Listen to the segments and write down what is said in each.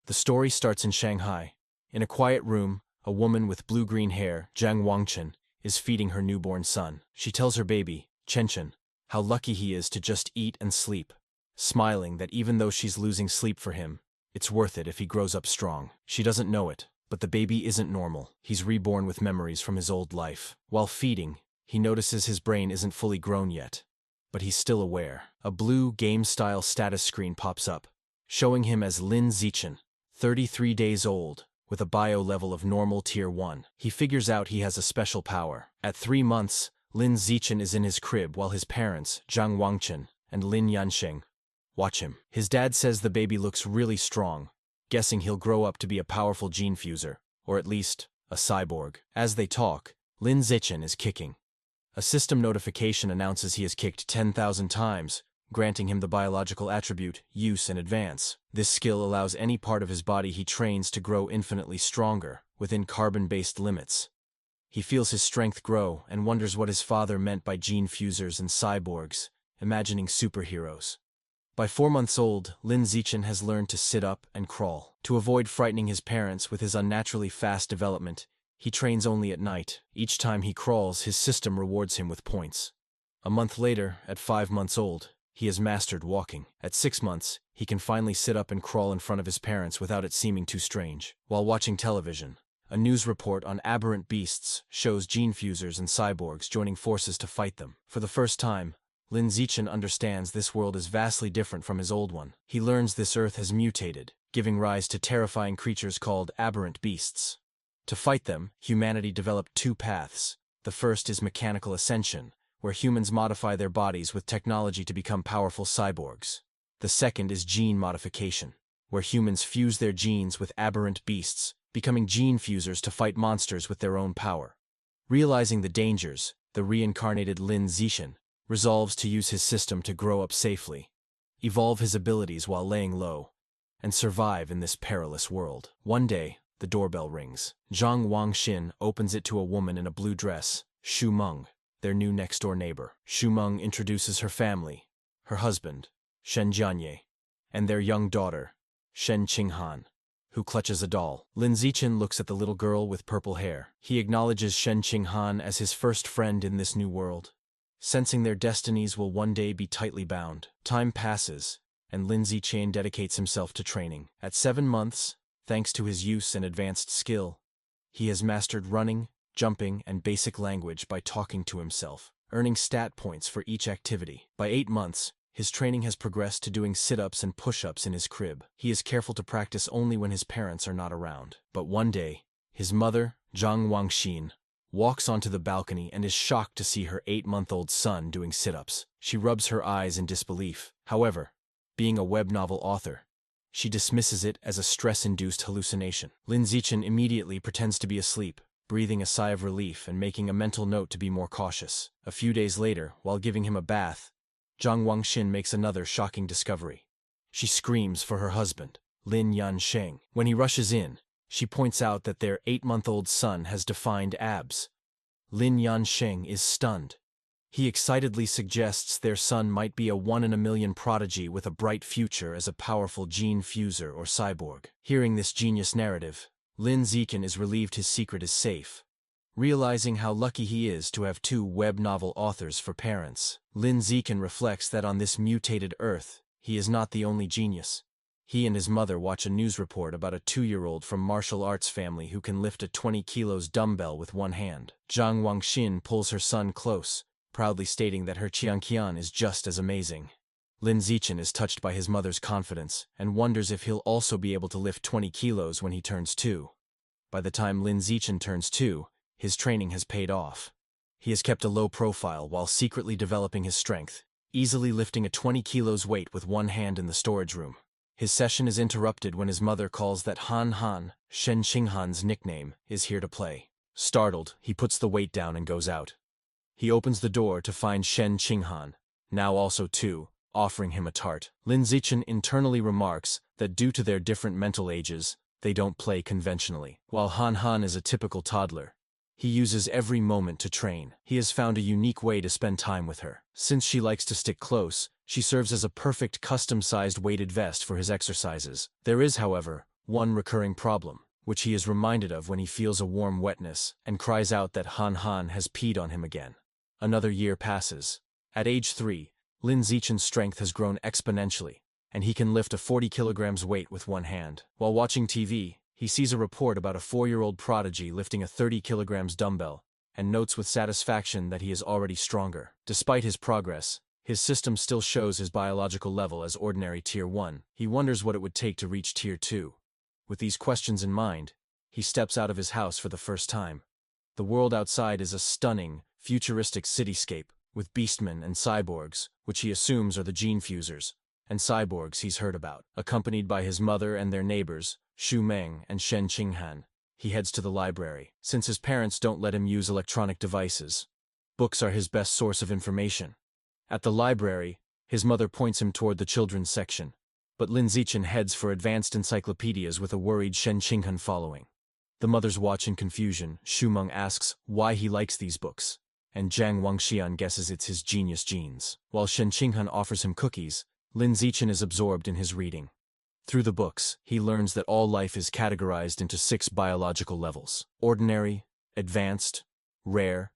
The story starts in Shanghai. In a quiet room, a woman with blue-green hair, Zhang Wangchen, is feeding her newborn son. She tells her baby, Chenchen, how lucky he is to just eat and sleep, smiling that even though she's losing sleep for him, it's worth it if he grows up strong. She doesn't know it, but the baby isn't normal. He's reborn with memories from his old life. While feeding, he notices his brain isn't fully grown yet, but he's still aware. A blue game-style status screen pops up, showing him as Lin Zichen, 33 days old, with a bio level of normal tier 1. He figures out he has a special power. At 3 months, Lin Zichen is in his crib while his parents, Zhang Wangchen and Lin Yansheng, watch him. His dad says the baby looks really strong, guessing he'll grow up to be a powerful gene fuser, or at least, a cyborg. As they talk, Lin Zichen is kicking. A system notification announces he has kicked 10,000 times, granting him the biological attribute, use in advance. This skill allows any part of his body he trains to grow infinitely stronger, within carbon-based limits. He feels his strength grow and wonders what his father meant by gene fusers and cyborgs, imagining superheroes. By 4 months old, Lin Zichen has learned to sit up and crawl. To avoid frightening his parents with his unnaturally fast development, he trains only at night. Each time he crawls, his system rewards him with points. A month later, at 5 months old, he has mastered walking. At 6 months, he can finally sit up and crawl in front of his parents without it seeming too strange. While watching television, a news report on aberrant beasts shows gene fusers and cyborgs joining forces to fight them. For the first time, Lin Zichen understands this world is vastly different from his old one. He learns this Earth has mutated, giving rise to terrifying creatures called aberrant beasts. To fight them, humanity developed 2 paths. The first is mechanical ascension, where humans modify their bodies with technology to become powerful cyborgs. The second is gene modification, where humans fuse their genes with aberrant beasts, becoming gene fusers to fight monsters with their own power. Realizing the dangers, the reincarnated Lin Zichen resolves to use his system to grow up safely, evolve his abilities while laying low, and survive in this perilous world. One day, the doorbell rings. Zhang Wangxin opens it to a woman in a blue dress, Xu Meng, their new next-door neighbor. Xu Meng introduces her family, her husband, Shen Jianye, and their young daughter, Shen Qinghan, who clutches a doll. Lin Zichen looks at the little girl with purple hair. He acknowledges Shen Qinghan as his first friend in this new world, sensing their destinies will one day be tightly bound. Time passes, and Lin Zichen dedicates himself to training. At 7 months, thanks to his use and advanced skill, he has mastered running, jumping, and basic language by talking to himself, earning stat points for each activity. By 8 months, his training has progressed to doing sit-ups and push-ups in his crib. He is careful to practice only when his parents are not around. But one day, his mother, Zhang Wangxin, walks onto the balcony and is shocked to see her 8-month-old son doing sit-ups. She rubs her eyes in disbelief. However, being a web novel author, she dismisses it as a stress-induced hallucination. Lin Zichen immediately pretends to be asleep, breathing a sigh of relief and making a mental note to be more cautious. A few days later, while giving him a bath, Zhang Wangxin makes another shocking discovery. She screams for her husband, Lin Yansheng. When he rushes in, she points out that their 8-month-old son has defined abs. Lin Yansheng is stunned. He excitedly suggests their son might be a 1 in a million prodigy with a bright future as a powerful gene fuser or cyborg. Hearing this genius narrative, Lin Zichen is relieved his secret is safe. Realizing how lucky he is to have 2 web novel authors for parents, Lin Zichen reflects that on this mutated Earth, he is not the only genius. He and his mother watch a news report about a 2-year-old from martial arts family who can lift a 20 kilos dumbbell with one hand. Zhang Wangxin pulls her son close, proudly stating that her Qianqian is just as amazing. Lin Zichen is touched by his mother's confidence and wonders if he'll also be able to lift 20 kilos when he turns 2. By the time Lin Zichen turns 2, his training has paid off. He has kept a low profile while secretly developing his strength, easily lifting a 20 kilos weight with one hand in the storage room. His session is interrupted when his mother calls that Han Han, Shen Qinghan's nickname, is here to play. Startled, he puts the weight down and goes out. He opens the door to find Shen Qinghan, now also 2, offering him a tart. Lin Zichen internally remarks that due to their different mental ages, they don't play conventionally. While Han Han is a typical toddler, he uses every moment to train. He has found a unique way to spend time with her. Since she likes to stick close, she serves as a perfect custom-sized weighted vest for his exercises. There is, however, one recurring problem, which he is reminded of when he feels a warm wetness and cries out that Han Han has peed on him again. Another year passes. At age 3, Lin Zichen's strength has grown exponentially, and he can lift a 40 kilograms weight with one hand. While watching TV, he sees a report about a 4-year-old prodigy lifting a 30 kilograms dumbbell, and notes with satisfaction that he is already stronger. Despite his progress, his system still shows his biological level as ordinary Tier 1. He wonders what it would take to reach Tier 2. With these questions in mind, he steps out of his house for the first time. The world outside is a stunning, futuristic cityscape, with beastmen and cyborgs, which he assumes are the gene fusers, and cyborgs he's heard about. Accompanied by his mother and their neighbors, Xu Meng and Shen Qinghan, he heads to the library. Since his parents don't let him use electronic devices, books are his best source of information. At the library, his mother points him toward the children's section, but Lin Zichen heads for advanced encyclopedias with a worried Shen Qinghan following. The mothers watch in confusion. Xu Meng asks why he likes these books, and Zhang Wangxian guesses it's his genius genes. While Shen Qinghan offers him cookies, Lin Zichen is absorbed in his reading. Through the books, he learns that all life is categorized into 6 biological levels: ordinary, advanced, rare,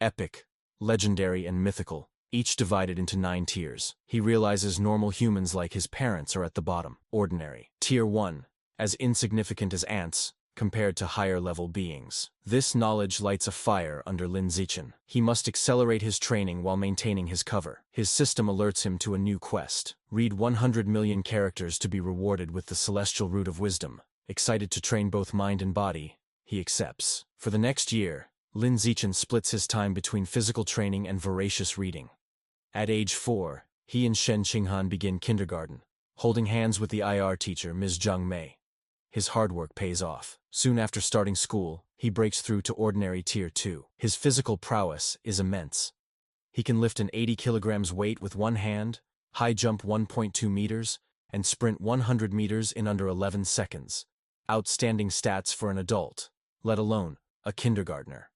epic, legendary, and mythical, each divided into 9 tiers. He realizes normal humans like his parents are at the bottom, ordinary. Tier 1, as insignificant as ants, compared to higher-level beings. This knowledge lights a fire under Lin Zichen. He must accelerate his training while maintaining his cover. His system alerts him to a new quest. Read 100 million characters to be rewarded with the celestial root of wisdom. Excited to train both mind and body, he accepts. For the next year, Lin Zichen splits his time between physical training and voracious reading. At age 4, he and Shen Qinghan begin kindergarten, holding hands with the IR teacher, Ms. Zhang Mei. His hard work pays off. Soon after starting school, he breaks through to ordinary Tier 2. His physical prowess is immense. He can lift an 80 kilograms weight with one hand, high jump 1.2 meters, and sprint 100 meters in under 11 seconds. Outstanding stats for an adult, let alone a kindergartner.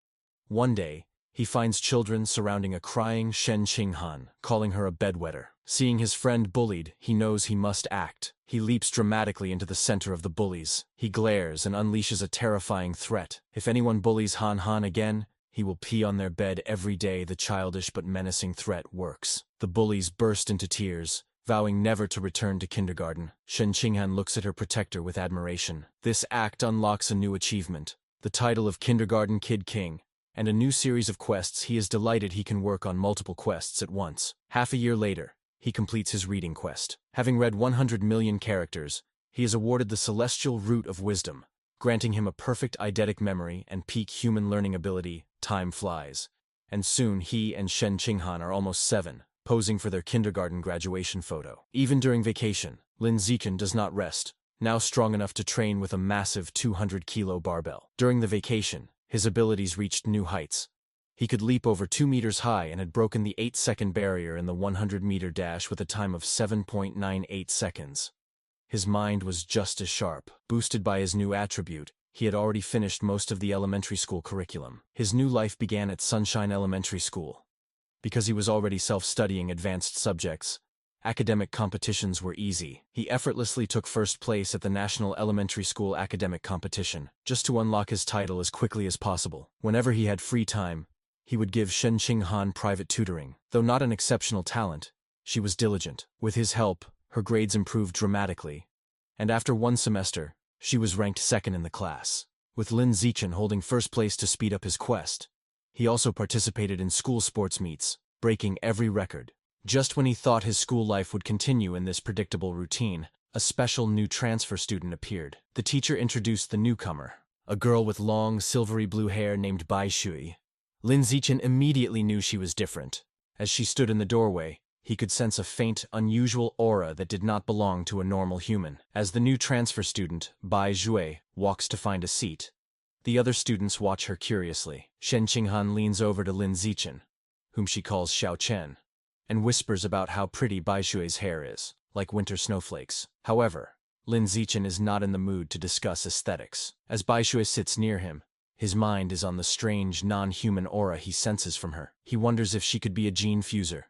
One day, he finds children surrounding a crying Shen Qinghan, calling her a bedwetter. Seeing his friend bullied, he knows he must act. He leaps dramatically into the center of the bullies. He glares and unleashes a terrifying threat. If anyone bullies Han Han again, he will pee on their bed every day. The childish but menacing threat works. The bullies burst into tears, vowing never to return to kindergarten. Shen Qinghan looks at her protector with admiration. This act unlocks a new achievement, the title of Kindergarten Kid King, and a new series of quests. He is delighted he can work on multiple quests at once. Half a year later, he completes his reading quest. Having read 100 million characters, he is awarded the Celestial Root of Wisdom, granting him a perfect eidetic memory and peak human learning ability. Time flies, and soon he and Shen Qinghan are almost 7, posing for their kindergarten graduation photo. Even during vacation, Lin Zichen does not rest, now strong enough to train with a massive 200-kilo barbell. During the vacation, his abilities reached new heights. He could leap over 2 meters high and had broken the 8-second barrier in the 100-meter dash with a time of 7.98 seconds. His mind was just as sharp. Boosted by his new attribute, he had already finished most of the elementary school curriculum. His new life began at Sunshine Elementary School. Because he was already self-studying advanced subjects, academic competitions were easy. He effortlessly took first place at the National Elementary School Academic Competition, just to unlock his title as quickly as possible. Whenever he had free time, he would give Shen Qinghan private tutoring. Though not an exceptional talent, she was diligent. With his help, her grades improved dramatically, and after 1 semester, she was ranked 2nd in the class. With Lin Zichen holding first place to speed up his quest, he also participated in school sports meets, breaking every record. Just when he thought his school life would continue in this predictable routine, a special new transfer student appeared. The teacher introduced the newcomer, a girl with long, silvery blue hair named Bai Shui. Lin Zichen immediately knew she was different. As she stood in the doorway, he could sense a faint, unusual aura that did not belong to a normal human. As the new transfer student, Bai Shui, walks to find a seat, the other students watch her curiously. Shen Qinghan leans over to Lin Zichen, whom she calls Xiao Chen, and whispers about how pretty Bai Shui's hair is, like winter snowflakes. However, Lin Zichen is not in the mood to discuss aesthetics. As Bai Shui sits near him, his mind is on the strange, non-human aura he senses from her. He wonders if she could be a gene fuser,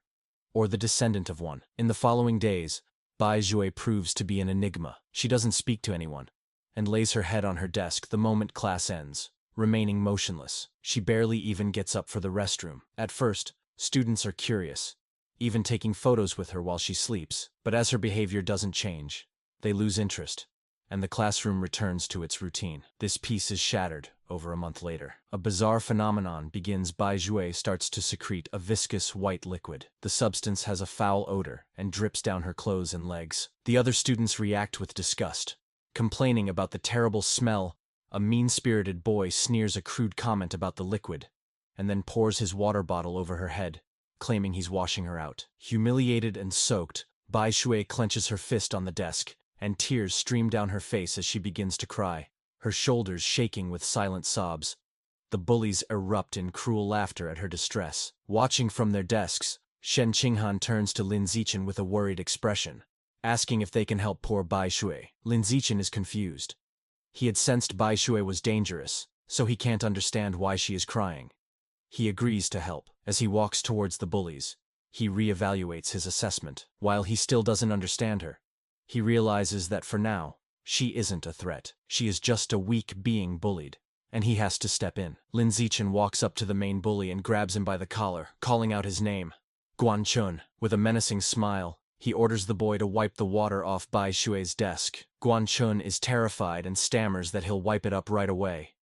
or the descendant of one. In the following days, Bai Shui proves to be an enigma. She doesn't speak to anyone, and lays her head on her desk the moment class ends, remaining motionless. She barely even gets up for the restroom. At first, students are curious, even taking photos with her while she sleeps. But as her behavior doesn't change, they lose interest, and the classroom returns to its routine. This peace is shattered over a month later. A bizarre phenomenon begins. Bai Jue starts to secrete a viscous white liquid. The substance has a foul odor and drips down her clothes and legs. The other students react with disgust, complaining about the terrible smell. A mean-spirited boy sneers a crude comment about the liquid, and then pours his water bottle over her head, claiming he's washing her out. Humiliated and soaked, Bai Shui clenches her fist on the desk, and tears stream down her face as she begins to cry, her shoulders shaking with silent sobs. The bullies erupt in cruel laughter at her distress. Watching from their desks, Shen Qinghan turns to Lin Zichen with a worried expression, asking if they can help poor Bai Shui. Lin Zichen is confused. He had sensed Bai Shui was dangerous, so he can't understand why she is crying. He agrees to help. As he walks towards the bullies, he reevaluates his assessment. While he still doesn't understand her, he realizes that for now, she isn't a threat. She is just a weak being bullied, and he has to step in. Lin Zichen walks up to the main bully and grabs him by the collar, calling out his name, Guan Chun. With a menacing smile, he orders the boy to wipe the water off Bai Shui's desk. Guan Chun is terrified and stammers that he'll wipe it up right away.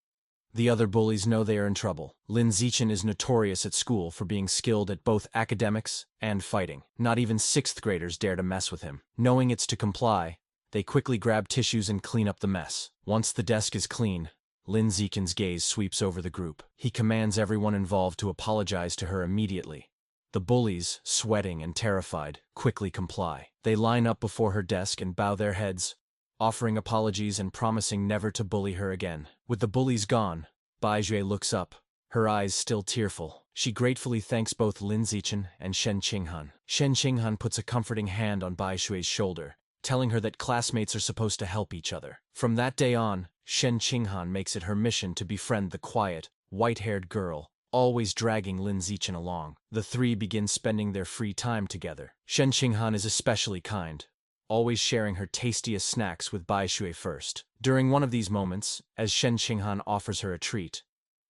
The other bullies know they are in trouble. Lin Zichen is notorious at school for being skilled at both academics and fighting. Not even 6th graders dare to mess with him. Knowing it's to comply, they quickly grab tissues and clean up the mess. Once the desk is clean, Lin Zichen's gaze sweeps over the group. He commands everyone involved to apologize to her immediately. The bullies, sweating and terrified, quickly comply. They line up before her desk and bow their heads, offering apologies and promising never to bully her again. With the bullies gone, Bai Jue looks up, her eyes still tearful. She gratefully thanks both Lin Zichen and Shen Qinghan. Shen Qinghan puts a comforting hand on Bai Shui's shoulder, telling her that classmates are supposed to help each other. From that day on, Shen Qinghan makes it her mission to befriend the quiet, white-haired girl, always dragging Lin Zichen along. The three begin spending their free time together. Shen Qinghan is especially kind, always sharing her tastiest snacks with Bai Shui first. During one of these moments, as Shen Qinghan offers her a treat,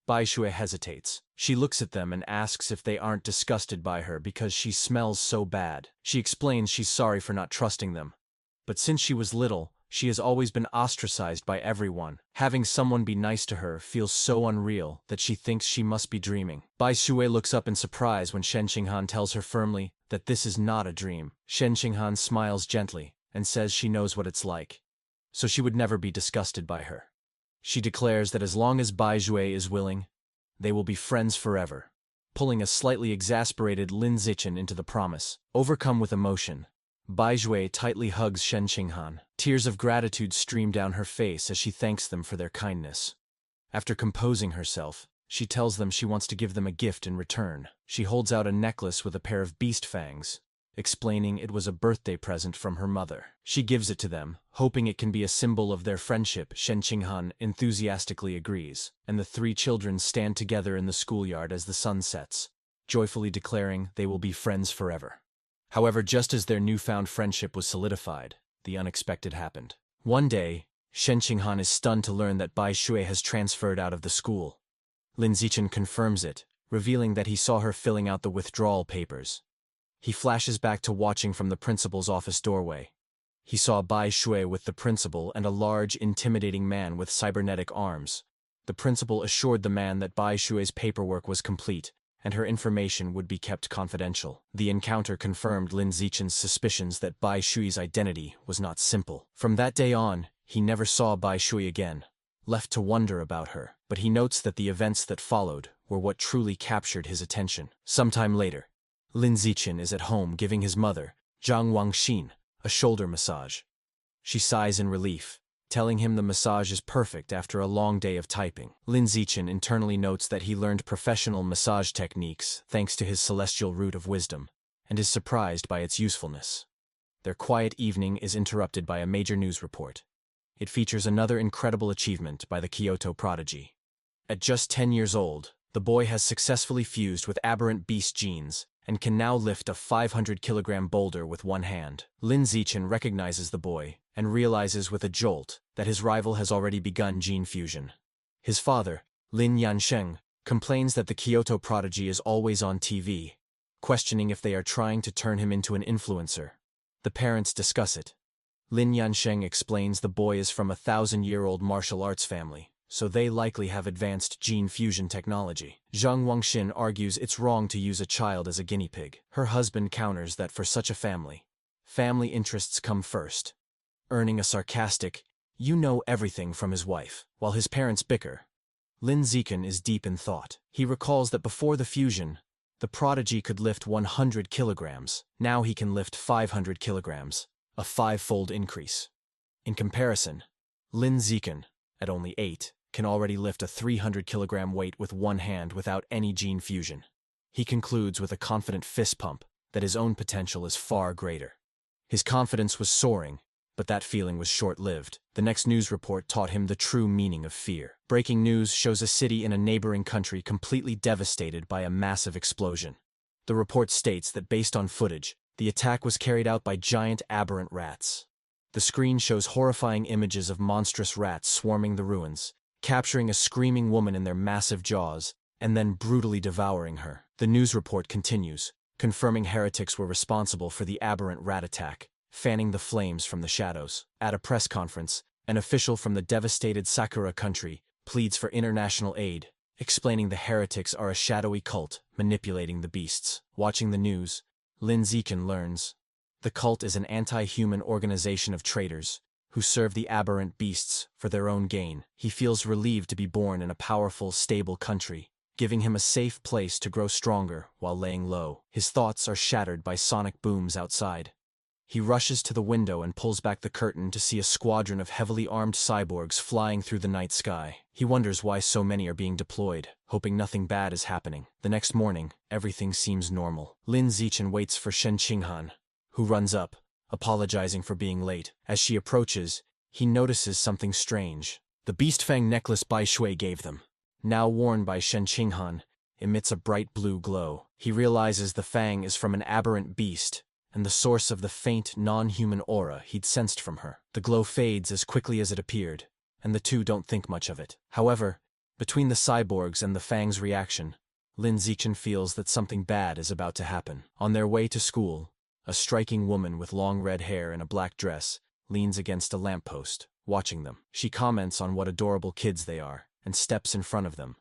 Bai Shui hesitates. She looks at them and asks if they aren't disgusted by her because she smells so bad. She explains she's sorry for not trusting them, but since she was little, she has always been ostracized by everyone. Having someone be nice to her feels so unreal that she thinks she must be dreaming. Bai Shui looks up in surprise when Shen Qinghan tells her firmly that this is not a dream. Shen Qinghan smiles gently and says she knows what it's like, so she would never be disgusted by her. She declares that as long as Bai Jue is willing, they will be friends forever, pulling a slightly exasperated Lin Zichen into the promise. Overcome with emotion, Bai Jue tightly hugs Shen Qinghan. Tears of gratitude stream down her face as she thanks them for their kindness. After composing herself, she tells them she wants to give them a gift in return. She holds out a necklace with a pair of beast fangs, explaining it was a birthday present from her mother. She gives it to them, hoping it can be a symbol of their friendship. Shen Qinghan enthusiastically agrees, and the three children stand together in the schoolyard as the sun sets, joyfully declaring they will be friends forever. However, just as their newfound friendship was solidified, the unexpected happened. One day, Shen Qinghan is stunned to learn that Bai Shui has transferred out of the school. Lin Zichen confirms it, revealing that he saw her filling out the withdrawal papers. He flashes back to watching from the principal's office doorway. He saw Bai Shui with the principal and a large, intimidating man with cybernetic arms. The principal assured the man that Bai Shui's paperwork was complete, and her information would be kept confidential. The encounter confirmed Lin Zichen's suspicions that Bai Shui's identity was not simple. From that day on, he never saw Bai Shui again, left to wonder about her, but he notes that the events that followed were what truly captured his attention. Sometime later, Lin Zichen is at home giving his mother, Zhang Wangxin, a shoulder massage. She sighs in relief, telling him the massage is perfect after a long day of typing. Lin Zichen internally notes that he learned professional massage techniques thanks to his celestial root of wisdom, and is surprised by its usefulness. Their quiet evening is interrupted by a major news report. It features another incredible achievement by the Kyoto prodigy. At just 10 years old, the boy has successfully fused with aberrant beast genes and can now lift a 500-kilogram boulder with one hand. Lin Zichen recognizes the boy and realizes with a jolt that his rival has already begun gene fusion. His father, Lin Yansheng, complains that the Kyoto prodigy is always on TV, questioning if they are trying to turn him into an influencer. The parents discuss it. Lin Yansheng explains the boy is from a 1,000-year-old martial arts family, so they likely have advanced gene fusion technology. Zhang Wangxin argues it's wrong to use a child as a guinea pig. Her husband counters that for such a family interests come first, earning a sarcastic, "You know everything" from his wife. While his parents bicker, Lin Zichen is deep in thought. He recalls that before the fusion, the prodigy could lift 100 kilograms. Now he can lift 500 kilograms, a 5-fold increase. In comparison, Lin Zichen, at only 8, can already lift a 300-kilogram weight with one hand without any gene fusion. He concludes with a confident fist pump that his own potential is far greater. His confidence was soaring, but that feeling was short-lived. The next news report taught him the true meaning of fear. Breaking news shows a city in a neighboring country completely devastated by a massive explosion. The report states that based on footage, the attack was carried out by giant aberrant rats. The screen shows horrifying images of monstrous rats swarming the ruins, capturing a screaming woman in their massive jaws, and then brutally devouring her. The news report continues, confirming heretics were responsible for the aberrant rat attack, fanning the flames from the shadows. At a press conference, an official from the devastated Sakura country pleads for international aid, explaining the heretics are a shadowy cult manipulating the beasts. Watching the news, Lin Zichen learns the cult is an anti-human organization of traitors who serve the aberrant beasts for their own gain. He feels relieved to be born in a powerful, stable country, giving him a safe place to grow stronger while laying low. His thoughts are shattered by sonic booms outside. He rushes to the window and pulls back the curtain to see a squadron of heavily armed cyborgs flying through the night sky. He wonders why so many are being deployed, hoping nothing bad is happening. The next morning, everything seems normal. Lin Zichen waits for Shen Qinghan, who runs up, apologizing for being late. As she approaches, he notices something strange. The beast fang necklace Bai Shui gave them, now worn by Shen Qinghan, emits a bright blue glow. He realizes the fang is from an aberrant beast, and the source of the faint, non-human aura he'd sensed from her. The glow fades as quickly as it appeared, and the two don't think much of it. However, between the cyborgs and the fang's reaction, Lin Zichen feels that something bad is about to happen. On their way to school, a striking woman with long red hair and a black dress leans against a lamppost, watching them. She comments on what adorable kids they are, and steps in front of them,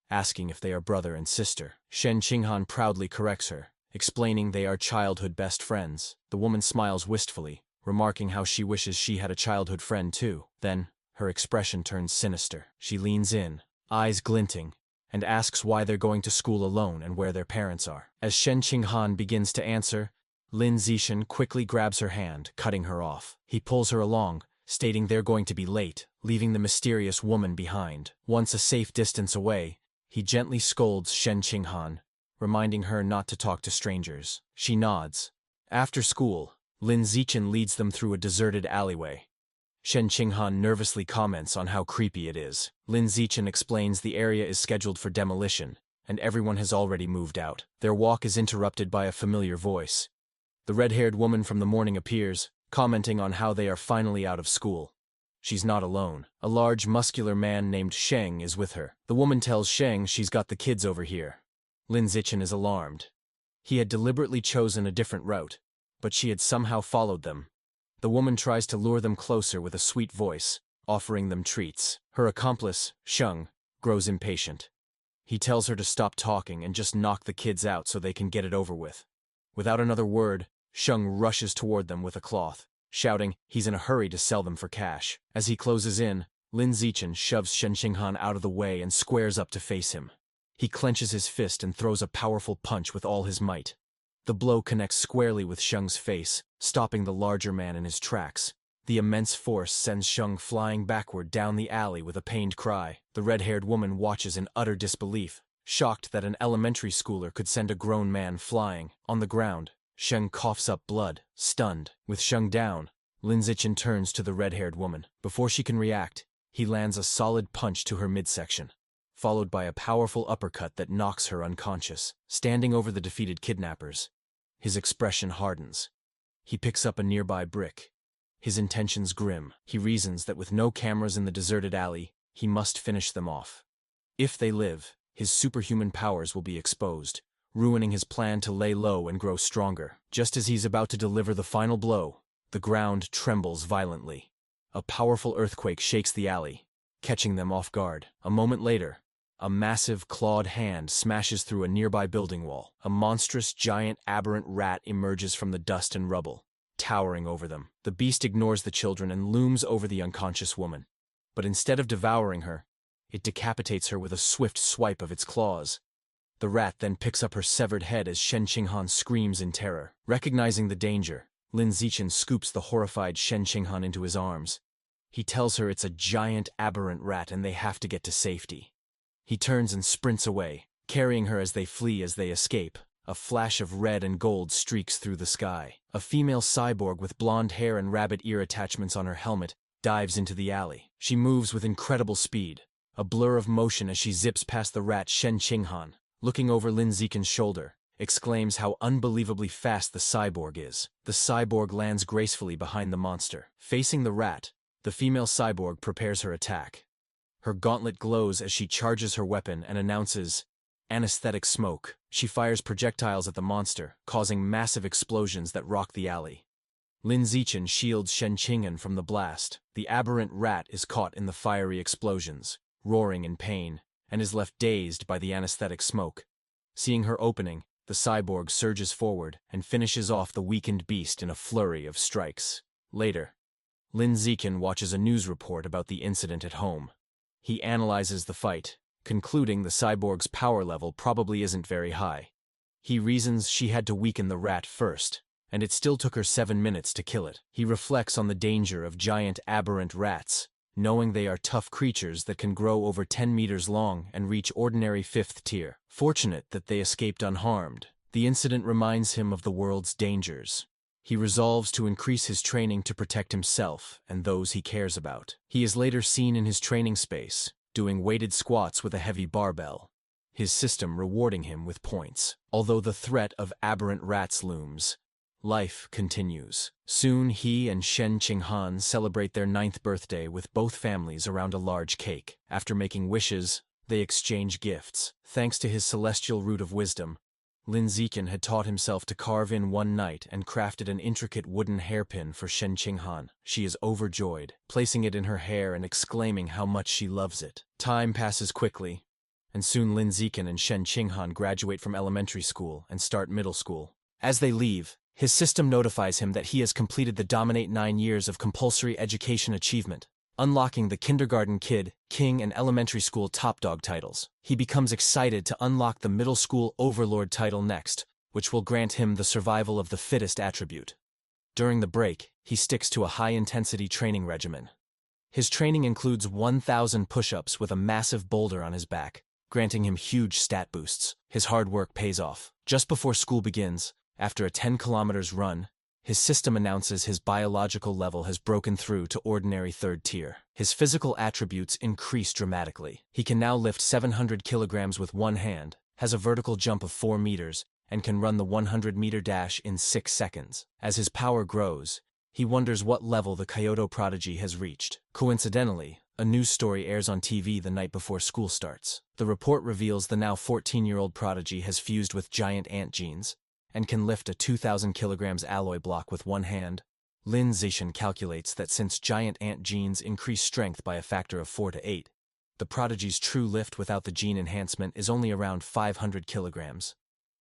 asking if they are brother and sister. Shen Qinghan proudly corrects her, explaining they are childhood best friends. The woman smiles wistfully, remarking how she wishes she had a childhood friend too. Then, her expression turns sinister. She leans in, eyes glinting, and asks why they're going to school alone and where their parents are. As Shen Qinghan begins to answer, Lin Zichen quickly grabs her hand, cutting her off. He pulls her along, stating they're going to be late, leaving the mysterious woman behind. Once a safe distance away, he gently scolds Shen Qinghan, reminding her not to talk to strangers. She nods. After school, Lin Zichen leads them through a deserted alleyway. Shen Qinghan nervously comments on how creepy it is. Lin Zichen explains the area is scheduled for demolition, and everyone has already moved out. Their walk is interrupted by a familiar voice. The red-haired woman from the morning appears, commenting on how they are finally out of school. She's not alone. A large, muscular man named Sheng is with her. The woman tells Sheng she's got the kids over here. Lin Zichen is alarmed. He had deliberately chosen a different route, but she had somehow followed them. The woman tries to lure them closer with a sweet voice, offering them treats. Her accomplice, Sheng, grows impatient. He tells her to stop talking and just knock the kids out so they can get it over with. Without another word, Sheng rushes toward them with a cloth, shouting he's in a hurry to sell them for cash. As he closes in, Lin Zichen shoves Shen Qinghan out of the way and squares up to face him. He clenches his fist and throws a powerful punch with all his might. The blow connects squarely with Sheng's face, stopping the larger man in his tracks. The immense force sends Sheng flying backward down the alley with a pained cry. The red-haired woman watches in utter disbelief, shocked that an elementary schooler could send a grown man flying. On the ground, Sheng coughs up blood, stunned. With Sheng down, Lin Zichen turns to the red-haired woman. Before she can react, he lands a solid punch to her midsection, followed by a powerful uppercut that knocks her unconscious. Standing over the defeated kidnappers, his expression hardens. He picks up a nearby brick, his intentions grim. He reasons that with no cameras in the deserted alley, he must finish them off. If they live, his superhuman powers will be exposed, ruining his plan to lay low and grow stronger. Just as he's about to deliver the final blow, the ground trembles violently. A powerful earthquake shakes the alley, catching them off guard. A moment later, a massive clawed hand smashes through a nearby building wall. A monstrous, giant, aberrant rat emerges from the dust and rubble, towering over them. The beast ignores the children and looms over the unconscious woman. But instead of devouring her, it decapitates her with a swift swipe of its claws. The rat then picks up her severed head as Shen Qinghan screams in terror. Recognizing the danger, Lin Zichen scoops the horrified Shen Qinghan into his arms. He tells her it's a giant, aberrant rat and they have to get to safety. He turns and sprints away, carrying her as they flee. As they escape, a flash of red and gold streaks through the sky. A female cyborg with blonde hair and rabbit ear attachments on her helmet dives into the alley. She moves with incredible speed, a blur of motion as she zips past the rat. Shen Qinghan, looking over Lin Zichen's shoulder, exclaims how unbelievably fast the cyborg is. The cyborg lands gracefully behind the monster. Facing the rat, the female cyborg prepares her attack. Her gauntlet glows as she charges her weapon and announces, "Anesthetic smoke." She fires projectiles at the monster, causing massive explosions that rock the alley. Lin Zichen shields Shen Qinghan from the blast. The aberrant rat is caught in the fiery explosions, roaring in pain, and is left dazed by the anesthetic smoke. Seeing her opening, the cyborg surges forward and finishes off the weakened beast in a flurry of strikes. Later, Lin Zichen watches a news report about the incident at home. He analyzes the fight, concluding the cyborg's power level probably isn't very high. He reasons she had to weaken the rat first, and it still took her 7 minutes to kill it. He reflects on the danger of giant aberrant rats, knowing they are tough creatures that can grow over 10 meters long and reach ordinary 5th tier. Fortunate that they escaped unharmed, the incident reminds him of the world's dangers. He resolves to increase his training to protect himself and those he cares about. He is later seen in his training space, doing weighted squats with a heavy barbell, his system rewarding him with points. Although the threat of aberrant rats looms, life continues. Soon he and Shen Qinghan celebrate their 9th birthday with both families around a large cake. After making wishes, they exchange gifts. Thanks to his celestial root of wisdom, Lin Zichen had taught himself to carve in one night and crafted an intricate wooden hairpin for Shen Qinghan. She is overjoyed, placing it in her hair and exclaiming how much she loves it. Time passes quickly, and soon Lin Zichen and Shen Qinghan graduate from elementary school and start middle school. As they leave, his system notifies him that he has completed the Dominate 9 years of compulsory education achievement, unlocking the Kindergarten Kid, King, and Elementary School Top Dog titles. He becomes excited to unlock the Middle School Overlord title next, which will grant him the Survival of the Fittest attribute. During the break, he sticks to a high-intensity training regimen. His training includes 1,000 push-ups with a massive boulder on his back, granting him huge stat boosts. His hard work pays off. Just before school begins, after a 10 kilometers run, his system announces his biological level has broken through to ordinary 3rd tier. His physical attributes increase dramatically. He can now lift 700 kilograms with one hand, has a vertical jump of 4 meters, and can run the 100-meter dash in 6 seconds. As his power grows, he wonders what level the Kyoto prodigy has reached. Coincidentally, a news story airs on TV the night before school starts. The report reveals the now 14-year-old prodigy has fused with giant ant genes, and can lift a 2,000 kilograms alloy block with one hand. Lin Zichen calculates that since giant ant genes increase strength by a factor of 4 to 8, the prodigy's true lift without the gene enhancement is only around 500 kilograms.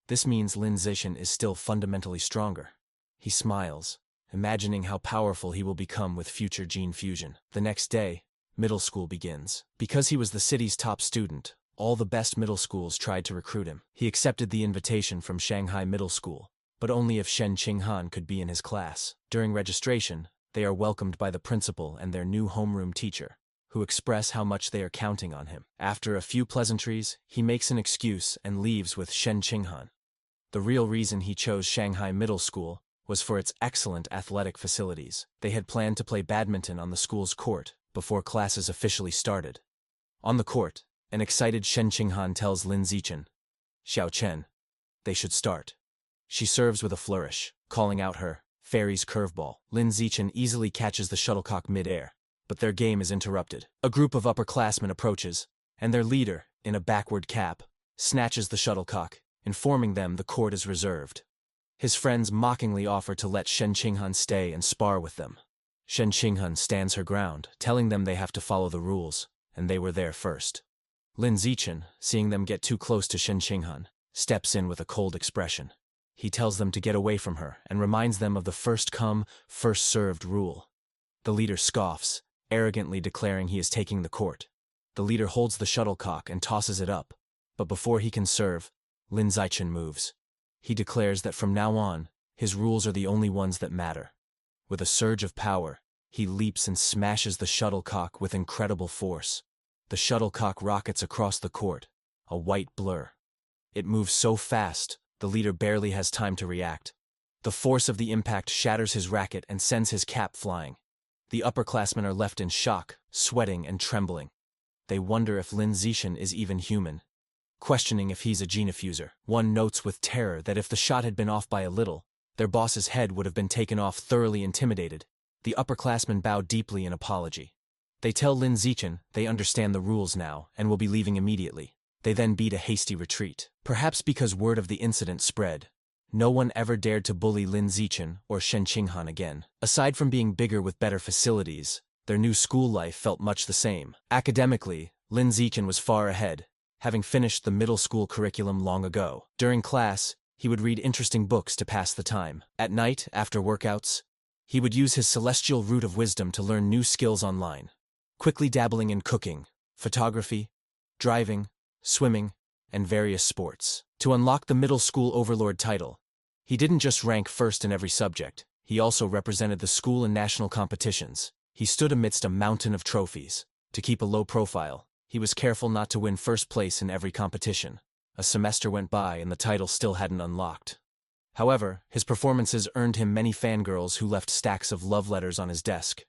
This means Lin Zichen is still fundamentally stronger. He smiles, imagining how powerful he will become with future gene fusion. The next day, middle school begins. Because he was the city's top student, all the best middle schools tried to recruit him. He accepted the invitation from Shanghai Middle School, but only if Shen Qinghan could be in his class. During registration, they are welcomed by the principal and their new homeroom teacher, who express how much they are counting on him. After a few pleasantries, he makes an excuse and leaves with Shen Qinghan. The real reason he chose Shanghai Middle School was for its excellent athletic facilities. They had planned to play badminton on the school's court before classes officially started. On the court, an excited Shen Qinghan tells Lin Zichen, "Xiao Chen, they should start." She serves with a flourish, calling out her Fairy's curveball. Lin Zichen easily catches the shuttlecock mid-air, but their game is interrupted. A group of upperclassmen approaches, and their leader, in a backward cap, snatches the shuttlecock, informing them the court is reserved. His friends mockingly offer to let Shen Qinghan stay and spar with them. Shen Qinghan stands her ground, telling them they have to follow the rules, and they were there first. Lin Zichen, seeing them get too close to Shen Qinghan, steps in with a cold expression. He tells them to get away from her and reminds them of the first come, first served rule. The leader scoffs, arrogantly declaring he is taking the court. The leader holds the shuttlecock and tosses it up, but before he can serve, Lin Zichen moves. He declares that from now on, his rules are the only ones that matter. With a surge of power, he leaps and smashes the shuttlecock with incredible force. The shuttlecock rockets across the court, a white blur. It moves so fast, the leader barely has time to react. The force of the impact shatters his racket and sends his cap flying. The upperclassmen are left in shock, sweating and trembling. They wonder if Lin Zichen is even human. Questioning if he's a geniffuser, one notes with terror that if the shot had been off by a little, their boss's head would have been taken off. Thoroughly intimidated, the upperclassmen bow deeply in apology. They tell Lin Zichen they understand the rules now and will be leaving immediately. They then beat a hasty retreat. Perhaps because word of the incident spread, no one ever dared to bully Lin Zichen or Shen Qinghan again. Aside from being bigger with better facilities, their new school life felt much the same. Academically, Lin Zichen was far ahead, having finished the middle school curriculum long ago. During class, he would read interesting books to pass the time. At night, after workouts, he would use his celestial root of wisdom to learn new skills online, quickly dabbling in cooking, photography, driving, swimming, and various sports. To unlock the middle school overlord title, he didn't just rank first in every subject, he also represented the school in national competitions. He stood amidst a mountain of trophies. To keep a low profile, he was careful not to win first place in every competition. A semester went by and the title still hadn't unlocked. However, his performances earned him many fangirls who left stacks of love letters on his desk.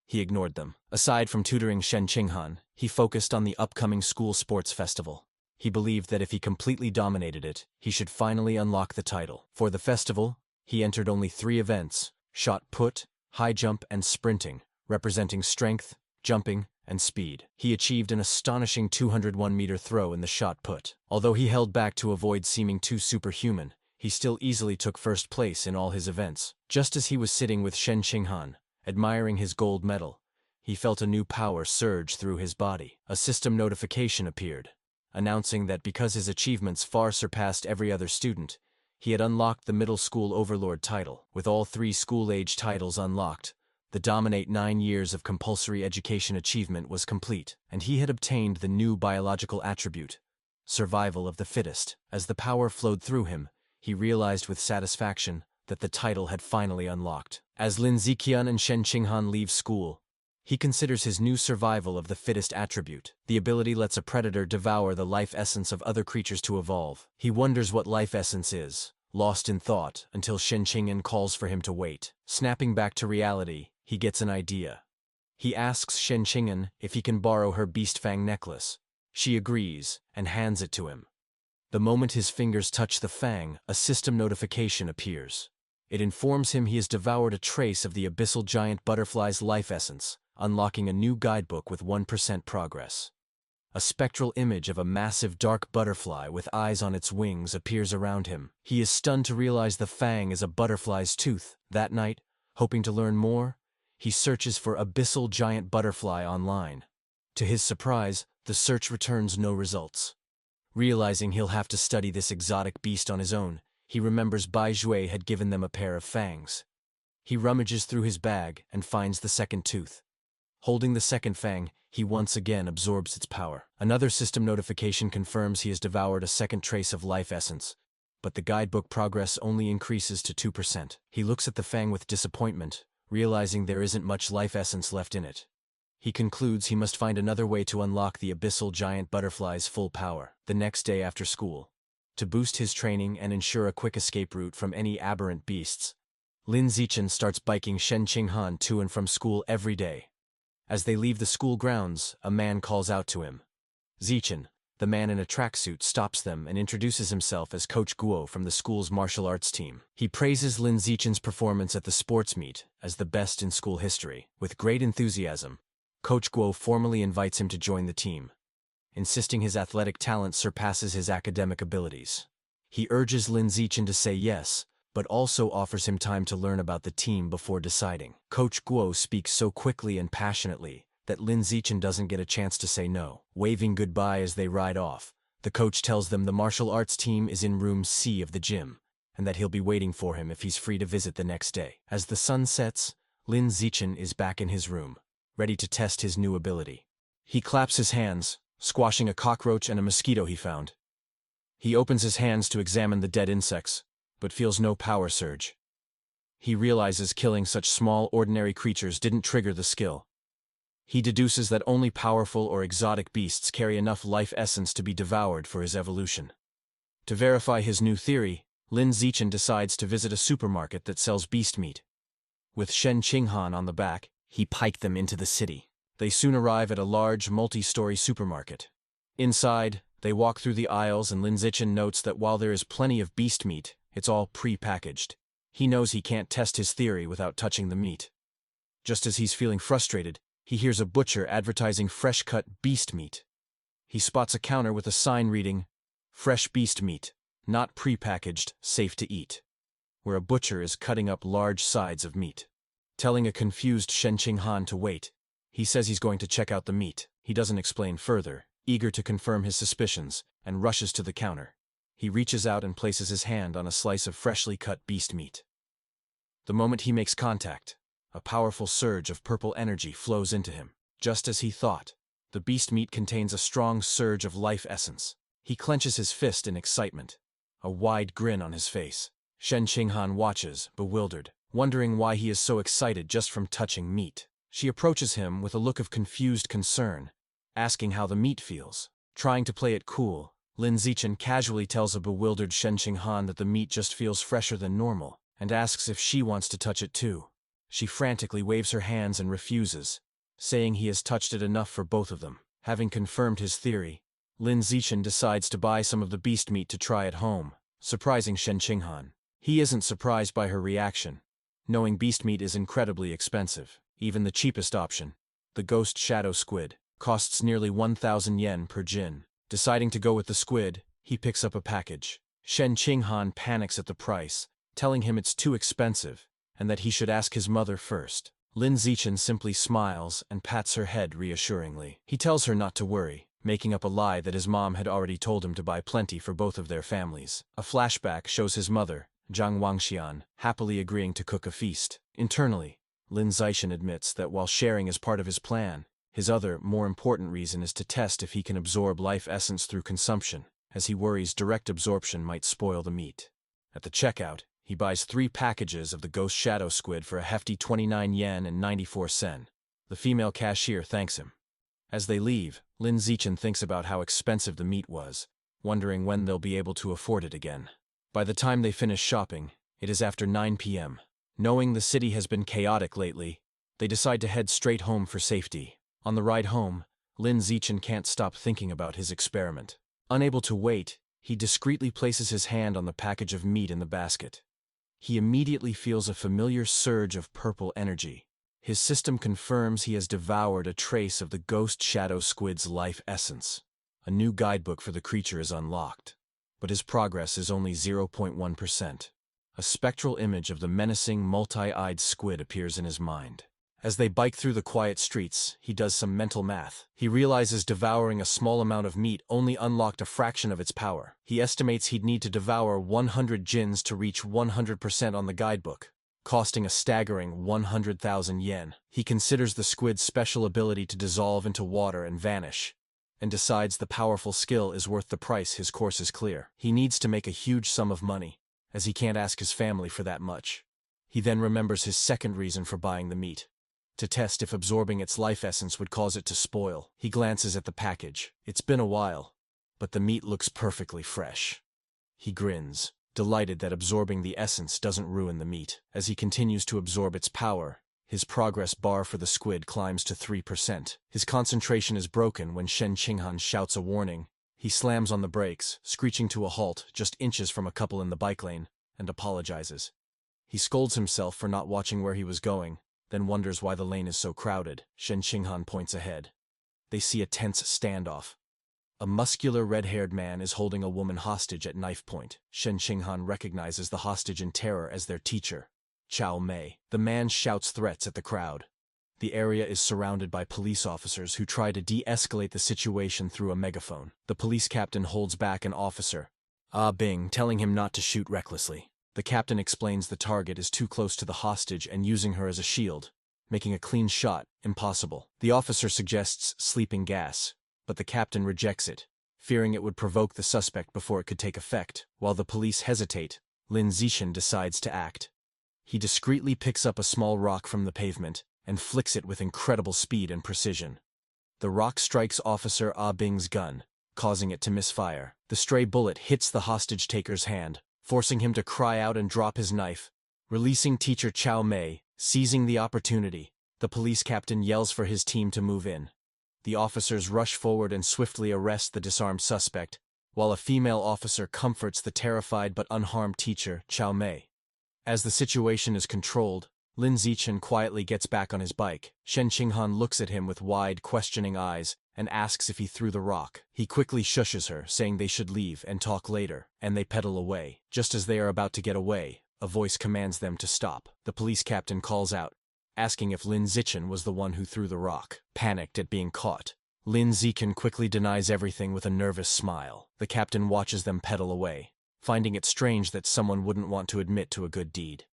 He ignored them. Aside from tutoring Shen Qinghan, he focused on the upcoming school sports festival. He believed that if he completely dominated it, he should finally unlock the title. For the festival, he entered only 3 events: shot put, high jump, and sprinting, representing strength, jumping, and speed. He achieved an astonishing 201-meter throw in the shot put. Although he held back to avoid seeming too superhuman, he still easily took first place in all his events. Just as he was sitting with Shen Qinghan, admiring his gold medal, he felt a new power surge through his body. A system notification appeared, announcing that because his achievements far surpassed every other student, he had unlocked the middle school overlord title. With all 3 school-age titles unlocked, the dominate 9 years of compulsory education achievement was complete, and he had obtained the new biological attribute, survival of the fittest. As the power flowed through him, he realized with satisfaction that the title had finally unlocked. As Lin Ziqian and Shen Qinghan leave school, he considers his new survival of the fittest attribute. The ability lets a predator devour the life essence of other creatures to evolve. He wonders what life essence is, lost in thought, until Shen Qingyan calls for him to wait. Snapping back to reality, he gets an idea. He asks Shen Qingyan if he can borrow her beast fang necklace. She agrees and hands it to him. The moment his fingers touch the fang, a system notification appears. It informs him he has devoured a trace of the abyssal giant butterfly's life essence, unlocking a new guidebook with 1% progress. A spectral image of a massive dark butterfly with eyes on its wings appears around him. He is stunned to realize the fang is a butterfly's tooth. That night, hoping to learn more, he searches for abyssal giant butterfly online. To his surprise, the search returns no results. Realizing he'll have to study this exotic beast on his own, he remembers Bai Jue had given them a pair of fangs. He rummages through his bag and finds the second tooth. Holding the second fang, he once again absorbs its power. Another system notification confirms he has devoured a second trace of life essence, but the guidebook progress only increases to 2%. He looks at the fang with disappointment, realizing there isn't much life essence left in it. He concludes he must find another way to unlock the abyssal giant butterfly's full power. The next day after school, to boost his training and ensure a quick escape route from any aberrant beasts, Lin Zichen starts biking Shen Qinghan to and from school every day. As they leave the school grounds, a man calls out to him. "Zichen, The man in a tracksuit stops them and introduces himself as Coach Guo from the school's martial arts team. He praises Lin Zichen's performance at the sports meet as the best in school history. With great enthusiasm, Coach Guo formally invites him to join the team, insisting his athletic talent surpasses his academic abilities. He urges Lin Zichen to say yes, but also offers him time to learn about the team before deciding. Coach Guo speaks so quickly and passionately that Lin Zichen doesn't get a chance to say no. Waving goodbye as they ride off, the coach tells them the martial arts team is in room C of the gym, and that he'll be waiting for him if he's free to visit the next day. As the sun sets, Lin Zichen is back in his room, ready to test his new ability. He claps his hands, squashing a cockroach and a mosquito he found. He opens his hands to examine the dead insects, but feels no power surge. He realizes killing such small, ordinary creatures didn't trigger the skill. He deduces that only powerful or exotic beasts carry enough life essence to be devoured for his evolution. To verify his new theory, Lin Zichen decides to visit a supermarket that sells beast meat. With Shen Qinghan on the back, he piked them into the city. They soon arrive at a large, multi-story supermarket. Inside, they walk through the aisles and Lin Zichen notes that while there is plenty of beast meat, it's all pre-packaged. He knows he can't test his theory without touching the meat. Just as he's feeling frustrated, he hears a butcher advertising fresh-cut beast meat. He spots a counter with a sign reading, "Fresh beast meat, not pre-packaged, safe to eat," where a butcher is cutting up large sides of meat. Telling a confused Shen Qinghan to wait, he says he's going to check out the meat. He doesn't explain further, eager to confirm his suspicions, and rushes to the counter. He reaches out and places his hand on a slice of freshly cut beast meat. The moment he makes contact, a powerful surge of purple energy flows into him. Just as he thought, the beast meat contains a strong surge of life essence. He clenches his fist in excitement, a wide grin on his face. Shen Qinghan watches, bewildered, wondering why he is so excited just from touching meat. She approaches him with a look of confused concern, asking how the meat feels. Trying to play it cool, Lin Zichen casually tells a bewildered Shen Qinghan that the meat just feels fresher than normal, and asks if she wants to touch it too. She frantically waves her hands and refuses, saying he has touched it enough for both of them. Having confirmed his theory, Lin Zichen decides to buy some of the beast meat to try at home, surprising Shen Qinghan. He isn't surprised by her reaction, knowing beast meat is incredibly expensive. Even the cheapest option, the ghost shadow squid, costs nearly 1,000 yen per jin. Deciding to go with the squid, he picks up a package. Shen Qinghan panics at the price, telling him it's too expensive, and that he should ask his mother first. Lin Zichen simply smiles and pats her head reassuringly. He tells her not to worry, making up a lie that his mom had already told him to buy plenty for both of their families. A flashback shows his mother, Zhang Wangxian, happily agreeing to cook a feast. Internally, Lin Zichen admits that while sharing is part of his plan, his other, more important reason is to test if he can absorb life essence through consumption, as he worries direct absorption might spoil the meat. At the checkout, he buys 3 packages of the ghost shadow squid for a hefty 29 yen and 94 sen. The female cashier thanks him. As they leave, Lin Zichen thinks about how expensive the meat was, wondering when they'll be able to afford it again. By the time they finish shopping, it is after 9 p.m. Knowing the city has been chaotic lately, they decide to head straight home for safety. On the ride home, Lin Zichen can't stop thinking about his experiment. Unable to wait, he discreetly places his hand on the package of meat in the basket. He immediately feels a familiar surge of purple energy. His system confirms he has devoured a trace of the ghost shadow squid's life essence. A new guidebook for the creature is unlocked, but his progress is only 0.1%. A spectral image of the menacing, multi-eyed squid appears in his mind. As they bike through the quiet streets, he does some mental math. He realizes devouring a small amount of meat only unlocked a fraction of its power. He estimates he'd need to devour 100 jins to reach 100% on the guidebook, costing a staggering 100,000 yen. He considers the squid's special ability to dissolve into water and vanish, and decides the powerful skill is worth the price. His course is clear. He needs to make a huge sum of money, as he can't ask his family for that much. He then remembers his second reason for buying the meat: to test if absorbing its life essence would cause it to spoil. He glances at the package. It's been a while, but the meat looks perfectly fresh. He grins, delighted that absorbing the essence doesn't ruin the meat. As he continues to absorb its power, his progress bar for the squid climbs to 3%. His concentration is broken when Shen Qinghan shouts a warning. He slams on the brakes, screeching to a halt just inches from a couple in the bike lane, and apologizes. He scolds himself for not watching where he was going, then wonders why the lane is so crowded. Shen Qinghan points ahead. They see a tense standoff. A muscular red-haired man is holding a woman hostage at knife point. Shen Qinghan recognizes the hostage in terror as their teacher, Chao Mei. The man shouts threats at the crowd. The area is surrounded by police officers who try to de-escalate the situation through a megaphone. The police captain holds back an officer, Bing, telling him not to shoot recklessly. The captain explains the target is too close to the hostage and using her as a shield, making a clean shot impossible. The officer suggests sleeping gas, but the captain rejects it, fearing it would provoke the suspect before it could take effect. While the police hesitate, Lin Zixin decides to act. He discreetly picks up a small rock from the pavement and flicks it with incredible speed and precision. The rock strikes Officer Bing's gun, causing it to misfire. The stray bullet hits the hostage-taker's hand, forcing him to cry out and drop his knife, releasing teacher Chao Mei. Seizing the opportunity, the police captain yells for his team to move in. The officers rush forward and swiftly arrest the disarmed suspect, while a female officer comforts the terrified but unharmed teacher, Chao Mei. As the situation is controlled, Lin Zixin quietly gets back on his bike. Shen Qinghan looks at him with wide, questioning eyes and asks if he threw the rock. He quickly shushes her, saying they should leave and talk later, and they pedal away. Just as they are about to get away, a voice commands them to stop. The police captain calls out, asking if Lin Zixin was the one who threw the rock. Panicked at being caught, Lin Zixin quickly denies everything with a nervous smile. The captain watches them pedal away, finding it strange that someone wouldn't want to admit to a good deed.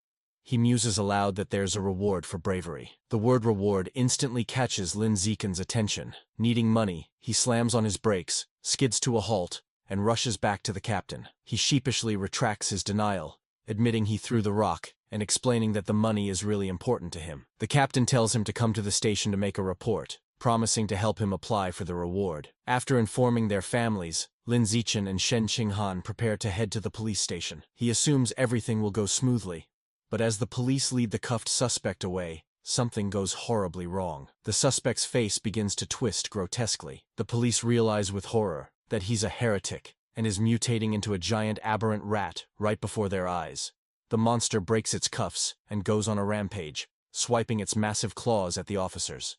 He muses aloud that there's a reward for bravery. The word reward instantly catches Lin Zixin's attention. Needing money, he slams on his brakes, skids to a halt, and rushes back to the captain. He sheepishly retracts his denial, admitting he threw the rock, and explaining that the money is really important to him. The captain tells him to come to the station to make a report, promising to help him apply for the reward. After informing their families, Lin Zixin and Shen Qinghan prepare to head to the police station. He assumes everything will go smoothly, but as the police lead the cuffed suspect away, something goes horribly wrong. The suspect's face begins to twist grotesquely. The police realize with horror that he's a heretic and is mutating into a giant aberrant rat right before their eyes. The monster breaks its cuffs and goes on a rampage, swiping its massive claws at the officers.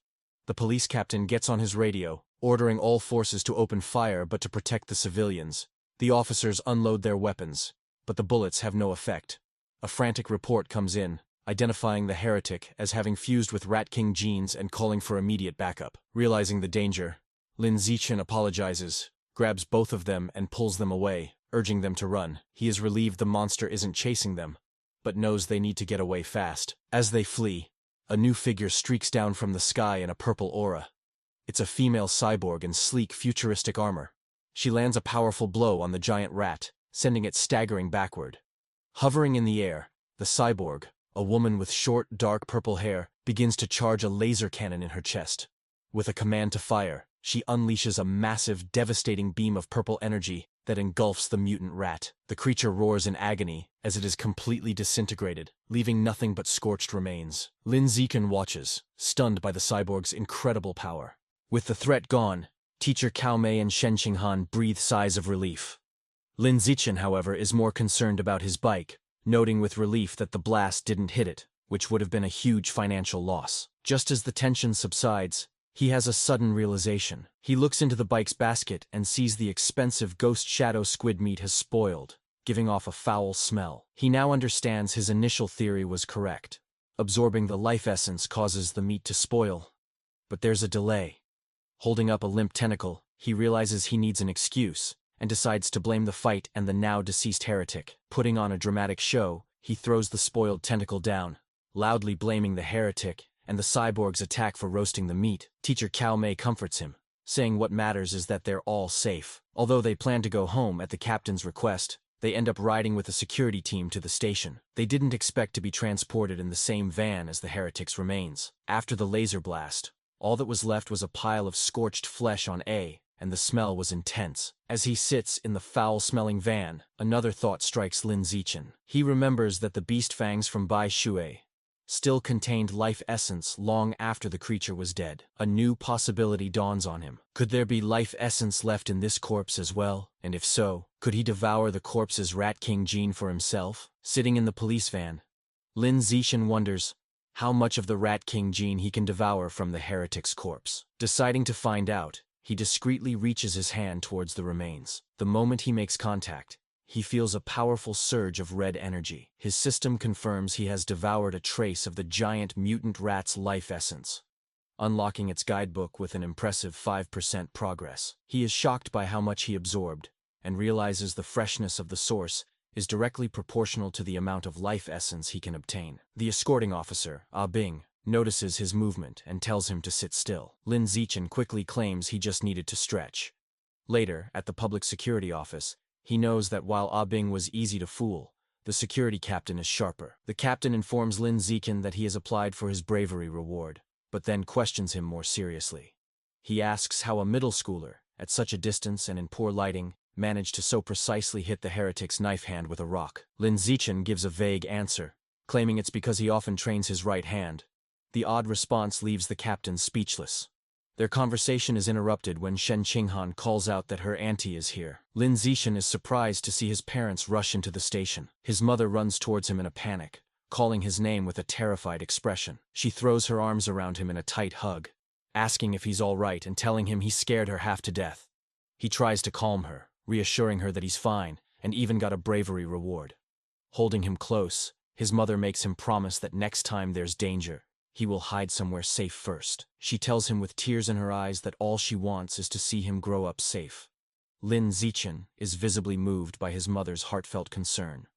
The police captain gets on his radio, ordering all forces to open fire but to protect the civilians. The officers unload their weapons, but the bullets have no effect. A frantic report comes in, identifying the heretic as having fused with Rat King genes and calling for immediate backup. Realizing the danger, Lin Zixin apologizes, grabs both of them and pulls them away, urging them to run. He is relieved the monster isn't chasing them, but knows they need to get away fast. As they flee, a new figure streaks down from the sky in a purple aura. It's a female cyborg in sleek, futuristic armor. She lands a powerful blow on the giant rat, sending it staggering backward. Hovering in the air, the cyborg, a woman with short, dark purple hair, begins to charge a laser cannon in her chest. With a command to fire, she unleashes a massive, devastating beam of purple energy that engulfs the mutant rat. The creature roars in agony as it is completely disintegrated, leaving nothing but scorched remains. Lin Zixin watches, stunned by the cyborg's incredible power. With the threat gone, teacher Cao Mei and Shen Qinghan breathe sighs of relief. Lin Zixin, however, is more concerned about his bike, noting with relief that the blast didn't hit it, which would have been a huge financial loss. Just as the tension subsides, he has a sudden realization. He looks into the bike's basket and sees the expensive ghost shadow squid meat has spoiled, giving off a foul smell. He now understands his initial theory was correct. Absorbing the life essence causes the meat to spoil. But there's a delay. Holding up a limp tentacle, he realizes he needs an excuse, and decides to blame the fight and the now-deceased heretic. Putting on a dramatic show, he throws the spoiled tentacle down, loudly blaming the heretic and the cyborg's attack for roasting the meat. Teacher Cao Mei comforts him, saying what matters is that they're all safe. Although they plan to go home at the captain's request, they end up riding with a security team to the station. They didn't expect to be transported in the same van as the heretic's remains. After the laser blast, all that was left was a pile of scorched flesh on and the smell was intense. As he sits in the foul-smelling van, another thought strikes Lin Zixin. He remembers that the beast fangs from Bai Shui still contained life essence long after the creature was dead. A new possibility dawns on him. Could there be life essence left in this corpse as well? And if so, could he devour the corpse's Rat King gene for himself? Sitting in the police van, Lin Zichen wonders how much of the Rat King gene he can devour from the heretic's corpse. Deciding to find out, he discreetly reaches his hand towards the remains. The moment he makes contact, he feels a powerful surge of red energy. His system confirms he has devoured a trace of the giant mutant rat's life essence, unlocking its guidebook with an impressive 5% progress. He is shocked by how much he absorbed, and realizes the freshness of the source is directly proportional to the amount of life essence he can obtain. The escorting officer, Ah Bing, notices his movement and tells him to sit still. Lin Zichen quickly claims he just needed to stretch. Later, at the public security office, he knows that while Ah Bing was easy to fool, the security captain is sharper. The captain informs Lin Zichen that he has applied for his bravery reward, but then questions him more seriously. He asks how a middle schooler, at such a distance and in poor lighting, managed to so precisely hit the heretic's knife hand with a rock. Lin Zichen gives a vague answer, claiming it's because he often trains his right hand. The odd response leaves the captain speechless. Their conversation is interrupted when Shen Qinghan calls out that her auntie is here. Lin Zichen is surprised to see his parents rush into the station. His mother runs towards him in a panic, calling his name with a terrified expression. She throws her arms around him in a tight hug, asking if he's all right and telling him he scared her half to death. He tries to calm her, reassuring her that he's fine, and even got a bravery reward. Holding him close, his mother makes him promise that next time there's danger, he will hide somewhere safe first. She tells him with tears in her eyes that all she wants is to see him grow up safe. Lin Zichen is visibly moved by his mother's heartfelt concern.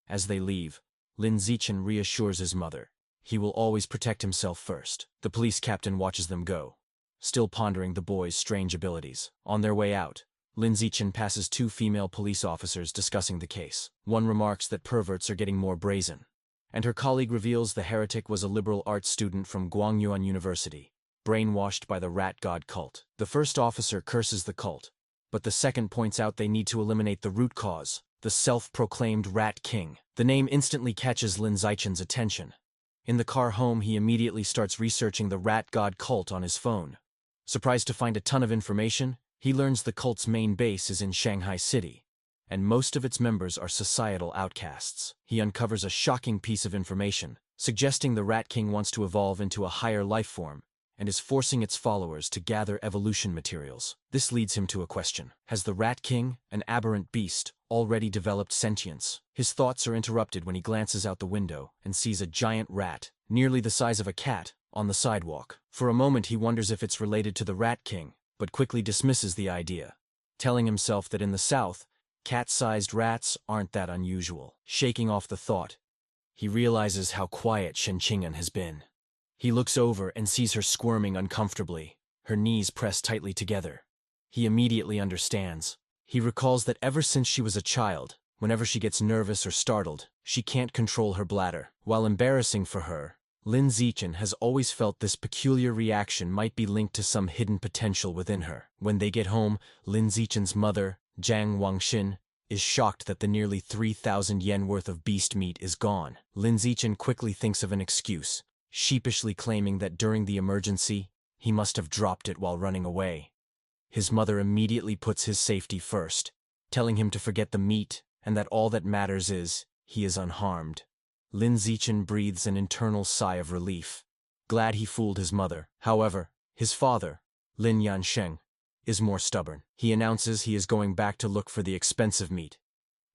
As they leave, Lin Zichen reassures his mother he will always protect himself first. The police captain watches them go, still pondering the boy's strange abilities. On their way out, Lin Zichen passes two female police officers discussing the case. One remarks that perverts are getting more brazen, and her colleague reveals the heretic was a liberal arts student from Guangyuan University, brainwashed by the rat god cult. The first officer curses the cult, but the second points out they need to eliminate the root cause, the self-proclaimed Rat King. The name instantly catches Lin Zichen's attention. In the car home, he immediately starts researching the rat god cult on his phone. Surprised to find a ton of information, he learns the cult's main base is in Shanghai City, and most of its members are societal outcasts. He uncovers a shocking piece of information, suggesting the Rat King wants to evolve into a higher life form, and is forcing its followers to gather evolution materials. This leads him to a question. Has the Rat King, an aberrant beast, already developed sentience? His thoughts are interrupted when he glances out the window and sees a giant rat, nearly the size of a cat, on the sidewalk. For a moment he wonders if it's related to the Rat King, but quickly dismisses the idea, telling himself that in the South, cat-sized rats aren't that unusual. Shaking off the thought, he realizes how quiet Shen Qing'an has been. He looks over and sees her squirming uncomfortably, her knees pressed tightly together. He immediately understands. He recalls that ever since she was a child, whenever she gets nervous or startled, she can't control her bladder. While embarrassing for her, Lin Zichen has always felt this peculiar reaction might be linked to some hidden potential within her. When they get home, Lin Zichen's mother, Jiang Wangxin, is shocked that the nearly 3,000 yen worth of beast meat is gone. Lin Zichen quickly thinks of an excuse, sheepishly claiming that during the emergency, he must have dropped it while running away. His mother immediately puts his safety first, telling him to forget the meat and that all that matters is he is unharmed. Lin Zichen breathes an internal sigh of relief, glad he fooled his mother. However, his father, Lin Yansheng, is more stubborn. He announces he is going back to look for the expensive meat.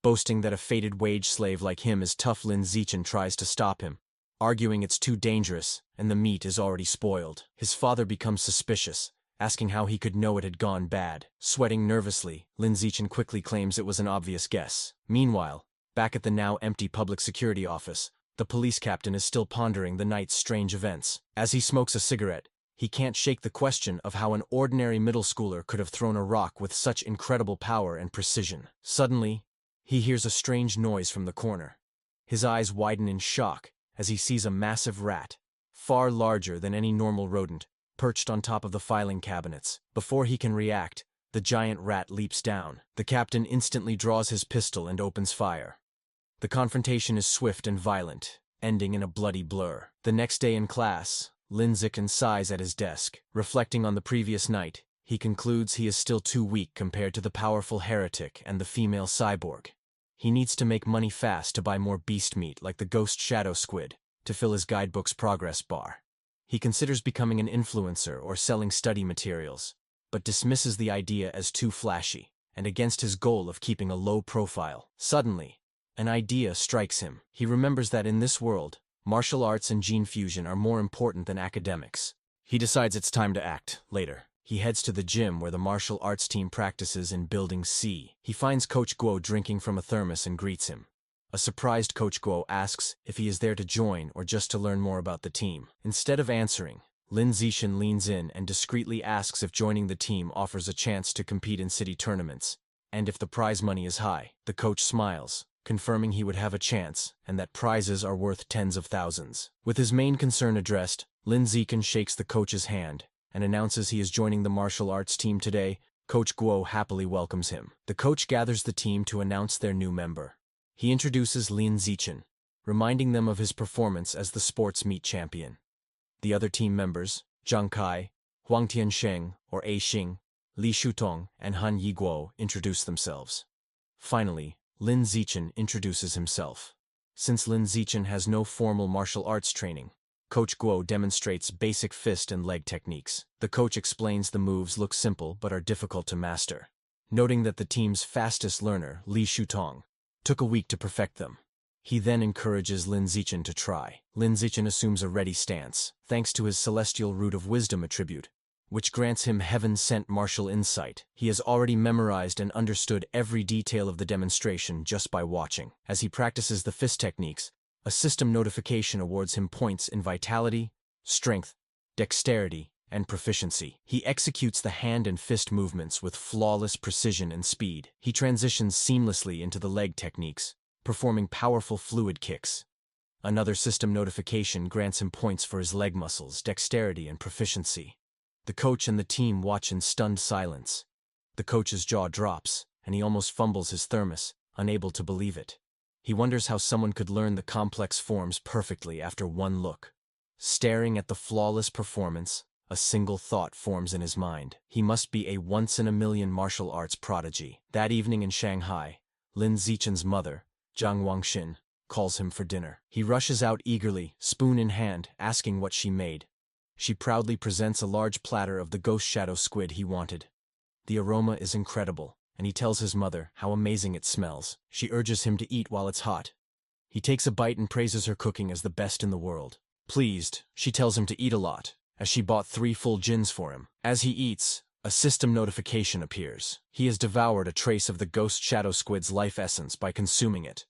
Boasting that a fated wage slave like him is tough, Lin Zichen tries to stop him, arguing it's too dangerous and the meat is already spoiled. His father becomes suspicious, asking how he could know it had gone bad. Sweating nervously, Lin Zichen quickly claims it was an obvious guess. Meanwhile, back at the now empty public security office, the police captain is still pondering the night's strange events. As he smokes a cigarette, he can't shake the question of how an ordinary middle schooler could have thrown a rock with such incredible power and precision. Suddenly, he hears a strange noise from the corner. His eyes widen in shock as he sees a massive rat, far larger than any normal rodent, perched on top of the filing cabinets. Before he can react, the giant rat leaps down. The captain instantly draws his pistol and opens fire. The confrontation is swift and violent, ending in a bloody blur. The next day in class, Lin Zichen sighs at his desk. Reflecting on the previous night, he concludes he is still too weak compared to the powerful heretic and the female cyborg. He needs to make money fast to buy more beast meat like the ghost shadow squid to fill his guidebook's progress bar. He considers becoming an influencer or selling study materials, but dismisses the idea as too flashy and against his goal of keeping a low profile. Suddenly, an idea strikes him. He remembers that in this world, martial arts and gene fusion are more important than academics. He decides it's time to act. Later, he heads to the gym where the martial arts team practices in Building C. He finds Coach Guo drinking from a thermos and greets him. A surprised Coach Guo asks if he is there to join or just to learn more about the team. Instead of answering, Lin Zichen leans in and discreetly asks if joining the team offers a chance to compete in city tournaments, and if the prize money is high. The coach smiles, confirming he would have a chance and that prizes are worth tens of thousands. With his main concern addressed, Lin Zichen shakes the coach's hand and announces he is joining the martial arts team today. Coach Guo happily welcomes him. The coach gathers the team to announce their new member. He introduces Lin Zichen, reminding them of his performance as the sports meet champion. The other team members, Zhang Kai, Huang Tiansheng or A Xing, Li Shutong, and Han Yiguo, introduce themselves. Finally, Lin Zichen introduces himself. Since Lin Zichen has no formal martial arts training, Coach Guo demonstrates basic fist and leg techniques. The coach explains the moves look simple but are difficult to master, noting that the team's fastest learner, Li Shutong, took a week to perfect them. He then encourages Lin Zichen to try. Lin Zichen assumes a ready stance, thanks to his celestial root of wisdom attribute, which grants him heaven-sent martial insight. He has already memorized and understood every detail of the demonstration just by watching. As he practices the fist techniques, a system notification awards him points in vitality, strength, dexterity, and proficiency. He executes the hand and fist movements with flawless precision and speed. He transitions seamlessly into the leg techniques, performing powerful fluid kicks. Another system notification grants him points for his leg muscles, dexterity, and proficiency. The coach and the team watch in stunned silence. The coach's jaw drops, and he almost fumbles his thermos, unable to believe it. He wonders how someone could learn the complex forms perfectly after one look. Staring at the flawless performance, a single thought forms in his mind. He must be a once-in-a-million martial arts prodigy. That evening in Shanghai, Lin Zichen's mother, Zhang Wangxin, calls him for dinner. He rushes out eagerly, spoon in hand, asking what she made. She proudly presents a large platter of the ghost shadow squid he wanted. The aroma is incredible, and he tells his mother how amazing it smells. She urges him to eat while it's hot. He takes a bite and praises her cooking as the best in the world. Pleased, she tells him to eat a lot, as she bought 3 full gins for him. As he eats, a system notification appears. He has devoured a trace of the ghost shadow squid's life essence by consuming it,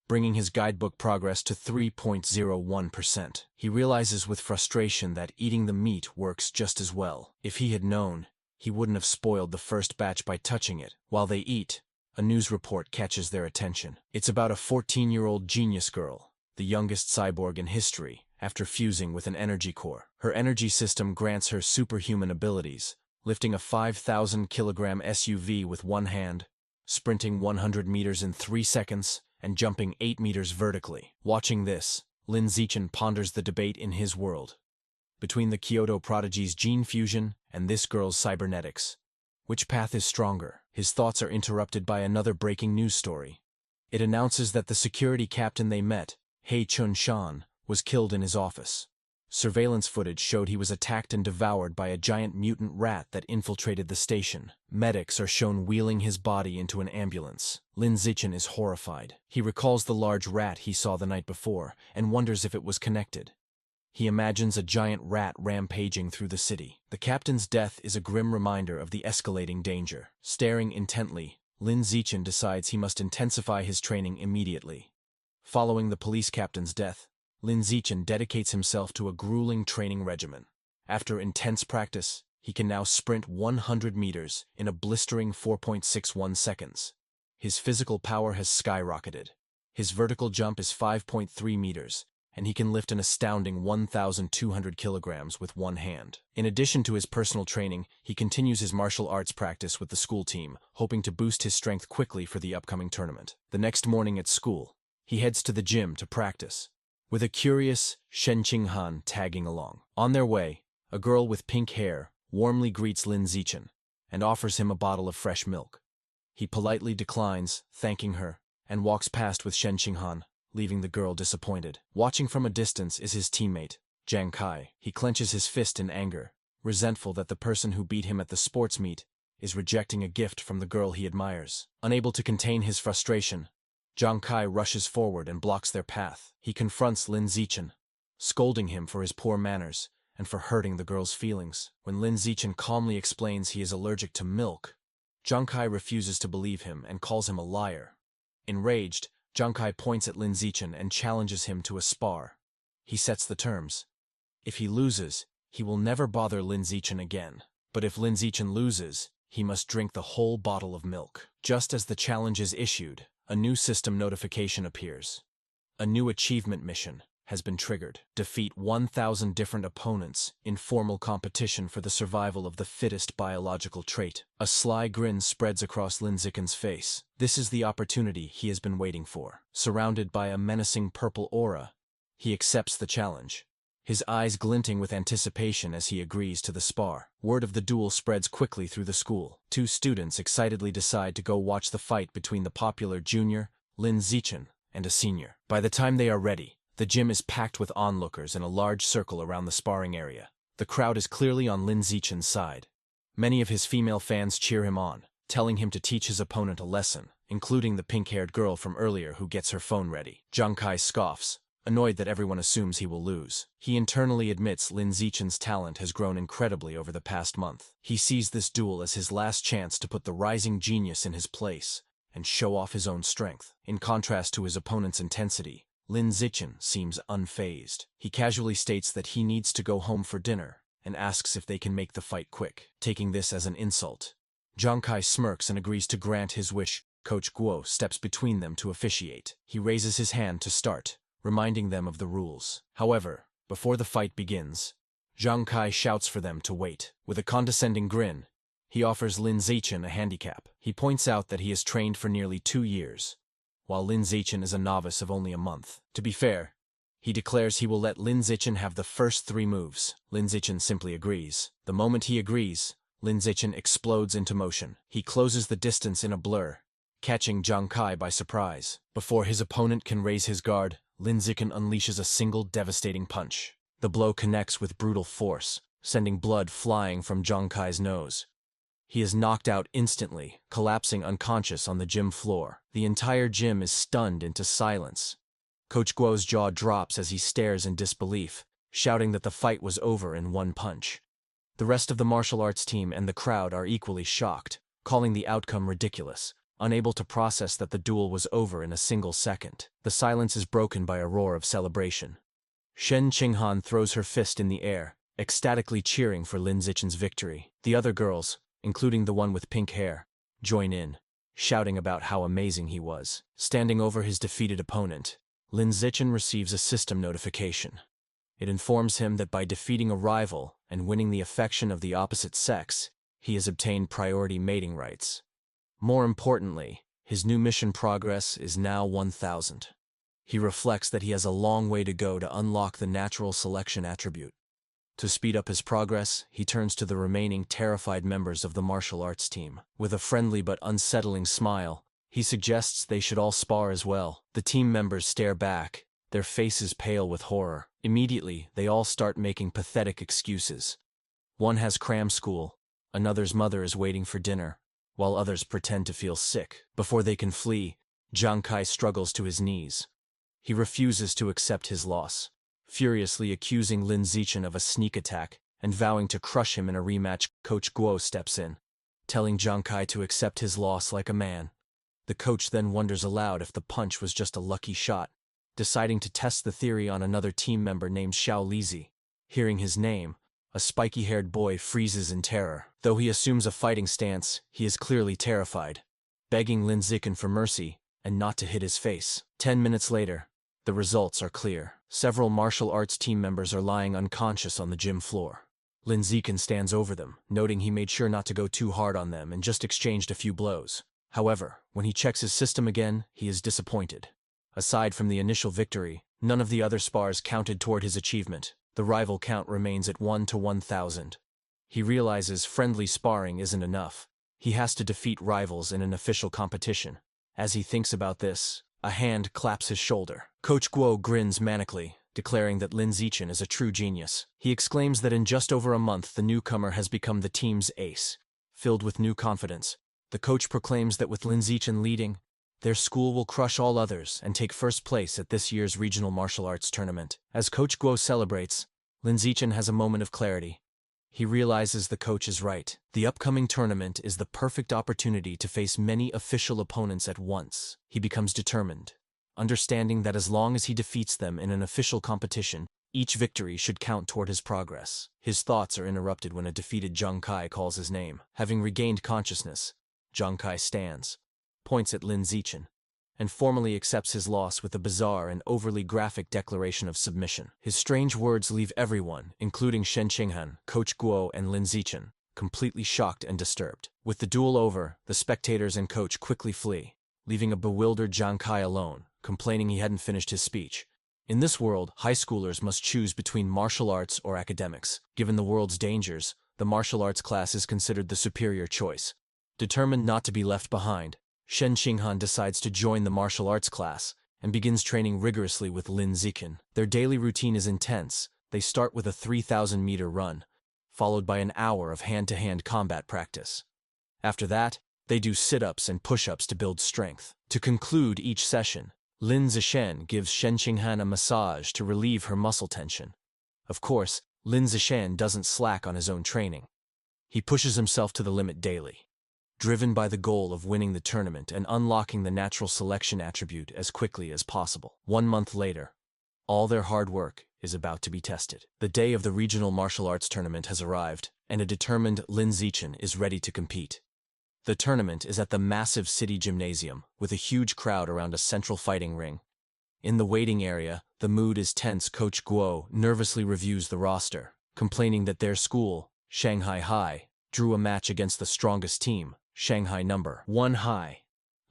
bringing his guidebook progress to 3.01%. He realizes with frustration that eating the meat works just as well. If he had known, he wouldn't have spoiled the first batch by touching it. While they eat, a news report catches their attention. It's about a 14-year-old genius girl, the youngest cyborg in history, after fusing with an energy core. Her energy system grants her superhuman abilities, lifting a 5,000-kilogram SUV with one hand, sprinting 100 meters in 3 seconds, and jumping 8 meters vertically. Watching this, Lin Zichen ponders the debate in his world between the Kyoto prodigy's gene fusion and this girl's cybernetics. Which path is stronger? His thoughts are interrupted by another breaking news story. It announces that the security captain they met, He Chun-shan, was killed in his office. Surveillance footage showed he was attacked and devoured by a giant mutant rat that infiltrated the station. Medics are shown wheeling his body into an ambulance. Lin Zichen is horrified. He recalls the large rat he saw the night before and wonders if it was connected. He imagines a giant rat rampaging through the city. The captain's death is a grim reminder of the escalating danger. Staring intently, Lin Zichen decides he must intensify his training immediately. Following the police captain's death, Lin Zichen dedicates himself to a grueling training regimen. After intense practice, he can now sprint 100 meters in a blistering 4.61 seconds. His physical power has skyrocketed. His vertical jump is 5.3 meters, and he can lift an astounding 1,200 kilograms with one hand. In addition to his personal training, he continues his martial arts practice with the school team, hoping to boost his strength quickly for the upcoming tournament. The next morning at school, he heads to the gym to practice. with a curious Shen Qinghan tagging along. On their way, a girl with pink hair warmly greets Lin Zichen and offers him a bottle of fresh milk. He politely declines, thanking her, and walks past with Shen Qinghan, leaving the girl disappointed. Watching from a distance is his teammate, Zhang Kai. He clenches his fist in anger, resentful that the person who beat him at the sports meet is rejecting a gift from the girl he admires. Unable to contain his frustration, Zhang Kai rushes forward and blocks their path. He confronts Lin Zichen, scolding him for his poor manners and for hurting the girl's feelings. When Lin Zichen calmly explains he is allergic to milk, Zhang Kai refuses to believe him and calls him a liar. Enraged, Zhang Kai points at Lin Zichen and challenges him to a spar. He sets the terms. If he loses, he will never bother Lin Zichen again. But if Lin Zichen loses, he must drink the whole bottle of milk. Just as the challenge is issued, a new system notification appears. A new achievement mission has been triggered. Defeat 1,000 different opponents in formal competition for the survival of the fittest biological trait. A sly grin spreads across Lin Zichen's face. This is the opportunity he has been waiting for. Surrounded by a menacing purple aura, he accepts the challenge, his eyes glinting with anticipation as he agrees to the spar. Word of the duel spreads quickly through the school. 2 students excitedly decide to go watch the fight between the popular junior, Lin Zichen, and a senior. By the time they are ready, the gym is packed with onlookers in a large circle around the sparring area. The crowd is clearly on Lin Zichen's side. Many of his female fans cheer him on, telling him to teach his opponent a lesson, including the pink-haired girl from earlier who gets her phone ready. Zhang Kai scoffs, annoyed that everyone assumes he will lose. He internally admits Lin Zichen's talent has grown incredibly over the past month. He sees this duel as his last chance to put the rising genius in his place and show off his own strength. In contrast to his opponent's intensity, Lin Zichen seems unfazed. He casually states that he needs to go home for dinner and asks if they can make the fight quick. Taking this as an insult, Zhang Kai smirks and agrees to grant his wish. Coach Guo steps between them to officiate. He raises his hand to start, reminding them of the rules. However, before the fight begins, Zhang Kai shouts for them to wait. With a condescending grin, he offers Lin Zichen a handicap. He points out that he has trained for nearly 2 years, while Lin Zichen is a novice of only a month. To be fair, he declares he will let Lin Zichen have the first 3 moves. Lin Zichen simply agrees. The moment he agrees, Lin Zichen explodes into motion. He closes the distance in a blur, catching Zhang Kai by surprise. Before his opponent can raise his guard, Lin Zichen unleashes a single devastating punch. The blow connects with brutal force, sending blood flying from Zhang Kai's nose. He is knocked out instantly, collapsing unconscious on the gym floor. The entire gym is stunned into silence. Coach Guo's jaw drops as he stares in disbelief, shouting that the fight was over in 1 punch. The rest of the martial arts team and the crowd are equally shocked, calling the outcome ridiculous, unable to process that the duel was over in a single second. The silence is broken by a roar of celebration. Shen Qinghan throws her fist in the air, ecstatically cheering for Lin Zichen's victory. The other girls, including the one with pink hair, join in, shouting about how amazing he was. Standing over his defeated opponent, Lin Zichen receives a system notification. It informs him that by defeating a rival and winning the affection of the opposite sex, he has obtained priority mating rights. More importantly, his new mission progress is now 1,000. He reflects that he has a long way to go to unlock the natural selection attribute. To speed up his progress, he turns to the remaining terrified members of the martial arts team. With a friendly but unsettling smile, he suggests they should all spar as well. The team members stare back, their faces pale with horror. Immediately, they all start making pathetic excuses. One has cram school, another's mother is waiting for dinner, while others pretend to feel sick. Before they can flee, Zhang Kai struggles to his knees. He refuses to accept his loss, furiously accusing Lin Zichen of a sneak attack and vowing to crush him in a rematch. Coach Guo steps in, telling Zhang Kai to accept his loss like a man. The coach then wonders aloud if the punch was just a lucky shot, deciding to test the theory on another team member named Xiao Lizi. Hearing his name, a spiky-haired boy freezes in terror. Though he assumes a fighting stance, he is clearly terrified, begging Lin Zichen for mercy and not to hit his face. 10 minutes later, the results are clear. Several martial arts team members are lying unconscious on the gym floor. Lin Zichen stands over them, noting he made sure not to go too hard on them and just exchanged a few blows. However, when he checks his system again, he is disappointed. Aside from the initial victory, none of the other spars counted toward his achievement. The rival count remains at 1 to 1,000. He realizes friendly sparring isn't enough. He has to defeat rivals in an official competition. As he thinks about this, a hand claps his shoulder. Coach Guo grins manically, declaring that Lin Zichen is a true genius. He exclaims that in just over a month the newcomer has become the team's ace. Filled with new confidence, the coach proclaims that with Lin Zichen leading, their school will crush all others and take first place at this year's regional martial arts tournament. As Coach Guo celebrates, Lin Zichen has a moment of clarity. He realizes the coach is right. The upcoming tournament is the perfect opportunity to face many official opponents at once. He becomes determined, understanding that as long as he defeats them in an official competition, each victory should count toward his progress. His thoughts are interrupted when a defeated Zhang Kai calls his name. Having regained consciousness, Zhang Kai stands, points at Lin Zichen, and formally accepts his loss with a bizarre and overly graphic declaration of submission. His strange words leave everyone, including Shen Qinghan, Coach Guo, and Lin Zichen, completely shocked and disturbed. With the duel over, the spectators and coach quickly flee, leaving a bewildered Zhang Kai alone, complaining he hadn't finished his speech. In this world, high schoolers must choose between martial arts or academics. Given the world's dangers, the martial arts class is considered the superior choice. Determined not to be left behind, Shen Qinghan decides to join the martial arts class and begins training rigorously with Lin Zichen. Their daily routine is intense. They start with a 3,000-meter run, followed by an hour of hand-to-hand combat practice. After that, they do sit-ups and push-ups to build strength. To conclude each session, Lin Zichen gives Shen Qinghan a massage to relieve her muscle tension. Of course, Lin Zichen doesn't slack on his own training. He pushes himself to the limit daily, driven by the goal of winning the tournament and unlocking the natural selection attribute as quickly as possible. 1 month later, all their hard work is about to be tested. The day of the regional martial arts tournament has arrived, and a determined Lin Zichen is ready to compete. The tournament is at the massive city gymnasium, with a huge crowd around a central fighting ring. In the waiting area, the mood is tense. Coach Guo nervously reviews the roster, complaining that their school, Shanghai High, drew a match against the strongest team, Shanghai number 1 High.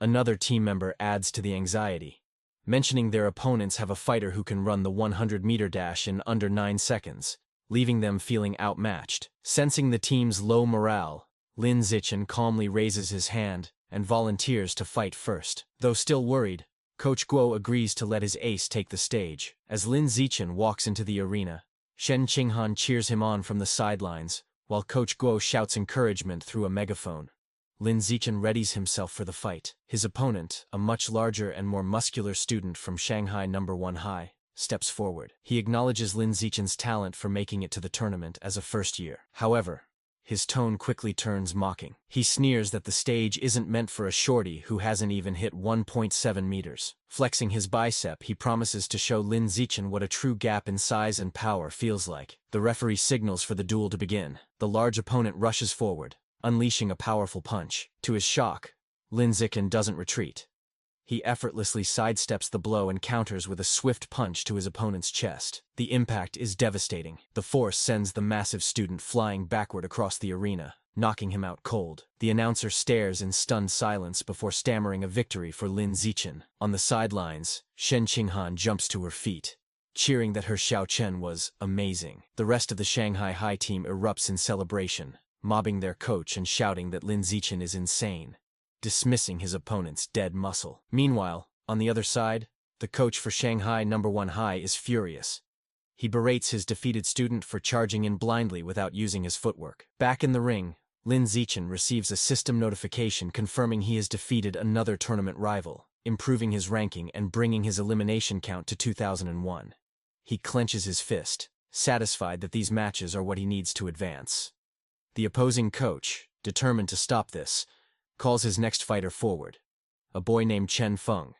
Another team member adds to the anxiety, mentioning their opponents have a fighter who can run the 100-meter dash in under 9 seconds, leaving them feeling outmatched. Sensing the team's low morale, Lin Zichen calmly raises his hand and volunteers to fight first. Though still worried, Coach Guo agrees to let his ace take the stage. As Lin Zichen walks into the arena, Shen Qinghan cheers him on from the sidelines, while Coach Guo shouts encouragement through a megaphone. Lin Zichen readies himself for the fight. His opponent, a much larger and more muscular student from Shanghai number 1 High, steps forward. He acknowledges Lin Zichen's talent for making it to the tournament as a first year. However, his tone quickly turns mocking. He sneers that the stage isn't meant for a shorty who hasn't even hit 1.7 meters. Flexing his bicep, he promises to show Lin Zichen what a true gap in size and power feels like. The referee signals for the duel to begin. The large opponent rushes forward, unleashing a powerful punch. To his shock, Lin Zichen doesn't retreat. He effortlessly sidesteps the blow and counters with a swift punch to his opponent's chest. The impact is devastating. The force sends the massive student flying backward across the arena, knocking him out cold. The announcer stares in stunned silence before stammering a victory for Lin Zichen. On the sidelines, Shen Qinghan jumps to her feet, cheering that her Xiao Chen was amazing. The rest of the Shanghai High team erupts in celebration, mobbing their coach and shouting that Lin Zichen is insane, dismissing his opponent's dead muscle. Meanwhile, on the other side, the coach for Shanghai number 1 High is furious. He berates his defeated student for charging in blindly without using his footwork. Back in the ring, Lin Zichen receives a system notification confirming he has defeated another tournament rival, improving his ranking and bringing his elimination count to 2001. He clenches his fist, satisfied that these matches are what he needs to advance. The opposing coach, determined to stop this, calls his next fighter forward, a boy named Chen Feng,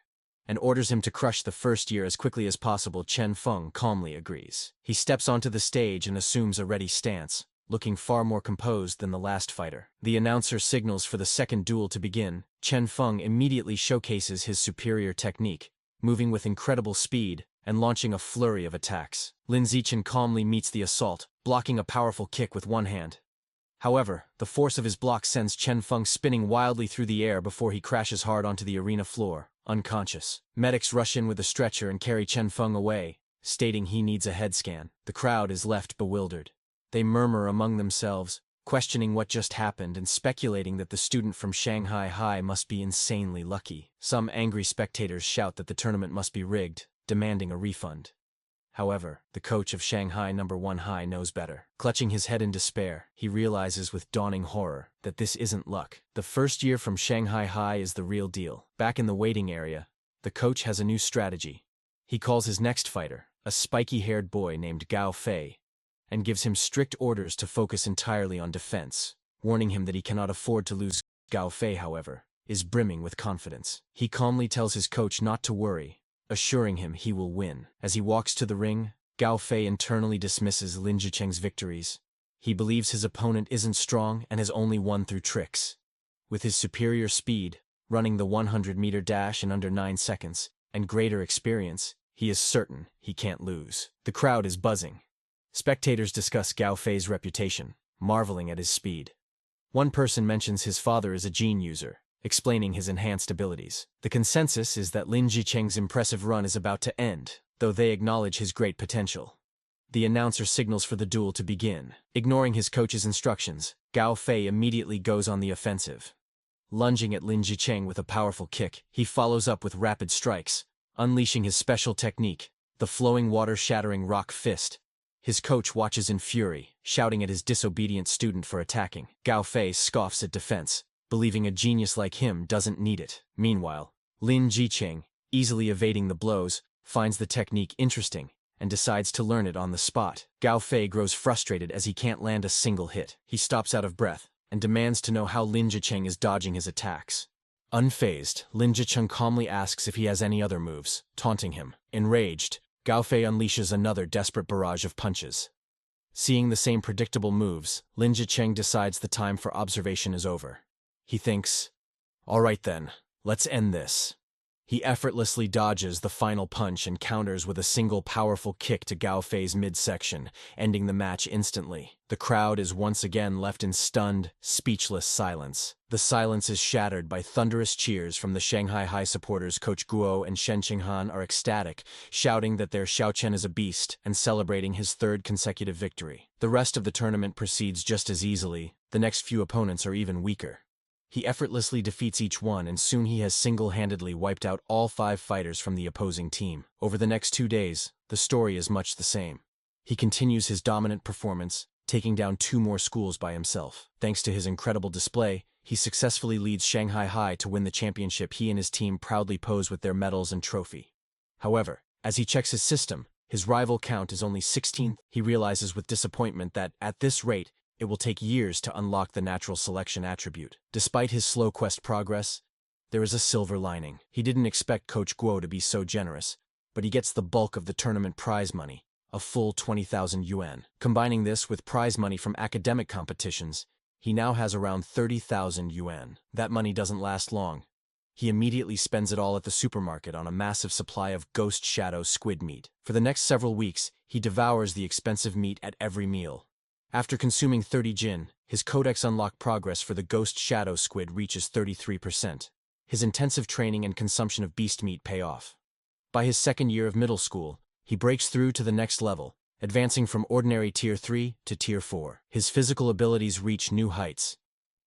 and orders him to crush the first year as quickly as possible. Chen Feng calmly agrees. He steps onto the stage and assumes a ready stance, looking far more composed than the last fighter. The announcer signals for the second duel to begin. Chen Feng immediately showcases his superior technique, moving with incredible speed and launching a flurry of attacks. Lin Zichen calmly meets the assault, blocking a powerful kick with one hand. However, the force of his block sends Chen Feng spinning wildly through the air before he crashes hard onto the arena floor. unconscious. Medics rush in with a stretcher and carry Chen Feng away, stating he needs a head scan. The crowd is left bewildered. They murmur among themselves, questioning what just happened and speculating that the student from Shanghai High must be insanely lucky. Some angry spectators shout that the tournament must be rigged, demanding a refund. However, the coach of Shanghai No. 1 High knows better. Clutching his head in despair, he realizes with dawning horror that this isn't luck. The first year from Shanghai High is the real deal. Back in the waiting area, the coach has a new strategy. He calls his next fighter, a spiky-haired boy named Gao Fei, and gives him strict orders to focus entirely on defense, warning him that he cannot afford to lose. Gao Fei, however, is brimming with confidence. He calmly tells his coach not to worry, assuring him he will win. As he walks to the ring, Gao Fei internally dismisses Lin Zicheng's victories. He believes his opponent isn't strong and has only won through tricks. With his superior speed, running the 100-meter dash in under 9 seconds, and greater experience, he is certain he can't lose. The crowd is buzzing. Spectators discuss Gao Fei's reputation, marveling at his speed. One person mentions his father is a gene user, explaining his enhanced abilities. The consensus is that Lin Zicheng's impressive run is about to end, though they acknowledge his great potential. The announcer signals for the duel to begin. Ignoring his coach's instructions, Gao Fei immediately goes on the offensive. Lunging at Lin Zicheng with a powerful kick, he follows up with rapid strikes, unleashing his special technique, the flowing water-shattering rock fist. His coach watches in fury, shouting at his disobedient student for attacking. Gao Fei scoffs at defense, believing a genius like him doesn't need it. Meanwhile, Lin Zicheng, easily evading the blows, finds the technique interesting and decides to learn it on the spot. Gao Fei grows frustrated as he can't land a single hit. He stops out of breath and demands to know how Lin Zicheng is dodging his attacks. Unfazed, Lin Zicheng calmly asks if he has any other moves, taunting him. Enraged, Gao Fei unleashes another desperate barrage of punches. Seeing the same predictable moves, Lin Zicheng decides the time for observation is over. He thinks, "All right then, let's end this." He effortlessly dodges the final punch and counters with a single powerful kick to Gao Fei's midsection, ending the match instantly. The crowd is once again left in stunned, speechless silence. The silence is shattered by thunderous cheers from the Shanghai High supporters. Coach Guo and Shen Qinghan are ecstatic, shouting that their Xiaochen is a beast and celebrating his third consecutive victory. The rest of the tournament proceeds just as easily. The next few opponents are even weaker. He effortlessly defeats each one, and soon he has single-handedly wiped out all 5 fighters from the opposing team. Over the next 2 days, the story is much the same. He continues his dominant performance, taking down 2 more schools by himself. Thanks to his incredible display, he successfully leads Shanghai High to win the championship. He and his team proudly pose with their medals and trophy. However, as he checks his system, his rival count is only 16th. He realizes with disappointment that, at this rate, it will take years to unlock the natural selection attribute. Despite his slow quest progress, there is a silver lining. He didn't expect Coach Guo to be so generous, but he gets the bulk of the tournament prize money, a full 20,000 yuan. Combining this with prize money from academic competitions, he now has around 30,000 yuan. That money doesn't last long. He immediately spends it all at the supermarket on a massive supply of ghost shadow squid meat. For the next several weeks, he devours the expensive meat at every meal. After consuming 30 jin, his codex unlock progress for the ghost shadow squid reaches 33%. His intensive training and consumption of beast meat pay off. By his second year of middle school, he breaks through to the next level, advancing from ordinary Tier 3 to Tier 4. His physical abilities reach new heights.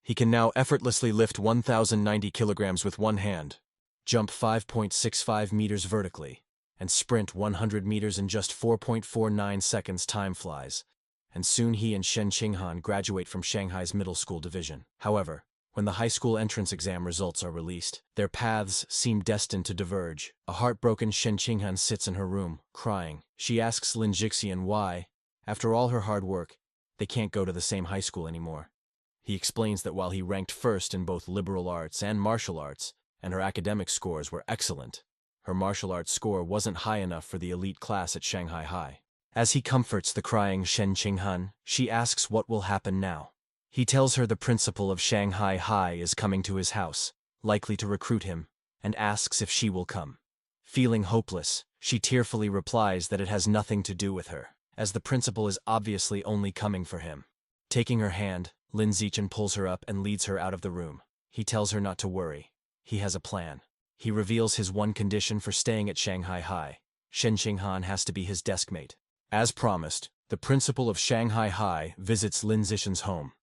He can now effortlessly lift 1,090 kilograms with one hand, jump 5.65 meters vertically, and sprint 100 meters in just 4.49 seconds. Time flies, and soon he and Shen Qinghan graduate from Shanghai's middle school division. However, when the high school entrance exam results are released, their paths seem destined to diverge. A heartbroken Shen Qinghan sits in her room, crying. She asks Lin Zixian why, after all her hard work, they can't go to the same high school anymore. He explains that while he ranked first in both liberal arts and martial arts, and her academic scores were excellent, her martial arts score wasn't high enough for the elite class at Shanghai High. As he comforts the crying Shen Qinghan, she asks what will happen now. He tells her the principal of Shanghai High is coming to his house, likely to recruit him, and asks if she will come. Feeling hopeless, she tearfully replies that it has nothing to do with her, as the principal is obviously only coming for him. Taking her hand, Lin Zichen pulls her up and leads her out of the room. He tells her not to worry. He has a plan. He reveals his one condition for staying at Shanghai High. Shen Qinghan has to be his deskmate. As promised, the principal of Shanghai High visits Lin Zixin's home.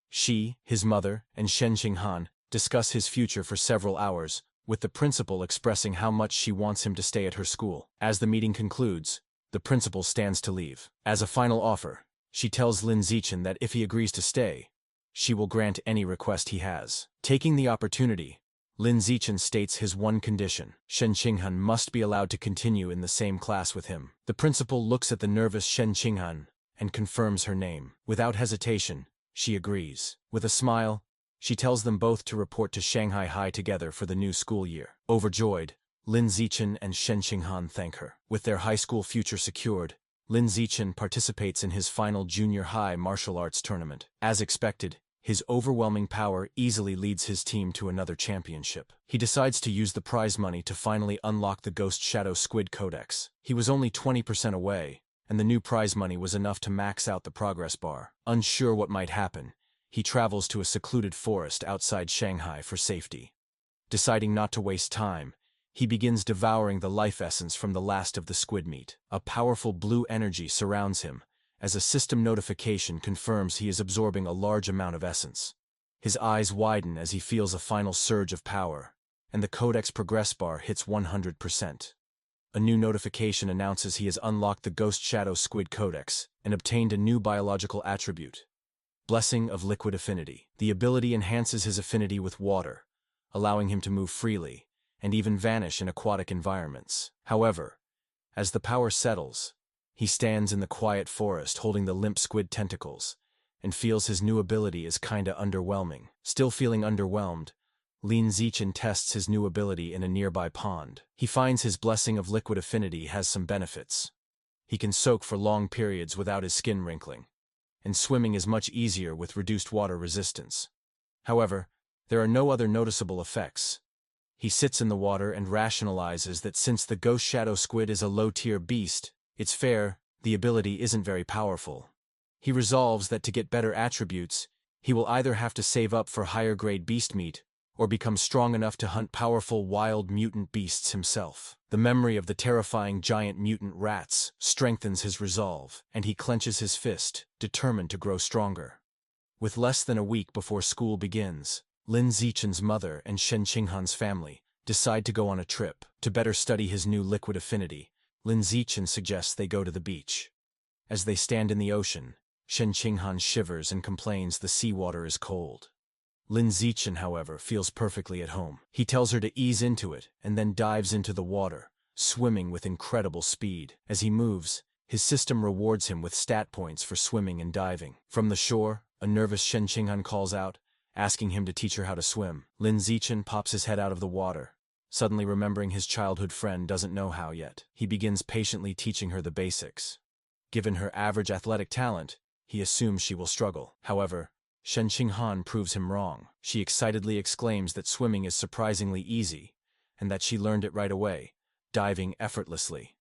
She, his mother, and Shen Qinghan discuss his future for several hours, with the principal expressing how much she wants him to stay at her school. As the meeting concludes, the principal stands to leave. As a final offer, she tells Lin Zixin that if he agrees to stay, she will grant any request he has. Taking the opportunity, Lin Zixin states his one condition: Shen Qinghan must be allowed to continue in the same class with him. The principal looks at the nervous Shen Qinghan and confirms her name. Without hesitation, she agrees. With a smile, she tells them both to report to Shanghai High together for the new school year. Overjoyed, Lin Zixin and Shen Qinghan thank her. With their high school future secured, Lin Zixin participates in his final junior high martial arts tournament. As expected, his overwhelming power easily leads his team to another championship. He decides to use the prize money to finally unlock the Ghost Shadow Squid Codex. He was only 20% away, and the new prize money was enough to max out the progress bar. Unsure what might happen, he travels to a secluded forest outside Shanghai for safety. Deciding not to waste time, he begins devouring the life essence from the last of the squid meat. A powerful blue energy surrounds him, as a system notification confirms he is absorbing a large amount of essence. His eyes widen as he feels a final surge of power, and the Codex progress bar hits 100%. A new notification announces he has unlocked the Ghost Shadow Squid Codex and obtained a new biological attribute: Blessing of Liquid Affinity. The ability enhances his affinity with water, allowing him to move freely and even vanish in aquatic environments. However, as the power settles, he stands in the quiet forest holding the limp squid tentacles and feels his new ability is kinda underwhelming. Still feeling underwhelmed, Lin Zixin tests his new ability in a nearby pond. He finds his Blessing of Liquid Affinity has some benefits. He can soak for long periods without his skin wrinkling, and swimming is much easier with reduced water resistance. However, there are no other noticeable effects. He sits in the water and rationalizes that since the Ghost Shadow Squid is a low-tier beast, it's fair, the ability isn't very powerful. He resolves that to get better attributes, he will either have to save up for higher-grade beast meat or become strong enough to hunt powerful wild mutant beasts himself. The memory of the terrifying giant mutant rats strengthens his resolve, and he clenches his fist, determined to grow stronger. With less than a week before school begins, Lin Zixin's mother and Shen Qinghan's family decide to go on a trip. To better study his new liquid affinity, Lin Zixin suggests they go to the beach. As they stand in the ocean, Shen Qinghan shivers and complains the seawater is cold. Lin Zixin, however, feels perfectly at home. He tells her to ease into it and then dives into the water, swimming with incredible speed. As he moves, his system rewards him with stat points for swimming and diving. From the shore, a nervous Shen Qinghan calls out, asking him to teach her how to swim. Lin Zixin pops his head out of the water, suddenly remembering his childhood friend doesn't know how yet. He begins patiently teaching her the basics. Given her average athletic talent, he assumes she will struggle. However, Shen Qinghan proves him wrong. She excitedly exclaims that swimming is surprisingly easy, and that she learned it right away, diving effortlessly.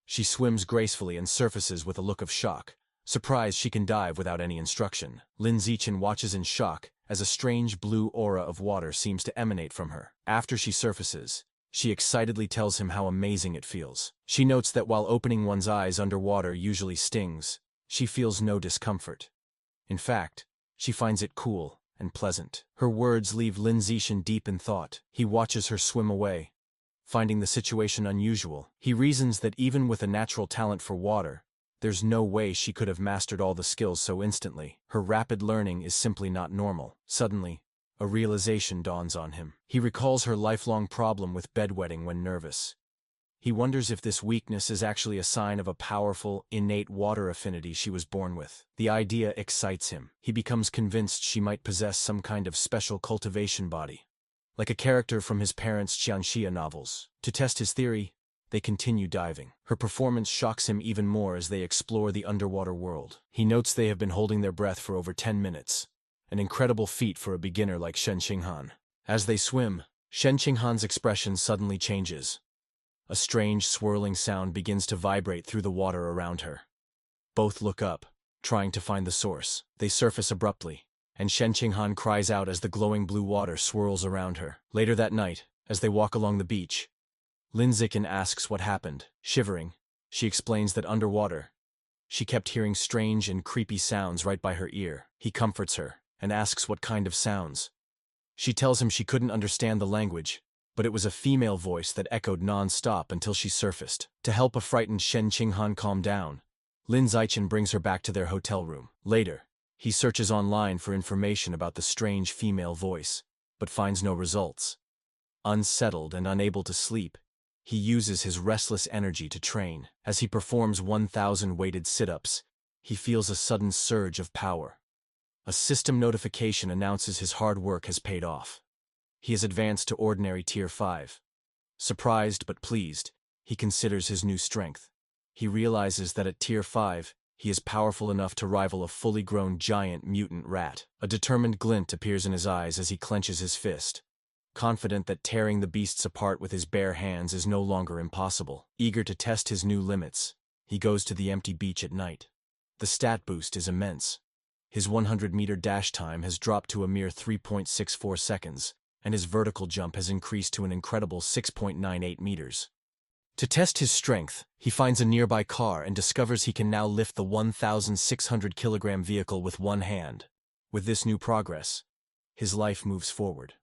She swims gracefully and surfaces with a look of shock, surprised she can dive without any instruction. Lin Zixin watches in shock as a strange blue aura of water seems to emanate from her. After she surfaces, she excitedly tells him how amazing it feels. She notes that while opening one's eyes underwater usually stings, she feels no discomfort. In fact, she finds it cool and pleasant. Her words leave Lin Zixin deep in thought. He watches her swim away, finding the situation unusual. He reasons that even with a natural talent for water, there's no way she could have mastered all the skills so instantly. Her rapid learning is simply not normal. Suddenly, a realization dawns on him. He recalls her lifelong problem with bedwetting when nervous. He wonders if this weakness is actually a sign of a powerful, innate water affinity she was born with. The idea excites him. He becomes convinced she might possess some kind of special cultivation body, like a character from his parents' Qianxia novels. To test his theory, they continue diving. Her performance shocks him even more as they explore the underwater world. He notes they have been holding their breath for over 10 minutes, an incredible feat for a beginner like Shen Qinghan. As they swim, Shen Qinghan's expression suddenly changes. A strange swirling sound begins to vibrate through the water around her. Both look up, trying to find the source. They surface abruptly, and Shen Qinghan cries out as the glowing blue water swirls around her. Later that night, As they walk along the beach, Lin Zichen asks what happened. Shivering, she explains that underwater, she kept hearing strange and creepy sounds right by her ear. He comforts her and asks what kind of sounds. She tells him she couldn't understand the language, but it was a female voice that echoed non-stop until she surfaced. To help a frightened Shen Qinghan calm down, Lin Zichen brings her back to their hotel room. Later, he searches online for information about the strange female voice, but finds no results. Unsettled and unable to sleep, he uses his restless energy to train. As he performs 1,000 weighted sit-ups, he feels a sudden surge of power. A system notification announces his hard work has paid off. He has advanced to ordinary Tier 5. Surprised but pleased, he considers his new strength. He realizes that at Tier 5, he is powerful enough to rival a fully grown giant mutant rat. A determined glint appears in his eyes as he clenches his fist, confident that tearing the beasts apart with his bare hands is no longer impossible. Eager to test his new limits, he goes to the empty beach at night. The stat boost is immense. His 100-meter dash time has dropped to a mere 3.64 seconds, and his vertical jump has increased to an incredible 6.98 meters. To test his strength, he finds a nearby car and discovers he can now lift the 1,600-kilogram vehicle with one hand. With this new progress, his life moves forward.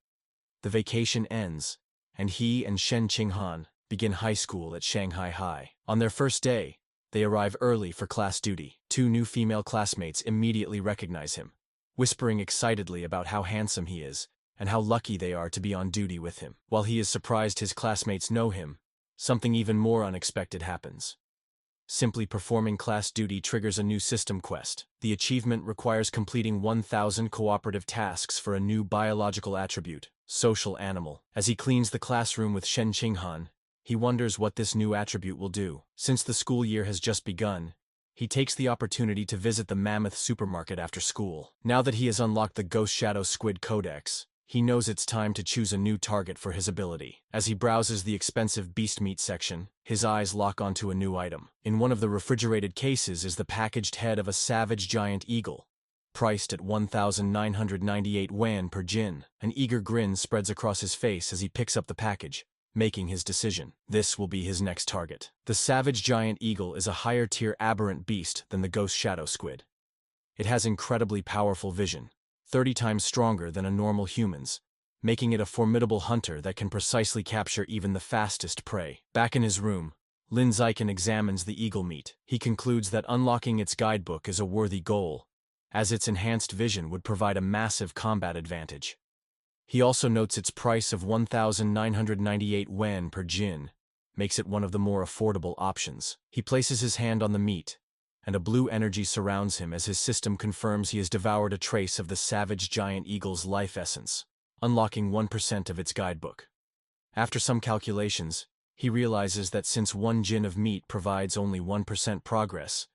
The vacation ends, and he and Shen Qinghan begin high school at Shanghai High. On their first day, they arrive early for class duty. Two new female classmates immediately recognize him, whispering excitedly about how handsome he is and how lucky they are to be on duty with him. While he is surprised his classmates know him, something even more unexpected happens. Simply performing class duty triggers a new system quest. The achievement requires completing 1,000 cooperative tasks for a new biological attribute, social animal. As he cleans the classroom with Shen Qinghan, he wonders what this new attribute will do. Since the school year has just begun, he takes the opportunity to visit the Mammoth supermarket after school. Now that he has unlocked the Ghost Shadow Squid Codex, he knows it's time to choose a new target for his ability. As he browses the expensive beast meat section, his eyes lock onto a new item. In one of the refrigerated cases is the packaged head of a savage giant eagle, priced at 1,998 yuan per jin. An eager grin spreads across his face as he picks up the package, making his decision. This will be his next target. The savage giant eagle is a higher-tier aberrant beast than the Ghost Shadow Squid. It has incredibly powerful vision, 30 times stronger than a normal human's, making it a formidable hunter that can precisely capture even the fastest prey. Back in his room, Lin Zichen examines the eagle meat. He concludes that unlocking its guidebook is a worthy goal, as its enhanced vision would provide a massive combat advantage. He also notes its price of 1,998 yuan per jin, makes it one of the more affordable options. He places his hand on the meat, and a blue energy surrounds him as his system confirms he has devoured a trace of the savage giant eagle's life essence, unlocking 1% of its guidebook. After some calculations, he realizes that since 1 jin of meat provides only 1% progress,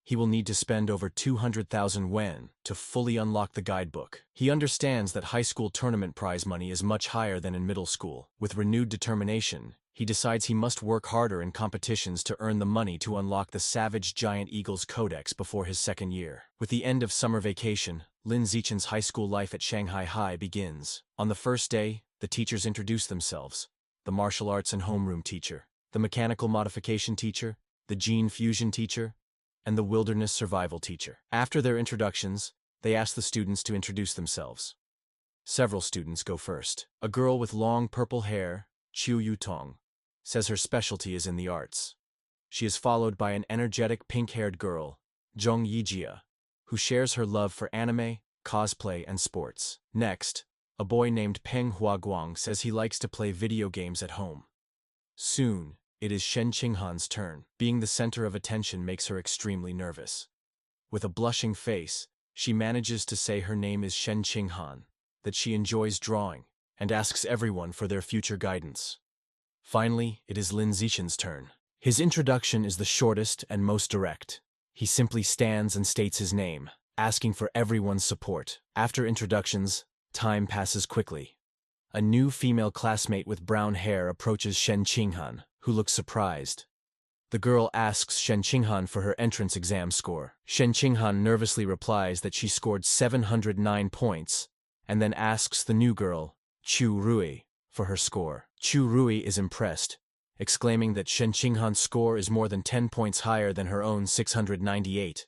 he will need to spend over 200,000 yuan to fully unlock the guidebook. He understands that high school tournament prize money is much higher than in middle school. With renewed determination, he decides he must work harder in competitions to earn the money to unlock the savage giant eagle's codex before his second year. With the end of summer vacation, Lin Zichen's high school life at Shanghai High begins. On the first day, the teachers introduce themselves: the martial arts and homeroom teacher, the mechanical modification teacher, the gene fusion teacher, and the wilderness survival teacher. After their introductions, they ask the students to introduce themselves. Several students go first. A girl with long purple hair, Chu Yutong, says her specialty is in the arts. She is followed by an energetic pink-haired girl, Zhong Yijia, who shares her love for anime, cosplay, and sports. Next, a boy named Peng Huaguang says he likes to play video games at home. Soon, it is Shen Qinghan's turn. Being the center of attention makes her extremely nervous. With a blushing face, she manages to say her name is Shen Qinghan, that she enjoys drawing, and asks everyone for their future guidance. Finally, it is Lin Zichen's turn. His introduction is the shortest and most direct. He simply stands and states his name, asking for everyone's support. After introductions, time passes quickly. A new female classmate with brown hair approaches Shen Qinghan, who looks surprised. The girl asks Shen Qinghan for her entrance exam score. Shen Qinghan nervously replies that she scored 709 points, and then asks the new girl, Chu Rui, for her score. Chu Rui is impressed, exclaiming that Shen Qinghan's score is more than 10 points higher than her own 698.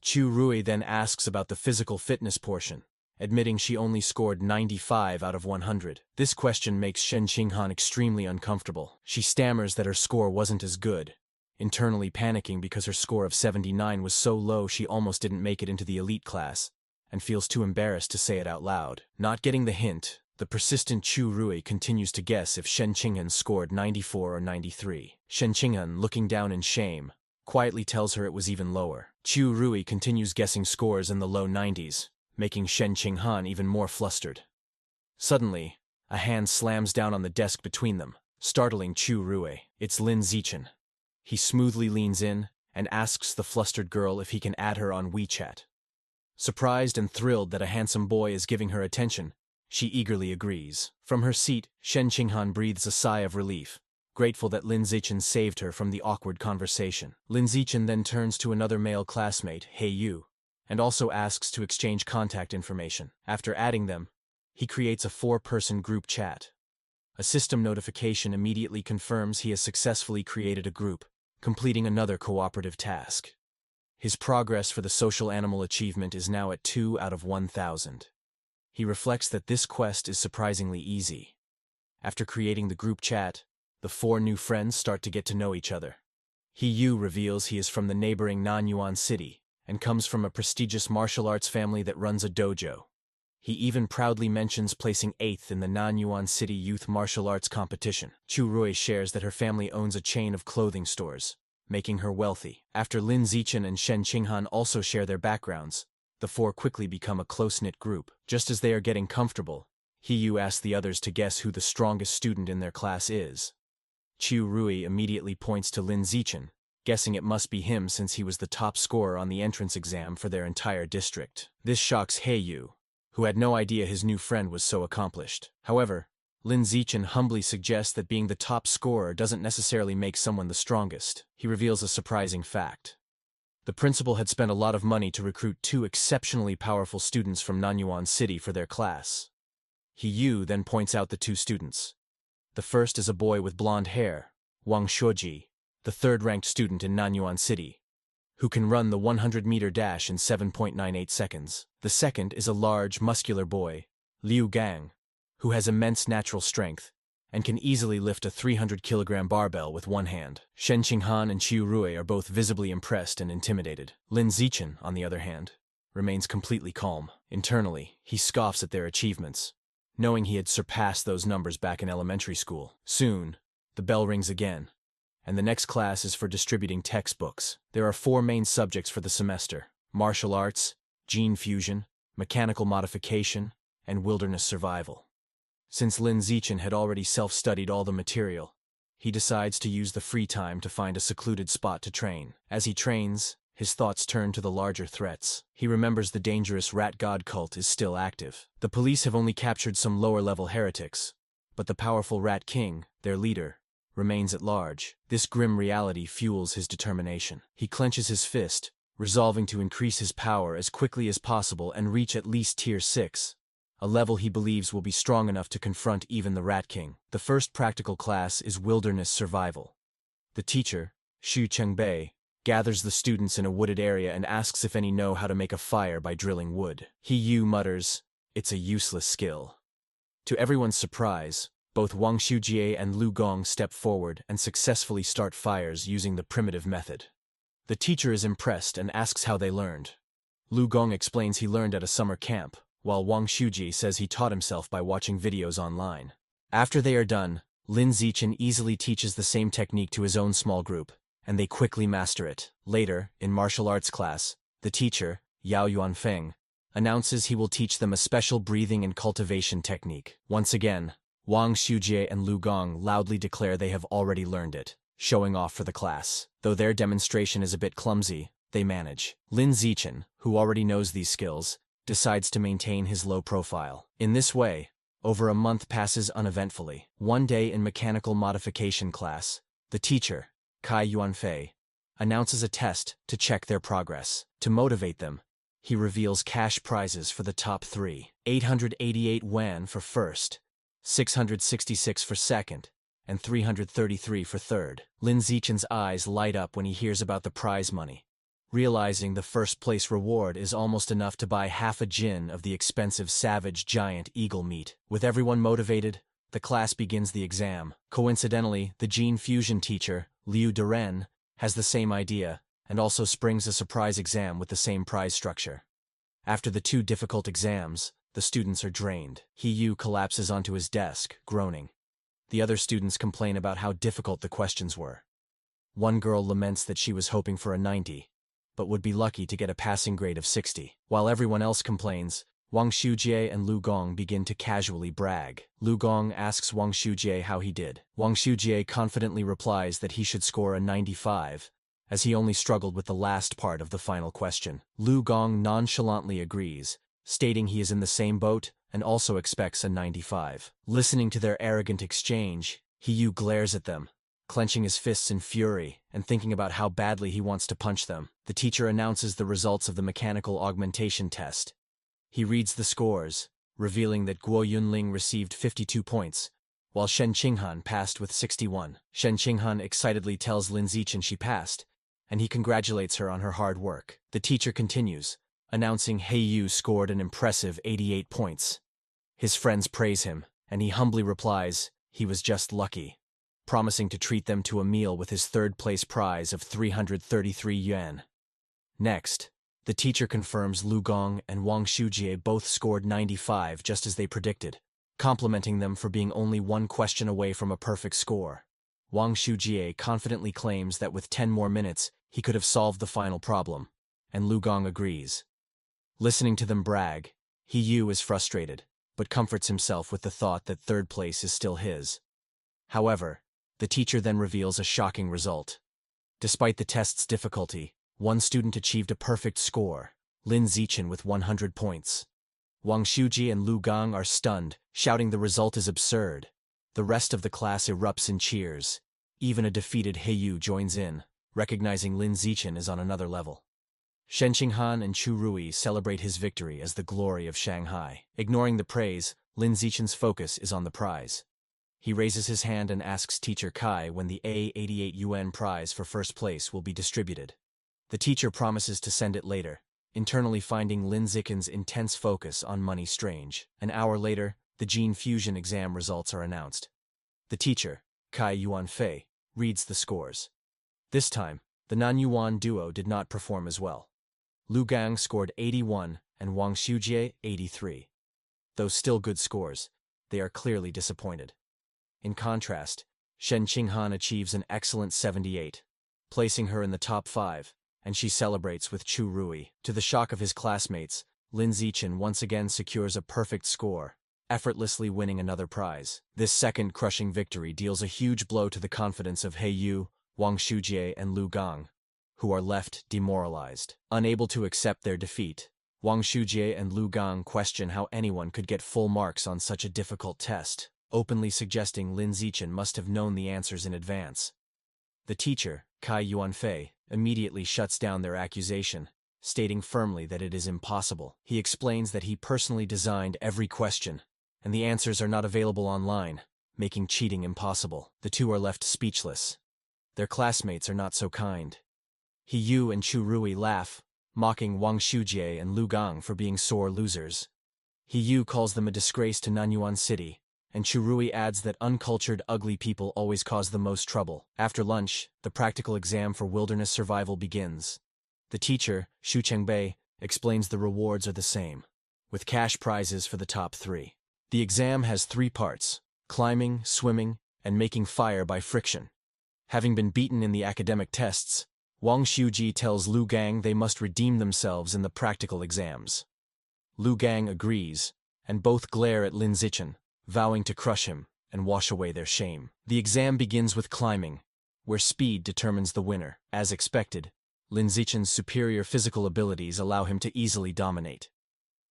Chu Rui then asks about the physical fitness portion, admitting she only scored 95 out of 100. This question makes Shen Qinghan extremely uncomfortable. She stammers that her score wasn't as good, internally panicking because her score of 79 was so low she almost didn't make it into the elite class, and feels too embarrassed to say it out loud. Not getting the hint, the persistent Chu Rui continues to guess if Shen Qinghan scored 94 or 93. Shen Qinghan, looking down in shame, quietly tells her it was even lower. Chu Rui continues guessing scores in the low 90s, making Shen Qinghan even more flustered. Suddenly, a hand slams down on the desk between them, startling Chu Rui. It's Lin Zichen. He smoothly leans in and asks the flustered girl if he can add her on WeChat. Surprised and thrilled that a handsome boy is giving her attention, she eagerly agrees. From her seat, Shen Qinghan breathes a sigh of relief, grateful that Lin Zichen saved her from the awkward conversation. Lin Zichen then turns to another male classmate, He Yu, and also asks to exchange contact information. After adding them, he creates a 4-person group chat. A system notification immediately confirms he has successfully created a group, completing another cooperative task. His progress for the social animal achievement is now at 2 out of 1,000. He reflects that this quest is surprisingly easy. After creating the group chat, the 4 new friends start to get to know each other. He Yu reveals he is from the neighboring Nanyuan city and comes from a prestigious martial arts family that runs a dojo. He even proudly mentions placing 8th in the Nanyuan City Youth Martial Arts Competition. Chu Rui shares that her family owns a chain of clothing stores, making her wealthy. After Lin Zichen and Shen Qinghan also share their backgrounds, the 4 quickly become a close-knit group. Just as they are getting comfortable, He Yu asks the others to guess who the strongest student in their class is. Chu Rui immediately points to Lin Zichen, guessing it must be him since he was the top scorer on the entrance exam for their entire district. This shocks He Yu, who had no idea his new friend was so accomplished. However, Lin Zichen humbly suggests that being the top scorer doesn't necessarily make someone the strongest. He reveals a surprising fact. The principal had spent a lot of money to recruit 2 exceptionally powerful students from Nanyuan City for their class. He Yu then points out the 2 students. The first is a boy with blonde hair, Wang Shuoji, the 3rd-ranked student in Nanyuan City, who can run the 100-meter dash in 7.98 seconds. The second is a large, muscular boy, Liu Gang, who has immense natural strength and can easily lift a 300-kilogram barbell with one hand. Shen Qinghan and Chu Rui are both visibly impressed and intimidated. Lin Zichen, on the other hand, remains completely calm. Internally, he scoffs at their achievements, knowing he had surpassed those numbers back in elementary school. Soon, the bell rings again, and the next class is for distributing textbooks. There are 4 main subjects for the semester: martial arts, gene fusion, mechanical modification, and wilderness survival. Since Lin Zichen had already self-studied all the material, he decides to use the free time to find a secluded spot to train. As he trains, his thoughts turn to the larger threats. He remembers the dangerous rat god cult is still active. The police have only captured some lower-level heretics, but the powerful Rat King, their leader, remains at large. This grim reality fuels his determination. He clenches his fist, resolving to increase his power as quickly as possible and reach at least Tier 6, a level he believes will be strong enough to confront even the Rat King. The first practical class is wilderness survival. The teacher, Xu Chengbei, gathers the students in a wooded area and asks if any know how to make a fire by drilling wood. He Yu mutters, "It's a useless skill." To everyone's surprise, both Wang Xujie and Lu Gong step forward and successfully start fires using the primitive method. The teacher is impressed and asks how they learned. Lu Gong explains he learned at a summer camp, while Wang Xujie says he taught himself by watching videos online. After they are done, Lin Zichen easily teaches the same technique to his own small group, and they quickly master it. Later, in martial arts class, the teacher, Yao Yuanfeng, announces he will teach them a special breathing and cultivation technique. Once again, Wang Xujie and Lu Gong loudly declare they have already learned it, showing off for the class. Though their demonstration is a bit clumsy, they manage. Lin Zichen, who already knows these skills, decides to maintain his low profile. In this way, over a month passes uneventfully. One day in mechanical modification class, the teacher, Kai Yuanfei, announces a test to check their progress. To motivate them, he reveals cash prizes for the top 3. 888 yuan for first, 666 for second, and 333 for third. Lin Zichen's eyes light up when he hears about the prize money, realizing the first-place reward is almost enough to buy half a jin of the expensive savage giant eagle meat. With everyone motivated, the class begins the exam. Coincidentally, the gene fusion teacher, Liu Duren, has the same idea, and also springs a surprise exam with the same prize structure. After the 2 difficult exams, the students are drained. He Yu collapses onto his desk, groaning. The other students complain about how difficult the questions were. One girl laments that she was hoping for a 90, but would be lucky to get a passing grade of 60. While everyone else complains, Wang Shujie and Lu Gong begin to casually brag. Lu Gong asks Wang Shujie how he did. Wang Shujie confidently replies that he should score a 95, as he only struggled with the last part of the final question. Lu Gong nonchalantly agrees, stating he is in the same boat and also expects a 95. Listening to their arrogant exchange, He Yu glares at them, clenching his fists in fury and thinking about how badly he wants to punch them. The teacher announces the results of the mechanical augmentation test. He reads the scores, revealing that Guo Yunling received 52 points, while Shen Qinghan passed with 61. Shen Qinghan excitedly tells Lin Zichen she passed, and he congratulates her on her hard work. The teacher continues, announcing He Yu scored an impressive 88 points. His friends praise him, and he humbly replies, he was just lucky, promising to treat them to a meal with his third-place prize of 333 yuan. Next, the teacher confirms Lu Gong and Wang Shujie both scored 95 just as they predicted, complimenting them for being only 1 question away from a perfect score. Wang Shujie confidently claims that with 10 more minutes, he could have solved the final problem, and Lu Gong agrees. Listening to them brag, He Yu is frustrated, but comforts himself with the thought that third place is still his. However, the teacher then reveals a shocking result. Despite the test's difficulty, 1 student achieved a perfect score, Lin Zichen with 100 points. Wang Shujie and Lu Gong are stunned, shouting the result is absurd. The rest of the class erupts in cheers. Even a defeated He Yu joins in, recognizing Lin Zichen is on another level. Shen Qinghan and Chu Rui celebrate his victory as the glory of Shanghai. Ignoring the praise, Lin Zichen's focus is on the prize. He raises his hand and asks Teacher Kai when the A88 yuan prize for first place will be distributed. The teacher promises to send it later, internally finding Lin Zichen's intense focus on money strange. An hour later, the gene fusion exam results are announced. The teacher, Kai Yuanfei, reads the scores. This time, the Nan-Yuan duo did not perform as well. Lu Gang scored 81 and Wang Shujie 83. Though still good scores, they are clearly disappointed. In contrast, Shen Qinghan achieves an excellent 78, placing her in the top 5, and she celebrates with Chu Rui. To the shock of his classmates, Lin Zichen once again secures a perfect score, effortlessly winning another prize. This second crushing victory deals a huge blow to the confidence of He Yu, Wang Shujie, and Lu Gang, who are left demoralized. Unable to accept their defeat, Wang Shujie and Lu Gang question how anyone could get full marks on such a difficult test, openly suggesting Lin Zichen must have known the answers in advance. The teacher, Kai Yuanfei, immediately shuts down their accusation, stating firmly that it is impossible. He explains that he personally designed every question, and the answers are not available online, making cheating impossible. The two are left speechless. Their classmates are not so kind. He Yu and Chu Rui laugh, mocking Wang Shujie and Lu Gang for being sore losers. He Yu calls them a disgrace to Nanyuan City, and Chu Rui adds that uncultured, ugly people always cause the most trouble. After lunch, the practical exam for wilderness survival begins. The teacher, Xu Chengbei, explains the rewards are the same, with cash prizes for the top 3. The exam has 3 parts: climbing, swimming, and making fire by friction. Having been beaten in the academic tests, Wang Shujie tells Lu Gang they must redeem themselves in the practical exams. Lu Gang agrees, and both glare at Lin Zichen, vowing to crush him and wash away their shame. The exam begins with climbing, where speed determines the winner. As expected, Lin Zichen's superior physical abilities allow him to easily dominate.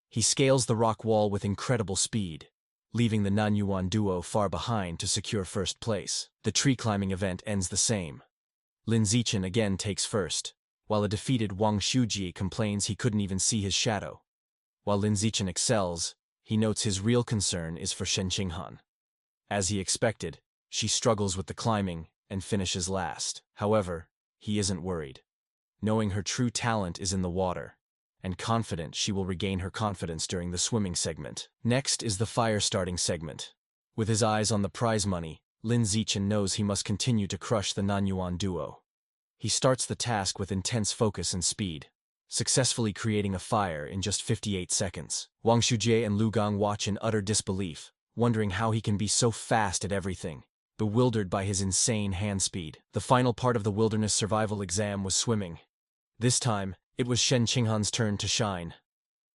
He scales the rock wall with incredible speed, leaving the Nanyuan duo far behind to secure first place. The tree climbing event ends the same. Lin Zichen again takes first, while a defeated Wang Shujie complains he couldn't even see his shadow. While Lin Zichen excels, he notes his real concern is for Shen Qinghan. As he expected, she struggles with the climbing and finishes last. However, he isn't worried, knowing her true talent is in the water, and confident she will regain her confidence during the swimming segment. Next is the fire-starting segment. With his eyes on the prize money, Lin Zichen knows he must continue to crush the Manhwa duo. He starts the task with intense focus and speed, successfully creating a fire in just 58 seconds. Wang Shujie and Lu Gang watch in utter disbelief, wondering how he can be so fast at everything, bewildered by his insane hand speed. The final part of the wilderness survival exam was swimming. This time, it was Shen Qinghan's turn to shine.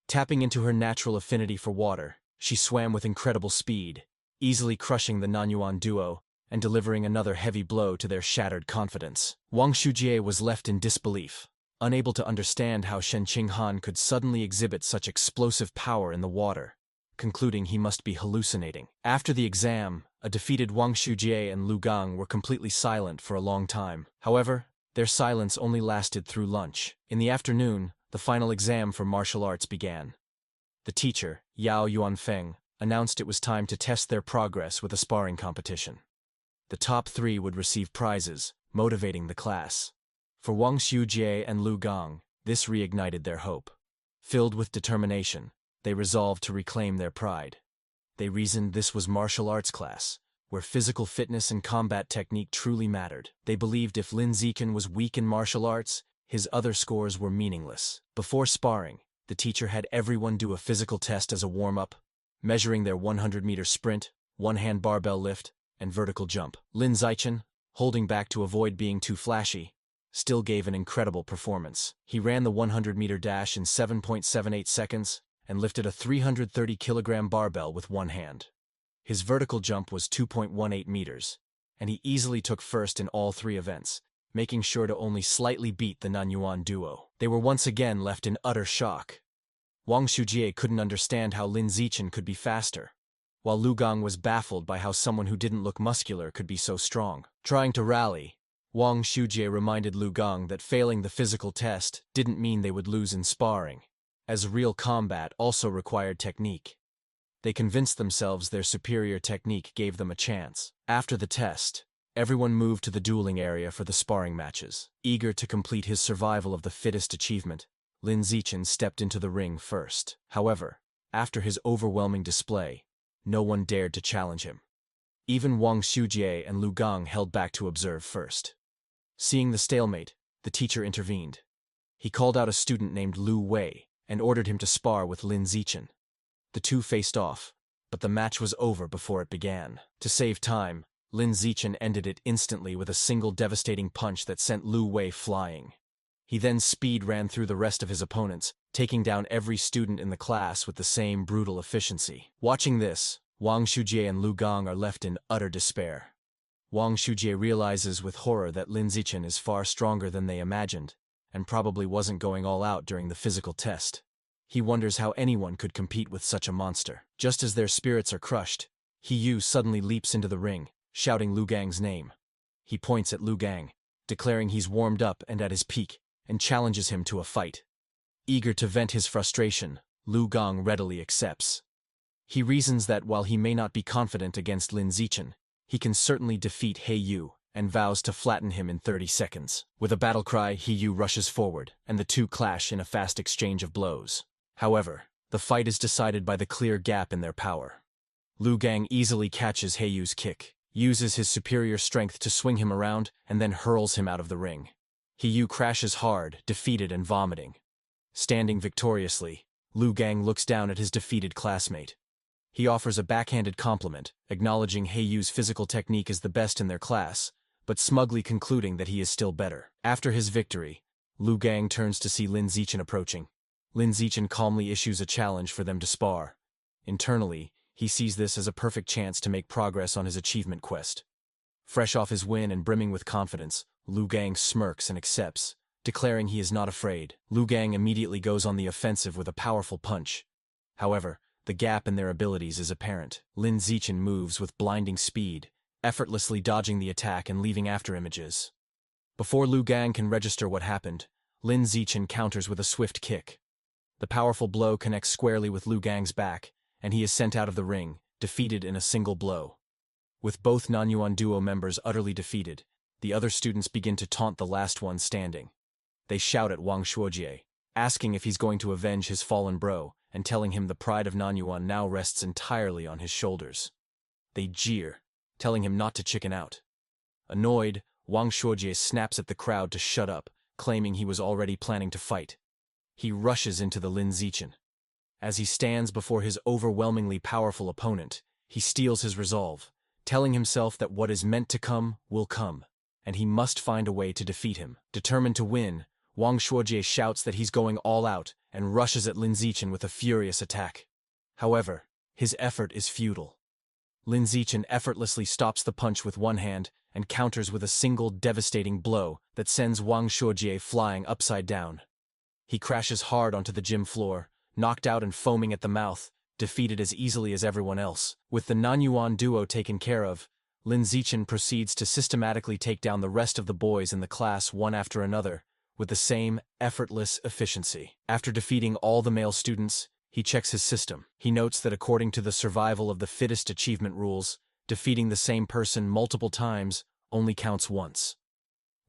Tapping into her natural affinity for water, she swam with incredible speed, easily crushing the Nanyuan duo and delivering another heavy blow to their shattered confidence. Wang Shujie was left in disbelief, unable to understand how Shen Qinghan could suddenly exhibit such explosive power in the water, concluding he must be hallucinating. After the exam, a defeated Wang Shujie and Lu Gang were completely silent for a long time. However, their silence only lasted through lunch. In the afternoon, the final exam for martial arts began. The teacher, Yao Yuanfeng, announced it was time to test their progress with a sparring competition. The top 3 would receive prizes, motivating the class. For Wang Shujie and Lu Gang, this reignited their hope. Filled with determination, they resolved to reclaim their pride. They reasoned this was martial arts class, where physical fitness and combat technique truly mattered. They believed if Lin Zichen was weak in martial arts, his other scores were meaningless. Before sparring, the teacher had everyone do a physical test as a warm-up, measuring their 100-meter sprint, one-hand barbell lift, and vertical jump. Lin Zichen, holding back to avoid being too flashy, still gave an incredible performance. He ran the 100-meter dash in 7.78 seconds and lifted a 330-kilogram barbell with one hand. His vertical jump was 2.18 meters, and he easily took first in all 3 events, making sure to only slightly beat the Nanyuan duo. They were once again left in utter shock. Wang Shujie couldn't understand how Lin Zichen could be faster, while Lu Gang was baffled by how someone who didn't look muscular could be so strong. Trying to rally, Wang Shujie reminded Lu Gang that failing the physical test didn't mean they would lose in sparring, as real combat also required technique. They convinced themselves their superior technique gave them a chance. After the test, everyone moved to the dueling area for the sparring matches. Eager to complete his survival of the fittest achievement, Lin Zichen stepped into the ring first. However, after his overwhelming display, no one dared to challenge him. Even Wang Shujie and Lu Gang held back to observe first. Seeing the stalemate, the teacher intervened. He called out a student named Lu Wei and ordered him to spar with Lin Zichen. The two faced off, but the match was over before it began. To save time, Lin Zichen ended it instantly with a single devastating punch that sent Lu Wei flying. He then speed ran through the rest of his opponents, taking down every student in the class with the same brutal efficiency. Watching this, Wang Shujie and Lu Gang are left in utter despair. Wang Shujie realizes with horror that Lin Zichen is far stronger than they imagined, and probably wasn't going all out during the physical test. He wonders how anyone could compete with such a monster. Just as their spirits are crushed, He Yu suddenly leaps into the ring, shouting Lu Gang's name. He points at Lu Gang, declaring he's warmed up and at his peak, and challenges him to a fight. Eager to vent his frustration, Lu Gang readily accepts. He reasons that while he may not be confident against Lin Zichen, he can certainly defeat He Yu, and vows to flatten him in 30 seconds. With a battle cry, He Yu rushes forward, and the two clash in a fast exchange of blows. However, the fight is decided by the clear gap in their power. Lu Gang easily catches He Yu's kick, uses his superior strength to swing him around, and then hurls him out of the ring. He Yu crashes hard, defeated and vomiting. Standing victoriously, Lu Gang looks down at his defeated classmate. He offers a backhanded compliment, acknowledging He Yu's physical technique is the best in their class, but smugly concluding that he is still better. After his victory, Lu Gang turns to see Lin Zichen approaching. Lin Zichen calmly issues a challenge for them to spar. Internally, he sees this as a perfect chance to make progress on his achievement quest. Fresh off his win and brimming with confidence, Lu Gang smirks and accepts, declaring he is not afraid. Lu Gang immediately goes on the offensive with a powerful punch. However, the gap in their abilities is apparent. Lin Zichen moves with blinding speed, effortlessly dodging the attack and leaving after-images. Before Lu Gang can register what happened, Lin Zichen counters with a swift kick. The powerful blow connects squarely with Lu Gang's back, and he is sent out of the ring, defeated in a single blow. With both Nanyuan duo members utterly defeated, the other students begin to taunt the last one standing. They shout at Wang Shuojie, asking if he's going to avenge his fallen bro, and telling him the pride of Nanyuan now rests entirely on his shoulders. They jeer, telling him not to chicken out. Annoyed, Wang Shuojie snaps at the crowd to shut up, claiming he was already planning to fight. He rushes into the Lin Zichen. As he stands before his overwhelmingly powerful opponent, he steels his resolve, telling himself that what is meant to come will come, and he must find a way to defeat him. Determined to win, Wang Shuojie shouts that he's going all out and rushes at Lin Zichen with a furious attack. However, his effort is futile. Lin Zichen effortlessly stops the punch with one hand and counters with a single devastating blow that sends Wang Shuojie flying upside down. He crashes hard onto the gym floor, knocked out and foaming at the mouth, defeated as easily as everyone else. With the Nanyuan duo taken care of, Lin Zichen proceeds to systematically take down the rest of the boys in the class one after another, with the same effortless efficiency. After defeating all the male students, he checks his system. He notes that according to the survival of the fittest achievement rules, defeating the same person multiple times only counts once.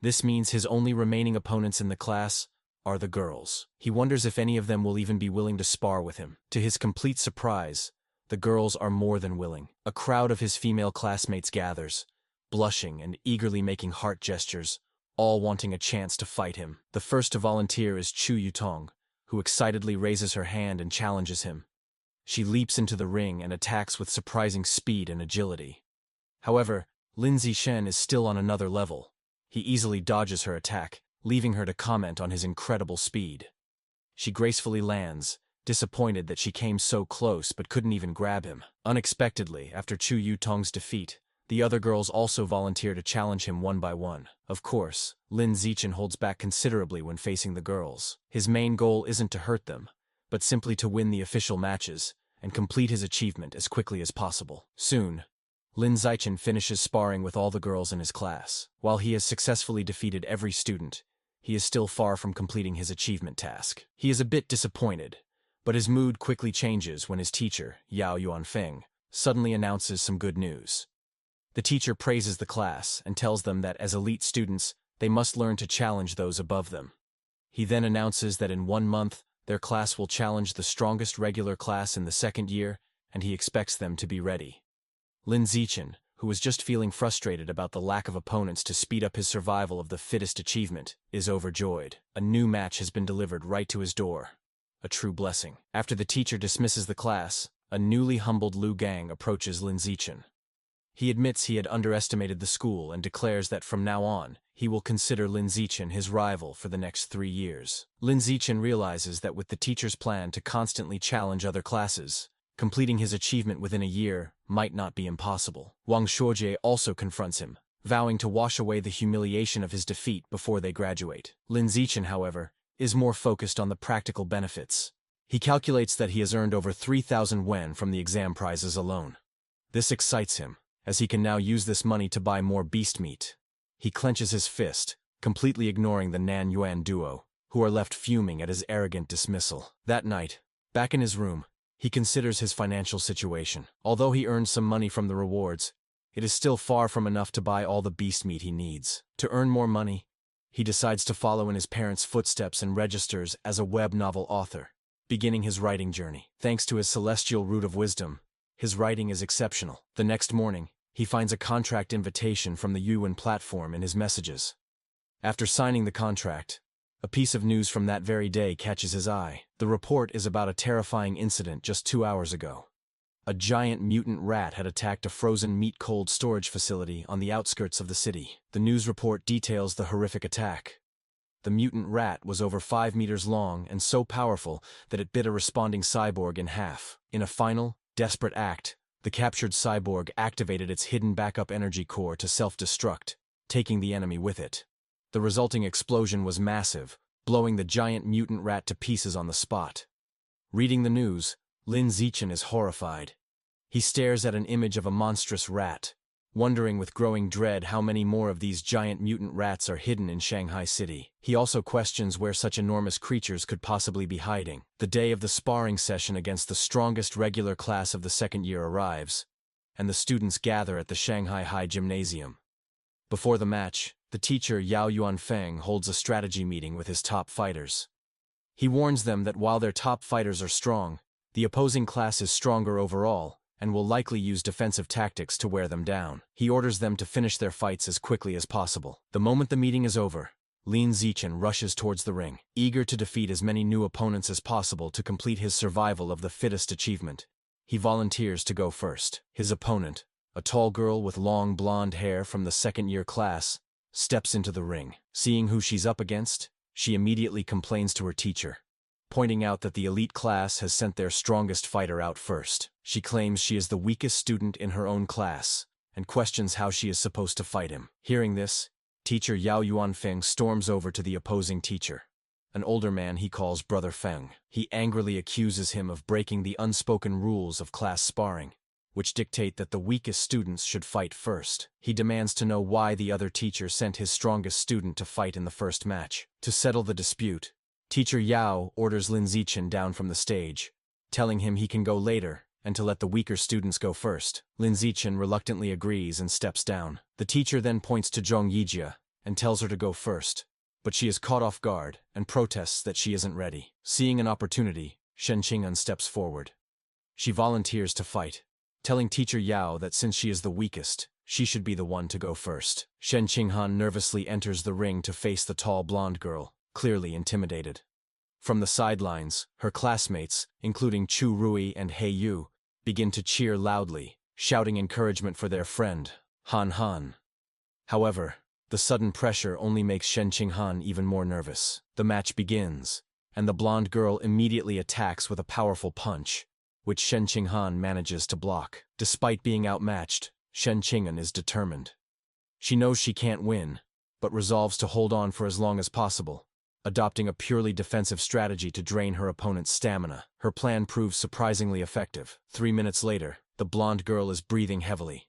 This means his only remaining opponents in the class are the girls. He wonders if any of them will even be willing to spar with him. To his complete surprise, the girls are more than willing. A crowd of his female classmates gathers, blushing and eagerly making heart gestures, all wanting a chance to fight him. The first to volunteer is Chu Yutong, who excitedly raises her hand and challenges him. She leaps into the ring and attacks with surprising speed and agility. However, Lin Zichen is still on another level. He easily dodges her attack, leaving her to comment on his incredible speed. She gracefully lands, disappointed that she came so close but couldn't even grab him. Unexpectedly, after Chu Yutong's defeat, the other girls also volunteer to challenge him one by one. Of course, Lin Zichen holds back considerably when facing the girls. His main goal isn't to hurt them, but simply to win the official matches and complete his achievement as quickly as possible. Soon, Lin Zichen finishes sparring with all the girls in his class. While he has successfully defeated every student, he is still far from completing his achievement task. He is a bit disappointed, but his mood quickly changes when his teacher, Yao Yuanfeng, suddenly announces some good news. The teacher praises the class and tells them that as elite students, they must learn to challenge those above them. He then announces that in 1 month, their class will challenge the strongest regular class in the second year, and he expects them to be ready. Lin Zichen, who was just feeling frustrated about the lack of opponents to speed up his survival of the fittest achievement, is overjoyed. A new match has been delivered right to his door. A true blessing. After the teacher dismisses the class, a newly humbled Lu Gang approaches Lin Zichen. He admits he had underestimated the school and declares that from now on, he will consider Lin Zichen his rival for the next 3 years. Lin Zichen realizes that with the teacher's plan to constantly challenge other classes, completing his achievement within a year might not be impossible. Wang Shuojie also confronts him, vowing to wash away the humiliation of his defeat before they graduate. Lin Zichen, however, is more focused on the practical benefits. He calculates that he has earned over 3,000 wen from the exam prizes alone. This excites him, as he can now use this money to buy more beast meat. He clenches his fist, completely ignoring the Nan Yuan duo, who are left fuming at his arrogant dismissal. That night, back in his room, he considers his financial situation. Although he earned some money from the rewards, it is still far from enough to buy all the beast meat he needs. To earn more money, he decides to follow in his parents' footsteps and registers as a web novel author, beginning his writing journey. Thanks to his celestial root of wisdom, his writing is exceptional. The next morning, he finds a contract invitation from the Yuan platform in his messages. After signing the contract, a piece of news from that very day catches his eye. The report is about a terrifying incident just 2 hours ago. A giant mutant rat had attacked a frozen meat cold storage facility on the outskirts of the city. The news report details the horrific attack. The mutant rat was over 5 meters long and so powerful that it bit a responding cyborg in half. In a final, desperate act, the captured cyborg activated its hidden backup energy core to self-destruct, taking the enemy with it. The resulting explosion was massive, blowing the giant mutant rat to pieces on the spot. Reading the news, Lin Zichen is horrified. He stares at an image of a monstrous rat, wondering with growing dread how many more of these giant mutant rats are hidden in Shanghai City. He also questions where such enormous creatures could possibly be hiding. The day of the sparring session against the strongest regular class of the second year arrives, and the students gather at the Shanghai High Gymnasium. Before the match, the teacher Yao Yuanfeng holds a strategy meeting with his top fighters. He warns them that while their top fighters are strong, the opposing class is stronger overall and will likely use defensive tactics to wear them down. He orders them to finish their fights as quickly as possible. The moment the meeting is over, Lin Zichen rushes towards the ring, eager to defeat as many new opponents as possible to complete his survival of the fittest achievement. He volunteers to go first. His opponent, a tall girl with long blonde hair from the second-year class, steps into the ring. Seeing who she's up against, she immediately complains to her teacher, pointing out that the elite class has sent their strongest fighter out first. She claims she is the weakest student in her own class, and questions how she is supposed to fight him. Hearing this, teacher Yao Yuanfeng storms over to the opposing teacher, an older man he calls Brother Feng. He angrily accuses him of breaking the unspoken rules of class sparring, which dictate that the weakest students should fight first. He demands to know why the other teacher sent his strongest student to fight in the first match. To settle the dispute, Teacher Yao orders Lin Zichen down from the stage, telling him he can go later and to let the weaker students go first. Lin Zichen reluctantly agrees and steps down. The teacher then points to Zhong Yijia and tells her to go first, but she is caught off guard and protests that she isn't ready. Seeing an opportunity, Shen Qinghan steps forward. She volunteers to fight, telling teacher Yao that since she is the weakest, she should be the one to go first. Shen Qinghan nervously enters the ring to face the tall blonde girl, clearly intimidated. From the sidelines, her classmates, including Chu Rui and He Yu, begin to cheer loudly, shouting encouragement for their friend, Han Han. However, the sudden pressure only makes Shen Qinghan even more nervous. The match begins, and the blonde girl immediately attacks with a powerful punch, which Shen Qinghan manages to block. Despite being outmatched, Shen Qinghan is determined. She knows she can't win, but resolves to hold on for as long as possible, adopting a purely defensive strategy to drain her opponent's stamina. Her plan proves surprisingly effective. 3 minutes later, the blonde girl is breathing heavily.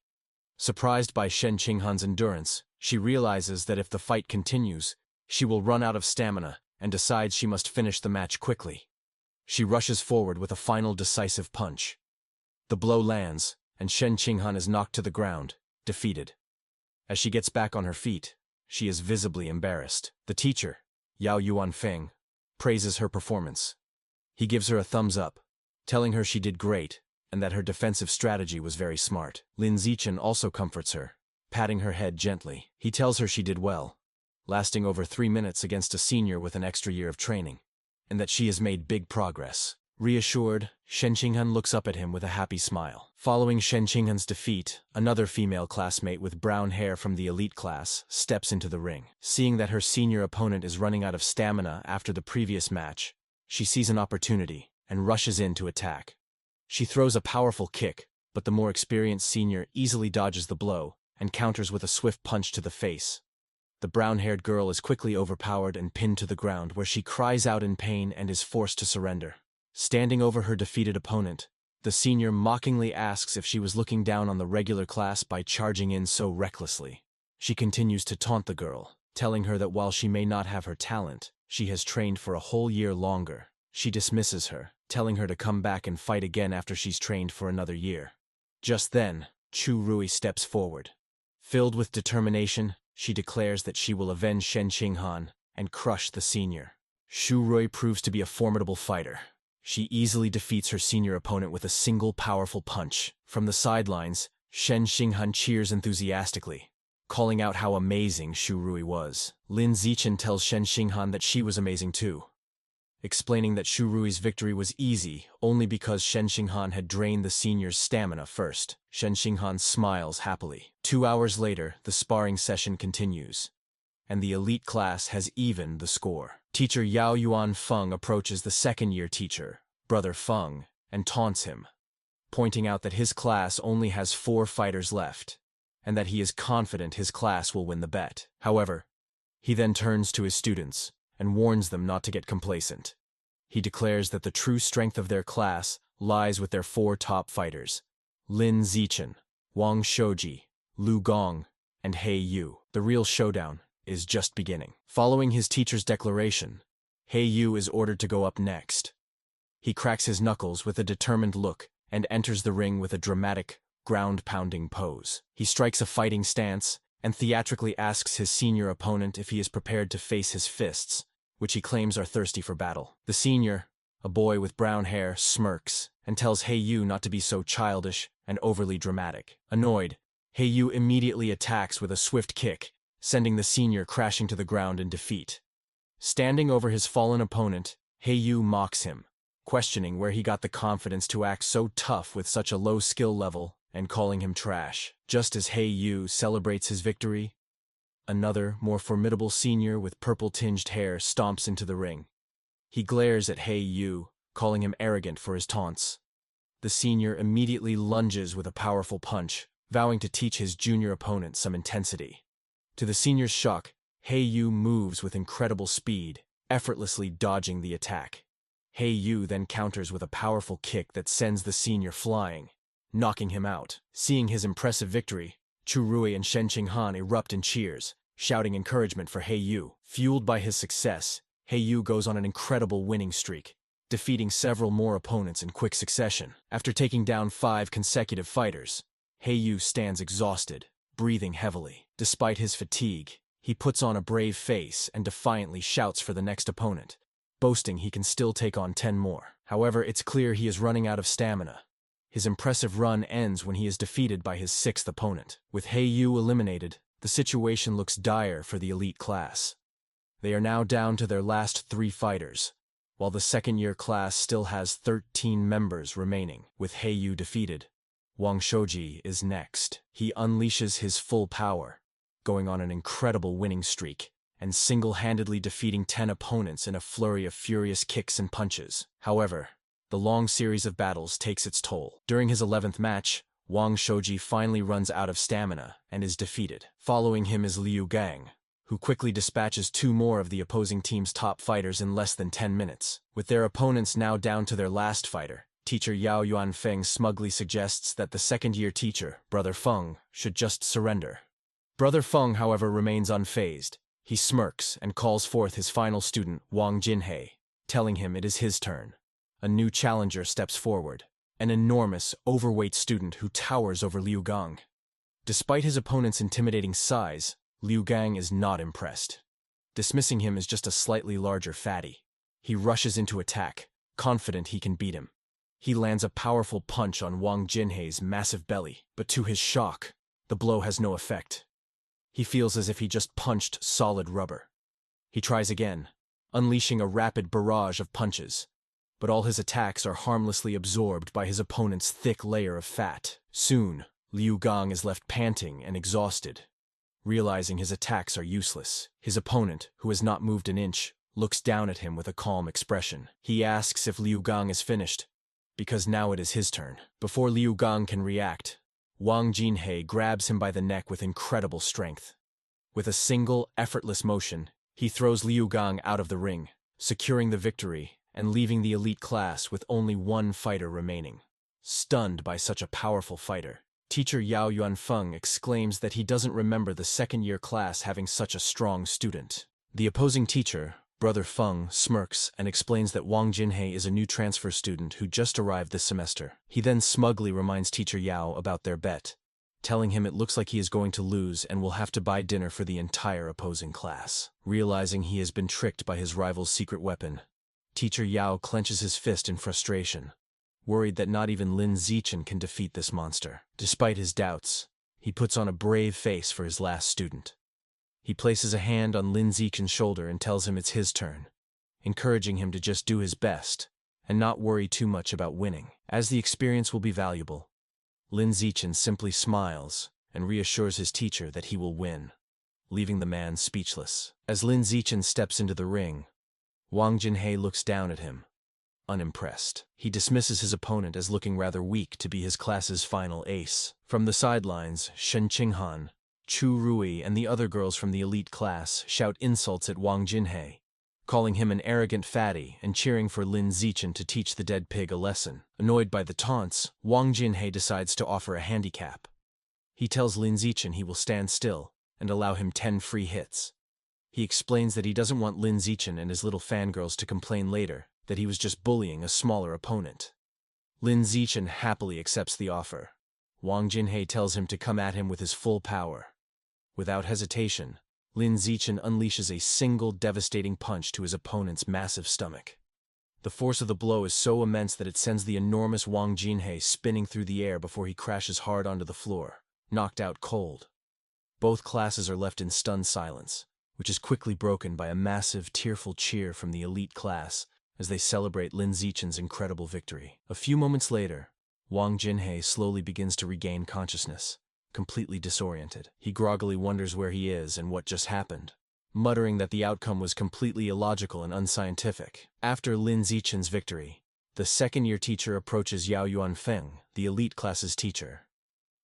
Surprised by Shen Qinghan's endurance, she realizes that if the fight continues, she will run out of stamina and decides she must finish the match quickly. She rushes forward with a final decisive punch. The blow lands, and Shen Qinghan is knocked to the ground, defeated. As she gets back on her feet, she is visibly embarrassed. The teacher, Yao Yuanfeng, praises her performance. He gives her a thumbs up, telling her she did great and that her defensive strategy was very smart. Lin Zichen also comforts her, patting her head gently. He tells her she did well, lasting over 3 minutes against a senior with an extra year of training, and that she has made big progress. Reassured, Shen Qinghan looks up at him with a happy smile. Following Shen Qinghan's defeat, another female classmate with brown hair from the elite class steps into the ring. Seeing that her senior opponent is running out of stamina after the previous match, she sees an opportunity and rushes in to attack. She throws a powerful kick, but the more experienced senior easily dodges the blow and counters with a swift punch to the face. The brown-haired girl is quickly overpowered and pinned to the ground, where she cries out in pain and is forced to surrender. Standing over her defeated opponent, the senior mockingly asks if she was looking down on the regular class by charging in so recklessly. She continues to taunt the girl, telling her that while she may not have her talent, she has trained for a whole year longer. She dismisses her, telling her to come back and fight again after she's trained for another year. Just then, Chu Rui steps forward. Filled with determination, she declares that she will avenge Shen Qinghan and crush the senior. Chu Rui proves to be a formidable fighter. She easily defeats her senior opponent with a single powerful punch. From the sidelines, Shen Qinghan cheers enthusiastically, calling out how amazing Chu Rui was. Lin Zichen tells Shen Qinghan that she was amazing too, explaining that Chu Rui's victory was easy only because Shen Qinghan had drained the senior's stamina first. Shen Qinghan smiles happily. 2 hours later, the sparring session continues, and the elite class has evened the score. Teacher Yao Yuanfeng approaches the second-year teacher, Brother Feng, and taunts him, pointing out that his class only has 4 fighters left, and that he is confident his class will win the bet. However, he then turns to his students and warns them not to get complacent. He declares that the true strength of their class lies with their 4 top fighters, Lin Zichen, Wang Shouji, Lu Gong, and He Yu. The real showdown is just beginning. Following his teacher's declaration, He Yu is ordered to go up next. He cracks his knuckles with a determined look and enters the ring with a dramatic ground-pounding pose. He strikes a fighting stance and theatrically asks his senior opponent if he is prepared to face his fists, which he claims are thirsty for battle. The senior, a boy with brown hair, smirks and tells Yu not to be so childish and overly dramatic. Annoyed, Yu immediately attacks with a swift kick, sending the senior crashing to the ground in defeat. Standing over his fallen opponent, Yu mocks him, questioning where he got the confidence to act so tough with such a low skill level and calling him trash. Just as Yu celebrates his victory, another, more formidable senior with purple-tinged hair stomps into the ring. He glares at Yu, calling him arrogant for his taunts. The senior immediately lunges with a powerful punch, vowing to teach his junior opponent some intensity. To the senior's shock, Yu moves with incredible speed, effortlessly dodging the attack. Yu then counters with a powerful kick that sends the senior flying, knocking him out. Seeing his impressive victory, Chu Rui and Shen Qinghan erupt in cheers, shouting encouragement for Yu. Fueled by his success, Yu goes on an incredible winning streak, defeating several more opponents in quick succession. After taking down 5 consecutive fighters, Yu stands exhausted, breathing heavily. Despite his fatigue, he puts on a brave face and defiantly shouts for the next opponent, boasting he can still take on 10 more. However, it's clear he is running out of stamina. His impressive run ends when he is defeated by his 6th opponent. With Yu eliminated, the situation looks dire for the elite class. They are now down to their last 3 fighters, while the second-year class still has 13 members remaining. With Yu defeated, Wang Shouji is next. He unleashes his full power, going on an incredible winning streak, and single-handedly defeating 10 opponents in a flurry of furious kicks and punches. However, the long series of battles takes its toll. During his 11th match, Wang Shouji finally runs out of stamina and is defeated. Following him is Liu Gang, who quickly dispatches 2 more of the opposing team's top fighters in less than 10 minutes. With their opponents now down to their last fighter, teacher Yao Yuanfeng smugly suggests that the second-year teacher, Brother Feng, should just surrender. Brother Feng, however, remains unfazed. He smirks and calls forth his final student, Wang Jinhei, telling him it is his turn. A new challenger steps forward, an enormous, overweight student who towers over Liu Gang. Despite his opponent's intimidating size, Liu Gang is not impressed. Dismissing him as just a slightly larger fatty, he rushes into attack, confident he can beat him. He lands a powerful punch on Wang Jinhei's massive belly, but to his shock, the blow has no effect. He feels as if he just punched solid rubber. He tries again, unleashing a rapid barrage of punches, but all his attacks are harmlessly absorbed by his opponent's thick layer of fat. Soon, Liu Gang is left panting and exhausted. Realizing his attacks are useless, his opponent, who has not moved an inch, looks down at him with a calm expression. He asks if Liu Gang is finished, because now it is his turn. Before Liu Gang can react, Wang Jinhei grabs him by the neck with incredible strength. With a single, effortless motion, he throws Liu Gang out of the ring, securing the victory and leaving the elite class with only 1 fighter remaining. Stunned by such a powerful fighter, teacher Yao Yuanfeng exclaims that he doesn't remember the second-year class having such a strong student. The opposing teacher, Brother Feng, smirks and explains that Wang Jinhei is a new transfer student who just arrived this semester. He then smugly reminds teacher Yao about their bet, telling him it looks like he is going to lose and will have to buy dinner for the entire opposing class. Realizing he has been tricked by his rival's secret weapon, teacher Yao clenches his fist in frustration, worried that not even Lin Zichen can defeat this monster. Despite his doubts, he puts on a brave face for his last student. He places a hand on Lin Zichen's shoulder and tells him it's his turn, encouraging him to just do his best and not worry too much about winning, as the experience will be valuable. Lin Zichen simply smiles and reassures his teacher that he will win, leaving the man speechless. As Lin Zichen steps into the ring, Wang Jinhei looks down at him, unimpressed. He dismisses his opponent as looking rather weak to be his class's final ace. From the sidelines, Shen Qinghan, Chu Rui, and the other girls from the elite class shout insults at Wang Jinhei, calling him an arrogant fatty and cheering for Lin Zichen to teach the dead pig a lesson. Annoyed by the taunts, Wang Jinhei decides to offer a handicap. He tells Lin Zichen he will stand still and allow him 10 free hits. He explains that he doesn't want Lin Zichen and his little fangirls to complain later that he was just bullying a smaller opponent. Lin Zichen happily accepts the offer, Wang Jinhei tells him to come at him with his full power. Without hesitation, Lin Zichen unleashes a single devastating punch to his opponent's massive stomach. The force of the blow is so immense that it sends the enormous Wang Jinhei spinning through the air before he crashes hard onto the floor, knocked out cold. Both classes are left in stunned silence, which is quickly broken by a massive, tearful cheer from the elite class as they celebrate Lin Zichen's incredible victory. A few moments later, Wang Jinhei slowly begins to regain consciousness, completely disoriented. He groggily wonders where he is and what just happened, muttering that the outcome was completely illogical and unscientific. After Lin Zichen's victory, the second-year teacher approaches Yao Yuanfeng, the elite class's teacher.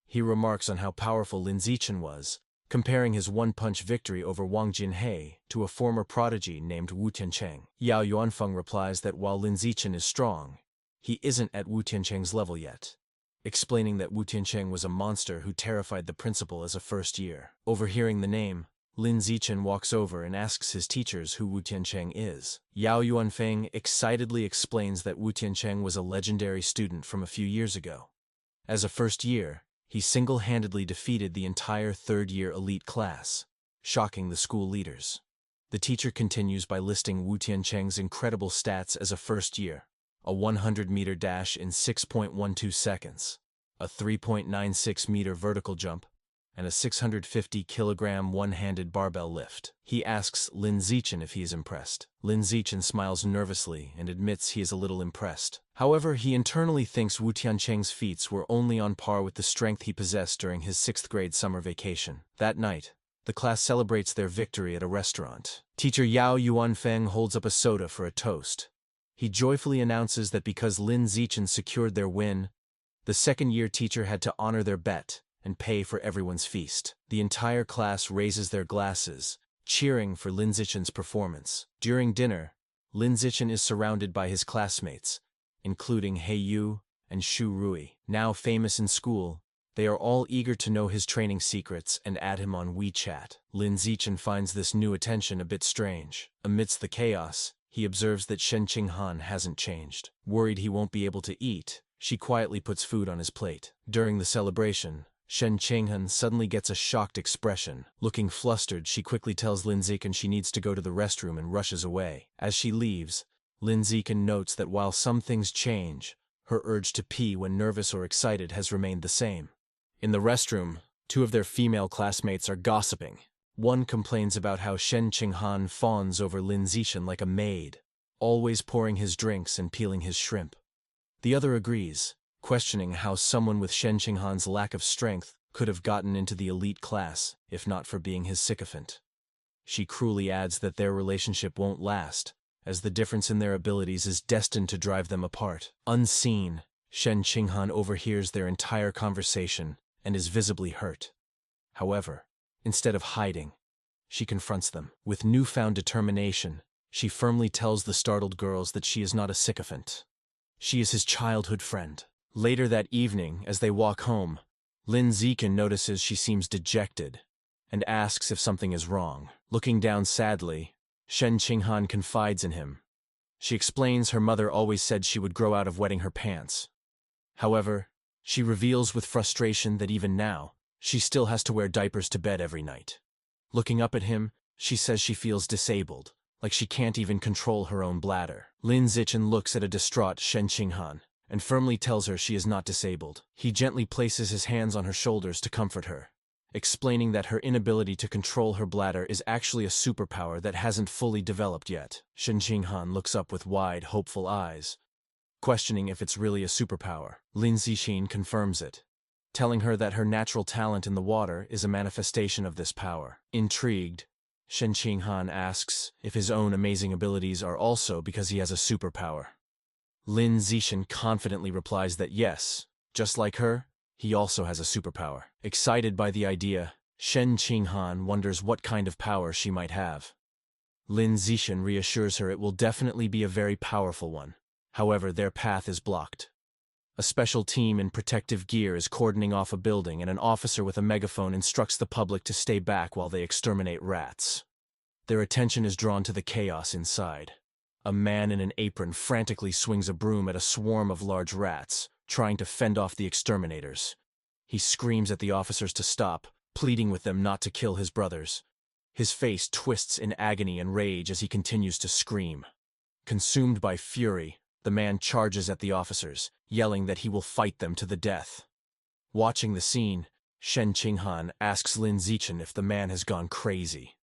He remarks on how powerful Lin Zichen was, comparing his one-punch victory over Wang Jinhei to a former prodigy named Wu Tiancheng. Yao Yuanfeng replies that while Lin Zichen is strong, he isn't at Wu Tiancheng's level yet, explaining that Wu Tiancheng was a monster who terrified the principal as a first year. Overhearing the name, Lin Zichen walks over and asks his teachers who Wu Tiancheng is. Yao Yuanfeng excitedly explains that Wu Tiancheng was a legendary student from a few years ago. As a first year, he single-handedly defeated the entire third-year elite class, shocking the school leaders. The teacher continues by listing Wu Tiancheng's incredible stats as a first year: a 100-meter dash in 6.12 seconds, a 3.96-meter vertical jump, and a 650-kilogram one-handed barbell lift. He asks Lin Zichen if he is impressed. Lin Zichen smiles nervously and admits he is a little impressed. However, he internally thinks Wu Tiancheng's feats were only on par with the strength he possessed during his 6th-grade summer vacation. That night, the class celebrates their victory at a restaurant. Teacher Yao Yuanfeng holds up a soda for a toast. He joyfully announces that because Lin Zichen secured their win, the second-year teacher had to honor their bet and pay for everyone's feast. The entire class raises their glasses, cheering for Lin Zichen's performance. During dinner, Lin Zichen is surrounded by his classmates, including He Yu and Shu Rui. Now famous in school, they are all eager to know his training secrets and add him on WeChat. Lin Zichen finds this new attention a bit strange. Amidst the chaos, he observes that Shen Qinghan hasn't changed. Worried he won't be able to eat, she quietly puts food on his plate. During the celebration, Shen Qinghan suddenly gets a shocked expression. Looking flustered, she quickly tells Lin Zichen she needs to go to the restroom and rushes away. As she leaves, Lin Zichen notes that while some things change, her urge to pee when nervous or excited has remained the same. In the restroom, two of their female classmates are gossiping. One complains about how Shen Qinghan fawns over Lin Zichen like a maid, always pouring his drinks and peeling his shrimp. The other agrees, questioning how someone with Shen Qinghan's lack of strength could have gotten into the elite class if not for being his sycophant. She cruelly adds that their relationship won't last, as the difference in their abilities is destined to drive them apart. Unseen, Shen Qinghan overhears their entire conversation and is visibly hurt. However, instead of hiding, she confronts them. With newfound determination, she firmly tells the startled girls that she is not a sycophant. She is his childhood friend. Later that evening, as they walk home, Lin Zichen notices she seems dejected and asks if something is wrong. Looking down sadly, Shen Qinghan confides in him. She explains her mother always said she would grow out of wetting her pants. However, she reveals with frustration that even now, she still has to wear diapers to bed every night. Looking up at him, she says she feels disabled, like she can't even control her own bladder. Lin Zichen looks at a distraught Shen Qinghan and firmly tells her she is not disabled. He gently places his hands on her shoulders to comfort her, explaining that her inability to control her bladder is actually a superpower that hasn't fully developed yet. Shen Qinghan looks up with wide, hopeful eyes, questioning if it's really a superpower. Lin Zichen confirms it, telling her that her natural talent in the water is a manifestation of this power. Intrigued, Shen Qinghan asks if his own amazing abilities are also because he has a superpower. Lin Zichen confidently replies that yes, just like her, he also has a superpower. Excited by the idea, Shen Qinghan wonders what kind of power she might have. Lin Zichen reassures her it will definitely be a very powerful one. However, their path is blocked. A special team in protective gear is cordoning off a building, and an officer with a megaphone instructs the public to stay back while they exterminate rats. Their attention is drawn to the chaos inside. A man in an apron frantically swings a broom at a swarm of large rats, trying to fend off the exterminators. He screams at the officers to stop, pleading with them not to kill his brothers. His face twists in agony and rage as he continues to scream. Consumed by fury, the man charges at the officers, yelling that he will fight them to the death. Watching the scene, Shen Qinghan asks Lin Zichen if the man has gone crazy.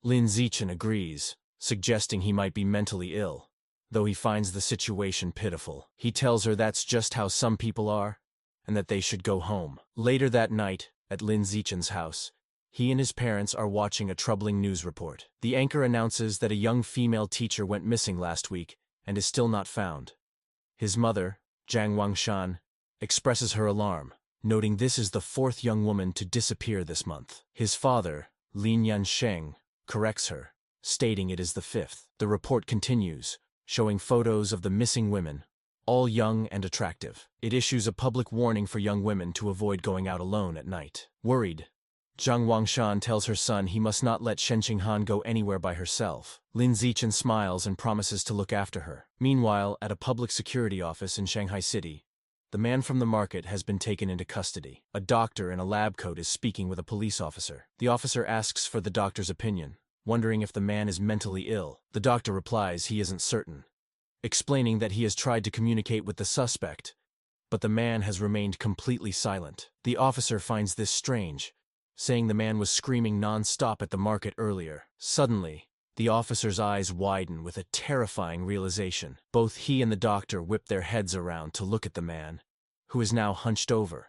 Lin Zichen agrees, suggesting he might be mentally ill, though he finds the situation pitiful. He tells her that's just how some people are, and that they should go home. Later that night, at Lin Zichen's house, he and his parents are watching a troubling news report. The anchor announces that a young female teacher went missing last week and is still not found. His mother, Zhang Wangshan, expresses her alarm, noting this is the fourth young woman to disappear this month. His father, Lin Yansheng, corrects her, stating it is the fifth. The report continues, showing photos of the missing women, all young and attractive. It issues a public warning for young women to avoid going out alone at night. Worried, Zhang Wangshan tells her son he must not let Shen Qinghan go anywhere by herself. Lin Zichen smiles and promises to look after her. Meanwhile, at a public security office in Shanghai City, the man from the market has been taken into custody. A doctor in a lab coat is speaking with a police officer. The officer asks for the doctor's opinion, wondering if the man is mentally ill. The doctor replies he isn't certain, explaining that he has tried to communicate with the suspect, but the man has remained completely silent. The officer finds this strange, saying the man was screaming non-stop at the market earlier. Suddenly, the officer's eyes widen with a terrifying realization. Both he and the doctor whip their heads around to look at the man, who is now hunched over,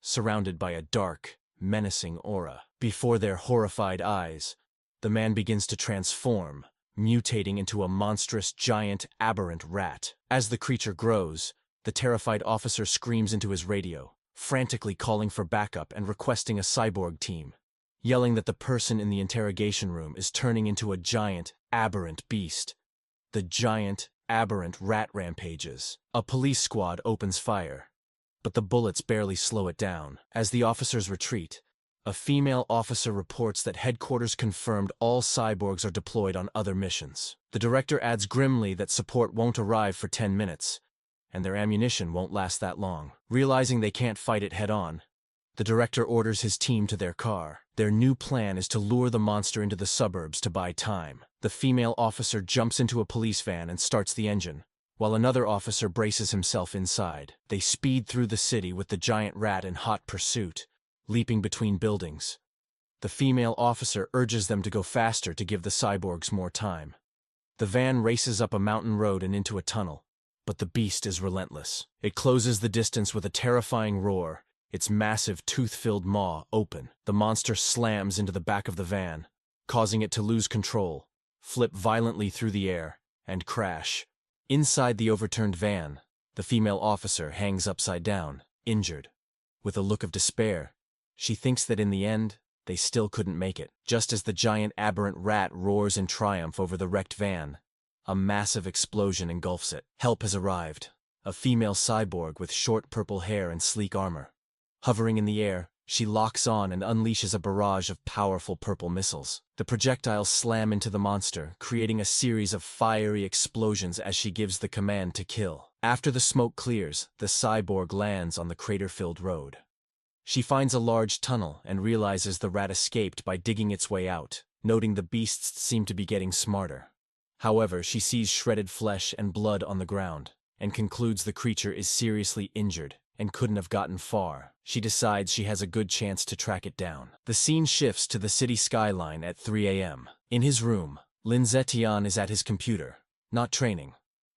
surrounded by a dark, menacing aura. Before their horrified eyes, the man begins to transform, mutating into a monstrous, giant, aberrant rat. As the creature grows, the terrified officer screams into his radio, frantically calling for backup and requesting a cyborg team, yelling that the person in the interrogation room is turning into a giant, aberrant beast. The giant, aberrant rat rampages. A police squad opens fire, but the bullets barely slow it down. As the officers retreat, a female officer reports that headquarters confirmed all cyborgs are deployed on other missions. The director adds grimly that support won't arrive for 10 minutes, and their ammunition won't last that long. Realizing they can't fight it head-on, the director orders his team to their car. Their new plan is to lure the monster into the suburbs to buy time. The female officer jumps into a police van and starts the engine, while another officer braces himself inside. They speed through the city with the giant rat in hot pursuit, leaping between buildings. The female officer urges them to go faster to give the cyborgs more time. The van races up a mountain road and into a tunnel, but the beast is relentless. It closes the distance with a terrifying roar, its massive tooth-filled maw open. The monster slams into the back of the van, causing it to lose control, flip violently through the air, and crash. Inside the overturned van, the female officer hangs upside down, injured. With a look of despair, she thinks that in the end, they still couldn't make it. Just as the giant aberrant rat roars in triumph over the wrecked van, a massive explosion engulfs it. Help has arrived. A female cyborg with short purple hair and sleek armor. Hovering in the air, she locks on and unleashes a barrage of powerful purple missiles. The projectiles slam into the monster, creating a series of fiery explosions as she gives the command to kill. After the smoke clears, the cyborg lands on the crater-filled road. She finds a large tunnel and realizes the rat escaped by digging its way out, noting the beasts seem to be getting smarter. However, she sees shredded flesh and blood on the ground, and concludes the creature is seriously injured and couldn't have gotten far. She decides she has a good chance to track it down. The scene shifts to the city skyline at 3 a.m. In his room, Lin Zetian is at his computer, not training,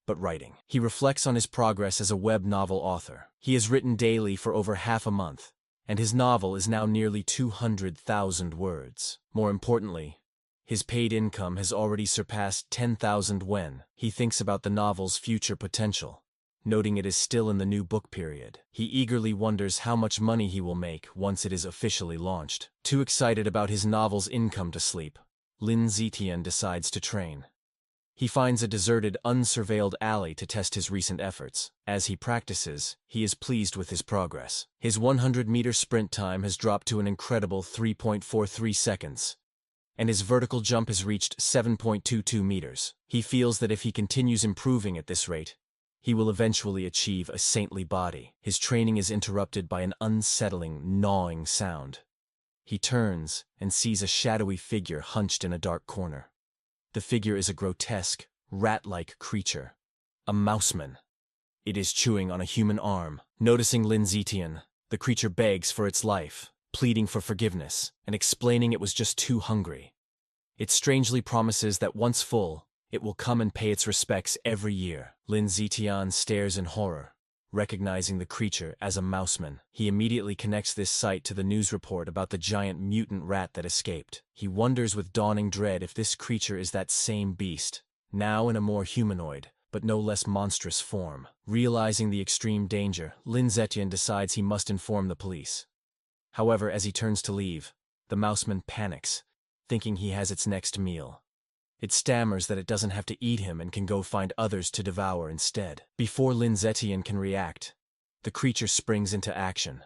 but writing. He reflects on his progress as a web novel author. He has written daily for over half a month, and his novel is now nearly 200,000 words. More importantly, his paid income has already surpassed 10,000 yuan. He thinks about the novel's future potential, noting it is still in the new book period. He eagerly wonders how much money he will make once it is officially launched. Too excited about his novel's income to sleep, Lin Zetian decides to train. He finds a deserted, unsurveilled alley to test his recent efforts. As he practices, he is pleased with his progress. His 100-meter sprint time has dropped to an incredible 3.43 seconds. And his vertical jump has reached 7.22 meters. He feels that if he continues improving at this rate, he will eventually achieve a saintly body. His training is interrupted by an unsettling, gnawing sound. He turns and sees a shadowy figure hunched in a dark corner. The figure is a grotesque, rat-like creature. A mouseman. It is chewing on a human arm. Noticing Lin Zetian, the creature begs for its life, pleading for forgiveness, and explaining it was just too hungry. It strangely promises that once full, it will come and pay its respects every year. Lin Zetian stares in horror, recognizing the creature as a mouseman. He immediately connects this sight to the news report about the giant mutant rat that escaped. He wonders with dawning dread if this creature is that same beast, now in a more humanoid, but no less monstrous form. Realizing the extreme danger, Lin Zetian decides he must inform the police. However, as he turns to leave, the mouseman panics, thinking he has its next meal. It stammers that it doesn't have to eat him and can go find others to devour instead. Before Lin Zetian can react, the creature springs into action.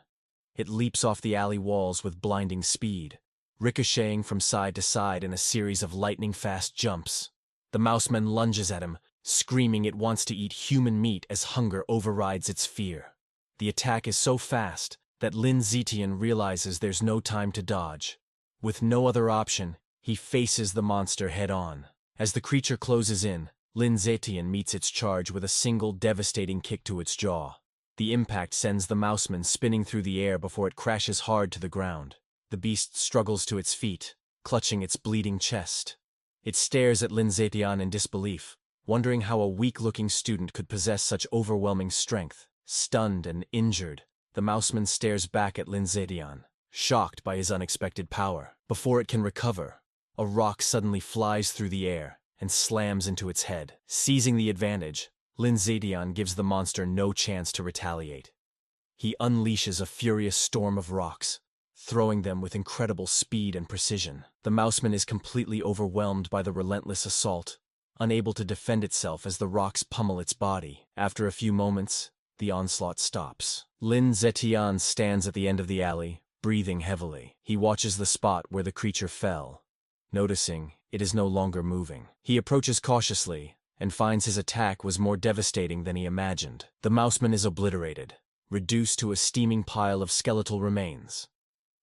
It leaps off the alley walls with blinding speed, ricocheting from side to side in a series of lightning-fast jumps. The mouseman lunges at him, screaming it wants to eat human meat as hunger overrides its fear. The attack is so fast that Lin Zetian realizes there's no time to dodge. With no other option, he faces the monster head-on. As the creature closes in, Lin Zetian meets its charge with a single devastating kick to its jaw. The impact sends the mouseman spinning through the air before it crashes hard to the ground. The beast struggles to its feet, clutching its bleeding chest. It stares at Lin Zetian in disbelief, wondering how a weak-looking student could possess such overwhelming strength. Stunned and injured, the mouseman stares back at Lin Zetian, shocked by his unexpected power. Before it can recover, a rock suddenly flies through the air and slams into its head. Seizing the advantage, Lin Zetian gives the monster no chance to retaliate. He unleashes a furious storm of rocks, throwing them with incredible speed and precision. The mouseman is completely overwhelmed by the relentless assault, unable to defend itself as the rocks pummel its body. After a few moments, the onslaught stops. Lin Zetian stands at the end of the alley, breathing heavily. He watches the spot where the creature fell, noticing it is no longer moving. He approaches cautiously and finds his attack was more devastating than he imagined. The mouseman is obliterated, reduced to a steaming pile of skeletal remains.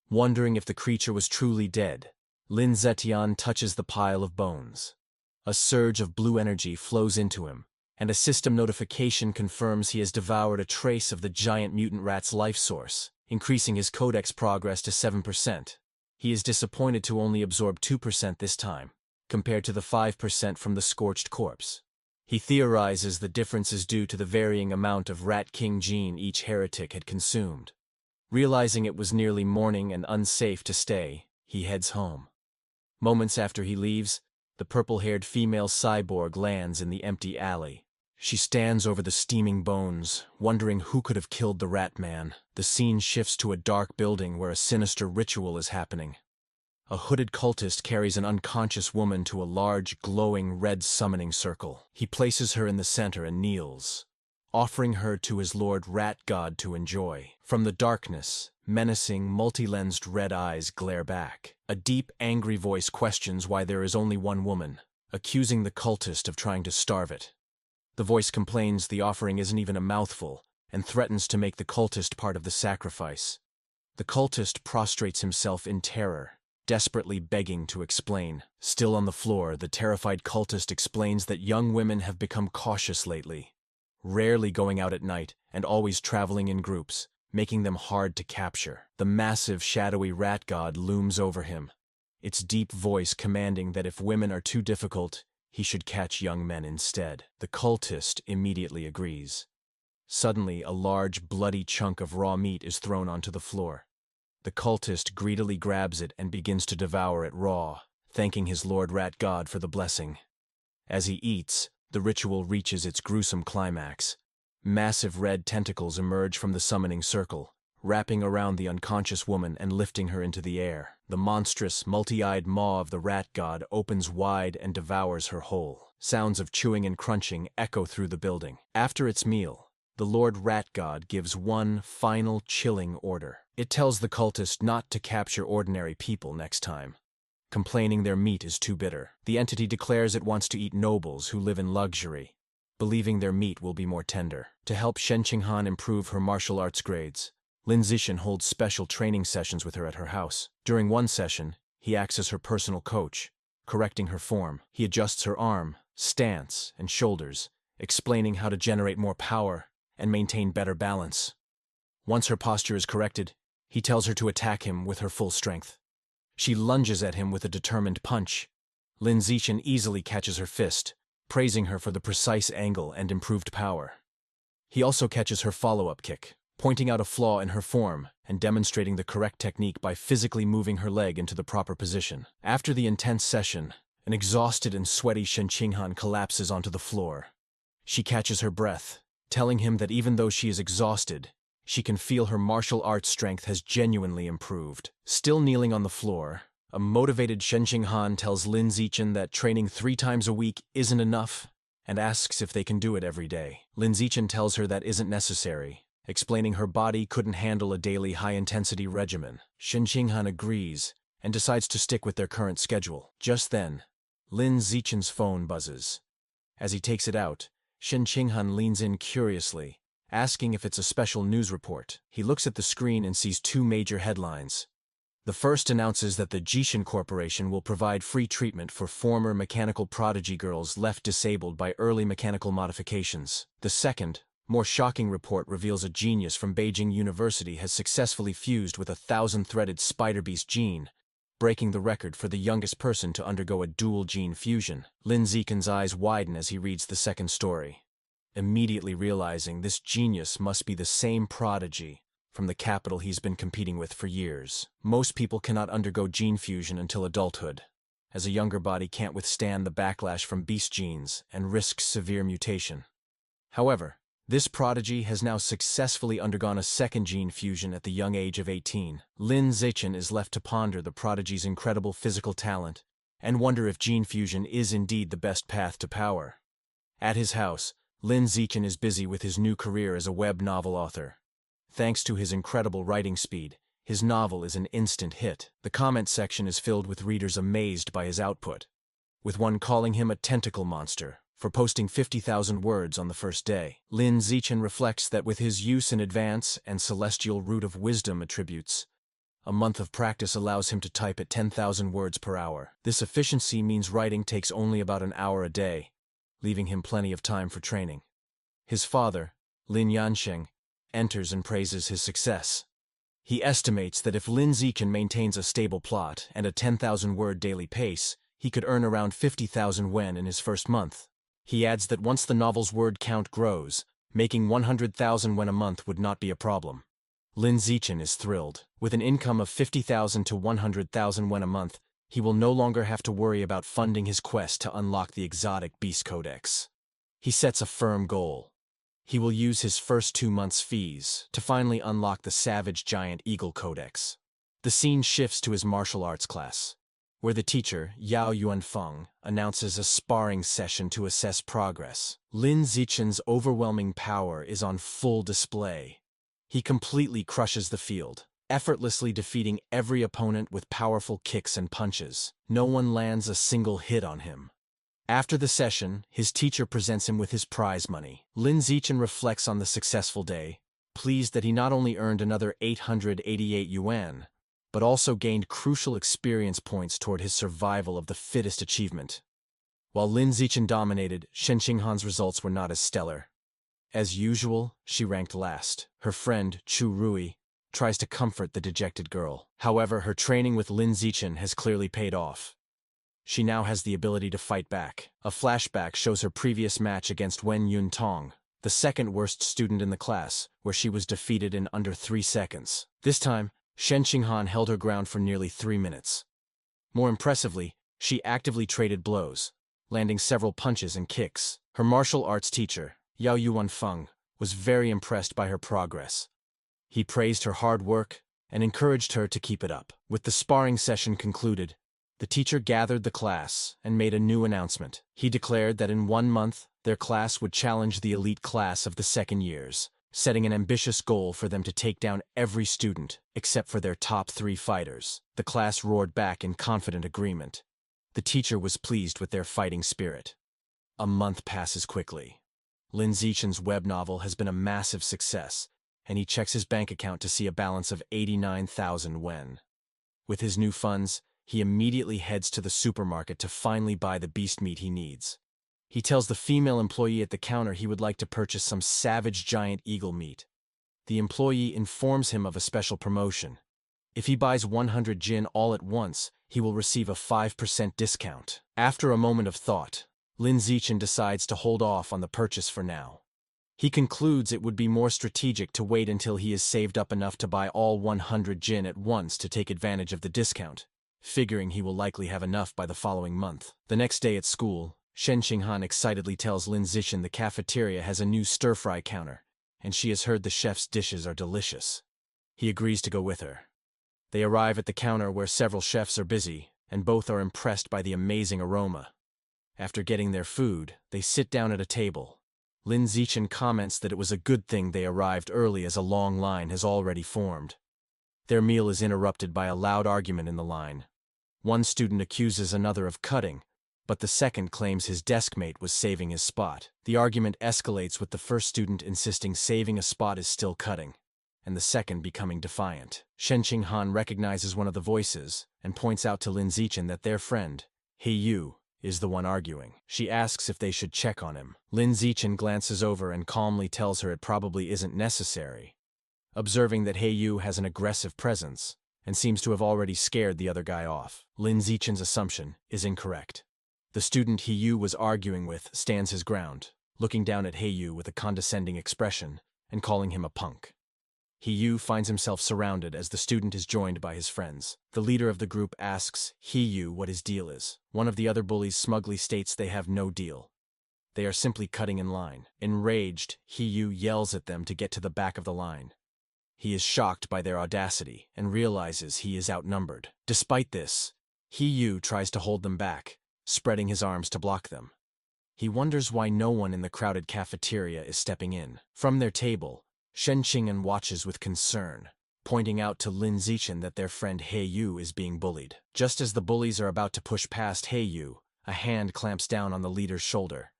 Wondering if the creature was truly dead, Lin Zetian touches the pile of bones. A surge of blue energy flows into him, and a system notification confirms he has devoured a trace of the giant mutant rat's life source, increasing his codex progress to 7%. He is disappointed to only absorb 2% this time, compared to the 5% from the scorched corpse. He theorizes the difference is due to the varying amount of Rat King gene each heretic had consumed. Realizing it was nearly morning and unsafe to stay, he heads home. Moments after he leaves, the purple-haired female cyborg lands in the empty alley. She stands over the steaming bones, wondering who could have killed the rat man. The scene shifts to a dark building where a sinister ritual is happening. A hooded cultist carries an unconscious woman to a large, glowing red summoning circle. He places her in the center and kneels, offering her to his lord rat god to enjoy. From the darkness, menacing, multi-lensed red eyes glare back. A deep, angry voice questions why there is only one woman, accusing the cultist of trying to starve it. The voice complains the offering isn't even a mouthful, and threatens to make the cultist part of the sacrifice. The cultist prostrates himself in terror, desperately begging to explain. Still on the floor, the terrified cultist explains that young women have become cautious lately, rarely going out at night and always traveling in groups, making them hard to capture. The massive, shadowy rat god looms over him, its deep voice commanding that if women are too difficult, he should catch young men instead. The cultist immediately agrees. Suddenly, a large, bloody chunk of raw meat is thrown onto the floor. The cultist greedily grabs it and begins to devour it raw, thanking his lord rat god for the blessing. As he eats, the ritual reaches its gruesome climax. Massive red tentacles emerge from the summoning circle, wrapping around the unconscious woman and lifting her into the air. The monstrous, multi-eyed maw of the rat god opens wide and devours her whole. Sounds of chewing and crunching echo through the building. After its meal, the Lord Rat God gives one final chilling order. It tells the cultist not to capture ordinary people next time, complaining their meat is too bitter. The entity declares it wants to eat nobles who live in luxury, believing their meat will be more tender. To help Shen Qinghan improve her martial arts grades, Lin Zichen holds special training sessions with her at her house. During one session, he acts as her personal coach, correcting her form. He adjusts her arm, stance, and shoulders, explaining how to generate more power and maintain better balance. Once her posture is corrected, he tells her to attack him with her full strength. She lunges at him with a determined punch. Lin Zichen easily catches her fist, praising her for the precise angle and improved power. He also catches her follow-up kick, pointing out a flaw in her form and demonstrating the correct technique by physically moving her leg into the proper position. After the intense session, an exhausted and sweaty Shen Qinghan collapses onto the floor. She catches her breath, telling him that even though she is exhausted, she can feel her martial arts strength has genuinely improved. Still kneeling on the floor, a motivated Shen Qinghan tells Lin Zichen that training 3 times a week isn't enough and asks if they can do it every day. Lin Zichen tells her that isn't necessary, explaining her body couldn't handle a daily high-intensity regimen. Shen Qinghan agrees and decides to stick with their current schedule. Just then, Lin Zichen's phone buzzes. As he takes it out, Shen Qinghan leans in curiously, asking if it's a special news report. He looks at the screen and sees 2 major headlines. The first announces that the Jishin Corporation will provide free treatment for former mechanical prodigy girls left disabled by early mechanical modifications. The second, more shocking report reveals a genius from Beijing University has successfully fused with a 1,000-threaded spider beast gene, breaking the record for the youngest person to undergo a dual gene fusion. Lin Zichen's eyes widen as he reads the second story, immediately realizing this genius must be the same prodigy from the capital he's been competing with for years. Most people cannot undergo gene fusion until adulthood, as a younger body can't withstand the backlash from beast genes and risks severe mutation. However, this prodigy has now successfully undergone a second gene fusion at the young age of 18. Lin Zichen is left to ponder the prodigy's incredible physical talent and wonder if gene fusion is indeed the best path to power. At his house, Lin Zichen is busy with his new career as a web novel author. Thanks to his incredible writing speed, his novel is an instant hit. The comment section is filled with readers amazed by his output, with one calling him a tentacle monster for posting 50,000 words on the first day. Lin Zichen reflects that with his use in advance and celestial root of wisdom attributes, a month of practice allows him to type at 10,000 words per hour. This efficiency means writing takes only about an hour a day, leaving him plenty of time for training. His father, Lin Yansheng, enters and praises his success. He estimates that if Lin Zichen maintains a stable plot and a 10,000-word daily pace, he could earn around 50,000 yen in his first month. He adds that once the novel's word count grows, making 100,000 yen a month would not be a problem. Lin Zichen is thrilled. With an income of 50,000 to 100,000 yen a month, he will no longer have to worry about funding his quest to unlock the exotic Beast Codex. He sets a firm goal. He will use his first 2 months' fees to finally unlock the Savage Giant Eagle Codex. The scene shifts to his martial arts class, where the teacher, Yao Yuanfeng, announces a sparring session to assess progress. Lin Zichen's overwhelming power is on full display. He completely crushes the field, effortlessly defeating every opponent with powerful kicks and punches. No one lands a single hit on him. After the session, his teacher presents him with his prize money. Lin Zichen reflects on the successful day, pleased that he not only earned another 888 yuan, but also gained crucial experience points toward his survival of the fittest achievement. While Lin Zichen dominated, Shen Qinghan's results were not as stellar. As usual, she ranked last. Her friend, Chu Rui, tries to comfort the dejected girl. However, her training with Lin Zichen has clearly paid off. She now has the ability to fight back. A flashback shows her previous match against Wen Yuntong, the second worst student in the class, where she was defeated in under 3 seconds. This time, Shen Qinghan held her ground for nearly 3 minutes. More impressively, she actively traded blows, landing several punches and kicks. Her martial arts teacher, Yao Yuanfeng, was very impressed by her progress. He praised her hard work and encouraged her to keep it up. With the sparring session concluded, the teacher gathered the class and made a new announcement. He declared that in 1 month, their class would challenge the elite class of the second years, setting an ambitious goal for them to take down every student, except for their top 3 fighters. The class roared back in confident agreement. The teacher was pleased with their fighting spirit. A month passes quickly. Lin Zichen's web novel has been a massive success, and he checks his bank account to see a balance of 89,000 wen. With his new funds, he immediately heads to the supermarket to finally buy the beast meat he needs. He tells the female employee at the counter he would like to purchase some savage giant eagle meat. The employee informs him of a special promotion. If he buys 100 jin all at once, he will receive a 5% discount. After a moment of thought, Lin Zichen decides to hold off on the purchase for now. He concludes it would be more strategic to wait until he has saved up enough to buy all 100 jin at once to take advantage of the discount, figuring he will likely have enough by the following month. The next day at school, Shen Qinghan excitedly tells Lin Zichen the cafeteria has a new stir-fry counter, and she has heard the chef's dishes are delicious. He agrees to go with her. They arrive at the counter where several chefs are busy, and both are impressed by the amazing aroma. After getting their food, they sit down at a table. Lin Zichen comments that it was a good thing they arrived early as a long line has already formed. Their meal is interrupted by a loud argument in the line. One student accuses another of cutting, but the second claims his deskmate was saving his spot. The argument escalates with the first student insisting saving a spot is still cutting, and the second becoming defiant. Shen Qinghan recognizes one of the voices and points out to Lin Zichen that their friend, He Yu, is the one arguing. She asks if they should check on him. Lin Zichen glances over and calmly tells her it probably isn't necessary. Observing that He Yu has an aggressive presence and seems to have already scared the other guy off, Lin Zichen's assumption is incorrect. The student He Yu was arguing with stands his ground, looking down at He Yu with a condescending expression and calling him a punk. He Yu finds himself surrounded as the student is joined by his friends. The leader of the group asks He Yu what his deal is. One of the other bullies smugly states they have no deal. They are simply cutting in line. Enraged, He Yu yells at them to get to the back of the line. He is shocked by their audacity and realizes he is outnumbered. Despite this, He Yu tries to hold them back, spreading his arms to block them. He wonders why no one in the crowded cafeteria is stepping in. From their table, Shen Qinghan watches with concern, pointing out to Lin Zichen that their friend He Yu is being bullied. Just as the bullies are about to push past He Yu, a hand clamps down on the leader's shoulder.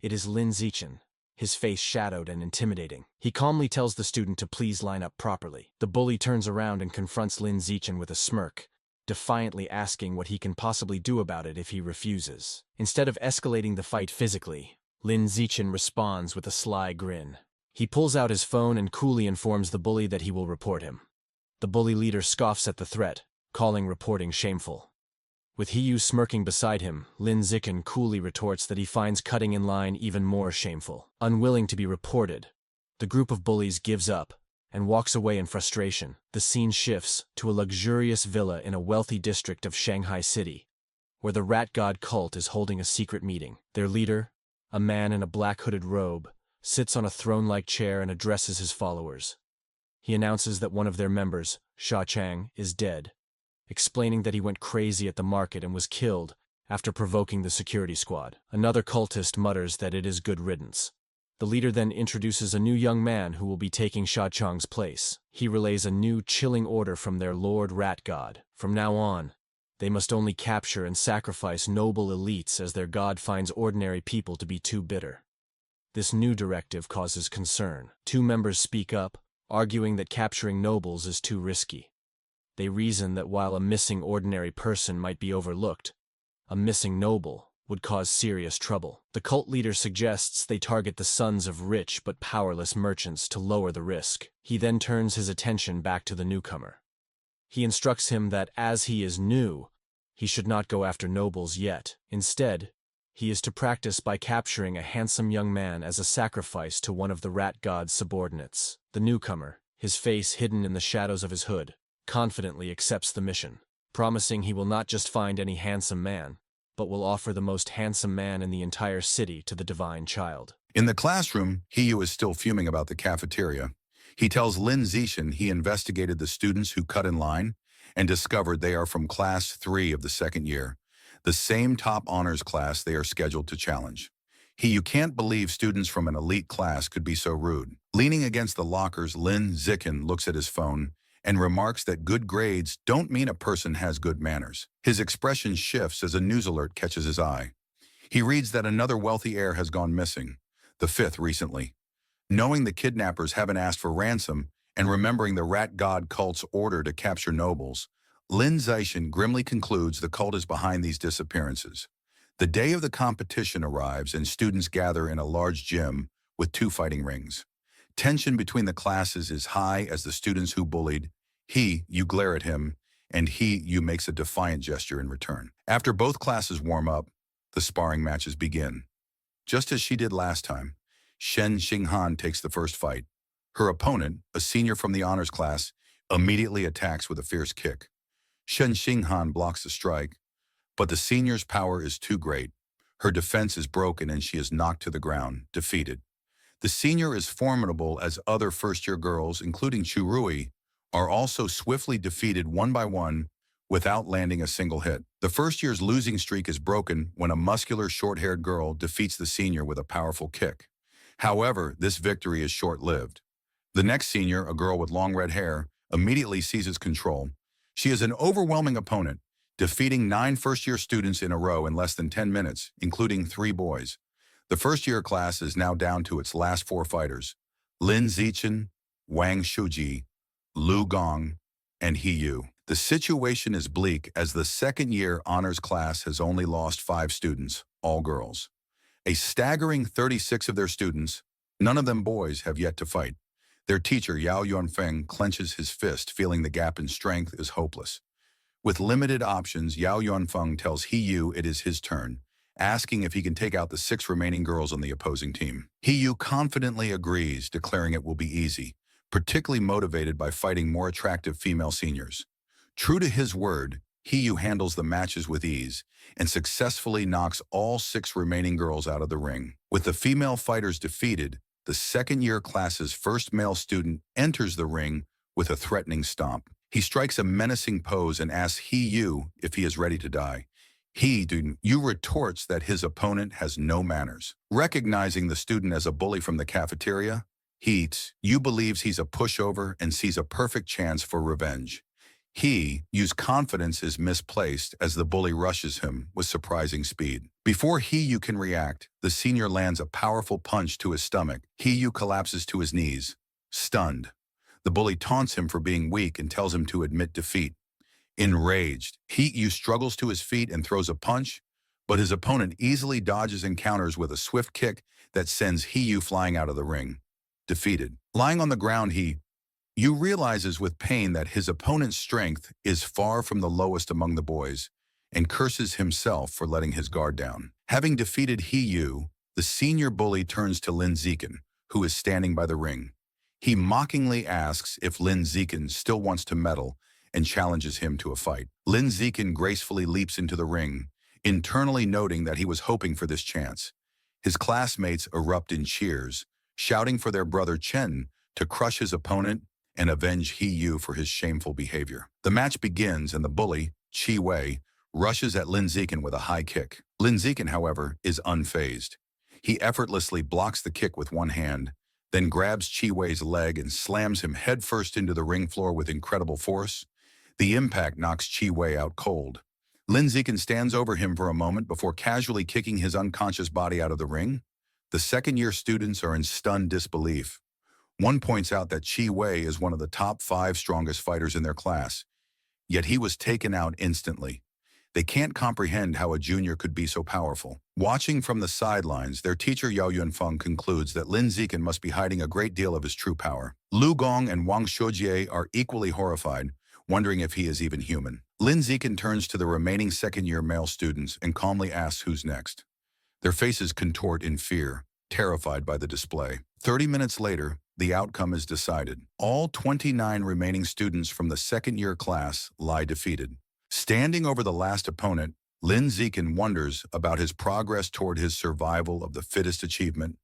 It is Lin Zichen, his face shadowed and intimidating. He calmly tells the student to please line up properly. The bully turns around and confronts Lin Zichen with a smirk, defiantly asking what he can possibly do about it if he refuses. Instead of escalating the fight physically, Lin Zichen responds with a sly grin. He pulls out his phone and coolly informs the bully that he will report him. The bully leader scoffs at the threat, calling reporting shameful. With He Yu smirking beside him, Lin Zichen coolly retorts that he finds cutting in line even more shameful. Unwilling to be reported, the group of bullies gives up and walks away in frustration. The scene shifts to a luxurious villa in a wealthy district of Shanghai City, where the rat god cult is holding a secret meeting. Their leader, a man in a black hooded robe, sits on a throne-like chair and addresses his followers. He announces that one of their members, Sha Chang, is dead, explaining that he went crazy at the market and was killed after provoking the security squad. Another cultist mutters that it is good riddance. The leader then introduces a new young man who will be taking Sha Chang's place. He relays a new chilling order from their Lord Rat God. From now on, they must only capture and sacrifice noble elites as their god finds ordinary people to be too bitter. This new directive causes concern. Two members speak up, arguing that capturing nobles is too risky. They reason that while a missing ordinary person might be overlooked, a missing noble would cause serious trouble. The cult leader suggests they target the sons of rich but powerless merchants to lower the risk. He then turns his attention back to the newcomer. He instructs him that as he is new, he should not go after nobles yet. Instead, he is to practice by capturing a handsome young man as a sacrifice to one of the rat god's subordinates. The newcomer, his face hidden in the shadows of his hood, confidently accepts the mission, promising he will not just find any handsome man, but will offer the most handsome man in the entire city to the divine child. In the classroom, He Yu is still fuming about the cafeteria. He tells Lin Zichen he investigated the students who cut in line and discovered they are from class 3 of the second year, the same top honors class they are scheduled to challenge. He Yu can't believe students from an elite class could be so rude. Leaning against the lockers, Lin Zichen looks at his phone and remarks that good grades don't mean a person has good manners. His expression shifts as a news alert catches his eye. He reads that another wealthy heir has gone missing. the fifth recently. Knowing the kidnappers haven't asked for ransom and remembering the rat god cult's order to capture nobles, Lin Zixin grimly concludes the cult is behind these disappearances. The day of the competition arrives and students gather in a large gym with two fighting rings. Tension between the classes is high as the students who bullied you glare at him, and you makes a defiant gesture in return. After both classes warm up, the sparring matches begin. Just as she did last time, Shen Xinghan takes the first fight. Her opponent, a senior from the honors class, immediately attacks with a fierce kick. Shen Xinghan blocks the strike, but the senior's power is too great. Her defense is broken and she is knocked to the ground, defeated. The senior is formidable as other first-year girls, including Chu Rui, are also swiftly defeated one by one without landing a single hit. The first year's losing streak is broken when a muscular, short-haired girl defeats the senior with a powerful kick. However, this victory is short-lived. The next senior, a girl with long red hair, immediately seizes control. She is an overwhelming opponent, defeating 9 first-year students in a row in less than 10 minutes, including 3 boys. The first-year class is now down to its last 4 fighters: Lin Zixin, Wang Shuji, Lu Gong, and He Yu. The situation is bleak as the second-year honors class has only lost 5 students, all girls. A staggering 36 of their students, none of them boys, have yet to fight. Their teacher, Yao Yuanfeng, clenches his fist, feeling the gap in strength is hopeless. With limited options, Yao Yuanfeng tells He Yu it is his turn, asking if he can take out the 6 remaining girls on the opposing team. He Yu confidently agrees, declaring it will be easy, particularly motivated by fighting more attractive female seniors. True to his word, He Yu handles the matches with ease and successfully knocks all 6 remaining girls out of the ring. With the female fighters defeated, the second-year class's first male student enters the ring with a threatening stomp. He strikes a menacing pose and asks He Yu if he is ready to die. He Yu retorts that his opponent has no manners. Recognizing the student as a bully from the cafeteria, Yu believes he's a pushover and sees a perfect chance for revenge. He Yu's confidence is misplaced as the bully rushes him with surprising speed. Before He Yu can react, the senior lands a powerful punch to his stomach. He Yu collapses to his knees, stunned. The bully taunts him for being weak and tells him to admit defeat. Enraged, He Yu struggles to his feet and throws a punch, but his opponent easily dodges and counters with a swift kick that sends He Yu flying out of the ring. Defeated. Lying on the ground, Yu realizes with pain that his opponent's strength is far from the lowest among the boys and curses himself for letting his guard down. Having defeated He Yu, the senior bully turns to Lin Zixin, who is standing by the ring. He mockingly asks if Lin Zixin still wants to meddle and challenges him to a fight. Lin Zixin gracefully leaps into the ring, internally noting that he was hoping for this chance. His classmates erupt in cheers, shouting for their brother Chen to crush his opponent and avenge He Yu for his shameful behavior. The match begins and the bully, Chi Wei, rushes at Lin Zixin with a high kick. Lin Zixin, however, is unfazed. He effortlessly blocks the kick with one hand, then grabs Chi Wei's leg and slams him headfirst into the ring floor with incredible force. The impact knocks Chi Wei out cold. Lin Zixin stands over him for a moment before casually kicking his unconscious body out of the ring. The second-year students are in stunned disbelief. One points out that Chi Wei is one of the top 5 strongest fighters in their class, yet he was taken out instantly. They can't comprehend how a junior could be so powerful. Watching from the sidelines, their teacher Yao Yunfeng concludes that Lin Zixin must be hiding a great deal of his true power. Lu Gong and Wang Shojie are equally horrified, wondering if he is even human. Lin Zixin turns to the remaining second-year male students and calmly asks who's next. Their faces contort in fear, terrified by the display. 30 minutes later, the outcome is decided. All 29 remaining students from the second-year class lie defeated. Standing over the last opponent, Lin Zixin wonders about his progress toward his survival of the fittest achievement.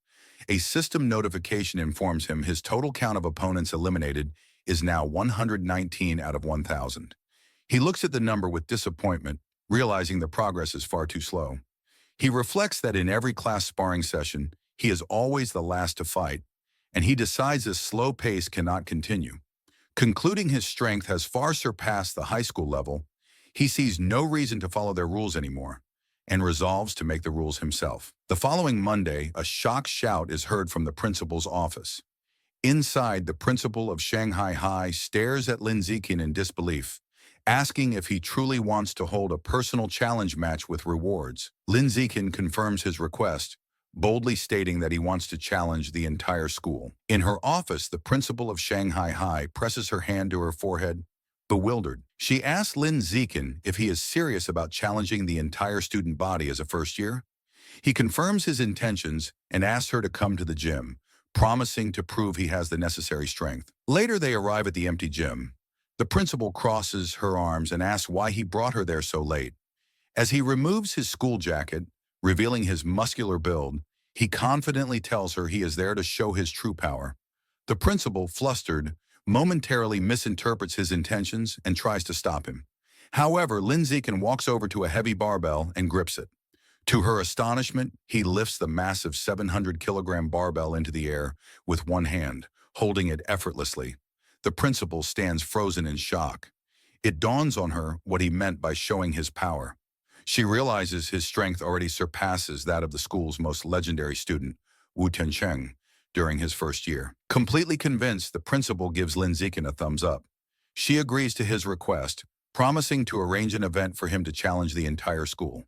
A system notification informs him his total count of opponents eliminated is now 119 out of 1,000. He looks at the number with disappointment, realizing the progress is far too slow. He reflects that in every class sparring session, he is always the last to fight, and he decides this slow pace cannot continue. Concluding his strength has far surpassed the high school level, he sees no reason to follow their rules anymore. and resolves to make the rules himself. The following Monday, a shocked shout is heard from the principal's office. Inside, the principal of Shanghai High stares at Lin Zikin in disbelief, asking if he truly wants to hold a personal challenge match with rewards. Lin Zikin confirms his request, boldly stating that he wants to challenge the entire school. In her office, the principal of Shanghai High presses her hand to her forehead, bewildered. She asks Lin Zikin if he is serious about challenging the entire student body as a first year. He confirms his intentions and asks her to come to the gym, promising to prove he has the necessary strength. Later, they arrive at the empty gym. The principal crosses her arms and asks why he brought her there so late. As he removes his school jacket, revealing his muscular build, he confidently tells her he is there to show his true power. The principal, flustered, momentarily misinterprets his intentions and tries to stop him. However, Lin Zikin walks over to a heavy barbell and grips it. To her astonishment, he lifts the massive 700-kilogram barbell into the air with one hand, holding it effortlessly. The principal stands frozen in shock. It dawns on her what he meant by showing his power. She realizes his strength already surpasses that of the school's most legendary student, Wu Tencheng, during his first year. Completely convinced, the principal gives Lin Zikin a thumbs up. She agrees to his request, promising to arrange an event for him to challenge the entire school.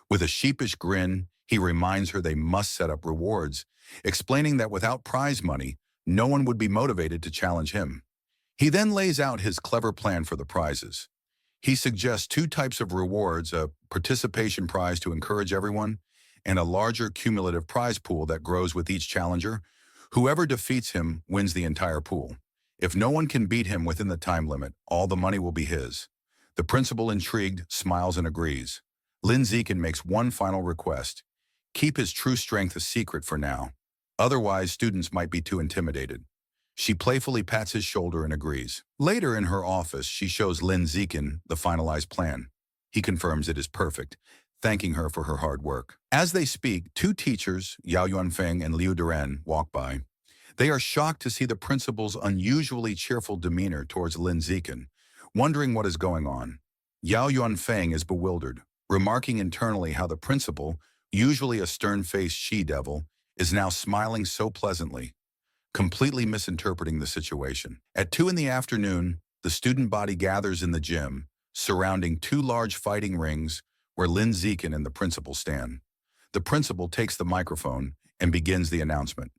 With a sheepish grin, he reminds her they must set up rewards, explaining that without prize money, no one would be motivated to challenge him. He then lays out his clever plan for the prizes. He suggests two types of rewards, a participation prize to encourage everyone, and a larger cumulative prize pool that grows with each challenger. Whoever defeats him wins the entire pool. If no one can beat him within the time limit, all the money will be his. The principal, intrigued, smiles and agrees. Lin Zikin makes one final request: keep his true strength a secret for now. Otherwise, students might be too intimidated. She playfully pats his shoulder and agrees. Later in her office, she shows Lin Zikin the finalized plan. He confirms it is perfect, thanking her for her hard work. As they speak, two teachers, Yao Yuanfeng and Liu Duran, walk by. They are shocked to see the principal's unusually cheerful demeanor towards Lin Zikin, wondering what is going on. Yao Yuanfeng is bewildered, remarking internally how the principal, usually a stern-faced she-devil, is now smiling so pleasantly, completely misinterpreting the situation. At 2 in the afternoon, the student body gathers in the gym, surrounding two large fighting rings where Lin Zikin and the principal stand. The principal takes the microphone and begins the announcement.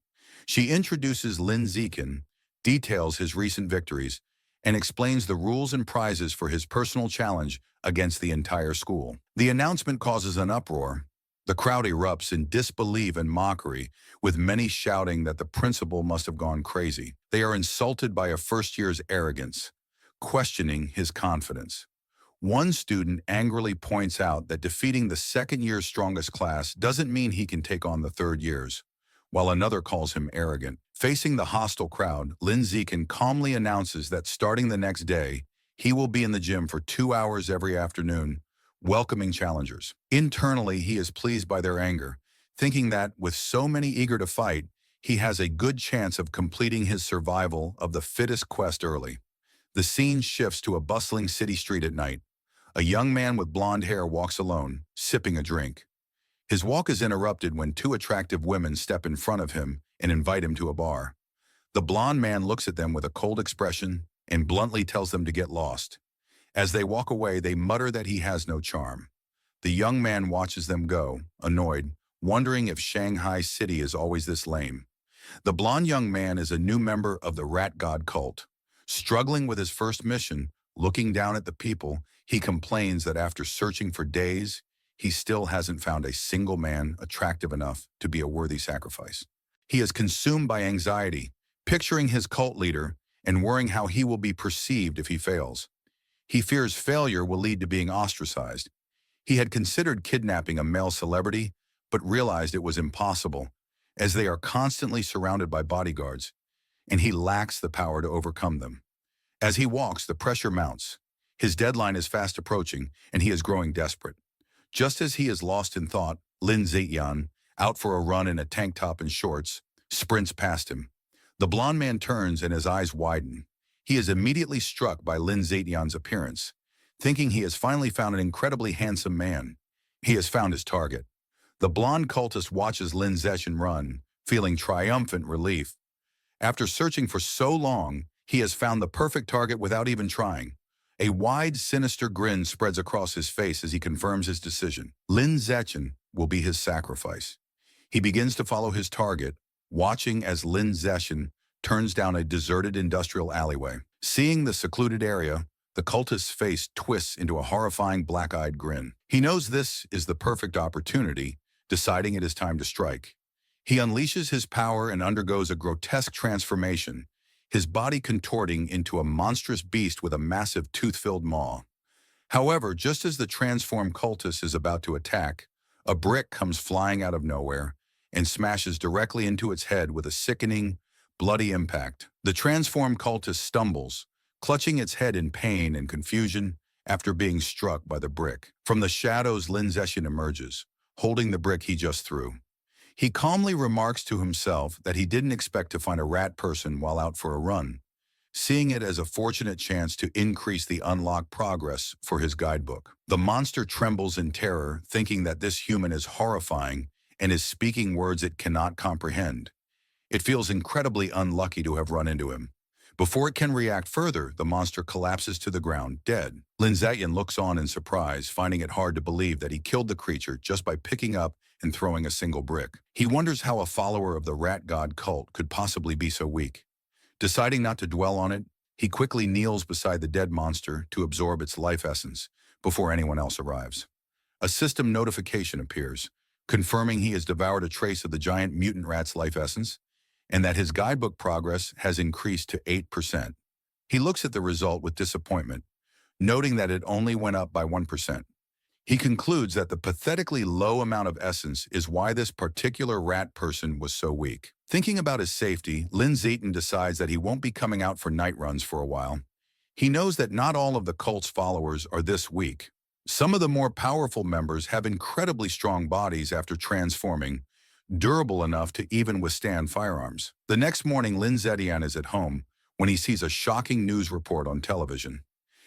She introduces Lin Zikin, details his recent victories, and explains the rules and prizes for his personal challenge against the entire school. The announcement causes an uproar. The crowd erupts in disbelief and mockery, with many shouting that the principal must have gone crazy. They are insulted by a first year's arrogance, questioning his confidence. One student angrily points out that defeating the second year's strongest class doesn't mean he can take on the third year's, while another calls him arrogant. Facing the hostile crowd, Lin Zikin calmly announces that starting the next day, he will be in the gym for 2 hours every afternoon, welcoming challengers. Internally, he is pleased by their anger, thinking that, with so many eager to fight, he has a good chance of completing his survival of the fittest quest early. The scene shifts to a bustling city street at night. A young man with blonde hair walks alone, sipping a drink. His walk is interrupted when two attractive women step in front of him and invite him to a bar. The blonde man looks at them with a cold expression and bluntly tells them to get lost. As they walk away, they mutter that he has no charm. The young man watches them go, annoyed, wondering if Shanghai City is always this lame. The blonde young man is a new member of the Rat God cult. Struggling with his first mission, looking down at the people, he complains that after searching for days, he still hasn't found a single man attractive enough to be a worthy sacrifice. He is consumed by anxiety, picturing his cult leader and worrying how he will be perceived if he fails. He fears failure will lead to being ostracized. He had considered kidnapping a male celebrity, but realized it was impossible, as they are constantly surrounded by bodyguards, and he lacks the power to overcome them. As he walks, the pressure mounts. His deadline is fast approaching, and he is growing desperate. Just as he is lost in thought, Lin Ziyan, out for a run in a tank top and shorts, sprints past him. The blond man turns and his eyes widen. He is immediately struck by Lin Ziyan's appearance. Thinking he has finally found an incredibly handsome man, He has found his target. The blonde cultist watches Lin Zeshan run, feeling triumphant relief. After searching for so long, he has found the perfect target without even trying. A wide, sinister grin spreads across his face as he confirms his decision. Lin Zeshan will be his sacrifice. He begins to follow his target, watching as Lin Zeshan turns down a deserted industrial alleyway. Seeing the secluded area, the cultist's face twists into a horrifying black-eyed grin. He knows this is the perfect opportunity, deciding it is time to strike. He unleashes his power and undergoes a grotesque transformation, his body contorting into a monstrous beast with a massive tooth-filled maw. However, just as the transformed cultist is about to attack, a brick comes flying out of nowhere and smashes directly into its head with a sickening, bloody impact. The transformed cultist stumbles, clutching its head in pain and confusion after being struck by the brick. From the shadows, Lin Zeshan emerges, holding the brick he just threw. He calmly remarks to himself that he didn't expect to find a rat person while out for a run, seeing it as a fortunate chance to increase the unlocked progress for his guidebook. The monster trembles in terror, thinking that this human is horrifying and is speaking words it cannot comprehend. It feels incredibly unlucky to have run into him. Before it can react further, the monster collapses to the ground, dead. Lin Zeshan looks on in surprise, finding it hard to believe that he killed the creature just by picking up and throwing a single brick. He wonders how a follower of the rat god cult could possibly be so weak. Deciding not to dwell on it, he quickly kneels beside the dead monster to absorb its life essence before anyone else arrives. A system notification appears, confirming he has devoured a trace of the giant mutant rat's life essence, and that his guidebook progress has increased to 8%. He looks at the result with disappointment, noting that it only went up by 1%. He concludes that the pathetically low amount of essence is why this particular rat person was so weak. Thinking about his safety, Lin Zeshan decides that he won't be coming out for night runs for a while. He knows that not all of the cult's followers are this weak. Some of the more powerful members have incredibly strong bodies after transforming, durable enough to even withstand firearms. The next morning, Lin Zeshan is at home when he sees a shocking news report on television.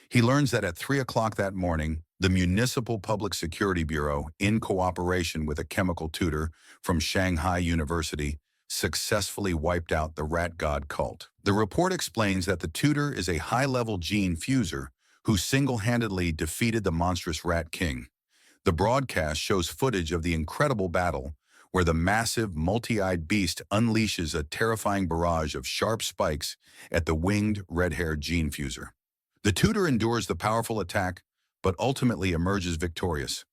He learns that at 3 o'clock that morning, the Municipal Public Security Bureau, in cooperation with a chemical tutor from Shanghai University, successfully wiped out the rat god cult. The report explains that the tutor is a high-level gene fuser who single-handedly defeated the monstrous rat king. The broadcast shows footage of the incredible battle where the massive, multi-eyed beast unleashes a terrifying barrage of sharp spikes at the winged, red-haired gene fuser. The tutor endures the powerful attack, but ultimately emerges victorious.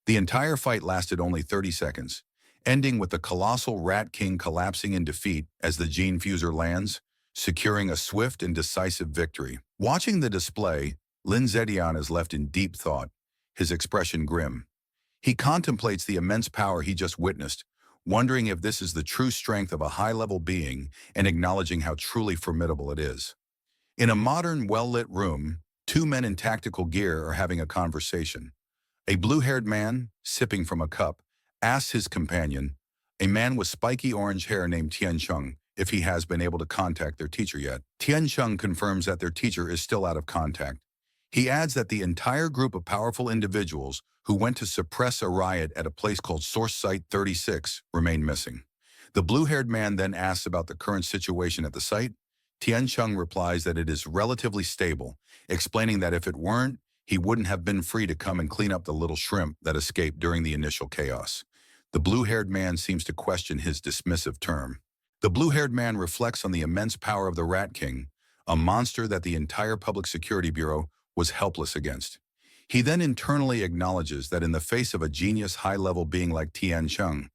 The entire fight lasted only 30 seconds, ending with the colossal Rat King collapsing in defeat as the gene fuser lands, securing a swift and decisive victory. Watching the display, Lin Zeshan is left in deep thought, his expression grim. He contemplates the immense power he just witnessed, wondering if this is the true strength of a high-level being and acknowledging how truly formidable it is. In a modern, well-lit room, two men in tactical gear are having a conversation. A blue-haired man, sipping from a cup, asks his companion, a man with spiky orange hair named Tian Cheng, if he has been able to contact their teacher yet. Tian Cheng confirms that their teacher is still out of contact. He adds that the entire group of powerful individuals who went to suppress a riot at a place called Source Site 36 remain missing. The blue-haired man then asks about the current situation at the site. Tian Cheng replies that it is relatively stable, explaining that if it weren't, he wouldn't have been free to come and clean up the little shrimp that escaped during the initial chaos. The blue-haired man seems to question his dismissive term. The blue-haired man reflects on the immense power of the Rat King, a monster that the entire Public Security Bureau was helpless against. He then internally acknowledges that in the face of a genius high-level being like Tian Cheng,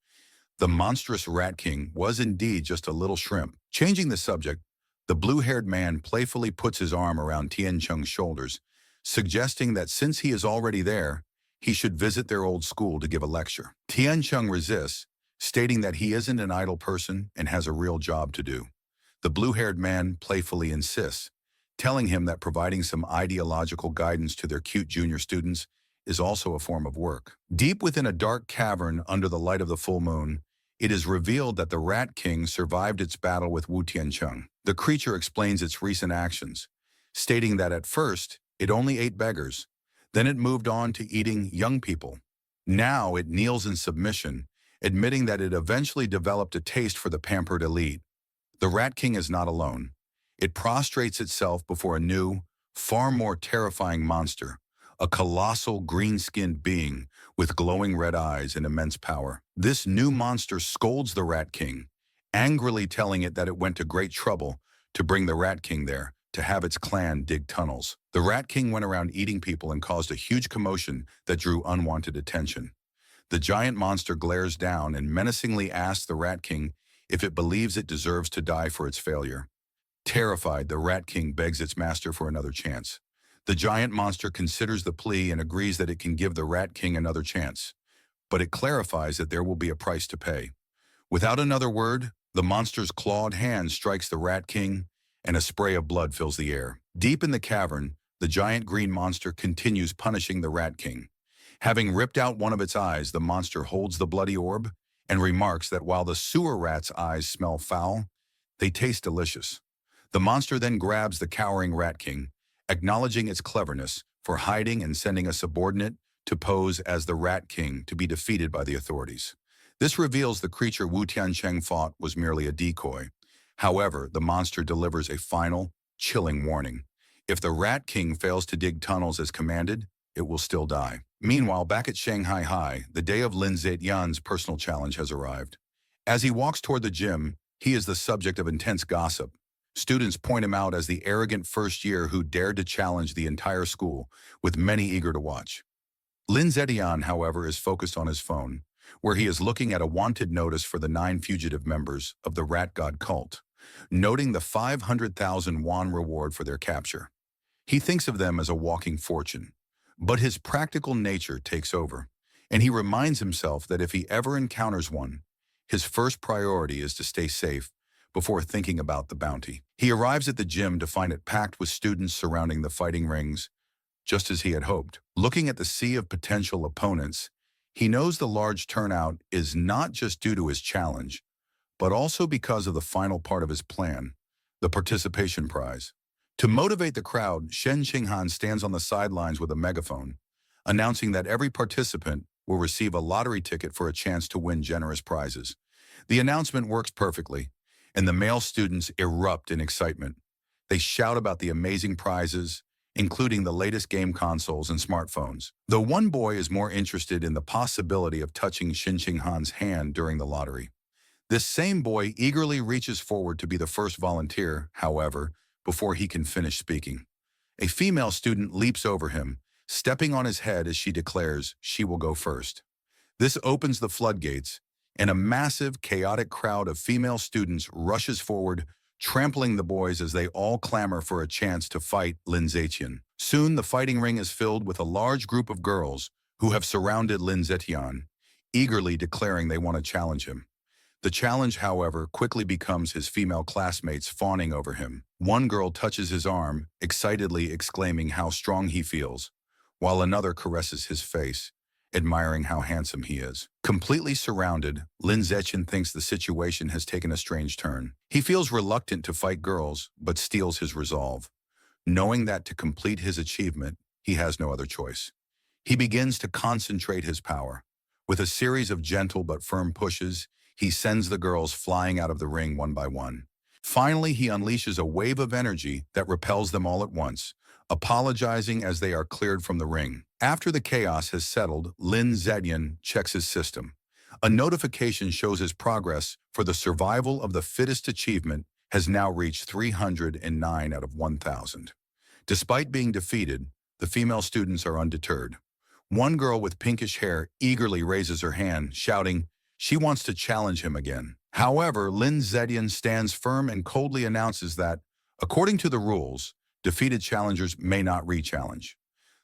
the monstrous Rat King was indeed just a little shrimp. Changing the subject, the blue-haired man playfully puts his arm around Tian Cheng's shoulders, suggesting that since he is already there, he should visit their old school to give a lecture. Tian Cheng resists, stating that he isn't an idle person and has a real job to do. The blue-haired man playfully insists, telling him that providing some ideological guidance to their cute junior students is also a form of work. Deep within a dark cavern under the light of the full moon, it is revealed that the Rat King survived its battle with Wu Tiancheng. The creature explains its recent actions, stating that at first, it only ate beggars. Then it moved on to eating young people. Now it kneels in submission, admitting that it eventually developed a taste for the pampered elite. The Rat King is not alone. It prostrates itself before a new, far more terrifying monster, a colossal green-skinned being with glowing red eyes and immense power. This new monster scolds the Rat King, angrily telling it that it went to great trouble to bring the Rat King there, to have its clan dig tunnels. The Rat King went around eating people and caused a huge commotion that drew unwanted attention. The giant monster glares down and menacingly asks the Rat King if it believes it deserves to die for its failure. Terrified, the Rat King begs its master for another chance. The giant monster considers the plea and agrees that it can give the Rat King another chance, but it clarifies that there will be a price to pay. Without another word, the monster's clawed hand strikes the Rat King, and a spray of blood fills the air. Deep in the cavern, the giant green monster continues punishing the Rat King. Having ripped out one of its eyes, the monster holds the bloody orb and remarks that while the sewer rat's eyes smell foul, they taste delicious. The monster then grabs the cowering Rat King, acknowledging its cleverness for hiding and sending a subordinate to pose as the Rat King to be defeated by the authorities. This reveals the creature Wu Tiancheng fought was merely a decoy. However, the monster delivers a final, chilling warning. If the Rat King fails to dig tunnels as commanded, it will still die. Meanwhile, back at Shanghai High, the day of Lin Zetian's personal challenge has arrived. As he walks toward the gym, he is the subject of intense gossip. Students point him out as the arrogant first year who dared to challenge the entire school, with many eager to watch. Lin Zetian, however, is focused on his phone, where he is looking at a wanted notice for the 9 fugitive members of the Rat God cult, noting the 500,000 won reward for their capture. He thinks of them as a walking fortune, but his practical nature takes over, and he reminds himself that if he ever encounters one, his first priority is to stay safe before thinking about the bounty. He arrives at the gym to find it packed with students surrounding the fighting rings, just as he had hoped. Looking at the sea of potential opponents, he knows the large turnout is not just due to his challenge, but also because of the final part of his plan, the participation prize. To motivate the crowd, Shen Qinghan stands on the sidelines with a megaphone, announcing that every participant will receive a lottery ticket for a chance to win generous prizes. The announcement works perfectly, and the male students erupt in excitement. They shout about the amazing prizes, including the latest game consoles and smartphones. Though one boy is more interested in the possibility of touching Shen Qinghan's hand during the lottery. This same boy eagerly reaches forward to be the first volunteer, however, before he can finish speaking. A female student leaps over him, stepping on his head as she declares she will go first. This opens the floodgates, and a massive, chaotic crowd of female students rushes forward, trampling the boys as they all clamor for a chance to fight Lin Zetian. Soon, the fighting ring is filled with a large group of girls who have surrounded Lin Zetian, eagerly declaring they want to challenge him. The challenge, however, quickly becomes his female classmates fawning over him. One girl touches his arm, excitedly exclaiming how strong he feels, while another caresses his face, admiring how handsome he is. Completely surrounded, Lin Zetian thinks the situation has taken a strange turn. He feels reluctant to fight girls, but steels his resolve, knowing that to complete his achievement, he has no other choice. He begins to concentrate his power. With a series of gentle but firm pushes, he sends the girls flying out of the ring one by one. Finally, he unleashes a wave of energy that repels them all at once, apologizing as they are cleared from the ring. After the chaos has settled, Lin Zetian checks his system. A notification shows his progress for the survival of the fittest achievement has now reached 309 out of 1,000. Despite being defeated, the female students are undeterred. One girl with pinkish hair eagerly raises her hand, shouting, she wants to challenge him again. However, Lin Zetian stands firm and coldly announces that, according to the rules, defeated challengers may not re-challenge.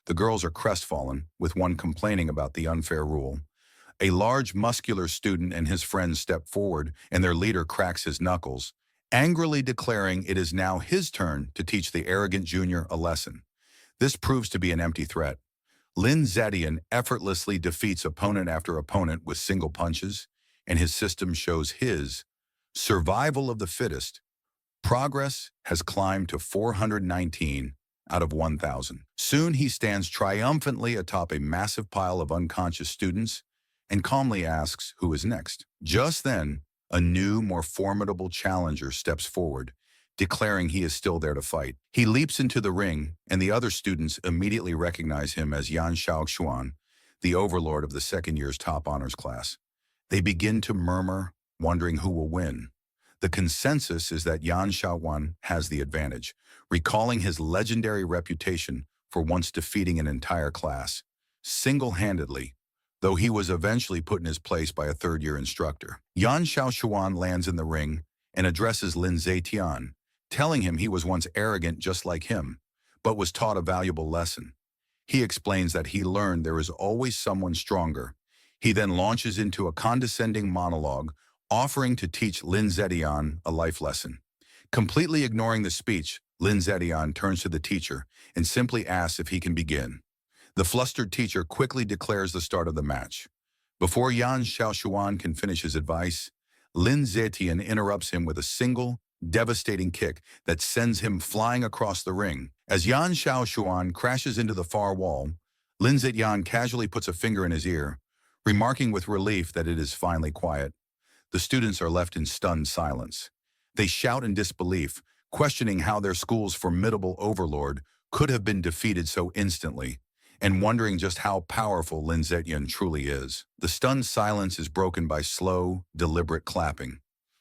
The girls are crestfallen, with one complaining about the unfair rule. A large, muscular student and his friends step forward, and their leader cracks his knuckles, angrily declaring it is now his turn to teach the arrogant junior a lesson. This proves to be an empty threat. Lin Zetian effortlessly defeats opponent after opponent with single punches, and his system shows his survival of the fittest. Progress has climbed to 419 out of 1,000. Soon he stands triumphantly atop a massive pile of unconscious students and calmly asks who is next. Just then, a new, more formidable challenger steps forward, declaring he is still there to fight. He leaps into the ring, and the other students immediately recognize him as Yan Xiaoxuan, the overlord of the second year's top honors class. They begin to murmur, wondering who will win. The consensus is that Yan Xiaoxuan has the advantage, recalling his legendary reputation for once defeating an entire class, single-handedly, though he was eventually put in his place by a third-year instructor. Yan Xiaoxuan lands in the ring and addresses Lin Zetian, telling him he was once arrogant just like him, but was taught a valuable lesson. He explains that he learned there is always someone stronger. He then launches into a condescending monologue, offering to teach Lin Zetian a life lesson. Completely ignoring the speech, Lin Zetian turns to the teacher and simply asks if he can begin. The flustered teacher quickly declares the start of the match. Before Yan Xiaoxuan can finish his advice, Lin Zetian interrupts him with a single, devastating kick that sends him flying across the ring. As Yan Xiaoxuan crashes into the far wall, Lin Zetian casually puts a finger in his ear, remarking with relief that it is finally quiet. The students are left in stunned silence. They shout in disbelief, questioning how their school's formidable overlord could have been defeated so instantly, and wondering just how powerful Lin Zetian truly is. The stunned silence is broken by slow, deliberate clapping.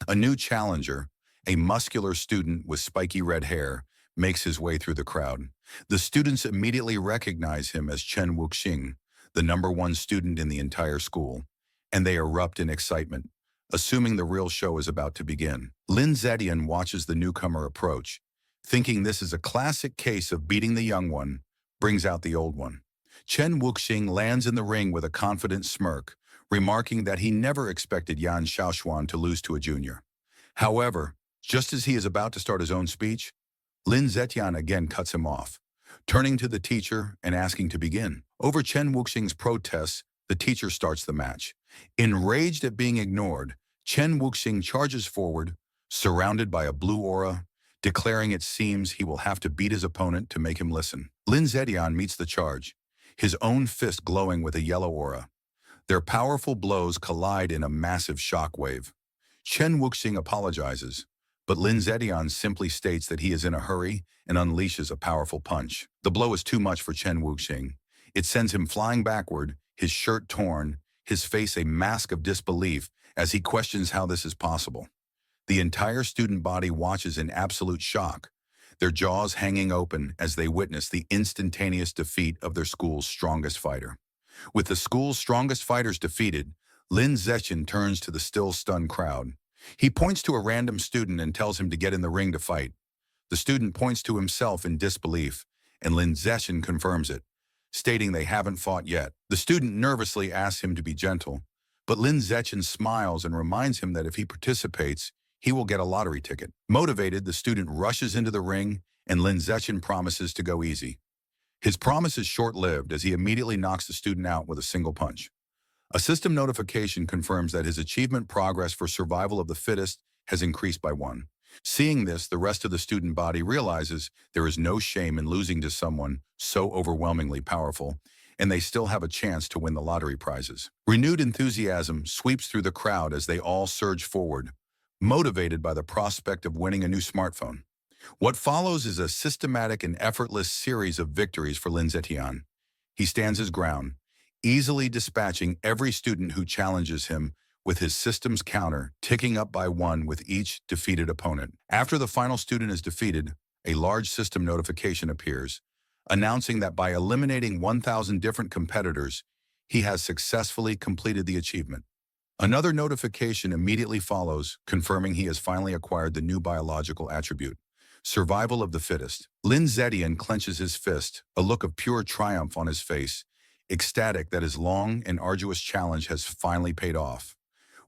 A new challenger, a muscular student with spiky red hair, makes his way through the crowd. The students immediately recognize him as Chen Wuxing, the #1 student in the entire school, and they erupt in excitement, assuming the real show is about to begin. Lin Zetian watches the newcomer approach, thinking this is a classic case of beating the young one brings out the old one. Chen Wuxing lands in the ring with a confident smirk, remarking that he never expected Yan Xiaoxuan to lose to a junior. However, just as he is about to start his own speech, Lin Zetian again cuts him off, turning to the teacher and asking to begin. Over Chen Wuxing's protests, the teacher starts the match. Enraged at being ignored, Chen Wuxing charges forward, surrounded by a blue aura, declaring it seems he will have to beat his opponent to make him listen. Lin Zetian meets the charge, his own fist glowing with a yellow aura. Their powerful blows collide in a massive shockwave. Chen Wuxing apologizes, but Lin Zetian simply states that he is in a hurry and unleashes a powerful punch. The blow is too much for Chen Wuxing. It sends him flying backward, his shirt torn, his face a mask of disbelief as he questions how this is possible. The entire student body watches in absolute shock, their jaws hanging open as they witness the instantaneous defeat of their school's strongest fighter. With the school's strongest fighters defeated, Lin Zetian turns to the still stunned crowd. He points to a random student and tells him to get in the ring to fight. The student points to himself in disbelief, and Lin Zetian confirms it, stating they haven't fought yet. The student nervously asks him to be gentle, but Lin Zetian smiles and reminds him that if he participates, he will get a lottery ticket. Motivated, the student rushes into the ring, and Lin Zetian promises to go easy. His promise is short-lived as he immediately knocks the student out with a single punch. A system notification confirms that his achievement progress for survival of the fittest has increased by 1. Seeing this, the rest of the student body realizes there is no shame in losing to someone so overwhelmingly powerful, and they still have a chance to win the lottery prizes. Renewed enthusiasm sweeps through the crowd as they all surge forward, motivated by the prospect of winning a new smartphone. What follows is a systematic and effortless series of victories for Lin Zetian. He stands his ground, easily dispatching every student who challenges him with his system's counter ticking up by 1 with each defeated opponent. After the final student is defeated, a large system notification appears, announcing that by eliminating 1,000 different competitors, he has successfully completed the achievement. Another notification immediately follows, confirming he has finally acquired the new biological attribute, survival of the fittest. Lin Zetian clenches his fist, a look of pure triumph on his face, ecstatic that his long and arduous challenge has finally paid off.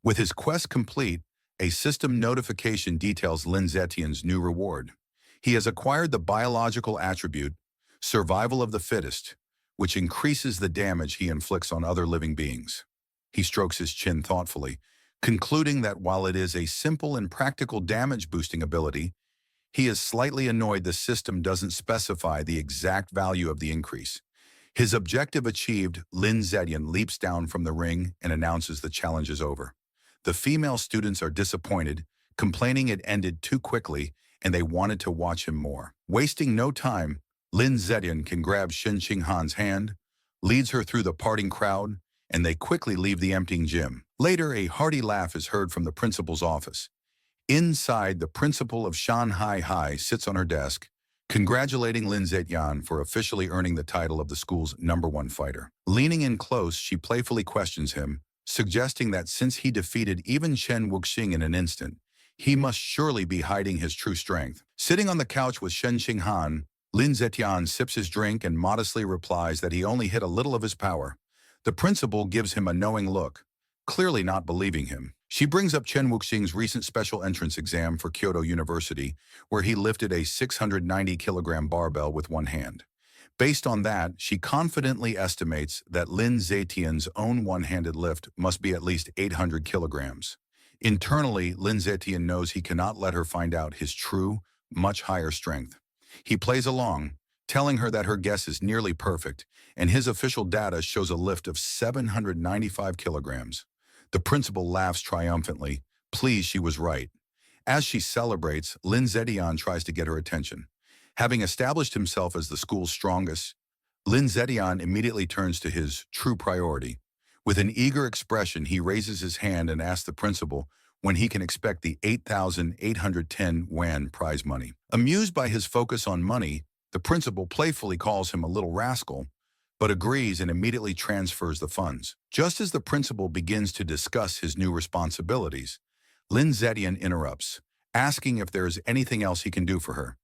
With his quest complete, a system notification details Lin Zetian's new reward. He has acquired the biological attribute, survival of the fittest, which increases the damage he inflicts on other living beings. He strokes his chin thoughtfully, concluding that while it is a simple and practical damage-boosting ability, He is slightly annoyed the system doesn't specify the exact value of the increase. His objective achieved, Lin Zetian leaps down from the ring and announces the challenge is over. The female students are disappointed, complaining it ended too quickly and they wanted to watch him more. Wasting no time, Lin Zetian can grab Shen Qinghan's hand, leads her through the parting crowd, and they quickly leave the emptying gym. Later, a hearty laugh is heard from the principal's office. Inside, the principal of Shanghai High sits on her desk, congratulating Lin Zetian for officially earning the title of the school's #1 fighter. Leaning in close, she playfully questions him, suggesting that since he defeated even Chen Wuxing in an instant, he must surely be hiding his true strength. Sitting on the couch with Shen Qinghan, Lin Zetian sips his drink and modestly replies that he only hit a little of his power. The principal gives him a knowing look, clearly not believing him. She brings up Chen Wuxing's recent special entrance exam for Kyoto University, where he lifted a 690-kilogram barbell with one hand. Based on that, she confidently estimates that Lin Zetian's own one-handed lift must be at least 800 kilograms. Internally, Lin Zetian knows he cannot let her find out his true, much higher strength. He plays along, telling her that her guess is nearly perfect, and his official data shows a lift of 795 kilograms. The principal laughs triumphantly, pleased she was right. As she celebrates, Lin Zetian tries to get her attention. Having established himself as the school's strongest, Lin Zetian immediately turns to his true priority. With an eager expression, he raises his hand and asks the principal when he can expect the 8,810 yuan prize money. Amused by his focus on money, the principal playfully calls him a little rascal, but agrees and immediately transfers the funds. Just as the principal begins to discuss his new responsibilities, Lin Zetian interrupts, asking if there is anything else he can do for her.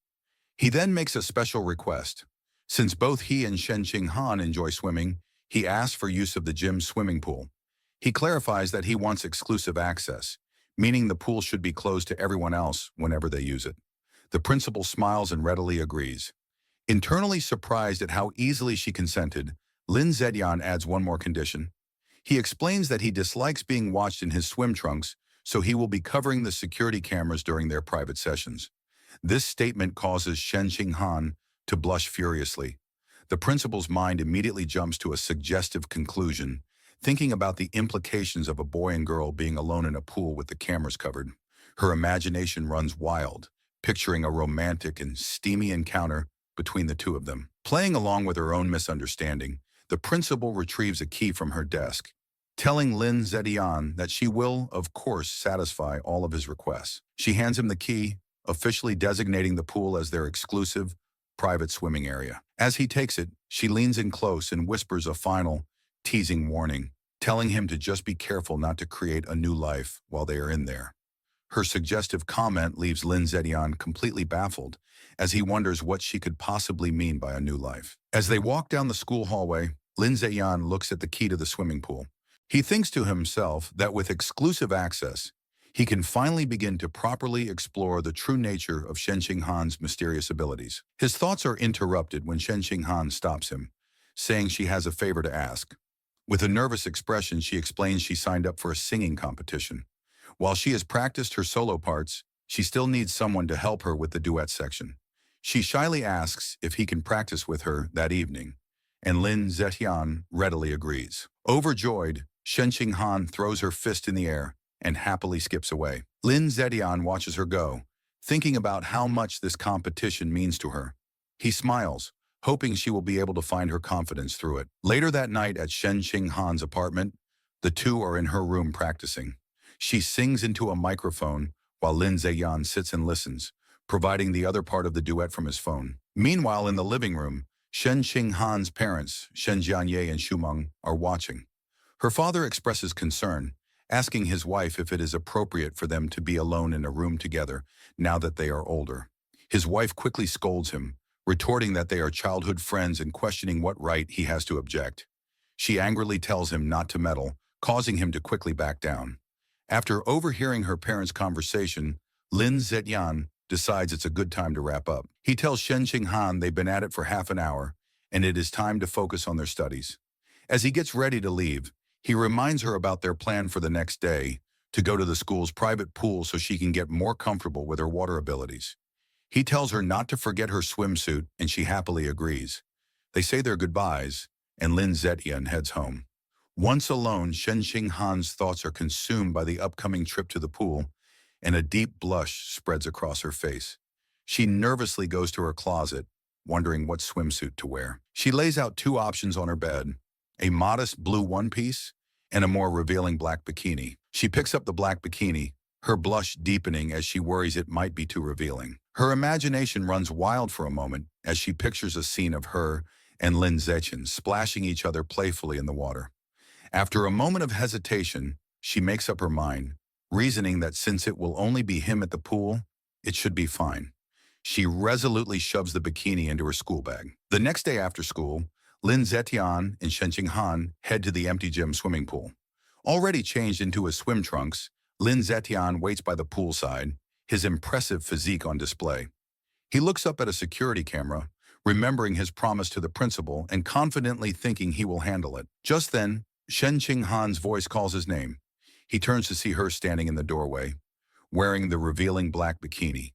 He then makes a special request. Since both he and Shen Qinghan enjoy swimming, he asks for use of the gym's swimming pool. He clarifies that he wants exclusive access, meaning the pool should be closed to everyone else whenever they use it. The principal smiles and readily agrees. Internally surprised at how easily she consented, Lin Zetian adds one more condition. He explains that he dislikes being watched in his swim trunks, so he will be covering the security cameras during their private sessions. This statement causes Shen Qinghan to blush furiously. The principal's mind immediately jumps to a suggestive conclusion, thinking about the implications of a boy and girl being alone in a pool with the cameras covered. Her imagination runs wild, picturing a romantic and steamy encounter between the two of them. Playing along with her own misunderstanding, the principal retrieves a key from her desk, telling Lin Zetian that she will, of course, satisfy all of his requests. She hands him the key, officially designating the pool as their exclusive, private swimming area. As he takes it, she leans in close and whispers a final, teasing warning, telling him to just be careful not to create a new life while they are in there. Her suggestive comment leaves Lin Zetian completely baffled, as he wonders what she could possibly mean by a new life. As they walk down the school hallway, Lin Zetian looks at the key to the swimming pool. He thinks to himself that with exclusive access, he can finally begin to properly explore the true nature of Shen Qinghan's mysterious abilities. His thoughts are interrupted when Shen Qinghan stops him, saying she has a favor to ask. With a nervous expression, she explains she signed up for a singing competition. While she has practiced her solo parts, she still needs someone to help her with the duet section. She shyly asks if he can practice with her that evening, and Lin Zetian readily agrees. Overjoyed, Shen Qinghan throws her fist in the air and happily skips away. Lin Zetian watches her go, thinking about how much this competition means to her. He smiles, hoping she will be able to find her confidence through it. Later that night at Shen Qinghan's apartment, the two are in her room practicing. She sings into a microphone while Lin Zetian sits and listens, providing the other part of the duet from his phone. Meanwhile, in the living room, Shen Qinghan's parents, Shen Jianye and Shumeng, are watching. Her father expresses concern, asking his wife if it is appropriate for them to be alone in a room together now that they are older. His wife quickly scolds him, retorting that they are childhood friends and questioning what right he has to object. She angrily tells him not to meddle, causing him to quickly back down. After overhearing her parents' conversation, Lin Zetian decides it's a good time to wrap up. He tells Shen Qinghan they've been at it for half an hour, and it is time to focus on their studies. As he gets ready to leave, he reminds her about their plan for the next day, to go to the school's private pool so she can get more comfortable with her water abilities. He tells her not to forget her swimsuit, and she happily agrees. They say their goodbyes, and Lin Zetian heads home. Once alone, Shen Xinghan's thoughts are consumed by the upcoming trip to the pool, and a deep blush spreads across her face. She nervously goes to her closet, wondering what swimsuit to wear. She lays out two options on her bed, a modest blue one-piece and a more revealing black bikini. She picks up the black bikini, her blush deepening as she worries it might be too revealing. Her imagination runs wild for a moment as she pictures a scene of her and Lin Zetian splashing each other playfully in the water. After a moment of hesitation, she makes up her mind, reasoning that since it will only be him at the pool, it should be fine. She resolutely shoves the bikini into her school bag. The next day after school, Lin Zetian and Shen Qinghan head to the empty gym swimming pool. Already changed into his swim trunks, Lin Zetian waits by the poolside, his impressive physique on display. He looks up at a security camera, remembering his promise to the principal and confidently thinking he will handle it. Just then, Shen Qinghan's voice calls his name. He turns to see her standing in the doorway, wearing the revealing black bikini.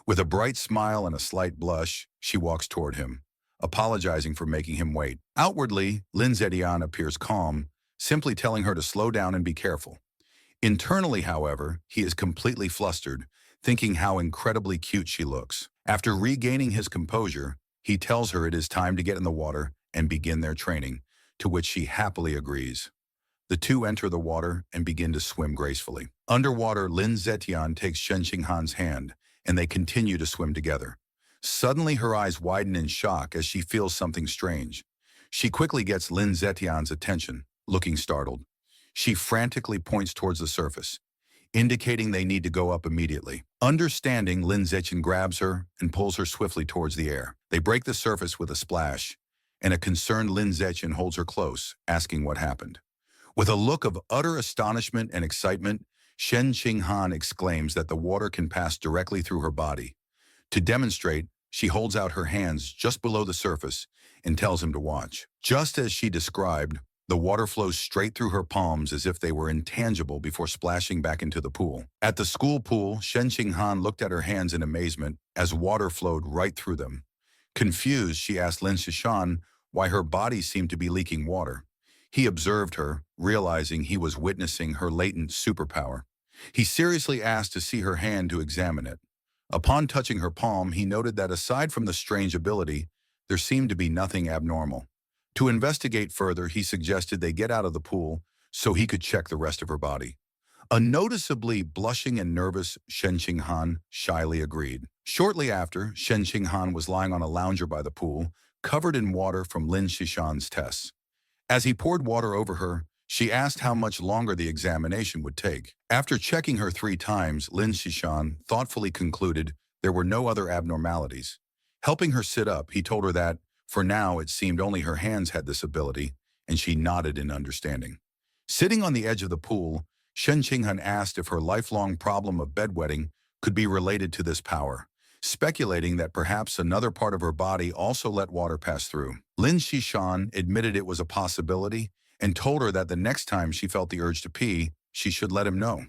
With a bright smile and a slight blush, she walks toward him, apologizing for making him wait. Outwardly, Lin Zetian appears calm, simply telling her to slow down and be careful. Internally, however, he is completely flustered, thinking how incredibly cute she looks. After regaining his composure, he tells her it is time to get in the water and begin their training, to which she happily agrees. The two enter the water and begin to swim gracefully. Underwater, Lin Zetian takes Shen Qinghan's hand, and they continue to swim together. Suddenly, her eyes widen in shock as she feels something strange. She quickly gets Lin Zetian's attention, looking startled. She frantically points towards the surface, indicating they need to go up immediately. Understanding, Lin Zetian grabs her and pulls her swiftly towards the air. They break the surface with a splash, and a concerned Lin Zetian holds her close, asking what happened. With a look of utter astonishment and excitement, Shen Qinghan exclaims that the water can pass directly through her body. To demonstrate, she holds out her hands just below the surface and tells him to watch. Just as she described, the water flows straight through her palms as if they were intangible before splashing back into the pool. At the school pool, Shen Qinghan looked at her hands in amazement as water flowed right through them. Confused, she asked Lin Zetian why her body seemed to be leaking water. He observed her, realizing he was witnessing her latent superpower. He seriously asked to see her hand to examine it. Upon touching her palm, he noted that aside from the strange ability, there seemed to be nothing abnormal. To investigate further, he suggested they get out of the pool so he could check the rest of her body. A noticeably blushing and nervous Shen Qinghan shyly agreed. Shortly after, Shen Qinghan was lying on a lounger by the pool, covered in water from Lin Zetian's tests. As he poured water over her, she asked how much longer the examination would take. After checking her 3 times, Lin Zetian thoughtfully concluded there were no other abnormalities. Helping her sit up, he told her that, for now, it seemed only her hands had this ability, and she nodded in understanding. Sitting on the edge of the pool, Shen Qinghan asked if her lifelong problem of bedwetting could be related to this power, speculating that perhaps another part of her body also let water pass through. Lin Zetian admitted it was a possibility and told her that the next time she felt the urge to pee, she should let him know.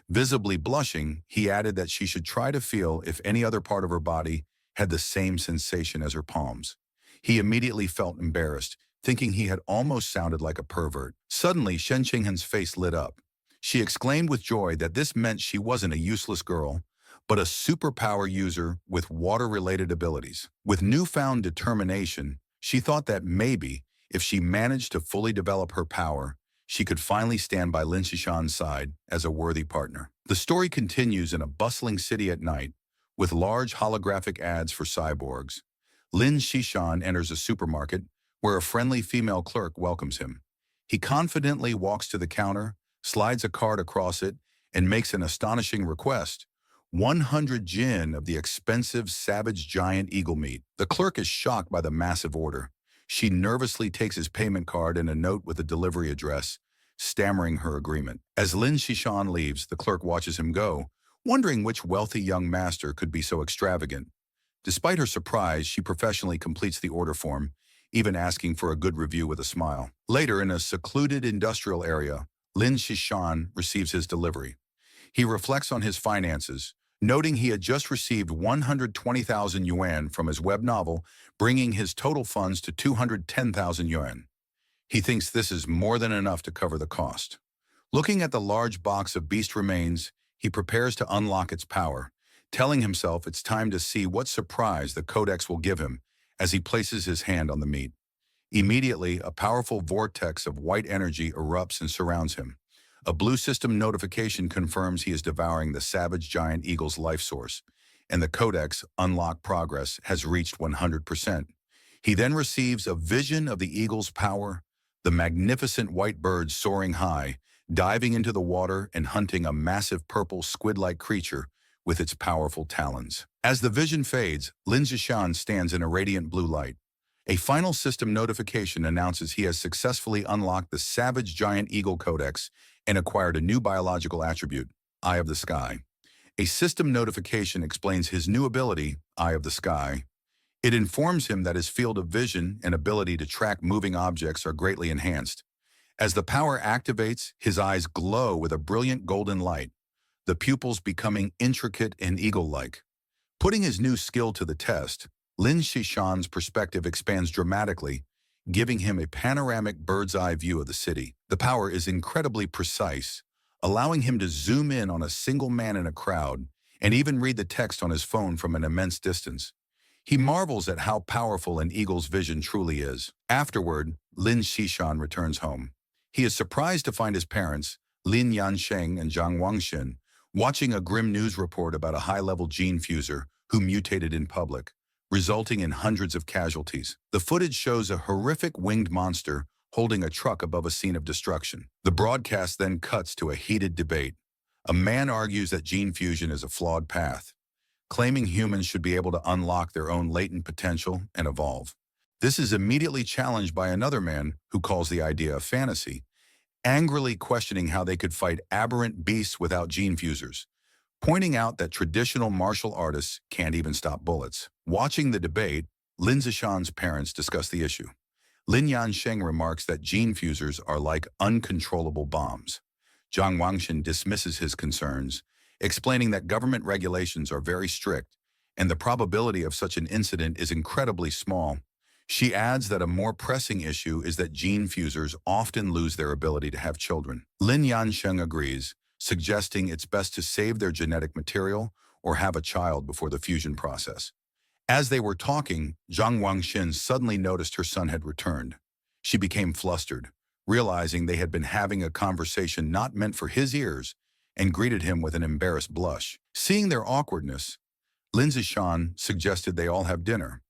Visibly blushing, he added that she should try to feel if any other part of her body had the same sensation as her palms. He immediately felt embarrassed, thinking he had almost sounded like a pervert. Suddenly, Shen Qinghan's face lit up. She exclaimed with joy that this meant she wasn't a useless girl, but a superpower user with water-related abilities. With newfound determination, she thought that maybe, if she managed to fully develop her power, she could finally stand by Lin Zetian's side as a worthy partner. The story continues in a bustling city at night, with large holographic ads for cyborgs. Lin Zetian enters a supermarket where a friendly female clerk welcomes him. He confidently walks to the counter, slides a card across it, and makes an astonishing request: 100 jin of the expensive savage giant eagle meat. The clerk is shocked by the massive order. She nervously takes his payment card and a note with a delivery address, stammering her agreement. As Lin Zetian leaves, the clerk watches him go, wondering which wealthy young master could be so extravagant. Despite her surprise, she professionally completes the order form, even asking for a good review with a smile. Later, in a secluded industrial area, Lin Zetian receives his delivery. He reflects on his finances, noting he had just received 120,000 yuan from his web novel, bringing his total funds to 210,000 yuan. He thinks this is more than enough to cover the cost. Looking at the large box of beast remains, he prepares to unlock its power, telling himself it's time to see what surprise the codex will give him as he places his hand on the meat. Immediately, a powerful vortex of white energy erupts and surrounds him. A blue system notification confirms he is devouring the savage giant eagle's life source, and the codex unlock progress has reached 100%. He then receives a vision of the eagle's power, the magnificent white bird soaring high, diving into the water and hunting a massive purple squid-like creature with its powerful talons. As the vision fades, Lin Zishan stands in a radiant blue light. A final system notification announces he has successfully unlocked the Savage Giant Eagle Codex and acquired a new biological attribute, Eye of the Sky. A system notification explains his new ability, Eye of the Sky. It informs him that his field of vision and ability to track moving objects are greatly enhanced. As the power activates, his eyes glow with a brilliant golden light, the pupils becoming intricate and eagle-like. Putting his new skill to the test, Lin Zishan's perspective expands dramatically, giving him a panoramic bird's-eye view of the city. The power is incredibly precise, allowing him to zoom in on a single man in a crowd and even read the text on his phone from an immense distance. He marvels at how powerful an eagle's vision truly is. Afterward, Lin Zishan returns home. He is surprised to find his parents, Lin Yansheng and Zhang Wangxin, watching a grim news report about a high-level gene fuser who mutated in public, resulting in hundreds of casualties. The footage shows a horrific winged monster holding a truck above a scene of destruction. The broadcast then cuts to a heated debate. A man argues that gene fusion is a flawed path, claiming humans should be able to unlock their own latent potential and evolve. This is immediately challenged by another man who calls the idea a fantasy, angrily questioning how they could fight aberrant beasts without gene fusers, pointing out that traditional martial artists can't even stop bullets. Watching the debate, Lin Zishan's parents discuss the issue. Lin Yansheng remarks that gene fusers are like uncontrollable bombs. Zhang Wangxin dismisses his concerns, explaining that government regulations are very strict and the probability of such an incident is incredibly small. She adds that a more pressing issue is that gene fusers often lose their ability to have children. Lin Yansheng agrees, suggesting it's best to save their genetic material or have a child before the fusion process. As they were talking, Zhang Wangxin suddenly noticed her son had returned. She became flustered, realizing they had been having a conversation not meant for his ears, and greeted him with an embarrassed blush. Seeing their awkwardness, Lin Zishan suggested they all have dinner.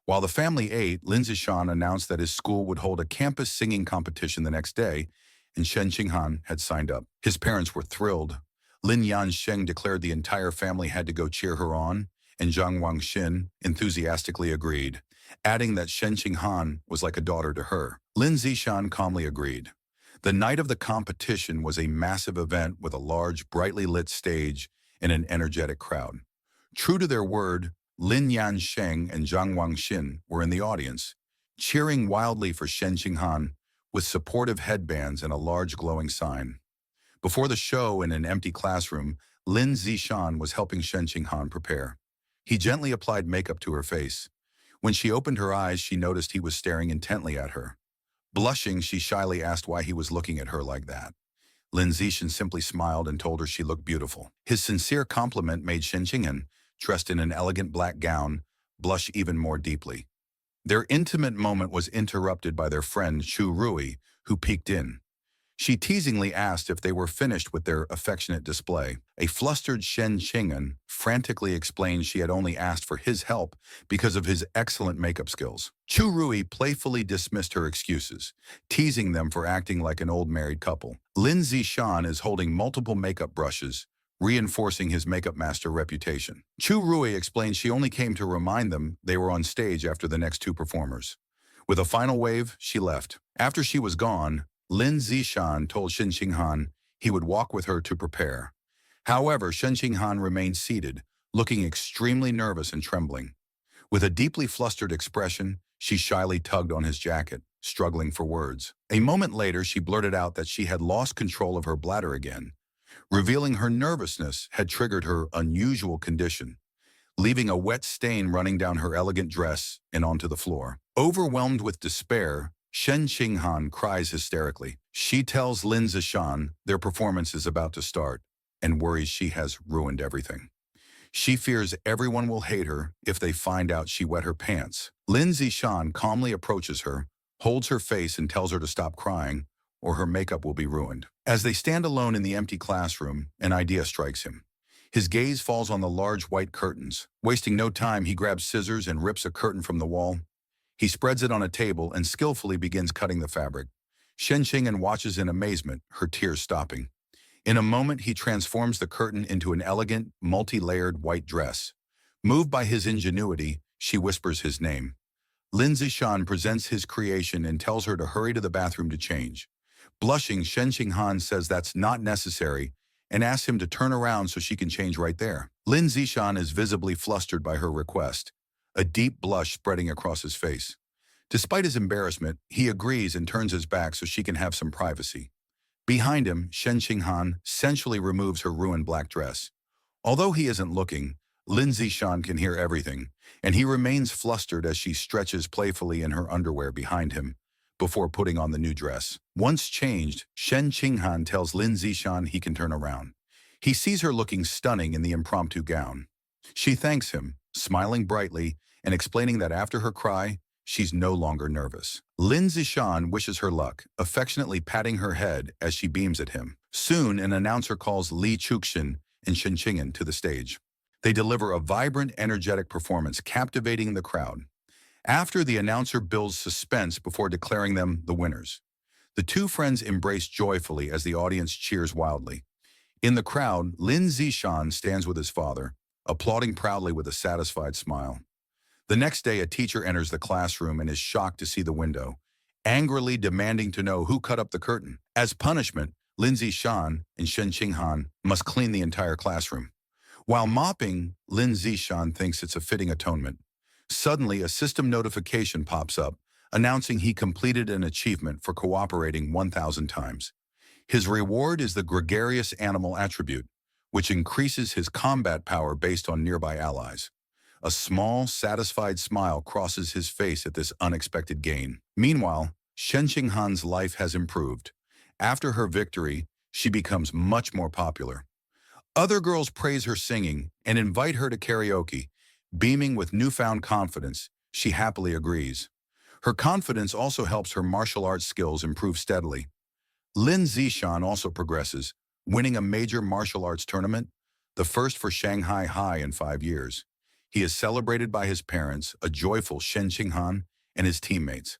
While the family ate, Lin Zishan announced that his school would hold a campus singing competition the next day, and Shen Qinghan had signed up. His parents were thrilled. Lin Yansheng declared the entire family had to go cheer her on, and Zhang Wangxin enthusiastically agreed, adding that Shen Qinghan was like a daughter to her. Lin Zishan calmly agreed. The night of the competition was a massive event with a large, brightly lit stage and an energetic crowd. True to their word, Lin Yansheng and Zhang Wangxin were in the audience, cheering wildly for Shen Qinghan with supportive headbands and a large glowing sign. Before the show in an empty classroom, Lin Zishan was helping Shen Qinghan prepare. He gently applied makeup to her face. When she opened her eyes, she noticed he was staring intently at her. Blushing, she shyly asked why he was looking at her like that. Lin Zishan simply smiled and told her she looked beautiful. His sincere compliment made Shen Qinghan, dressed in an elegant black gown, blush even more deeply. Their intimate moment was interrupted by their friend Chu Rui, who peeked in. She teasingly asked if they were finished with their affectionate display. A flustered Shen Qinghan frantically explained she had only asked for his help because of his excellent makeup skills. Chu Rui playfully dismissed her excuses, teasing them for acting like an old married couple. Lin Zishan is holding multiple makeup brushes, reinforcing his makeup master reputation. Chu Rui explained she only came to remind them they were on stage after the next two performers. With a final wave, she left. After she was gone, Lin Zishan told Shen Qinghan he would walk with her to prepare. However, Shen Qinghan remained seated, looking extremely nervous and trembling. With a deeply flustered expression, she shyly tugged on his jacket, struggling for words. A moment later, she blurted out that she had lost control of her bladder again. revealing her nervousness had triggered her unusual condition, leaving a wet stain running down her elegant dress and onto the floor. Overwhelmed with despair, Shen Qinghan cries hysterically. She tells Lin Zishan their performance is about to start and worries she has ruined everything. She fears everyone will hate her if they find out she wet her pants. Lin Zishan calmly approaches her, holds her face and tells her to stop crying, or her makeup will be ruined. As they stand alone in the empty classroom, an idea strikes him. His gaze falls on the large white curtains. Wasting no time, he grabs scissors and rips a curtain from the wall. He spreads it on a table and skillfully begins cutting the fabric. Shen Qinghan watches in amazement, her tears stopping. In a moment, he transforms the curtain into an elegant, multi-layered white dress. Moved by his ingenuity, she whispers his name. Lin Zishan presents his creation and tells her to hurry to the bathroom to change. Blushing, Shen Qinghan says that's not necessary and asks him to turn around so she can change right there. Lin Zishan is visibly flustered by her request, a deep blush spreading across his face. Despite his embarrassment, he agrees and turns his back so she can have some privacy. Behind him, Shen Qinghan sensually removes her ruined black dress. Although he isn't looking, Lin Zishan can hear everything, and he remains flustered as she stretches playfully in her underwear behind him before putting on the new dress. Once changed, Shen Qinghan tells Lin Zishan he can turn around. He sees her looking stunning in the impromptu gown. She thanks him, smiling brightly and explaining that after her cry, she's no longer nervous. Lin Zishan wishes her luck, affectionately patting her head as she beams at him. Soon, an announcer calls Li Chuxin and Shen Qinghan to the stage. They deliver a vibrant, energetic performance, captivating the crowd. After, the announcer builds suspense before declaring them the winners. The two friends embrace joyfully as the audience cheers wildly. In the crowd, Lin Zishan stands with his father, applauding proudly with a satisfied smile. The next day, a teacher enters the classroom and is shocked to see the window, angrily demanding to know who cut up the curtain. As punishment, Lin Zishan and Shen Qinghan must clean the entire classroom. While mopping, Lin Zishan thinks it's a fitting atonement. Suddenly, a system notification pops up, announcing he completed an achievement for cooperating 1,000 times. His reward is the gregarious animal attribute, which increases his combat power based on nearby allies. A small, satisfied smile crosses his face at this unexpected gain. Meanwhile, Shen Qinghan's life has improved. After her victory, she becomes much more popular. Other girls praise her singing and invite her to karaoke. Beaming with newfound confidence, she happily agrees. Her confidence also helps her martial arts skills improve steadily. Lin Zishan also progresses, winning a major martial arts tournament, the first for Shanghai High in 5 years. He is celebrated by his parents, a joyful Shen Qinghan, and his teammates.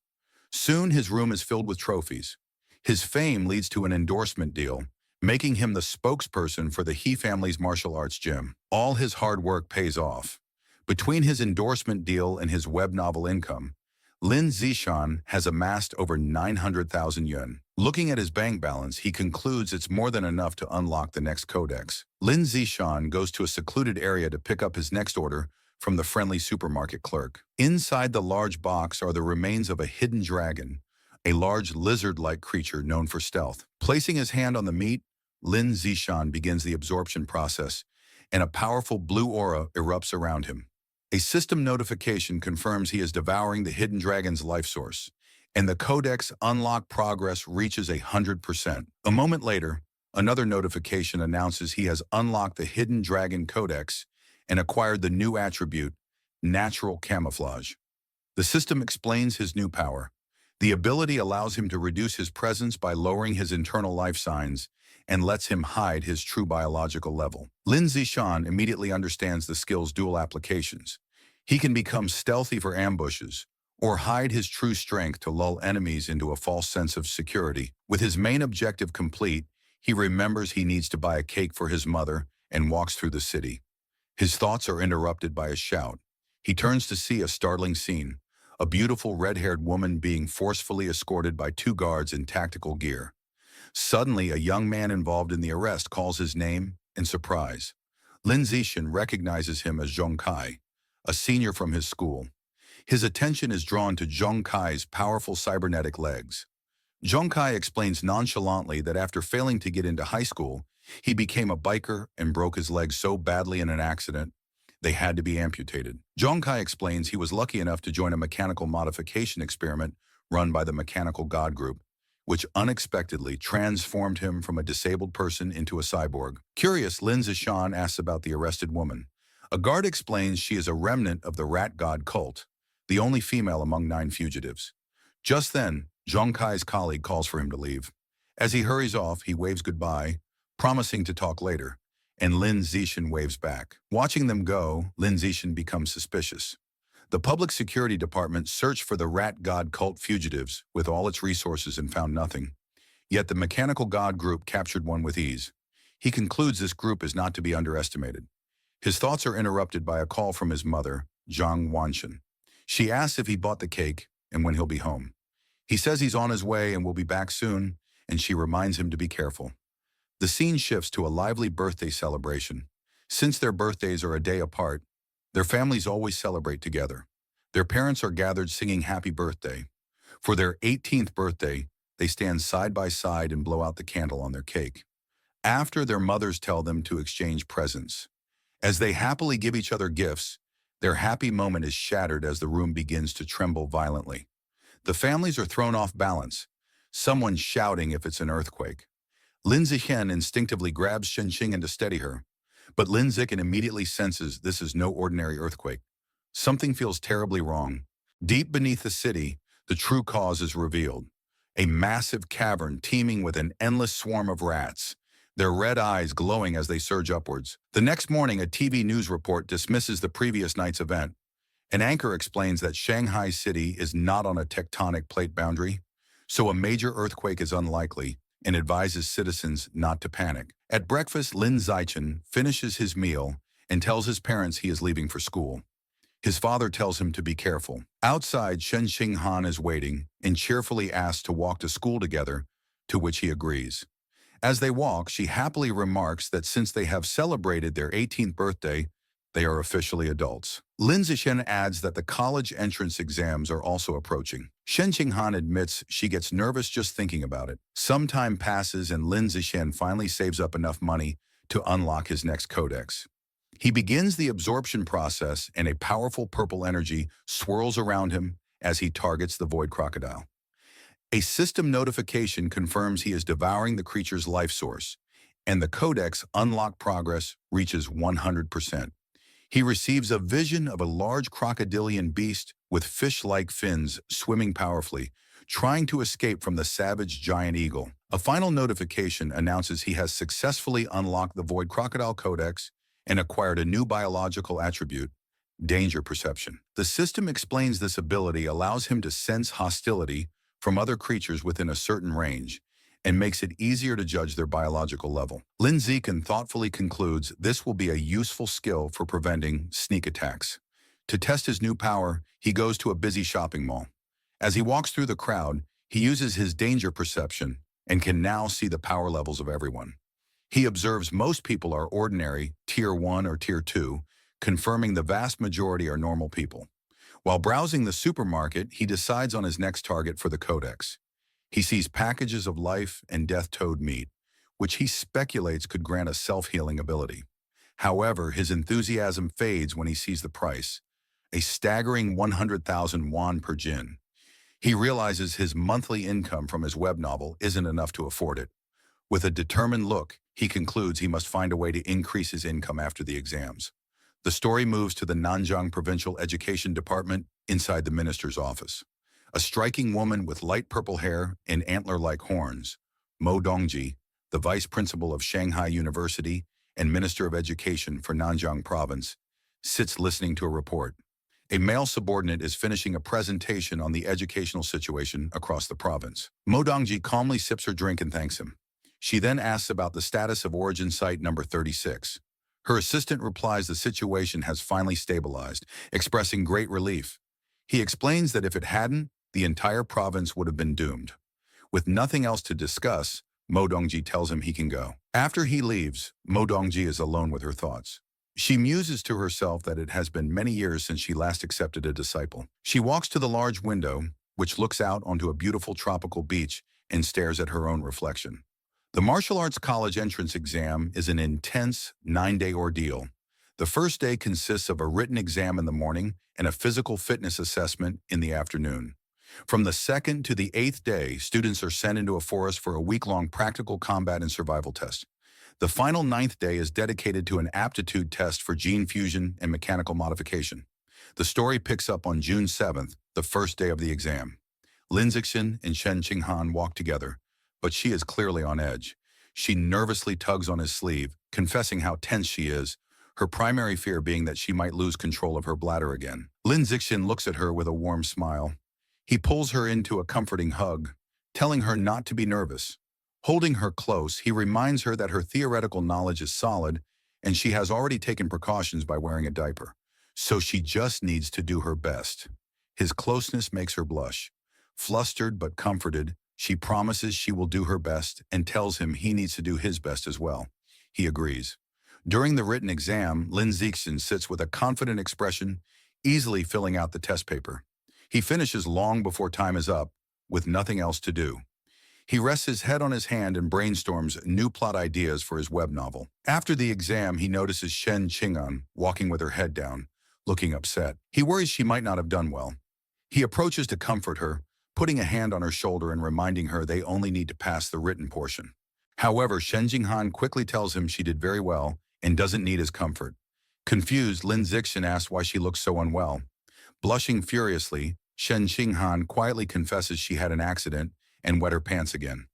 Soon, his room is filled with trophies. His fame leads to an endorsement deal, making him the spokesperson for the He family's martial arts gym. All his hard work pays off. Between his endorsement deal and his web novel income, Lin Zishan has amassed over 900,000 yuan. Looking at his bank balance, he concludes it's more than enough to unlock the next codex. Lin Zishan goes to a secluded area to pick up his next order from the friendly supermarket clerk. Inside the large box are the remains of a hidden dragon, a large lizard-like creature known for stealth. Placing his hand on the meat, Lin Zishan begins the absorption process, and a powerful blue aura erupts around him. A system notification confirms he is devouring the hidden dragon's life source, and the codex unlock progress reaches 100%. A moment later, another notification announces he has unlocked the hidden dragon codex and acquired the new attribute, natural camouflage. The system explains his new power. The ability allows him to reduce his presence by lowering his internal life signs and lets him hide his true biological level. Lin Zishan immediately understands the skill's dual applications. He can become stealthy for ambushes, or hide his true strength to lull enemies into a false sense of security. With his main objective complete, he remembers he needs to buy a cake for his mother and walks through the city. His thoughts are interrupted by a shout. He turns to see a startling scene, a beautiful red-haired woman being forcefully escorted by 2 guards in tactical gear. Suddenly, a young man involved in the arrest calls his name in surprise. Lin Zishan recognizes him as Zhong Kai, a senior from his school. His attention is drawn to Zhong Kai's powerful cybernetic legs. Zhong Kai explains nonchalantly that after failing to get into high school, He became a biker and broke his leg so badly in an accident, they had to be amputated. Zhongkai explains he was lucky enough to join a mechanical modification experiment run by the Mechanical God Group, which unexpectedly transformed him from a disabled person into a cyborg. Curious, Lin Zishan asks about the arrested woman. A guard explains she is a remnant of the rat god cult, the only female among 9 fugitives. Just then, Zhongkai's colleague calls for him to leave. As he hurries off, he waves goodbye, promising to talk later, and Lin Zishan waves back. Watching them go, Lin Zishan becomes suspicious. The public security department searched for the rat god cult fugitives with all its resources and found nothing. Yet the Mechanical God Group captured one with ease. He concludes this group is not to be underestimated. His thoughts are interrupted by a call from his mother, Zhang Wanshan. She asks if he bought the cake and when he'll be home. He says he's on his way and will be back soon, and she reminds him to be careful. The scene shifts to a lively birthday celebration. Since their birthdays are a day apart, their families always celebrate together. Their parents are gathered singing happy birthday. For their 18th birthday, they stand side by side and blow out the candle on their cake. After, their mothers tell them to exchange presents. As they happily give each other gifts, their happy moment is shattered as the room begins to tremble violently. The families are thrown off balance, someone shouting if it's an earthquake. Lin Zichen instinctively grabs Shenxing to steady her, but Lin Zichen immediately senses this is no ordinary earthquake. Something feels terribly wrong. Deep beneath the city, the true cause is revealed. A massive cavern teeming with an endless swarm of rats, their red eyes glowing as they surge upwards. The next morning, a TV news report dismisses the previous night's event. An anchor explains that Shanghai City is not on a tectonic plate boundary, so a major earthquake is unlikely, and advises citizens not to panic. At breakfast, Lin Zichen finishes his meal and tells his parents he is leaving for school. His father tells him to be careful. Outside, Shen Xinghan is waiting and cheerfully asks to walk to school together, to which he agrees. As they walk, she happily remarks that since they have celebrated their 18th birthday, they are officially adults. Lin Zishen adds that the college entrance exams are also approaching. Shen Xinghan admits she gets nervous just thinking about it. Some time passes and Lin Zishen finally saves up enough money to unlock his next codex. He begins the absorption process and a powerful purple energy swirls around him as he targets the void crocodile. A system notification confirms he is devouring the creature's life source, and the codex unlock progress reaches 100%. He receives a vision of a large crocodilian beast with fish-like fins swimming powerfully, trying to escape from the savage giant eagle. A final notification announces he has successfully unlocked the Void Crocodile Codex and acquired a new biological attribute, danger perception. The system explains this ability allows him to sense hostility from other creatures within a certain range, and makes it easier to judge their biological level. Lin Zichen thoughtfully concludes this will be a useful skill for preventing sneak attacks. To test his new power, he goes to a busy shopping mall. As he walks through the crowd, he uses his danger perception and can now see the power levels of everyone. He observes most people are ordinary, Tier 1 or Tier 2, confirming the vast majority are normal people. While browsing the supermarket, he decides on his next target for the codex. He sees packages of life and death toad meat, which he speculates could grant a self-healing ability. However, his enthusiasm fades when he sees the price, a staggering 100,000 won per jin. He realizes his monthly income from his web novel isn't enough to afford it. With a determined look, he concludes he must find a way to increase his income after the exams. The story moves to the Nanjing Provincial Education Department inside the minister's office. A striking woman with light purple hair and antler-like horns, Mo Dongji, the vice principal of Shanghai University and Minister of Education for Nanjing Province, sits listening to a report. A male subordinate is finishing a presentation on the educational situation across the province. Mo Dongji calmly sips her drink and thanks him. She then asks about the status of origin site number 36. Her assistant replies the situation has finally stabilized, expressing great relief. He explains that if it hadn't, the entire province would have been doomed. With nothing else to discuss, Mo Dongji tells him he can go. After he leaves, Mo Dongji is alone with her thoughts. She muses to herself that it has been many years since she last accepted a disciple. She walks to the large window, which looks out onto a beautiful tropical beach, and stares at her own reflection. The martial arts college entrance exam is an intense 9-day ordeal. The first day consists of a written exam in the morning and a physical fitness assessment in the afternoon. From the second to the 8th day, students are sent into a forest for a week-long practical combat and survival test. The final 9th day is dedicated to an aptitude test for gene fusion and mechanical modification. The story picks up on June 7th, the first day of the exam. Lin Zixin and Shen Qinghan walk together, but she is clearly on edge. She nervously tugs on his sleeve, confessing how tense she is, her primary fear being that she might lose control of her bladder again. Lin Zixin looks at her with a warm smile. He pulls her into a comforting hug, telling her not to be nervous. Holding her close, he reminds her that her theoretical knowledge is solid and she has already taken precautions by wearing a diaper. So she just needs to do her best. His closeness makes her blush. Flustered but comforted, she promises she will do her best and tells him he needs to do his best as well. He agrees. During the written exam, Lin Zixin sits with a confident expression, easily filling out the test paper. He finishes long before time is up, with nothing else to do. He rests his head on his hand and brainstorms new plot ideas for his web novel. After the exam, he notices Shen Qing'an walking with her head down, looking upset. He worries she might not have done well. He approaches to comfort her, putting a hand on her shoulder and reminding her they only need to pass the written portion. However, Shen Qinghan quickly tells him she did very well and doesn't need his comfort. Confused, Lin Zixin asks why she looks so unwell. Blushing furiously, Shen Qinghan quietly confesses she had an accident and wet her pants again.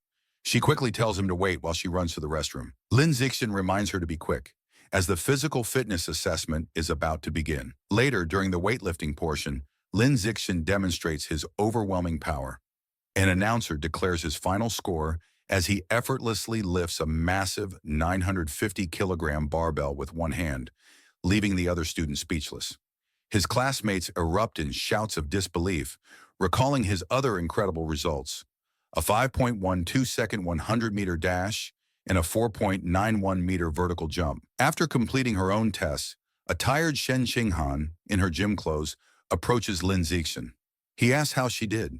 She quickly tells him to wait while she runs to the restroom. Lin Zixin reminds her to be quick, as the physical fitness assessment is about to begin. Later, during the weightlifting portion, Lin Zixin demonstrates his overwhelming power. An announcer declares his final score as he effortlessly lifts a massive 950-kilogram barbell with one hand, leaving the other students speechless. His classmates erupt in shouts of disbelief, recalling his other incredible results: a 5.12-second 100-meter dash and a 4.91-meter vertical jump. After completing her own tests, a tired Shen Qinghan, in her gym clothes, approaches Lin Zixin. He asks how she did.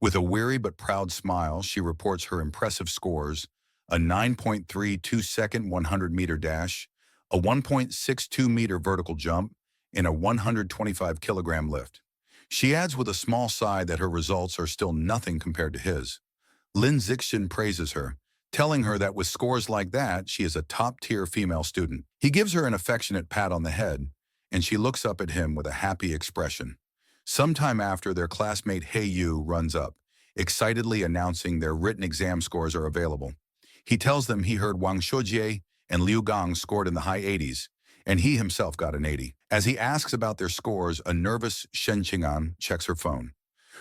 With a weary but proud smile, she reports her impressive scores: a 9.32-second 100-meter dash, a 1.62-meter vertical jump, and a 125-kilogram lift. She adds with a small sigh that her results are still nothing compared to his. Lin Zixin praises her, telling her that with scores like that, she is a top-tier female student. He gives her an affectionate pat on the head, and she looks up at him with a happy expression. Sometime after, their classmate He Yu runs up, excitedly announcing their written exam scores are available. He tells them he heard Wang Shuojie and Liu Gang scored in the high 80s, and he himself got an 80. As he asks about their scores, a nervous Shen Qing'an checks her phone.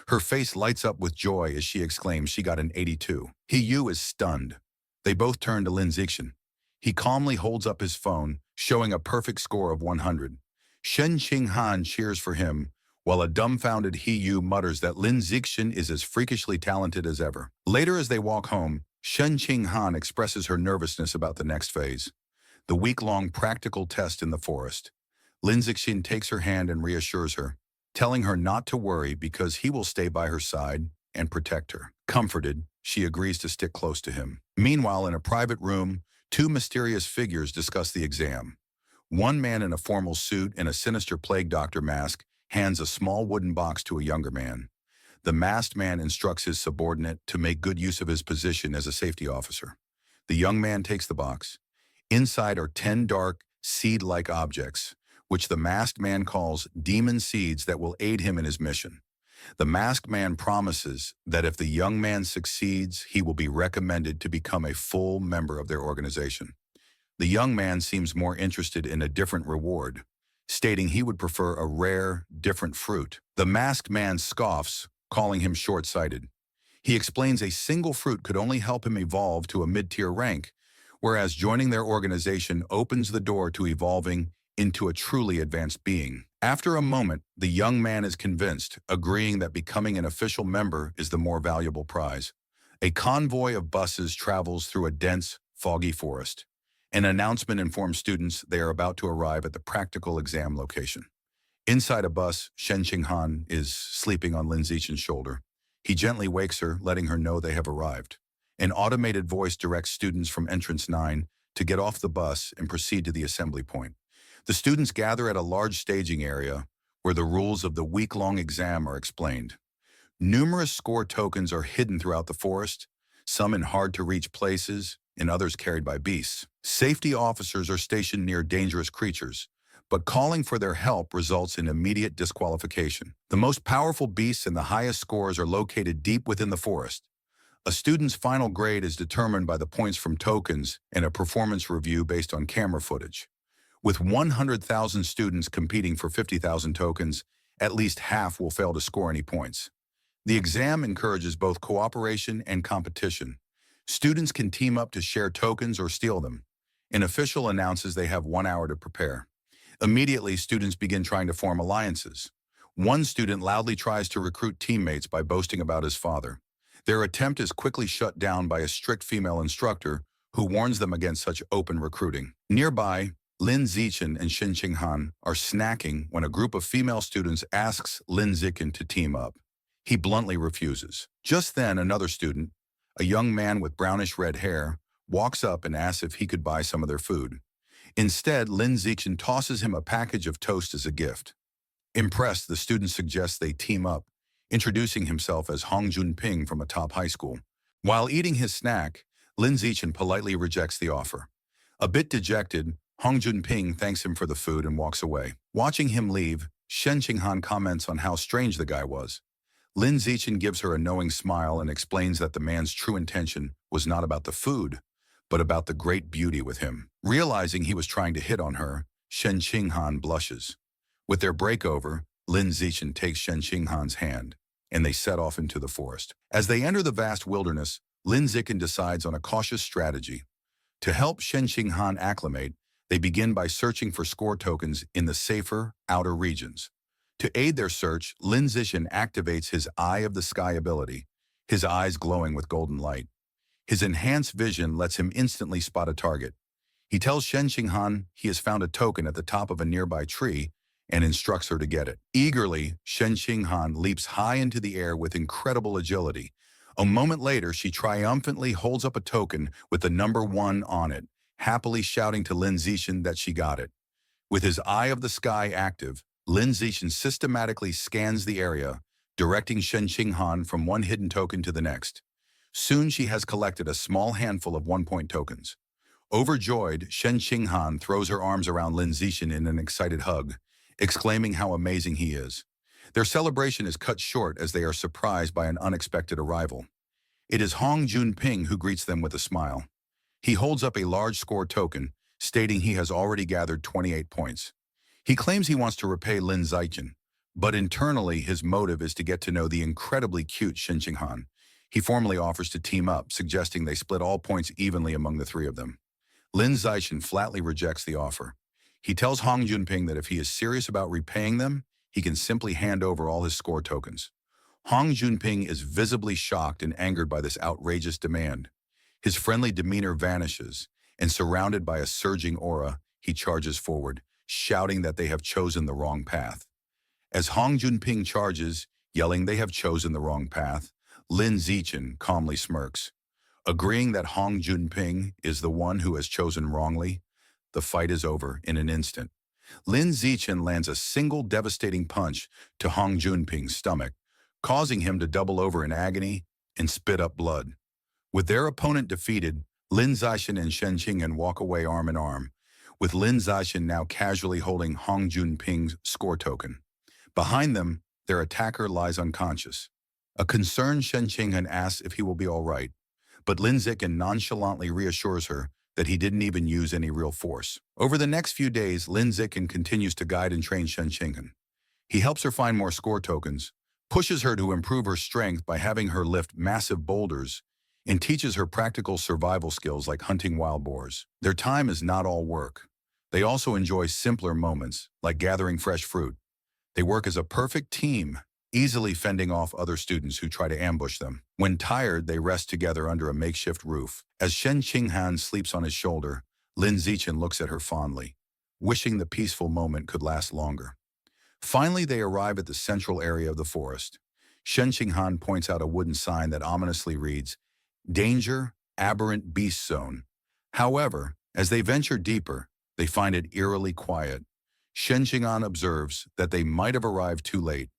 Her face lights up with joy as she exclaims she got an 82. He Yu is stunned. They both turn to Lin Zixin. He calmly holds up his phone, showing a perfect score of 100. Shen Qinghan cheers for him, while a dumbfounded He Yu mutters that Lin Zixin is as freakishly talented as ever. Later, as they walk home, Shen Qinghan expresses her nervousness about the next phase, the week-long practical test in the forest. Lin Zixin takes her hand and reassures her, telling her not to worry because he will stay by her side and protect her. Comforted, she agrees to stick close to him. Meanwhile, in a private room, two mysterious figures discuss the exam. One man in a formal suit and a sinister plague doctor mask hands a small wooden box to a younger man. The masked man instructs his subordinate to make good use of his position as a safety officer. The young man takes the box. Inside are 10 dark, seed-like objects, which the masked man calls demon seeds that will aid him in his mission. The masked man promises that if the young man succeeds, he will be recommended to become a full member of their organization. The young man seems more interested in a different reward, stating he would prefer a rare, different fruit. The masked man scoffs, calling him short-sighted. He explains a single fruit could only help him evolve to a mid-tier rank, whereas joining their organization opens the door to evolving into a truly advanced being. After a moment, the young man is convinced, agreeing that becoming an official member is the more valuable prize. A convoy of buses travels through a dense, foggy forest. An announcement informs students they are about to arrive at the practical exam location. Inside a bus, Shen Qinghan is sleeping on Lin Zixin's shoulder. He gently wakes her, letting her know they have arrived. An automated voice directs students from entrance 9 to get off the bus and proceed to the assembly point. The students gather at a large staging area where the rules of the week-long exam are explained. Numerous score tokens are hidden throughout the forest, some in hard-to-reach places and others carried by beasts. Safety officers are stationed near dangerous creatures, but calling for their help results in immediate disqualification. The most powerful beasts and the highest scores are located deep within the forest. A student's final grade is determined by the points from tokens and a performance review based on camera footage. With 100,000 students competing for 50,000 tokens, at least half will fail to score any points. The exam encourages both cooperation and competition. Students can team up to share tokens or steal them. An official announces they have 1 hour to prepare. Immediately, students begin trying to form alliances. One student loudly tries to recruit teammates by boasting about his father. Their attempt is quickly shut down by a strict female instructor who warns them against such open recruiting. Nearby, Lin Zichen and Shen Qinghan are snacking when a group of female students asks Lin Zichen to team up. He bluntly refuses. Just then, another student, a young man with brownish-red hair, walks up and asks if he could buy some of their food. Instead, Lin Zichen tosses him a package of toast as a gift. Impressed, the student suggests they team up, introducing himself as Hong Junping from a top high school. While eating his snack, Lin Zichen politely rejects the offer. A bit dejected, Hong Junping thanks him for the food and walks away. Watching him leave, Shen Qinghan comments on how strange the guy was. Lin Zichen gives her a knowing smile and explains that the man's true intention was not about the food, but about the great beauty with him. Realizing he was trying to hit on her, Shen Qinghan blushes. With their break over, Lin Zichen takes Shen Qinghan's hand, and they set off into the forest. As they enter the vast wilderness, Lin Zichen decides on a cautious strategy. To help Shen Qinghan acclimate, they begin by searching for score tokens in the safer, outer regions. To aid their search, Lin Zichen activates his Eye of the Sky ability, his eyes glowing with golden light. His enhanced vision lets him instantly spot a target. He tells Shen Qinghan he has found a token at the top of a nearby tree and instructs her to get it. Eagerly, Shen Qinghan leaps high into the air with incredible agility. A moment later, she triumphantly holds up a token with the number 1 on it, happily shouting to Lin Zichen that she got it. With his Eye of the Sky active, Lin Zichen systematically scans the area, directing Shen Qinghan from one hidden token to the next. Soon she has collected a small handful of 1-point tokens. Overjoyed, Shen Qinghan throws her arms around Lin Zichen in an excited hug, exclaiming how amazing he is. Their celebration is cut short as they are surprised by an unexpected arrival. It is Hong Junping who greets them with a smile. He holds up a large score token, stating he has already gathered 28 points. He claims he wants to repay Lin Zichen, but internally his motive is to get to know the incredibly cute Shen Qinghan. He formally offers to team up, suggesting they split all points evenly among the 3 of them. Lin Zichen flatly rejects the offer. He tells Hong Junping that if he is serious about repaying them, he can simply hand over all his score tokens. Hong Junping is visibly shocked and angered by this outrageous demand. His friendly demeanor vanishes, and surrounded by a surging aura, he charges forward, shouting that they have chosen the wrong path. As Hong Junping charges, yelling they have chosen the wrong path, Lin Zichen calmly smirks. Agreeing that Hong Junping is the one who has chosen wrongly, the fight is over in an instant. Lin Zichen lands a single devastating punch to Hong Junping's stomach, causing him to double over in agony and spit up blood. With their opponent defeated, Lin Zichen and Shen Qinghan walk away arm in arm, with Lin Zichen now casually holding Hong Junping's score token. Behind them, their attacker lies unconscious. A concerned Shen Qinghan asks if he will be all right, but Lin Zichen nonchalantly reassures her that he didn't even use any real force. Over the next few days, Lin Zichen continues to guide and train Shen Qinghan. He helps her find more score tokens, pushes her to improve her strength by having her lift massive boulders, and teaches her practical survival skills like hunting wild boars. Their time is not all work. They also enjoy simpler moments, like gathering fresh fruit. They work as a perfect team, easily fending off other students who try to ambush them. When tired, they rest together under a makeshift roof. As Shen Qinghan sleeps on his shoulder, Lin Zichen looks at her fondly, wishing the peaceful moment could last longer. Finally, they arrive at the central area of the forest. Shen Qinghan points out a wooden sign that ominously reads, Danger, aberrant beast zone. However, as they venture deeper, they find it eerily quiet. Shen Xing'an observes that they might have arrived too late.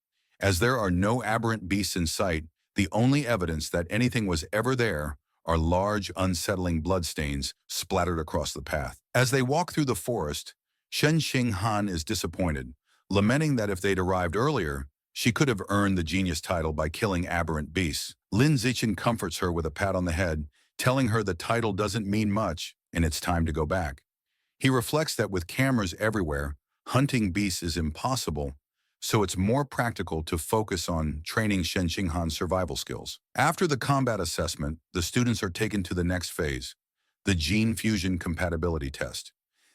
As there are no aberrant beasts in sight, the only evidence that anything was ever there are large, unsettling bloodstains splattered across the path. As they walk through the forest, Shen Xing'an is disappointed, lamenting that if they'd arrived earlier, she could have earned the genius title by killing aberrant beasts. Lin Zichen comforts her with a pat on the head, telling her the title doesn't mean much and it's time to go back. He reflects that with cameras everywhere, hunting beasts is impossible, so it's more practical to focus on training Shen Xing'an's survival skills. After the combat assessment, the students are taken to the next phase, the gene fusion compatibility test.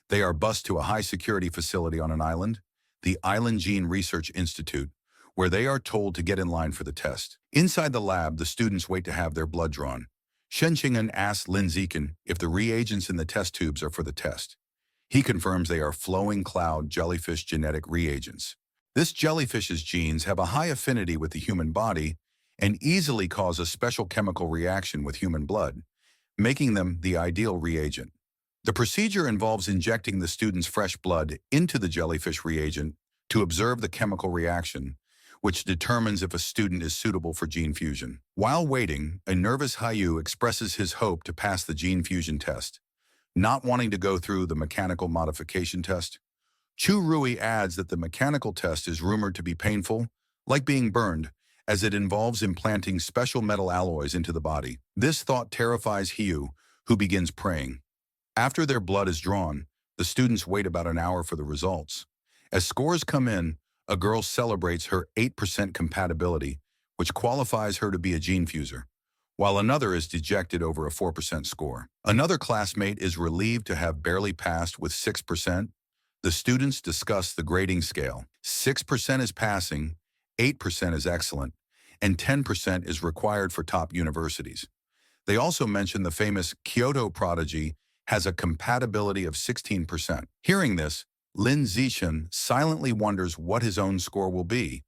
They are bused to a high-security facility on an island, the Island Gene Research Institute, where they are told to get in line for the test. Inside the lab, the students wait to have their blood drawn. Shen Xing'an asks Lin Zichen if the reagents in the test tubes are for the test. He confirms they are flowing cloud jellyfish genetic reagents. This jellyfish's genes have a high affinity with the human body and easily cause a special chemical reaction with human blood, making them the ideal reagent. The procedure involves injecting the student's fresh blood into the jellyfish reagent to observe the chemical reaction, which determines if a student is suitable for gene fusion. While waiting, a nervous Hayu expresses his hope to pass the gene fusion test, not wanting to go through the mechanical modification test. Chu Rui adds that the mechanical test is rumored to be painful, like being burned, as it involves implanting special metal alloys into the body. This thought terrifies Hiyu, who begins praying. After their blood is drawn, the students wait about an hour for the results. As scores come in, a girl celebrates her 8% compatibility, which qualifies her to be a gene fuser, while another is dejected over a 4% score. Another classmate is relieved to have barely passed with 6%. The students discuss the grading scale. 6% is passing, 8% is excellent, and 10% is required for top universities. They also mention the famous Kyoto prodigy has a compatibility of 16%. Hearing this, Lin Zichen silently wonders what his own score will be,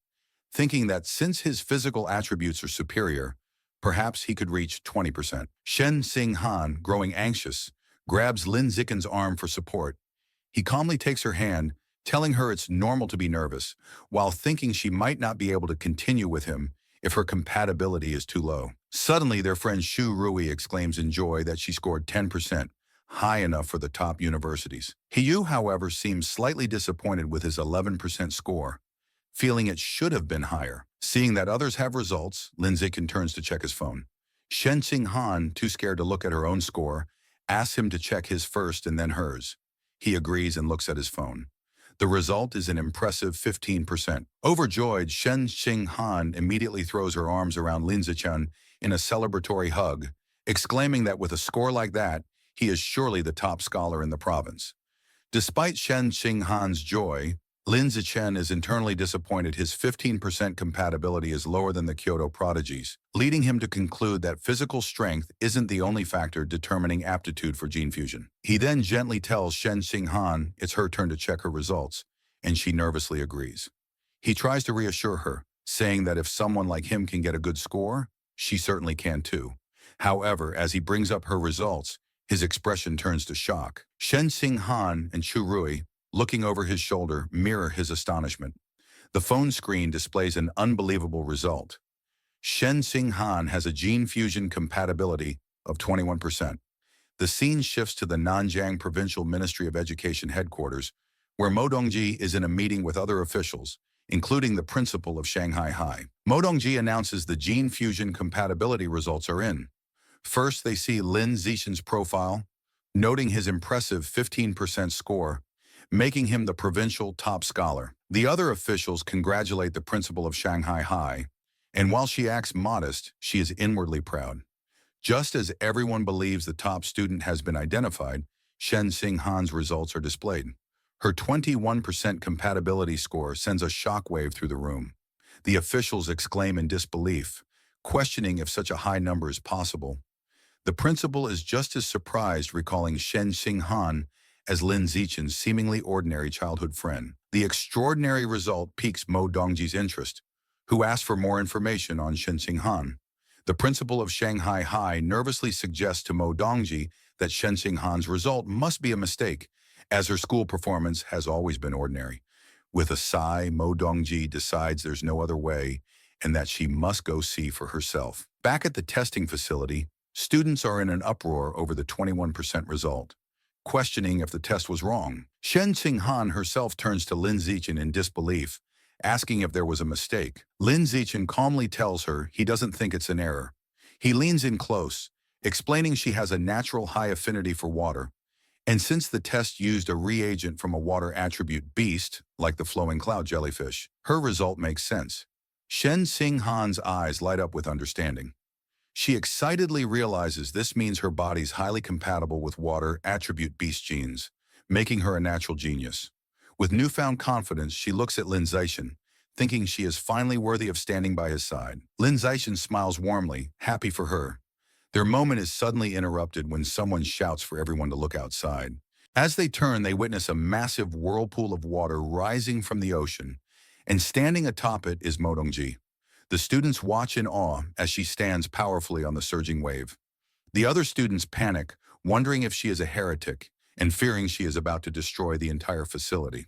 thinking that since his physical attributes are superior, perhaps he could reach 20%. Shen Xing'an, growing anxious, grabs Lin Zichen's arm for support. He calmly takes her hand, telling her it's normal to be nervous, while thinking she might not be able to continue with him if her compatibility is too low. Suddenly, their friend Xu Rui exclaims in joy that she scored 10%, high enough for the top universities. Hiyu, however, seems slightly disappointed with his 11% score, feeling it should have been higher. Seeing that others have results, Lin Zichen turns to check his phone. Shen Xing'an, too scared to look at her own score, asks him to check his first and then hers. He agrees and looks at his phone. The result is an impressive 15%. Overjoyed, Shen Xing'an immediately throws her arms around Lin Zichen in a celebratory hug, exclaiming that with a score like that, he is surely the top scholar in the province. Despite Shen Xing'an's joy, Lin Zichen is internally disappointed his 15% compatibility is lower than the Kyoto prodigies, leading him to conclude that physical strength isn't the only factor determining aptitude for gene fusion. He then gently tells Shen Xing'an it's her turn to check her results, and she nervously agrees. He tries to reassure her, saying that if someone like him can get a good score, she certainly can too. However, as he brings up her results, his expression turns to shock. Shen Xing'an and Chu Rui, looking over his shoulder, mirror his astonishment. The phone screen displays an unbelievable result. Shen Xing'an has a gene fusion compatibility of 21%. The scene shifts to the Nanjing Provincial Ministry of Education headquarters, where Mo Dongji is in a meeting with other officials, including the principal of Shanghai High. Mo Dongji announces the gene fusion compatibility results are in. First, they see Lin Zichen's profile, noting his impressive 15% score, making him the provincial top scholar. The other officials congratulate the principal of Shanghai High, and while she acts modest, she is inwardly proud. Just as everyone believes the top student has been identified, Shen Xing'an's results are displayed. Her 21% compatibility score sends a shockwave through the room. The officials exclaim in disbelief, questioning if such a high number is possible. The principal is just as surprised, recalling Shen Xing'an as Lin Zichen's seemingly ordinary childhood friend. The extraordinary result piques Mo Dongji's interest, who asks for more information on Shen Xing'an. The principal of Shanghai High nervously suggests to Mo Dongji that Shen Xinghan's result must be a mistake, as her school performance has always been ordinary. With a sigh, Mo Dongji decides there's no other way and that she must go see for herself. Back at the testing facility, students are in an uproar over the 21% result, questioning if the test was wrong. Shen Xinghan herself turns to Lin Zichen in disbelief, asking if there was a mistake. Lin Zichen calmly tells her he doesn't think it's an error. He leans in close, explaining she has a natural high affinity for water, and since the test used a reagent from a water attribute beast, like the flowing cloud jellyfish, her result makes sense. Shen Xinghan's eyes light up with understanding. She excitedly realizes this means her body's highly compatible with water attribute beast genes, making her a natural genius. With newfound confidence, she looks at Lin Zichen, thinking she is finally worthy of standing by his side. Lin Zichen smiles warmly, happy for her. Their moment is suddenly interrupted when someone shouts for everyone to look outside. As they turn, they witness a massive whirlpool of water rising from the ocean, and standing atop it is Mo Dongji. The students watch in awe as she stands powerfully on the surging wave. The other students panic, wondering if she is a heretic and fearing she is about to destroy the entire facility.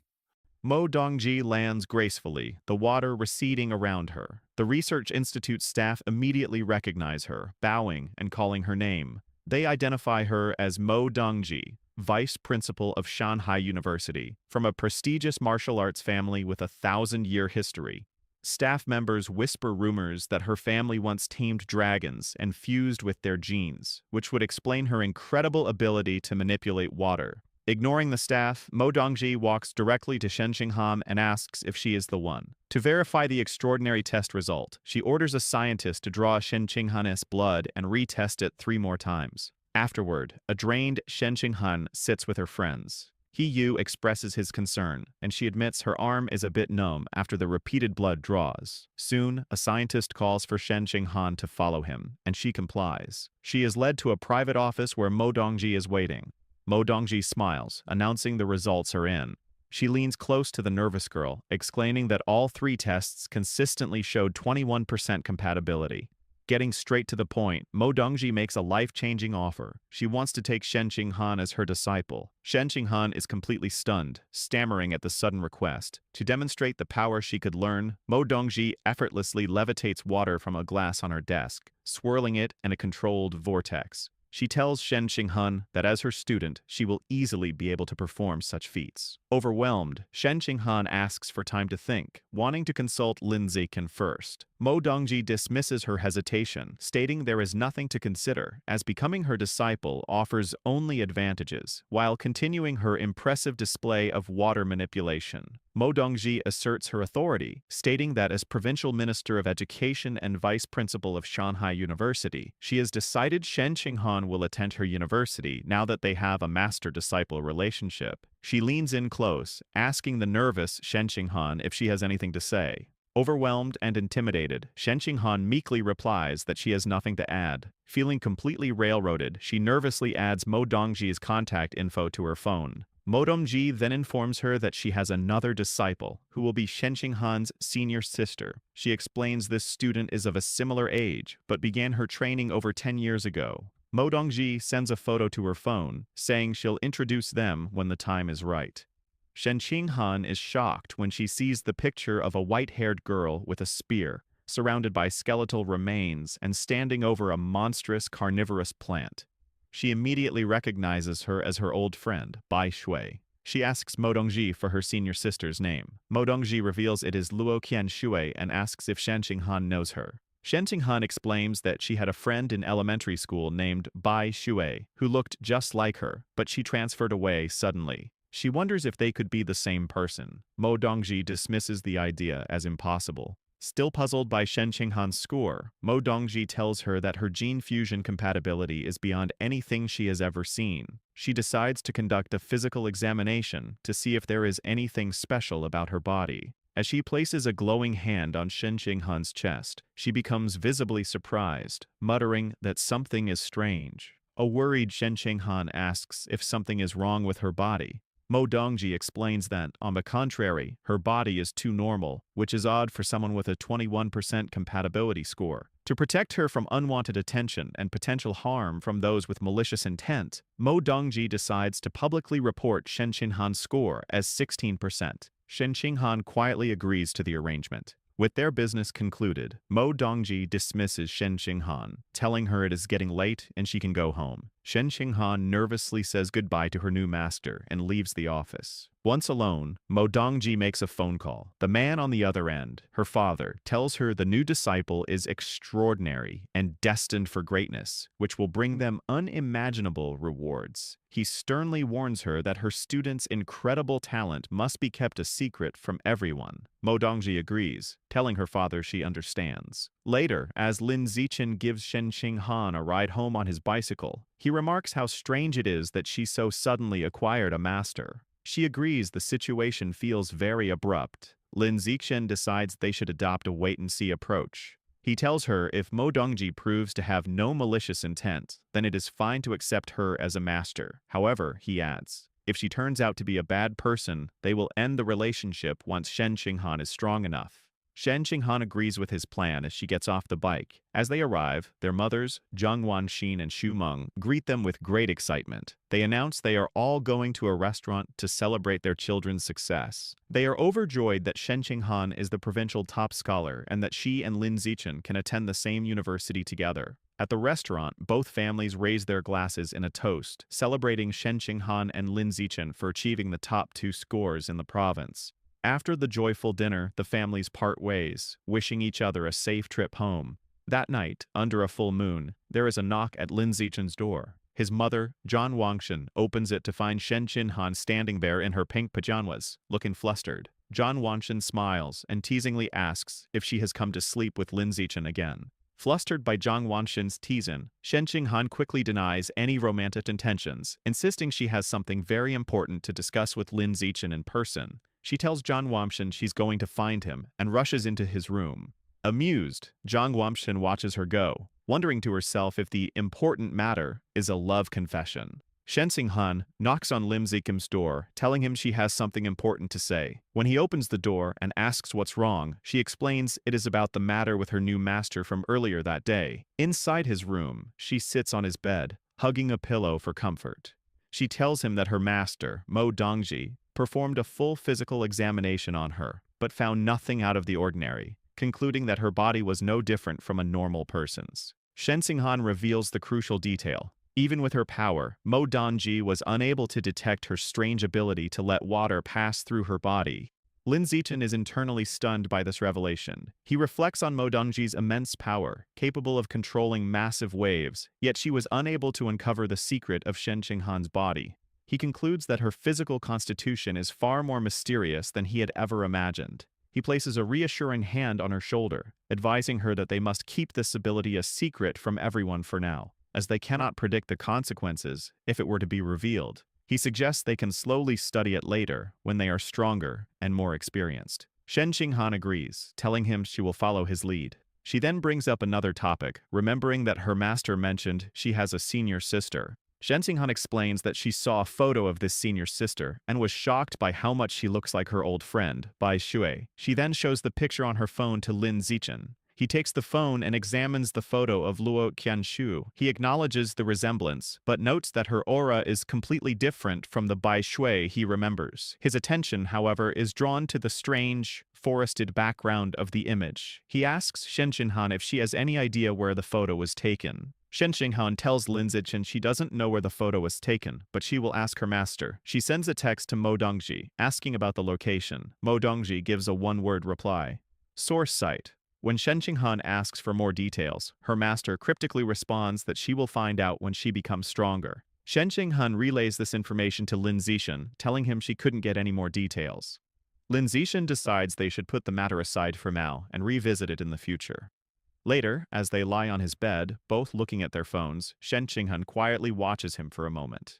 Mo Dongji lands gracefully, the water receding around her. The Research Institute staff immediately recognize her, bowing and calling her name. They identify her as Mo Dongji, Vice Principal of Shanghai University, from a prestigious martial arts family with a 1,000-year history. Staff members whisper rumors that her family once tamed dragons and fused with their genes, which would explain her incredible ability to manipulate water. Ignoring the staff, Mo Dongji walks directly to Shen Xinghan and asks if she is the one. To verify the extraordinary test result, she orders a scientist to draw Shen Xinghan's blood and retest it 3 more times. Afterward, a drained Shen Xinghan sits with her friends. He Yu expresses his concern, and she admits her arm is a bit numb after the repeated blood draws. Soon, a scientist calls for Shen Xinghan to follow him, and she complies. She is led to a private office where Mo Dongji is waiting. Mo Dongji smiles, announcing the results are in. She leans close to the nervous girl, exclaiming that all 3 tests consistently showed 21% compatibility. Getting straight to the point, Mo Dongji makes a life-changing offer. She wants to take Shen Xinghan as her disciple. Shen Xinghan is completely stunned, stammering at the sudden request. To demonstrate the power she could learn, Mo Dongji effortlessly levitates water from a glass on her desk, swirling it in a controlled vortex. She tells Shen Xinghan that as her student, she will easily be able to perform such feats. Overwhelmed, Shen Xinghan asks for time to think, wanting to consult Lin Zichen first. Mo Dongji dismisses her hesitation, stating there is nothing to consider, as becoming her disciple offers only advantages, while continuing her impressive display of water manipulation. Mo Dongji asserts her authority, stating that as Provincial Minister of Education and Vice Principal of Shanghai University, she has decided Shen Xinghan will attend her university now that they have a master-disciple relationship. She leans in close, asking the nervous Shen Xinghan if she has anything to say. Overwhelmed and intimidated, Shen Xinghan meekly replies that she has nothing to add. Feeling completely railroaded, she nervously adds Mo Dongji's contact info to her phone. Mo Dongji then informs her that she has another disciple, who will be Shen Xinghan's senior sister. She explains this student is of a similar age, but began her training over 10 years ago. Mo Dongji sends a photo to her phone, saying she'll introduce them when the time is right. Shen Xinghan is shocked when she sees the picture of a white-haired girl with a spear, surrounded by skeletal remains and standing over a monstrous carnivorous plant. She immediately recognizes her as her old friend, Bai Shui. She asks Mo Dongji for her senior sister's name. Mo Dongji reveals it is Luo Qian Shui and asks if Shen Xinghan knows her. Shen Xinghan explains that she had a friend in elementary school named Bai Shui, who looked just like her, but she transferred away suddenly. She wonders if they could be the same person. Mo Dongji dismisses the idea as impossible. Still puzzled by Shen Xinghan's score, Mo Dongji tells her that her gene fusion compatibility is beyond anything she has ever seen. She decides to conduct a physical examination to see if there is anything special about her body. As she places a glowing hand on Shen Xinghan's chest, she becomes visibly surprised, muttering that something is strange. A worried Shen Xinghan asks if something is wrong with her body. Mo Dongji explains that, on the contrary, her body is too normal, which is odd for someone with a 21% compatibility score. To protect her from unwanted attention and potential harm from those with malicious intent, Mo Dongji decides to publicly report Shen Qinghan's score as 16%. Shen Qinghan quietly agrees to the arrangement. With their business concluded, Mo Dongji dismisses Shen Qinghan, telling her it is getting late and she can go home. Shen Qinghan nervously says goodbye to her new master and leaves the office. Once alone, Mo Dongji makes a phone call. The man on the other end, her father, tells her the new disciple is extraordinary and destined for greatness, which will bring them unimaginable rewards. He sternly warns her that her student's incredible talent must be kept a secret from everyone. Mo Dongji agrees, telling her father she understands. Later, as Lin Zichen gives Shen Qinghan a ride home on his bicycle, he remarks how strange it is that she so suddenly acquired a master. She agrees the situation feels very abrupt. Lin Zichen decides they should adopt a wait-and-see approach. He tells her if Mo Dongji proves to have no malicious intent, then it is fine to accept her as a master. However, he adds, if she turns out to be a bad person, they will end the relationship once Shen Qinghan is strong enough. Shen Qinghan agrees with his plan as she gets off the bike. As they arrive, their mothers, Zhang Wanxin and Xu Meng, greet them with great excitement. They announce they are all going to a restaurant to celebrate their children's success. They are overjoyed that Shen Qinghan is the provincial top scholar and that she and Lin Zichen can attend the same university together. At the restaurant, both families raise their glasses in a toast, celebrating Shen Qinghan and Lin Zichen for achieving the top 2 scores in the province. After the joyful dinner, the families part ways, wishing each other a safe trip home. That night, under a full moon, there is a knock at Lin Zichen's door. His mother, Zhang Wanxin, opens it to find Shen Qinghan standing there in her pink pajamas, looking flustered. Zhang Wanxin smiles and teasingly asks if she has come to sleep with Lin Zichen again. Flustered by Zhang Wanxin's teasing, Shen Qinghan quickly denies any romantic intentions, insisting she has something very important to discuss with Lin Zichen in person. She tells Zhang Wanxin she's going to find him and rushes into his room. Amused, Zhang Wanxin watches her go, wondering to herself if the important matter is a love confession. Shen Qinghan knocks on Lim Zikim's door, telling him she has something important to say. When he opens the door and asks what's wrong, she explains it is about the matter with her new master from earlier that day. Inside his room, she sits on his bed, hugging a pillow for comfort. She tells him that her master, Mo Dongji, performed a full physical examination on her, but found nothing out of the ordinary, concluding that her body was no different from a normal person's. Shen Qinghan reveals the crucial detail. Even with her power, Mo Dongji was unable to detect her strange ability to let water pass through her body. Lin Zichen is internally stunned by this revelation. He reflects on Mo Dongji's immense power, capable of controlling massive waves, yet she was unable to uncover the secret of Shen Qinghan's body. He concludes that her physical constitution is far more mysterious than he had ever imagined. He places a reassuring hand on her shoulder, advising her that they must keep this ability a secret from everyone for now, as they cannot predict the consequences if it were to be revealed. He suggests they can slowly study it later when they are stronger and more experienced. Shen Qinghan agrees, telling him she will follow his lead. She then brings up another topic, remembering that her master mentioned she has a senior sister. Shen Qinghan explains that she saw a photo of this senior sister and was shocked by how much she looks like her old friend, Bai Shui. She then shows the picture on her phone to Lin Zichen. He takes the phone and examines the photo of Luo Qianshu. He acknowledges the resemblance, but notes that her aura is completely different from the Bai Shui he remembers. His attention, however, is drawn to the strange, forested background of the image. He asks Shen Qinghan if she has any idea where the photo was taken. Shen Qinghan tells Lin Zichen she doesn't know where the photo was taken, but she will ask her master. She sends a text to Mo Dongji, asking about the location. Mo Dongji gives a one-word reply. Source site. When Shen Qinghan asks for more details, her master cryptically responds that she will find out when she becomes stronger. Shen Qinghan relays this information to Lin Zichen, telling him she couldn't get any more details. Lin Zichen decides they should put the matter aside for now and revisit it in the future. Later, as they lie on his bed, both looking at their phones, Shen Qinghan quietly watches him for a moment.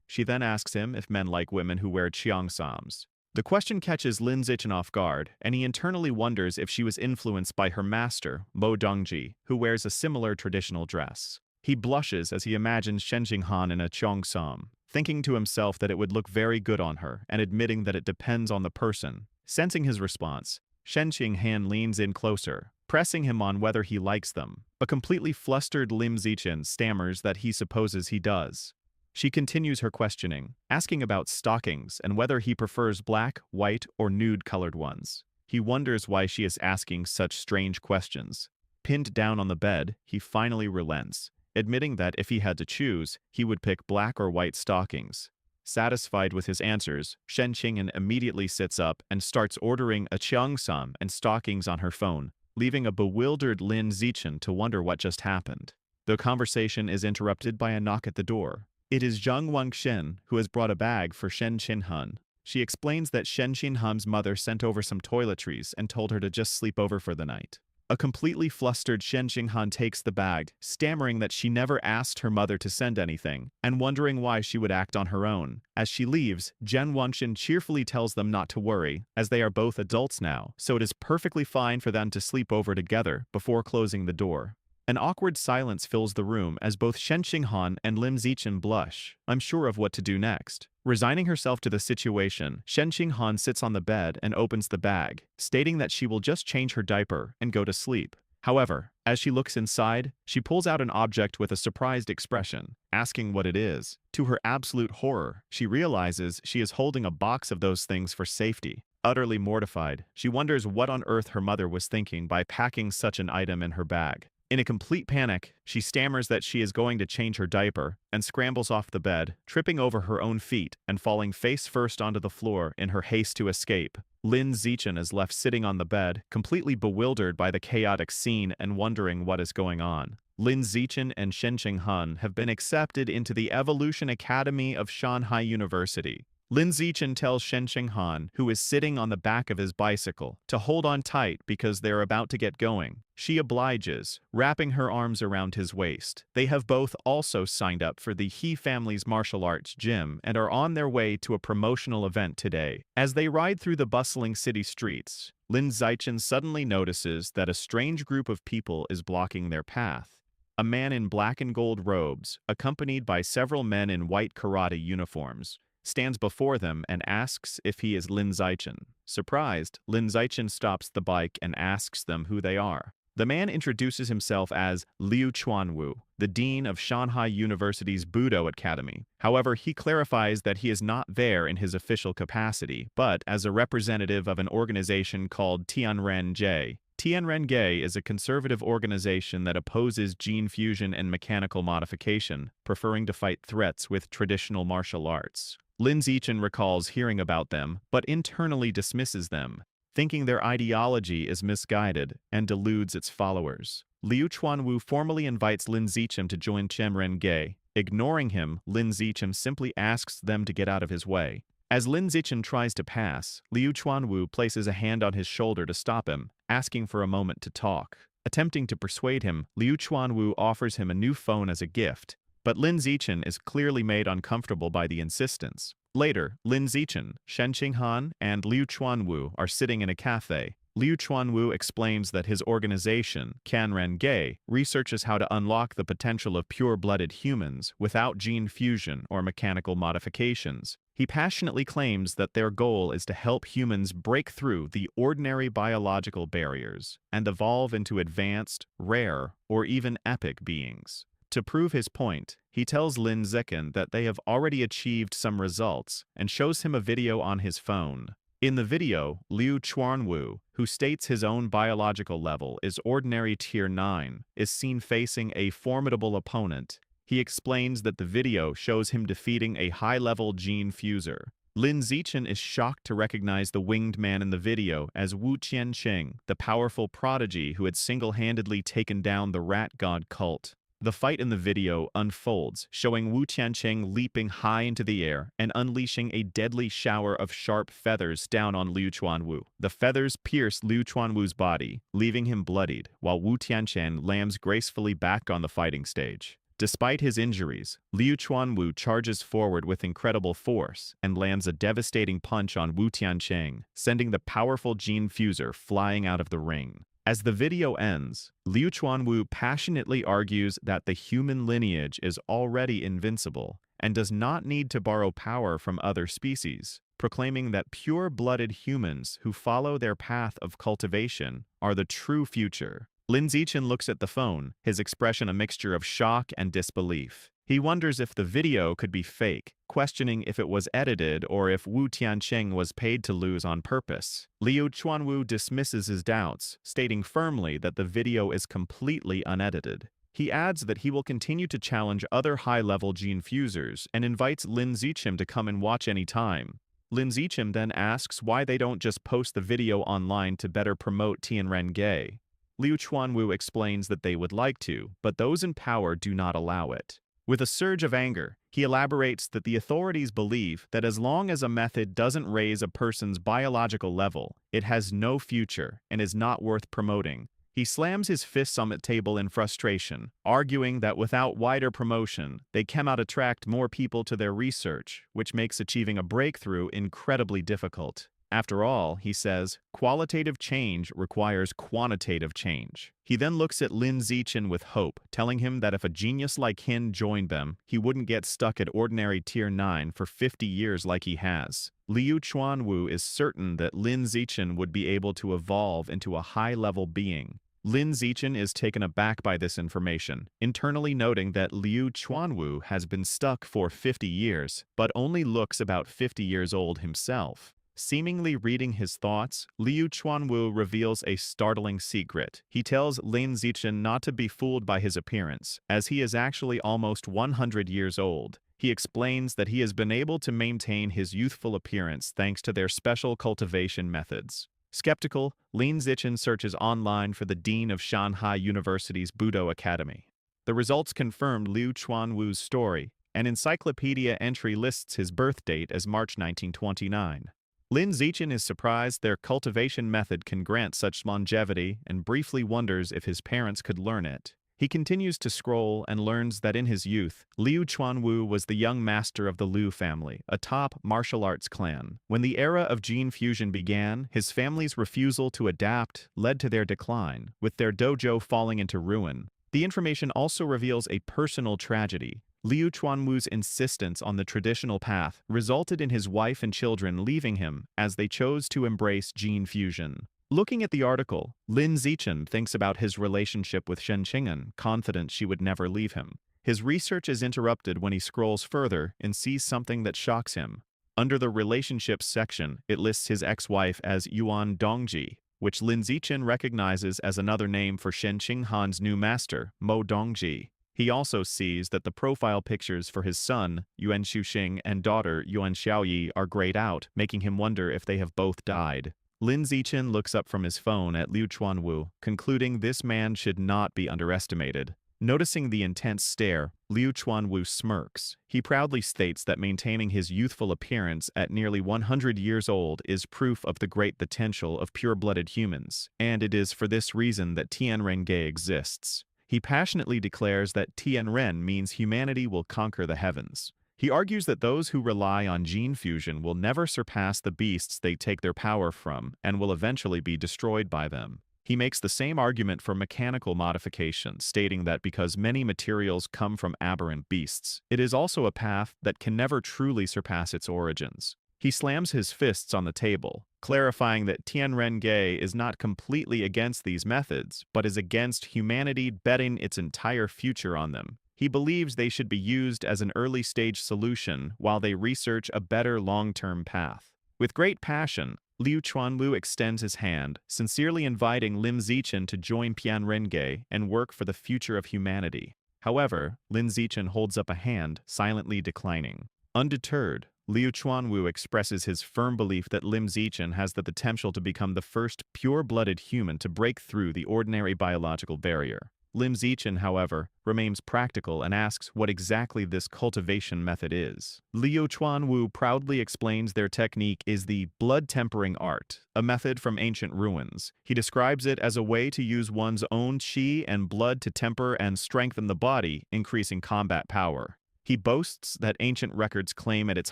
She then asks him if men like women who wear cheongsams. The question catches Lin Zichen off guard, and he internally wonders if she was influenced by her master, Mo Dongji, who wears a similar traditional dress. He blushes as he imagines Shen Qinghan in a cheongsam. thinking to himself that it would look very good on her and admitting that it depends on the person. Sensing his response, Shen Qinghan leans in closer, pressing him on whether he likes them. A completely flustered Lim Zichen stammers that he supposes he does. She continues her questioning, asking about stockings and whether he prefers black, white, or nude-colored ones. He wonders why she is asking such strange questions. Pinned down on the bed, he finally relents, admitting that if he had to choose, he would pick black or white stockings. Satisfied with his answers, Shen Qinghan immediately sits up and starts ordering a cheongsam and stockings on her phone, leaving a bewildered Lin Zichen to wonder what just happened. The conversation is interrupted by a knock at the door. It is Zhang Wangshen, who has brought a bag for Shen Qinghan. She explains that Shen Qinghan's mother sent over some toiletries and told her to just sleep over for the night. A completely flustered Shen Qinghan takes the bag, stammering that she never asked her mother to send anything, and wondering why she would act on her own. As she leaves, Zhang Wangshen cheerfully tells them not to worry, as they are both adults now, so it is perfectly fine for them to sleep over together before closing the door. An awkward silence fills the room as both Shen Qinghan and Lim Zichen blush, unsure of what to do next. Resigning herself to the situation, Shen Qinghan sits on the bed and opens the bag, stating that she will just change her diaper and go to sleep. However, as she looks inside, she pulls out an object with a surprised expression, asking what it is. To her absolute horror, she realizes she is holding a box of those things for safety. Utterly mortified, she wonders what on earth her mother was thinking by packing such an item in her bag. In a complete panic, she stammers that she is going to change her diaper and scrambles off the bed, tripping over her own feet and falling face first onto the floor in her haste to escape. Lin Zichen is left sitting on the bed, completely bewildered by the chaotic scene and wondering what is going on. Lin Zichen and Shen Qinghan have been accepted into the Evolution Academy of Shanghai University. Lin Zichen tells Shen Qinghan, who is sitting on the back of his bicycle, to hold on tight because they're about to get going. She obliges, wrapping her arms around his waist. They have both also signed up for the He family's martial arts gym and are on their way to a promotional event today. As they ride through the bustling city streets, Lin Zichen suddenly notices that a strange group of people is blocking their path. A man in black and gold robes, accompanied by several men in white karate uniforms, stands before them and asks if he is Lin Zichen. Surprised, Lin Zichen stops the bike and asks them who they are. The man introduces himself as Liu Chuanwu, the dean of Shanghai University's Budo Academy. However, he clarifies that he is not there in his official capacity, but as a representative of an organization called Tianren-Ge. Tianren-Ge is a conservative organization that opposes gene fusion and mechanical modification, preferring to fight threats with traditional martial arts. Lin Zichen recalls hearing about them, but internally dismisses them, thinking their ideology is misguided and deludes its followers. Liu Chuanwu formally invites Lin Zichen to join Tianren-Ge. Ignoring him, Lin Zichen simply asks them to get out of his way. As Lin Zichen tries to pass, Liu Chuanwu places a hand on his shoulder to stop him, asking for a moment to talk. Attempting to persuade him, Liu Chuanwu offers him a new phone as a gift, but Lin Zichen is clearly made uncomfortable by the insistence. Later, Lin Zichen, Shen Qinghan, and Liu Chuanwu are sitting in a cafe. Liu Chuanwu explains that his organization, Tianren-Ge, researches how to unlock the potential of pure-blooded humans without gene fusion or mechanical modifications. He passionately claims that their goal is to help humans break through the ordinary biological barriers and evolve into advanced, rare, or even epic beings. To prove his point, he tells Lin Zichen that they have already achieved some results and shows him a video on his phone. In the video, Liu Chuanwu, who states his own biological level is ordinary tier 9, is seen facing a formidable opponent. He explains that the video shows him defeating a high-level gene fuser. Lin Zichen is shocked to recognize the winged man in the video as Wu Tianqing, the powerful prodigy who had single-handedly taken down the rat god cult. The fight in the video unfolds, showing Wu Tianqing leaping high into the air and unleashing a deadly shower of sharp feathers down on Liu Chuanwu. The feathers pierce Liu Chuanwu's body, leaving him bloodied, while Wu Tianqing lands gracefully back on the fighting stage. Despite his injuries, Liu Chuanwu charges forward with incredible force and lands a devastating punch on Wu Tianqing, sending the powerful gene fuser flying out of the ring. As the video ends, Liu Chuanwu passionately argues that the human lineage is already invincible, and does not need to borrow power from other species, proclaiming that pure-blooded humans who follow their path of cultivation are the true future. Lin Zichen looks at the phone, his expression a mixture of shock and disbelief. He wonders if the video could be fake, questioning if it was edited or if Wu Tianqing was paid to lose on purpose. Liu Chuanwu dismisses his doubts, stating firmly that the video is completely unedited. He adds that he will continue to challenge other high-level gene fusers and invites Lin Zichen to come and watch any time. Lin Zichen then asks why they don't just post the video online to better promote Tianren-ge. Liu Chuanwu explains that they would like to, but those in power do not allow it. With a surge of anger, he elaborates that the authorities believe that as long as a method doesn't raise a person's biological level, it has no future and is not worth promoting. He slams his fists on the table in frustration, arguing that without wider promotion, they cannot attract more people to their research, which makes achieving a breakthrough incredibly difficult. After all, he says, qualitative change requires quantitative change. He then looks at Lin Zichen with hope, telling him that if a genius like him joined them, he wouldn't get stuck at ordinary Tier 9 for 50 years like he has. Liu Chuanwu is certain that Lin Zichen would be able to evolve into a high-level being. Lin Zichen is taken aback by this information, internally noting that Liu Chuanwu has been stuck for 50 years, but only looks about 50 years old himself. Seemingly reading his thoughts, Liu Chuanwu reveals a startling secret. He tells Lin Zichen not to be fooled by his appearance, as he is actually almost 100 years old. He explains that he has been able to maintain his youthful appearance thanks to their special cultivation methods. Skeptical, Lin Zichen searches online for the dean of Shanghai University's Budo Academy. The results confirmed Liu Chuanwu's story. An encyclopedia entry lists his birth date as March 1929. Lin Zichen is surprised their cultivation method can grant such longevity and briefly wonders if his parents could learn it. He continues to scroll and learns that in his youth, Liu Chuanwu was the young master of the Liu family, a top martial arts clan. When the era of gene fusion began, his family's refusal to adapt led to their decline, with their dojo falling into ruin. The information also reveals a personal tragedy. Liu Chuanwu's insistence on the traditional path resulted in his wife and children leaving him as they chose to embrace gene fusion. Looking at the article, Lin Zichen thinks about his relationship with Shen Qing'an, confident she would never leave him. His research is interrupted when he scrolls further and sees something that shocks him. Under the relationships section, it lists his ex-wife as Yuan Dongji, which Lin Zichen recognizes as another name for Shen Qing'an's new master, Mo Dongji. He also sees that the profile pictures for his son, Yuan Xuxing, and daughter, Yuan Xiaoyi, are grayed out, making him wonder if they have both died. Lin Zichen looks up from his phone at Liu Chuanwu, concluding this man should not be underestimated. Noticing the intense stare, Liu Chuanwu smirks. He proudly states that maintaining his youthful appearance at nearly 100 years old is proof of the great potential of pure-blooded humans, and it is for this reason that Tianren-ge exists. He passionately declares that Tianren means humanity will conquer the heavens. He argues that those who rely on gene fusion will never surpass the beasts they take their power from and will eventually be destroyed by them. He makes the same argument for mechanical modification, stating that because many materials come from aberrant beasts, it is also a path that can never truly surpass its origins. He slams his fists on the table, clarifying that Tianren-ge is not completely against these methods, but is against humanity betting its entire future on them. He believes they should be used as an early-stage solution while they research a better long-term path. With great passion, Liu Chuanwu extends his hand, sincerely inviting Lin Zichen to join Tianren-ge and work for the future of humanity. However, Lin Zichen holds up a hand, silently declining. Undeterred, Liu Chuanwu expresses his firm belief that Lin Zichen has the potential to become the first pure-blooded human to break through the ordinary biological barrier. Lin Zichen, however, remains practical and asks what exactly this cultivation method is. Liu Chuanwu proudly explains their technique is the blood-tempering art, a method from ancient ruins. He describes it as a way to use one's own qi and blood to temper and strengthen the body, increasing combat power. He boasts that ancient records claim at its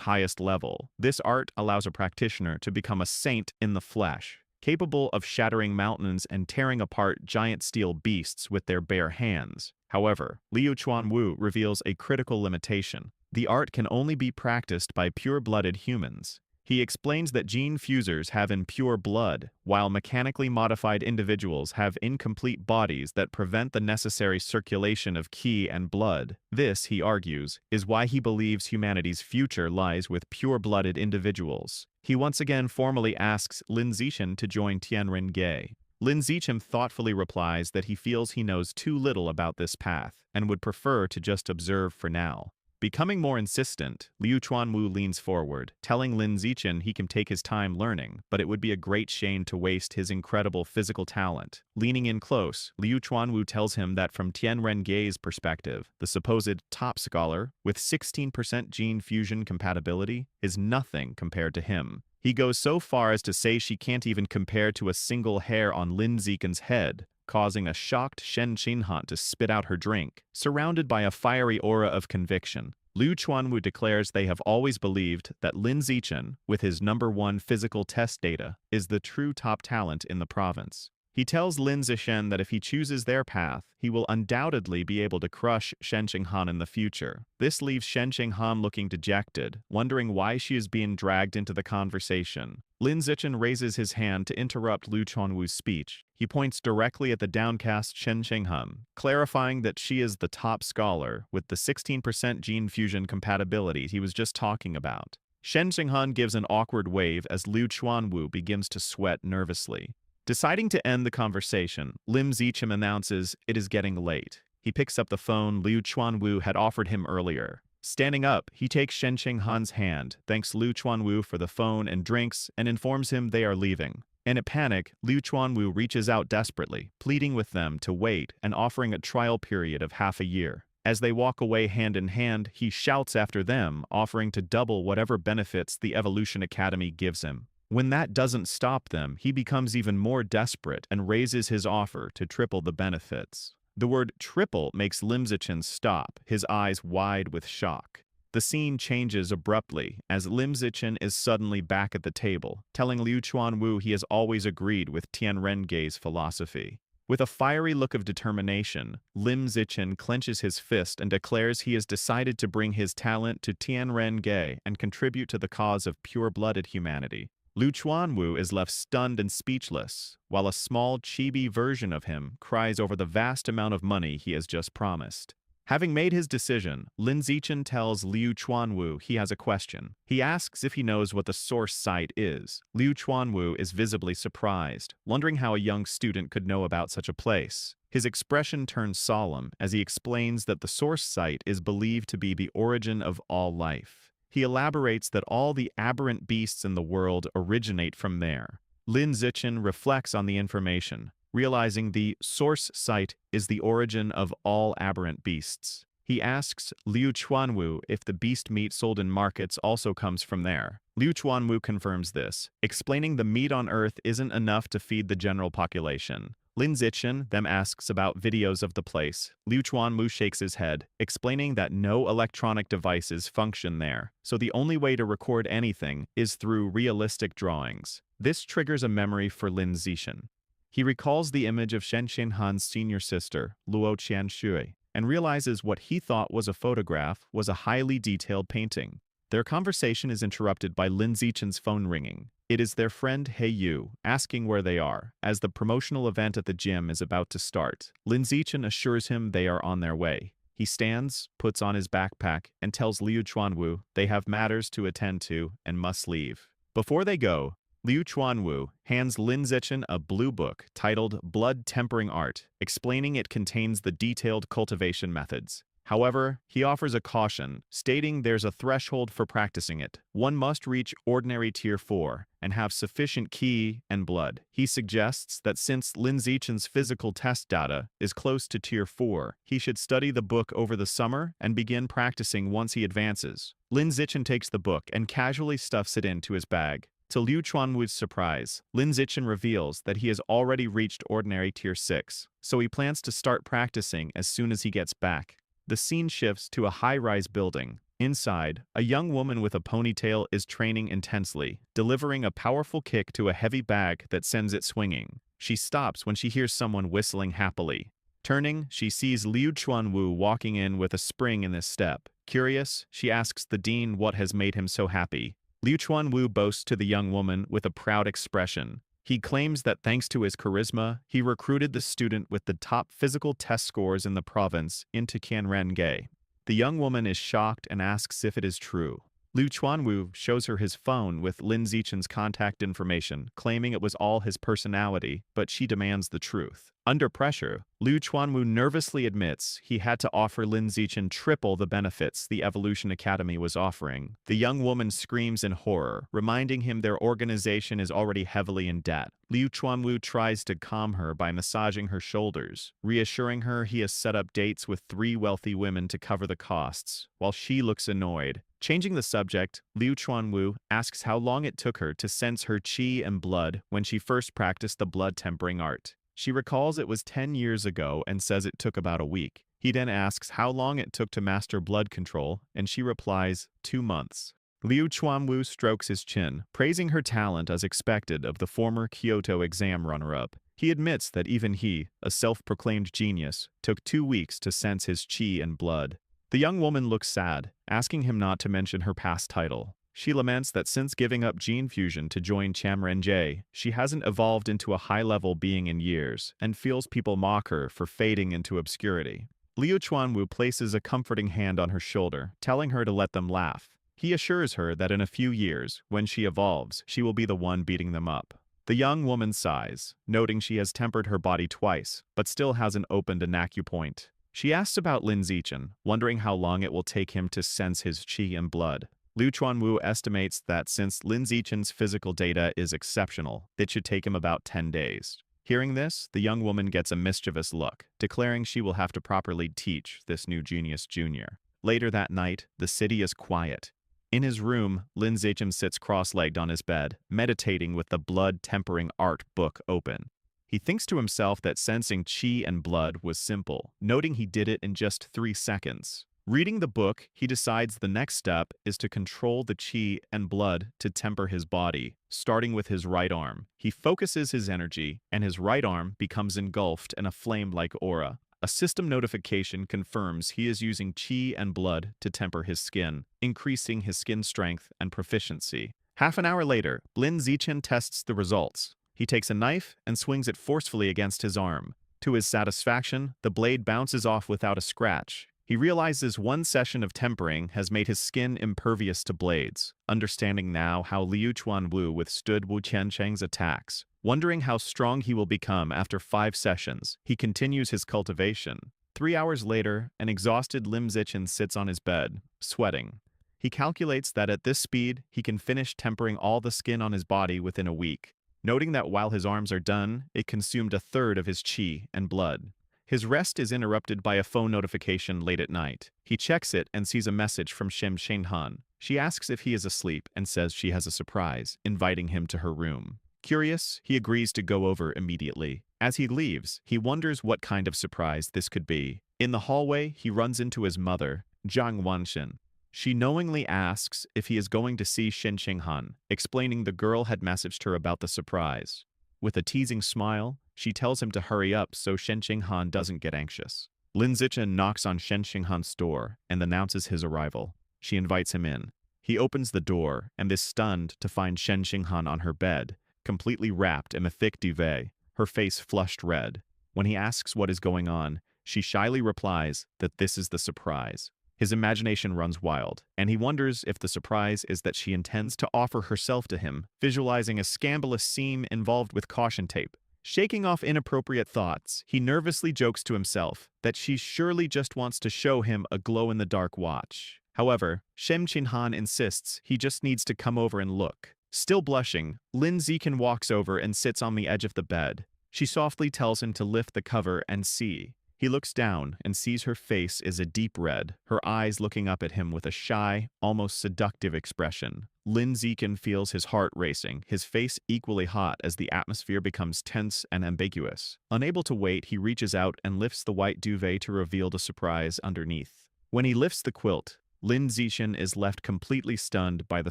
highest level. This art allows a practitioner to become a saint in the flesh, capable of shattering mountains and tearing apart giant steel beasts with their bare hands. However, Liu Chuanwu reveals a critical limitation. the art can only be practiced by pure-blooded humans. He explains that gene fusers have impure blood, while mechanically modified individuals have incomplete bodies that prevent the necessary circulation of qi and blood. This, he argues, is why he believes humanity's future lies with pure-blooded individuals. He once again formally asks Lin Zixin to join Tianren Ge. Lin Zichim thoughtfully replies that he feels he knows too little about this path and would prefer to just observe for now. Becoming more insistent, Liu Chuanwu leans forward, telling Lin Zichen he can take his time learning, but it would be a great shame to waste his incredible physical talent. Leaning in close, Liu Chuanwu tells him that from Tianren Ge's perspective, the supposed top scholar, with 16% gene fusion compatibility, is nothing compared to him. He goes so far as to say she can't even compare to a single hair on Lin Zichen's head, causing a shocked Shen Qinhan to spit out her drink. Surrounded by a fiery aura of conviction, Liu Chuanwu declares they have always believed that Lin Zichen, with his #1 physical test data, is the true top talent in the province. He tells Lin Zishen that if he chooses their path, he will undoubtedly be able to crush Shen Qinghan in the future. This leaves Shen Qinghan looking dejected, wondering why she is being dragged into the conversation. Lin Zichen raises his hand to interrupt Liu Chuanwu's speech. He points directly at the downcast Shen Qinghan, clarifying that she is the top scholar with the 16% gene fusion compatibility he was just talking about. Shen Qinghan gives an awkward wave as Liu Chuanwu begins to sweat nervously. Deciding to end the conversation, Lim Zichim announces it is getting late. He picks up the phone Liu Chuanwu had offered him earlier. Standing up, he takes Shen Qinghan's hand, thanks Liu Chuanwu for the phone and drinks, and informs him they are leaving. In a panic, Liu Chuanwu reaches out desperately, pleading with them to wait and offering a trial period of half a year. As they walk away hand in hand, he shouts after them, offering to double whatever benefits the Evolution Academy gives him. When that doesn't stop them, he becomes even more desperate and raises his offer to triple the benefits. The word triple makes Lim Zichen stop, his eyes wide with shock. The scene changes abruptly as Lim Zichen is suddenly back at the table, telling Liu Chuanwu he has always agreed with Tianren Ge's philosophy. With a fiery look of determination, Lim Zichen clenches his fist and declares he has decided to bring his talent to Tianren Ge and contribute to the cause of pure-blooded humanity. Liu Chuanwu is left stunned and speechless, while a small chibi version of him cries over the vast amount of money he has just promised. Having made his decision, Lin Zichen tells Liu Chuanwu he has a question. He asks if he knows what the source site is. Liu Chuanwu is visibly surprised, wondering how a young student could know about such a place. His expression turns solemn as he explains that the source site is believed to be the origin of all life. He elaborates that all the aberrant beasts in the world originate from there. Lin Zichen reflects on the information, realizing the source site is the origin of all aberrant beasts. He asks Liu Chuanwu if the beast meat sold in markets also comes from there. Liu Chuanwu confirms this, explaining the meat on Earth isn't enough to feed the general population. Lin Zichen then asks about videos of the place. Liu Chuanwu shakes his head, explaining that no electronic devices function there, so the only way to record anything is through realistic drawings. This triggers a memory for Lin Zichen. He recalls the image of Shen Qinhan's senior sister, Luo Qianshui, and realizes what he thought was a photograph was a highly detailed painting. Their conversation is interrupted by Lin Zichen's phone ringing. It is their friend He Yu, asking where they are, as the promotional event at the gym is about to start. Lin Zichen assures him they are on their way. He stands, puts on his backpack, and tells Liu Chuanwu they have matters to attend to and must leave. Before they go, Liu Chuanwu hands Lin Zichen a blue book titled Blood Tempering Art, explaining it contains the detailed cultivation methods. However, he offers a caution, stating there's a threshold for practicing it. One must reach ordinary tier 4 and have sufficient qi and blood. He suggests that since Lin Zichen's physical test data is close to tier 4, he should study the book over the summer and begin practicing once he advances. Lin Zichen takes the book and casually stuffs it into his bag. To Liu Chuanwu's surprise, Lin Zichen reveals that he has already reached ordinary tier 6, so he plans to start practicing as soon as he gets back. The scene shifts to a high-rise building. Inside, a young woman with a ponytail is training intensely, delivering a powerful kick to a heavy bag that sends it swinging. She stops when she hears someone whistling happily. Turning, she sees Liu Chuanwu walking in with a spring in his step. Curious, she asks the dean what has made him so happy. Liu Chuanwu boasts to the young woman with a proud expression. He claims that thanks to his charisma, he recruited the student with the top physical test scores in the province into Qianrenge. The young woman is shocked and asks if it is true. Liu Chuanwu shows her his phone with Lin Zichen's contact information, claiming it was all his personality, but she demands the truth. Under pressure, Liu Chuanwu nervously admits he had to offer Lin Zichen triple the benefits the Evolution Academy was offering. The young woman screams in horror, reminding him their organization is already heavily in debt. Liu Chuanwu tries to calm her by massaging her shoulders, reassuring her he has set up dates with 3 wealthy women to cover the costs, while she looks annoyed. Changing the subject, Liu Chuanwu asks how long it took her to sense her qi and blood when she first practiced the blood tempering art. She recalls it was 10 years ago and says it took about a week. He then asks how long it took to master blood control, and she replies, 2 months. Liu Chuanwu strokes his chin, praising her talent as expected of the former Kyoto exam runner-up. He admits that even he, a self-proclaimed genius, took 2 weeks to sense his qi and blood. The young woman looks sad, asking him not to mention her past title. She laments that since giving up gene fusion to join Qianrenge, she hasn't evolved into a high-level being in years, and feels people mock her for fading into obscurity. Liu Chuanwu places a comforting hand on her shoulder, telling her to let them laugh. He assures her that in a few years, when she evolves, she will be the one beating them up. The young woman sighs, noting she has tempered her body twice, but still hasn't opened an acupoint. She asks about Lin Zichen, wondering how long it will take him to sense his qi and blood. Liu Chuanwu estimates that since Lin Zichen's physical data is exceptional, it should take him about 10 days. Hearing this, the young woman gets a mischievous look, declaring she will have to properly teach this new genius junior. Later that night, the city is quiet. In his room, Lin Zichen sits cross-legged on his bed, meditating with the blood-tempering art book open. He thinks to himself that sensing qi and blood was simple, noting he did it in just 3 seconds. Reading the book, he decides the next step is to control the qi and blood to temper his body, starting with his right arm. He focuses his energy, and his right arm becomes engulfed in a flame-like aura. A system notification confirms he is using qi and blood to temper his skin, increasing his skin strength and proficiency. Half an hour later, Lin Zichen tests the results. He takes a knife and swings it forcefully against his arm. To his satisfaction, the blade bounces off without a scratch. He realizes one session of tempering has made his skin impervious to blades, understanding now how Liu Chuanwu withstood Wu Qiancheng's attacks. Wondering how strong he will become after 5 sessions, he continues his cultivation. 3 hours later, an exhausted Lin Zichen sits on his bed, sweating. He calculates that at this speed, he can finish tempering all the skin on his body within a week. Noting that while his arms are done, it consumed a third of his qi and blood. His rest is interrupted by a phone notification late at night. He checks it and sees a message from Shenghan. She asks if he is asleep and says she has a surprise, inviting him to her room. Curious, he agrees to go over immediately. As he leaves, he wonders what kind of surprise this could be. In the hallway, he runs into his mother, Zhang Wanxin. She knowingly asks if he is going to see Shenghan, explaining the girl had messaged her about the surprise. With a teasing smile, she tells him to hurry up so Shenghan doesn't get anxious. Lin Zichen knocks on Shenghan's door and announces his arrival. She invites him in. He opens the door and is stunned to find Shenghan on her bed, completely wrapped in a thick duvet, her face flushed red. When he asks what is going on, she shyly replies that this is the surprise. His imagination runs wild, and he wonders if the surprise is that she intends to offer herself to him, visualizing a scandalous scene involved with caution tape. Shaking off inappropriate thoughts, he nervously jokes to himself that she surely just wants to show him a glow-in-the-dark watch. However, Shenghan insists he just needs to come over and look. Still blushing, Lin Zichen walks over and sits on the edge of the bed. She softly tells him to lift the cover and see. He looks down and sees her face is a deep red, her eyes looking up at him with a shy, almost seductive expression. Lin Zichen feels his heart racing, his face equally hot as the atmosphere becomes tense and ambiguous. Unable to wait, he reaches out and lifts the white duvet to reveal the surprise underneath. When he lifts the quilt, Lin Zichen is left completely stunned by the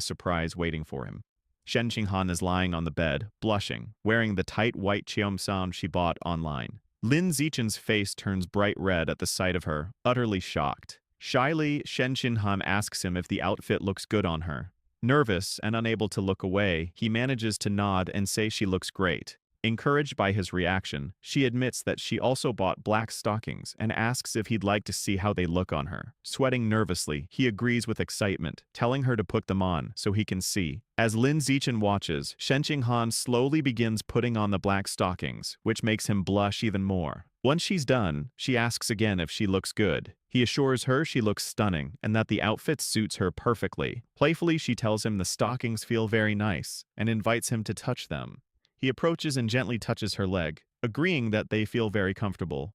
surprise waiting for him. Shenghan is lying on the bed, blushing, wearing the tight white cheongsam she bought online. Lin Zichen's face turns bright red at the sight of her, utterly shocked. Shyly, Shen Qinhan asks him if the outfit looks good on her. Nervous and unable to look away, he manages to nod and say she looks great. Encouraged by his reaction, she admits that she also bought black stockings and asks if he'd like to see how they look on her. Sweating nervously, he agrees with excitement, telling her to put them on so he can see. As Lin Zichen watches, Shen Qinghan slowly begins putting on the black stockings, which makes him blush even more. Once she's done, she asks again if she looks good. He assures her she looks stunning and that the outfit suits her perfectly. Playfully, she tells him the stockings feel very nice and invites him to touch them. He approaches and gently touches her leg, agreeing that they feel very comfortable.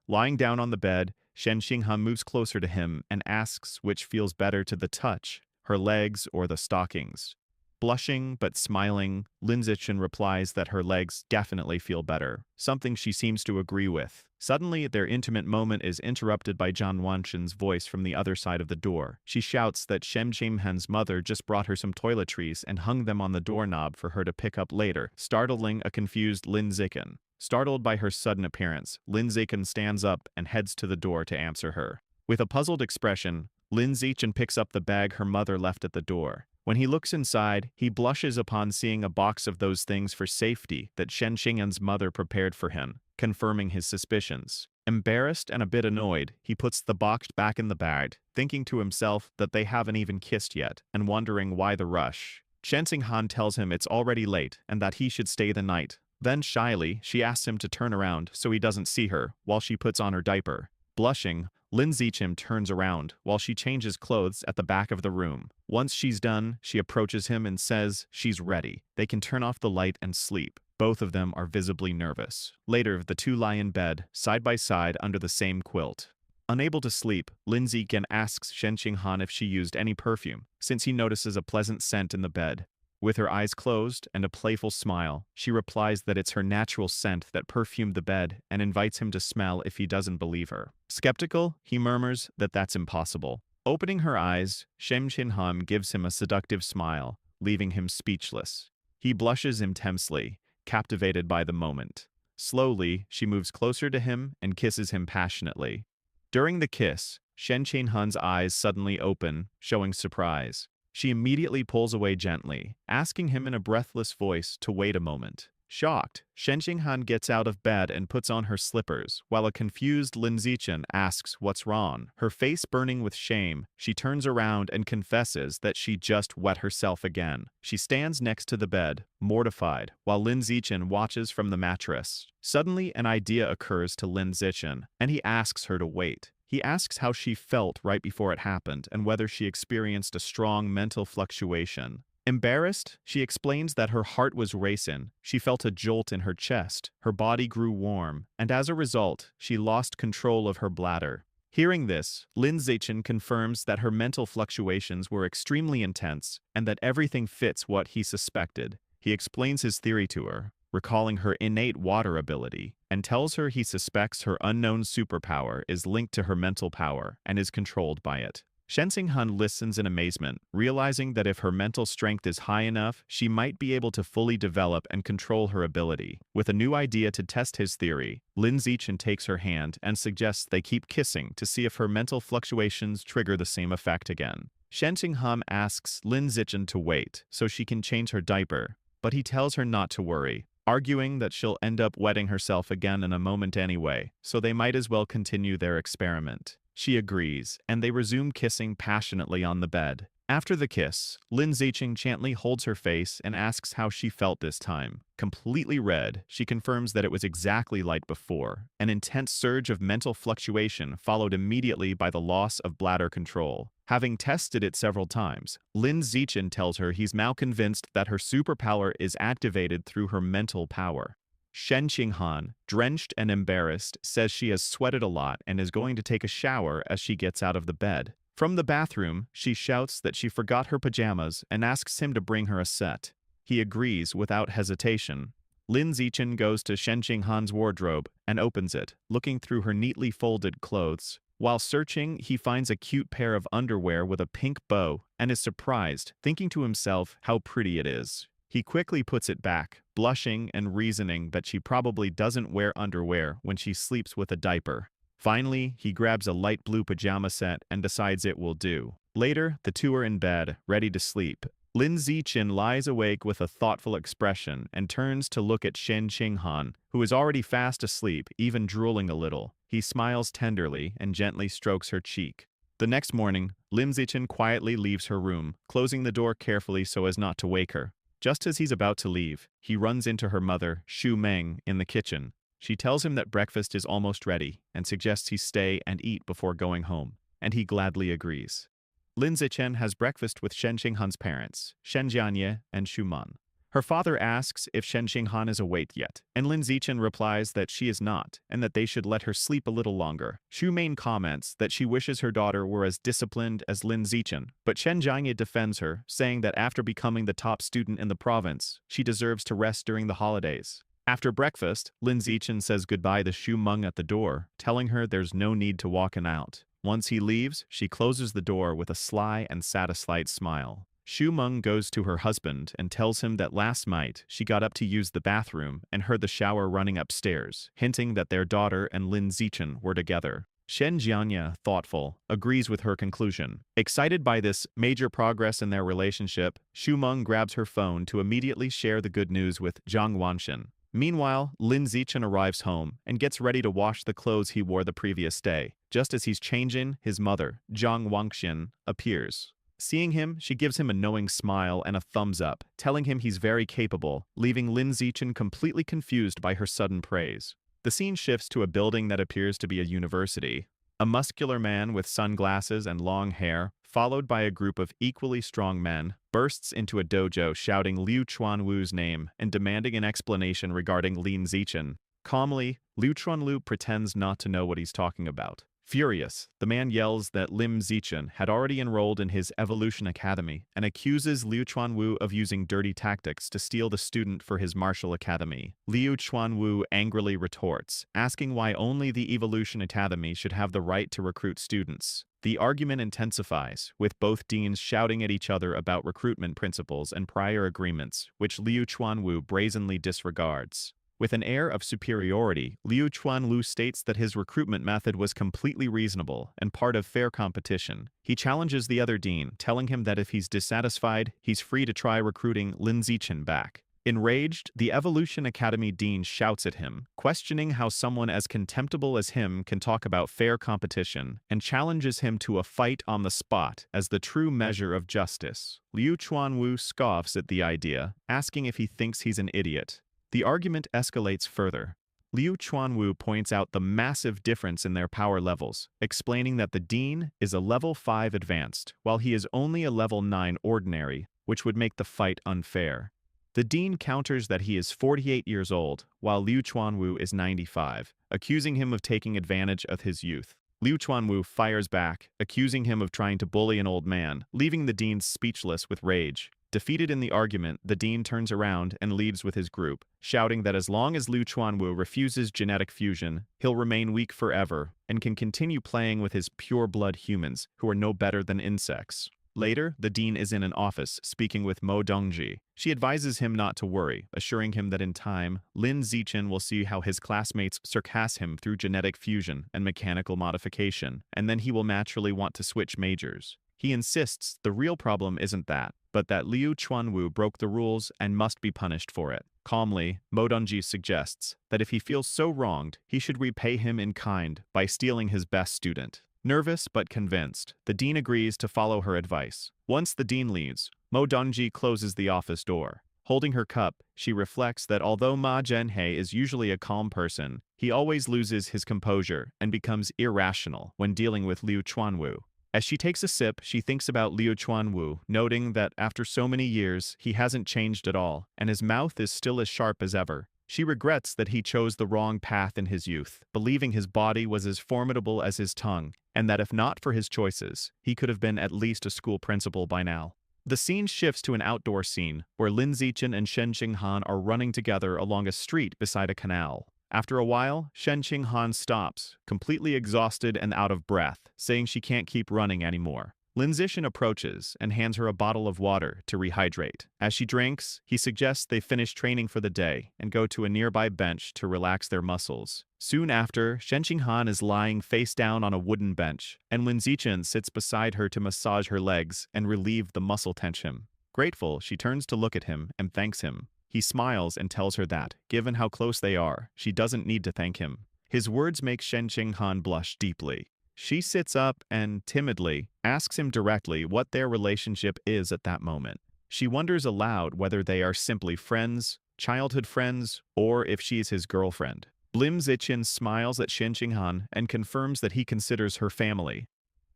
Lying down on the bed, Shen Qinghan moves closer to him and asks which feels better to the touch, her legs or the stockings. Blushing but smiling, Lin Zichen replies that her legs definitely feel better, something she seems to agree with. Suddenly, their intimate moment is interrupted by Zhan Wanshen's voice from the other side of the door. She shouts that Shen Qinghan's mother just brought her some toiletries and hung them on the doorknob for her to pick up later, startling a confused Lin Zichen. Startled by her sudden appearance, Lin Zichen stands up and heads to the door to answer her. With a puzzled expression, Lin Zichen picks up the bag her mother left at the door. When he looks inside, he blushes upon seeing a box of those things for safety that Shen Qinghan's mother prepared for him, confirming his suspicions. Embarrassed and a bit annoyed, he puts the box back in the bag, thinking to himself that they haven't even kissed yet, and wondering why the rush. Shen Qinghan tells him it's already late and that he should stay the night. Then shyly, she asks him to turn around so he doesn't see her, while she puts on her diaper. Blushing, Lin Zichen turns around while she changes clothes at the back of the room. Once she's done, she approaches him and says she's ready. They can turn off the light and sleep. Both of them are visibly nervous. Later, the two lie in bed, side by side under the same quilt. Unable to sleep, Lin Zichen asks Shen Qinghan if she used any perfume, since he notices a pleasant scent in the bed. With her eyes closed and a playful smile, she replies that it's her natural scent that perfumed the bed and invites him to smell if he doesn't believe her. Skeptical, he murmurs that that's impossible. Opening her eyes, Shen Qinghan gives him a seductive smile, leaving him speechless. He blushes intensely, captivated by the moment. Slowly, she moves closer to him and kisses him passionately. During the kiss, Shen Qinghan's eyes suddenly open, showing surprise. She immediately pulls away gently, asking him in a breathless voice to wait a moment. Shocked, Shen Qinghan gets out of bed and puts on her slippers, while a confused Lin Zichen asks what's wrong. Her face burning with shame, she turns around and confesses that she just wet herself again. She stands next to the bed, mortified, while Lin Zichen watches from the mattress. Suddenly, an idea occurs to Lin Zichen, and he asks her to wait. He asks how she felt right before it happened and whether she experienced a strong mental fluctuation. Embarrassed, she explains that her heart was racing, she felt a jolt in her chest, her body grew warm, and as a result, she lost control of her bladder. Hearing this, Lin Zichen confirms that her mental fluctuations were extremely intense and that everything fits what he suspected. He explains his theory to her, recalling her innate water ability, and tells her he suspects her unknown superpower is linked to her mental power and is controlled by it. Shen Qinghan listens in amazement, realizing that if her mental strength is high enough, she might be able to fully develop and control her ability. With a new idea to test his theory, Lin Zichen takes her hand and suggests they keep kissing to see if her mental fluctuations trigger the same effect again. Shen Qinghan asks Lin Zichen to wait so she can change her diaper, but he tells her not to worry, arguing that she'll end up wetting herself again in a moment anyway, so they might as well continue their experiment. She agrees, and they resume kissing passionately on the bed. After the kiss, Lin Zichen gently holds her face and asks how she felt this time. Completely red, she confirms that it was exactly like before. An intense surge of mental fluctuation followed immediately by the loss of bladder control. Having tested it several times, Lin Zichen tells her he's now convinced that her superpower is activated through her mental power. Shen Qinghan, drenched and embarrassed, says she has sweated a lot and is going to take a shower as she gets out of the bed. From the bathroom, she shouts that she forgot her pajamas and asks him to bring her a set. He agrees without hesitation. Lin Zichen goes to Shen Qinghan's wardrobe and opens it, looking through her neatly folded clothes. While searching, he finds a cute pair of underwear with a pink bow and is surprised, thinking to himself how pretty it is. He quickly puts it back, blushing and reasoning that she probably doesn't wear underwear when she sleeps with a diaper. Finally, he grabs a light blue pajama set and decides it will do. Later, the two are in bed, ready to sleep. Lin Zichen lies awake with a thoughtful expression and turns to look at Shen Qinghan, who is already fast asleep, even drooling a little. He smiles tenderly and gently strokes her cheek. The next morning, Lin Zichen quietly leaves her room, closing the door carefully so as not to wake her. Just as he's about to leave, he runs into her mother, Xu Meng, in the kitchen. She tells him that breakfast is almost ready and suggests he stay and eat before going home, and he gladly agrees. Lin Zichen has breakfast with Shen Qinghan's parents, Shen Jianye and Xu Man. Her father asks if Shen Qinghan is awake yet, and Lin Zichen replies that she is not, and that they should let her sleep a little longer. Xu Meng comments that she wishes her daughter were as disciplined as Lin Zichen, but Shen Jianye defends her, saying that after becoming the top student in the province, she deserves to rest during the holidays. After breakfast, Lin Zichen says goodbye to Xu Meng at the door, telling her there's no need to walk him out. Once he leaves, she closes the door with a sly and satisfied smile. Xu Meng goes to her husband and tells him that last night she got up to use the bathroom and heard the shower running upstairs, hinting that their daughter and Lin Zichen were together. Shen Jianye, thoughtful, agrees with her conclusion. Excited by this major progress in their relationship, Xu Meng grabs her phone to immediately share the good news with Zhang Wanxin. Meanwhile, Lin Zichen arrives home and gets ready to wash the clothes he wore the previous day. Just as he's changing, his mother, Zhang Wanxin, appears. Seeing him, she gives him a knowing smile and a thumbs up, telling him he's very capable, leaving Lin Zichen completely confused by her sudden praise. The scene shifts to a building that appears to be a university. A muscular man with sunglasses and long hair, followed by a group of equally strong men, bursts into a dojo shouting Liu Chuanwu's name and demanding an explanation regarding Lin Zichen. Calmly, Liu Chuanwu pretends not to know what he's talking about. Furious, the man yells that Lin Zichen had already enrolled in his Evolution Academy and accuses Liu Chuanwu of using dirty tactics to steal the student for his martial academy. Liu Chuanwu angrily retorts, asking why only the Evolution Academy should have the right to recruit students. The argument intensifies, with both deans shouting at each other about recruitment principles and prior agreements, which Liu Chuanwu brazenly disregards. With an air of superiority, Liu Chuanwu states that his recruitment method was completely reasonable and part of fair competition. He challenges the other dean, telling him that if he's dissatisfied, he's free to try recruiting Lin Zichen back. Enraged, the Evolution Academy dean shouts at him, questioning how someone as contemptible as him can talk about fair competition, and challenges him to a fight on the spot as the true measure of justice. Liu Chuanwu scoffs at the idea, asking if he thinks he's an idiot. The argument escalates further. Liu Chuanwu points out the massive difference in their power levels, explaining that the dean is a level 5 advanced, while he is only a level 9 ordinary, which would make the fight unfair. The dean counters that he is 48 years old, while Liu Chuanwu is 95, accusing him of taking advantage of his youth. Liu Chuanwu fires back, accusing him of trying to bully an old man, leaving the dean speechless with rage. Defeated in the argument, the dean turns around and leaves with his group, shouting that as long as Liu Chuanwu refuses genetic fusion, he'll remain weak forever and can continue playing with his pure-blood humans, who are no better than insects. Later, the dean is in an office, speaking with Mo Dongji. She advises him not to worry, assuring him that in time, Lin Zichen will see how his classmates surpass him through genetic fusion and mechanical modification, and then he will naturally want to switch majors. He insists the real problem isn't that, but that Liu Chuanwu broke the rules and must be punished for it. Calmly, Mo Dongji suggests that if he feels so wronged, he should repay him in kind by stealing his best student. Nervous but convinced, the dean agrees to follow her advice. Once the dean leaves, Mo Dongji closes the office door. Holding her cup, she reflects that although Ma Zhenhe is usually a calm person, he always loses his composure and becomes irrational when dealing with Liu Chuanwu. As she takes a sip, she thinks about Liu Chuanwu, noting that after so many years, he hasn't changed at all, and his mouth is still as sharp as ever. She regrets that he chose the wrong path in his youth, believing his body was as formidable as his tongue, and that if not for his choices, he could have been at least a school principal by now. The scene shifts to an outdoor scene, where Lin Zichen and Shen Qinghan are running together along a street beside a canal. After a while, Shen Qinghan stops, completely exhausted and out of breath, saying she can't keep running anymore. Lin Zixin approaches and hands her a bottle of water to rehydrate. As she drinks, he suggests they finish training for the day and go to a nearby bench to relax their muscles. Soon after, Shen Qinghan is lying face down on a wooden bench, and Lin Zixin sits beside her to massage her legs and relieve the muscle tension. Grateful, she turns to look at him and thanks him. He smiles and tells her that, given how close they are, she doesn't need to thank him. His words make Shen Qinghan blush deeply. She sits up and, timidly, asks him directly what their relationship is at that moment. She wonders aloud whether they are simply friends, childhood friends, or if she is his girlfriend. Lim Zixin smiles at Shen Qinghan and confirms that he considers her family.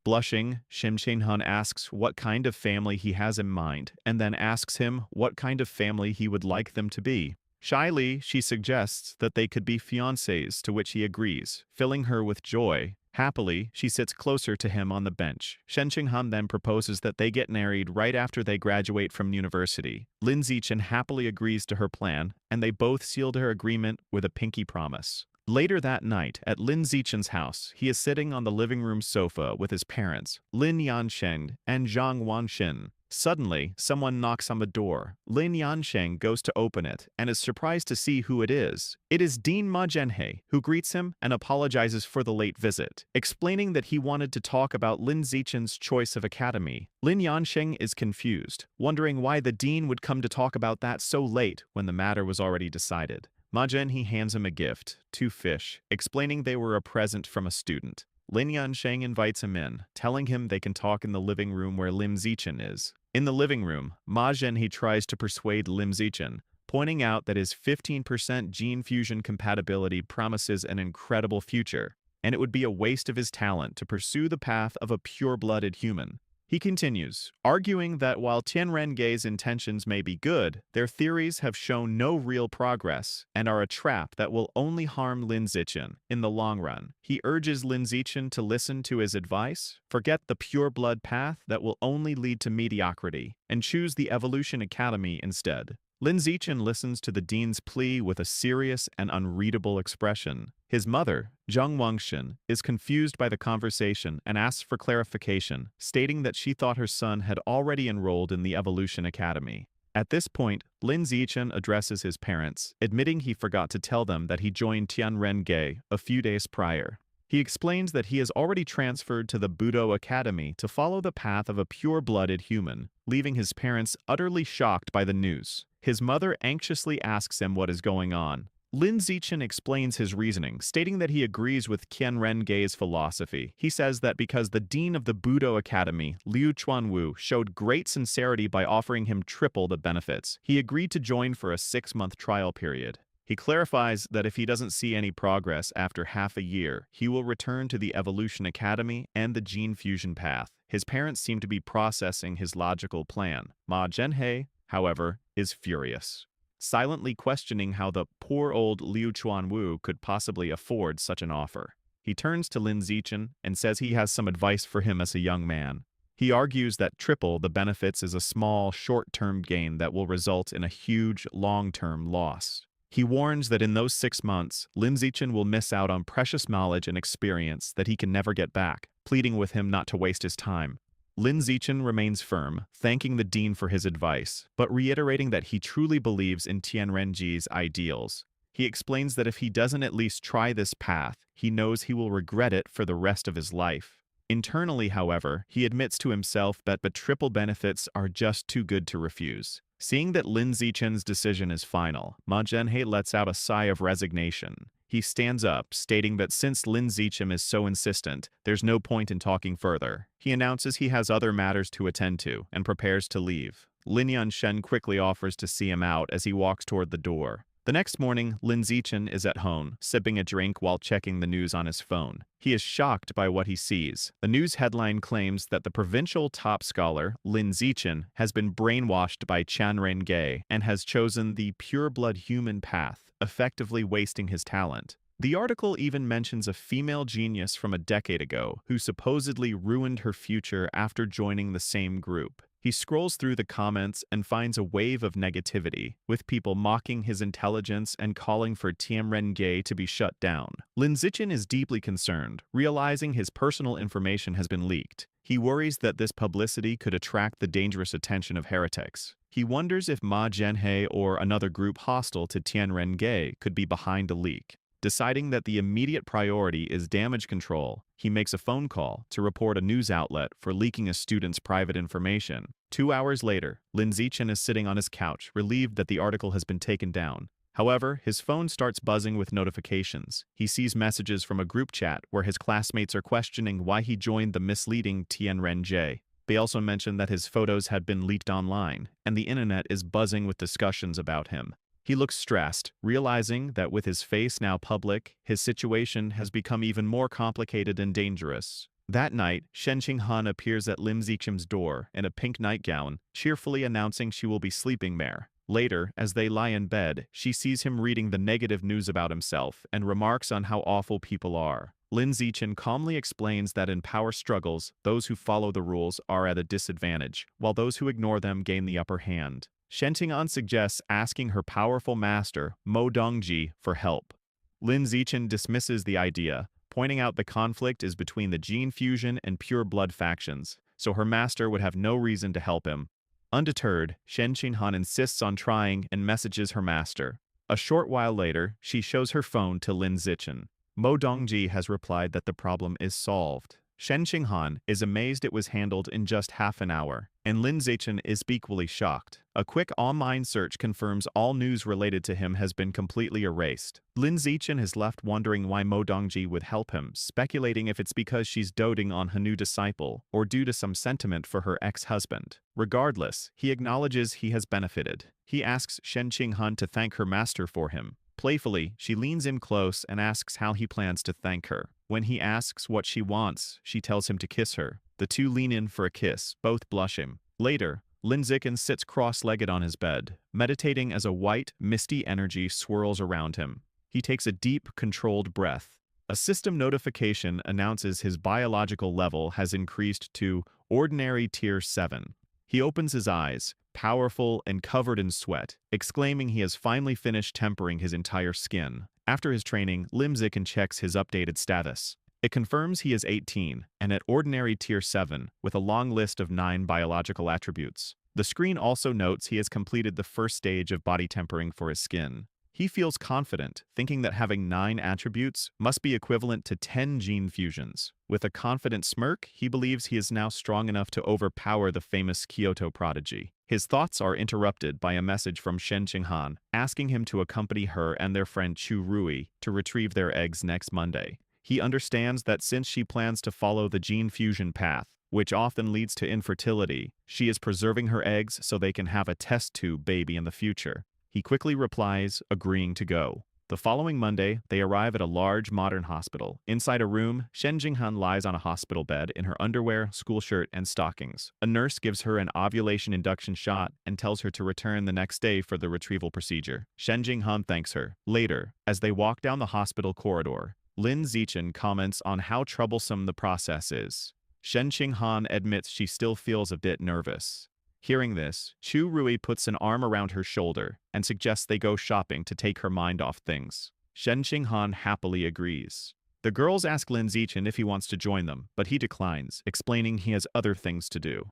Blushing, Shen Qinghan asks what kind of family he has in mind, and then asks him what kind of family he would like them to be. Shyly, she suggests that they could be fiancés, to which he agrees, filling her with joy. Happily, she sits closer to him on the bench. Shen Qinghan then proposes that they get married right after they graduate from university. Lin Zixin happily agrees to her plan, and they both seal their agreement with a pinky promise. Later that night, at Lin Zixin's house, he is sitting on the living room sofa with his parents, Lin Yansheng and Zhang Wanxin. Suddenly, someone knocks on the door. Lin Yansheng goes to open it and is surprised to see who it is. It is Dean Ma Zhenhe, who greets him and apologizes for the late visit, explaining that he wanted to talk about Lin Zixin's choice of academy. Lin Yansheng is confused, wondering why the dean would come to talk about that so late when the matter was already decided. Ma Zhenhe hands him a gift, 2 fish, explaining they were a present from a student. Lin Yansheng invites him in, telling him they can talk in the living room where Lim Zixin is. In the living room, Ma Zhenhe tries to persuade Lim Zixin, pointing out that his 15% gene fusion compatibility promises an incredible future, and it would be a waste of his talent to pursue the path of a pure-blooded human. He continues, arguing that while Tianrengei's intentions may be good, their theories have shown no real progress and are a trap that will only harm Lin Zixin in the long run. He urges Lin Zixin to listen to his advice, forget the pure-blood path that will only lead to mediocrity, and choose the Evolution Academy instead. Lin Zixin listens to the dean's plea with a serious and unreadable expression. His mother, Zhang Wanxin, is confused by the conversation and asks for clarification, stating that she thought her son had already enrolled in the Evolution Academy. At this point, Lin Zixin addresses his parents, admitting he forgot to tell them that he joined Tianrengei a few days prior. He explains that he has already transferred to the Budo Academy to follow the path of a pure-blooded human, leaving his parents utterly shocked by the news. His mother anxiously asks him what is going on. Lin Zixin explains his reasoning, stating that he agrees with Tianrengei's philosophy. He says that because the dean of the Budo Academy, Liu Chuanwu, showed great sincerity by offering him triple the benefits, he agreed to join for a 6-month trial period. He clarifies that if he doesn't see any progress after half a year, he will return to the Evolution Academy and the gene fusion path. His parents seem to be processing his logical plan. Ma Zhenhe, however, is furious, silently questioning how the poor old Liu Chuanwu could possibly afford such an offer. He turns to Lin Zixin and says he has some advice for him as a young man. He argues that triple the benefits is a small, short-term gain that will result in a huge, long-term loss. He warns that in those 6 months, Lin Zixin will miss out on precious knowledge and experience that he can never get back, pleading with him not to waste his time. Lin Zixin remains firm, thanking the dean for his advice, but reiterating that he truly believes in Tianrengei's ideals. He explains that if he doesn't at least try this path, he knows he will regret it for the rest of his life. Internally, however, he admits to himself that the triple benefits are just too good to refuse. Seeing that Lin Zixin's decision is final, Ma Zhenhe lets out a sigh of resignation. He stands up, stating that since Lin Zixin is so insistent, there's no point in talking further. He announces he has other matters to attend to and prepares to leave. Lin Yansheng quickly offers to see him out as he walks toward the door. The next morning, Lin Zixin is at home, sipping a drink while checking the news on his phone. He is shocked by what he sees. A news headline claims that the provincial top scholar, Lin Zixin, has been brainwashed by Tianrengei and has chosen the pure-blood human path, effectively wasting his talent. The article even mentions a female genius from a decade ago who supposedly ruined her future after joining the same group. He scrolls through the comments and finds a wave of negativity, with people mocking his intelligence and calling for Tianrengei to be shut down. Lin Zixin is deeply concerned, realizing his personal information has been leaked. He worries that this publicity could attract the dangerous attention of heretics. He wonders if Ma Jianhe or another group hostile to Tianren-ge could be behind a leak. Deciding that the immediate priority is damage control, he makes a phone call to report a news outlet for leaking a student's private information. 2 hours later, Lin Zichen is sitting on his couch, relieved that the article has been taken down. However, his phone starts buzzing with notifications. He sees messages from a group chat where his classmates are questioning why he joined the misleading Tianren-ge. They also mention that his photos had been leaked online, and the internet is buzzing with discussions about him. He looks stressed, realizing that with his face now public, his situation has become even more complicated and dangerous. That night, Shen Qinghan appears at Lim Zichim's door in a pink nightgown, cheerfully announcing she will be sleeping there. Later, as they lie in bed, she sees him reading the negative news about himself and remarks on how awful people are. Lin Zichen calmly explains that in power struggles, those who follow the rules are at a disadvantage, while those who ignore them gain the upper hand. Shen Qing'an suggests asking her powerful master, Mo Dongji, for help. Lin Zichen dismisses the idea, pointing out the conflict is between the gene fusion and pure blood factions, so her master would have no reason to help him. Undeterred, Shen Qinghan insists on trying and messages her master. A short while later, she shows her phone to Lin Zichen. Mo Dongji has replied that the problem is solved. Shen Qinghan is amazed it was handled in just half an hour, and Lin Zichen is equally shocked. A quick online search confirms all news related to him has been completely erased. Lin Zichen is left wondering why Mo Dongji would help him, speculating if it's because she's doting on her new disciple or due to some sentiment for her ex-husband. Regardless, he acknowledges he has benefited. He asks Shen Qinghan to thank her master for him. Playfully, she leans in close and asks how he plans to thank her. When he asks what she wants, she tells him to kiss her. The two lean in for a kiss, both blushing. Later, Lin Zichen sits cross-legged on his bed, meditating as a white, misty energy swirls around him. He takes a deep, controlled breath. A system notification announces his biological level has increased to Ordinary Tier 7. He opens his eyes, powerful and covered in sweat, exclaiming he has finally finished tempering his entire skin. After his training, Lim Zichen checks his updated status. It confirms he is 18, and at Ordinary Tier 7, with a long list of 9 biological attributes. The screen also notes he has completed the first stage of body tempering for his skin. He feels confident, thinking that having 9 attributes must be equivalent to 10 gene fusions. With a confident smirk, he believes he is now strong enough to overpower the famous Kyoto prodigy. His thoughts are interrupted by a message from Shen Qinghan, asking him to accompany her and their friend Chu Rui to retrieve their eggs next Monday. He understands that since she plans to follow the gene fusion path, which often leads to infertility, she is preserving her eggs so they can have a test tube baby in the future. He quickly replies, agreeing to go. The following Monday, they arrive at a large modern hospital. Inside a room, Shen Qinghan lies on a hospital bed in her underwear, school shirt, and stockings. A nurse gives her an ovulation induction shot and tells her to return the next day for the retrieval procedure. Shen Qinghan thanks her. Later, as they walk down the hospital corridor, Lin Zichen comments on how troublesome the process is. Shen Qinghan admits she still feels a bit nervous. Hearing this, Chu Rui puts an arm around her shoulder and suggests they go shopping to take her mind off things. Shen Qinghan happily agrees. The girls ask Lin Zichen if he wants to join them, but he declines, explaining he has other things to do.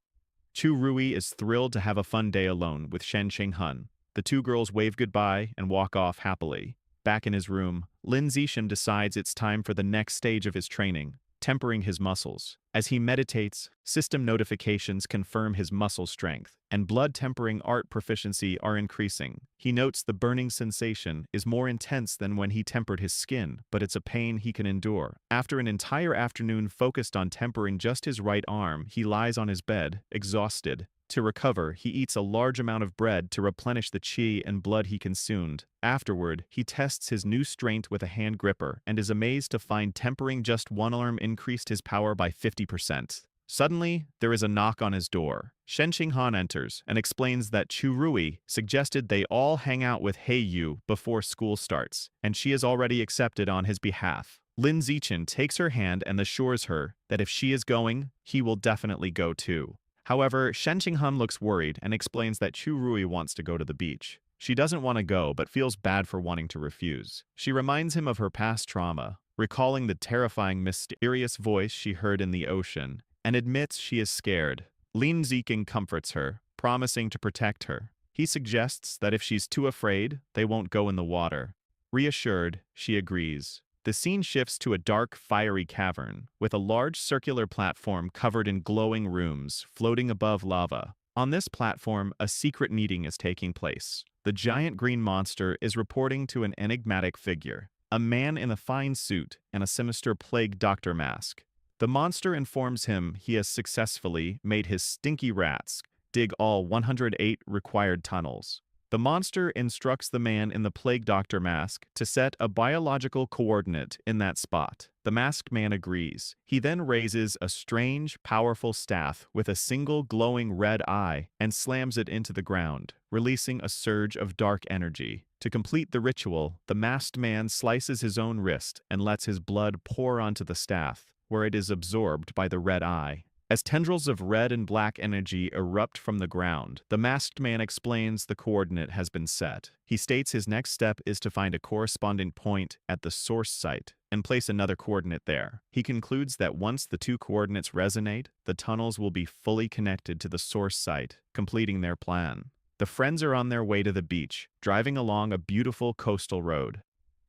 Chu Rui is thrilled to have a fun day alone with Shen Qinghan. The two girls wave goodbye and walk off happily. Back in his room, Lin Zichen decides it's time for the next stage of his training, tempering his muscles. As he meditates, system notifications confirm his muscle strength, and blood tempering art proficiency are increasing. He notes the burning sensation is more intense than when he tempered his skin, but it's a pain he can endure. After an entire afternoon focused on tempering just his right arm, he lies on his bed, exhausted. To recover, he eats a large amount of bread to replenish the qi and blood he consumed. Afterward, he tests his new strength with a hand gripper and is amazed to find tempering just one arm increased his power by 50%. Suddenly, there is a knock on his door. Shen Qinghan enters and explains that Chu Rui suggested they all hang out with He Yu before school starts, and she is already accepted on his behalf. Lin Zichen takes her hand and assures her that if she is going, he will definitely go too. However, Shen Qinghan looks worried and explains that Chu Rui wants to go to the beach. She doesn't want to go but feels bad for wanting to refuse. She reminds him of her past trauma, recalling the terrifying, mysterious voice she heard in the ocean, and admits she is scared. Lin Ziking comforts her, promising to protect her. He suggests that if she's too afraid, they won't go in the water. Reassured, she agrees. The scene shifts to a dark, fiery cavern, with a large circular platform covered in glowing rooms floating above lava. On this platform, a secret meeting is taking place. The giant green monster is reporting to an enigmatic figure, a man in a fine suit and a sinister plague doctor mask. The monster informs him he has successfully made his stinky rats dig all 108 required tunnels. The monster instructs the man in the plague doctor mask to set a biological coordinate in that spot. The masked man agrees. He then raises a strange, powerful staff with a single glowing red eye and slams it into the ground, releasing a surge of dark energy. To complete the ritual, the masked man slices his own wrist and lets his blood pour onto the staff, where it is absorbed by the red eye. As tendrils of red and black energy erupt from the ground, the masked man explains the coordinate has been set. He states his next step is to find a corresponding point at the source site and place another coordinate there. He concludes that once the two coordinates resonate, the tunnels will be fully connected to the source site, completing their plan. The friends are on their way to the beach, driving along a beautiful coastal road.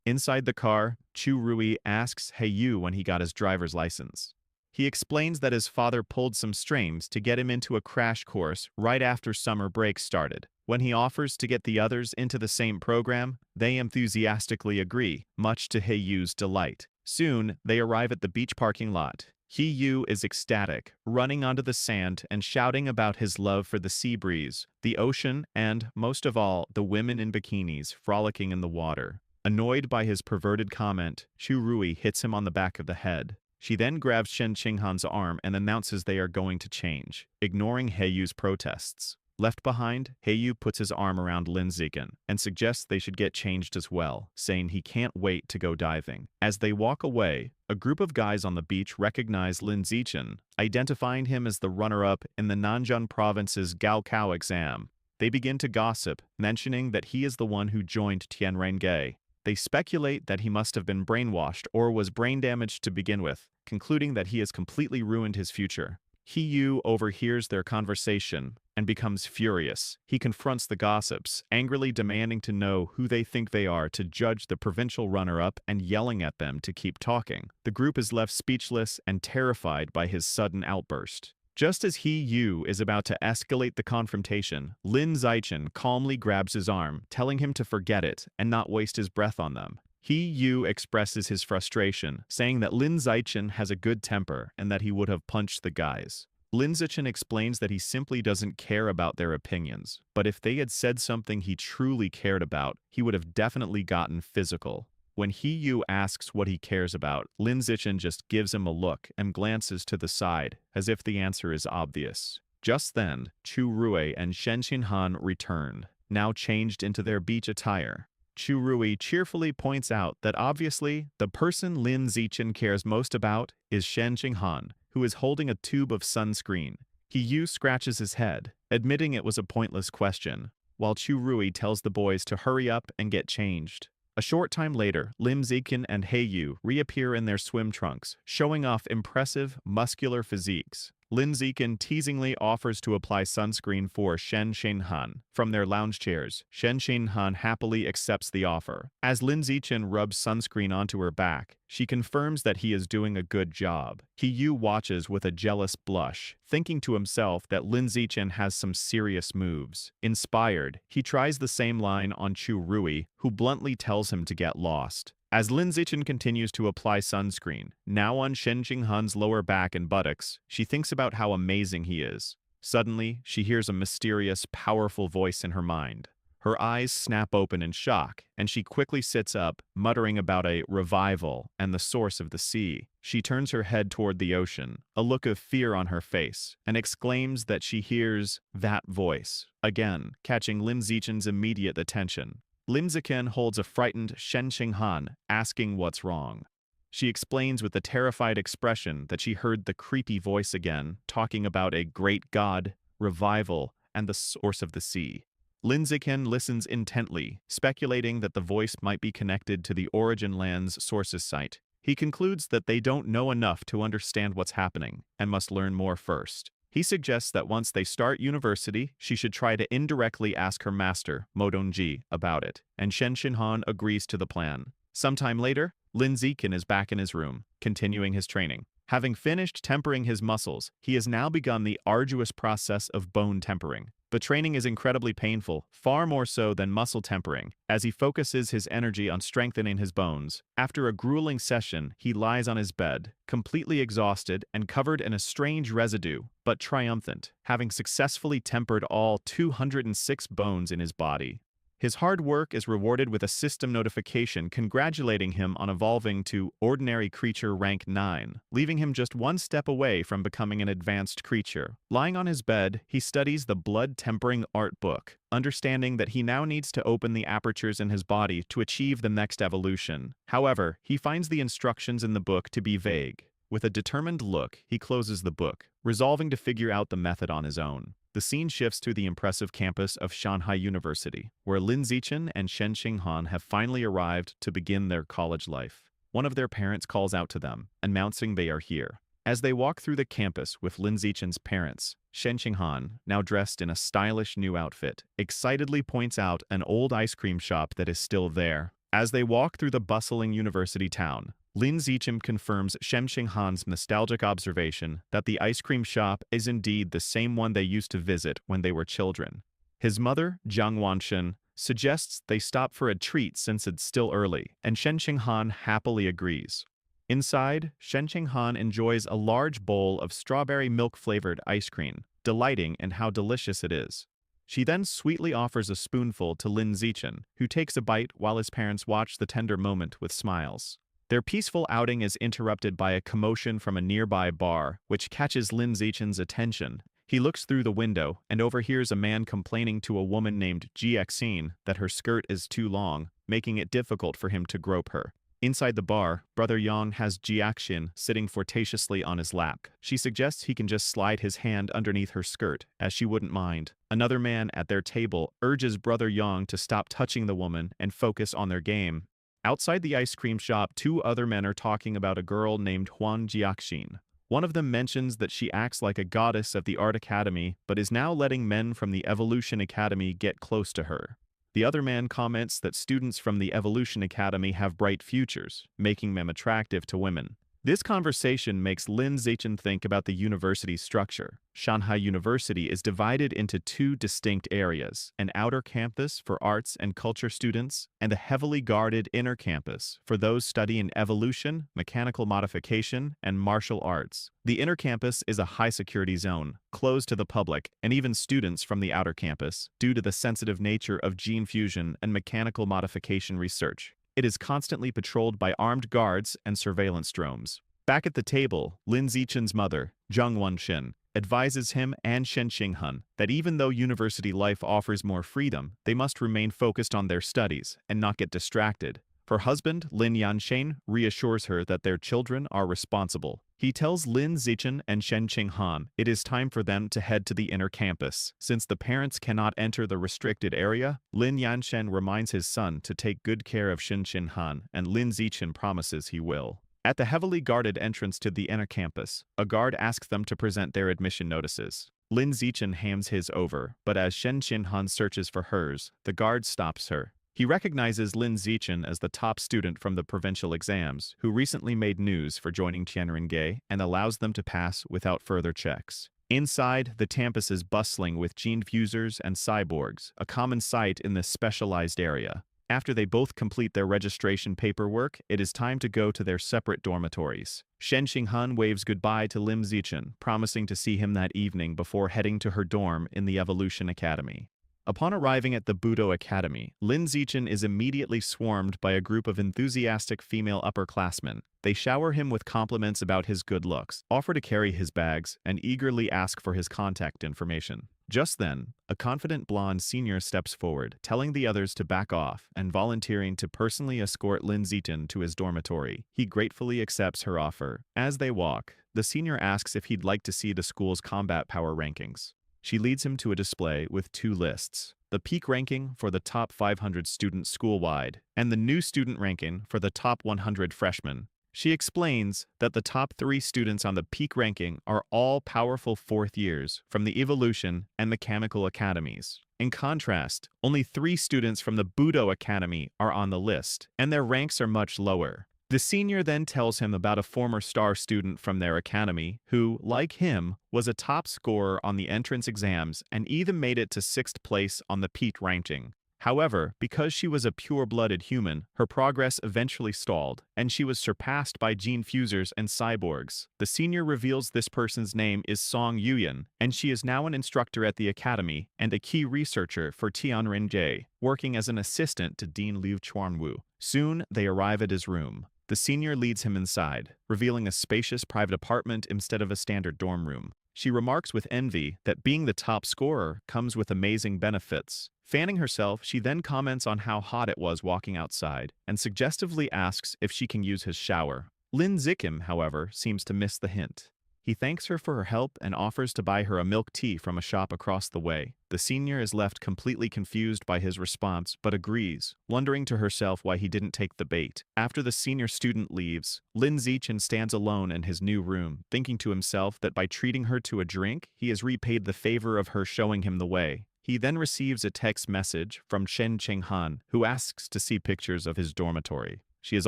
Inside the car, Chu Rui asks Yu when he got his driver's license. He explains that his father pulled some strings to get him into a crash course right after summer break started. When he offers to get the others into the same program, they enthusiastically agree, much to Yu's delight. Soon, they arrive at the beach parking lot. Yu is ecstatic, running onto the sand and shouting about his love for the sea breeze, the ocean, and, most of all, the women in bikinis frolicking in the water. Annoyed by his perverted comment, Chu Rui hits him on the back of the head. She then grabs Shen Qinghan's arm and announces they are going to change, ignoring Yu's protests. Left behind, Yu puts his arm around Lin Zikin and suggests they should get changed as well, saying he can't wait to go diving. As they walk away, a group of guys on the beach recognize Lin Zikin, identifying him as the runner-up in the Nanjun province's Gaokao exam. They begin to gossip, mentioning that he is the one who joined Tianrenge. They speculate that he must have been brainwashed or was brain damaged to begin with, concluding that he has completely ruined his future. Yu overhears their conversation and becomes furious. He confronts the gossips, angrily demanding to know who they think they are to judge the provincial runner-up and yelling at them to keep talking. The group is left speechless and terrified by his sudden outburst. Just as Yu is about to escalate the confrontation, Lin Zichen calmly grabs his arm, telling him to forget it and not waste his breath on them. Yu expresses his frustration, saying that Lin Zichen has a good temper and that he would have punched the guys. Lin Zichen explains that he simply doesn't care about their opinions, but if they had said something he truly cared about, he would have definitely gotten physical. When Yu asks what he cares about, Lin Zichen just gives him a look and glances to the side, as if the answer is obvious. Just then, Chu Rui and Shen Qinghan return, now changed into their beach attire. Chu Rui cheerfully points out that obviously, the person Lin Zichen cares most about is Shen Qinghan, who is holding a tube of sunscreen. Yu scratches his head, admitting it was a pointless question, while Chu Rui tells the boys to hurry up and get changed. A short time later, Lim Zikin and Yu reappear in their swim trunks, showing off impressive, muscular physiques. Lin Zikin teasingly offers to apply sunscreen for Shen Qinghan. From their lounge chairs, Shen Qinghan happily accepts the offer. As Lin Zikin rubs sunscreen onto her back, she confirms that he is doing a good job. Yu watches with a jealous blush, thinking to himself that Lin Zikin has some serious moves. Inspired, he tries the same line on Chu Rui, who bluntly tells him to get lost. As Lin Zichen continues to apply sunscreen, now on Shen Qinghan's lower back and buttocks, she thinks about how amazing he is. Suddenly, she hears a mysterious, powerful voice in her mind. Her eyes snap open in shock, and she quickly sits up, muttering about a revival and the source of the sea. She turns her head toward the ocean, a look of fear on her face, and exclaims that she hears that voice, again, catching Lin Zichen's immediate attention. Lim Zikin holds a frightened Shen Qinghan, asking what's wrong. She explains with a terrified expression that she heard the creepy voice again, talking about a great god, revival, and the source of the sea. Lin Zikin listens intently, speculating that the voice might be connected to the Origin Land's sources site. He concludes that they don't know enough to understand what's happening and must learn more first. He suggests that once they start university, she should try to indirectly ask her master, Modongji, about it, and Shen Shinhan agrees to the plan. Sometime later, Lin Zichen is back in his room, continuing his training. Having finished tempering his muscles, he has now begun the arduous process of bone tempering. The training is incredibly painful, far more so than muscle tempering, as he focuses his energy on strengthening his bones. After a grueling session, he lies on his bed, completely exhausted and covered in a strange residue, but triumphant, having successfully tempered all 206 bones in his body. His hard work is rewarded with a system notification congratulating him on evolving to Ordinary Creature Rank 9, leaving him just one step away from becoming an advanced creature. Lying on his bed, he studies the blood tempering art book, understanding that he now needs to open the apertures in his body to achieve the next evolution. However, he finds the instructions in the book to be vague. With a determined look, he closes the book, resolving to figure out the method on his own. The scene shifts to the impressive campus of Shanghai University, where Lin Zichen and Shen Xinghan have finally arrived to begin their college life. One of their parents calls out to them, announcing they are here. As they walk through the campus with Lin Zichen's parents, Shen Xinghan, now dressed in a stylish new outfit, excitedly points out an old ice cream shop that is still there. As they walk through the bustling university town, Lin Zichen confirms Shen Xinghan's nostalgic observation that the ice cream shop is indeed the same one they used to visit when they were children. His mother, Jiang Wanshen, suggests they stop for a treat since it's still early, and Shen Xinghan happily agrees. Inside, Shen Xinghan enjoys a large bowl of strawberry milk-flavored ice cream, delighting in how delicious it is. She then sweetly offers a spoonful to Lin Zichen, who takes a bite while his parents watch the tender moment with smiles. Their peaceful outing is interrupted by a commotion from a nearby bar, which catches Lin Zichen's attention. He looks through the window and overhears a man complaining to a woman named Jiaxin that her skirt is too long, making it difficult for him to grope her. Inside the bar, Brother Yang has Jiaxin sitting flirtatiously on his lap. She suggests he can just slide his hand underneath her skirt, as she wouldn't mind. Another man at their table urges Brother Yang to stop touching the woman and focus on their game. Outside the ice cream shop, two other men are talking about a girl named Huan Jiaxin. One of them mentions that she acts like a goddess of the Art Academy, but is now letting men from the Evolution Academy get close to her. The other man comments that students from the Evolution Academy have bright futures, making them attractive to women. This conversation makes Lin Zichen think about the university's structure. Shanghai University is divided into two distinct areas, an outer campus for arts and culture students, and a heavily guarded inner campus for those studying evolution, mechanical modification, and martial arts. The inner campus is a high-security zone, closed to the public and even students from the outer campus, due to the sensitive nature of gene fusion and mechanical modification research. It is constantly patrolled by armed guards and surveillance drones. Back at the table, Lin Zichen's mother, Jiang Wanshen, advises him and Shen Xinghan that even though university life offers more freedom, they must remain focused on their studies and not get distracted. Her husband, Lin Yansheng, reassures her that their children are responsible. He tells Lin Zichen and Shen Xinghan it is time for them to head to the inner campus. Since the parents cannot enter the restricted area, Lin Yansheng reminds his son to take good care of Shen Xinghan, and Lin Zichen promises he will. At the heavily guarded entrance to the inner campus, a guard asks them to present their admission notices. Lin Zichen hands his over, but as Shen Xinghan searches for hers, the guard stops her. He recognizes Lin Zichen as the top student from the provincial exams, who recently made news for joining Tianrengei and allows them to pass without further checks. Inside, the campus is bustling with gene fusers and cyborgs, a common sight in this specialized area. After they both complete their registration paperwork, it is time to go to their separate dormitories. Shen Xinghan waves goodbye to Lin Zichen, promising to see him that evening before heading to her dorm in the Evolution Academy. Upon arriving at the Budo Academy, Lin Zichen is immediately swarmed by a group of enthusiastic female upperclassmen. They shower him with compliments about his good looks, offer to carry his bags, and eagerly ask for his contact information. Just then, a confident blonde senior steps forward, telling the others to back off and volunteering to personally escort Lin Zichen to his dormitory. He gratefully accepts her offer. As they walk, the senior asks if he'd like to see the school's combat power rankings. She leads him to a display with two lists, the peak ranking for the top 500 students school-wide, and the new student ranking for the top 100 freshmen. She explains that the top 3 students on the peak ranking are all powerful 4th years from the Evolution and Mechanical Academies. In contrast, only 3 students from the Budo Academy are on the list, and their ranks are much lower. The senior then tells him about a former star student from their academy who, like him, was a top scorer on the entrance exams and even made it to 6th place on the peak ranking. However, because she was a pure-blooded human, her progress eventually stalled, and she was surpassed by gene fusers and cyborgs. The senior reveals this person's name is Song Yuyan, and she is now an instructor at the academy and a key researcher for Tianren J, working as an assistant to Dean Liu Chuanwu. Soon, they arrive at his room. The senior leads him inside, revealing a spacious private apartment instead of a standard dorm room. She remarks with envy that being the top scorer comes with amazing benefits. Fanning herself, she then comments on how hot it was walking outside, and suggestively asks if she can use his shower. Lin Zikim, however, seems to miss the hint. He thanks her for her help and offers to buy her a milk tea from a shop across the way. The senior is left completely confused by his response, but agrees, wondering to herself why he didn't take the bait. After the senior student leaves, Lin Zichen stands alone in his new room, thinking to himself that by treating her to a drink, he has repaid the favor of her showing him the way. He then receives a text message from Shen Qinghan, who asks to see pictures of his dormitory. She has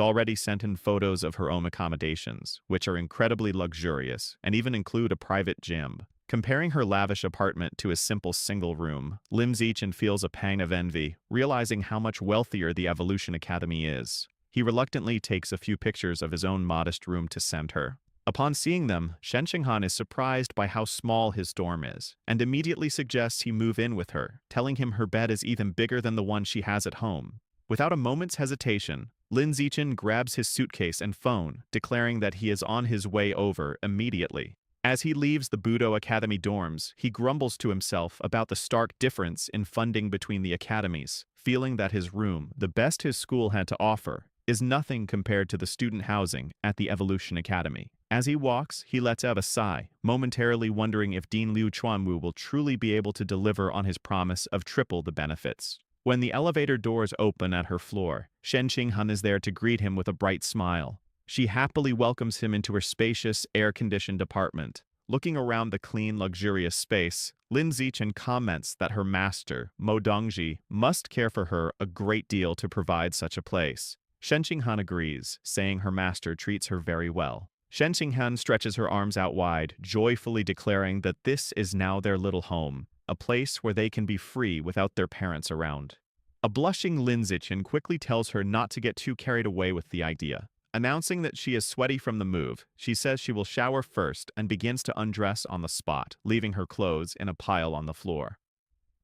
already sent in photos of her own accommodations, which are incredibly luxurious and even include a private gym. Comparing her lavish apartment to a simple single room, Lim Zichen feels a pang of envy, realizing how much wealthier the Evolution Academy is. He reluctantly takes a few pictures of his own modest room to send her. Upon seeing them, Shen Qinghan is surprised by how small his dorm is, and immediately suggests he move in with her, telling him her bed is even bigger than the one she has at home. Without a moment's hesitation, Lin Zichen grabs his suitcase and phone, declaring that he is on his way over immediately. As he leaves the Budo Academy dorms, he grumbles to himself about the stark difference in funding between the academies, feeling that his room, the best his school had to offer, is nothing compared to the student housing at the Evolution Academy. As he walks, he lets out a sigh, momentarily wondering if Dean Liu Chuanwu will truly be able to deliver on his promise of triple the benefits. When the elevator doors open at her floor, Shen Qinghan is there to greet him with a bright smile. She happily welcomes him into her spacious, air-conditioned apartment. Looking around the clean, luxurious space, Lin Zichen comments that her master, Mo Dongji, must care for her a great deal to provide such a place. Shen Qinghan agrees, saying her master treats her very well. Shen Qinghan stretches her arms out wide, joyfully declaring that this is now their little home, a place where they can be free without their parents around. A blushing Lin Zichen quickly tells her not to get too carried away with the idea. Announcing that she is sweaty from the move, she says she will shower first and begins to undress on the spot, leaving her clothes in a pile on the floor.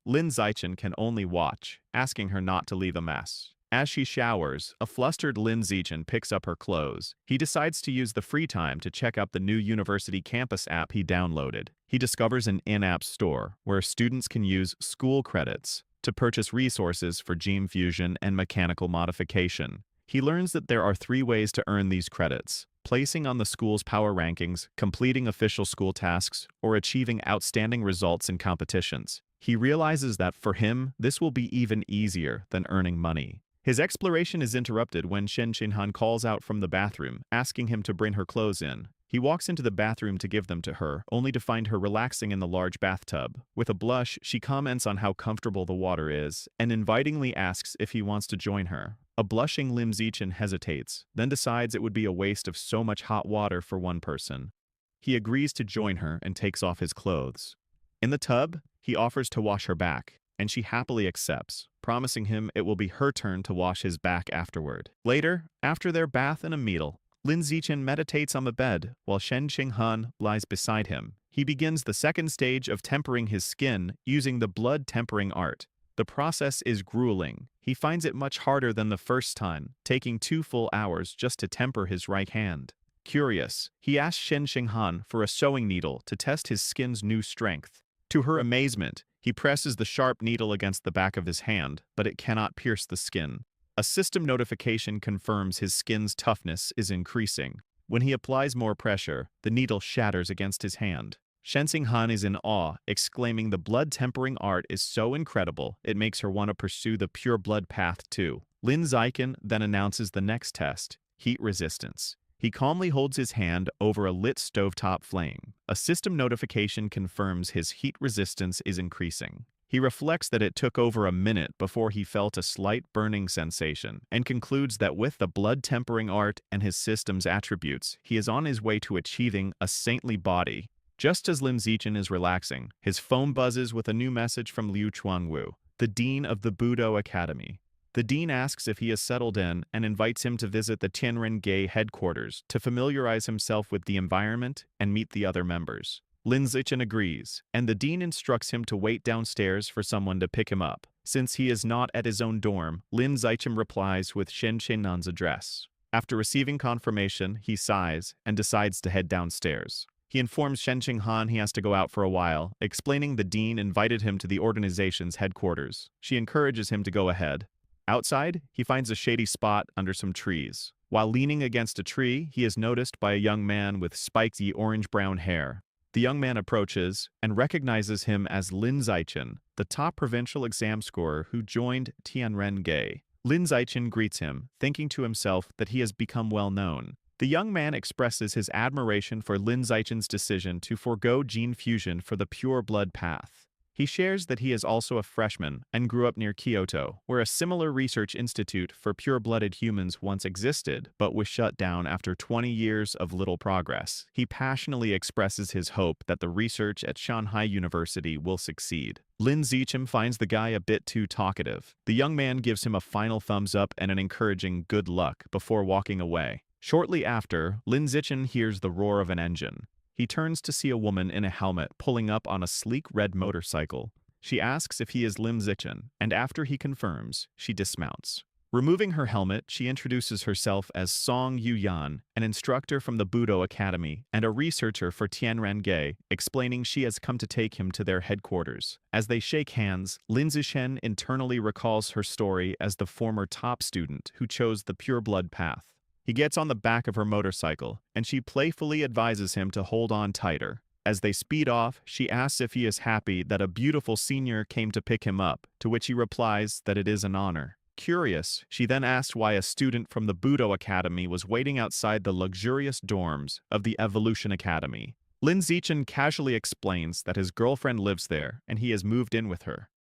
Lin Zichen can only watch, asking her not to leave a mess. As she showers, a flustered Lin Zichen picks up her clothes. He decides to use the free time to check out the new university campus app he downloaded. He discovers an in-app store where students can use school credits to purchase resources for gene fusion and mechanical modification. He learns that there are 3 ways to earn these credits: placing on the school's power rankings, completing official school tasks, or achieving outstanding results in competitions. He realizes that for him, this will be even easier than earning money. His exploration is interrupted when Shen Qinghan calls out from the bathroom, asking him to bring her clothes in. He walks into the bathroom to give them to her, only to find her relaxing in the large bathtub. With a blush, she comments on how comfortable the water is, and invitingly asks if he wants to join her. A blushing Lim Zichen hesitates, then decides it would be a waste of so much hot water for one person. He agrees to join her and takes off his clothes. In the tub, he offers to wash her back, and she happily accepts, promising him it will be her turn to wash his back afterward. Later, after their bath and a meal, Lin Zichen meditates on the bed while Shen Qinghan lies beside him. He begins the second stage of tempering his skin using the blood tempering art. The process is grueling. He finds it much harder than the first time, taking 2 full hours just to temper his right hand. Curious, he asks Shen Qinghan for a sewing needle to test his skin's new strength. To her amazement, he presses the sharp needle against the back of his hand, but it cannot pierce the skin. A system notification confirms his skin's toughness is increasing. When he applies more pressure, the needle shatters against his hand. Shen Qinghan is in awe, exclaiming the blood tempering art is so incredible it makes her want to pursue the pure blood path too. Lin Zichen then announces the next test, heat resistance. He calmly holds his hand over a lit stovetop flame. A system notification confirms his heat resistance is increasing. He reflects that it took over a minute before he felt a slight burning sensation, and concludes that with the blood-tempering art and his system's attributes, he is on his way to achieving a saintly body. Just as Lin Zichen is relaxing, his phone buzzes with a new message from Liu Chuanwu, the dean of the Budo Academy. The dean asks if he has settled in and invites him to visit the Tianren-Ge headquarters to familiarize himself with the environment and meet the other members. Lin Zichen agrees, and the dean instructs him to wait downstairs for someone to pick him up. Since he is not at his own dorm, Lin Zichen replies with Shen Chenan's address. After receiving confirmation, he sighs and decides to head downstairs. He informs Shen Qinghan he has to go out for a while, explaining the dean invited him to the organization's headquarters. She encourages him to go ahead. Outside, he finds a shady spot under some trees. While leaning against a tree, he is noticed by a young man with spiky orange-brown hair. The young man approaches and recognizes him as Lin Zichen, the top provincial exam scorer who joined Tianren-Ge. Lin Zichen greets him, thinking to himself that he has become well known. The young man expresses his admiration for Lin Zichen's decision to forego gene fusion for the pure blood path. He shares that he is also a freshman and grew up near Kyoto, where a similar research institute for pure-blooded humans once existed, but was shut down after 20 years of little progress. He passionately expresses his hope that the research at Shanghai University will succeed. Lin Zichen finds the guy a bit too talkative. The young man gives him a final thumbs up and an encouraging good luck before walking away. Shortly after, Lin Zichen hears the roar of an engine. He turns to see a woman in a helmet pulling up on a sleek red motorcycle. She asks if he is Lin Zichen, and after he confirms, she dismounts. Removing her helmet, she introduces herself as Song Yuyan, an instructor from the Budo Academy and a researcher for Tianren-Ge, explaining she has come to take him to their headquarters. As they shake hands, Lin Zichen internally recalls her story as the former top student who chose the pure blood path. He gets on the back of her motorcycle, and she playfully advises him to hold on tighter. As they speed off, she asks if he is happy that a beautiful senior came to pick him up, to which he replies that it is an honor. Curious, she then asks why a student from the Budo Academy was waiting outside the luxurious dorms of the Evolution Academy. Lin Zichen casually explains that his girlfriend lives there, and he has moved in with her.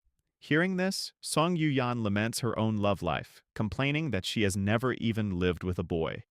Hearing this, Song Yuyan laments her own love life, complaining that she has never even lived with a boy.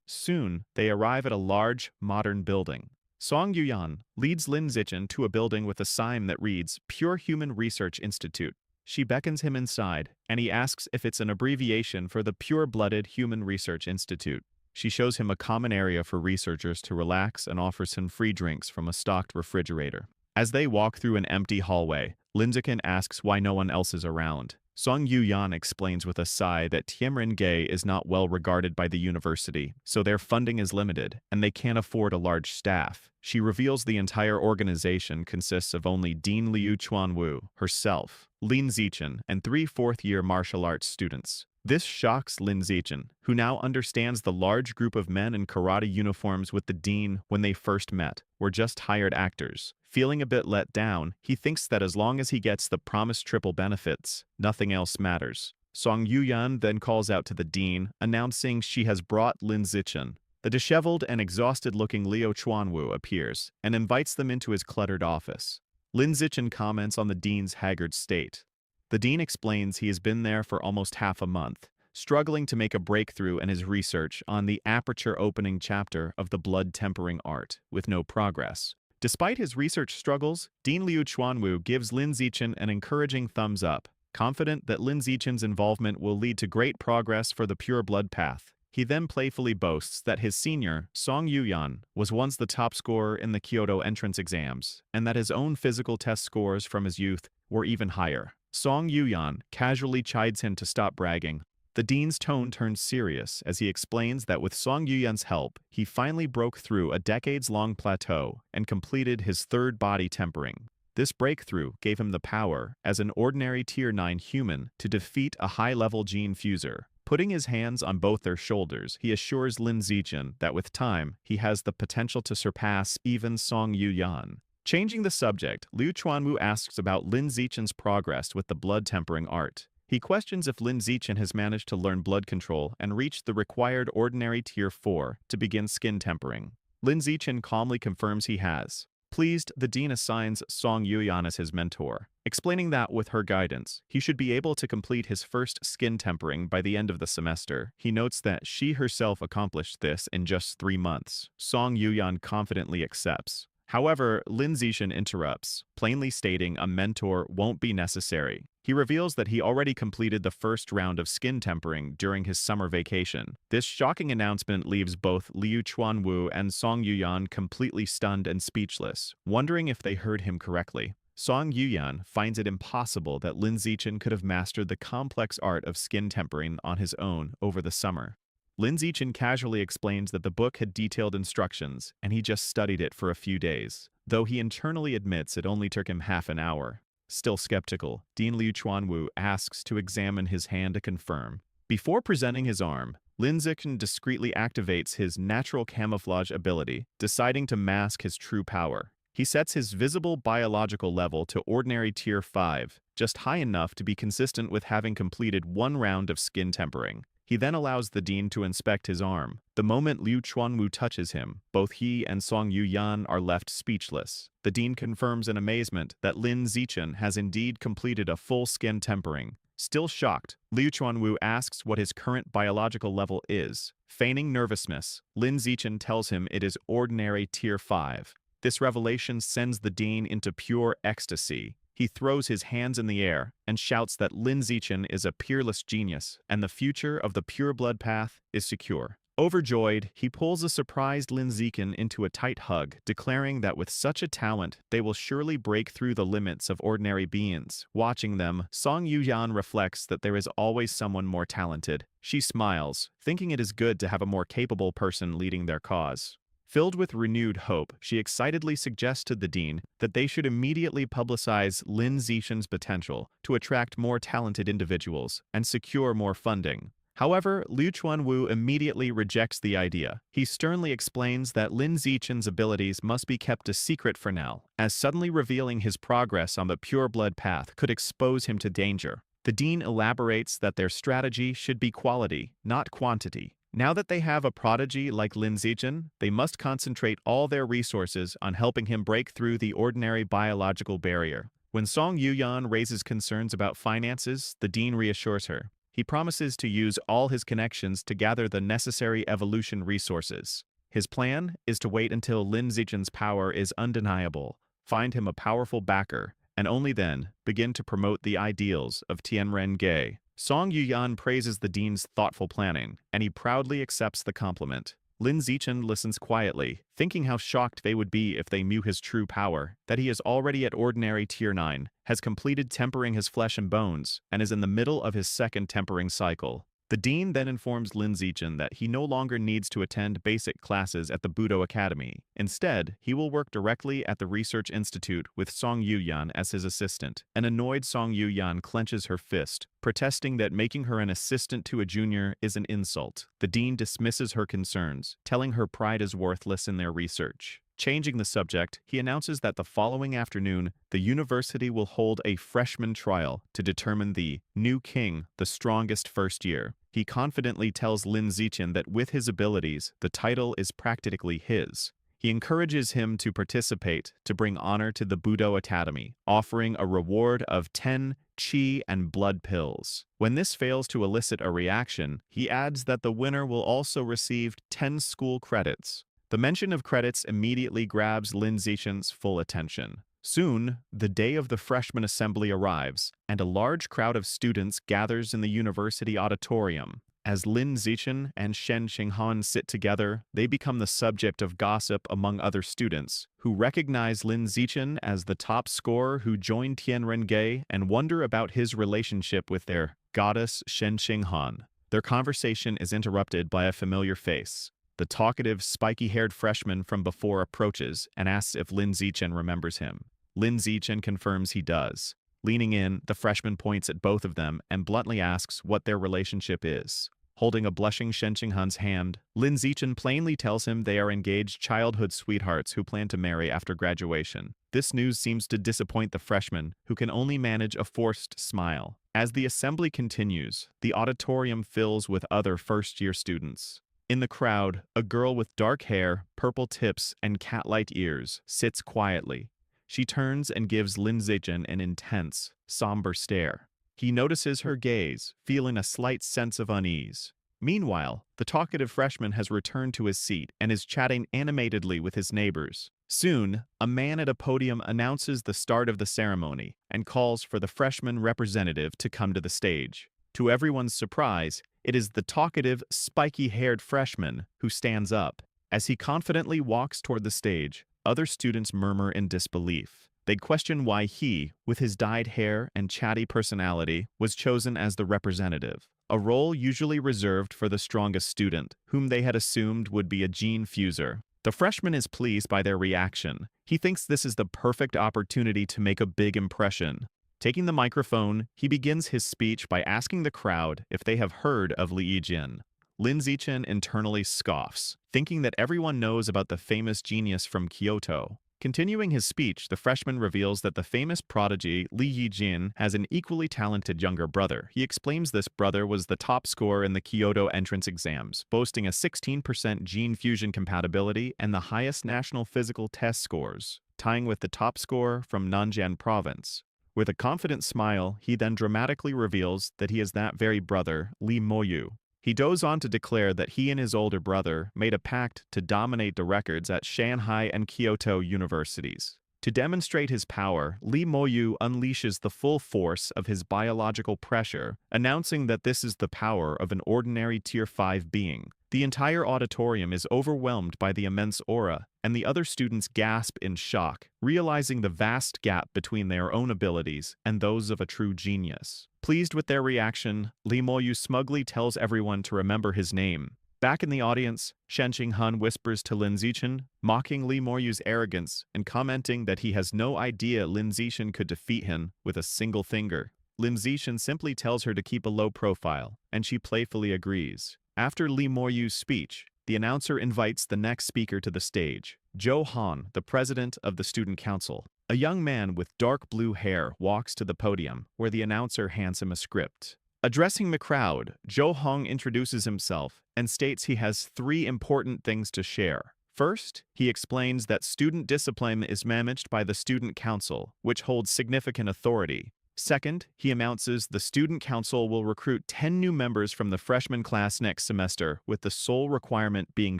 Soon, they arrive at a large, modern building. Song Yuyan leads Lin Zichen to a building with a sign that reads Pure Human Research Institute. She beckons him inside, and he asks if it's an abbreviation for the Pure-Blooded Human Research Institute. She shows him a common area for researchers to relax and offers him free drinks from a stocked refrigerator. As they walk through an empty hallway, Lin Zichen asks why no one else is around. Song Yuyan explains with a sigh that Tianren-Ge is not well regarded by the university, so their funding is limited, and they can't afford a large staff. She reveals the entire organization consists of only Dean Liu Chuanwu, herself, Lin Zichen, and 3 fourth-year martial arts students. This shocks Lin Zichen, who now understands the large group of men in karate uniforms with the dean when they first met were just hired actors. Feeling a bit let down, he thinks that as long as he gets the promised triple benefits, nothing else matters. Song Yuyan then calls out to the dean, announcing she has brought Lin Zichen. The disheveled and exhausted-looking Liu Chuanwu appears and invites them into his cluttered office. Lin Zichen comments on the dean's haggard state. The dean explains he has been there for almost half a month, struggling to make a breakthrough in his research on the aperture-opening chapter of the blood-tempering art, with no progress. Despite his research struggles, Dean Liu Chuanwu gives Lin Zichen an encouraging thumbs up, confident that Lin Zichen's involvement will lead to great progress for the pure blood path. He then playfully boasts that his senior, Song Yuyan, was once the top scorer in the Kyoto entrance exams, and that his own physical test scores from his youth were even higher. Song Yuyan casually chides him to stop bragging. The dean's tone turns serious as he explains that with Song Yuyan's help, he finally broke through a decades-long plateau and completed his third body tempering. This breakthrough gave him the power, as an ordinary Tier 9 human, to defeat a high-level gene fuser. Putting his hands on both their shoulders, he assures Lin Zichen that with time, he has the potential to surpass even Song Yuyan. Changing the subject, Liu Chuanwu asks about Lin Zichen's progress with the blood-tempering art. He questions if Lin Zichen has managed to learn blood control and reach the required ordinary tier 4 to begin skin tempering. Lin Zichen calmly confirms he has. Pleased, the dean assigns Song Yuyan as his mentor, explaining that with her guidance, he should be able to complete his first skin tempering by the end of the semester. He notes that she herself accomplished this in just 3 months. Song Yuyan confidently accepts. However, Lin Zichen interrupts, plainly stating a mentor won't be necessary. He reveals that he already completed the first round of skin tempering during his summer vacation. This shocking announcement leaves both Liu Chuanwu and Song Yuyan completely stunned and speechless, wondering if they heard him correctly. Song Yuyan finds it impossible that Lin Zichen could have mastered the complex art of skin tempering on his own over the summer. Lin Zichen casually explains that the book had detailed instructions, and he just studied it for a few days, though he internally admits it only took him half an hour. Still skeptical, Dean Liu Chuanwu asks to examine his hand to confirm. Before presenting his arm, Lin Zichen discreetly activates his natural camouflage ability, deciding to mask his true power. He sets his visible biological level to ordinary tier 5, just high enough to be consistent with having completed 1 round of skin tempering. He then allows the dean to inspect his arm. The moment Liu Chuanwu touches him, both he and Song Yuyan are left speechless. The dean confirms in amazement that Lin Zichen has indeed completed a full skin tempering. Still shocked, Liu Chuanwu asks what his current biological level is. Feigning nervousness, Lin Zichen tells him it is ordinary tier 5. This revelation sends the dean into pure ecstasy. He throws his hands in the air and shouts that Lin Zichen is a peerless genius and the future of the pure-blood path is secure. Overjoyed, he pulls a surprised Lin Zichen into a tight hug, declaring that with such a talent, they will surely break through the limits of ordinary beings. Watching them, Song Yuyan reflects that there is always someone more talented. She smiles, thinking it is good to have a more capable person leading their cause. Filled with renewed hope, she excitedly suggests to the dean that they should immediately publicize Lin Zichen's potential to attract more talented individuals and secure more funding. However, Liu Chuanwu immediately rejects the idea. He sternly explains that Lin Zichen's abilities must be kept a secret for now, as suddenly revealing his progress on the pure-blood path could expose him to danger. The dean elaborates that their strategy should be quality, not quantity. Now that they have a prodigy like Lin Zichen, they must concentrate all their resources on helping him break through the ordinary biological barrier. When Song Yuyan raises concerns about finances, the dean reassures her. He promises to use all his connections to gather the necessary evolution resources. His plan is to wait until Lin Zichen's power is undeniable, find him a powerful backer, and only then begin to promote the ideals of Tianren-ge. Song Yuyan praises the dean's thoughtful planning, and he proudly accepts the compliment. Lin Zichen listens quietly, thinking how shocked they would be if they knew his true power, that he is already at ordinary tier 9, has completed tempering his flesh and bones, and is in the middle of his second tempering cycle. The dean then informs Lin Zichen that he no longer needs to attend basic classes at the Budo Academy. Instead, he will work directly at the Research Institute with Song Yuyan as his assistant. An annoyed Song Yuyan clenches her fist, protesting that making her an assistant to a junior is an insult. The dean dismisses her concerns, telling her pride is worthless in their research. Changing the subject, he announces that the following afternoon, the university will hold a freshman trial to determine the new king, the strongest first year. He confidently tells Lin Zichen that with his abilities, the title is practically his. He encourages him to participate to bring honor to the Budo Academy, offering a reward of 10 qi and blood pills. When this fails to elicit a reaction, he adds that the winner will also receive 10 school credits. The mention of credits immediately grabs Lin Zichen's full attention. Soon, the day of the freshman assembly arrives, and a large crowd of students gathers in the university auditorium. As Lin Zichen and Shen Xinghan sit together, they become the subject of gossip among other students, who recognize Lin Zichen as the top scorer who joined Tianren-ge and wonder about his relationship with their goddess Shen Xinghan. Their conversation is interrupted by a familiar face. The talkative, spiky-haired freshman from before approaches and asks if Lin Zichen remembers him. Lin Zichen confirms he does. Leaning in, the freshman points at both of them and bluntly asks what their relationship is. Holding a blushing Shen Xinghan's hand, Lin Zichen plainly tells him they are engaged childhood sweethearts who plan to marry after graduation. This news seems to disappoint the freshman, who can only manage a forced smile. As the assembly continues, the auditorium fills with other first-year students. In the crowd, a girl with dark hair, purple tips, and cat-like ears sits quietly. She turns and gives Lin Zichen an intense, somber stare. He notices her gaze, feeling a slight sense of unease. Meanwhile, the talkative freshman has returned to his seat and is chatting animatedly with his neighbors. Soon, a man at a podium announces the start of the ceremony and calls for the freshman representative to come to the stage. To everyone's surprise, it is the talkative, spiky-haired freshman who stands up. As he confidently walks toward the stage, other students murmur in disbelief. They question why he, with his dyed hair and chatty personality, was chosen as the representative, a role usually reserved for the strongest student, whom they had assumed would be a gene fuser. The freshman is pleased by their reaction. He thinks this is the perfect opportunity to make a big impression. Taking the microphone, he begins his speech by asking the crowd if they have heard of Li Yijin. Lin Zichen internally scoffs, thinking that everyone knows about the famous genius from Kyoto. Continuing his speech, the freshman reveals that the famous prodigy Li Yijin has an equally talented younger brother. He explains this brother was the top scorer in the Kyoto entrance exams, boasting a 16% gene fusion compatibility and the highest national physical test scores, tying with the top scorer from Nanjian province. With a confident smile, he then dramatically reveals that he is that very brother, Li Moyu. He goes on to declare that he and his older brother made a pact to dominate the records at Shanghai and Kyoto universities. To demonstrate his power, Li Moyu unleashes the full force of his biological pressure, announcing that this is the power of an ordinary Tier 5 being. The entire auditorium is overwhelmed by the immense aura, and the other students gasp in shock, realizing the vast gap between their own abilities and those of a true genius. Pleased with their reaction, Li Moyu smugly tells everyone to remember his name. Back in the audience, Shen Qinghan whispers to Lin Zichen, mocking Li Moyu's arrogance and commenting that he has no idea Lin Zichen could defeat him with a single finger. Lin Zichen simply tells her to keep a low profile, and she playfully agrees. After Li Moyu's speech, the announcer invites the next speaker to the stage, Zhou Han, the president of the student council. A young man with dark blue hair walks to the podium, where the announcer hands him a script. Addressing the crowd, Zhou Hong introduces himself and states he has 3 important things to share. First, he explains that student discipline is managed by the student council, which holds significant authority. Second, he announces the student council will recruit 10 new members from the freshman class next semester, with the sole requirement being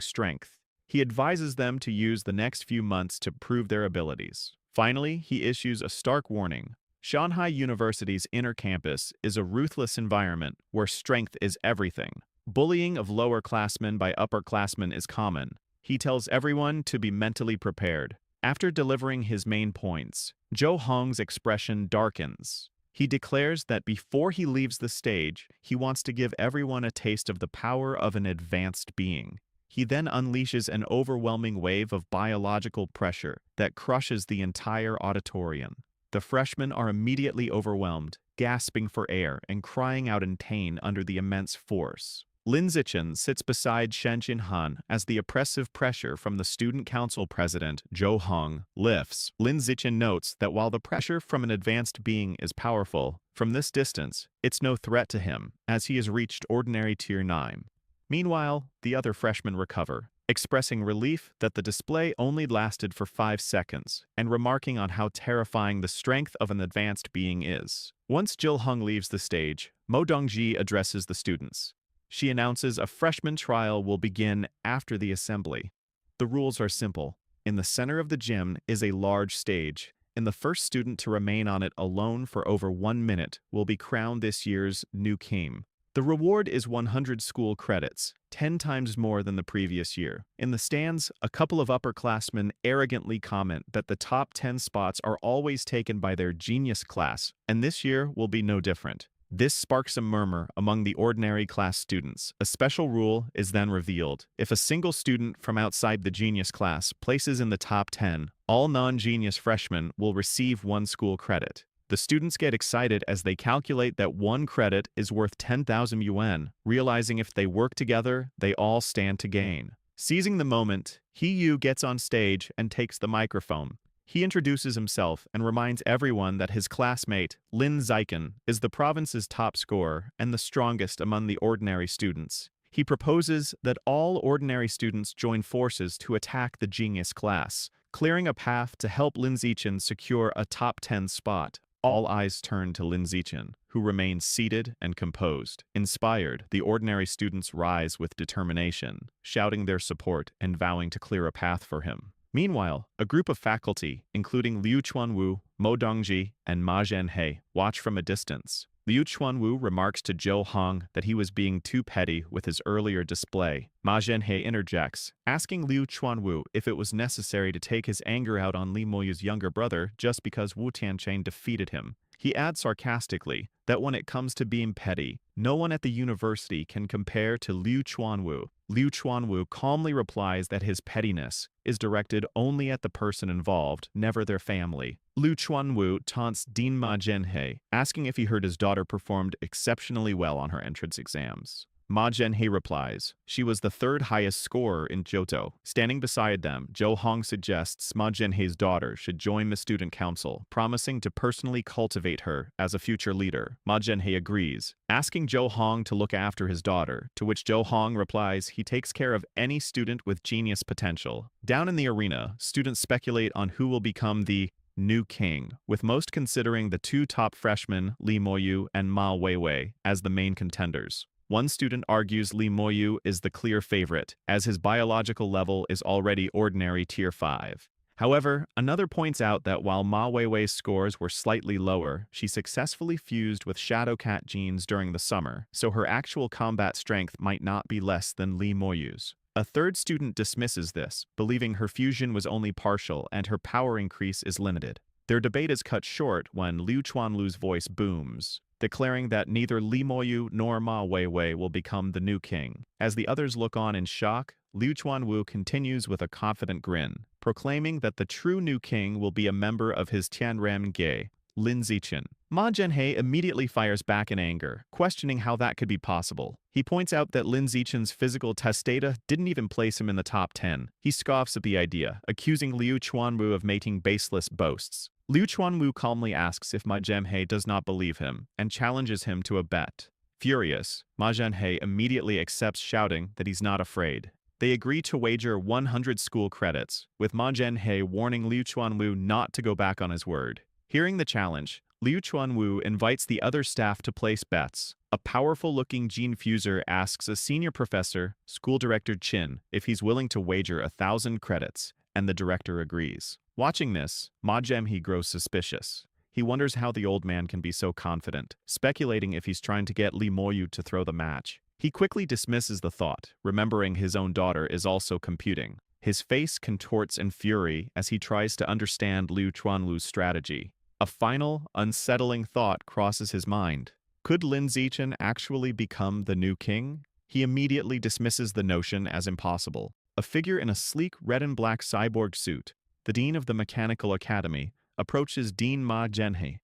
strength. He advises them to use the next few months to prove their abilities. Finally, he issues a stark warning. Shanghai University's inner campus is a ruthless environment where strength is everything. Bullying of lower-classmen by upperclassmen is common. He tells everyone to be mentally prepared. After delivering his main points, Zhou Hong's expression darkens. He declares that before he leaves the stage, he wants to give everyone a taste of the power of an advanced being. He then unleashes an overwhelming wave of biological pressure that crushes the entire auditorium. The freshmen are immediately overwhelmed, gasping for air and crying out in pain under the immense force. Lin Zichen sits beside Shen Qinghan as the oppressive pressure from the student council president, Zhou Hong, lifts. Lin Zichen notes that while the pressure from an advanced being is powerful, from this distance, it's no threat to him, as he has reached ordinary Tier 9. Meanwhile, the other freshmen recover, expressing relief that the display only lasted for 5 seconds, and remarking on how terrifying the strength of an advanced being is. Once Zhou Hong leaves the stage, Mo Dongji addresses the students. She announces a freshman trial will begin after the assembly. The rules are simple. In the center of the gym is a large stage, and the first student to remain on it alone for over 1 minute will be crowned this year's new king. The reward is 100 school credits, 10 times more than the previous year. In the stands, a couple of upperclassmen arrogantly comment that the top 10 spots are always taken by their genius class, and this year will be no different. This sparks a murmur among the ordinary class students. A special rule is then revealed. If a single student from outside the genius class places in the top 10, all non-genius freshmen will receive 1 school credit. The students get excited as they calculate that 1 credit is worth 10,000 yuan, realizing if they work together, they all stand to gain. Seizing the moment, He Yu gets on stage and takes the microphone. He introduces himself and reminds everyone that his classmate, Lin Zichen, is the province's top scorer and the strongest among the ordinary students. He proposes that all ordinary students join forces to attack the genius class, clearing a path to help Lin Zichen secure a top 10 spot. All eyes turn to Lin Zichen, who remains seated and composed. Inspired, the ordinary students rise with determination, shouting their support and vowing to clear a path for him. Meanwhile, a group of faculty, including Liu Chuanwu, Mo Dongji, and Ma Zhenhe, watch from a distance. Liu Chuanwu remarks to Zhou Hong that he was being too petty with his earlier display. Ma Zhenhe interjects, asking Liu Chuanwu if it was necessary to take his anger out on Li Moyu's younger brother just because Wu Tianchen defeated him. He adds sarcastically that when it comes to being petty, no one at the university can compare to Liu Chuanwu. Liu Chuanwu calmly replies that his pettiness is directed only at the person involved, never their family. Liu Chuanwu taunts Dean Ma Zhenhe, asking if he heard his daughter performed exceptionally well on her entrance exams. Ma Zhenhe replies, she was the third highest scorer in Johto. Standing beside them, Zhou Hong suggests Ma Zhenhe's daughter should join the student council, promising to personally cultivate her as a future leader. Ma Zhenhe agrees, asking Zhou Hong to look after his daughter, to which Zhou Hong replies he takes care of any student with genius potential. Down in the arena, students speculate on who will become the new king, with most considering the two top freshmen, Li Moyu and Ma Weiwei, as the main contenders. One student argues Li Moyu is the clear favorite, as his biological level is already ordinary tier 5. However, another points out that while Ma Weiwei's scores were slightly lower, she successfully fused with Shadowcat genes during the summer, so her actual combat strength might not be less than Li Moyu's. A third student dismisses this, believing her fusion was only partial and her power increase is limited. Their debate is cut short when Liu Chuanlu's voice booms, declaring that neither Li Moyu nor Ma Weiwei will become the new king. As the others look on in shock, Liu Chuanwu continues with a confident grin, proclaiming that the true new king will be a member of his Tianren Ge, Lin Zichen. Ma Zhenhe immediately fires back in anger, questioning how that could be possible. He points out that Lin Zichen's physical test data didn't even place him in the top 10. He scoffs at the idea, accusing Liu Chuanwu of making baseless boasts. Liu Chuanwu calmly asks if Ma Zhenhe does not believe him, and challenges him to a bet. Furious, Ma Zhenhe immediately accepts, shouting that he's not afraid. They agree to wager 100 school credits, with Ma Zhenhe warning Liu Chuanwu not to go back on his word. Hearing the challenge, Liu Chuanwu invites the other staff to place bets. A powerful-looking gene fuser asks a senior professor, School Director Qin, if he's willing to wager 1,000 credits, and the director agrees. Watching this, Ma Zhenhe grows suspicious. He wonders how the old man can be so confident, speculating if he's trying to get Li Moyu to throw the match. He quickly dismisses the thought, remembering his own daughter is also computing. His face contorts in fury as he tries to understand Liu Chuanlu's strategy. A final, unsettling thought crosses his mind. Could Lin Zichen actually become the new king? He immediately dismisses the notion as impossible. A figure in a sleek red and black cyborg suit, the dean of the Mechanical Academy, approaches Dean Ma Zhenhe.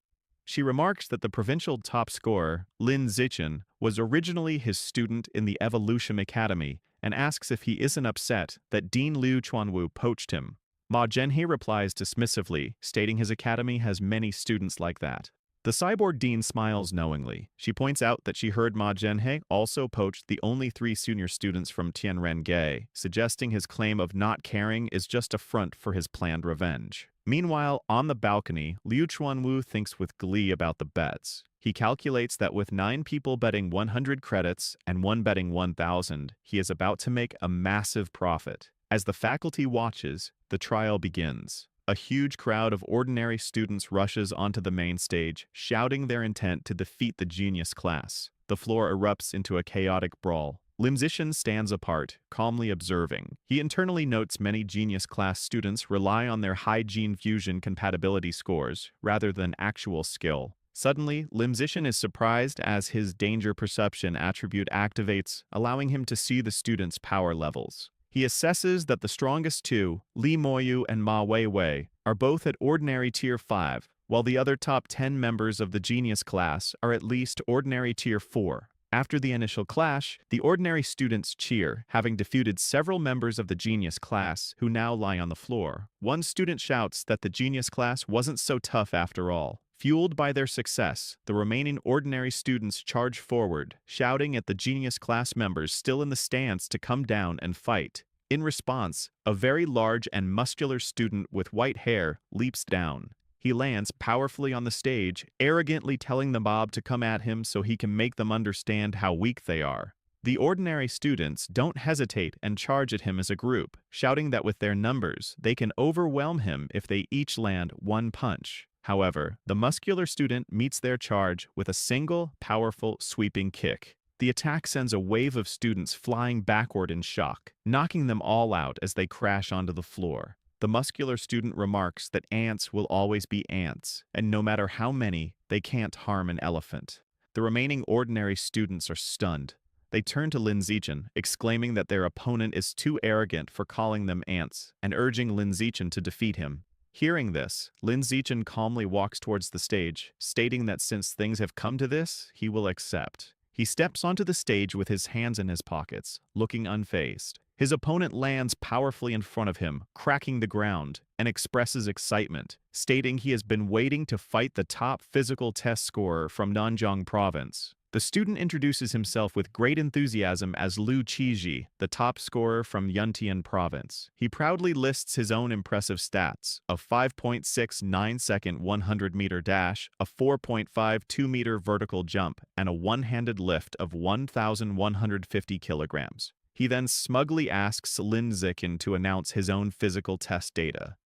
She remarks that the provincial top scorer, Lin Zichen, was originally his student in the Evolution Academy and asks if he isn't upset that Dean Liu Chuanwu poached him. Ma Zhenhe replies dismissively, stating his academy has many students like that. The cyborg dean smiles knowingly. She points out that she heard Ma Zhenhe also poached the only 3 senior students from Tianren Ge, suggesting his claim of not caring is just a front for his planned revenge. Meanwhile, on the balcony, Liu Chuanwu thinks with glee about the bets. He calculates that with 9 people betting 100 credits and 1 betting 1,000, he is about to make a massive profit. As the faculty watches, the trial begins. A huge crowd of ordinary students rushes onto the main stage, shouting their intent to defeat the genius class. The floor erupts into a chaotic brawl. Lin Zichen stands apart, calmly observing. He internally notes many genius class students rely on their high gene fusion compatibility scores, rather than actual skill. Suddenly, Lin Zichen is surprised as his danger perception attribute activates, allowing him to see the students' power levels. He assesses that the strongest 2, Li Moyu and Ma Weiwei, are both at ordinary tier 5, while the other top 10 members of the genius class are at least ordinary tier 4. After the initial clash, the ordinary students cheer, having defeated several members of the genius class who now lie on the floor. One student shouts that the genius class wasn't so tough after all. Fueled by their success, the remaining ordinary students charge forward, shouting at the genius class members still in the stands to come down and fight. In response, a very large and muscular student with white hair leaps down. He lands powerfully on the stage, arrogantly telling the mob to come at him so he can make them understand how weak they are. The ordinary students don't hesitate and charge at him as a group, shouting that with their numbers, they can overwhelm him if they each land one punch. However, the muscular student meets their charge with a single, powerful, sweeping kick. The attack sends a wave of students flying backward in shock, knocking them all out as they crash onto the floor. The muscular student remarks that ants will always be ants, and no matter how many, they can't harm an elephant. The remaining ordinary students are stunned. They turn to Lin Zichen, exclaiming that their opponent is too arrogant for calling them ants, and urging Lin Zichen to defeat him. Hearing this, Lin Zichen calmly walks towards the stage, stating that since things have come to this, he will accept. He steps onto the stage with his hands in his pockets, looking unfazed. His opponent lands powerfully in front of him, cracking the ground, and expresses excitement, stating he has been waiting to fight the top physical test scorer from Nanjing province. The student introduces himself with great enthusiasm as Liu Qiji, the top scorer from Yuntian province. He proudly lists his own impressive stats, a 5.69-second 100-meter dash, a 4.52-meter vertical jump, and a one-handed lift of 1,150 kilograms. He then smugly asks Lin Zichen to announce his own physical test data.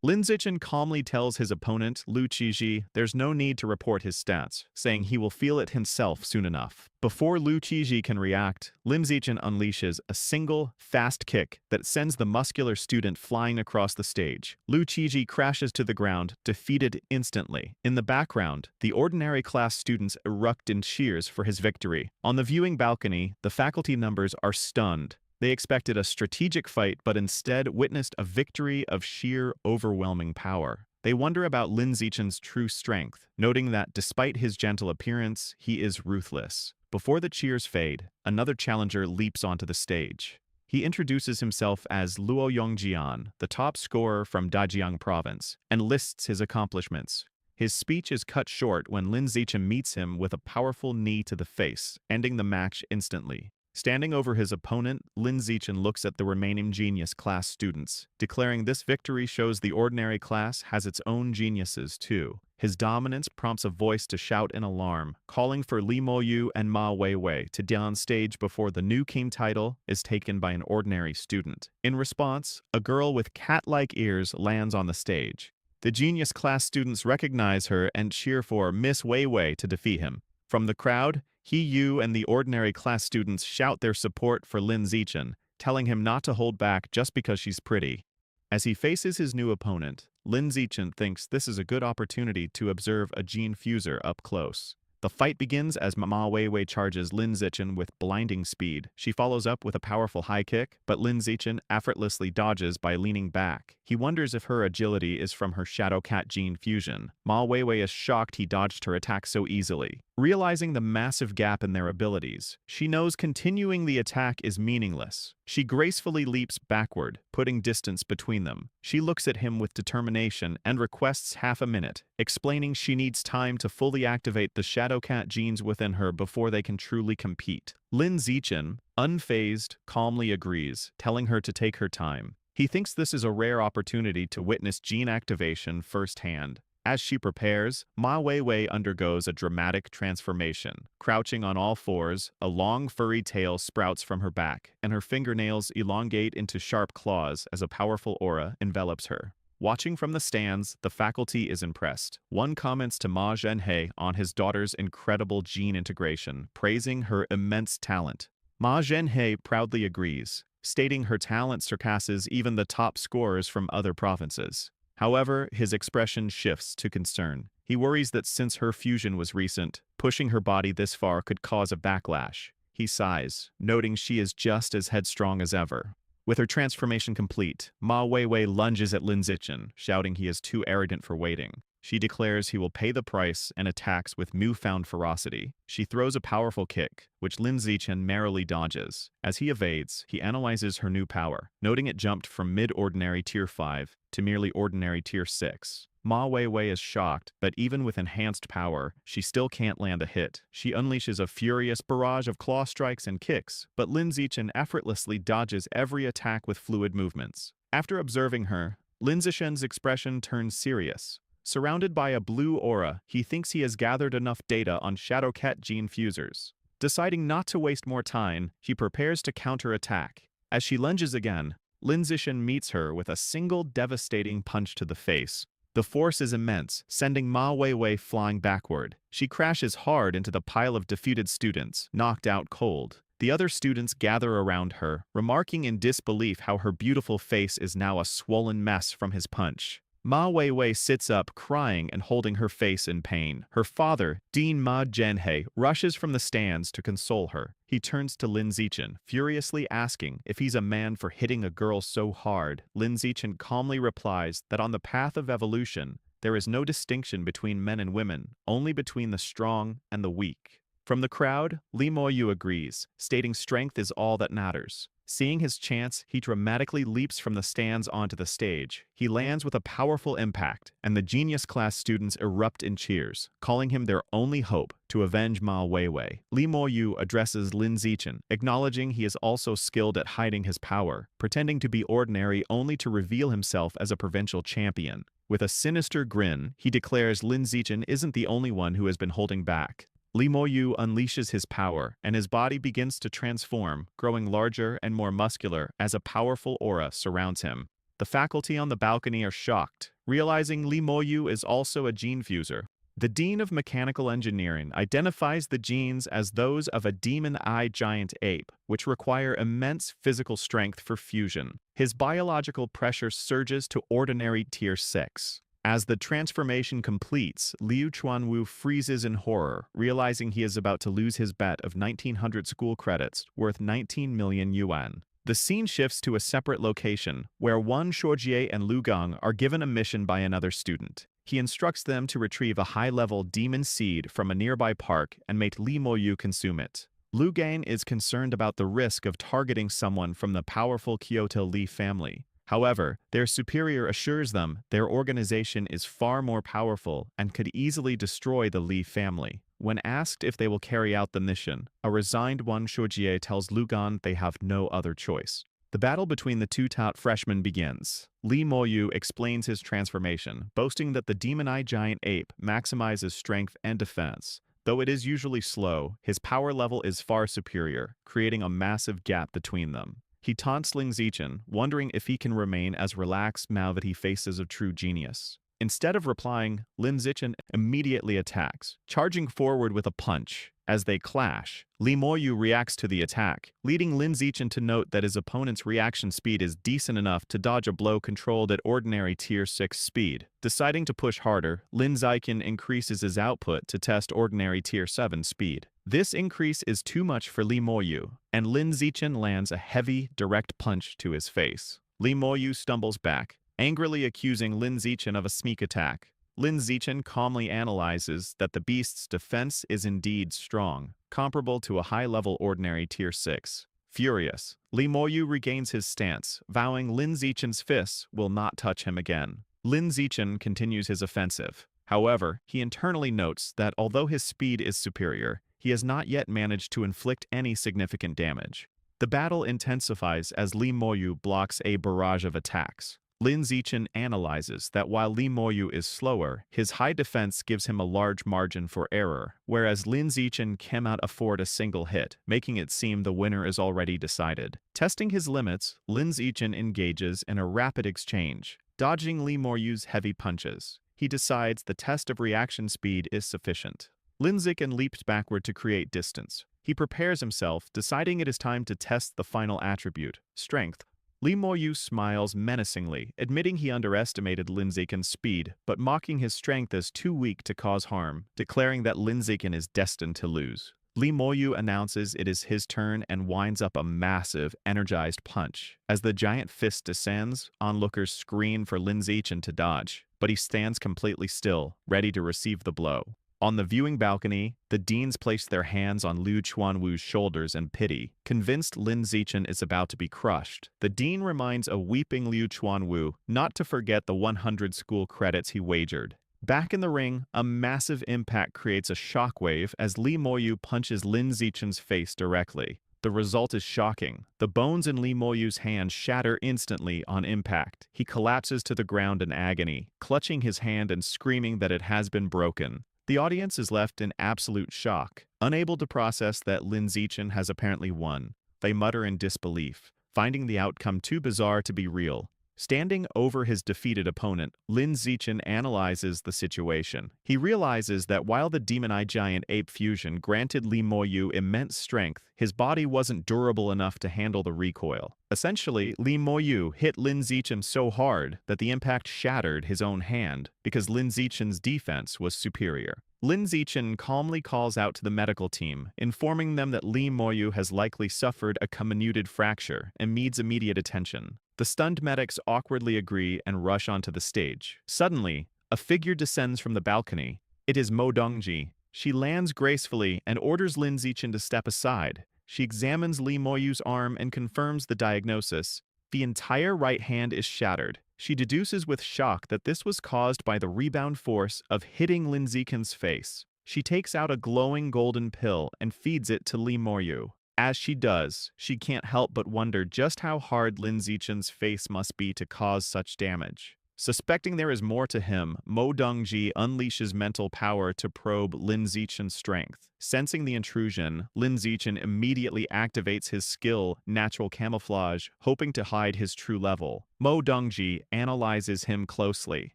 Lin Zichen calmly tells his opponent, Liu Qiji, there's no need to report his stats, saying he will feel it himself soon enough. Before Liu Qiji can react, Lin Zichen unleashes a single, fast kick that sends the muscular student flying across the stage. Liu Qiji crashes to the ground, defeated instantly. In the background, the ordinary class students erupt in cheers for his victory. On the viewing balcony, the faculty members are stunned. They expected a strategic fight, but instead witnessed a victory of sheer, overwhelming power. They wonder about Lin Zichen's true strength, noting that despite his gentle appearance, he is ruthless. Before the cheers fade, another challenger leaps onto the stage. He introduces himself as Luo Yongjian, the top scorer from Dajiang province, and lists his accomplishments. His speech is cut short when Lin Zichen meets him with a powerful knee to the face, ending the match instantly. Standing over his opponent, Lin Zichen looks at the remaining genius class students, declaring this victory shows the ordinary class has its own geniuses too. His dominance prompts a voice to shout in alarm, calling for Li Moyu and Ma Weiwei to get on stage before the new king title is taken by an ordinary student. In response, a girl with cat-like ears lands on the stage. The genius class students recognize her and cheer for Miss Weiwei to defeat him. From the crowd, He Yu and the ordinary class students shout their support for Lin Zichen, telling him not to hold back just because she's pretty. As he faces his new opponent, Lin Zichen thinks this is a good opportunity to observe a gene fuser up close. The fight begins as Ma Weiwei charges Lin Zichen with blinding speed. She follows up with a powerful high kick, but Lin Zichen effortlessly dodges by leaning back. He wonders if her agility is from her Shadow Cat gene fusion. Ma Weiwei is shocked he dodged her attack so easily. Realizing the massive gap in their abilities, she knows continuing the attack is meaningless. She gracefully leaps backward, putting distance between them. She looks at him with determination and requests half a minute, explaining she needs time to fully activate the Shadow Cat genes within her before they can truly compete. Lin Zichen, unfazed, calmly agrees, telling her to take her time. He thinks this is a rare opportunity to witness gene activation firsthand. As she prepares, Ma Weiwei undergoes a dramatic transformation. Crouching on all fours, a long furry tail sprouts from her back, and her fingernails elongate into sharp claws as a powerful aura envelops her. Watching from the stands, the faculty is impressed. One comments to Ma Zhenhe on his daughter's incredible gene integration, praising her immense talent. Ma Zhenhe proudly agrees, stating her talent surpasses even the top scorers from other provinces. However, his expression shifts to concern. He worries that since her fusion was recent, pushing her body this far could cause a backlash. He sighs, noting she is just as headstrong as ever. With her transformation complete, Ma Weiwei lunges at Lin Zichen, shouting he is too arrogant for waiting. She declares he will pay the price and attacks with newfound ferocity. She throws a powerful kick, which Lin Zichen merrily dodges. As he evades, he analyzes her new power, noting it jumped from mid-ordinary Tier 5 to merely ordinary Tier 6. Ma Weiwei is shocked, but even with enhanced power, she still can't land a hit. She unleashes a furious barrage of claw strikes and kicks, but Lin Zichen effortlessly dodges every attack with fluid movements. After observing her, Lin Zichen's expression turns serious. Surrounded by a blue aura, he thinks he has gathered enough data on Shadowcat gene fusers. Deciding not to waste more time, he prepares to counterattack. As she lunges again, Lin Zichen meets her with a single devastating punch to the face. The force is immense, sending Ma Weiwei flying backward. She crashes hard into the pile of defeated students, knocked out cold. The other students gather around her, remarking in disbelief how her beautiful face is now a swollen mess from his punch. Ma Weiwei sits up, crying and holding her face in pain. Her father, Dean Ma Zhenhe, rushes from the stands to console her. He turns to Lin Zichen, furiously asking if he's a man for hitting a girl so hard. Lin Zichen calmly replies that on the path of evolution, there is no distinction between men and women, only between the strong and the weak. From the crowd, Li Moyu agrees, stating strength is all that matters. Seeing his chance, he dramatically leaps from the stands onto the stage. He lands with a powerful impact, and the genius class students erupt in cheers, calling him their only hope to avenge Ma Weiwei. Li Moyu addresses Lin Zichen, acknowledging he is also skilled at hiding his power, pretending to be ordinary only to reveal himself as a provincial champion. With a sinister grin, he declares Lin Zichen isn't the only one who has been holding back. Li Moyu unleashes his power, and his body begins to transform, growing larger and more muscular as a powerful aura surrounds him. The faculty on the balcony are shocked, realizing Li Moyu is also a gene fuser. The Dean of Mechanical Engineering identifies the genes as those of a demon-eye giant ape, which require immense physical strength for fusion. His biological pressure surges to ordinary Tier 6. As the transformation completes, Liu Chuanwu freezes in horror, realizing he is about to lose his bet of 1,900 school credits, worth 19 million yuan. The scene shifts to a separate location, where Wan Shuojie and Lu Gang are given a mission by another student. He instructs them to retrieve a high-level demon seed from a nearby park and make Li Moyu consume it. Lu Gang is concerned about the risk of targeting someone from the powerful Kyoto Li family. However, their superior assures them their organization is far more powerful and could easily destroy the Li family. When asked if they will carry out the mission, a resigned Wan Shuojie tells Lu Gan they have no other choice. The battle between the two top freshmen begins. Li Moyu explains his transformation, boasting that the demon-eye giant ape maximizes strength and defense. Though it is usually slow, his power level is far superior, creating a massive gap between them. He taunts Lin Zichen, wondering if he can remain as relaxed now that he faces a true genius. Instead of replying, Lin Zichen immediately attacks, charging forward with a punch. As they clash, Li Moyu reacts to the attack, leading Lin Zichen to note that his opponent's reaction speed is decent enough to dodge a blow controlled at ordinary Tier 6 speed. Deciding to push harder, Lin Zichen increases his output to test ordinary Tier 7 speed. This increase is too much for Li Moyu, and Lin Zichen lands a heavy, direct punch to his face. Li Moyu stumbles back, angrily accusing Lin Zichen of a sneak attack. Lin Zichen calmly analyzes that the beast's defense is indeed strong, comparable to a high-level ordinary Tier 6. Furious, Li Moyu regains his stance, vowing Lin Zichen's fists will not touch him again. Lin Zichen continues his offensive. However, he internally notes that although his speed is superior, he has not yet managed to inflict any significant damage. The battle intensifies as Li Moyu blocks a barrage of attacks. Lin Zichen analyzes that while Li Moyu is slower, his high defense gives him a large margin for error, whereas Lin Zichen cannot afford a single hit, making it seem the winner is already decided. Testing his limits, Lin Zichen engages in a rapid exchange, dodging Li Moyu's heavy punches. He decides the test of reaction speed is sufficient. Lin Zichen leaps backward to create distance. He prepares himself, deciding it is time to test the final attribute, strength. Li Moyu smiles menacingly, admitting he underestimated Lin Zichen's speed, but mocking his strength as too weak to cause harm, declaring that Lin Zichen is destined to lose. Lee Moyu announces it is his turn and winds up a massive, energized punch. As the giant fist descends, onlookers scream for Lin Zichen to dodge, but he stands completely still, ready to receive the blow. On the viewing balcony, the deans place their hands on Liu Chuanwu's shoulders in pity, convinced Lin Zichen is about to be crushed. The dean reminds a weeping Liu Chuanwu not to forget the 100 school credits he wagered. Back in the ring, a massive impact creates a shockwave as Lee Moyu punches Lin Zichen's face directly. The result is shocking. The bones in Lee Moyu's hand shatter instantly on impact. He collapses to the ground in agony, clutching his hand and screaming that it has been broken. The audience is left in absolute shock, unable to process that Lin Zichen has apparently won. They mutter in disbelief, finding the outcome too bizarre to be real. Standing over his defeated opponent, Lin Zichen analyzes the situation. He realizes that while the Demon Eye Giant Ape Fusion granted Lee Moyu immense strength, his body wasn't durable enough to handle the recoil. Essentially, Lee Moyu hit Lin Zichen so hard that the impact shattered his own hand because Lin Zichen's defense was superior. Lin Zichen calmly calls out to the medical team, informing them that Lee Moyu has likely suffered a comminuted fracture and needs immediate attention. The stunned medics awkwardly agree and rush onto the stage. Suddenly, a figure descends from the balcony. It is Mo Dongji. She lands gracefully and orders Lin Zichen to step aside. She examines Lee Moyu's arm and confirms the diagnosis. The entire right hand is shattered. She deduces with shock that this was caused by the rebound force of hitting Lin Zichen's face. She takes out a glowing golden pill and feeds it to Lee Moyu. As she does, she can't help but wonder just how hard Lin Zichen's face must be to cause such damage. Suspecting there is more to him, Mo Dongji unleashes mental power to probe Lin Zichen's strength. Sensing the intrusion, Lin Zichen immediately activates his skill, Natural Camouflage, hoping to hide his true level. Mo Dongji analyzes him closely.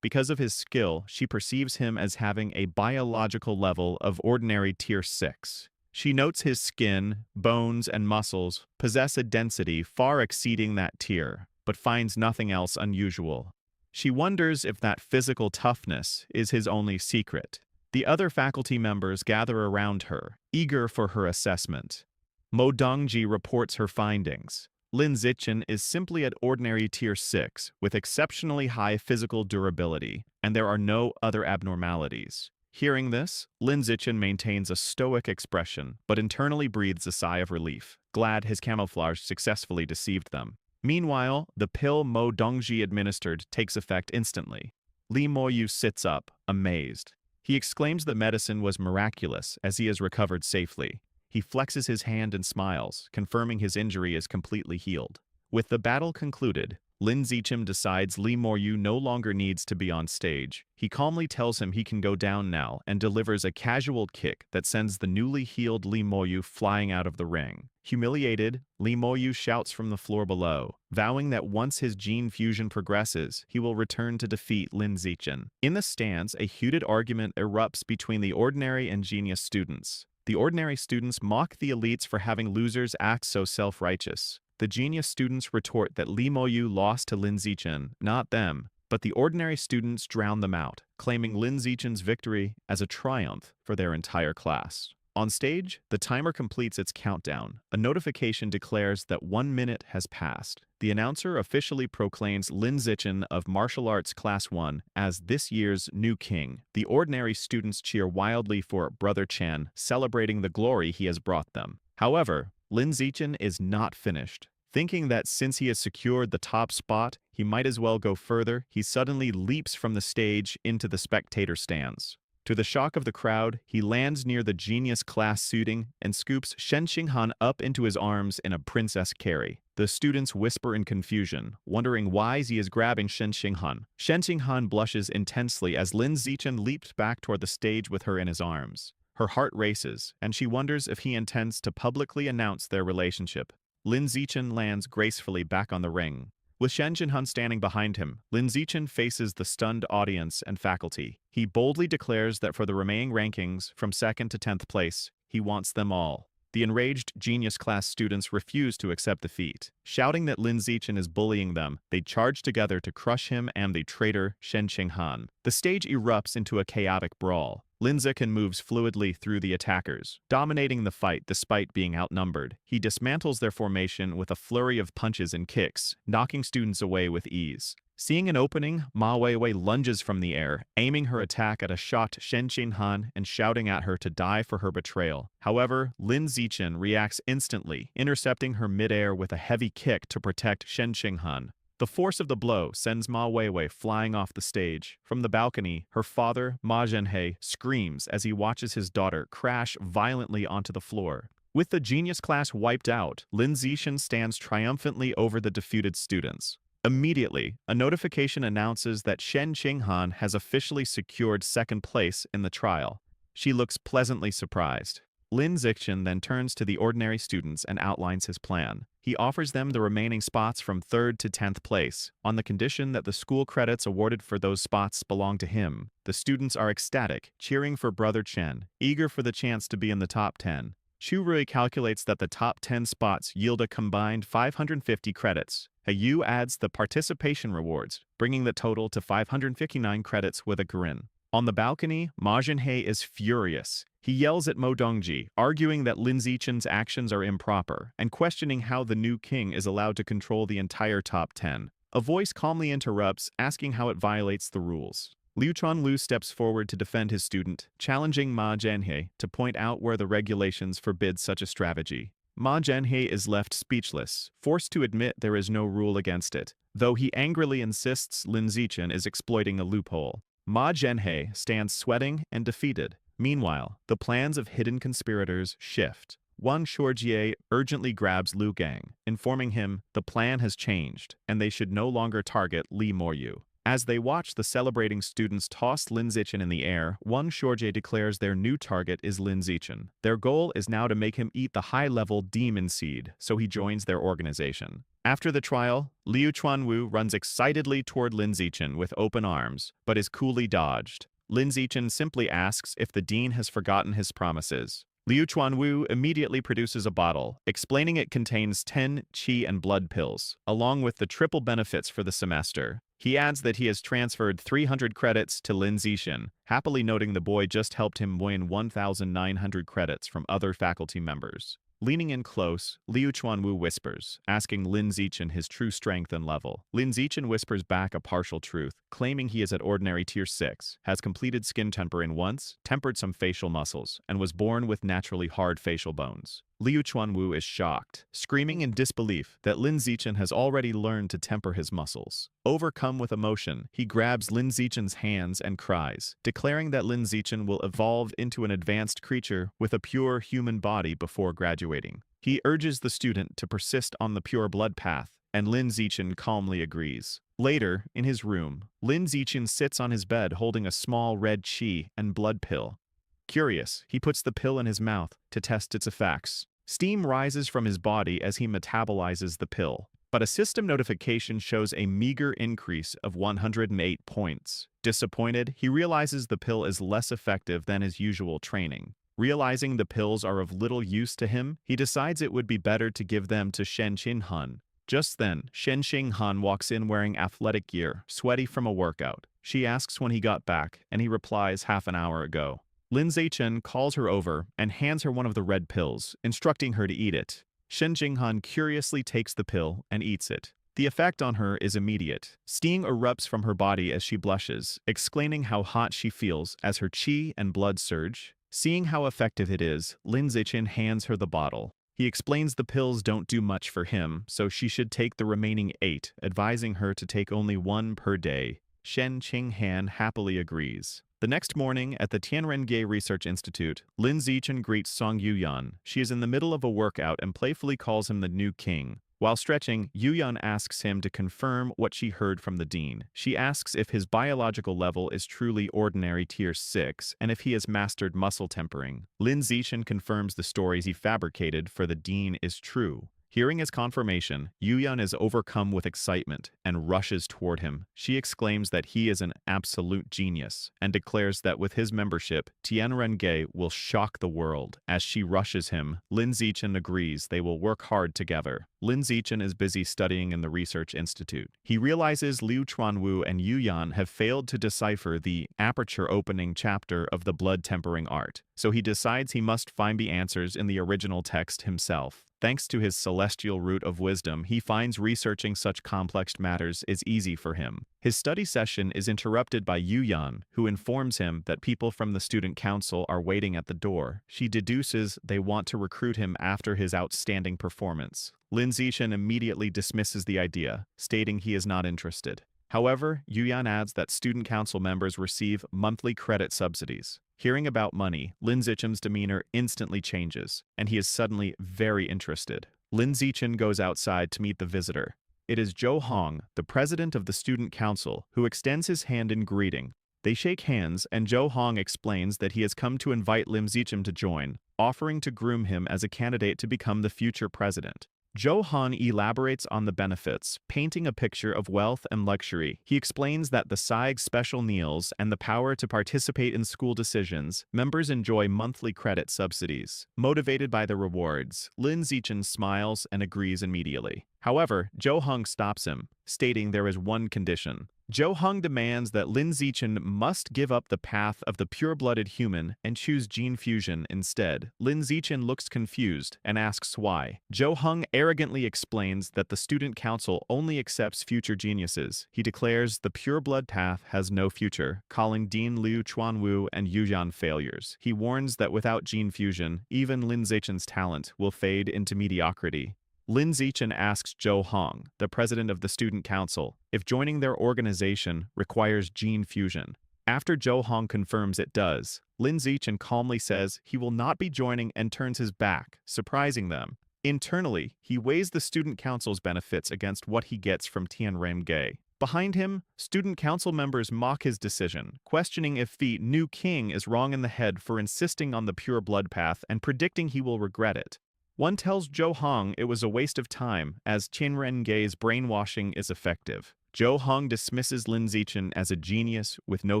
Because of his skill, she perceives him as having a biological level of ordinary Tier 6. She notes his skin, bones, and muscles possess a density far exceeding that tier, but finds nothing else unusual. She wonders if that physical toughness is his only secret. The other faculty members gather around her, eager for her assessment. Mo Dongji reports her findings. Lin Zichen is simply at ordinary Tier 6, with exceptionally high physical durability, and there are no other abnormalities. Hearing this, Lin Zichen maintains a stoic expression, but internally breathes a sigh of relief, glad his camouflage successfully deceived them. Meanwhile, the pill Mo Dongji administered takes effect instantly. Lee Moyu sits up, amazed. He exclaims the medicine was miraculous as he has recovered safely. He flexes his hand and smiles, confirming his injury is completely healed. With the battle concluded, Lin Zichen decides Lee Moyu no longer needs to be on stage. He calmly tells him he can go down now and delivers a casual kick that sends the newly healed Lee Moyu flying out of the ring. Humiliated, Lee Moyu shouts from the floor below, vowing that once his gene fusion progresses, he will return to defeat Lin Zichen. In the stands, a heated argument erupts between the ordinary and genius students. The ordinary students mock the elites for having losers act so self-righteous. The genius students retort that Lee Moyu lost to Lin Zichen, not them, but the ordinary students drown them out, claiming Lin Zichen's victory as a triumph for their entire class. On stage, the timer completes its countdown. A notification declares that 1 minute has passed. The announcer officially proclaims Lin Zichen of Martial Arts Class 1 as this year's new king. The ordinary students cheer wildly for Brother Chen, celebrating the glory he has brought them. However, Lin Zichen is not finished. Thinking that since he has secured the top spot, he might as well go further, he suddenly leaps from the stage into the spectator stands. To the shock of the crowd, he lands near the genius class suiting and scoops Shen Xinghan up into his arms in a princess carry. The students whisper in confusion, wondering why he is grabbing Shen Xinghan. Shen Xinghan blushes intensely as Lin Zichen leaps back toward the stage with her in his arms. Her heart races, and she wonders if he intends to publicly announce their relationship. Lin Zichen lands gracefully back on the ring. With Shen Xinghan standing behind him, Lin Zichen faces the stunned audience and faculty. He boldly declares that for the remaining rankings, from 2nd to 10th place, he wants them all. The enraged genius class students refuse to accept defeat. Shouting that Lin Zichen is bullying them, they charge together to crush him and the traitor Shen Xinghan. The stage erupts into a chaotic brawl. Lin Zichen moves fluidly through the attackers, dominating the fight despite being outnumbered. He dismantles their formation with a flurry of punches and kicks, knocking students away with ease. Seeing an opening, Ma Weiwei lunges from the air, aiming her attack at a shocked Shen Qinghan and shouting at her to die for her betrayal. However, Lin Zichen reacts instantly, intercepting her midair with a heavy kick to protect Shen Qinghan. The force of the blow sends Ma Weiwei flying off the stage. From the balcony, her father, Ma Zhenhe, screams as he watches his daughter crash violently onto the floor. With the genius class wiped out, Lin Zichen stands triumphantly over the defeated students. Immediately, a notification announces that Shen Qinghan has officially secured second place in the trial. She looks pleasantly surprised. Lin Zichen then turns to the ordinary students and outlines his plan. He offers them the remaining spots from 3rd to 10th place, on the condition that the school credits awarded for those spots belong to him. The students are ecstatic, cheering for Brother Chen, eager for the chance to be in the top 10. Chu Rui calculates that the top 10 spots yield a combined 550 credits. Yu adds the participation rewards, bringing the total to 559 credits with a grin. On the balcony, Ma Zhenhe is furious. He yells at Mo Dongji, arguing that Lin Zichen's actions are improper, and questioning how the new king is allowed to control the entire top 10. A voice calmly interrupts, asking how it violates the rules. Liu Chuanwu steps forward to defend his student, challenging Ma Zhenhe to point out where the regulations forbid such a strategy. Ma Zhenhe is left speechless, forced to admit there is no rule against it, though he angrily insists Lin Zichen is exploiting a loophole. Ma Zhenhe stands sweating and defeated. Meanwhile, the plans of hidden conspirators shift. Wan Shuojie urgently grabs Lu Gang, informing him the plan has changed, and they should no longer target Li Moyu. As they watch the celebrating students toss Lin Zichen in the air, Wan Shuojie declares their new target is Lin Zichen. Their goal is now to make him eat the high-level demon seed, so he joins their organization. After the trial, Liu Chuanwu runs excitedly toward Lin Zichen with open arms, but is coolly dodged. Lin Zichen simply asks if the dean has forgotten his promises. Liu Chuanwu immediately produces a bottle, explaining it contains 10 qi and blood pills, along with the triple benefits for the semester. He adds that he has transferred 300 credits to Lin Zichen, happily noting the boy just helped him win 1,900 credits from other faculty members. Leaning in close, Liu Chuanwu whispers, asking Lin Zichen his true strength and level. Lin Zichen whispers back a partial truth, claiming he is at ordinary tier 6, has completed skin tempering once, tempered some facial muscles, and was born with naturally hard facial bones. Liu Chuanwu is shocked, screaming in disbelief that Lin Zichen has already learned to temper his muscles. Overcome with emotion, he grabs Lin Zichen's hands and cries, declaring that Lin Zichen will evolve into an advanced creature with a pure human body before graduating. He urges the student to persist on the pure blood path, and Lin Zichen calmly agrees. Later, in his room, Lin Zichen sits on his bed holding a small red qi and blood pill. Curious, he puts the pill in his mouth to test its effects. Steam rises from his body as he metabolizes the pill, but a system notification shows a meager increase of 108 points. Disappointed, he realizes the pill is less effective than his usual training. Realizing the pills are of little use to him, he decides it would be better to give them to Shen Qinghan. Just then, Shen Qinghan walks in wearing athletic gear, sweaty from a workout. She asks when he got back, and he replies half an hour ago. Lin Zichen calls her over and hands her one of the red pills, instructing her to eat it. Shen Qinghan curiously takes the pill and eats it. The effect on her is immediate. Steam erupts from her body as she blushes, exclaiming how hot she feels as her qi and blood surge. Seeing how effective it is, Lin Zichen hands her the bottle. He explains the pills don't do much for him, so she should take the remaining 8, advising her to take only 1 per day. Shen Qinghan happily agrees. The next morning, at the Tianrenge Research Institute, Lin Zichen greets Song Yuyan. She is in the middle of a workout and playfully calls him the new king. While stretching, Yuyan asks him to confirm what she heard from the dean. She asks if his biological level is truly ordinary tier 6 and if he has mastered muscle tempering. Lin Zichen confirms the stories he fabricated for the dean is true. Hearing his confirmation, Yuyan is overcome with excitement and rushes toward him. She exclaims that he is an absolute genius and declares that with his membership, Tianrenge will shock the world. As she rushes him, Lin Zichen agrees they will work hard together. Lin Zichen is busy studying in the research institute. He realizes Liu Chuanwu and Yuyan have failed to decipher the aperture opening chapter of the blood tempering art, so he decides he must find the answers in the original text himself. Thanks to his celestial root of wisdom, he finds researching such complex matters is easy for him. His study session is interrupted by Yuyan, who informs him that people from the student council are waiting at the door. She deduces they want to recruit him after his outstanding performance. Lin Zichen immediately dismisses the idea, stating he is not interested. However, Yuyan adds that student council members receive monthly credit subsidies. Hearing about money, Lin Zichen's demeanor instantly changes, and he is suddenly very interested. Lin Zichen goes outside to meet the visitor. It is Zhou Hong, the president of the student council, who extends his hand in greeting. They shake hands, and Zhou Hong explains that he has come to invite Lin Zichen to join, offering to groom him as a candidate to become the future president. Zhou Han elaborates on the benefits, painting a picture of wealth and luxury. He explains that besides special meals and the power to participate in school decisions, members enjoy monthly credit subsidies. Motivated by the rewards, Lin Zichen smiles and agrees immediately. However, Zhou Hong stops him, stating there is one condition. Zhou Hong demands that Lin Zichen must give up the path of the pure-blooded human and choose gene fusion instead. Lin Zichen looks confused and asks why. Zhou Hong arrogantly explains that the student council only accepts future geniuses. He declares the pure-blood path has no future, calling Dean Liu Chuanwu and Yuyan failures. He warns that without gene fusion, even Lin Zichen's talent will fade into mediocrity. Lin Zichen asks Zhou Hong, the president of the student council, if joining their organization requires gene fusion. After Zhou Hong confirms it does, Lin Zichen calmly says he will not be joining and turns his back, surprising them. Internally, he weighs the student council's benefits against what he gets from Tianrenge. Behind him, student council members mock his decision, questioning if the new king is wrong in the head for insisting on the pure blood path and predicting he will regret it. One tells Zhou Hong it was a waste of time, as Tianrenge's brainwashing is effective. Zhou Hong dismisses Lin Zichen as a genius with no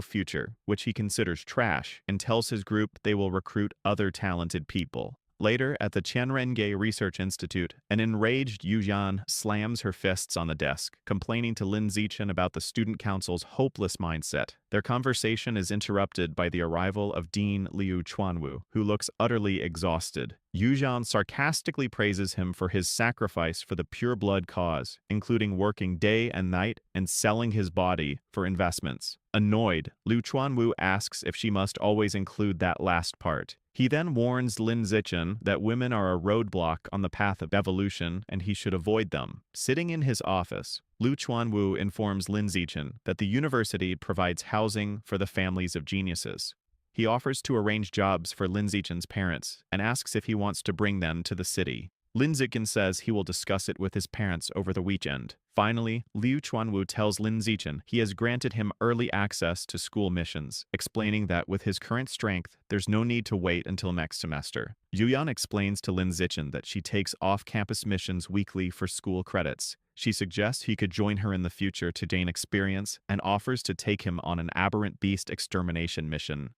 future, which he considers trash, and tells his group they will recruit other talented people. Later, at the Tianrenge Research Institute, an enraged Yuyan slams her fists on the desk, complaining to Lin Zichen about the student council's hopeless mindset. Their conversation is interrupted by the arrival of Dean Liu Chuanwu, who looks utterly exhausted. Yuyan sarcastically praises him for his sacrifice for the pure-blood cause, including working day and night and selling his body for investments. Annoyed, Liu Chuanwu asks if she must always include that last part. He then warns Lin Zichen that women are a roadblock on the path of evolution and he should avoid them. Sitting in his office, Liu Chuanwu informs Lin Zichen that the university provides housing for the families of geniuses. He offers to arrange jobs for Lin Zichen's parents and asks if he wants to bring them to the city. Lin Zichen says he will discuss it with his parents over the weekend. Finally, Liu Chuanwu tells Lin Zichen he has granted him early access to school missions, explaining that with his current strength, there's no need to wait until next semester. Yuyan explains to Lin Zichen that she takes off-campus missions weekly for school credits. She suggests he could join her in the future to gain experience and offers to take him on an aberrant beast extermination mission.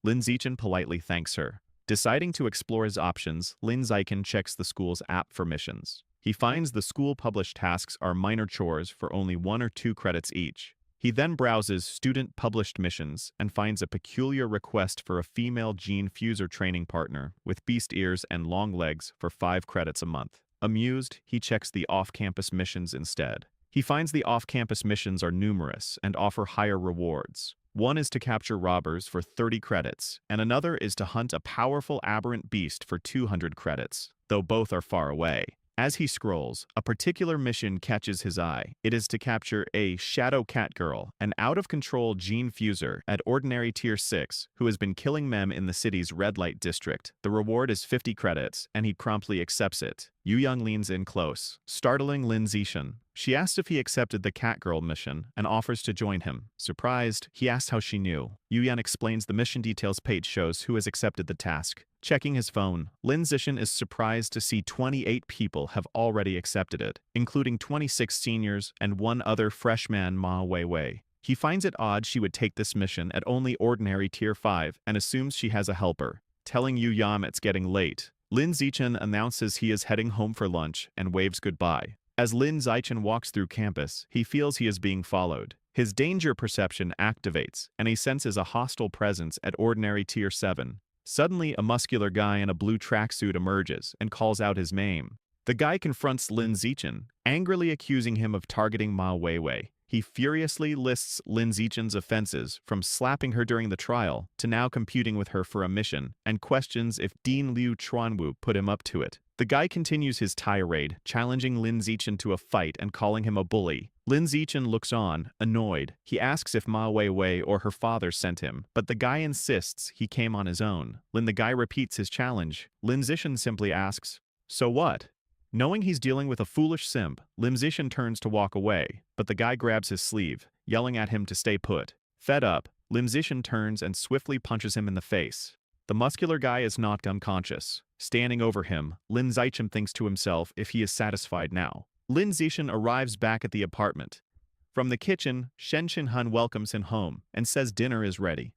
Lin Zichen politely thanks her. Deciding to explore his options, Lin Zichen checks the school's app for missions. He finds the school-published tasks are minor chores for only 1 or 2 credits each. He then browses student-published missions and finds a peculiar request for a female gene fuser training partner with beast ears and long legs for 5 credits a month. Amused, he checks the off-campus missions instead. He finds the off-campus missions are numerous and offer higher rewards. One is to capture robbers for 30 credits, and another is to hunt a powerful aberrant beast for 200 credits, though both are far away. As he scrolls, a particular mission catches his eye. It is to capture a Shadow Cat Girl, an out-of-control gene fuser at Ordinary Tier 6, who has been killing mem in the city's red light district. The reward is 50 credits, and he promptly accepts it. Yuyan leans in close, startling Lin Zichen. She asks if he accepted the Cat Girl mission and offers to join him. Surprised, he asks how she knew. Yuyan explains the mission details page shows who has accepted the task. Checking his phone, Lin Zixin is surprised to see 28 people have already accepted it, including 26 seniors and one other freshman Ma Weiwei. He finds it odd she would take this mission at only ordinary Tier 5 and assumes she has a helper. Telling Yu Yam it's getting late, Lin Zichen announces he is heading home for lunch and waves goodbye. As Lin Zichen walks through campus, he feels he is being followed. His danger perception activates, and he senses a hostile presence at ordinary Tier 7. Suddenly, a muscular guy in a blue tracksuit emerges and calls out his name. The guy confronts Lin Zichen, angrily accusing him of targeting Ma Weiwei. He furiously lists Lin Zichen's offenses, from slapping her during the trial to now competing with her for a mission, and questions if Dean Liu Chuanwu put him up to it. The guy continues his tirade, challenging Lin Zichen to a fight and calling him a bully. Lin Zichen looks on, annoyed. He asks if Ma Weiwei or her father sent him, but the guy insists he came on his own. When the guy repeats his challenge, Lin Zichen simply asks, "So what?" Knowing he's dealing with a foolish simp, Lin Zichen turns to walk away, but the guy grabs his sleeve, yelling at him to stay put. Fed up, Lin Zichen turns and swiftly punches him in the face. The muscular guy is knocked unconscious. Standing over him, Lin Zichen thinks to himself if he is satisfied now. Lin Zichen arrives back at the apartment. From the kitchen, Shen Xinhan welcomes him home and says dinner is ready.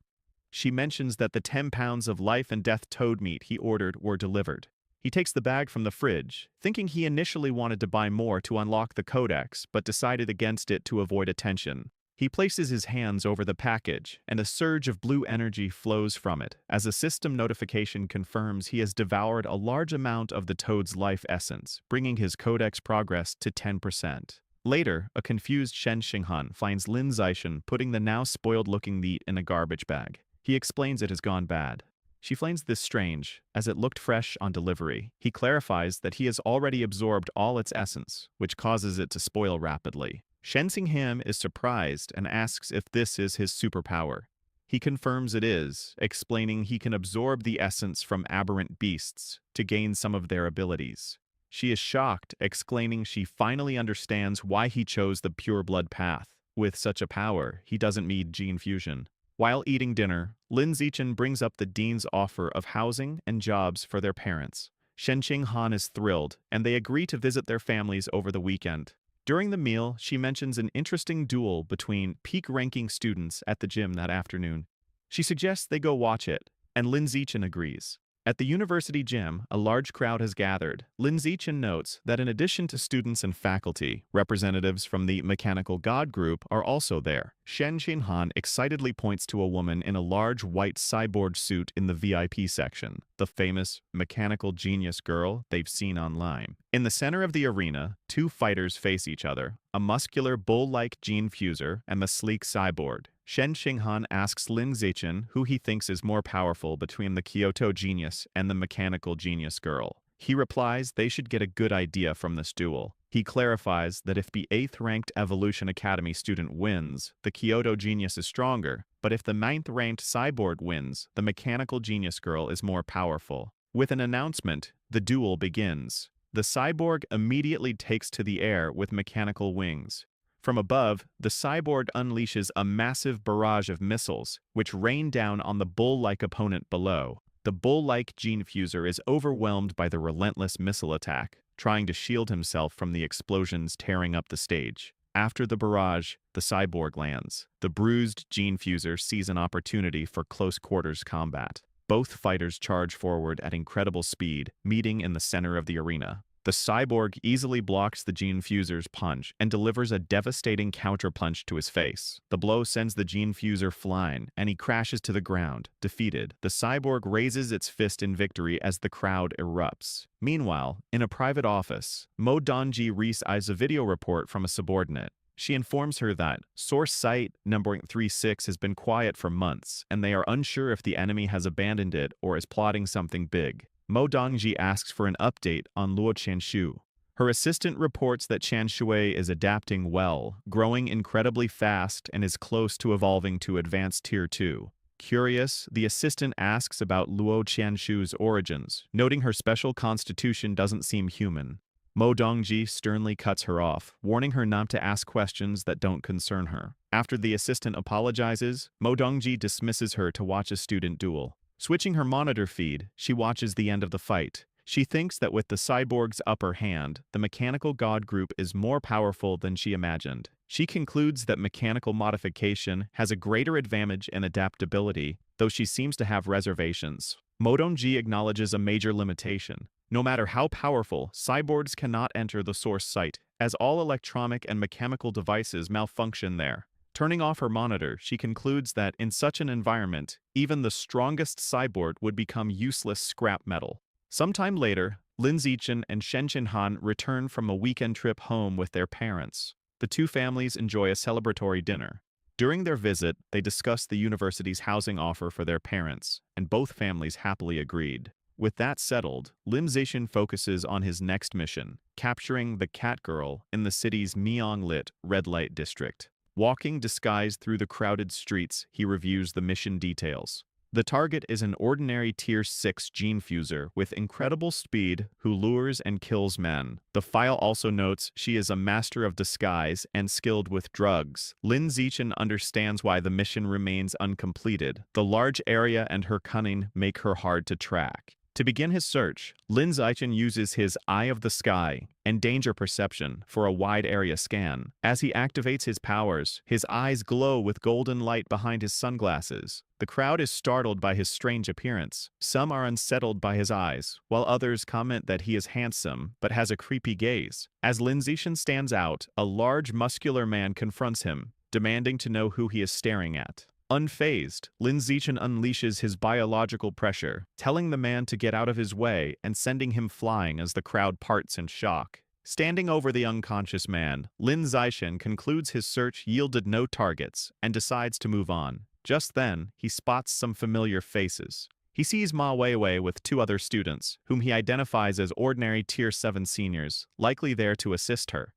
She mentions that the 10 pounds of life and death toad meat he ordered were delivered. He takes the bag from the fridge, thinking he initially wanted to buy more to unlock the codex, but decided against it to avoid attention. He places his hands over the package, and a surge of blue energy flows from it, as a system notification confirms he has devoured a large amount of the toad's life essence, bringing his codex progress to 10%. Later, a confused Shen Xinghan finds Lin Zichen putting the now spoiled-looking meat in a garbage bag. He explains it has gone bad. She finds this strange, as it looked fresh on delivery. He clarifies that he has already absorbed all its essence, which causes it to spoil rapidly. Shen Xingham is surprised and asks if this is his superpower. He confirms it is, explaining he can absorb the essence from aberrant beasts to gain some of their abilities. She is shocked, exclaiming she finally understands why he chose the pure blood path. With such a power, he doesn't need gene fusion. While eating dinner, Lin Zichen brings up the dean's offer of housing and jobs for their parents. Shen Qinghan is thrilled, and they agree to visit their families over the weekend. During the meal, she mentions an interesting duel between peak-ranking students at the gym that afternoon. She suggests they go watch it, and Lin Zichen agrees. At the university gym, a large crowd has gathered. Lin Zichen notes that in addition to students and faculty, representatives from the Mechanical God group are also there. Shen Xinhan excitedly points to a woman in a large white cyborg suit in the VIP section, the famous mechanical genius girl they've seen online. In the center of the arena, two fighters face each other, a muscular bull-like gene fuser and the sleek cyborg. Shen Xinghan asks Lin Zichen who he thinks is more powerful between the Kyoto genius and the mechanical genius girl. He replies they should get a good idea from this duel. He clarifies that if the 8th-ranked Evolution Academy student wins, the Kyoto genius is stronger, but if the 9th-ranked cyborg wins, the mechanical genius girl is more powerful. With an announcement, the duel begins. The cyborg immediately takes to the air with mechanical wings. From above, the cyborg unleashes a massive barrage of missiles, which rain down on the bull-like opponent below. The bull-like gene fuser is overwhelmed by the relentless missile attack, trying to shield himself from the explosions tearing up the stage. After the barrage, the cyborg lands. The bruised gene fuser sees an opportunity for close-quarters combat. Both fighters charge forward at incredible speed, meeting in the center of the arena. The cyborg easily blocks the gene fuser's punch and delivers a devastating counterpunch to his face. The blow sends the gene fuser flying, and he crashes to the ground, defeated. The cyborg raises its fist in victory as the crowd erupts. Meanwhile, in a private office, Mo Dongji receives a video report from a subordinate. She informs her that source site number 36 has been quiet for months, and they are unsure if the enemy has abandoned it or is plotting something big. Mo Dongji asks for an update on Luo Qianshu. Her assistant reports that Qianshui is adapting well, growing incredibly fast, and is close to evolving to advanced Tier 2. Curious, the assistant asks about Luo Qianshu's origins, noting her special constitution doesn't seem human. Mo Dongji sternly cuts her off, warning her not to ask questions that don't concern her. After the assistant apologizes, Mo Dongji dismisses her to watch a student duel. Switching her monitor feed, she watches the end of the fight. She thinks that with the cyborg's upper hand, the mechanical god group is more powerful than she imagined. She concludes that mechanical modification has a greater advantage in adaptability, though she seems to have reservations. Modong-ji acknowledges a major limitation. No matter how powerful, cyborgs cannot enter the source site, as all electronic and mechanical devices malfunction there. Turning off her monitor, she concludes that in such an environment, even the strongest cyborg would become useless scrap metal. Sometime later, Lin Zichen and Shen Qinhan return from a weekend trip home with their parents. The two families enjoy a celebratory dinner. During their visit, they discuss the university's housing offer for their parents, and both families happily agreed. With that settled, Lin Zichen focuses on his next mission, capturing the cat girl in the city's Myeong-lit red light district. Walking disguised through the crowded streets, he reviews the mission details. The target is an ordinary Tier 6 gene fuser with incredible speed who lures and kills men. The file also notes she is a master of disguise and skilled with drugs. Lin Zichen understands why the mission remains uncompleted. The large area and her cunning make her hard to track. To begin his search, Lin Zichen uses his Eye of the Sky and Danger Perception for a wide area scan. As he activates his powers, his eyes glow with golden light behind his sunglasses. The crowd is startled by his strange appearance. Some are unsettled by his eyes, while others comment that he is handsome but has a creepy gaze. As Lin Zichen stands out, a large muscular man confronts him, demanding to know who he is staring at. Unfazed, Lin Zichen unleashes his biological pressure, telling the man to get out of his way and sending him flying as the crowd parts in shock. Standing over the unconscious man, Lin Zichen concludes his search yielded no targets and decides to move on. Just then, he spots some familiar faces. He sees Ma Weiwei with two other students, whom he identifies as ordinary Tier 7 seniors, likely there to assist her.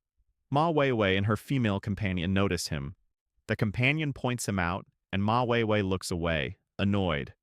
Ma Weiwei and her female companion notice him. The companion points him out, and Ma Weiwei looks away, annoyed.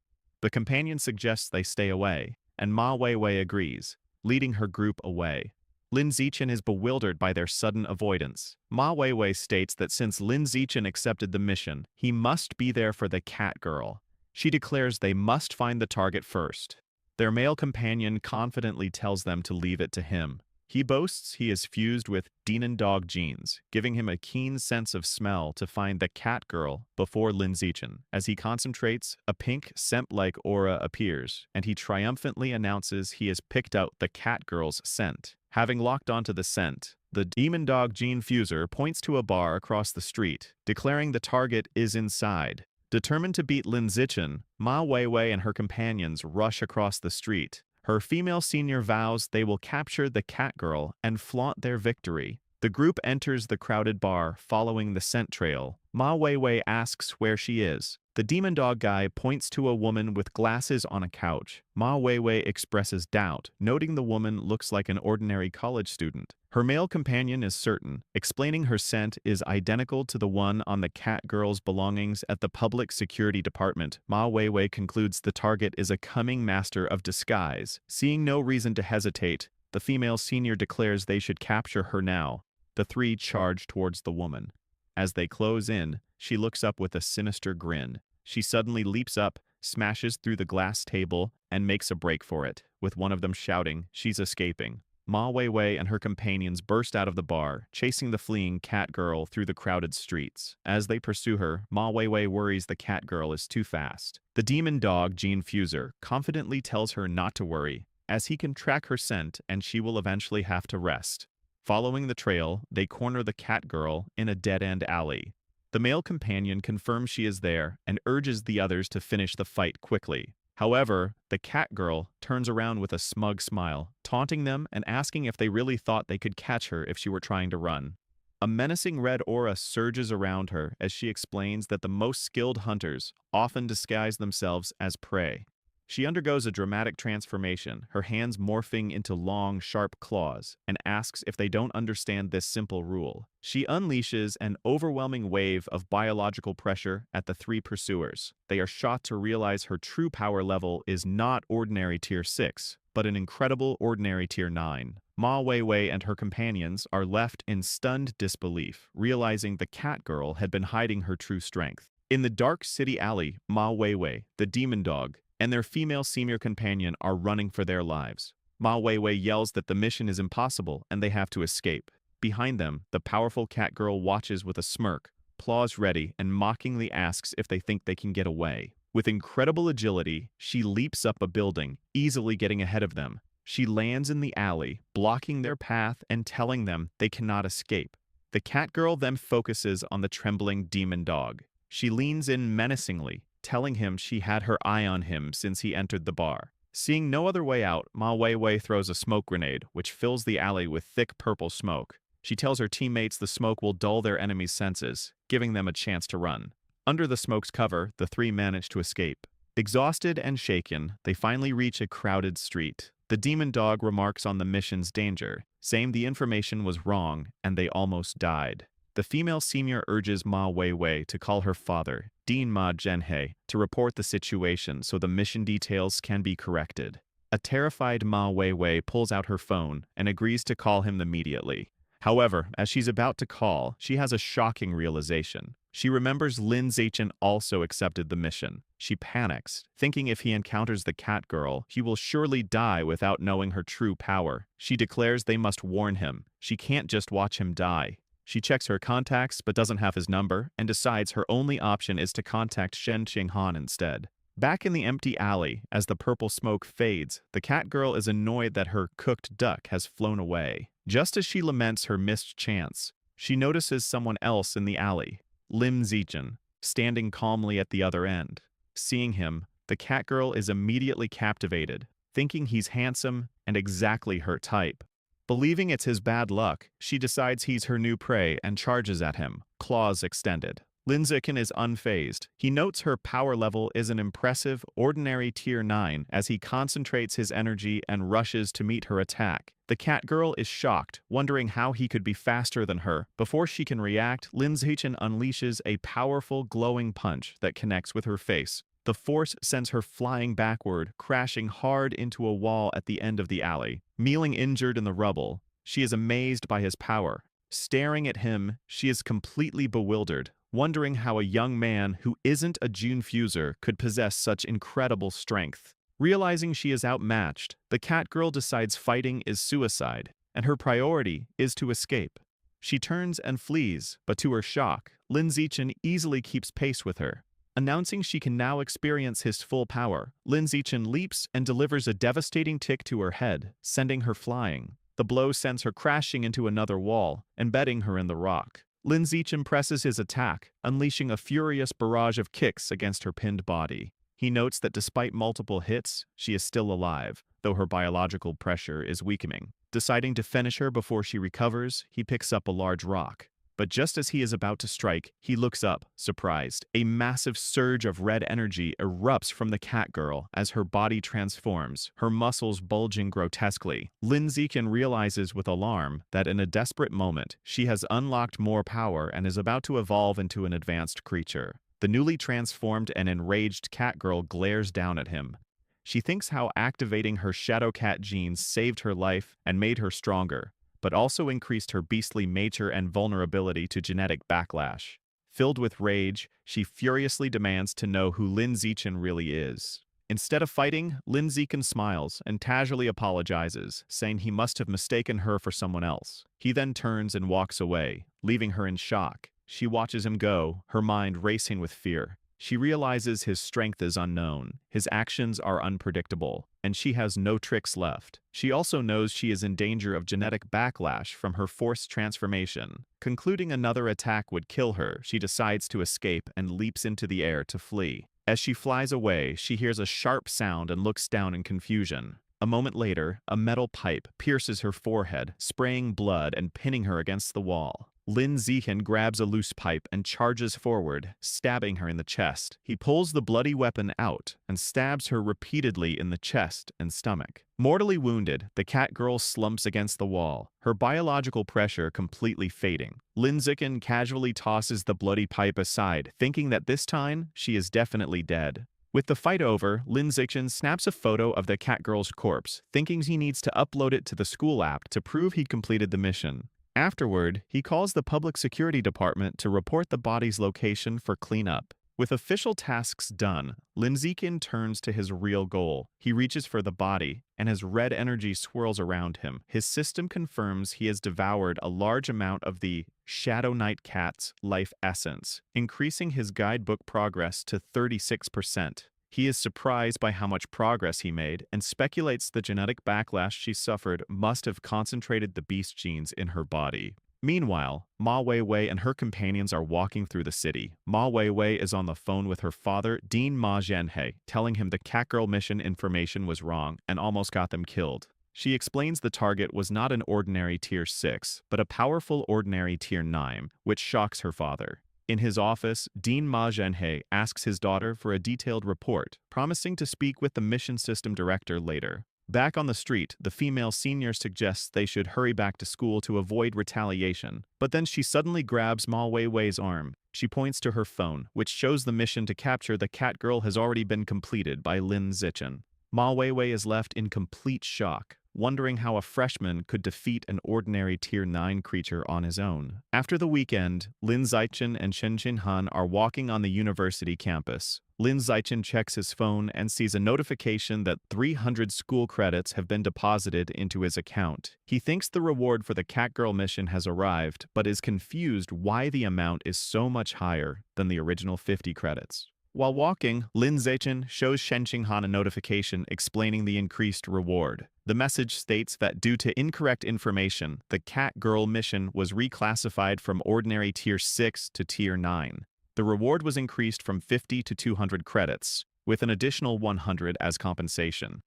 The companion suggests they stay away, and Ma Weiwei agrees, leading her group away. Lin Zichen is bewildered by their sudden avoidance. Ma Weiwei states that since Lin Zichen accepted the mission, he must be there for the cat girl. She declares they must find the target first. Their male companion confidently tells them to leave it to him. He boasts he is fused with demon dog genes, giving him a keen sense of smell to find the cat girl before Lin Zichen. As he concentrates, a pink, scent-like aura appears, and he triumphantly announces he has picked out the cat girl's scent. Having locked onto the scent, the demon dog gene fuser points to a bar across the street, declaring the target is inside. Determined to beat Lin Zichen, Ma Weiwei and her companions rush across the street. Her female senior vows they will capture the cat girl and flaunt their victory. The group enters the crowded bar, following the scent trail. Ma Weiwei asks where she is. The demon dog guy points to a woman with glasses on a couch. Ma Weiwei expresses doubt, noting the woman looks like an ordinary college student. Her male companion is certain, explaining her scent is identical to the one on the cat girl's belongings at the public security department. Ma Weiwei concludes the target is a cunning master of disguise. Seeing no reason to hesitate, the female senior declares they should capture her now. The three charge towards the woman. As they close in, she looks up with a sinister grin. She suddenly leaps up, smashes through the glass table, and makes a break for it, with one of them shouting she's escaping. Ma Weiwei and her companions burst out of the bar, chasing the fleeing cat girl through the crowded streets. As they pursue her, Ma Weiwei worries the cat girl is too fast. The demon dog, Gene Fuser, confidently tells her not to worry, as he can track her scent and she will eventually have to rest. Following the trail, they corner the cat girl in a dead-end alley. The male companion confirms she is there and urges the others to finish the fight quickly. However, the cat girl turns around with a smug smile, taunting them and asking if they really thought they could catch her if she were trying to run. A menacing red aura surges around her as she explains that the most skilled hunters often disguise themselves as prey. She undergoes a dramatic transformation, her hands morphing into long, sharp claws, and asks if they don't understand this simple rule. She unleashes an overwhelming wave of biological pressure at the three pursuers. They are shocked to realize her true power level is not ordinary Tier 6, but an incredible ordinary Tier 9. Ma Weiwei and her companions are left in stunned disbelief, realizing the cat girl had been hiding her true strength. In the dark city alley, Ma Weiwei, the demon dog, and their female senior companion are running for their lives. Ma Weiwei yells that the mission is impossible and they have to escape. Behind them, the powerful cat girl watches with a smirk, claws ready, and mockingly asks if they think they can get away. With incredible agility, she leaps up a building, easily getting ahead of them. She lands in the alley, blocking their path and telling them they cannot escape. The cat girl then focuses on the trembling demon dog. She leans in menacingly, telling him she had her eye on him since he entered the bar. Seeing no other way out, Ma Weiwei throws a smoke grenade, which fills the alley with thick purple smoke. She tells her teammates the smoke will dull their enemies' senses, giving them a chance to run. Under the smoke's cover, the three manage to escape. Exhausted and shaken, they finally reach a crowded street. The demon dog remarks on the mission's danger, saying the information was wrong and they almost died. The female senior urges Ma Weiwei to call her father, Dean Ma Zhenhe, to report the situation so the mission details can be corrected. A terrified Ma Weiwei pulls out her phone and agrees to call him immediately. However, as she's about to call, she has a shocking realization. She remembers Lin Zichen also accepted the mission. She panics, thinking if he encounters the cat girl, he will surely die without knowing her true power. She declares they must warn him. She can't just watch him die. She checks her contacts but doesn't have his number and decides her only option is to contact Shen Qinghan instead. Back in the empty alley, as the purple smoke fades, the cat girl is annoyed that her cooked duck has flown away. Just as she laments her missed chance, she notices someone else in the alley, Lim Zichen, standing calmly at the other end. Seeing him, the cat girl is immediately captivated, thinking he's handsome and exactly her type. Believing it's his bad luck, she decides he's her new prey and charges at him, claws extended. Lin Zichen is unfazed. He notes her power level is an impressive, ordinary tier 9 as he concentrates his energy and rushes to meet her attack. The cat girl is shocked, wondering how he could be faster than her. Before she can react, Lin Zichen unleashes a powerful, glowing punch that connects with her face. The force sends her flying backward, crashing hard into a wall at the end of the alley. Kneeling injured in the rubble, she is amazed by his power. Staring at him, she is completely bewildered, wondering how a young man who isn't a June Fuser could possess such incredible strength. Realizing she is outmatched, the cat girl decides fighting is suicide, and her priority is to escape. She turns and flees, but to her shock, Lin Zichen easily keeps pace with her. Announcing she can now experience his full power, Lin Zichen leaps and delivers a devastating kick to her head, sending her flying. The blow sends her crashing into another wall, embedding her in the rock. Lin Zichen presses his attack, unleashing a furious barrage of kicks against her pinned body. He notes that despite multiple hits, she is still alive, though her biological pressure is weakening. Deciding to finish her before she recovers, he picks up a large rock. But just as he is about to strike, he looks up, surprised. A massive surge of red energy erupts from the cat girl as her body transforms, her muscles bulging grotesquely. Lin Zichen realizes with alarm that in a desperate moment, she has unlocked more power and is about to evolve into an advanced creature. The newly transformed and enraged cat girl glares down at him. She thinks how activating her shadow cat genes saved her life and made her stronger, but also increased her beastly nature and vulnerability to genetic backlash. Filled with rage, she furiously demands to know who Lin Zichen really is. Instead of fighting, Lin Zichen smiles and casually apologizes, saying he must have mistaken her for someone else. He then turns and walks away, leaving her in shock. She watches him go, her mind racing with fear. She realizes his strength is unknown, his actions are unpredictable, and she has no tricks left. She also knows she is in danger of genetic backlash from her forced transformation. Concluding another attack would kill her, she decides to escape and leaps into the air to flee. As she flies away, she hears a sharp sound and looks down in confusion. A moment later, a metal pipe pierces her forehead, spraying blood and pinning her against the wall. Lin Zichen grabs a loose pipe and charges forward, stabbing her in the chest. He pulls the bloody weapon out and stabs her repeatedly in the chest and stomach. Mortally wounded, the cat girl slumps against the wall, her biological pressure completely fading. Lin Zichen casually tosses the bloody pipe aside, thinking that this time she is definitely dead. With the fight over, Lin Zichen snaps a photo of the cat girl's corpse, thinking he needs to upload it to the school app to prove he completed the mission. Afterward, he calls the public security department to report the body's location for cleanup. With official tasks done, Lin Ziqin turns to his real goal. He reaches for the body, and as red energy swirls around him, his system confirms he has devoured a large amount of the Shadow Knight Cat's life essence, increasing his guidebook progress to 36%. He is surprised by how much progress he made and speculates the genetic backlash she suffered must have concentrated the beast genes in her body. Meanwhile, Ma Weiwei and her companions are walking through the city. Ma Weiwei is on the phone with her father, Dean Ma Zhenhe, telling him the Catgirl mission information was wrong and almost got them killed. She explains the target was not an ordinary Tier 6, but a powerful ordinary Tier 9, which shocks her father. In his office, Dean Ma Zhenhe asks his daughter for a detailed report, promising to speak with the mission system director later. Back on the street, the female senior suggests they should hurry back to school to avoid retaliation, but then she suddenly grabs Ma Weiwei's arm. She points to her phone, which shows the mission to capture the Catgirl has already been completed by Lin Ziqin. Ma Weiwei is left in complete shock, wondering how a freshman could defeat an ordinary Tier 9 creature on his own. After the weekend, Lin Ziqin and Shen Xinhan are walking on the university campus. Lin Ziqin checks his phone and sees a notification that 300 school credits have been deposited into his account. He thinks the reward for the Catgirl mission has arrived, but is confused why the amount is so much higher than the original 50 credits. While walking, Lin Ziqin shows Shen Xinhan a notification explaining the increased reward. The message states that due to incorrect information, the Catgirl mission was reclassified from ordinary Tier 6 to Tier 9. The reward was increased from 50 to 200 credits, with an additional 100 as compensation.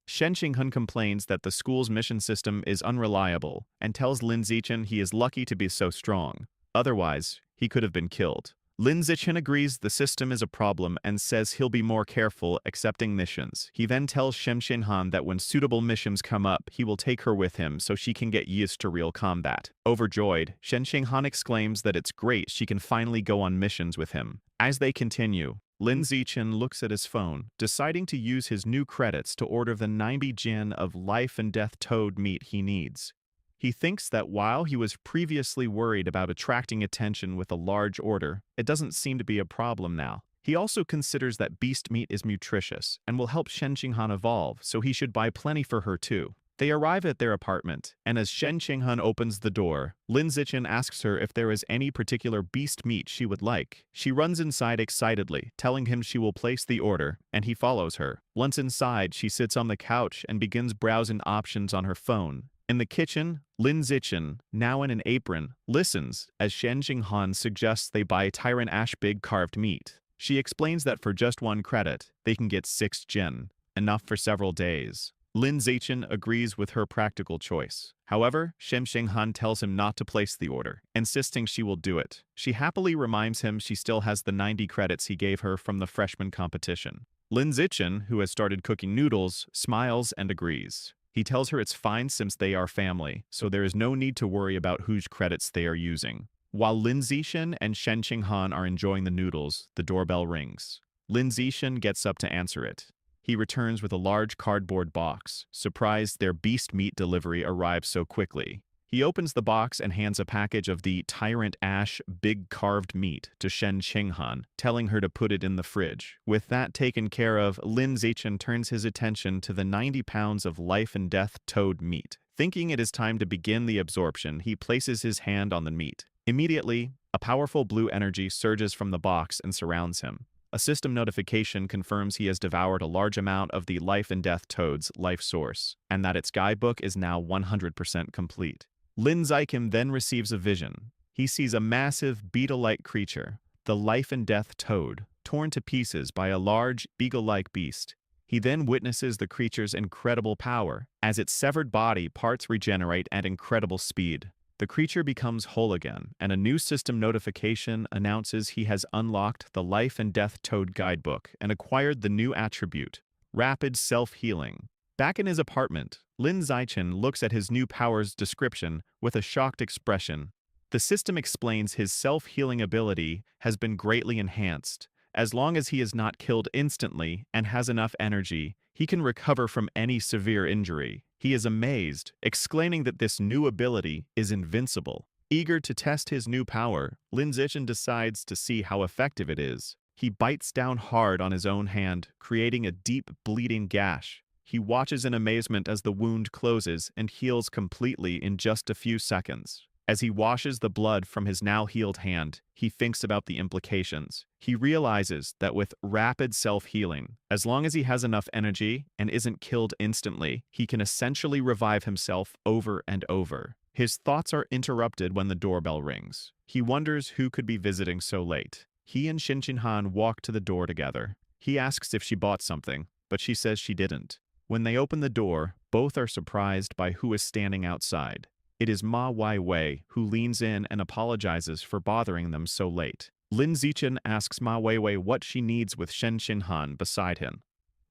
Shen Xinhan complains that the school's mission system is unreliable and tells Lin Ziqin he is lucky to be so strong. Otherwise, he could have been killed. Lin Ziqin agrees the system is a problem and says he'll be more careful accepting missions. He then tells Shen Xinhan that when suitable missions come up, he will take her with him so she can get used to real combat. Overjoyed, Shen Xinhan exclaims that it's great she can finally go on missions with him. As they continue, Lin Ziqin looks at his phone, deciding to use his new credits to order the 90 jin of life and death toad meat he needs. He thinks that while he was previously worried about attracting attention with a large order, it doesn't seem to be a problem now. He also considers that beast meat is nutritious and will help Shen Xinhan evolve, so he should buy plenty for her too. They arrive at their apartment, and as Shen Xinhan opens the door, Lin Ziqin asks her if there is any particular beast meat she would like. She runs inside excitedly, telling him she will place the order, and he follows her. Once inside, she sits on the couch and begins browsing options on her phone. In the kitchen, Lin Ziqin, now in an apron, listens as Shen Xinhan suggests they buy Tyrant Ash Big carved meat. She explains that for just 1 credit, they can get 6 jin, enough for several days. Lin Ziqin agrees with her practical choice. However, Shen Xinhan tells him not to place the order, insisting she will do it. She happily reminds him she still has the 90 credits he gave her from the freshman competition. Lin Ziqin, who has started cooking noodles, smiles and agrees. He tells her it's fine since they are family, so there is no need to worry about whose credits they are using. While Lin Ziqin and Shen Xinhan are enjoying the noodles, the doorbell rings. Lin Ziqin gets up to answer it. He returns with a large cardboard box, surprised their beast meat delivery arrives so quickly. He opens the box and hands a package of the Tyrant Ash Big carved meat to Shen Xinhan, telling her to put it in the fridge. With that taken care of, Lin Ziqin turns his attention to the 90 pounds of life and death toad meat. Thinking it is time to begin the absorption, he places his hand on the meat. Immediately, a powerful blue energy surges from the box and surrounds him. A system notification confirms he has devoured a large amount of the life and death toad's life source, and that its guidebook is now 100% complete. Lin Ziqin then receives a vision. He sees a massive beetle-like creature, the life and death toad, torn to pieces by a large beagle-like beast. He then witnesses the creature's incredible power, as its severed body parts regenerate at incredible speed. The creature becomes whole again, and a new system notification announces he has unlocked the life and death toad guidebook and acquired the new attribute, rapid self-healing. Back in his apartment, Lin Ziqin looks at his new power's description with a shocked expression. The system explains his self-healing ability has been greatly enhanced. As long as he is not killed instantly and has enough energy, he can recover from any severe injury. He is amazed, exclaiming that this new ability is invincible. Eager to test his new power, Lin Ziqin decides to see how effective it is. He bites down hard on his own hand, creating a deep, bleeding gash. He watches in amazement as the wound closes and heals completely in just a few seconds. As he washes the blood from his now healed hand, he thinks about the implications. He realizes that with rapid self-healing, as long as he has enough energy and isn't killed instantly, he can essentially revive himself over and over. His thoughts are interrupted when the doorbell rings. He wonders who could be visiting so late. He and Shin Han walk to the door together. He asks if she bought something, but she says she didn't. When they open the door, both are surprised by who is standing outside. It is Ma Weiwei, who leans in and apologizes for bothering them so late. Lin Zichen asks Ma Weiwei what she needs with Shen Han beside him.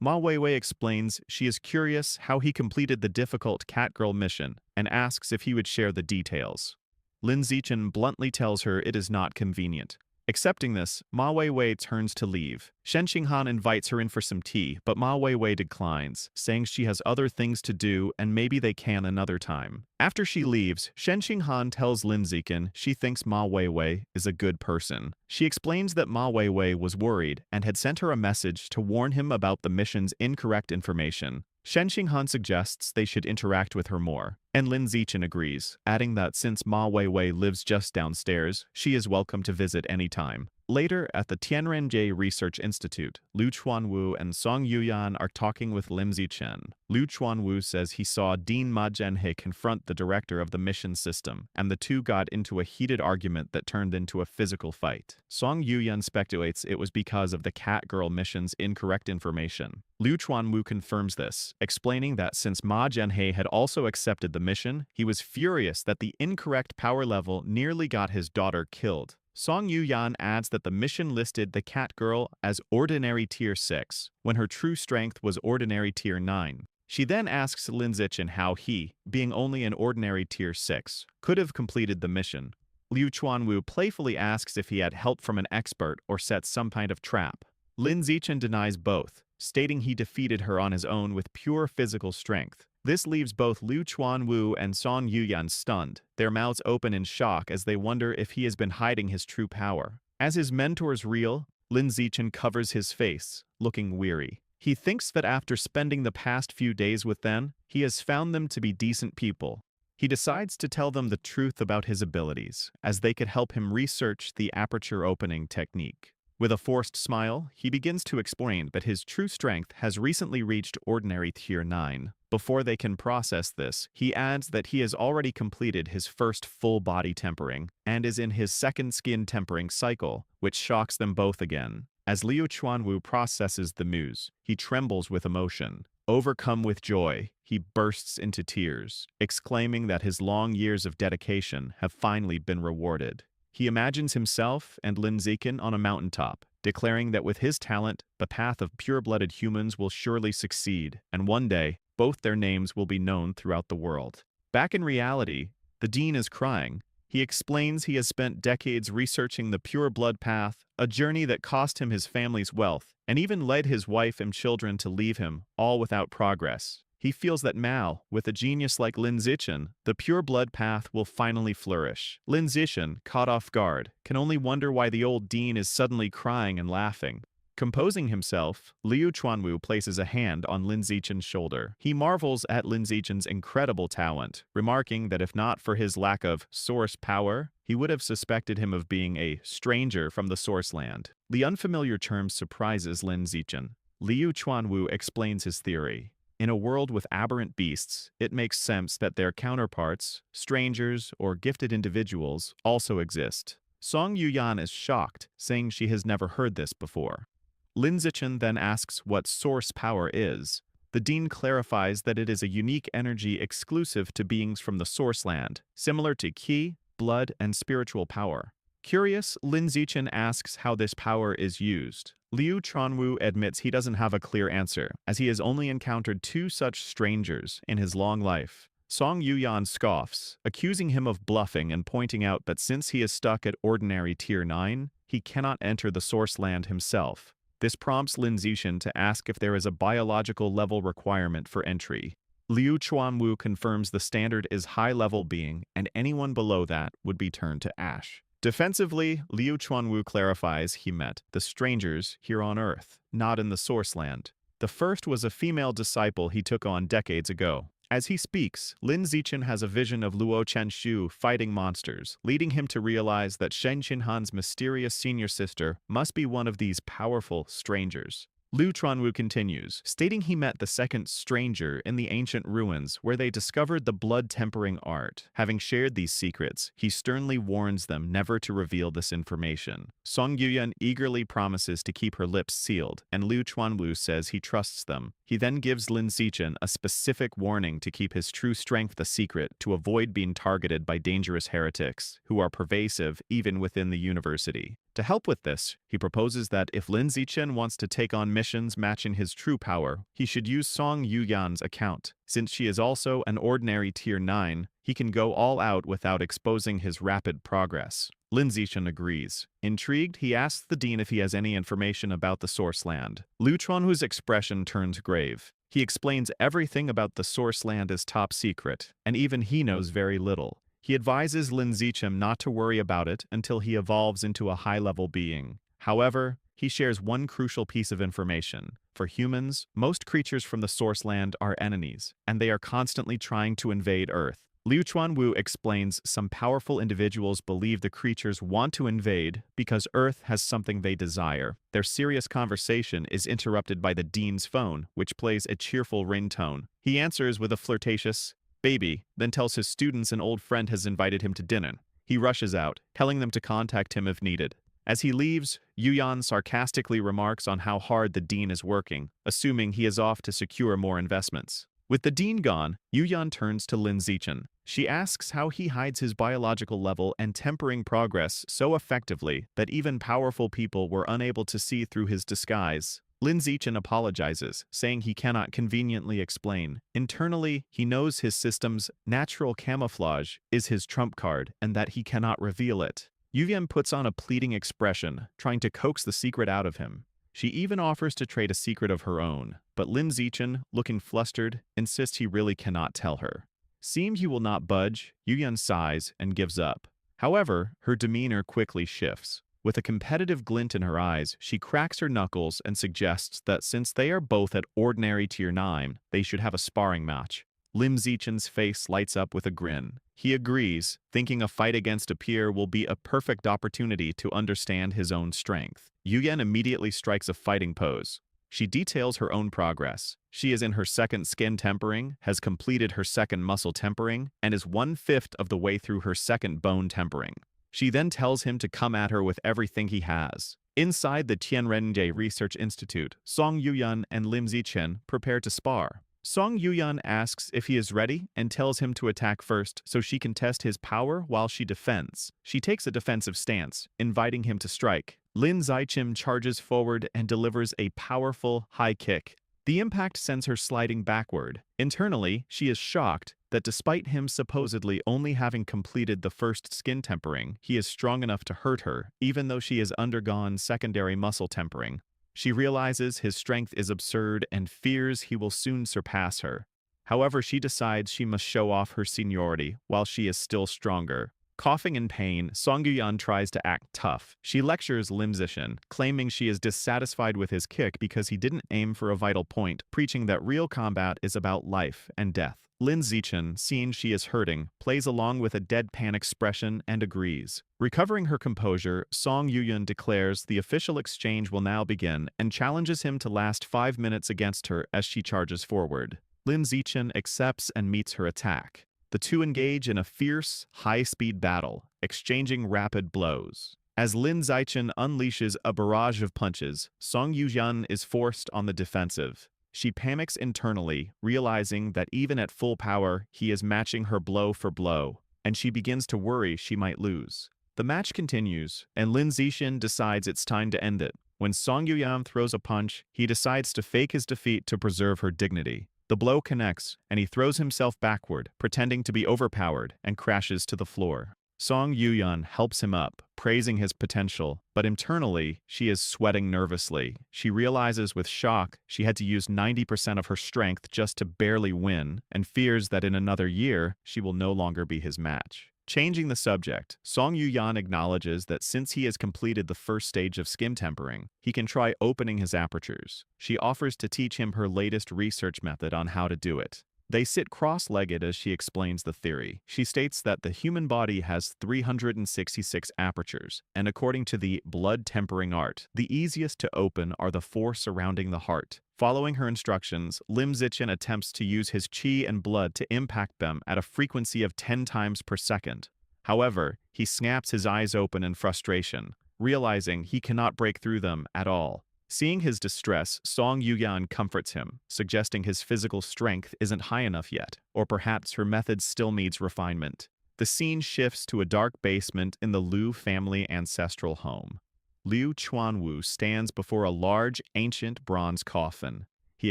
Ma Weiwei explains she is curious how he completed the difficult Catgirl mission and asks if he would share the details. Lin Zichen bluntly tells her it is not convenient. Accepting this, Ma Weiwei turns to leave. Shen Han invites her in for some tea, but Ma Weiwei declines, saying she has other things to do and maybe they can another time. After she leaves, Shen Han tells Lin Zichen she thinks Ma Weiwei is a good person. She explains that Ma Weiwei was worried and had sent her a message to warn him about the mission's incorrect information. Shen Han suggests they should interact with her more, and Lin Zichen agrees, adding that since Ma Weiwei lives just downstairs, she is welcome to visit anytime. Later, at the Tianrenjie Research Institute, Liu Chuanwu and Song Yuyan are talking with Lim Zichen. Liu Chuanwu says he saw Dean Ma Zhenhe confront the director of the mission system, and the two got into a heated argument that turned into a physical fight. Song Yuyan speculates it was because of the Catgirl mission's incorrect information. Liu Chuanwu confirms this, explaining that since Ma Zhenhe had also accepted the mission, he was furious that the incorrect power level nearly got his daughter killed. Song Yuyan adds that the mission listed the Catgirl as Ordinary Tier 6, when her true strength was Ordinary Tier 9. She then asks Lin Zichen how he, being only an Ordinary Tier 6, could have completed the mission. Liu Chuanwu playfully asks if he had help from an expert or set some kind of trap. Lin Zichen denies both, stating he defeated her on his own with pure physical strength. This leaves both Liu Chuanwu and Song Yuyan stunned, their mouths open in shock as they wonder if he has been hiding his true power. As his mentors reel, Lin Zichen covers his face, looking weary. He thinks that after spending the past few days with them, he has found them to be decent people. He decides to tell them the truth about his abilities, as they could help him research the aperture opening technique. With a forced smile, he begins to explain that his true strength has recently reached Ordinary Tier 9. Before they can process this, he adds that he has already completed his first full body tempering and is in his second skin tempering cycle, which shocks them both again. As Liu Chuanwu processes the news, he trembles with emotion. Overcome with joy, he bursts into tears, exclaiming that his long years of dedication have finally been rewarded. He imagines himself and Lin Zichen on a mountaintop, declaring that with his talent, the path of pure-blooded humans will surely succeed, and one day, both their names will be known throughout the world. Back in reality, the Dean is crying. He explains he has spent decades researching the pure blood path, a journey that cost him his family's wealth, and even led his wife and children to leave him, all without progress. He feels that Mao, with a genius like Lin Zichen, the pure blood path will finally flourish. Lin Zichen, caught off guard, can only wonder why the old Dean is suddenly crying and laughing. Composing himself, Liu Chuanwu places a hand on Lin Zichen's shoulder. He marvels at Lin Zichen's incredible talent, remarking that if not for his lack of source power, he would have suspected him of being a stranger from the source land. The unfamiliar term surprises Lin Zichen. Liu Chuanwu explains his theory. In a world with aberrant beasts, it makes sense that their counterparts, strangers or gifted individuals, also exist. Song Yuyan is shocked, saying she has never heard this before. Lin Zichen then asks what source power is. The Dean clarifies that it is a unique energy exclusive to beings from the source land, similar to Qi, blood, and spiritual power. Curious, Lin Zichen asks how this power is used. Liu Chuanwu admits he doesn't have a clear answer, as he has only encountered 2 such strangers in his long life. Song Yuyan scoffs, accusing him of bluffing and pointing out that since he is stuck at Ordinary Tier 9, he cannot enter the source land himself. This prompts Lin Zichen to ask if there is a biological level requirement for entry. Liu Chuanwu confirms the standard is high-level being, and anyone below that would be turned to ash. Defensively, Liu Chuanwu clarifies he met the strangers here on Earth, not in the source land. The first was a female disciple he took on decades ago. As he speaks, Lin Zichen has a vision of Luo Chenshu fighting monsters, leading him to realize that Shen Qinhan's mysterious senior sister must be one of these powerful strangers. Liu Chuanwu continues, stating he met the second stranger in the ancient ruins where they discovered the blood-tempering art. Having shared these secrets, he sternly warns them never to reveal this information. Song Yuyan eagerly promises to keep her lips sealed, and Liu Chuanwu says he trusts them. He then gives Lin Zichen a specific warning to keep his true strength a secret to avoid being targeted by dangerous heretics, who are pervasive even within the university. To help with this, he proposes that if Lin Zichen wants to take on missions matching his true power, he should use Song Yuyan's account. Since she is also an ordinary Tier 9, he can go all out without exposing his rapid progress. Lin Zichen agrees. Intrigued, he asks the dean if he has any information about the source land. Liu Chuanwu's expression turns grave. He explains everything about the source land is top secret, and even he knows very little. He advises Lin Zichen not to worry about it until he evolves into a high-level being. However, he shares one crucial piece of information. For humans, most creatures from the source land are enemies, and they are constantly trying to invade Earth. Liu Chuanwu explains some powerful individuals believe the creatures want to invade because Earth has something they desire. Their serious conversation is interrupted by the dean's phone, which plays a cheerful ringtone. He answers with a flirtatious "baby," then tells his students an old friend has invited him to dinner. He rushes out, telling them to contact him if needed. As he leaves, Yuyan sarcastically remarks on how hard the dean is working, assuming he is off to secure more investments. With the dean gone, Yuyan turns to Lin Zichen. She asks how he hides his biological level and tempering progress so effectively that even powerful people were unable to see through his disguise. Lin Zichen apologizes, saying he cannot conveniently explain. Internally, he knows his system's natural camouflage is his trump card and that he cannot reveal it. Yuyan puts on a pleading expression, trying to coax the secret out of him. She even offers to trade a secret of her own, but Lin Zichen, looking flustered, insists he really cannot tell her. Seeing he will not budge, Yuyan sighs and gives up. However, her demeanor quickly shifts. With a competitive glint in her eyes, she cracks her knuckles and suggests that since they are both at ordinary Tier 9, they should have a sparring match. Lin Zichen's face lights up with a grin. He agrees, thinking a fight against a peer will be a perfect opportunity to understand his own strength. Yuyan immediately strikes a fighting pose. She details her own progress. She is in her second skin tempering, has completed her second muscle tempering, and is 1/5 of the way through her second bone tempering. She then tells him to come at her with everything he has. Inside the Tianrenjie Research Institute, Song Yuyan and Lin Zichen prepare to spar. Song Yuyan asks if he is ready and tells him to attack first so she can test his power while she defends. She takes a defensive stance, inviting him to strike. Lin Zichen charges forward and delivers a powerful high kick. The impact sends her sliding backward. Internally, she is shocked that despite him supposedly only having completed the first skin tempering, he is strong enough to hurt her, even though she has undergone secondary muscle tempering. She realizes his strength is absurd and fears he will soon surpass her. However, she decides she must show off her seniority while she is still stronger. Coughing in pain, Song Yuyan tries to act tough. She lectures Lin Zichen, claiming she is dissatisfied with his kick because he didn't aim for a vital point, preaching that real combat is about life and death. Lin Zichen, seeing she is hurting, plays along with a deadpan expression and agrees. Recovering her composure, Song Yuyan declares the official exchange will now begin and challenges him to last 5 minutes against her as she charges forward. Lin Zichen accepts and meets her attack. The two engage in a fierce, high-speed battle, exchanging rapid blows. As Lin Zichen unleashes a barrage of punches, Song Yuyan is forced on the defensive. She panics internally, realizing that even at full power, he is matching her blow for blow, and she begins to worry she might lose. The match continues, and Lin Zichen decides it's time to end it. When Song Yuyan throws a punch, he decides to fake his defeat to preserve her dignity. The blow connects, and he throws himself backward, pretending to be overpowered, and crashes to the floor. Song Yuyan helps him up, praising his potential, but internally, she is sweating nervously. She realizes with shock she had to use 90% of her strength just to barely win, and fears that in another year, she will no longer be his match. Changing the subject, Song Yuyan acknowledges that since he has completed the first stage of skim tempering, he can try opening his apertures. She offers to teach him her latest research method on how to do it. They sit cross-legged as she explains the theory. She states that the human body has 366 apertures, and according to the blood tempering art, the easiest to open are the four surrounding the heart. Following her instructions, Lim Zichen attempts to use his qi and blood to impact them at a frequency of 10 times per second. However, he snaps his eyes open in frustration, realizing he cannot break through them at all. Seeing his distress, Song Yuyan comforts him, suggesting his physical strength isn't high enough yet, or perhaps her method still needs refinement. The scene shifts to a dark basement in the Liu family ancestral home. Liu Chuanwu stands before a large, ancient bronze coffin. He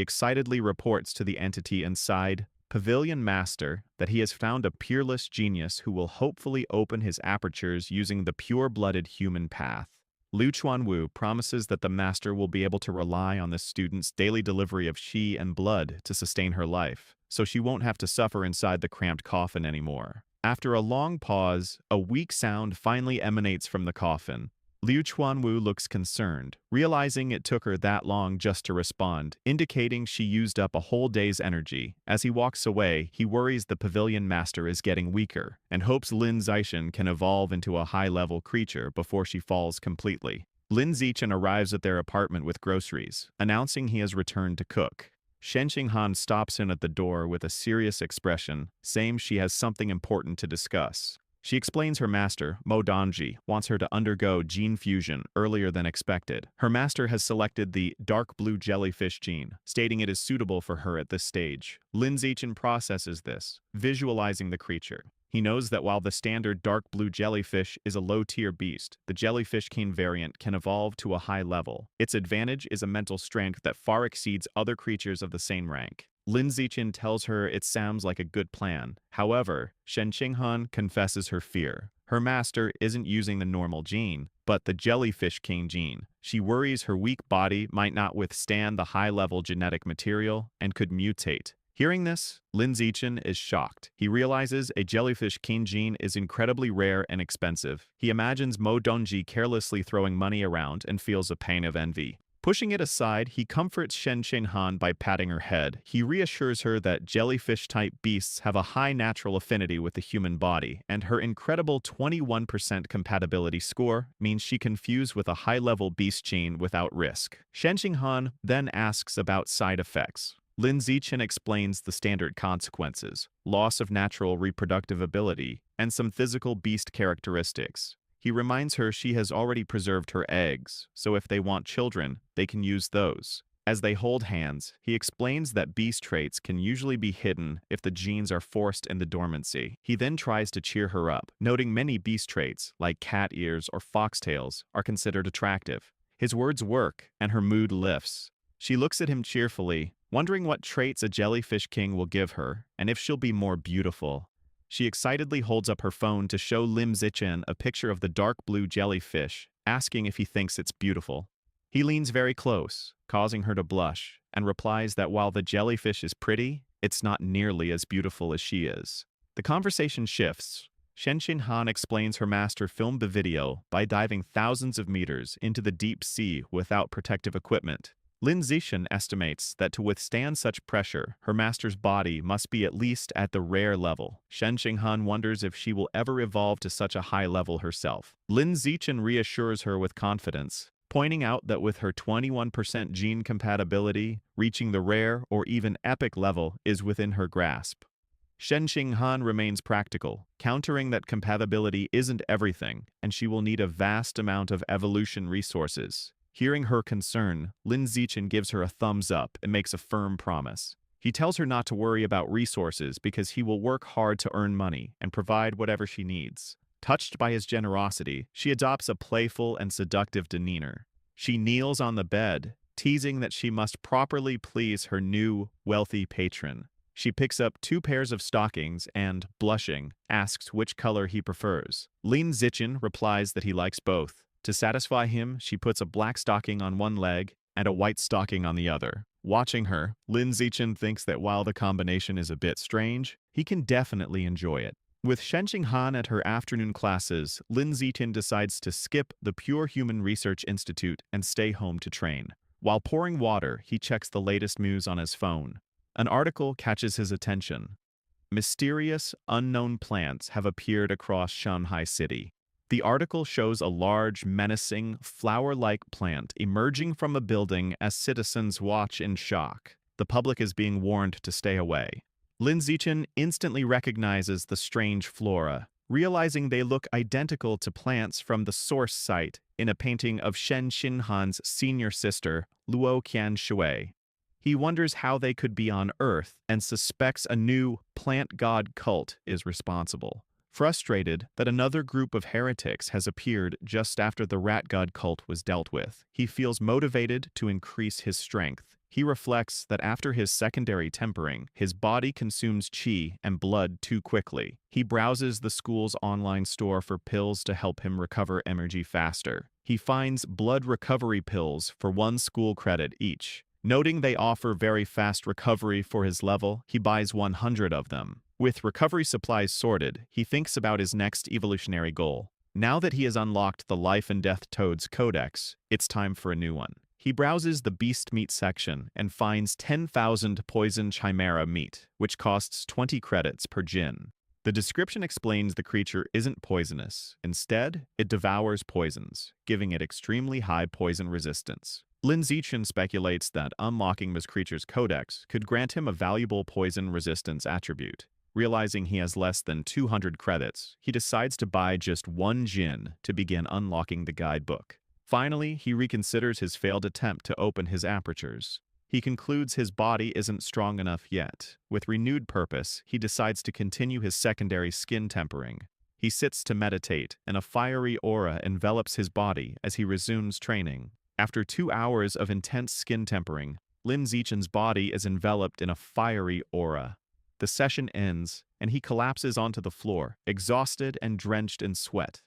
excitedly reports to the entity inside, Pavilion Master, that he has found a peerless genius who will hopefully open his apertures using the pure-blooded human path. Liu Chuanwu promises that the master will be able to rely on the student's daily delivery of qi and blood to sustain her life, so she won't have to suffer inside the cramped coffin anymore. After a long pause, a weak sound finally emanates from the coffin. Liu Chuanwu looks concerned, realizing it took her that long just to respond, indicating she used up a whole day's energy. As he walks away, he worries the Pavilion Master is getting weaker, and hopes Lin Zichen can evolve into a high-level creature before she falls completely. Lin Zichen arrives at their apartment with groceries, announcing he has returned to cook. Shen Qinghan stops in at the door with a serious expression, saying she has something important to discuss. She explains her master, Mo Donji, wants her to undergo gene fusion earlier than expected. Her master has selected the dark blue jellyfish gene, stating it is suitable for her at this stage. Lin Zichen processes this, visualizing the creature. He knows that while the standard dark blue jellyfish is a low-tier beast, the jellyfish king variant can evolve to a high level. Its advantage is a mental strength that far exceeds other creatures of the same rank. Lin Zichen tells her it sounds like a good plan. However, Shen Qinghan confesses her fear. Her master isn't using the normal gene, but the jellyfish king gene. She worries her weak body might not withstand the high-level genetic material and could mutate. Hearing this, Lin Zichen is shocked. He realizes a jellyfish king gene is incredibly rare and expensive. He imagines Mo Donji carelessly throwing money around and feels a pang of envy. Pushing it aside, he comforts Shen Qinghan by patting her head. He reassures her that jellyfish-type beasts have a high natural affinity with the human body, and her incredible 21% compatibility score means she can fuse with a high-level beast gene without risk. Shen Qinghan then asks about side effects. Lin Zichen explains the standard consequences, loss of natural reproductive ability, and some physical beast characteristics. He reminds her she has already preserved her eggs, so if they want children, they can use those. As they hold hands, he explains that beast traits can usually be hidden if the genes are forced into dormancy. He then tries to cheer her up, noting many beast traits, like cat ears or foxtails, are considered attractive. His words work, and her mood lifts. She looks at him cheerfully, wondering what traits a jellyfish king will give her, and if she'll be more beautiful. She excitedly holds up her phone to show Lim Zichen a picture of the dark blue jellyfish, asking if he thinks it's beautiful. He leans very close, causing her to blush, and replies that while the jellyfish is pretty, it's not nearly as beautiful as she is. The conversation shifts. Shen Qinghan explains her master filmed the video by diving thousands of meters into the deep sea without protective equipment. Lin Zichen estimates that to withstand such pressure, her master's body must be at least at the rare level. Shen Qinghan wonders if she will ever evolve to such a high level herself. Lin Zichen reassures her with confidence, pointing out that with her 21% gene compatibility, reaching the rare or even epic level is within her grasp. Shen Qinghan remains practical, countering that compatibility isn't everything, and she will need a vast amount of evolution resources. Hearing her concern, Lin Zichen gives her a thumbs up and makes a firm promise. He tells her not to worry about resources because he will work hard to earn money and provide whatever she needs. Touched by his generosity, she adopts a playful and seductive demeanor. She kneels on the bed, teasing that she must properly please her new, wealthy patron. She picks up 2 pairs of stockings and, blushing, asks which color he prefers. Lin Zichen replies that he likes both. To satisfy him, she puts a black stocking on one leg and a white stocking on the other. Watching her, Lin Zichen thinks that while the combination is a bit strange, he can definitely enjoy it. With Shen Qinghan at her afternoon classes, Lin Zitin decides to skip the Pure Human Research Institute and stay home to train. While pouring water, he checks the latest news on his phone. An article catches his attention. Mysterious, unknown plants have appeared across Shanghai City. The article shows a large, menacing, flower-like plant emerging from a building as citizens watch in shock. The public is being warned to stay away. Lin Zichen instantly recognizes the strange flora, realizing they look identical to plants from the source site in a painting of Shen Qinghan's senior sister, Luo Qianshui. He wonders how they could be on Earth and suspects a new plant god cult is responsible. Frustrated that another group of heretics has appeared just after the rat god cult was dealt with, he feels motivated to increase his strength. He reflects that after his secondary tempering, his body consumes qi and blood too quickly. He browses the school's online store for pills to help him recover energy faster. He finds blood recovery pills for 1 school credit each. Noting they offer very fast recovery for his level, he buys 100 of them. With recovery supplies sorted, he thinks about his next evolutionary goal. Now that he has unlocked the Life and Death Toads Codex, it's time for a new one. He browses the beast meat section and finds 10,000 poison chimera meat, which costs 20 credits per jin. The description explains the creature isn't poisonous. Instead, it devours poisons, giving it extremely high poison resistance. Lin Zichen speculates that unlocking this creature's codex could grant him a valuable poison resistance attribute. Realizing he has less than 200 credits, he decides to buy just 1 jin to begin unlocking the guidebook. Finally, he reconsiders his failed attempt to open his apertures. He concludes his body isn't strong enough yet. With renewed purpose, he decides to continue his secondary skin tempering. He sits to meditate, and a fiery aura envelops his body as he resumes training. After 2 hours of intense skin tempering, Lin Zichen's body is enveloped in a fiery aura. The session ends, and he collapses onto the floor, exhausted and drenched in sweat.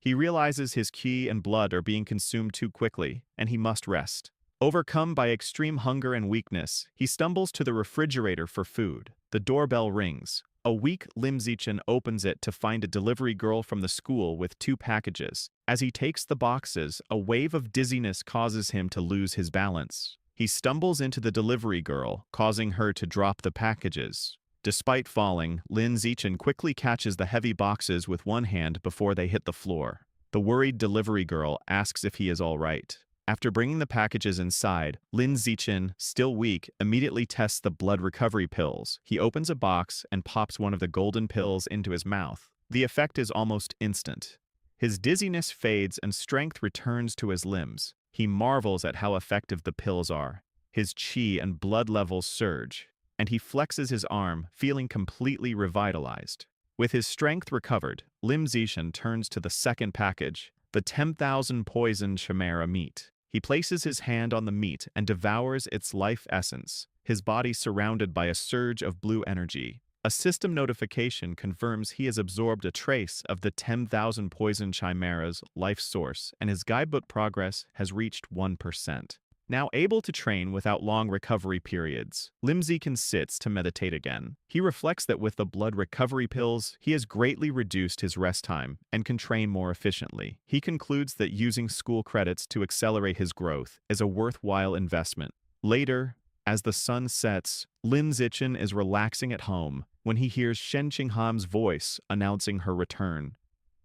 He realizes his qi and blood are being consumed too quickly, and he must rest. Overcome by extreme hunger and weakness, he stumbles to the refrigerator for food. The doorbell rings. A weak Lim Zichen opens it to find a delivery girl from the school with 2 packages. As he takes the boxes, a wave of dizziness causes him to lose his balance. He stumbles into the delivery girl, causing her to drop the packages. Despite falling, Lin Zichen quickly catches the heavy boxes with one hand before they hit the floor. The worried delivery girl asks if he is all right. After bringing the packages inside, Lin Zichen, still weak, immediately tests the blood recovery pills. He opens a box and pops one of the golden pills into his mouth. The effect is almost instant. His dizziness fades and strength returns to his limbs. He marvels at how effective the pills are. His qi and blood levels surge, and he flexes his arm, feeling completely revitalized. With his strength recovered, Lim Zichen turns to the second package, the 10,000 poison chimera meat. He places his hand on the meat and devours its life essence, his body surrounded by a surge of blue energy. A system notification confirms he has absorbed a trace of the 10,000 poison chimera's life source, and his guidebook progress has reached 1%. Now able to train without long recovery periods, Lim Zichen sits to meditate again. He reflects that with the blood recovery pills, he has greatly reduced his rest time and can train more efficiently. He concludes that using school credits to accelerate his growth is a worthwhile investment. Later, as the sun sets, Lin Zichen is relaxing at home when he hears Shen Qinghan's voice announcing her return.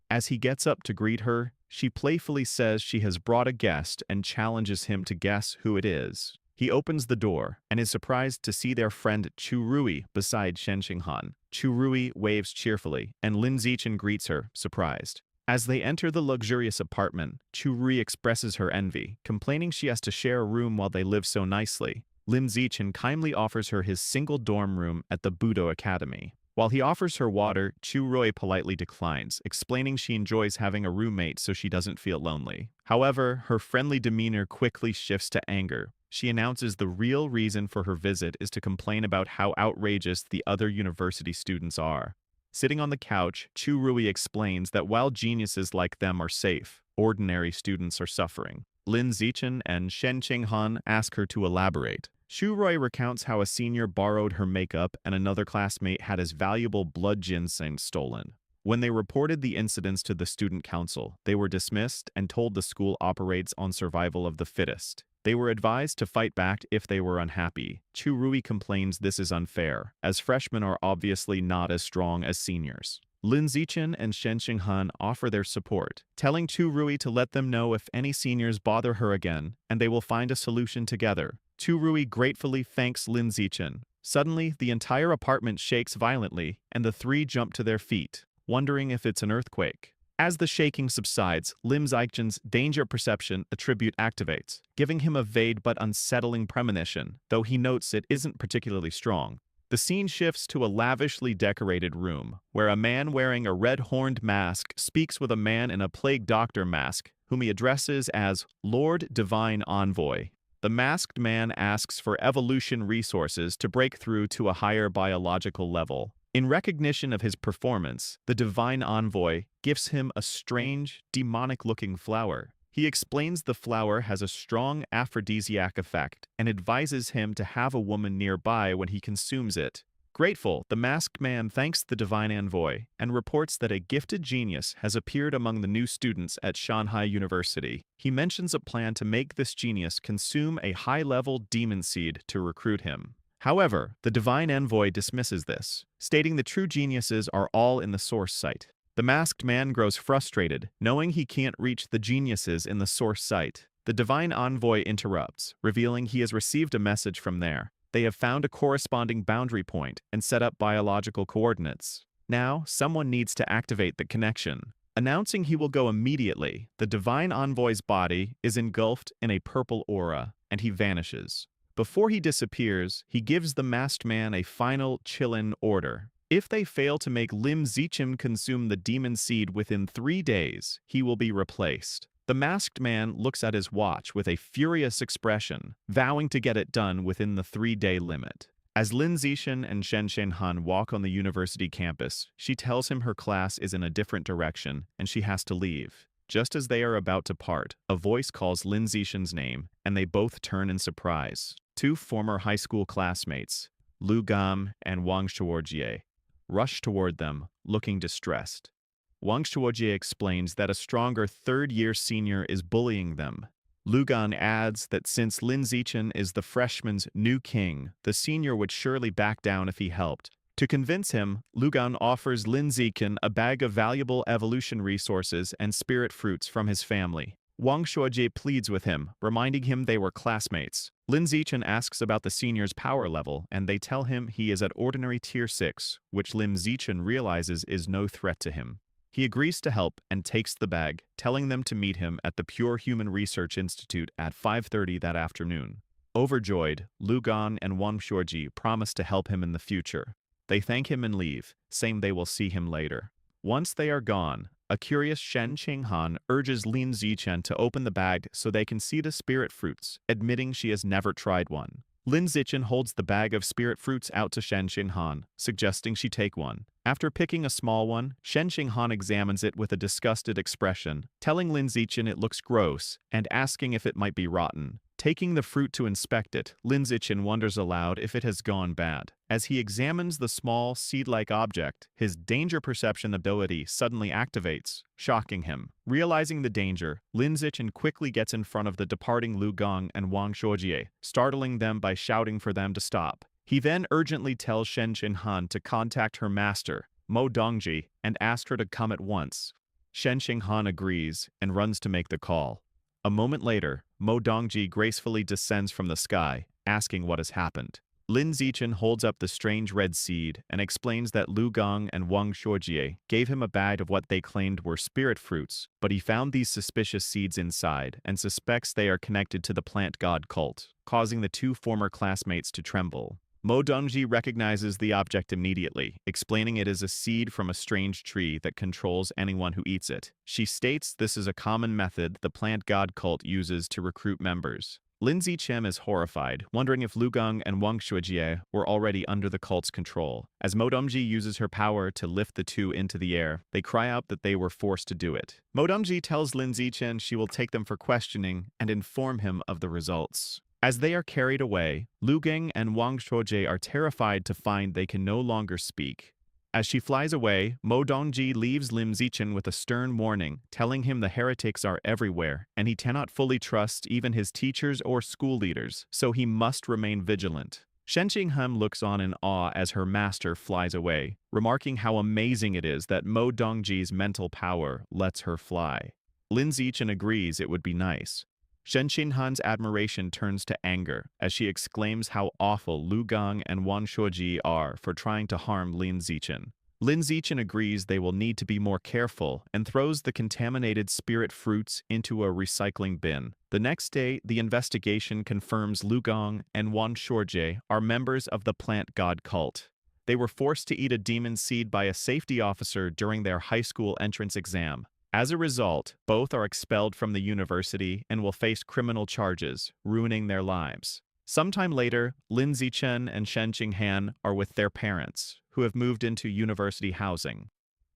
As he gets up to greet her, she playfully says she has brought a guest and challenges him to guess who it is. He opens the door and is surprised to see their friend Chu Rui beside Shen Qinghan. Chu Rui waves cheerfully, and Lin Zichen greets her, surprised. As they enter the luxurious apartment, Chu Rui expresses her envy, complaining she has to share a room while they live so nicely. Lim Zichen kindly offers her his single dorm room at the Budo Academy. While he offers her water, Chu Rui politely declines, explaining she enjoys having a roommate so she doesn't feel lonely. However, her friendly demeanor quickly shifts to anger. She announces the real reason for her visit is to complain about how outrageous the other university students are. Sitting on the couch, Chu Rui explains that while geniuses like them are safe, ordinary students are suffering. Lin Zichen and Shen Qinghan ask her to elaborate. Shuroy recounts how a senior borrowed her makeup and another classmate had his valuable blood ginseng stolen. When they reported the incidents to the student council, they were dismissed and told the school operates on survival of the fittest. They were advised to fight back if they were unhappy. Churui complains this is unfair, as freshmen are obviously not as strong as seniors. Lin Zichen and Shen Xinghan offer their support, telling Churui to let them know if any seniors bother her again, and they will find a solution together. Churui gratefully thanks Lin Zichen. Suddenly, the entire apartment shakes violently, and the three jump to their feet, wondering if it's an earthquake. As the shaking subsides, Lim Zichen's danger perception attribute activates, giving him a vague but unsettling premonition, though he notes it isn't particularly strong. The scene shifts to a lavishly decorated room, where a man wearing a red-horned mask speaks with a man in a plague doctor mask, whom he addresses as Lord Divine Envoy. The masked man asks for evolution resources to break through to a higher biological level. In recognition of his performance, the Divine Envoy gives him a strange, demonic-looking flower. He explains the flower has a strong aphrodisiac effect and advises him to have a woman nearby when he consumes it. Grateful, the masked man thanks the Divine Envoy and reports that a gifted genius has appeared among the new students at Shanghai University. He mentions a plan to make this genius consume a high-level demon seed to recruit him. However, the Divine Envoy dismisses this, stating the true geniuses are all in the source site. The masked man grows frustrated, knowing he can't reach the geniuses in the source site. The Divine Envoy interrupts, revealing he has received a message from there. They have found a corresponding boundary point and set up biological coordinates. Now, someone needs to activate the connection. Announcing he will go immediately, the Divine Envoy's body is engulfed in a purple aura, and he vanishes. Before he disappears, he gives the masked man a final chilling order. If they fail to make Lim Zichen consume the demon seed within 3 days, he will be replaced. The masked man looks at his watch with a furious expression, vowing to get it done within the 3-day limit. As Lin Zichen and Shen Shenhan walk on the university campus, she tells him her class is in a different direction and she has to leave. Just as they are about to part, a voice calls Lin Zichen's name, and they both turn in surprise. Two former high school classmates, Lu Gam and Wang Shuojie, rush toward them, looking distressed. Wang Shuojie explains that a stronger third-year senior is bullying them. Lu Gan adds that since Lin Zichen is the freshman's new king, the senior would surely back down if he helped. To convince him, Lu Gan offers Lin Zichen a bag of valuable evolution resources and spirit fruits from his family. Wang Shuojie pleads with him, reminding him they were classmates. Lin Zichen asks about the senior's power level, and they tell him he is at ordinary tier 6, which Lin Zichen realizes is no threat to him. He agrees to help and takes the bag, telling them to meet him at the Pure Human Research Institute at 5:30 that afternoon. Overjoyed, Lu Gan and Wang Shuojie promise to help him in the future. They thank him and leave, saying they will see him later. Once they are gone, a curious Shen Qinghan urges Lin Zichen to open the bag so they can see the spirit fruits, admitting she has never tried one. Lin Zichen holds the bag of spirit fruits out to Shen Qinghan, suggesting she take one. After picking a small one, Shen Qinghan examines it with a disgusted expression, telling Lin Zichen it looks gross and asking if it might be rotten. Taking the fruit to inspect it, Lin Zichen wonders aloud if it has gone bad. As he examines the small, seed-like object, his danger perception ability suddenly activates, shocking him. Realizing the danger, Lin Zichen quickly gets in front of the departing Lu Gong and Wang Shuojie, startling them by shouting for them to stop. He then urgently tells Shen Qinghan to contact her master, Mo Dongji, and ask her to come at once. Shen Qinghan agrees and runs to make the call. A moment later, Mo Dongji gracefully descends from the sky, asking what has happened. Lin Zichen holds up the strange red seed and explains that Lu Gong and Wang Shuojie gave him a bag of what they claimed were spirit fruits, but he found these suspicious seeds inside and suspects they are connected to the plant god cult, causing the two former classmates to tremble. Mo Dongji recognizes the object immediately, explaining it is a seed from a strange tree that controls anyone who eats it. She states this is a common method the plant god cult uses to recruit members. Lin Zichen is horrified, wondering if Lu Gong and Wang Shuojie were already under the cult's control. As Mo Dongji uses her power to lift the two into the air, they cry out that they were forced to do it. Mo Dongji tells Lin Zichen she will take them for questioning and inform him of the results. As they are carried away, Lu Gang and Wang Shuojie are terrified to find they can no longer speak. As she flies away, Mo Dongji leaves Lim Zichen with a stern warning, telling him the heretics are everywhere, and he cannot fully trust even his teachers or school leaders, so he must remain vigilant. Shen Qinghun looks on in awe as her master flies away, remarking how amazing it is that Mo Dongji's mental power lets her fly. Lin Zichen agrees it would be nice. Shen Qinghun's admiration turns to anger as she exclaims how awful Lu Gang and Wang Shuoji are for trying to harm Lin Zichen. Lin Zichen agrees they will need to be more careful and throws the contaminated spirit fruits into a recycling bin. The next day, the investigation confirms Lu Gang and Wang Shuoji are members of the plant god cult. They were forced to eat a demon seed by a safety officer during their high school entrance exam. As a result, both are expelled from the university and will face criminal charges, ruining their lives. Sometime later, Lin Zichen and Shen Qinghan are with their parents, who have moved into university housing.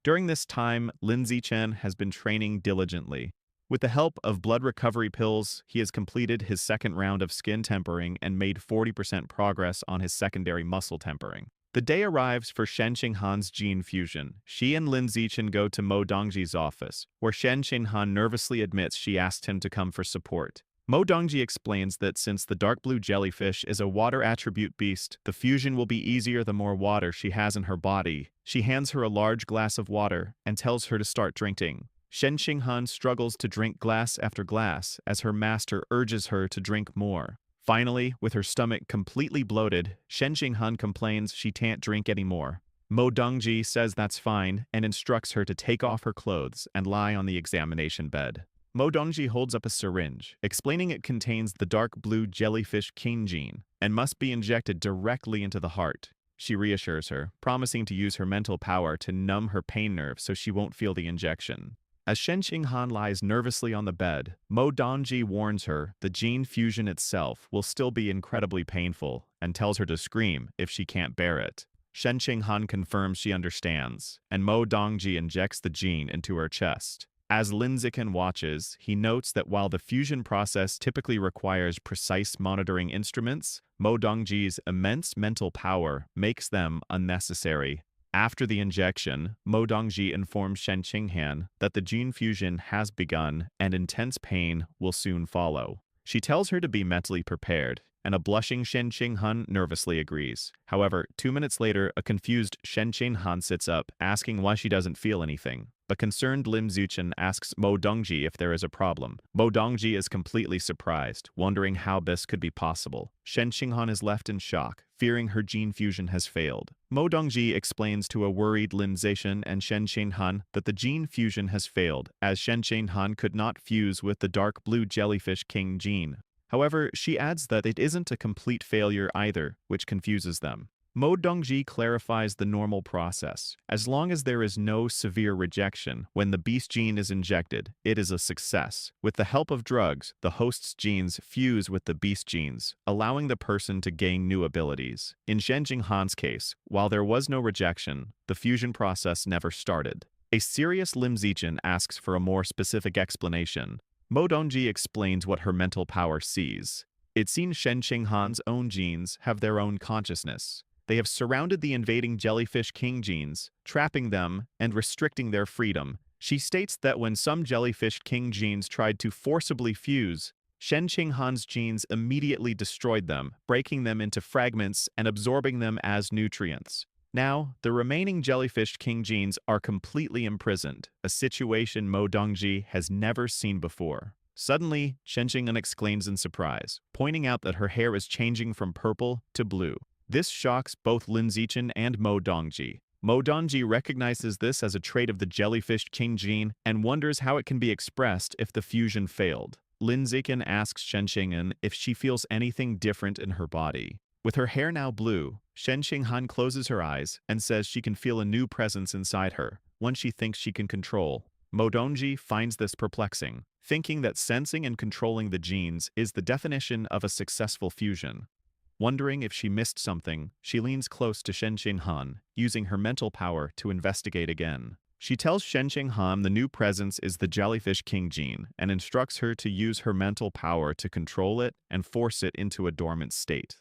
During this time, Lin Zichen has been training diligently. With the help of blood recovery pills, he has completed his second round of skin tempering and made 40% progress on his secondary muscle tempering. The day arrives for Shen Qinghan's gene fusion. She and Lin Zichen go to Mo Dongji's office, where Shen Qinghan nervously admits she asked him to come for support. Mo Dongji explains that since the dark blue jellyfish is a water attribute beast, the fusion will be easier the more water she has in her body. She hands her a large glass of water and tells her to start drinking. Shen Qinghan struggles to drink glass after glass as her master urges her to drink more. Finally, with her stomach completely bloated, Shen Qinghan complains she can't drink anymore. Mo Dongji says that's fine and instructs her to take off her clothes and lie on the examination bed. Mo Dongji holds up a syringe, explaining it contains the dark blue jellyfish king gene and must be injected directly into the heart. She reassures her, promising to use her mental power to numb her pain nerve so she won't feel the injection. As Shen Qinghan lies nervously on the bed, Mo Dongji warns her the gene fusion itself will still be incredibly painful and tells her to scream if she can't bear it. Shen Qinghan confirms she understands, and Mo Dongji injects the gene into her chest. As Lin Zichen watches, he notes that while the fusion process typically requires precise monitoring instruments, Mo Dongji's immense mental power makes them unnecessary. After the injection, Mo Dongji informs Shen Qinghan that the gene fusion has begun and intense pain will soon follow. She tells her to be mentally prepared, and a blushing Shen Qinghan nervously agrees. However, 2 minutes later, a confused Shen Qinghan sits up, asking why she doesn't feel anything. A concerned Lim Zichen asks Mo Dongji if there is a problem. Mo Dongji is completely surprised, wondering how this could be possible. Shen Qinghan is left in shock, fearing her gene fusion has failed. Mo Dongji explains to a worried Lim Zichen and Shen Qinghan that the gene fusion has failed, as Shen Qinghan could not fuse with the dark blue jellyfish king gene. However, she adds that it isn't a complete failure either, which confuses them. Mo Dongji clarifies the normal process. As long as there is no severe rejection when the beast gene is injected, it is a success. With the help of drugs, the host's genes fuse with the beast genes, allowing the person to gain new abilities. In Shen Qinghan's case, while there was no rejection, the fusion process never started. A serious Lim Zichen asks for a more specific explanation. Mo Dongji explains what her mental power sees. It seems Shen Qinghan's own genes have their own consciousness. They have surrounded the invading jellyfish king genes, trapping them and restricting their freedom. She states that when some jellyfish king genes tried to forcibly fuse, Shen Qinghan's genes immediately destroyed them, breaking them into fragments and absorbing them as nutrients. Now, the remaining jellyfish king genes are completely imprisoned, a situation Mo Dongji has never seen before. Suddenly, Shen Qinghan exclaims in surprise, pointing out that her hair is changing from purple to blue. This shocks both Lin Zichen and Mo Dongji. Mo Dongji recognizes this as a trait of the jellyfish king gene and wonders how it can be expressed if the fusion failed. Lin Zichen asks Shen Qinghan if she feels anything different in her body. With her hair now blue, Shen Qinghan closes her eyes and says she can feel a new presence inside her, one she thinks she can control. Mo Dongji finds this perplexing, thinking that sensing and controlling the genes is the definition of a successful fusion. Wondering if she missed something, she leans close to Shen Qinghan, using her mental power to investigate again. She tells Shen Qinghan the new presence is the Jellyfish King gene and instructs her to use her mental power to control it and force it into a dormant state.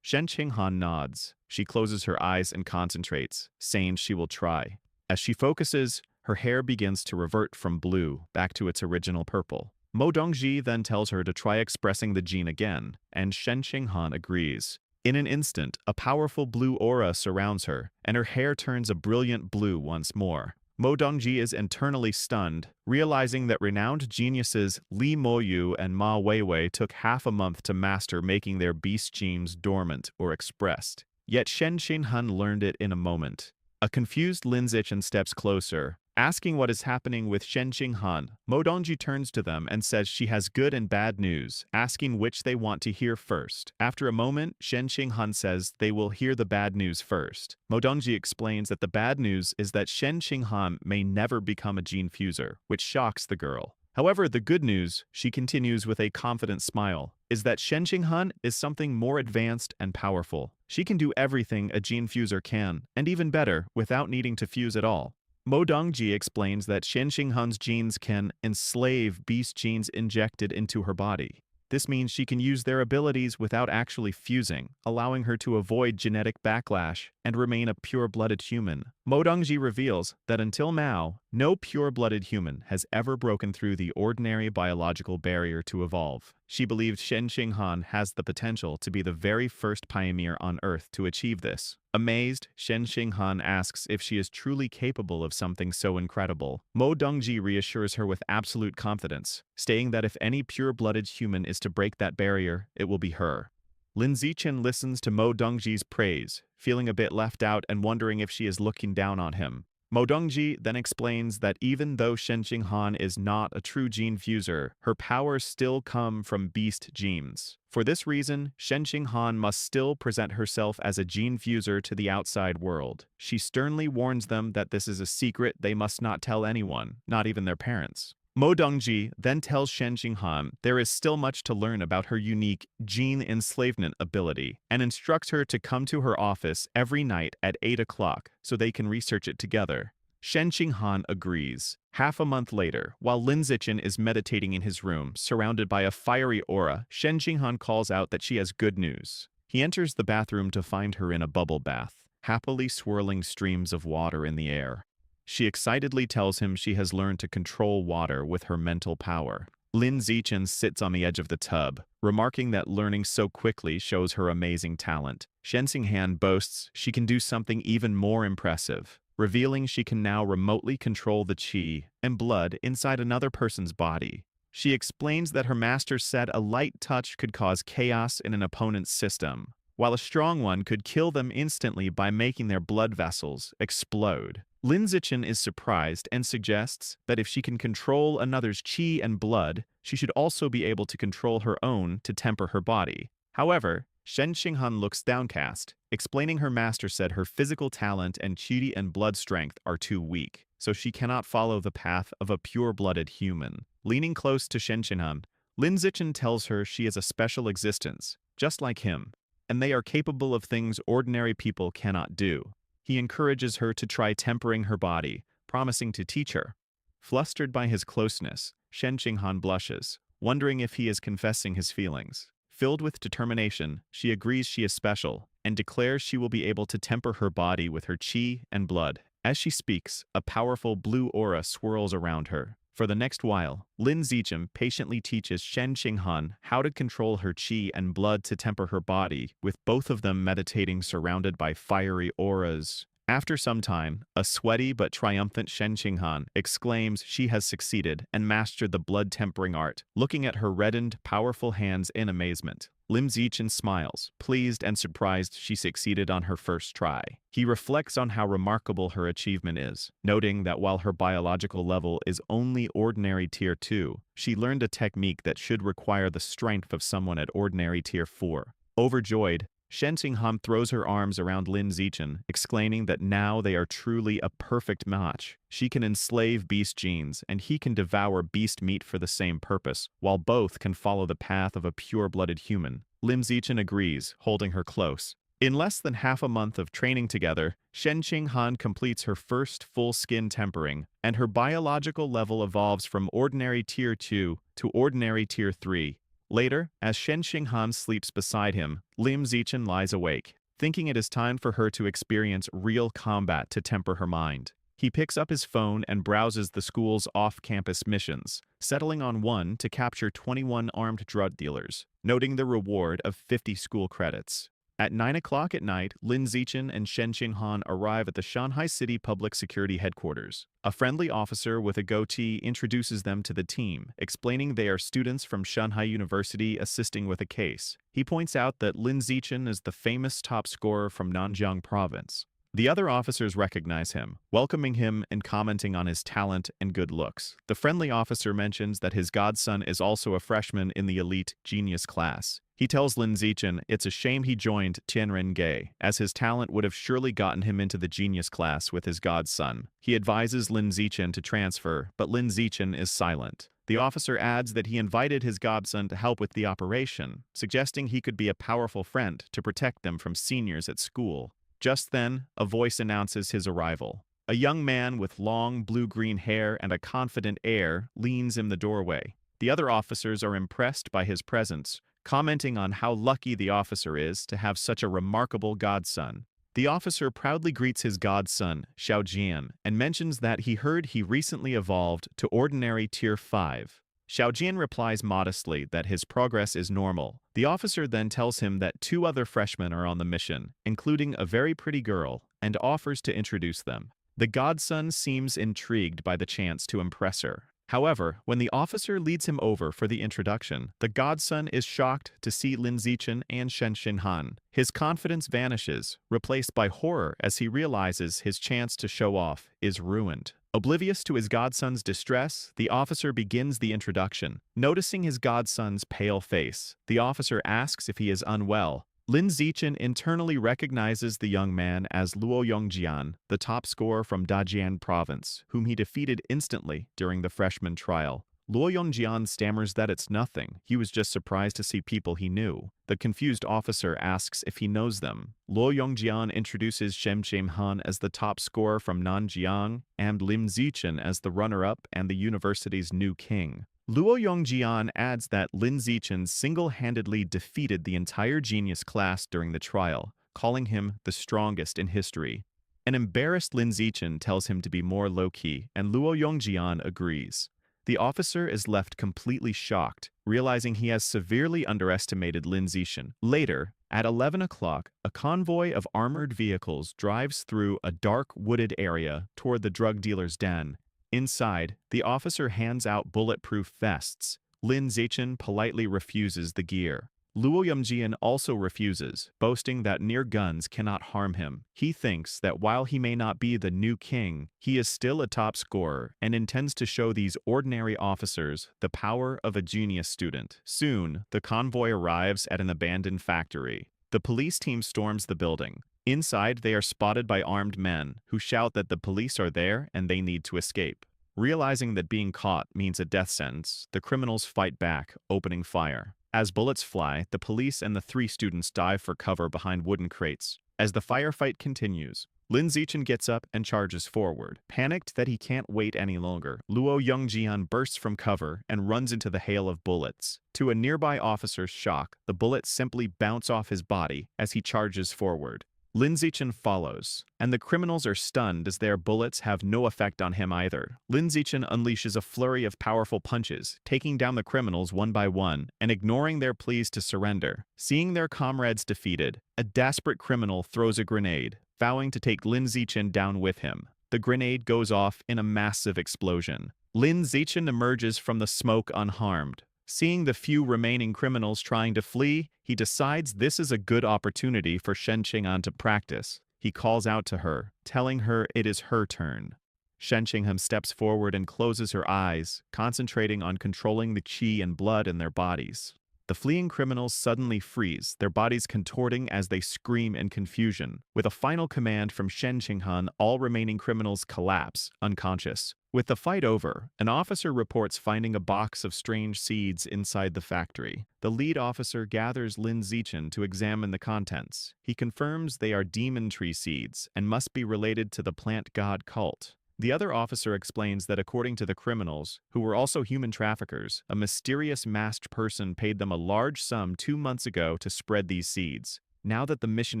Shen Qinghan nods. She closes her eyes and concentrates, saying she will try. As she focuses, her hair begins to revert from blue back to its original purple. Mo Dongji then tells her to try expressing the gene again, and Shen Qinghan agrees. In an instant, a powerful blue aura surrounds her, and her hair turns a brilliant blue once more. Mo Dongji is internally stunned, realizing that renowned geniuses Li Moyu and Ma Weiwei took half a month to master making their beast genes dormant or expressed. Yet Shen Qinghan learned it in a moment. A confused Lin Zichen steps closer. Asking what is happening with Shen Qinghan, Mo Dongji turns to them and says she has good and bad news, asking which they want to hear first. After a moment, Shen Qinghan says they will hear the bad news first. Mo Dongji explains that the bad news is that Shen Qinghan may never become a gene fuser, which shocks the girl. However, the good news, she continues with a confident smile, is that Shen Qinghan is something more advanced and powerful. She can do everything a gene fuser can, and even better, without needing to fuse at all. Mo Dongji explains that Shen Qinghan's genes can enslave beast genes injected into her body. This means she can use their abilities without actually fusing, allowing her to avoid genetic backlash and remain a pure-blooded human. Mo Dongji reveals that until now, no pure-blooded human has ever broken through the ordinary biological barrier to evolve. She believes Shen Qinghan has the potential to be the very first pioneer on Earth to achieve this. Amazed, Shen Qinghan asks if she is truly capable of something so incredible. Mo Dongji reassures her with absolute confidence, stating that if any pure-blooded human is to break that barrier, it will be her. Lin Zichen listens to Mo Dongji's praise, feeling a bit left out and wondering if she is looking down on him. Mo Dongji then explains that even though Shen Qinghan is not a true gene fuser, her powers still come from beast genes. For this reason, Shen Qinghan must still present herself as a gene fuser to the outside world. She sternly warns them that this is a secret they must not tell anyone, not even their parents. Mo Dongji then tells Shen Qinghan there is still much to learn about her unique gene enslavement ability and instructs her to come to her office every night at 8 o'clock so they can research it together. Shen Qinghan agrees. Half a month later, while Lin Zichen is meditating in his room, surrounded by a fiery aura, Shen Qinghan calls out that she has good news. He enters the bathroom to find her in a bubble bath, happily swirling streams of water in the air. She excitedly tells him she has learned to control water with her mental power. Lin Zichen sits on the edge of the tub, remarking that learning so quickly shows her amazing talent. Shen Qinghan boasts she can do something even more impressive, revealing she can now remotely control the qi and blood inside another person's body. She explains that her master said a light touch could cause chaos in an opponent's system, while a strong one could kill them instantly by making their blood vessels explode. Lin Zichen is surprised and suggests that if she can control another's qi and blood, she should also be able to control her own to temper her body. However, Shen Qinghan looks downcast, explaining her master said her physical talent and qi and blood strength are too weak, so she cannot follow the path of a pure-blooded human. Leaning close to Shen Qinghan, Lin Zichen tells her she is a special existence, just like him, and they are capable of things ordinary people cannot do. He encourages her to try tempering her body, promising to teach her. Flustered by his closeness, Shen Qinghan blushes, wondering if he is confessing his feelings. Filled with determination, she agrees she is special and declares she will be able to temper her body with her qi and blood. As she speaks, a powerful blue aura swirls around her. For the next while, Lin Zichen patiently teaches Shen Qinghan how to control her qi and blood to temper her body, with both of them meditating surrounded by fiery auras. After some time, a sweaty but triumphant Shen Qinghan exclaims she has succeeded and mastered the blood-tempering art, looking at her reddened, powerful hands in amazement. Lin Zichen smiles, pleased and surprised she succeeded on her first try. He reflects on how remarkable her achievement is, noting that while her biological level is only ordinary Tier 2, she learned a technique that should require the strength of someone at ordinary Tier 4. Overjoyed, Shen Qinghan throws her arms around Lin Zichen, exclaiming that now they are truly a perfect match. She can enslave beast genes, and he can devour beast meat for the same purpose, while both can follow the path of a pure-blooded human. Lin Zichen agrees, holding her close. In less than half a month of training together, Shen Qinghan completes her first full skin tempering, and her biological level evolves from ordinary Tier 2 to ordinary Tier 3. Later, as Shen Qinghan sleeps beside him, Lim Zichen lies awake, thinking it is time for her to experience real combat to temper her mind. He picks up his phone and browses the school's off-campus missions, settling on one to capture 21 armed drug dealers, noting the reward of 50 school credits. At 9 o'clock at night, Lin Zichen and Shen Qinghan arrive at the Shanghai City Public Security Headquarters. A friendly officer with a goatee introduces them to the team, explaining they are students from Shanghai University assisting with a case. He points out that Lin Zichen is the famous top scorer from Nanjiang Province. The other officers recognize him, welcoming him and commenting on his talent and good looks. The friendly officer mentions that his godson is also a freshman in the elite genius class. He tells Lin Zichen it's a shame he joined Tianren Gay, as his talent would have surely gotten him into the genius class with his godson. He advises Lin Zichen to transfer, but Lin Zichen is silent. The officer adds that he invited his godson to help with the operation, suggesting he could be a powerful friend to protect them from seniors at school. Just then, a voice announces his arrival. A young man with long blue-green hair and a confident air leans in the doorway. The other officers are impressed by his presence, commenting on how lucky the officer is to have such a remarkable godson. The officer proudly greets his godson, Xiao Jian, and mentions that he heard he recently evolved to ordinary Tier 5. Xiao Jian replies modestly that his progress is normal. The officer then tells him that 2 other freshmen are on the mission, including a very pretty girl, and offers to introduce them. The godson seems intrigued by the chance to impress her. However, when the officer leads him over for the introduction, the godson is shocked to see Lin Zichen and Shen Qinghan. His confidence vanishes, replaced by horror as he realizes his chance to show off is ruined. Oblivious to his godson's distress, the officer begins the introduction. Noticing his godson's pale face, the officer asks if he is unwell. Lin Zichen internally recognizes the young man as Luo Yongjian, the top scorer from Dajian Province, whom he defeated instantly during the freshman trial. Luo Yongjian stammers that it's nothing, he was just surprised to see people he knew. The confused officer asks if he knows them. Luo Yongjian introduces Shen Qinghan as the top scorer from Nanjiang, and Lim Zichen as the runner-up and the university's new king. Luo Yongjian adds that Lin Zichen single-handedly defeated the entire genius class during the trial, calling him the strongest in history. An embarrassed Lin Zichen tells him to be more low-key, and Luo Yongjian agrees. The officer is left completely shocked, realizing he has severely underestimated Lin Zichen. Later, at 11 o'clock, a convoy of armored vehicles drives through a dark wooded area toward the drug dealer's den. Inside, the officer hands out bulletproof vests. Lin Zichen politely refuses the gear. Luo Yongjian also refuses, boasting that near guns cannot harm him. He thinks that while he may not be the new king, he is still a top scorer and intends to show these ordinary officers the power of a genius student. Soon, the convoy arrives at an abandoned factory. The police team storms the building. Inside, they are spotted by armed men, who shout that the police are there and they need to escape. Realizing that being caught means a death sentence, the criminals fight back, opening fire. As bullets fly, the police and the 3 students dive for cover behind wooden crates. As the firefight continues, Lin Zichen gets up and charges forward. Panicked that he can't wait any longer, Luo Yongjian bursts from cover and runs into the hail of bullets. To a nearby officer's shock, the bullets simply bounce off his body as he charges forward. Lin Zichen follows, and the criminals are stunned as their bullets have no effect on him either. Lin Zichen unleashes a flurry of powerful punches, taking down the criminals one by one and ignoring their pleas to surrender. Seeing their comrades defeated, a desperate criminal throws a grenade, vowing to take Lin Zichen down with him. The grenade goes off in a massive explosion. Lin Zichen emerges from the smoke unharmed. Seeing the few remaining criminals trying to flee, he decides this is a good opportunity for Shen Qinghan to practice. He calls out to her, telling her it is her turn. Shen Qinghan steps forward and closes her eyes, concentrating on controlling the qi and blood in their bodies. The fleeing criminals suddenly freeze, their bodies contorting as they scream in confusion. With a final command from Shen Qinghan, all remaining criminals collapse, unconscious. With the fight over, an officer reports finding a box of strange seeds inside the factory. The lead officer gathers Lin Zichen to examine the contents. He confirms they are demon tree seeds and must be related to the plant god cult. The other officer explains that according to the criminals, who were also human traffickers, a mysterious masked person paid them a large sum 2 months ago to spread these seeds. Now that the mission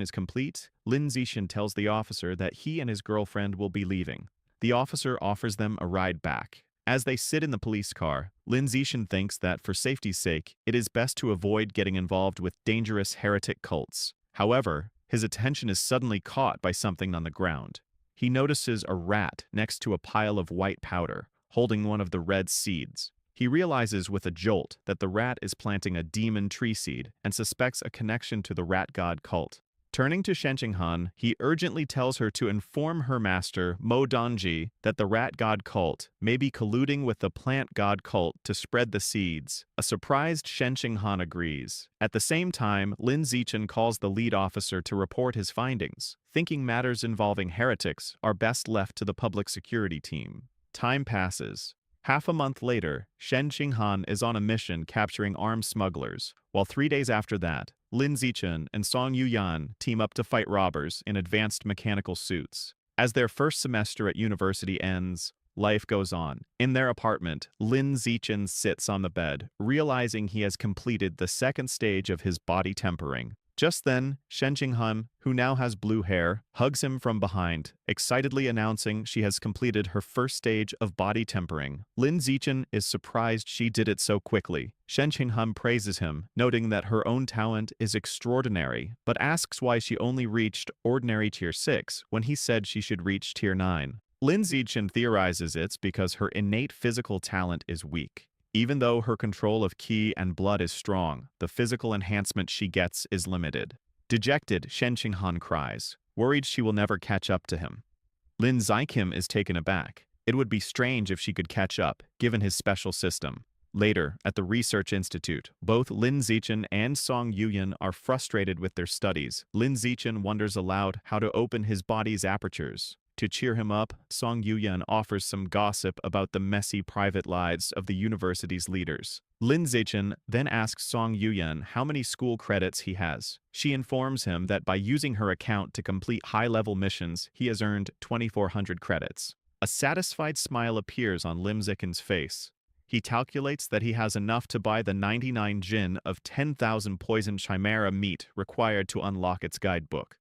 is complete, Lin Zichen tells the officer that he and his girlfriend will be leaving. The officer offers them a ride back. As they sit in the police car, Lin Zichen thinks that for safety's sake, it is best to avoid getting involved with dangerous heretic cults. However, his attention is suddenly caught by something on the ground. He notices a rat next to a pile of white powder, holding one of the red seeds. He realizes with a jolt that the rat is planting a demon tree seed and suspects a connection to the rat god cult. Turning to Shen Qinghan, he urgently tells her to inform her master, Mo Dongji, that the rat god cult may be colluding with the plant god cult to spread the seeds. A surprised Shen Qinghan agrees. At the same time, Lin Zichen calls the lead officer to report his findings, thinking matters involving heretics are best left to the public security team. Time passes. Half a month later, Shen Qinghan is on a mission capturing arms smugglers, while 3 days after that, Lin Zichen and Song Yuyan team up to fight robbers in advanced mechanical suits. As their first semester at university ends, life goes on. In their apartment, Lin Zichen sits on the bed, realizing he has completed the second stage of his body tempering. Just then, Shen Qinghan, who now has blue hair, hugs him from behind, excitedly announcing she has completed her first stage of body tempering. Lin Zichen is surprised she did it so quickly. Shen Qinghan praises him, noting that her own talent is extraordinary, but asks why she only reached ordinary tier 6 when he said she should reach tier 9. Lin Zichen theorizes it's because her innate physical talent is weak. Even though her control of ki and blood is strong, the physical enhancement she gets is limited. Dejected, Shen Qinghan cries, worried she will never catch up to him. Lin Zichen is taken aback. It would be strange if she could catch up, given his special system. Later, at the research institute, both Lin Zichen and Song Yuyan are frustrated with their studies. Lin Zichen wonders aloud how to open his body's apertures. To cheer him up, Song Yuyan offers some gossip about the messy private lives of the university's leaders. Lin Zichen then asks Song Yuyan how many school credits he has. She informs him that by using her account to complete high-level missions, he has earned 2,400 credits. A satisfied smile appears on Lin Zichen's face. He calculates that he has enough to buy the 99 jin of 10,000 poison chimera meat required to unlock its guidebook.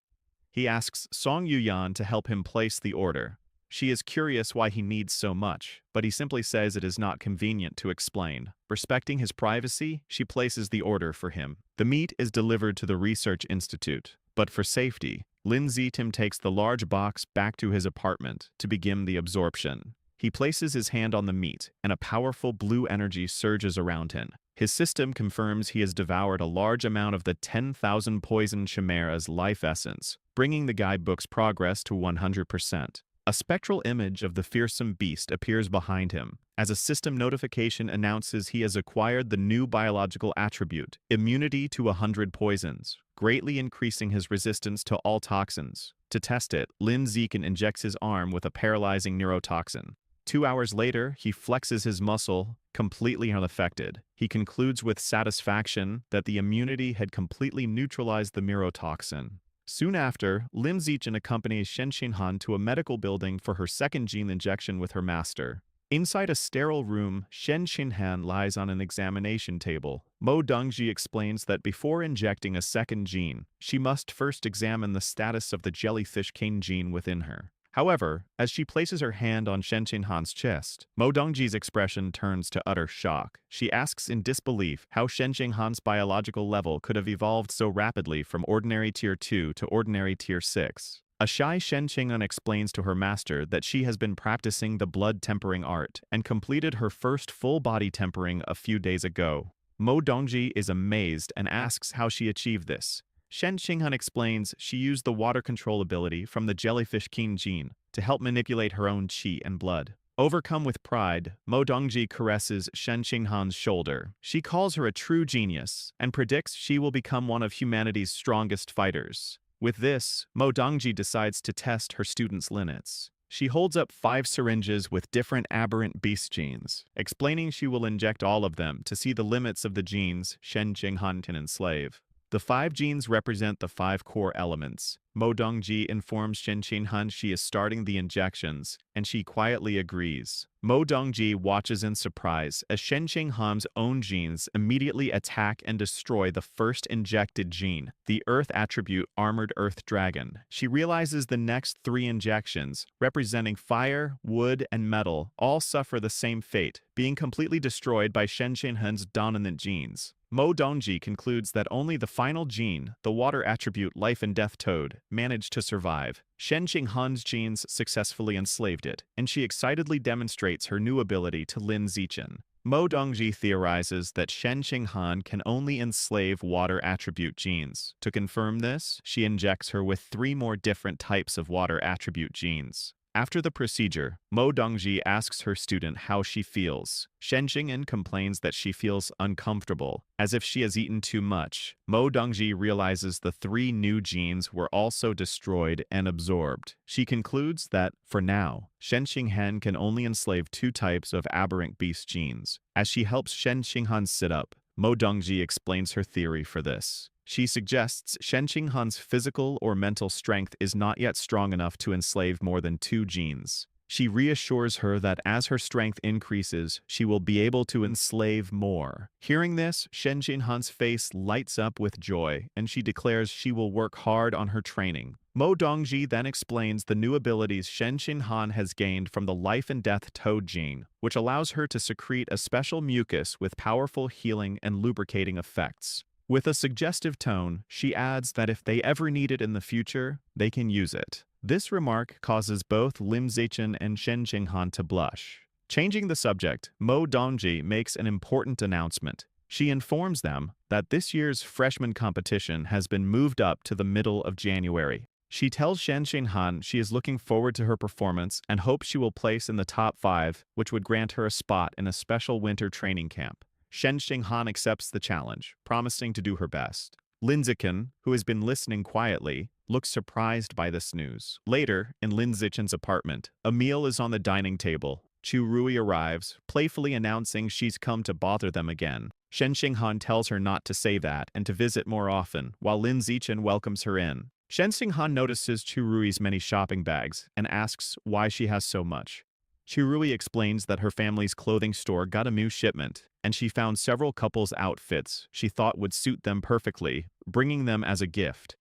He asks Song Yuyan to help him place the order. She is curious why he needs so much, but he simply says it is not convenient to explain. Respecting his privacy, she places the order for him. The meat is delivered to the research institute, but for safety, Lin Zichen takes the large box back to his apartment to begin the absorption. He places his hand on the meat, and a powerful blue energy surges around him. His system confirms he has devoured a large amount of the 10,000 poison chimera's life essence, bringing the guidebook's progress to 100%. A spectral image of the fearsome beast appears behind him, as a system notification announces he has acquired the new biological attribute, immunity to 100 poisons, greatly increasing his resistance to all toxins. To test it, Lin Zichen injects his arm with a paralyzing neurotoxin. 2 hours later, he flexes his muscle, completely unaffected. He concludes with satisfaction that the immunity had completely neutralized the neurotoxin. Soon after, Lin Zichen accompanies Shen Qinghan to a medical building for her second gene injection with her master. Inside a sterile room, Shen Qinghan lies on an examination table. Mo Dongji explains that before injecting a second gene, she must first examine the status of the jellyfish king gene within her. However, as she places her hand on Shen Qinghan's chest, Mo Dongji's expression turns to utter shock. She asks in disbelief how Shen Qinghan's biological level could have evolved so rapidly from ordinary tier 2 to ordinary tier 6. A shy Shen Qinghan explains to her master that she has been practicing the blood tempering art and completed her first full body tempering a few days ago. Mo Dongji is amazed and asks how she achieved this. Shen Qinghan explains she used the water control ability from the jellyfish king gene to help manipulate her own qi and blood. Overcome with pride, Mo Dongji caresses Shen Qinghan's shoulder. She calls her a true genius and predicts she will become one of humanity's strongest fighters. With this, Mo Dongji decides to test her students' limits. She holds up 5 syringes with different aberrant beast genes, explaining she will inject all of them to see the limits of the genes Shen Qinghan can enslave. The 5 genes represent the 5 core elements. Mo Dongji informs Shen Qinghan she is starting the injections, and she quietly agrees. Mo Dongji watches in surprise as Shen Qinghan's own genes immediately attack and destroy the first injected gene, the Earth attribute Armored Earth Dragon. She realizes the next 3 injections, representing fire, wood, and metal, all suffer the same fate, being completely destroyed by Shen Qinghan's dominant genes. Mo Dongji concludes that only the final gene, the water attribute Life and Death Toad, managed to survive. Shen Qinghan's genes successfully enslaved it, and she excitedly demonstrates her new ability to Lin Zichen. Mo Dongji theorizes that Shen Qinghan can only enslave water attribute genes. To confirm this, she injects her with 3 more different types of water attribute genes. After the procedure, Mo Dongji asks her student how she feels. Shen Qinghan complains that she feels uncomfortable, as if she has eaten too much. Mo Dongji realizes the 3 new genes were also destroyed and absorbed. She concludes that, for now, Shen Qinghan can only enslave 2 types of aberrant beast genes. As she helps Shen Qinghan sit up, Mo Dongji explains her theory for this. She suggests Shen Qinghan's physical or mental strength is not yet strong enough to enslave more than 2 genes. She reassures her that as her strength increases, she will be able to enslave more. Hearing this, Shen Qinghan's face lights up with joy, and she declares she will work hard on her training. Mo Dongji then explains the new abilities Shen Qinghan has gained from the Life and Death Toad gene, which allows her to secrete a special mucus with powerful healing and lubricating effects. With a suggestive tone, she adds that if they ever need it in the future, they can use it. This remark causes both Lim Zichen and Shen Qinghan to blush. Changing the subject, Mo Dongji makes an important announcement. She informs them that this year's freshman competition has been moved up to the middle of January. She tells Shen Qinghan she is looking forward to her performance and hopes she will place in the top 5, which would grant her a spot in a special winter training camp. Shen Qinghan accepts the challenge, promising to do her best. Lin Zichen, who has been listening quietly, looks surprised by this news. Later, in Lin Zichen's apartment, a meal is on the dining table. Chu Rui arrives, playfully announcing she's come to bother them again. Shen Qinghan tells her not to say that and to visit more often, while Lin Zichen welcomes her in. Shen Qinghan notices Chu Rui's many shopping bags and asks why she has so much. Chu Rui explains that her family's clothing store got a new shipment, and she found several couples' outfits she thought would suit them perfectly, bringing them as a gift.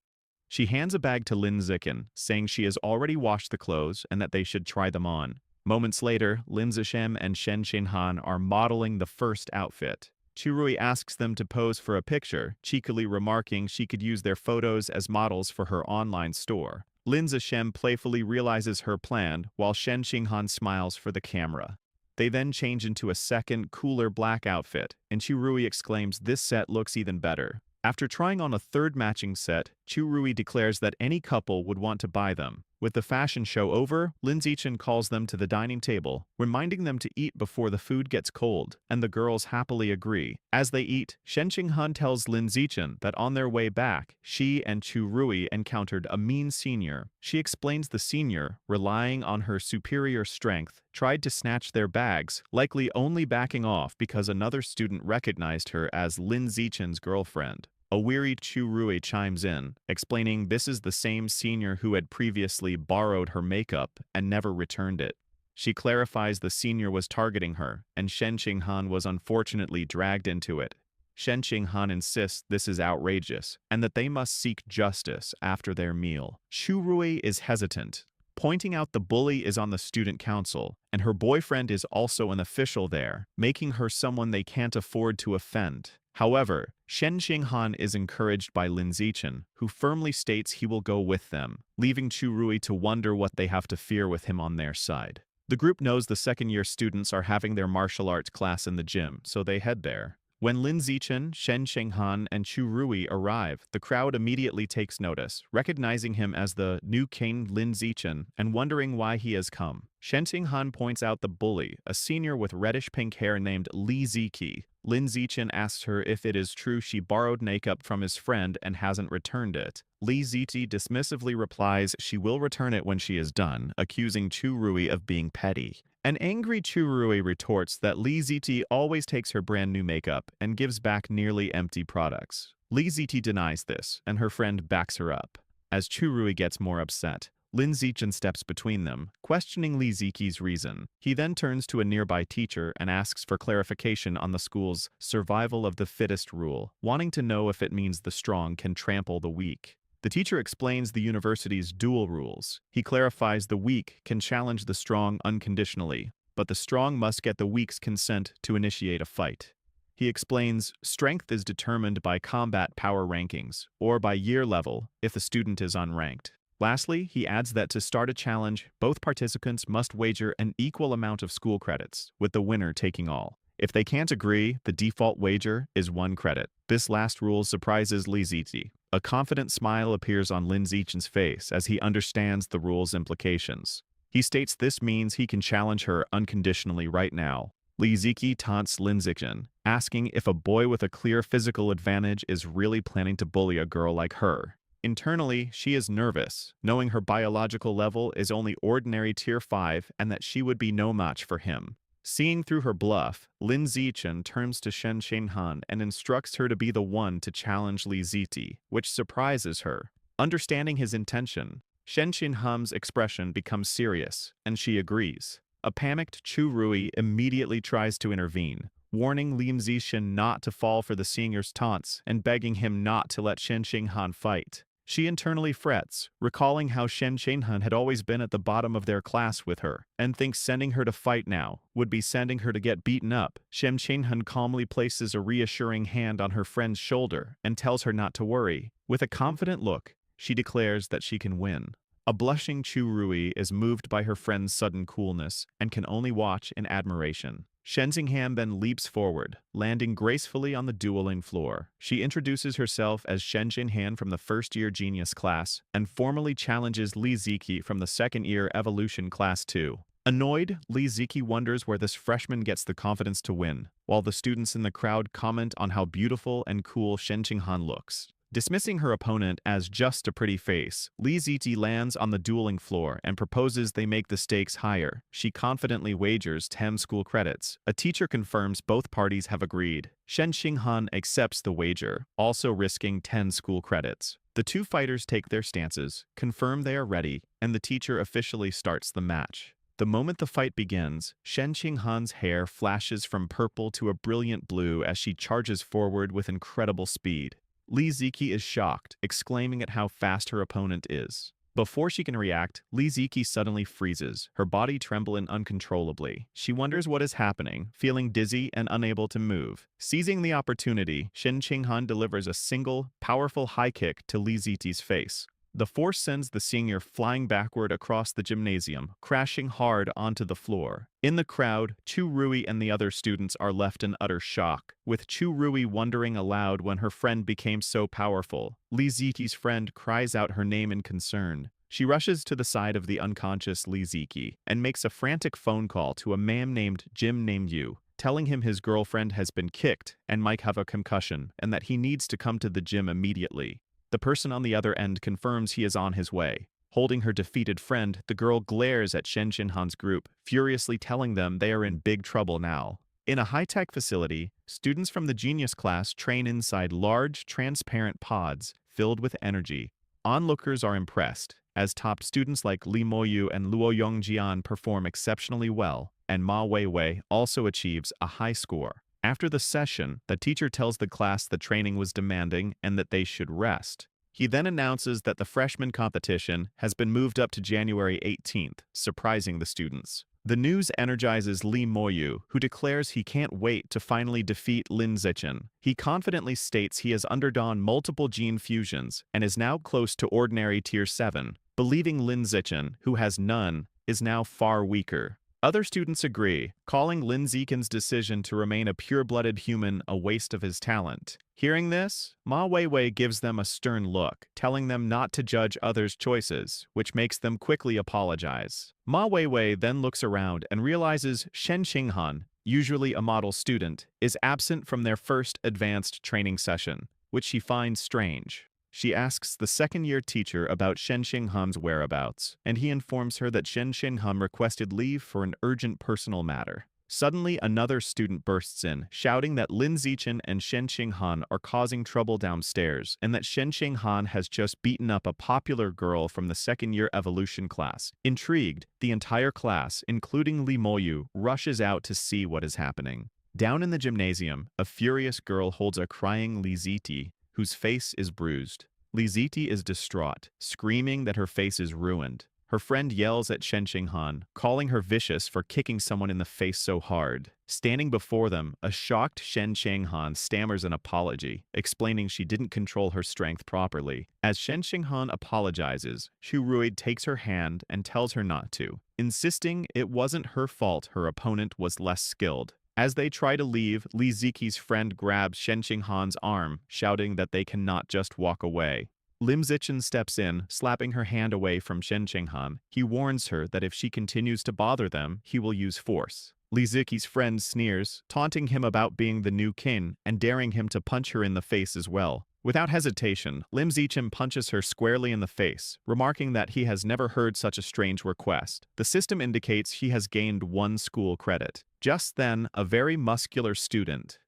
She hands a bag to Lin Zichen, saying she has already washed the clothes and that they should try them on. Moments later, Lin Zichen and Shen Qinghan are modeling the first outfit. Chu Rui asks them to pose for a picture, cheekily remarking she could use their photos as models for her online store. Lin Zichen playfully realizes her plan, while Shen Qinghan smiles for the camera. They then change into a second, cooler black outfit, and Chu Rui exclaims this set looks even better. After trying on a third matching set, Chu Rui declares that any couple would want to buy them. With the fashion show over, Lin Zichen calls them to the dining table, reminding them to eat before the food gets cold, and the girls happily agree. As they eat, Shen Qinghan tells Lin Zichen that on their way back, she and Chu Rui encountered a mean senior. She explains the senior, relying on her superior strength, tried to snatch their bags, likely only backing off because another student recognized her as Lin Zichen's girlfriend. A weary Chu Rui chimes in, explaining this is the same senior who had previously borrowed her makeup and never returned it. She clarifies the senior was targeting her, and Shen Qinghan was unfortunately dragged into it. Shen Qinghan insists this is outrageous, and that they must seek justice after their meal. Chu Rui is hesitant, pointing out the bully is on the student council, and her boyfriend is also an official there, making her someone they can't afford to offend. However, Shen Qinghan is encouraged by Lin Zichen, who firmly states he will go with them, leaving Chu Rui to wonder what they have to fear with him on their side. The group knows the second-year students are having their martial arts class in the gym, so they head there. When Lin Zichen, Shen Shenghan, and Chu Rui arrive, the crowd immediately takes notice, recognizing him as the new king Lin Zichen and wondering why he has come. Shen Shenghan points out the bully, a senior with reddish-pink hair named Li Ziki. Lin Zichen asks her if it is true she borrowed makeup from his friend and hasn't returned it. Li Ziti dismissively replies she will return it when she is done, accusing Chu Rui of being petty. An angry Chu Rui retorts that Li Ziti always takes her brand new makeup and gives back nearly empty products. Li Ziti denies this, and her friend backs her up. As Chu Rui gets more upset, Lin Zichen steps between them, questioning Li Ziki's reason. He then turns to a nearby teacher and asks for clarification on the school's survival of the fittest rule, wanting to know if it means the strong can trample the weak. The teacher explains the university's dual rules. He clarifies the weak can challenge the strong unconditionally, but the strong must get the weak's consent to initiate a fight. He explains strength is determined by combat power rankings, or by year level if the student is unranked. Lastly, he adds that to start a challenge, both participants must wager an equal amount of school credits, with the winner taking all. If they can't agree, the default wager is 1 credit. This last rule surprises Li Zizi. A confident smile appears on Lin Zichen's face as he understands the rule's implications. He states this means he can challenge her unconditionally right now. Li Ziqi taunts Lin Zichen, asking if a boy with a clear physical advantage is really planning to bully a girl like her. Internally, she is nervous, knowing her biological level is only ordinary tier 5 and that she would be no match for him. Seeing through her bluff, Lin Zichen turns to Shen Shenghan and instructs her to be the one to challenge Li Ziti, which surprises her. Understanding his intention, Shen Shenghan's expression becomes serious, and she agrees. A panicked Chu Rui immediately tries to intervene, warning Lin Zichen not to fall for the senior's taunts and begging him not to let Shen Shenghan fight. She internally frets, recalling how Shen Shenghan had always been at the bottom of their class with her, and thinks sending her to fight now would be sending her to get beaten up. Shen Shenghan calmly places a reassuring hand on her friend's shoulder and tells her not to worry. With a confident look, she declares that she can win. A blushing Chu Rui is moved by her friend's sudden coolness and can only watch in admiration. Shen Xinghan then leaps forward, landing gracefully on the dueling floor. She introduces herself as Shen Xinghan from the first-year Genius class and formally challenges Li Ziki from the second-year Evolution Class 2. Annoyed, Li Ziki wonders where this freshman gets the confidence to win, while the students in the crowd comment on how beautiful and cool Shen Xinghan looks. Dismissing her opponent as just a pretty face, Li Ziti lands on the dueling floor and proposes they make the stakes higher. She confidently wagers 10 school credits. A teacher confirms both parties have agreed. Shen Xinghan accepts the wager, also risking 10 school credits. The two fighters take their stances, confirm they are ready, and the teacher officially starts the match. The moment the fight begins, Shen Xinghan's hair flashes from purple to a brilliant blue as she charges forward with incredible speed. Li Ziki is shocked, exclaiming at how fast her opponent is. Before she can react, Li Ziki suddenly freezes, her body trembling uncontrollably. She wonders what is happening, feeling dizzy and unable to move. Seizing the opportunity, Shen Xinghan delivers a single, powerful high kick to Li Ziti's face. The force sends the senior flying backward across the gymnasium, crashing hard onto the floor. In the crowd, Chu Rui and the other students are left in utter shock, with Chu Rui wondering aloud when her friend became so powerful. Li Ziki's friend cries out her name in concern. She rushes to the side of the unconscious Li Ziki and makes a frantic phone call to a man named Jim Yu, telling him his girlfriend has been kicked and might have a concussion and that he needs to come to the gym immediately. The person on the other end confirms he is on his way. Holding her defeated friend, the girl glares at Shen Xinghan's group, furiously telling them they are in big trouble now. In a high-tech facility, students from the Genius class train inside large, transparent pods filled with energy. Onlookers are impressed, as top students like Li Moyu and Luo Yongjian perform exceptionally well, and Ma Weiwei also achieves a high score. After the session, the teacher tells the class the training was demanding and that they should rest. He then announces that the freshman competition has been moved up to January 18th, surprising the students. The news energizes Li Moyu, who declares he can't wait to finally defeat Lin Zichen. He confidently states he has undergone multiple gene fusions and is now close to ordinary tier 7, believing Lin Zichen, who has none, is now far weaker. Other students agree, calling Lin Zichen's decision to remain a pure-blooded human a waste of his talent. Hearing this, Ma Weiwei gives them a stern look, telling them not to judge others' choices, which makes them quickly apologize. Ma Weiwei then looks around and realizes Shen Xinghan, usually a model student, is absent from their first advanced training session, which she finds strange. She asks the second-year teacher about Shen Xinghan's whereabouts, and he informs her that Shen Xinghan requested leave for an urgent personal matter. Suddenly, another student bursts in, shouting that Lin Zichen and Shen Xinghan are causing trouble downstairs, and that Shen Xinghan has just beaten up a popular girl from the second-year evolution class. Intrigued, the entire class, including Li Moyu, rushes out to see what is happening. Down in the gymnasium, a furious girl holds a crying Li Ziti, whose face is bruised. Li Ziti is distraught, screaming that her face is ruined. Her friend yells at Shen Xinghan, calling her vicious for kicking someone in the face so hard. Standing before them, a shocked Shen Xinghan stammers an apology, explaining she didn't control her strength properly. As Shen Xinghan apologizes, Xu Ruid takes her hand and tells her not to, insisting it wasn't her fault her opponent was less skilled. As they try to leave, Li Ziqi's friend grabs Shen Xinghan's arm, shouting that they cannot just walk away. Lim Zichen steps in, slapping her hand away from Shen Xinghan. He warns her that if she continues to bother them, he will use force. Li Ziqi's friend sneers, taunting him about being the new king and daring him to punch her in the face as well. Without hesitation, Lim Zichen punches her squarely in the face, remarking that he has never heard such a strange request. The system indicates he has gained 1 school credit. Just then, a very muscular student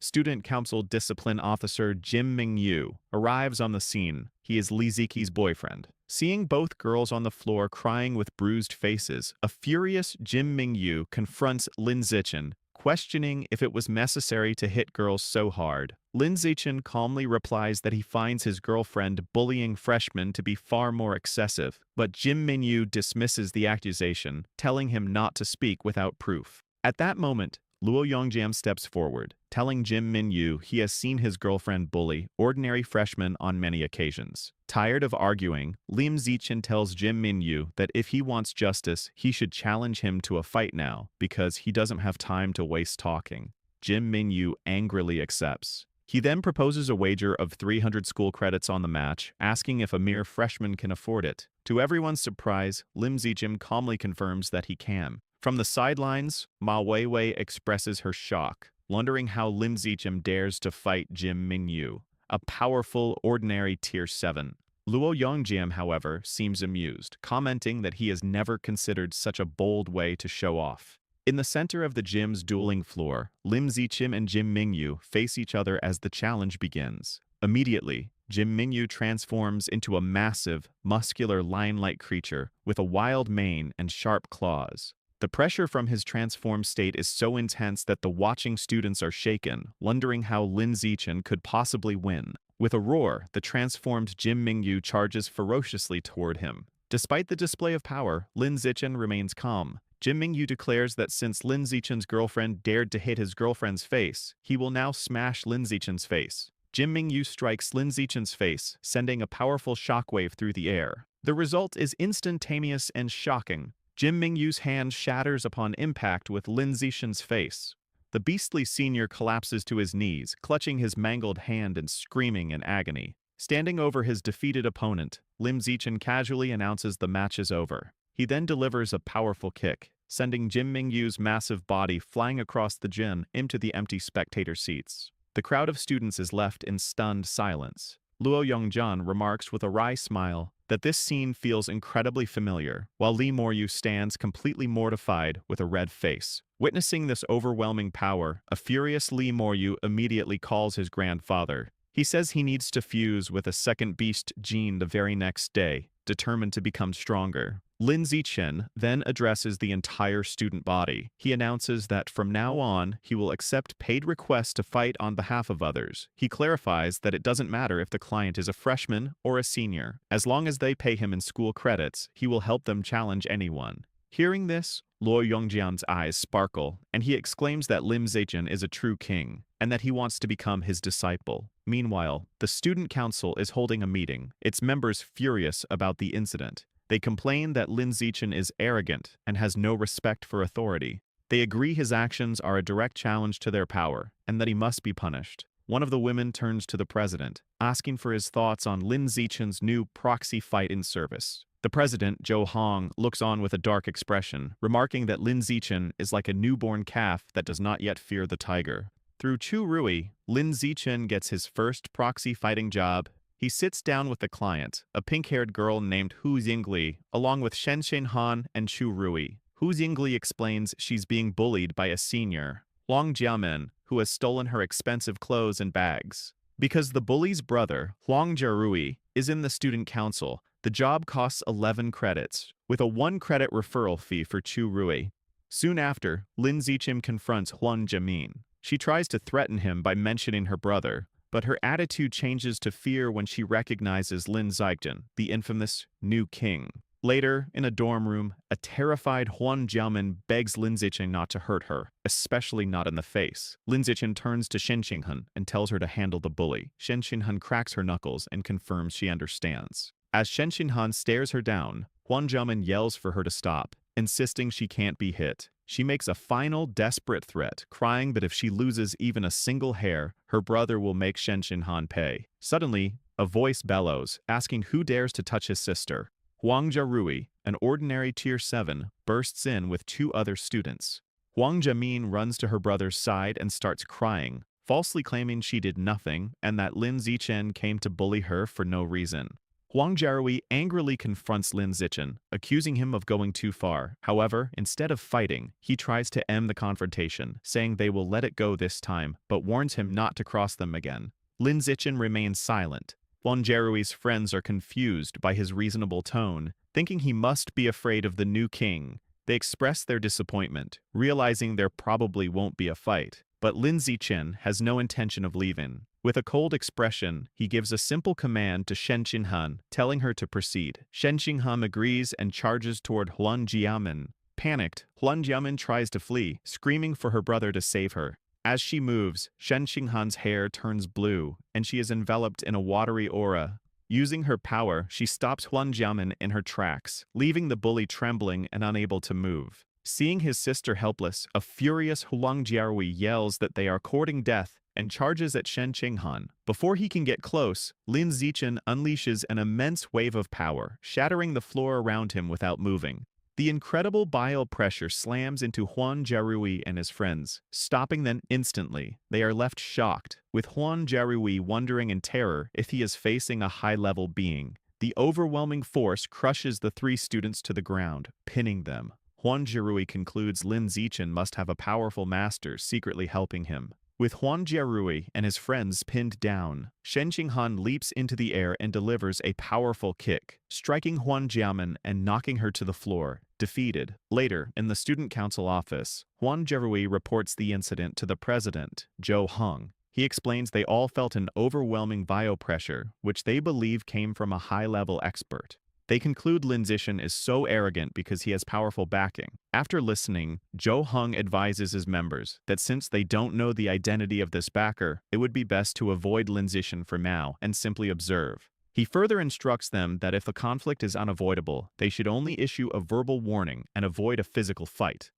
council discipline officer Jim Mingyu, arrives on the scene. He is Li Ziqi's boyfriend. Seeing both girls on the floor crying with bruised faces, a furious Jim Mingyu confronts Lin Zichen, questioning if it was necessary to hit girls so hard. Lin Zichen calmly replies that he finds his girlfriend bullying freshmen to be far more excessive, but Jim Mingyu dismisses the accusation, telling him not to speak without proof. At that moment, Luo Yongjian steps forward, telling Jim Mingyu he has seen his girlfriend bully ordinary freshmen on many occasions. Tired of arguing, Lim Zichen tells Jim Mingyu that if he wants justice, he should challenge him to a fight now, because he doesn't have time to waste talking. Jim Mingyu angrily accepts. He then proposes a wager of 300 school credits on the match, asking if a mere freshman can afford it. To everyone's surprise, Lim Zichen calmly confirms that he can. From the sidelines, Ma Weiwei expresses her shock, wondering how Lim Zichen dares to fight Jim Mingyu, a powerful, ordinary Tier 7. Luo Yongjian, however, seems amused, commenting that he has never considered such a bold way to show off. In the center of the gym's dueling floor, Lim Zichen and Jim Mingyu face each other as the challenge begins. Immediately, Jim Mingyu transforms into a massive, muscular lion-like creature with a wild mane and sharp claws. The pressure from his transformed state is so intense that the watching students are shaken, wondering how Lin Zichen could possibly win. With a roar, the transformed Jim Mingyu charges ferociously toward him. Despite the display of power, Lin Zichen remains calm. Jim Mingyu declares that since Lin Zichen's girlfriend dared to hit his girlfriend's face, he will now smash Lin Zichen's face. Jim Mingyu strikes Lin Zichen's face, sending a powerful shockwave through the air. The result is instantaneous and shocking. Jim Mingyu's hand shatters upon impact with Lin Zichen's face. The beastly senior collapses to his knees, clutching his mangled hand and screaming in agony. Standing over his defeated opponent, Lim Zichen casually announces the match is over. He then delivers a powerful kick, sending Jim Mingyu's massive body flying across the gym into the empty spectator seats. The crowd of students is left in stunned silence. Luo Yongjian remarks with a wry smile that this scene feels incredibly familiar, while Li Moryu stands completely mortified with a red face. Witnessing this overwhelming power, a furious Li Moryu immediately calls his grandfather. He says he needs to fuse with a second beast gene the very next day, determined to become stronger. Lin Zichen then addresses the entire student body. He announces that from now on, he will accept paid requests to fight on behalf of others. He clarifies that it doesn't matter if the client is a freshman or a senior. As long as they pay him in school credits, he will help them challenge anyone. Hearing this, Luo Yongjian's eyes sparkle, and he exclaims that Lim Zichen is a true king, and that he wants to become his disciple. Meanwhile, the student council is holding a meeting, its members furious about the incident. They complain that Lin Zichen is arrogant and has no respect for authority. They agree his actions are a direct challenge to their power and that he must be punished. One of the women turns to the president, asking for his thoughts on Lin Zichen's new proxy fight in service. The president, Zhou Hong, looks on with a dark expression, remarking that Lin Zichen is like a newborn calf that does not yet fear the tiger. Through Chu Rui, Lin Zichen gets his first proxy fighting job. He sits down with the client, a pink-haired girl named Hu Yingli, along with Shen Han and Chu Rui. Hu Yingli explains she's being bullied by a senior, Huang Jiamen, who has stolen her expensive clothes and bags. Because the bully's brother, Huang Jiarui, is in the student council, the job costs 11 credits, with a 1-credit referral fee for Chu Rui. Soon after, Lin Zichen confronts Huang Jiamin. She tries to threaten him by mentioning her brother, but her attitude changes to fear when she recognizes Lin Zichen, the infamous new king. Later, in a dorm room, a terrified Huang Jiamin begs Lin Zichen not to hurt her, especially not in the face. Lin Zichen turns to Shen Xinghan and tells her to handle the bully. Shen Xinghan cracks her knuckles and confirms she understands. As Shen Xinghan stares her down, Huang Jiamin yells for her to stop, insisting she can't be hit. She makes a final desperate threat, crying that if she loses even a single hair, her brother will make Shen Xinghan pay. Suddenly, a voice bellows, asking who dares to touch his sister. Huang Jiarui, an ordinary Tier 7, bursts in with 2 other students. Huang Jiamin runs to her brother's side and starts crying, falsely claiming she did nothing and that Lin Zichen came to bully her for no reason. Huang Jiarui angrily confronts Lin Zichen, accusing him of going too far. However, instead of fighting, he tries to end the confrontation, saying they will let it go this time, but warns him not to cross them again. Lin Zichen remains silent. Huang Jiarui's friends are confused by his reasonable tone, thinking he must be afraid of the new king. They express their disappointment, realizing there probably won't be a fight. But Lin Zichen has no intention of leaving. With a cold expression, he gives a simple command to Shen Xinghan, telling her to proceed. Shen Xinghan agrees and charges toward Huang Jiamin. Panicked, Huang Jiamin tries to flee, screaming for her brother to save her. As she moves, Shen Xinghan's hair turns blue, and she is enveloped in a watery aura. Using her power, she stops Huang Jiamin in her tracks, leaving the bully trembling and unable to move. Seeing his sister helpless, a furious Huang Jiarui yells that they are courting death and charges at Shen Xinghan. Before he can get close, Lin Zichen unleashes an immense wave of power, shattering the floor around him without moving. The incredible bile pressure slams into Huang Jiarui and his friends, stopping them instantly. They are left shocked, with Huang Jiarui wondering in terror if he is facing a high-level being. The overwhelming force crushes the 3 students to the ground, pinning them. Huang Jiarui concludes Lin Zichen must have a powerful master secretly helping him. With Huang Jiarui and his friends pinned down, Shen Xinghan leaps into the air and delivers a powerful kick, striking Huang Jiamin and knocking her to the floor. Defeated. Later, in the student council office, Huang Jiarui reports the incident to the president, Zhou Hong. He explains they all felt an overwhelming biopressure, which they believe came from a high-level expert. They conclude Lin Zichen is so arrogant because he has powerful backing. After listening, Zhou Hong advises his members that since they don't know the identity of this backer, it would be best to avoid Lin Zichen for now and simply observe. He further instructs them that if the conflict is unavoidable, they should only issue a verbal warning and avoid a physical fight.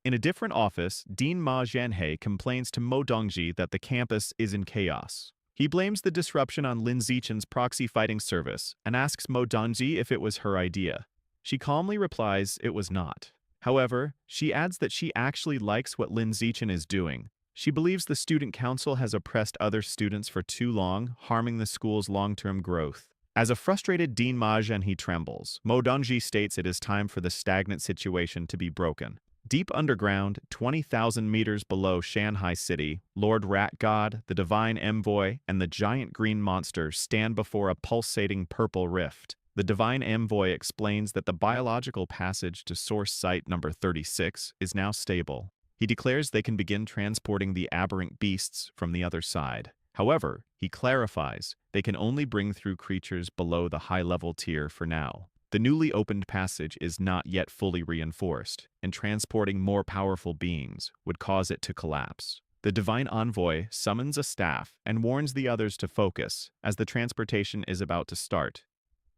In a different office, Dean Ma Zhanhe complains to Mo Dongji that the campus is in chaos. He blames the disruption on Lin Zichen's proxy fighting service and asks Mo Dongji if it was her idea. She calmly replies it was not. However, she adds that she actually likes what Lin Zichen is doing. She believes the student council has oppressed other students for too long, harming the school's long-term growth. As a frustrated Dean Ma Zhanhe trembles, Mo Dongji states it is time for the stagnant situation to be broken. Deep underground, 20,000 meters below Shanghai City, Lord Rat God, the Divine Envoy, and the giant green monster stand before a pulsating purple rift. The Divine Envoy explains that the biological passage to source site number 36 is now stable. He declares they can begin transporting the aberrant beasts from the other side. However, he clarifies they can only bring through creatures below the high-level tier for now. The newly opened passage is not yet fully reinforced, and transporting more powerful beings would cause it to collapse. The Divine Envoy summons a staff and warns the others to focus, as the transportation is about to start.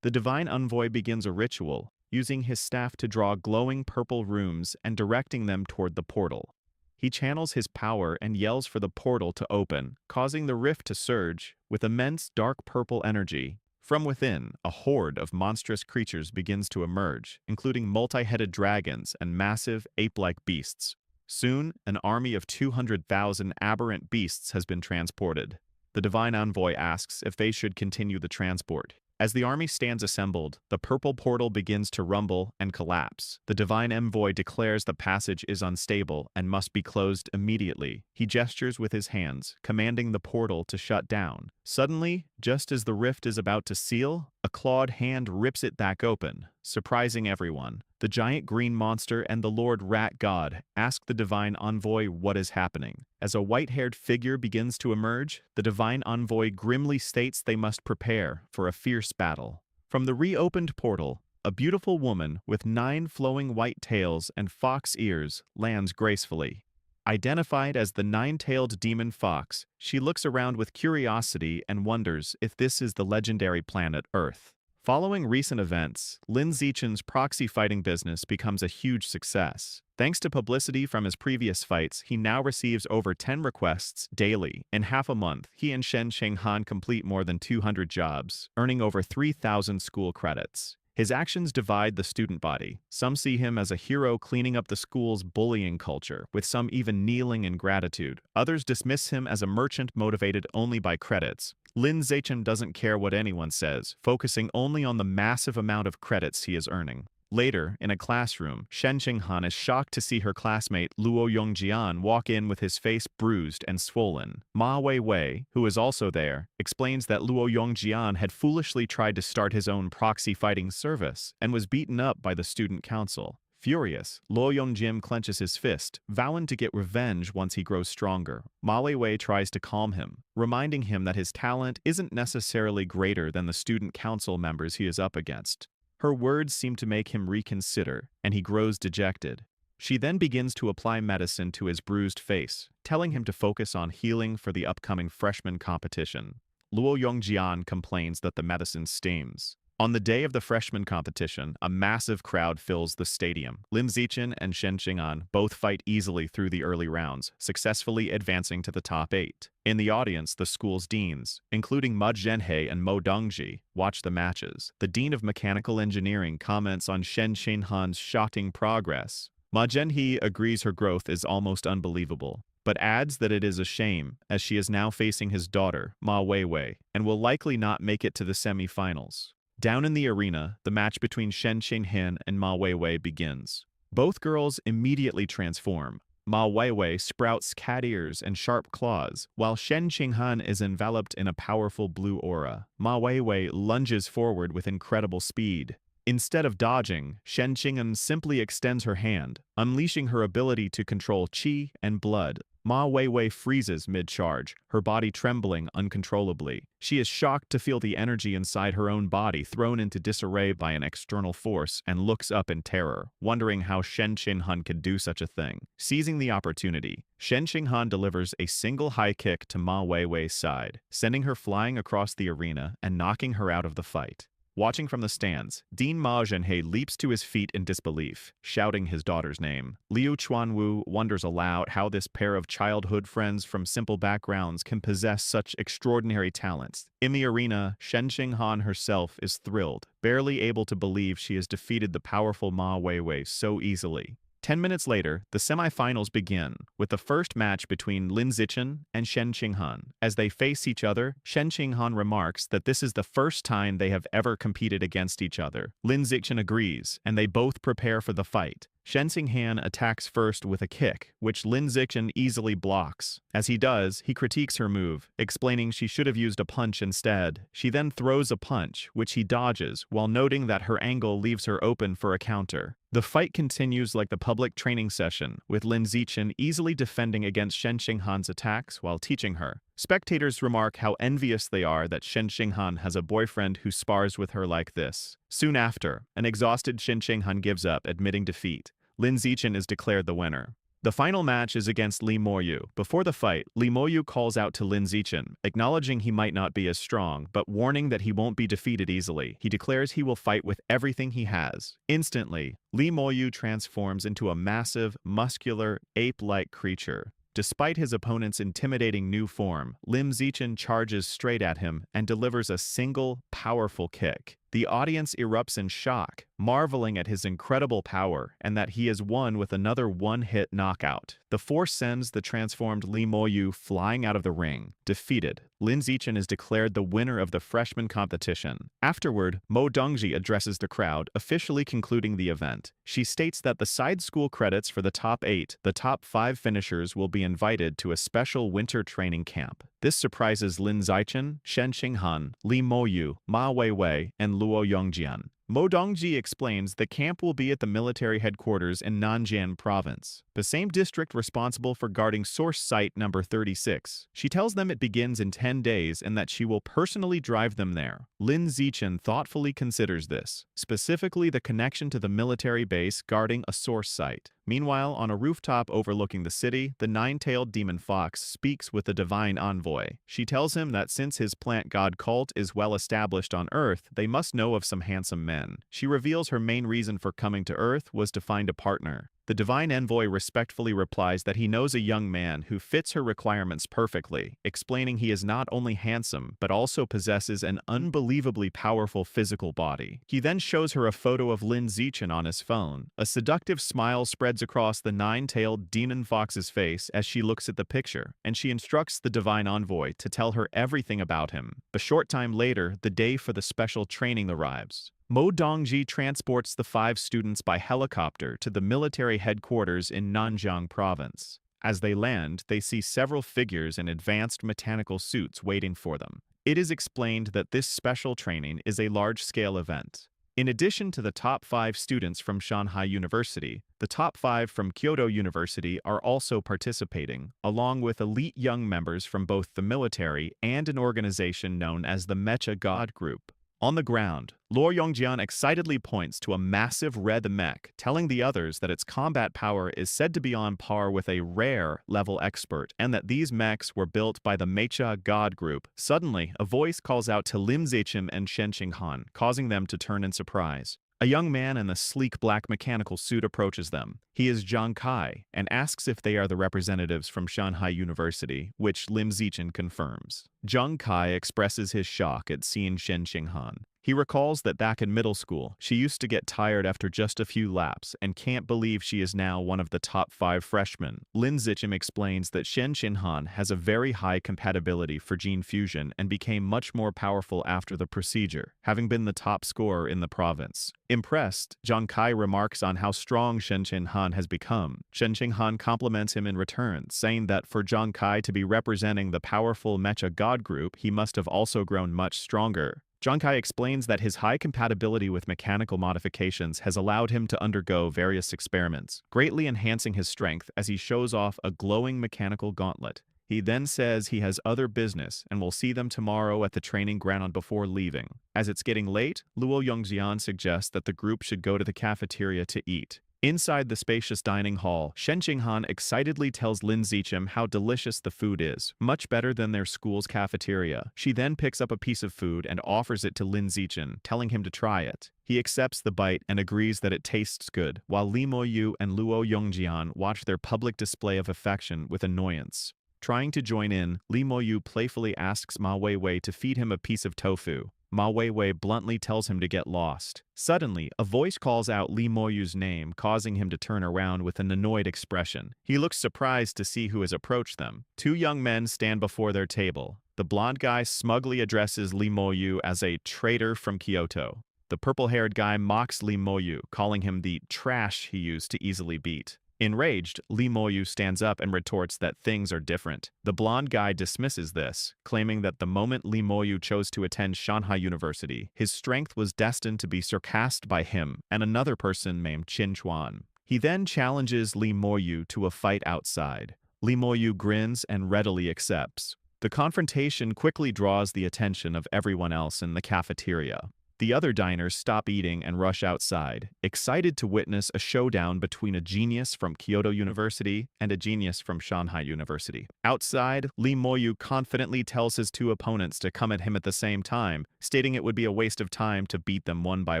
The Divine Envoy begins a ritual, using his staff to draw glowing purple runes and directing them toward the portal. He channels his power and yells for the portal to open, causing the rift to surge with immense dark purple energy. From within, a horde of monstrous creatures begins to emerge, including multi-headed dragons and massive ape-like beasts. Soon, an army of 200,000 aberrant beasts has been transported. The divine envoy asks if they should continue the transport. As the army stands assembled, the purple portal begins to rumble and collapse. The divine envoy declares the passage is unstable and must be closed immediately. He gestures with his hands, commanding the portal to shut down. Suddenly, just as the rift is about to seal, a clawed hand rips it back open, surprising everyone. The giant green monster and the Lord Rat God ask the divine envoy what is happening. As a white-haired figure begins to emerge, the divine envoy grimly states they must prepare for a fierce battle. From the reopened portal, a beautiful woman with 9 flowing white tails and fox ears lands gracefully. Identified as the 9-tailed demon fox, she looks around with curiosity and wonders if this is the legendary planet Earth. Following recent events, Lin Zichen's proxy fighting business becomes a huge success. Thanks to publicity from his previous fights, he now receives over 10 requests daily. In half a month, he and Shen Qinghan complete more than 200 jobs, earning over 3,000 school credits. His actions divide the student body. Some see him as a hero cleaning up the school's bullying culture, with some even kneeling in gratitude. Others dismiss him as a merchant motivated only by credits. Lin Zichen doesn't care what anyone says, focusing only on the massive amount of credits he is earning. Later, in a classroom, Shen Qinghan is shocked to see her classmate Luo Yongjian walk in with his face bruised and swollen. Ma Weiwei, who is also there, explains that Luo Yongjian had foolishly tried to start his own proxy fighting service and was beaten up by the student council. Furious, Luo Yongjim clenches his fist, vowing to get revenge once he grows stronger. Ma Weiwei tries to calm him, reminding him that his talent isn't necessarily greater than the student council members he is up against. Her words seem to make him reconsider, and he grows dejected. She then begins to apply medicine to his bruised face, telling him to focus on healing for the upcoming freshman competition. Luo Yongjian complains that the medicine stings. On the day of the freshman competition, a massive crowd fills the stadium. Lin Zichen and Shen Qinghan both fight easily through the early rounds, successfully advancing to the top 8. In the audience, the school's deans, including Ma Zhenhe and Mo Dongji, watch the matches. The dean of mechanical engineering comments on Shen Qinghan's shocking progress. Ma Zhenhe agrees her growth is almost unbelievable, but adds that it is a shame, as she is now facing his daughter, Ma Weiwei, and will likely not make it to the semi-finals. Down in the arena, the match between Shen Qinghan and Ma Weiwei begins. Both girls immediately transform. Ma Weiwei sprouts cat ears and sharp claws, while Shen Qinghan is enveloped in a powerful blue aura. Ma Weiwei lunges forward with incredible speed. Instead of dodging, Shen Qinghan simply extends her hand, unleashing her ability to control qi and blood. Ma Weiwei freezes mid-charge, her body trembling uncontrollably. She is shocked to feel the energy inside her own body thrown into disarray by an external force and looks up in terror, wondering how Shen Qinghan could do such a thing. Seizing the opportunity, Shen Qinghan delivers a single high kick to Ma Weiwei's side, sending her flying across the arena and knocking her out of the fight. Watching from the stands, Dean Ma Zhenhe leaps to his feet in disbelief, shouting his daughter's name. Liu Chuanwu wonders aloud how this pair of childhood friends from simple backgrounds can possess such extraordinary talents. In the arena, Shen Qinghan herself is thrilled, barely able to believe she has defeated the powerful Ma Weiwei so easily. 10 minutes later, the semifinals begin, with the first match between Lin Zichen and Shen Qinghan. As they face each other, Shen Qinghan remarks that this is the first time they have ever competed against each other. Lin Zichen agrees, and they both prepare for the fight. Shen Qinghan attacks first with a kick, which Lin Zichen easily blocks. As he does, he critiques her move, explaining she should have used a punch instead. She then throws a punch, which he dodges, while noting that her angle leaves her open for a counter. The fight continues like the public training session, with Lin Zichen easily defending against Shen Qinghan's attacks while teaching her. Spectators remark how envious they are that Shen Qinghan has a boyfriend who spars with her like this. Soon after, an exhausted Shen Qinghan gives up, admitting defeat. Lin Zichen is declared the winner. The final match is against Lee Moyu. Before the fight, Lee Moyu calls out to Lin Zichen, acknowledging he might not be as strong, but warning that he won't be defeated easily. He declares he will fight with everything he has. Instantly, Lee Moyu transforms into a massive, muscular, ape-like creature. Despite his opponent's intimidating new form, Lim Zichen charges straight at him and delivers a single, powerful kick. The audience erupts in shock, marveling at his incredible power and that he is won with another one-hit knockout. The force sends the transformed Lee Moyu flying out of the ring. Defeated, Lin Zichen is declared the winner of the freshman competition. Afterward, Mo Dongji addresses the crowd, officially concluding the event. She states that the side school credits for the top 8, the top 5 finishers will be invited to a special winter training camp. This surprises Lin Zichen, Shen Qinghan, Li Moyu, Ma Weiwei, and Luo Yongjian. Mo Dongji explains the camp will be at the military headquarters in Nanjian Province, the same district responsible for guarding source site number 36. She tells them it begins in 10 days and that she will personally drive them there. Lin Zichen thoughtfully considers this, specifically the connection to the military base guarding a source site. Meanwhile, on a rooftop overlooking the city, the nine-tailed demon fox speaks with the divine envoy. She tells him that since his plant god cult is well established on Earth, they must know of some handsome men. She reveals her main reason for coming to Earth was to find a partner. The divine envoy respectfully replies that he knows a young man who fits her requirements perfectly, explaining he is not only handsome, but also possesses an unbelievably powerful physical body. He then shows her a photo of Lin Zichen on his phone. A seductive smile spreads across the nine-tailed demon fox's face as she looks at the picture, and she instructs the divine envoy to tell her everything about him. A short time later, the day for the special training arrives. Mo Dongji transports the 5 students by helicopter to the military headquarters in Nanjiang Province. As they land, they see several figures in advanced mechanical suits waiting for them. It is explained that this special training is a large-scale event. In addition to the top 5 students from Shanghai University, the top 5 from Kyoto University are also participating, along with elite young members from both the military and an organization known as the Mecha God Group. On the ground, Luo Yongjian excitedly points to a massive red mech, telling the others that its combat power is said to be on par with a rare level expert and that these mechs were built by the Mecha God Group. Suddenly, a voice calls out to Lim Zichen and Shen Qinghan, causing them to turn in surprise. A young man in a sleek black mechanical suit approaches them. He is Zhang Kai and asks if they are the representatives from Shanghai University, which Lim Zichen confirms. Zhang Kai expresses his shock at seeing Shen Qinghan. He recalls that back in middle school, she used to get tired after just a few laps and can't believe she is now one of the top 5 freshmen. Lin Zichen explains that Shen Qinghan has a very high compatibility for gene fusion and became much more powerful after the procedure, having been the top scorer in the province. Impressed, Zhang Kai remarks on how strong Shen Qinghan has become. Shen Qinghan compliments him in return, saying that for Zhang Kai to be representing the powerful Mecha God Group, he must have also grown much stronger. Zhang Kai explains that his high compatibility with mechanical modifications has allowed him to undergo various experiments, greatly enhancing his strength as he shows off a glowing mechanical gauntlet. He then says he has other business and will see them tomorrow at the training ground before leaving. As it's getting late, Luo Yongjian suggests that the group should go to the cafeteria to eat. Inside the spacious dining hall, Shen Qinghan excitedly tells Lin Zichen how delicious the food is, much better than their school's cafeteria. She then picks up a piece of food and offers it to Lin Zichen, telling him to try it. He accepts the bite and agrees that it tastes good, while Li Moyu and Luo Yongjian watch their public display of affection with annoyance. Trying to join in, Li Moyu playfully asks Ma Weiwei to feed him a piece of tofu. Ma Weiwei bluntly tells him to get lost. Suddenly, a voice calls out Li Moyu's name, causing him to turn around with an annoyed expression. He looks surprised to see who has approached them. 2 young men stand before their table. The blonde guy smugly addresses Li Moyu as a traitor from Kyoto. The purple-haired guy mocks Li Moyu, calling him the trash he used to easily beat. Enraged, Li Moyu stands up and retorts that things are different. The blonde guy dismisses this, claiming that the moment Li Moyu chose to attend Shanghai University, his strength was destined to be surpassed by him and another person named Qin Chuan. He then challenges Li Moyu to a fight outside. Li Moyu grins and readily accepts. The confrontation quickly draws the attention of everyone else in the cafeteria. The other diners stop eating and rush outside, excited to witness a showdown between a genius from Kyoto University and a genius from Shanghai University. Outside, Lee Moyu confidently tells his two opponents to come at him at the same time, stating it would be a waste of time to beat them one by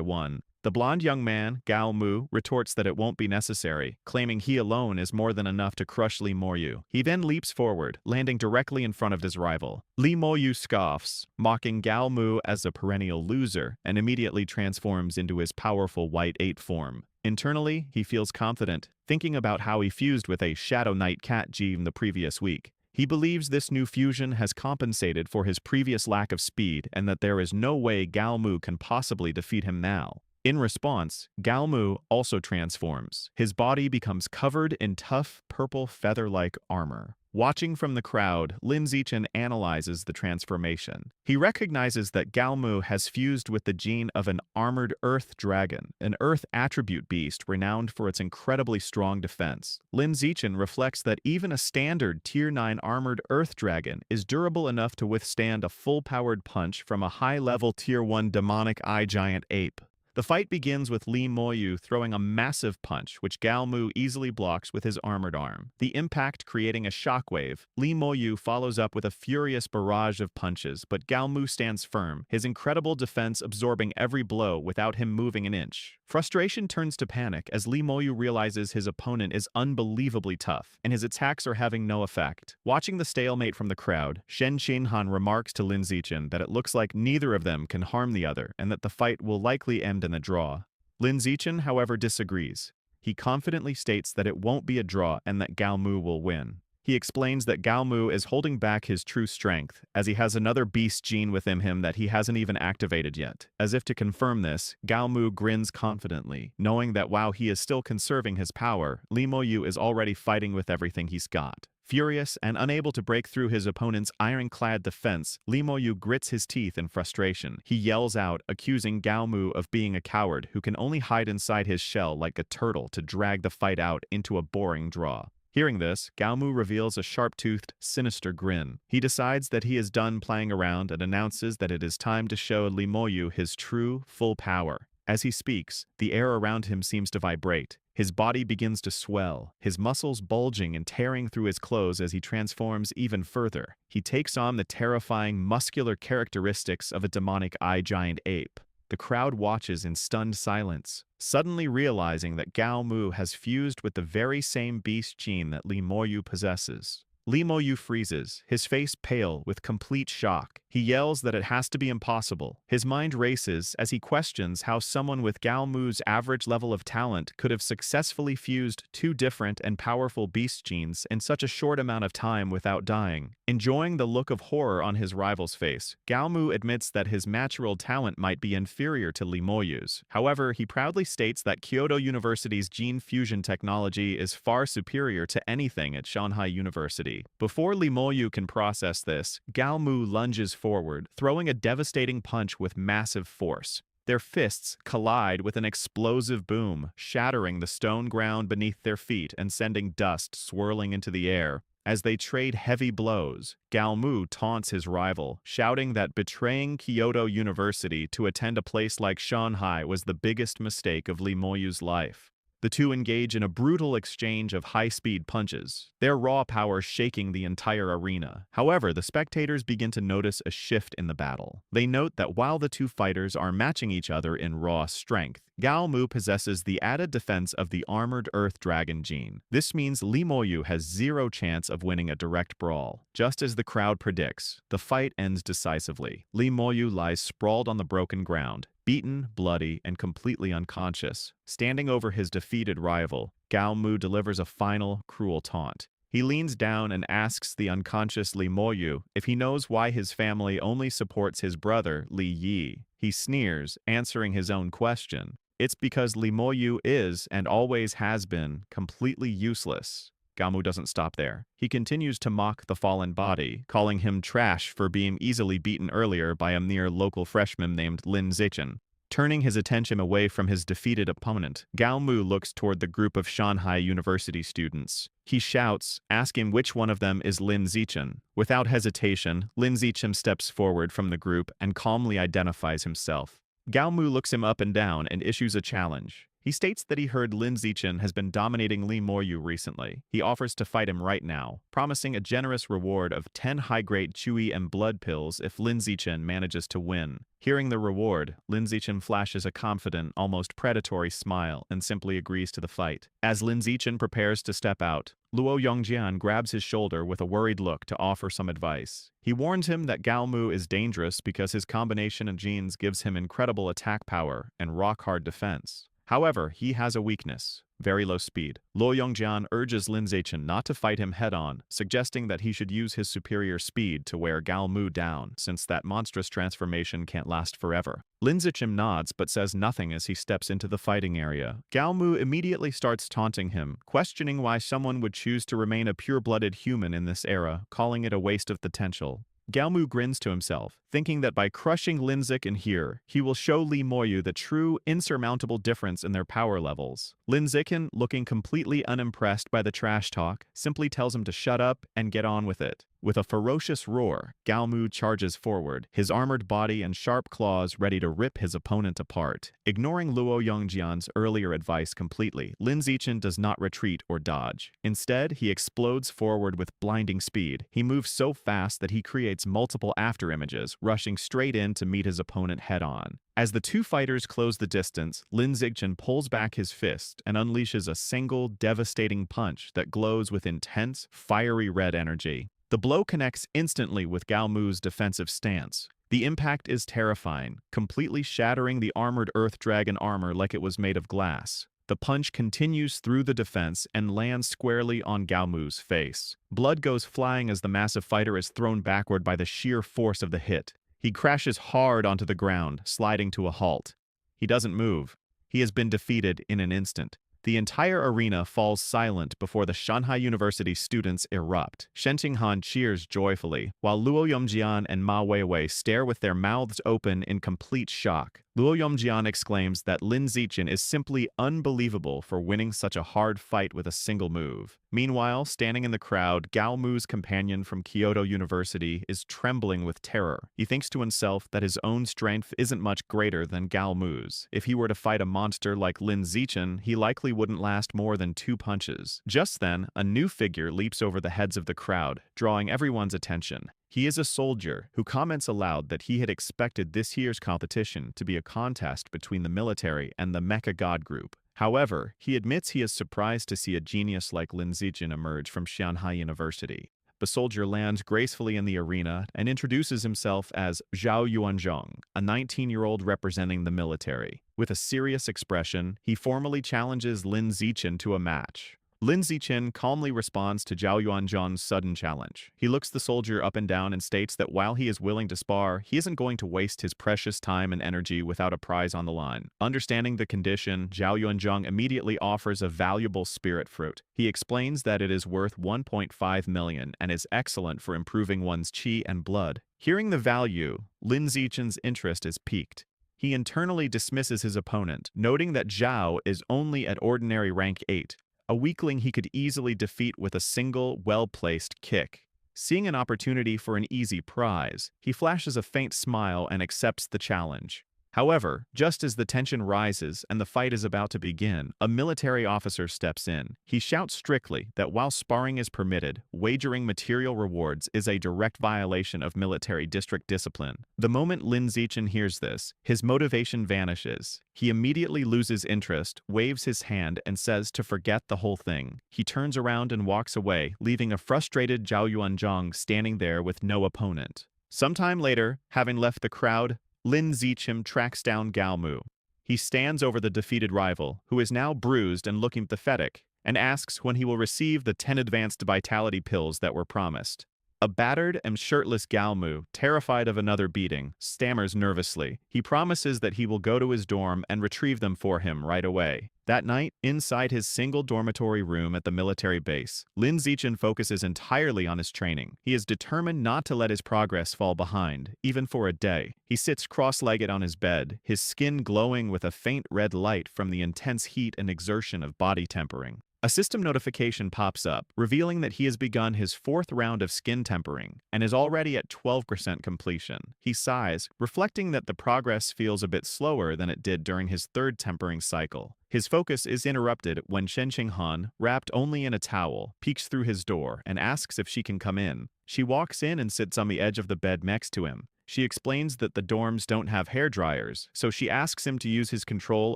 one. The blonde young man, Gao Mu, retorts that it won't be necessary, claiming he alone is more than enough to crush Lee Moyu. He then leaps forward, landing directly in front of his rival. Lee Moyu scoffs, mocking Gao Mu as a perennial loser, and immediately transforms into his powerful White 8 form. Internally, he feels confident, thinking about how he fused with a Shadow Knight Cat Jeev the previous week. He believes this new fusion has compensated for his previous lack of speed and that there is no way Gao Mu can possibly defeat him now. In response, Gao Mu also transforms. His body becomes covered in tough, purple feather-like armor. Watching from the crowd, Lin Zichen analyzes the transformation. He recognizes that Gao Mu has fused with the gene of an armored earth dragon, an earth attribute beast renowned for its incredibly strong defense. Lin Zichen reflects that even a standard Tier 9 armored earth dragon is durable enough to withstand a full-powered punch from a high-level Tier 1 demonic eye giant ape. The fight begins with Lee Moyu throwing a massive punch, which Gao Mu easily blocks with his armored arm. The impact creating a shockwave, Lee Moyu follows up with a furious barrage of punches, but Gao Mu stands firm, his incredible defense absorbing every blow without him moving an inch. Frustration turns to panic as Lee Moyu realizes his opponent is unbelievably tough, and his attacks are having no effect. Watching the stalemate from the crowd, Shen Xinhan remarks to Lin Zichen that it looks like neither of them can harm the other, and that the fight will likely end in a draw. Lin Zichen, however, disagrees. He confidently states that it won't be a draw and that Gao Mu will win. He explains that Gao Mu is holding back his true strength, as he has another beast gene within him that he hasn't even activated yet. As if to confirm this, Gao Mu grins confidently, knowing that while he is still conserving his power, Lee Moyu is already fighting with everything he's got. Furious and unable to break through his opponent's ironclad defense, Lee Moyu grits his teeth in frustration. He yells out, accusing Gao Mu of being a coward who can only hide inside his shell like a turtle to drag the fight out into a boring draw. Hearing this, Gao Mu reveals a sharp-toothed, sinister grin. He decides that he is done playing around and announces that it is time to show Lee Moyu his true, full power. As he speaks, the air around him seems to vibrate. His body begins to swell, his muscles bulging and tearing through his clothes as he transforms even further. He takes on the terrifying, muscular characteristics of a demonic eye giant ape. The crowd watches in stunned silence, suddenly realizing that Gao Mu has fused with the very same beast gene that Lee Moyu possesses. Lee Moyu freezes, his face pale with complete shock. He yells that it has to be impossible. His mind races as he questions how someone with Gao Mu's average level of talent could have successfully fused two different and powerful beast genes in such a short amount of time without dying. Enjoying the look of horror on his rival's face, Gao Mu admits that his natural talent might be inferior to Lee Moyu's. However, he proudly states that Kyoto University's gene fusion technology is far superior to anything at Shanghai University. Before Lee Moyu can process this, Gao Mu lunges forward, throwing a devastating punch with massive force. Their fists collide with an explosive boom, shattering the stone ground beneath their feet and sending dust swirling into the air. As they trade heavy blows, Gao Mu taunts his rival, shouting that betraying Kyoto University to attend a place like Shanghai was the biggest mistake of Lee Moyu's life. The two engage in a brutal exchange of high-speed punches, their raw power shaking the entire arena. However, the spectators begin to notice a shift in the battle. They note that while the two fighters are matching each other in raw strength, Gao Mu possesses the added defense of the armored earth dragon gene. This means Lee Moyu has zero chance of winning a direct brawl. Just as the crowd predicts, the fight ends decisively. Lee Moyu lies sprawled on the broken ground, beaten, bloody, and completely unconscious. Standing over his defeated rival, Gao Mu delivers a final, cruel taunt. He leans down and asks the unconscious Lee Moyu if he knows why his family only supports his brother, Li Yi. He sneers, answering his own question. It's because Lee Moyu is, and always has been, completely useless. Gao Mu doesn't stop there. He continues to mock the fallen body, calling him trash for being easily beaten earlier by a mere local freshman named Lin Zichen. Turning his attention away from his defeated opponent, Gao Mu looks toward the group of Shanghai University students. He shouts, asking which one of them is Lin Zichen. Without hesitation, Lin Zichen steps forward from the group and calmly identifies himself. Gao Mu looks him up and down and issues a challenge. He states that he heard Lin Zichen has been dominating Li Moyu recently. He offers to fight him right now, promising a generous reward of 10 high-grade chewy and blood pills if Lin Zichen manages to win. Hearing the reward, Lin Zichen flashes a confident, almost predatory smile and simply agrees to the fight. As Lin Zichen prepares to step out, Luo Yongjian grabs his shoulder with a worried look to offer some advice. He warns him that Gao Mu is dangerous because his combination of genes gives him incredible attack power and rock-hard defense. However, he has a weakness: very low speed. Luo Yongjian urges Lin Zichen not to fight him head-on, suggesting that he should use his superior speed to wear Gao Mu down, since that monstrous transformation can't last forever. Lin Zichen nods but says nothing as he steps into the fighting area. Gao Mu immediately starts taunting him, questioning why someone would choose to remain a pure-blooded human in this era, calling it a waste of potential. Gao Mu grins to himself, thinking that by crushing Lin Zichen here, he will show Li Moyu the true, insurmountable difference in their power levels. Lin Zichen, looking completely unimpressed by the trash talk, simply tells him to shut up and get on with it. With a ferocious roar, Gao Mu charges forward, his armored body and sharp claws ready to rip his opponent apart. Ignoring Luo Yongjian's earlier advice completely, Lin Zichen does not retreat or dodge. Instead, he explodes forward with blinding speed. He moves so fast that he creates multiple afterimages, rushing straight in to meet his opponent head-on. As the two fighters close the distance, Lin Zichen pulls back his fist and unleashes a single, devastating punch that glows with intense, fiery red energy. The blow connects instantly with Gao Mu's defensive stance. The impact is terrifying, completely shattering the armored Earth Dragon armor like it was made of glass. The punch continues through the defense and lands squarely on Gao Mu's face. Blood goes flying as the massive fighter is thrown backward by the sheer force of the hit. He crashes hard onto the ground, sliding to a halt. He doesn't move. He has been defeated in an instant. The entire arena falls silent before the Shanghai University students erupt. Shen Qinghan cheers joyfully, while Luo Yongjian and Ma Weiwei stare with their mouths open in complete shock. Luo Yongjian exclaims that Lin Zichen is simply unbelievable for winning such a hard fight with a single move. Meanwhile, standing in the crowd, Gao Mu's companion from Kyoto University is trembling with terror. He thinks to himself that his own strength isn't much greater than Gao Mu's. If he were to fight a monster like Lin Zichen, he likely wouldn't last more than 2 punches. Just then, a new figure leaps over the heads of the crowd, drawing everyone's attention. He is a soldier who comments aloud that he had expected this year's competition to be a contest between the military and the Mecha God group. However, he admits he is surprised to see a genius like Lin Zichen emerge from Shanghai University. The soldier lands gracefully in the arena and introduces himself as Zhao Yuanzhong, a 19-year-old representing the military. With a serious expression, he formally challenges Lin Zichen to a match. Lin Zichen calmly responds to Zhao Yuanzhong's sudden challenge. He looks the soldier up and down and states that while he is willing to spar, he isn't going to waste his precious time and energy without a prize on the line. Understanding the condition, Zhao Yuanzhong immediately offers a valuable spirit fruit. He explains that it is worth 1.5 million and is excellent for improving one's qi and blood. Hearing the value, Lin Zichen's interest is piqued. He internally dismisses his opponent, noting that Zhao is only at ordinary rank 8. A weakling he could easily defeat with a single, well-placed kick. Seeing an opportunity for an easy prize, he flashes a faint smile and accepts the challenge. However, just as the tension rises and the fight is about to begin, a military officer steps in. He shouts strictly that while sparring is permitted, wagering material rewards is a direct violation of military district discipline. The moment Lin Zichen hears this, his motivation vanishes. He immediately loses interest, waves his hand, and says to forget the whole thing. He turns around and walks away, leaving a frustrated Zhao Yuanzhong standing there with no opponent. Sometime later, having left the crowd, Lin Zichen tracks down Gao Mu. He stands over the defeated rival, who is now bruised and looking pathetic, and asks when he will receive the 10 advanced vitality pills that were promised. A battered and shirtless Gao Mu, terrified of another beating, stammers nervously. He promises that he will go to his dorm and retrieve them for him right away. That night, inside his single dormitory room at the military base, Lin Zichen focuses entirely on his training. He is determined not to let his progress fall behind, even for a day. He sits cross-legged on his bed, his skin glowing with a faint red light from the intense heat and exertion of body tempering. A system notification pops up, revealing that he has begun his 4th round of skin tempering and is already at 12% completion. He sighs, reflecting that the progress feels a bit slower than it did during his 3rd tempering cycle. His focus is interrupted when Shen Qinghan, wrapped only in a towel, peeks through his door and asks if she can come in. She walks in and sits on the edge of the bed next to him. She explains that the dorms don't have hair dryers, so she asks him to use his control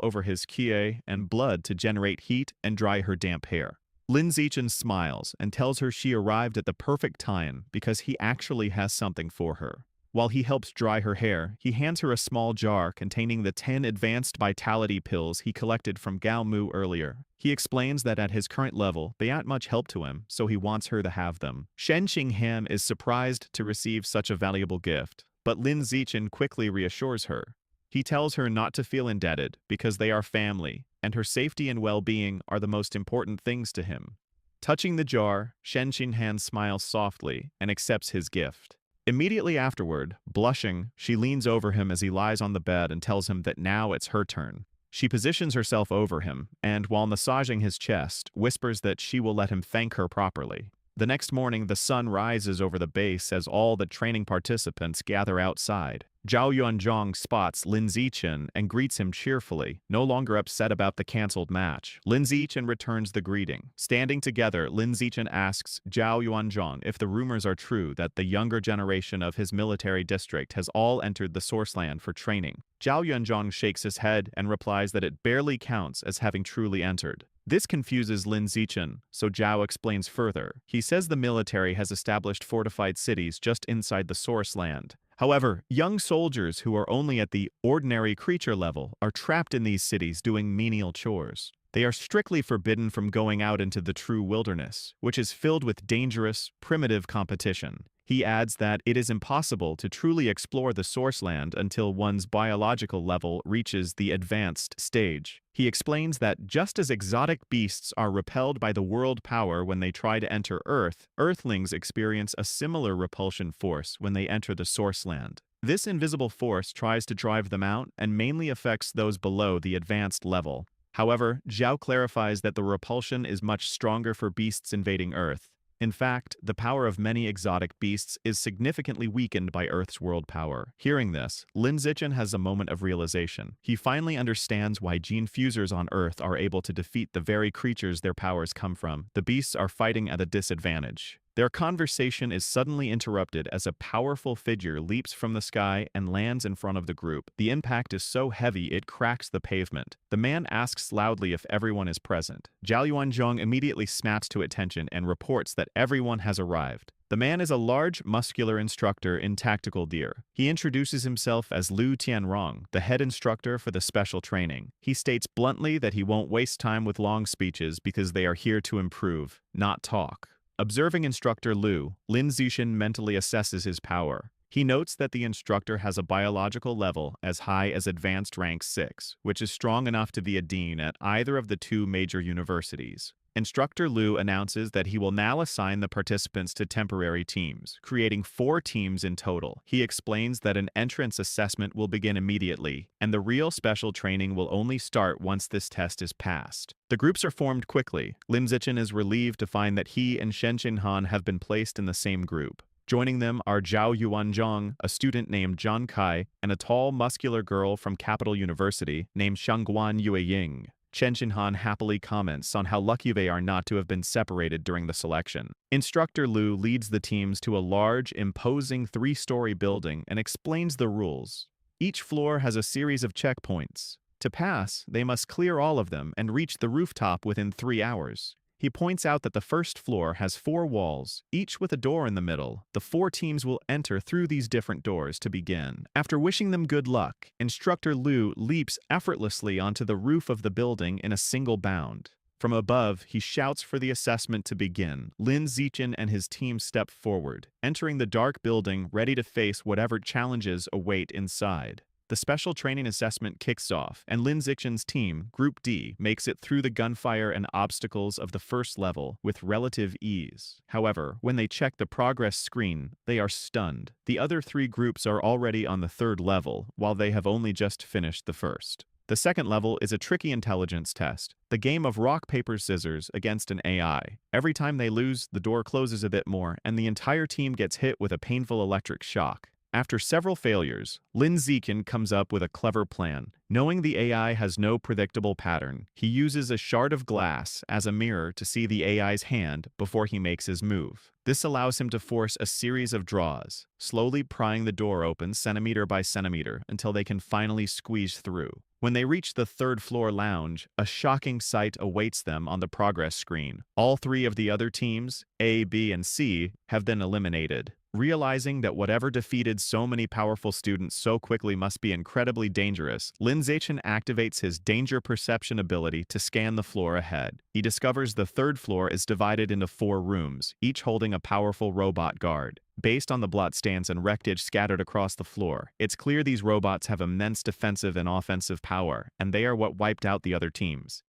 over his qi and blood to generate heat and dry her damp hair. Lin Zichen smiles and tells her she arrived at the perfect time because he actually has something for her. While he helps dry her hair, he hands her a small jar containing the 10 advanced vitality pills he collected from Gao Mu earlier. He explains that at his current level, they aren't much help to him, so he wants her to have them. Shen Qinghan is surprised to receive such a valuable gift, but Lin Zichen quickly reassures her. He tells her not to feel indebted because they are family, and her safety and well-being are the most important things to him. Touching the jar, Shen Qinghan smiles softly and accepts his gift. Immediately afterward, blushing, she leans over him as he lies on the bed and tells him that now it's her turn. She positions herself over him and, while massaging his chest, whispers that she will let him thank her properly. The next morning, the sun rises over the base as all the training participants gather outside. Zhao Yuanzhang spots Lin Zichen and greets him cheerfully, no longer upset about the cancelled match. Lin Zichen returns the greeting. Standing together, Lin Zichen asks Zhao Yuanzhang if the rumors are true that the younger generation of his military district has all entered the Sourceland for training. Zhao Yuanzhang shakes his head and replies that it barely counts as having truly entered. This confuses Lin Zichen, so Zhao explains further. He says the military has established fortified cities just inside the Sourceland. However, young soldiers who are only at the ordinary creature level are trapped in these cities doing menial chores. They are strictly forbidden from going out into the true wilderness, which is filled with dangerous, primitive competition. He adds that it is impossible to truly explore the Sourceland until one's biological level reaches the advanced stage. He explains that just as exotic beasts are repelled by the world power when they try to enter Earth, Earthlings experience a similar repulsion force when they enter the Sourceland. This invisible force tries to drive them out and mainly affects those below the advanced level. However, Zhao clarifies that the repulsion is much stronger for beasts invading Earth. In fact, the power of many exotic beasts is significantly weakened by Earth's world power. Hearing this, Lin Zichen has a moment of realization. He finally understands why gene fusers on Earth are able to defeat the very creatures their powers come from. The beasts are fighting at a disadvantage. Their conversation is suddenly interrupted as a powerful figure leaps from the sky and lands in front of the group. The impact is so heavy it cracks the pavement. The man asks loudly if everyone is present. Zhao Yuanzhang immediately snaps to attention and reports that everyone has arrived. The man is a large, muscular instructor in tactical deer. He introduces himself as Liu Tianrong, the head instructor for the special training. He states bluntly that he won't waste time with long speeches because they are here to improve, not talk. Observing instructor Liu, Lin Zichen mentally assesses his power. He notes that the instructor has a biological level as high as advanced rank 6, which is strong enough to be a dean at either of the 2 major universities. Instructor Liu announces that he will now assign the participants to temporary teams, creating 4 teams in total. He explains that an entrance assessment will begin immediately, and the real special training will only start once this test is passed. The groups are formed quickly. Lin Zichen is relieved to find that he and Shen Qinghan have been placed in the same group. Joining them are Zhao Yuanzhang, a student named Zhang Kai, and a tall, muscular girl from Capital University named Shangguan Yueying. Shen Qinghan happily comments on how lucky they are not to have been separated during the selection. Instructor Liu leads the teams to a large, imposing 3-story building and explains the rules. Each floor has a series of checkpoints. To pass, they must clear all of them and reach the rooftop within 3 hours. He points out that the first floor has 4 walls, each with a door in the middle. The 4 teams will enter through these different doors to begin. After wishing them good luck, Instructor Liu leaps effortlessly onto the roof of the building in a single bound. From above, he shouts for the assessment to begin. Lin Zichen and his team step forward, entering the dark building ready to face whatever challenges await inside. The special training assessment kicks off, and Lin Zichen's team, Group D, makes it through the gunfire and obstacles of the first level with relative ease. However, when they check the progress screen, they are stunned. The other 3 groups are already on the 3rd level, while they have only just finished the first. The second level is a tricky intelligence test, the game of rock, paper, scissors against an AI. Every time they lose, the door closes a bit more, and the entire team gets hit with a painful electric shock. After several failures, Lin Zichen comes up with a clever plan. Knowing the AI has no predictable pattern, he uses a shard of glass as a mirror to see the AI's hand before he makes his move. This allows him to force a series of draws, slowly prying the door open centimeter by centimeter until they can finally squeeze through. When they reach the third-floor lounge, a shocking sight awaits them on the progress screen. All three of the other teams, A, B, and C, have been eliminated. Realizing that whatever defeated so many powerful students so quickly must be incredibly dangerous, Lin Zichen activates his danger perception ability to scan the floor ahead. He discovers the third floor is divided into 4 rooms, each holding a powerful robot guard. Based on the bloodstains and wreckage scattered across the floor, it's clear these robots have immense defensive and offensive power, and they are what wiped out the other teams.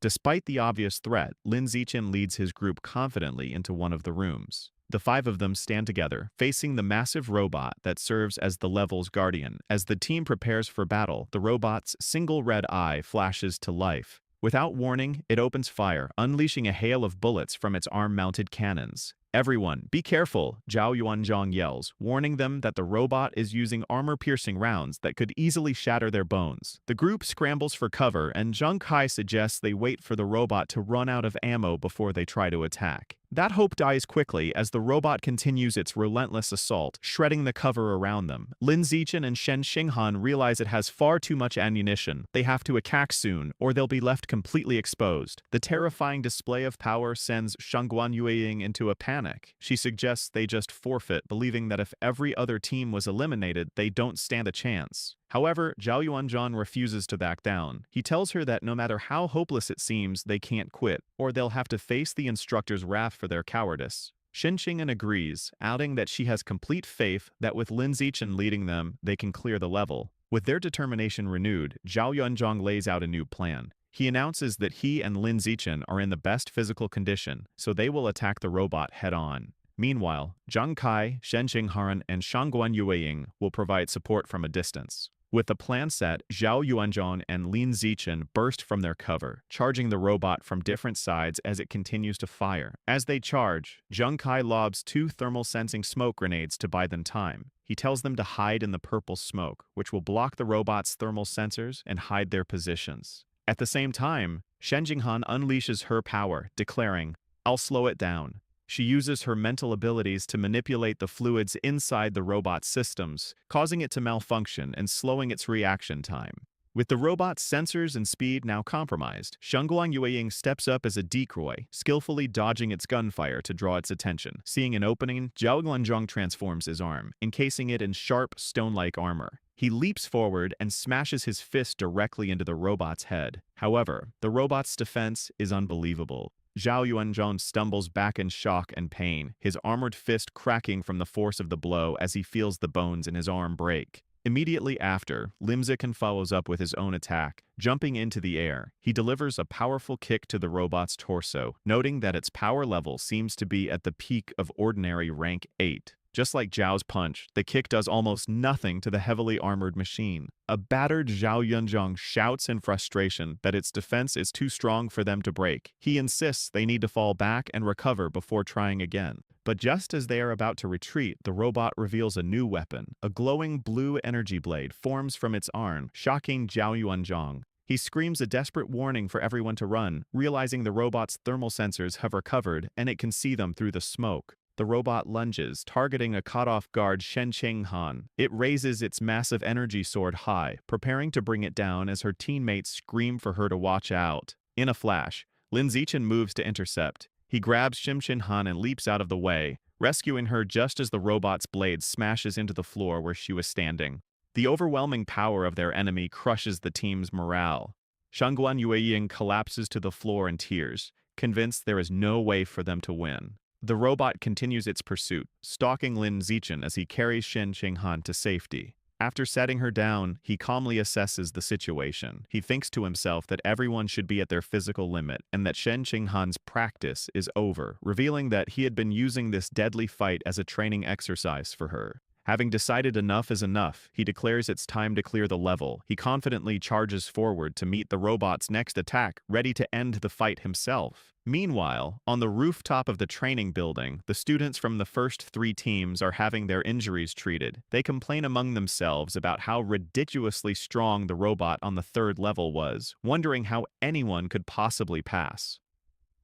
Despite the obvious threat, Lin Zichen leads his group confidently into one of the rooms. The 5 of them stand together, facing the massive robot that serves as the level's guardian. As the team prepares for battle, the robot's single red eye flashes to life. Without warning, it opens fire, unleashing a hail of bullets from its arm-mounted cannons. "Everyone, be careful," Zhao Yuanzhang yells, warning them that the robot is using armor-piercing rounds that could easily shatter their bones. The group scrambles for cover, and Zhang Kai suggests they wait for the robot to run out of ammo before they try to attack. That hope dies quickly as the robot continues its relentless assault, shredding the cover around them. Lin Zichen and Shen Xinghan realize it has far too much ammunition. They have to attack soon, or they'll be left completely exposed. The terrifying display of power sends Shangguan Yueying into a panic. She suggests they just forfeit, believing that if every other team was eliminated, they don't stand a chance. However, Zhao Yuanzhang refuses to back down. He tells her that no matter how hopeless it seems, they can't quit, or they'll have to face the instructor's wrath for their cowardice. Shen Qing'an agrees, adding that she has complete faith that with Lin Zichen leading them, they can clear the level. With their determination renewed, Zhao Yuanzhang lays out a new plan. He announces that he and Lin Zichen are in the best physical condition, so they will attack the robot head-on. Meanwhile, Zhang Kai, Shen Xinghan, and Shangguan Yueying will provide support from a distance. With the plan set, Zhao Yuanzhang and Lin Zichen burst from their cover, charging the robot from different sides as it continues to fire. As they charge, Zhang Kai lobs 2 thermal-sensing smoke grenades to buy them time. He tells them to hide in the purple smoke, which will block the robot's thermal sensors and hide their positions. At the same time, Shen Jinghan unleashes her power, declaring, "I'll slow it down." She uses her mental abilities to manipulate the fluids inside the robot's systems, causing it to malfunction and slowing its reaction time. With the robot's sensors and speed now compromised, Shangguan Yueying steps up as a decoy, skillfully dodging its gunfire to draw its attention. Seeing an opening, Zhao Yuanzhang transforms his arm, encasing it in sharp, stone-like armor. He leaps forward and smashes his fist directly into the robot's head. However, the robot's defense is unbelievable. Zhao Yuanzhang stumbles back in shock and pain, his armored fist cracking from the force of the blow as he feels the bones in his arm break. Immediately after, Lim Zichen follows up with his own attack. Jumping into the air, he delivers a powerful kick to the robot's torso, noting that its power level seems to be at the peak of ordinary rank 8. Just like Zhao's punch, the kick does almost nothing to the heavily armored machine. A battered Zhao Yuanzhang shouts in frustration that its defense is too strong for them to break. He insists they need to fall back and recover before trying again. But just as they are about to retreat, the robot reveals a new weapon. A glowing blue energy blade forms from its arm, shocking Zhao Yuanzhang. He screams a desperate warning for everyone to run, realizing the robot's thermal sensors have recovered and it can see them through the smoke. The robot lunges, targeting a caught-off guard Shen Qinghan. It raises its massive energy sword high, preparing to bring it down as her teammates scream for her to watch out. In a flash, Lin Zichen moves to intercept. He grabs Shen Qinghan and leaps out of the way, rescuing her just as the robot's blade smashes into the floor where she was standing. The overwhelming power of their enemy crushes the team's morale. Shangguan Yueying collapses to the floor in tears, convinced there is no way for them to win. The robot continues its pursuit, stalking Lin Zichen as he carries Shen Qinghan to safety. After setting her down, he calmly assesses the situation. He thinks to himself that everyone should be at their physical limit and that Shen Qinghan's practice is over, revealing that he had been using this deadly fight as a training exercise for her. Having decided enough is enough, he declares it's time to clear the level. He confidently charges forward to meet the robot's next attack, ready to end the fight himself. Meanwhile, on the rooftop of the training building, the students from the first 3 teams are having their injuries treated. They complain among themselves about how ridiculously strong the robot on the 3rd level was, wondering how anyone could possibly pass.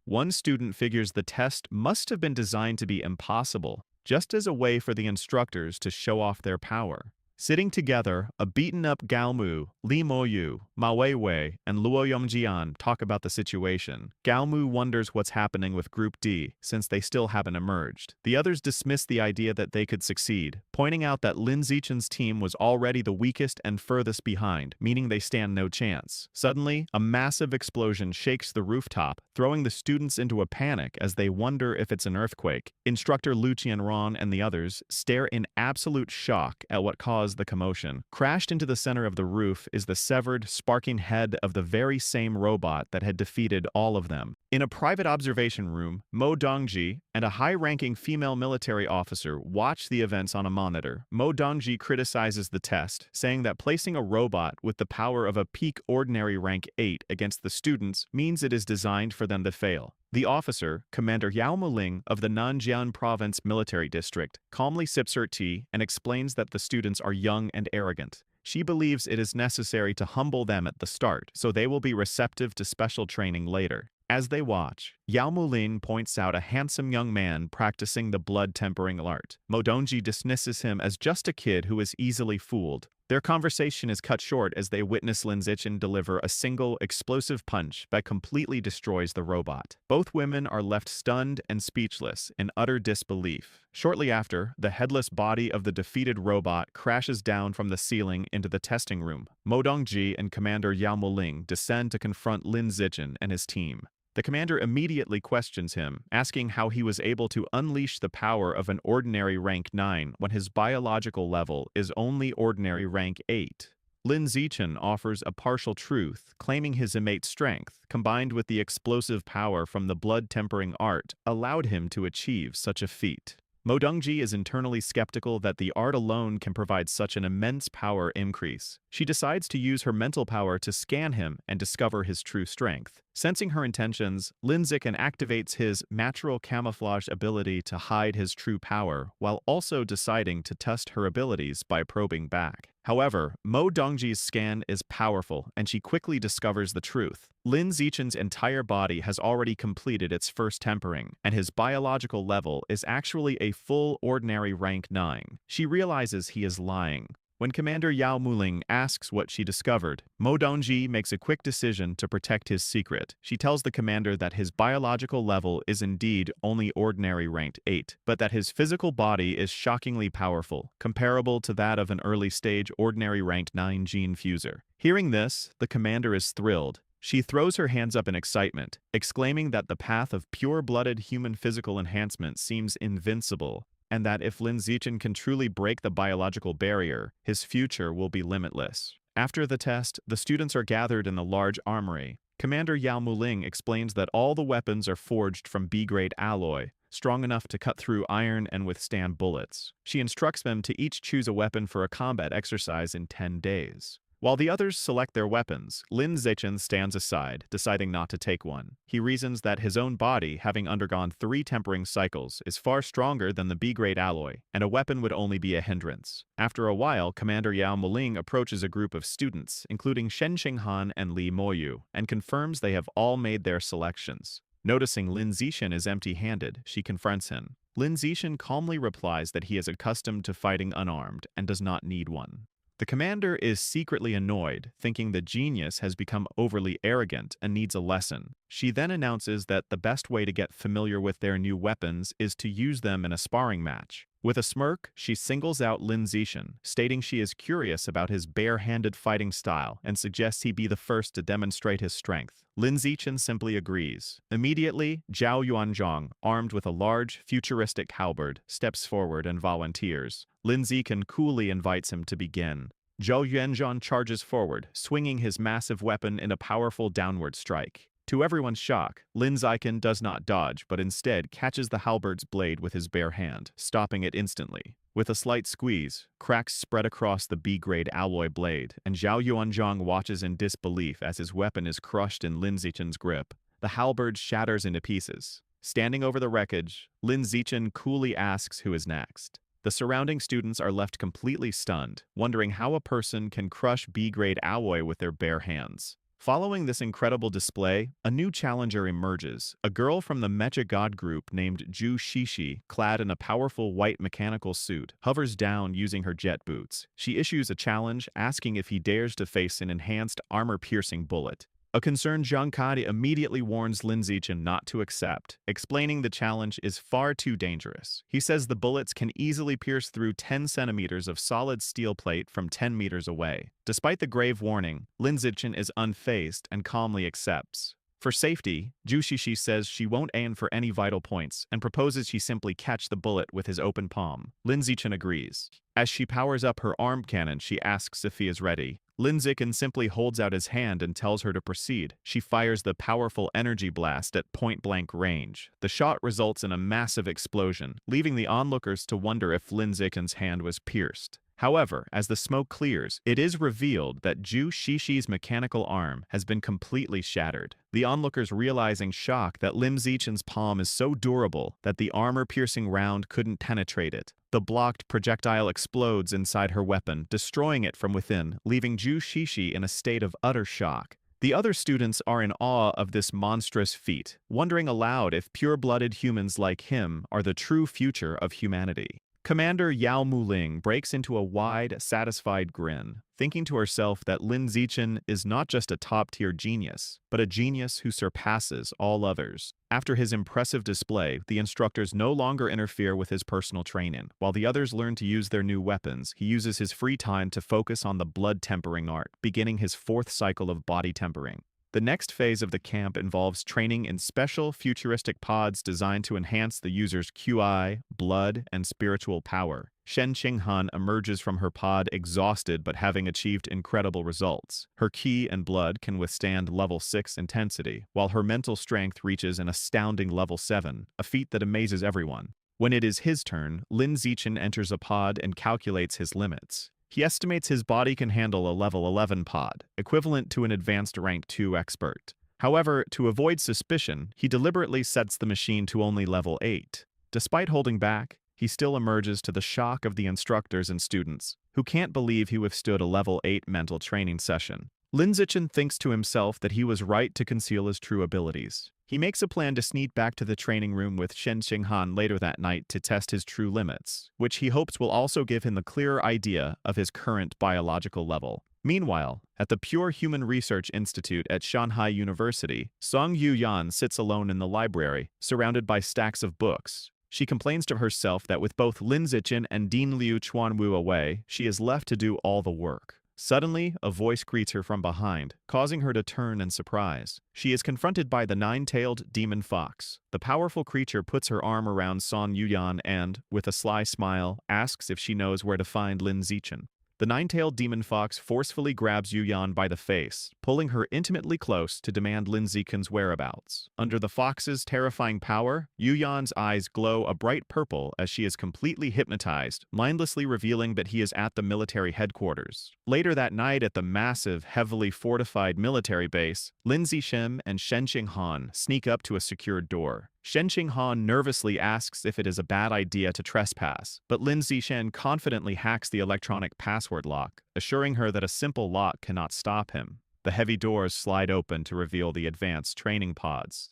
One student figures the test must have been designed to be impossible, just as a way for the instructors to show off their power. Sitting together, a beaten-up Galmu, Li Moyu, Ma Weiwei, and Luo Yongjian talk about the situation. Galmu wonders what's happening with Group D, since they still haven't emerged. The others dismiss the idea that they could succeed, pointing out that Lin Zichen's team was already the weakest and furthest behind, meaning they stand no chance. Suddenly, a massive explosion shakes the rooftop, throwing the students into a panic as they wonder if it's an earthquake. Instructor Lu Qianron and the others stare in absolute shock at what caused the commotion. Crashed into the center of the roof is the severed, sparking head of the very same robot that had defeated all of them. In a private observation room, Mo Dongji and a high-ranking female military officer watch the events on a monitor. Mo Dongji criticizes the test, saying that placing a robot with the power of a peak ordinary rank 8 against the students means it is designed for them to fail. The officer, Commander Yao Muling of the Nanjian Province Military District, calmly sips her tea and explains that the students are young and arrogant. She believes it is necessary to humble them at the start, so they will be receptive to special training later. As they watch, Yao Muling points out a handsome young man practicing the blood-tempering art. Mo Dongji dismisses him as just a kid who is easily fooled. Their conversation is cut short as they witness Lin Zichen deliver a single, explosive punch that completely destroys the robot. Both women are left stunned and speechless in utter disbelief. Shortly after, the headless body of the defeated robot crashes down from the ceiling into the testing room. Mo Dongji and Commander Yao Muling descend to confront Lin Zichen and his team. The commander immediately questions him, asking how he was able to unleash the power of an ordinary rank 9 when his biological level is only ordinary rank 8. Lin Zichen offers a partial truth, claiming his innate strength, combined with the explosive power from the blood-tempering art, allowed him to achieve such a feat. Mo Dongji is internally skeptical that the art alone can provide such an immense power increase. She decides to use her mental power to scan him and discover his true strength. Sensing her intentions, Lin Zichen activates his natural camouflage ability to hide his true power, while also deciding to test her abilities by probing back. However, Mo Dongji's scan is powerful, and she quickly discovers the truth. Lin Zichen's entire body has already completed its first tempering, and his biological level is actually a full ordinary rank 9. She realizes he is lying. When Commander Yao Muling asks what she discovered, Mo Dongji makes a quick decision to protect his secret. She tells the commander that his biological level is indeed only ordinary ranked 8, but that his physical body is shockingly powerful, comparable to that of an early-stage ordinary ranked 9 gene fuser. Hearing this, the commander is thrilled. She throws her hands up in excitement, exclaiming that the path of pure-blooded human physical enhancement seems invincible, and that if Lin Zichen can truly break the biological barrier, his future will be limitless. After the test, the students are gathered in the large armory. Commander Yao Muling explains that all the weapons are forged from B-grade alloy, strong enough to cut through iron and withstand bullets. She instructs them to each choose a weapon for a combat exercise in 10 days. While the others select their weapons, Lin Zichen stands aside, deciding not to take one. He reasons that his own body, having undergone 3 tempering cycles, is far stronger than the B-grade alloy, and a weapon would only be a hindrance. After a while, Commander Yao Muling approaches a group of students, including Shen Xinghan and Li Moyu, and confirms they have all made their selections. Noticing Lin Zichen is empty-handed, she confronts him. Lin Zichen calmly replies that he is accustomed to fighting unarmed and does not need one. The commander is secretly annoyed, thinking the genius has become overly arrogant and needs a lesson. She then announces that the best way to get familiar with their new weapons is to use them in a sparring match. With a smirk, she singles out Lin Zichen, stating she is curious about his bare-handed fighting style and suggests he be the first to demonstrate his strength. Lin Zichen simply agrees. Immediately, Zhao Yuanzhong, armed with a large, futuristic halberd, steps forward and volunteers. Lin Zichen coolly invites him to begin. Zhao Yuanzhong charges forward, swinging his massive weapon in a powerful downward strike. To everyone's shock, Lin Zichen does not dodge but instead catches the halberd's blade with his bare hand, stopping it instantly. With a slight squeeze, cracks spread across the B-grade alloy blade, and Zhao Yuanzhang watches in disbelief as his weapon is crushed in Lin Zichen's grip. The halberd shatters into pieces. Standing over the wreckage, Lin Zichen coolly asks who is next. The surrounding students are left completely stunned, wondering how a person can crush B-grade alloy with their bare hands. Following this incredible display, a new challenger emerges, a girl from the Mecha God group named Zhu Shishi, clad in a powerful white mechanical suit, hovers down using her jet boots. She issues a challenge, asking if he dares to face an enhanced armor-piercing bullet. A concerned Zhang Kai immediately warns Lin Zichen not to accept, explaining the challenge is far too dangerous. He says the bullets can easily pierce through 10 centimeters of solid steel plate from 10 meters away. Despite the grave warning, Lin Zichen is unfazed and calmly accepts. For safety, Zhu Shishi says she won't aim for any vital points and proposes he simply catch the bullet with his open palm. Lin Zichen agrees. As she powers up her arm cannon, she asks if he is ready. Lin Zichen simply holds out his hand and tells her to proceed. She fires the powerful energy blast at point-blank range. The shot results in a massive explosion, leaving the onlookers to wonder if Lin Zichen's hand was pierced. However, as the smoke clears, it is revealed that Zhu Shishi's mechanical arm has been completely shattered. The onlookers realize in shock that Lin Zichen's palm is so durable that the armor-piercing round couldn't penetrate it. The blocked projectile explodes inside her weapon, destroying it from within, leaving Zhu Shishi in a state of utter shock. The other students are in awe of this monstrous feat, wondering aloud if pure-blooded humans like him are the true future of humanity. Commander Yao Muling breaks into a wide, satisfied grin, thinking to herself that Lin Zichen is not just a top-tier genius, but a genius who surpasses all others. After his impressive display, the instructors no longer interfere with his personal training. While the others learn to use their new weapons, he uses his free time to focus on the blood tempering art, beginning his 4th cycle of body tempering. The next phase of the camp involves training in special futuristic pods designed to enhance the user's QI, blood, and spiritual power. Shen Qinghan emerges from her pod exhausted but having achieved incredible results. Her ki and blood can withstand level 6 intensity, while her mental strength reaches an astounding level 7, a feat that amazes everyone. When it is his turn, Lin Zichen enters a pod and calculates his limits. He estimates his body can handle a level 11 pod, equivalent to an advanced rank 2 expert. However, to avoid suspicion, he deliberately sets the machine to only level 8. Despite holding back, he still emerges to the shock of the instructors and students, who can't believe he withstood a level 8 mental training session. Lin Zichen thinks to himself that he was right to conceal his true abilities. He makes a plan to sneak back to the training room with Shen Qinghan later that night to test his true limits, which he hopes will also give him a clearer idea of his current biological level. Meanwhile, at the Pure Human Research Institute at Shanghai University, Song Yuyan sits alone in the library, surrounded by stacks of books. She complains to herself that with both Lin Zichen and Dean Liu Chuanwu away, she is left to do all the work. Suddenly, a voice greets her from behind, causing her to turn in surprise. She is confronted by the nine-tailed demon fox. The powerful creature puts her arm around Song Yuyan and, with a sly smile, asks if she knows where to find Lin Zichen. The nine-tailed demon fox forcefully grabs Yuyan by the face, pulling her intimately close to demand Lin Zichen's whereabouts. Under the fox's terrifying power, Yuyan's eyes glow a bright purple as she is completely hypnotized, mindlessly revealing that he is at the military headquarters. Later that night at the massive, heavily fortified military base, Lin Zichen and Shen Qinghan sneak up to a secured door. Shen Qinghan nervously asks if it is a bad idea to trespass, but Lin Zichen confidently hacks the electronic password lock, assuring her that a simple lock cannot stop him. The heavy doors slide open to reveal the advanced training pods.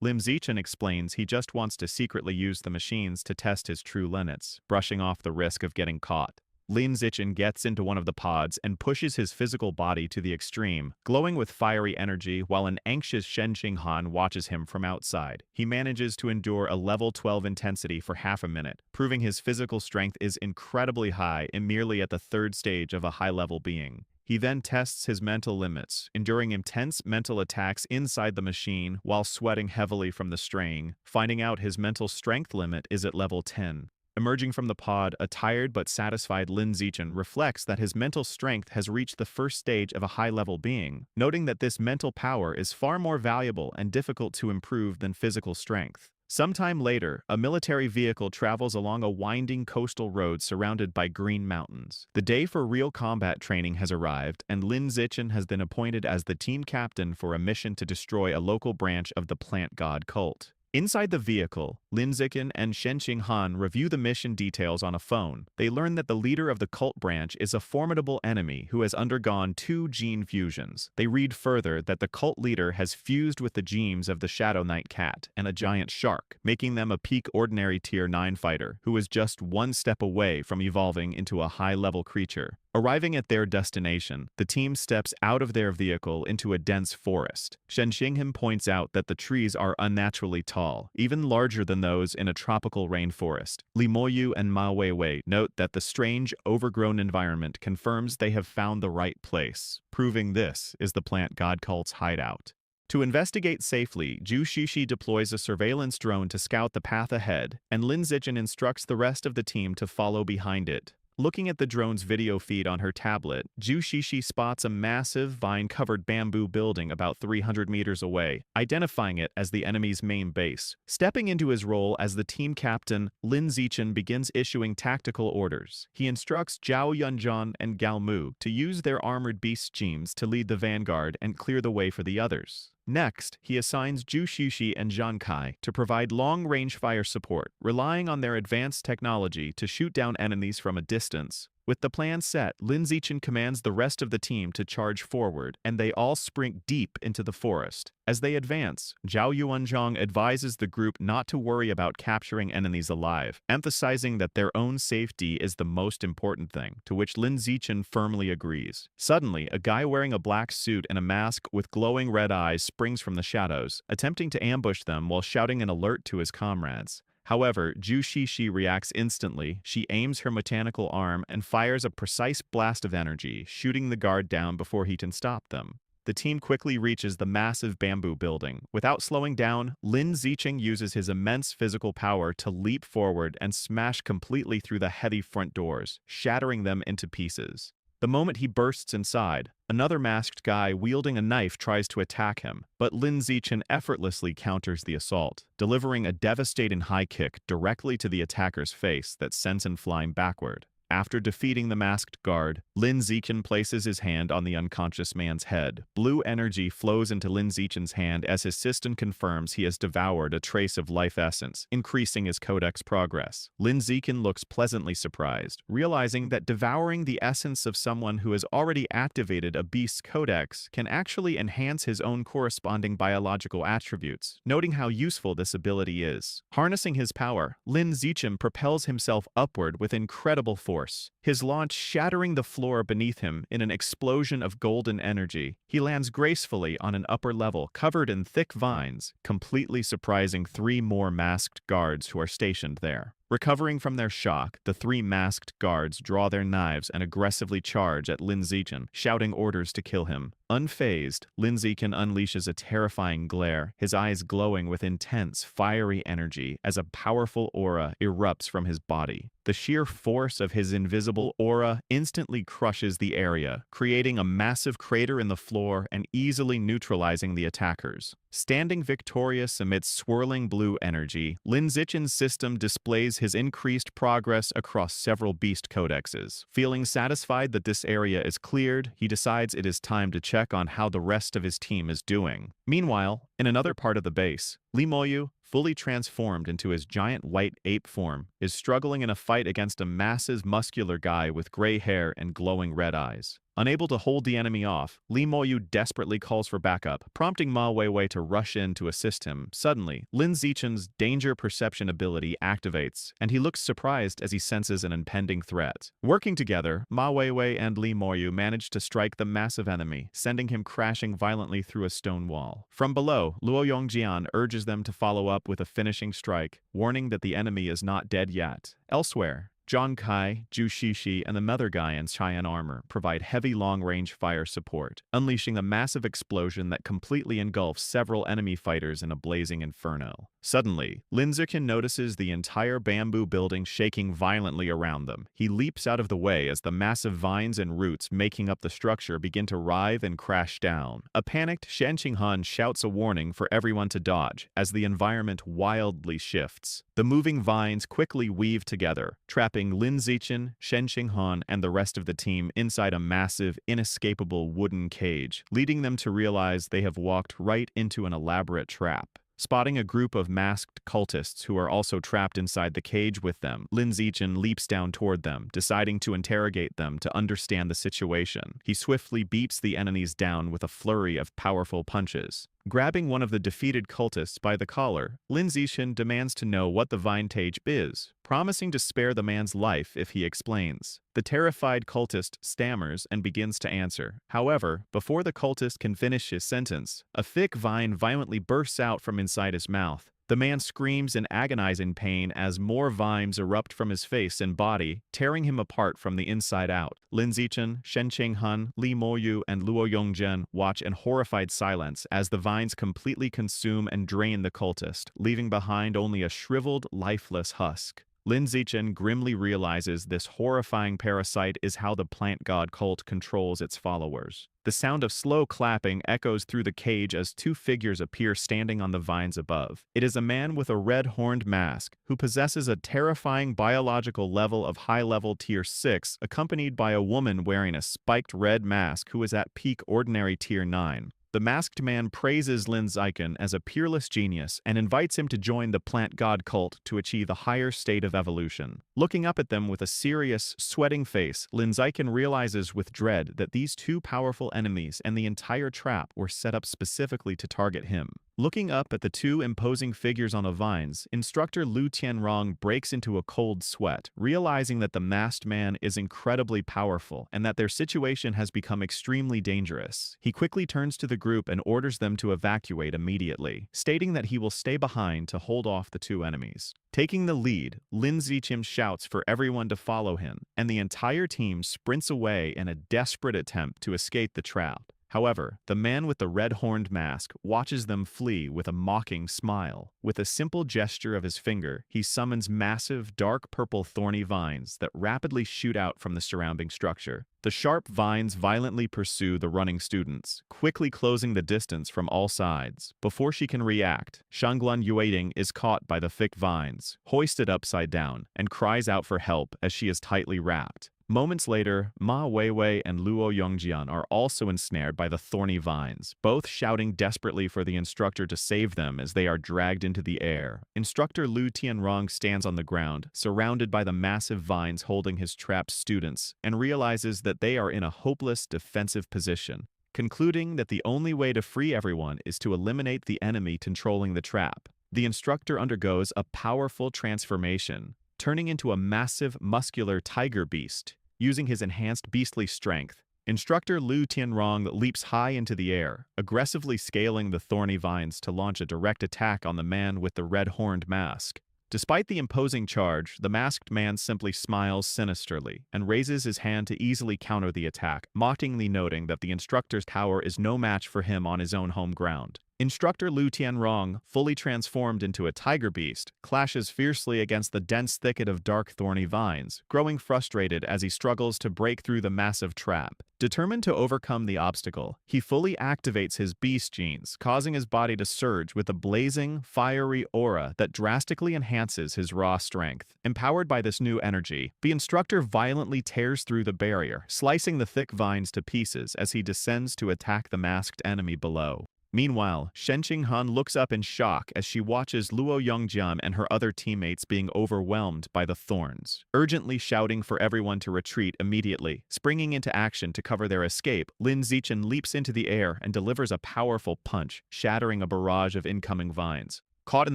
Lin Zichen explains he just wants to secretly use the machines to test his true limits, brushing off the risk of getting caught. Lin Zichen gets into one of the pods and pushes his physical body to the extreme, glowing with fiery energy while an anxious Shen Qinghan watches him from outside. He manages to endure a level 12 intensity for half a minute, proving his physical strength is incredibly high and merely at the 3rd stage of a high-level being. He then tests his mental limits, enduring intense mental attacks inside the machine while sweating heavily from the strain, finding out his mental strength limit is at level 10. Emerging from the pod, a tired but satisfied Lin Zichen reflects that his mental strength has reached the first stage of a high-level being, noting that this mental power is far more valuable and difficult to improve than physical strength. Sometime later, a military vehicle travels along a winding coastal road surrounded by green mountains. The day for real combat training has arrived, and Lin Zichen has been appointed as the team captain for a mission to destroy a local branch of the plant god cult. Inside the vehicle, Lin Zichen and Shen Qinghan review the mission details on a phone. They learn that the leader of the cult branch is a formidable enemy who has undergone 2 gene fusions. They read further that the cult leader has fused with the genes of the Shadow Knight cat and a giant shark, making them a peak ordinary tier 9 fighter who is just one step away from evolving into a high-level creature. Arriving at their destination, the team steps out of their vehicle into a dense forest. Shen Qinghan points out that the trees are unnaturally tall, even larger than those in a tropical rainforest. Li Moyu and Ma Weiwei note that the strange, overgrown environment confirms they have found the right place, proving this is the plant god cult's hideout. To investigate safely, Zhu Shishi deploys a surveillance drone to scout the path ahead, and Lin Zichen instructs the rest of the team to follow behind it. Looking at the drone's video feed on her tablet, Zhu Shishi spots a massive, vine-covered bamboo building about 300 meters away, identifying it as the enemy's main base. Stepping into his role as the team captain, Lin Zichen begins issuing tactical orders. He instructs Zhao Yunzhang and Gao Mu to use their armored beast teams to lead the vanguard and clear the way for the others. Next, he assigns Zhu Shishi and Zhang Kai to provide long-range fire support, relying on their advanced technology to shoot down enemies from a distance. With the plan set, Lin Zichen commands the rest of the team to charge forward, and they all sprint deep into the forest. As they advance, Zhao Yuanzhang advises the group not to worry about capturing enemies alive, emphasizing that their own safety is the most important thing, to which Lin Zichen firmly agrees. Suddenly, a guy wearing a black suit and a mask with glowing red eyes springs from the shadows, attempting to ambush them while shouting an alert to his comrades. However, Zhu Shishi reacts instantly. She aims her mechanical arm and fires a precise blast of energy, shooting the guard down before he can stop them. The team quickly reaches the massive bamboo building. Without slowing down, Lin Zichen uses his immense physical power to leap forward and smash completely through the heavy front doors, shattering them into pieces. The moment he bursts inside, another masked guy wielding a knife tries to attack him, but Lin Zichen effortlessly counters the assault, delivering a devastating high kick directly to the attacker's face that sends him flying backward. After defeating the masked guard, Lin Zichen places his hand on the unconscious man's head. Blue energy flows into Lin Zichen's hand as his system confirms he has devoured a trace of life essence, increasing his codex progress. Lin Zichen looks pleasantly surprised, realizing that devouring the essence of someone who has already activated a beast's codex can actually enhance his own corresponding biological attributes, noting how useful this ability is. Harnessing his power, Lin Zichen propels himself upward with incredible force. His launch shattering the floor beneath him in an explosion of golden energy. He lands gracefully on an upper level covered in thick vines, completely surprising 3 more masked guards who are stationed there. Recovering from their shock, the 3 masked guards draw their knives and aggressively charge at Lin Zichen, shouting orders to kill him. Unfazed, Lin Zichen unleashes a terrifying glare, his eyes glowing with intense, fiery energy as a powerful aura erupts from his body. The sheer force of his invisible aura instantly crushes the area, creating a massive crater in the floor and easily neutralizing the attackers. Standing victorious amidst swirling blue energy, Lin Zichen's system displays his increased progress across several beast codexes. Feeling satisfied that this area is cleared, he decides it is time to check on how the rest of his team is doing. Meanwhile, in another part of the base, Li Moyu, fully transformed into his giant white ape form, is struggling in a fight against a massive muscular guy with gray hair and glowing red eyes. Unable to hold the enemy off, Li Moyu desperately calls for backup, prompting Ma Weiwei to rush in to assist him. Suddenly, Lin Zichen's danger perception ability activates, and he looks surprised as he senses an impending threat. Working together, Ma Weiwei and Li Moyu manage to strike the massive enemy, sending him crashing violently through a stone wall. From below, Luo Yongjian urges them to follow up with a finishing strike, warning that the enemy is not dead yet. Elsewhere, Zhang Kai, Zhu Shishi, and the Mother Guy in Cheyenne armor provide heavy long-range fire support, unleashing a massive explosion that completely engulfs several enemy fighters in a blazing inferno. Suddenly, Lin Zichen notices the entire bamboo building shaking violently around them. He leaps out of the way as the massive vines and roots making up the structure begin to writhe and crash down. A panicked Shen Qinghan shouts a warning for everyone to dodge as the environment wildly shifts. The moving vines quickly weave together, trapping Lin Zichen, Shen Qinghan, and the rest of the team inside a massive, inescapable wooden cage, leading them to realize they have walked right into an elaborate trap. Spotting a group of masked cultists who are also trapped inside the cage with them, Lin Zichen leaps down toward them, deciding to interrogate them to understand the situation. He swiftly beats the enemies down with a flurry of powerful punches. Grabbing one of the defeated cultists by the collar, Lin Zichen demands to know what the vine cage is, promising to spare the man's life if he explains. The terrified cultist stammers and begins to answer. However, before the cultist can finish his sentence, a thick vine violently bursts out from inside his mouth. The man screams in agonizing pain as more vines erupt from his face and body, tearing him apart from the inside out. Lin Zichen, Shen Qinghan, Li Moyu, and Luo Yongzhen watch in horrified silence as the vines completely consume and drain the cultist, leaving behind only a shriveled, lifeless husk. Lin Zichen grimly realizes this horrifying parasite is how the plant god cult controls its followers. The sound of slow clapping echoes through the cage as two figures appear standing on the vines above. It is a man with a red-horned mask, who possesses a terrifying biological level of high-level Tier 6, accompanied by a woman wearing a spiked red mask who is at peak ordinary Tier 9. The masked man praises Lin Zichen as a peerless genius and invites him to join the plant god cult to achieve a higher state of evolution. Looking up at them with a serious, sweating face, Lin Zichen realizes with dread that these two powerful enemies and the entire trap were set up specifically to target him. Looking up at the two imposing figures on the vines, instructor Lu Tianrong breaks into a cold sweat, realizing that the masked man is incredibly powerful and that their situation has become extremely dangerous. He quickly turns to the group and orders them to evacuate immediately, stating that he will stay behind to hold off the two enemies. Taking the lead, Lin Zichen shouts for everyone to follow him, and the entire team sprints away in a desperate attempt to escape the trap. However, the man with the red-horned mask watches them flee with a mocking smile. With a simple gesture of his finger, he summons massive, dark purple thorny vines that rapidly shoot out from the surrounding structure. The sharp vines violently pursue the running students, quickly closing the distance from all sides. Before she can react, Shangguan Yueting is caught by the thick vines, hoisted upside down, and cries out for help as she is tightly wrapped. Moments later, Ma Weiwei and Luo Yongjian are also ensnared by the thorny vines, both shouting desperately for the instructor to save them as they are dragged into the air. Instructor Lu Tianrong stands on the ground, surrounded by the massive vines holding his trapped students, and realizes that they are in a hopeless defensive position, concluding that the only way to free everyone is to eliminate the enemy controlling the trap. The instructor undergoes a powerful transformation, turning into a massive, muscular tiger beast. Using his enhanced beastly strength, Instructor Lu Tianrong leaps high into the air, aggressively scaling the thorny vines to launch a direct attack on the man with the red-horned mask. Despite the imposing charge, the masked man simply smiles sinisterly and raises his hand to easily counter the attack, mockingly noting that the instructor's power is no match for him on his own home ground. Instructor Lu Tianrong, fully transformed into a tiger beast, clashes fiercely against the dense thicket of dark thorny vines, growing frustrated as he struggles to break through the massive trap. Determined to overcome the obstacle, he fully activates his beast genes, causing his body to surge with a blazing, fiery aura that drastically enhances his raw strength. Empowered by this new energy, the instructor violently tears through the barrier, slicing the thick vines to pieces as he descends to attack the masked enemy below. Meanwhile, Shen Qinghan looks up in shock as she watches Luo Yongjian and her other teammates being overwhelmed by the thorns. Urgently shouting for everyone to retreat immediately, springing into action to cover their escape, Lin Zichen leaps into the air and delivers a powerful punch, shattering a barrage of incoming vines. Caught in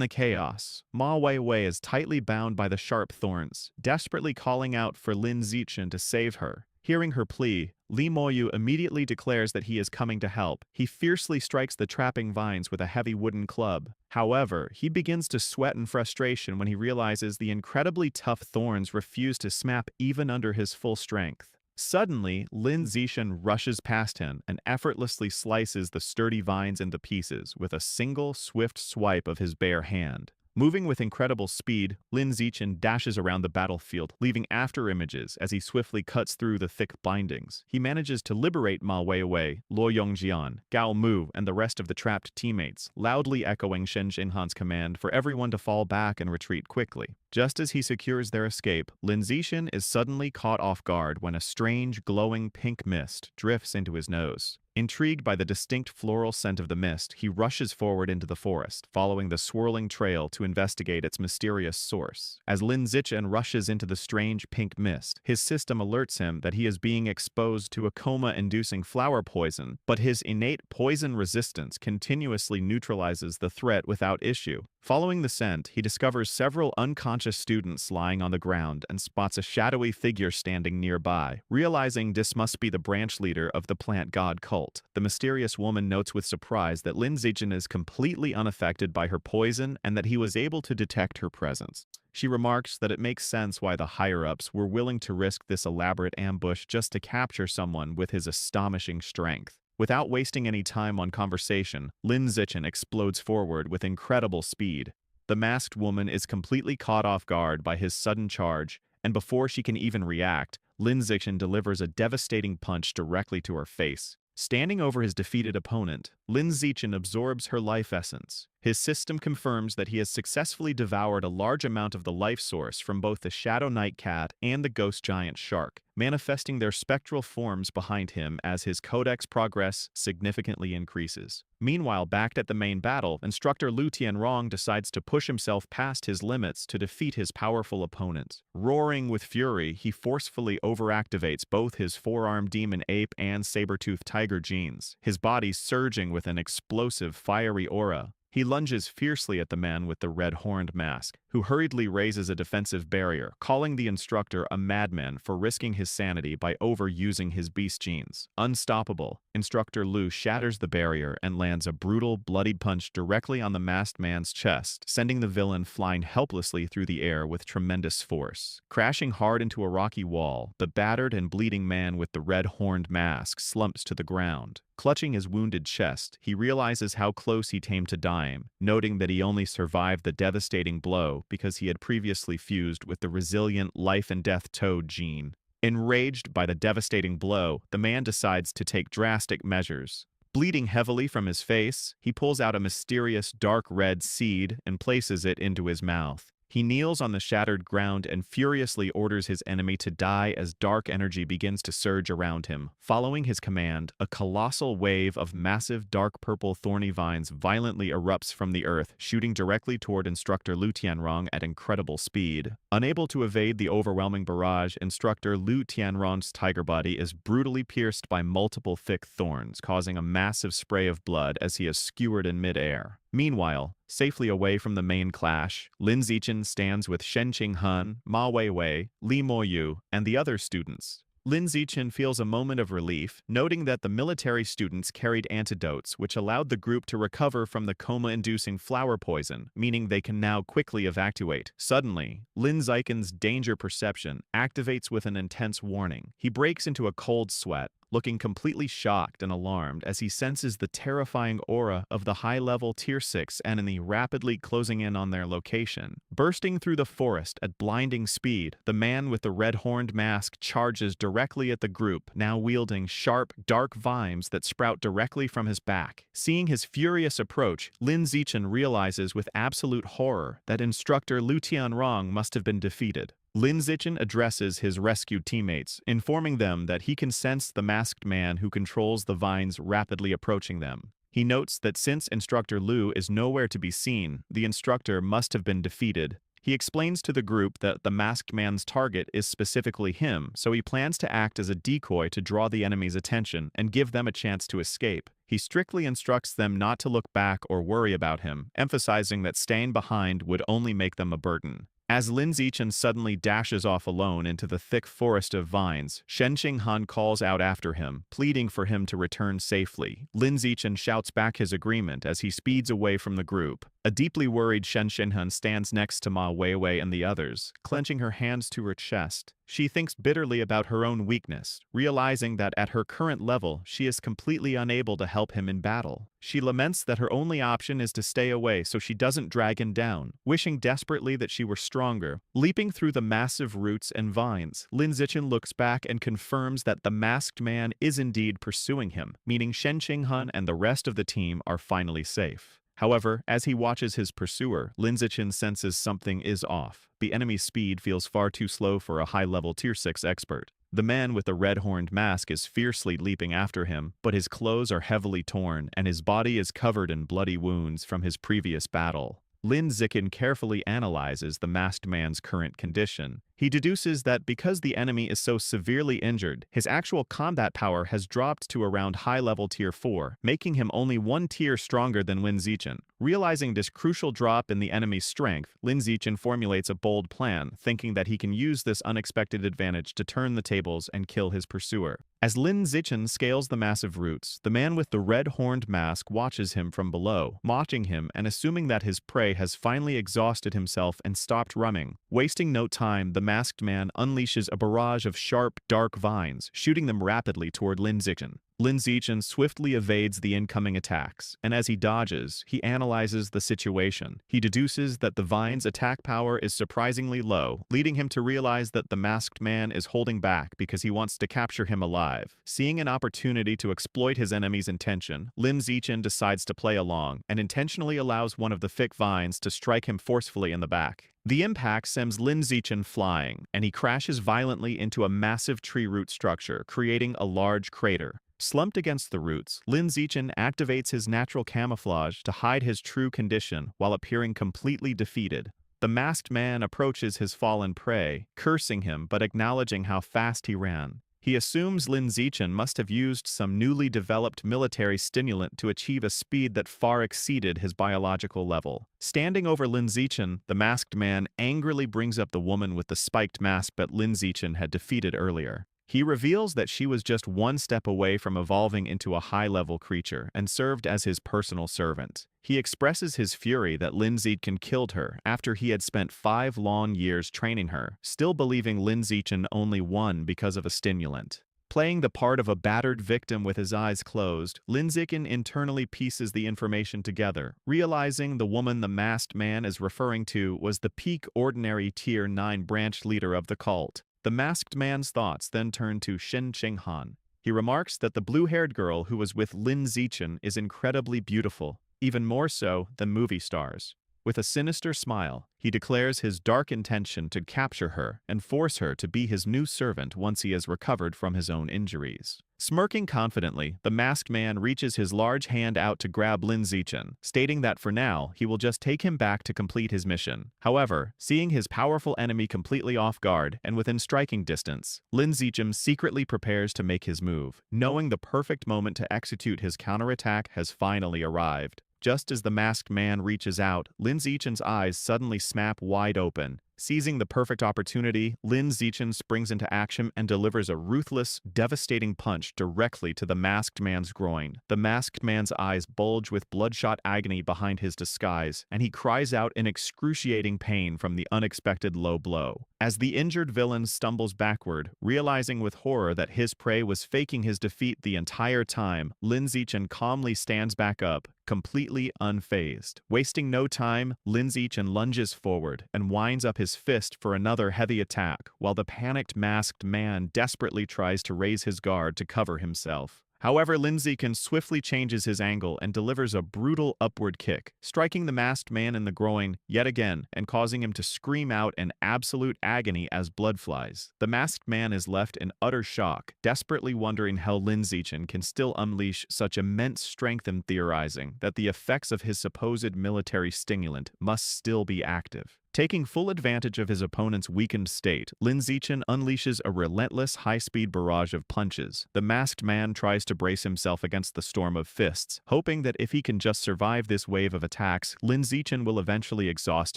the chaos, Ma Weiwei is tightly bound by the sharp thorns, desperately calling out for Lin Zichen to save her. Hearing her plea, Li Moyu immediately declares that he is coming to help. He fiercely strikes the trapping vines with a heavy wooden club. However, he begins to sweat in frustration when he realizes the incredibly tough thorns refuse to snap even under his full strength. Suddenly, Lin Zichen rushes past him and effortlessly slices the sturdy vines into pieces with a single swift swipe of his bare hand. Moving with incredible speed, Lin Zichen dashes around the battlefield, leaving after images as he swiftly cuts through the thick bindings. He manages to liberate Ma Weiwei, Luo Yongjian, Gao Mu, and the rest of the trapped teammates, loudly echoing Shen Jinghan's command for everyone to fall back and retreat quickly. Just as he secures their escape, Lin Zichen is suddenly caught off guard when a strange, glowing pink mist drifts into his nose. Intrigued by the distinct floral scent of the mist, he rushes forward into the forest, following the swirling trail to investigate its mysterious source. As Lin Zichen rushes into the strange pink mist, his system alerts him that he is being exposed to a coma-inducing flower poison, but his innate poison resistance continuously neutralizes the threat without issue. Following the scent, he discovers several unconscious students lying on the ground and spots a shadowy figure standing nearby. Realizing this must be the branch leader of the plant god cult, the mysterious woman notes with surprise that Lin Zichen is completely unaffected by her poison and that he was able to detect her presence. She remarks that it makes sense why the higher-ups were willing to risk this elaborate ambush just to capture someone with his astonishing strength. Without wasting any time on conversation, Lin Zichen explodes forward with incredible speed. The masked woman is completely caught off guard by his sudden charge, and before she can even react, Lin Zichen delivers a devastating punch directly to her face. Standing over his defeated opponent, Lin Zichen absorbs her life essence. His system confirms that he has successfully devoured a large amount of the life source from both the Shadow Night Cat and the Ghost Giant Shark, manifesting their spectral forms behind him as his codex progress significantly increases. Meanwhile, back at the main battle, Instructor Lu Tianrong decides to push himself past his limits to defeat his powerful opponent. Roaring with fury, he forcefully overactivates both his four-armed demon ape and saber-toothed tiger genes, his body surging with an explosive, fiery aura. He lunges fiercely at the man with the red-horned mask, who hurriedly raises a defensive barrier, calling the instructor a madman for risking his sanity by overusing his beast genes. Unstoppable, Instructor Lu shatters the barrier and lands a brutal, bloodied punch directly on the masked man's chest, sending the villain flying helplessly through the air with tremendous force. Crashing hard into a rocky wall, the battered and bleeding man with the red-horned mask slumps to the ground. Clutching his wounded chest, he realizes how close he came to dying, noting that he only survived the devastating blow because he had previously fused with the resilient life-and-death toad gene. Enraged by the devastating blow, the man decides to take drastic measures. Bleeding heavily from his face, he pulls out a mysterious dark red seed and places it into his mouth. He kneels on the shattered ground and furiously orders his enemy to die as dark energy begins to surge around him. Following his command, a colossal wave of massive dark purple thorny vines violently erupts from the earth, shooting directly toward Instructor Lu Tianrong at incredible speed. Unable to evade the overwhelming barrage, Instructor Lu Tianrong's tiger body is brutally pierced by multiple thick thorns, causing a massive spray of blood as he is skewered in midair. Meanwhile, safely away from the main clash, Lin Zichen stands with Shen Jinghan, Ma Weiwei, Li Moyu, and the other students. Lin Zichen feels a moment of relief, noting that the military students carried antidotes which allowed the group to recover from the coma-inducing flower poison, meaning they can now quickly evacuate. Suddenly, Lin Zichen's danger perception activates with an intense warning. He breaks into a cold sweat, looking completely shocked and alarmed as he senses the terrifying aura of the high-level Tier 6 enemy rapidly closing in on their location. Bursting through the forest at blinding speed, the man with the red-horned mask charges directly at the group, now wielding sharp, dark vines that sprout directly from his back. Seeing his furious approach, Lin Zichen realizes with absolute horror that Instructor Lu Tianrong must have been defeated. Lin Zichen addresses his rescued teammates, informing them that he can sense the masked man who controls the vines rapidly approaching them. He notes that since Instructor Lu is nowhere to be seen, the instructor must have been defeated. He explains to the group that the masked man's target is specifically him, so he plans to act as a decoy to draw the enemy's attention and give them a chance to escape. He strictly instructs them not to look back or worry about him, emphasizing that staying behind would only make them a burden. As Lin Zichen suddenly dashes off alone into the thick forest of vines, Shen Jinghan calls out after him, pleading for him to return safely. Lin Zichen shouts back his agreement as he speeds away from the group. A deeply worried Shen Shinhan stands next to Ma Weiwei and the others, clenching her hands to her chest. She thinks bitterly about her own weakness, realizing that at her current level, she is completely unable to help him in battle. She laments that her only option is to stay away so she doesn't drag him down, wishing desperately that she were stronger. Leaping through the massive roots and vines, Lin Zichen looks back and confirms that the masked man is indeed pursuing him, meaning Shen Qinghan and the rest of the team are finally safe. However, as he watches his pursuer, Lin Zichen senses something is off. The enemy's speed feels far too slow for a high-level Tier 6 expert. The man with the red-horned mask is fiercely leaping after him, but his clothes are heavily torn and his body is covered in bloody wounds from his previous battle. Lin Zichen carefully analyzes the masked man's current condition. He deduces that because the enemy is so severely injured, his actual combat power has dropped to around high-level Tier 4, making him only one tier stronger than Lin Zichen. Realizing this crucial drop in the enemy's strength, Lin Zichen formulates a bold plan, thinking that he can use this unexpected advantage to turn the tables and kill his pursuer. As Lin Zichen scales the massive roots, the man with the red-horned mask watches him from below, mocking him and assuming that his prey has finally exhausted himself and stopped running. Wasting no time, the masked man unleashes a barrage of sharp, dark vines, shooting them rapidly toward Lin Zichen. Lin Zichen swiftly evades the incoming attacks, and as he dodges, he analyzes the situation. He deduces that the vine's attack power is surprisingly low, leading him to realize that the masked man is holding back because he wants to capture him alive. Seeing an opportunity to exploit his enemy's intention, Lin Zichen decides to play along and intentionally allows one of the thick vines to strike him forcefully in the back. The impact sends Lin Zichen flying, and he crashes violently into a massive tree root structure, creating a large crater. Slumped against the roots, Lin Zichen activates his natural camouflage to hide his true condition while appearing completely defeated. The masked man approaches his fallen prey, cursing him but acknowledging how fast he ran. He assumes Lin Zichen must have used some newly developed military stimulant to achieve a speed that far exceeded his biological level. Standing over Lin Zichen, the masked man angrily brings up the woman with the spiked mask that Lin Zichen had defeated earlier. He reveals that she was just one step away from evolving into a high-level creature and served as his personal servant. He expresses his fury that Lin Zichen killed her after he had spent 5 long years training her, still believing Lin Zichen only won because of a stimulant. Playing the part of a battered victim with his eyes closed, Lin Zichen internally pieces the information together, realizing the woman the masked man is referring to was the peak ordinary Tier 9 branch leader of the cult. The masked man's thoughts then turn to Shen Qinghan. He remarks that the blue-haired girl who was with Lin Zichen is incredibly beautiful, even more so than movie stars. With a sinister smile, he declares his dark intention to capture her and force her to be his new servant once he has recovered from his own injuries. Smirking confidently, the masked man reaches his large hand out to grab Lin Zichen, stating that for now, he will just take him back to complete his mission. However, seeing his powerful enemy completely off guard and within striking distance, Lin Zichen secretly prepares to make his move, knowing the perfect moment to execute his counterattack has finally arrived. Just as the masked man reaches out, Lin Zichen's eyes suddenly snap wide open. Seizing the perfect opportunity, Lin Zichen springs into action and delivers a ruthless, devastating punch directly to the masked man's groin. The masked man's eyes bulge with bloodshot agony behind his disguise, and he cries out in excruciating pain from the unexpected low blow. As the injured villain stumbles backward, realizing with horror that his prey was faking his defeat the entire time, Lin Zichen calmly stands back up, completely unfazed. Wasting no time, Lin Zichen lunges forward and winds up his fist for another heavy attack, while the panicked masked man desperately tries to raise his guard to cover himself. However, Lin Zichen swiftly changes his angle and delivers a brutal upward kick, striking the masked man in the groin yet again and causing him to scream out in absolute agony as blood flies. The masked man is left in utter shock, desperately wondering how Lin Zichen can still unleash such immense strength and theorizing that the effects of his supposed military stimulant must still be active. Taking full advantage of his opponent's weakened state, Lin Zichen unleashes a relentless high-speed barrage of punches. The masked man tries to brace himself against the storm of fists, hoping that if he can just survive this wave of attacks, Lin Zichen will eventually exhaust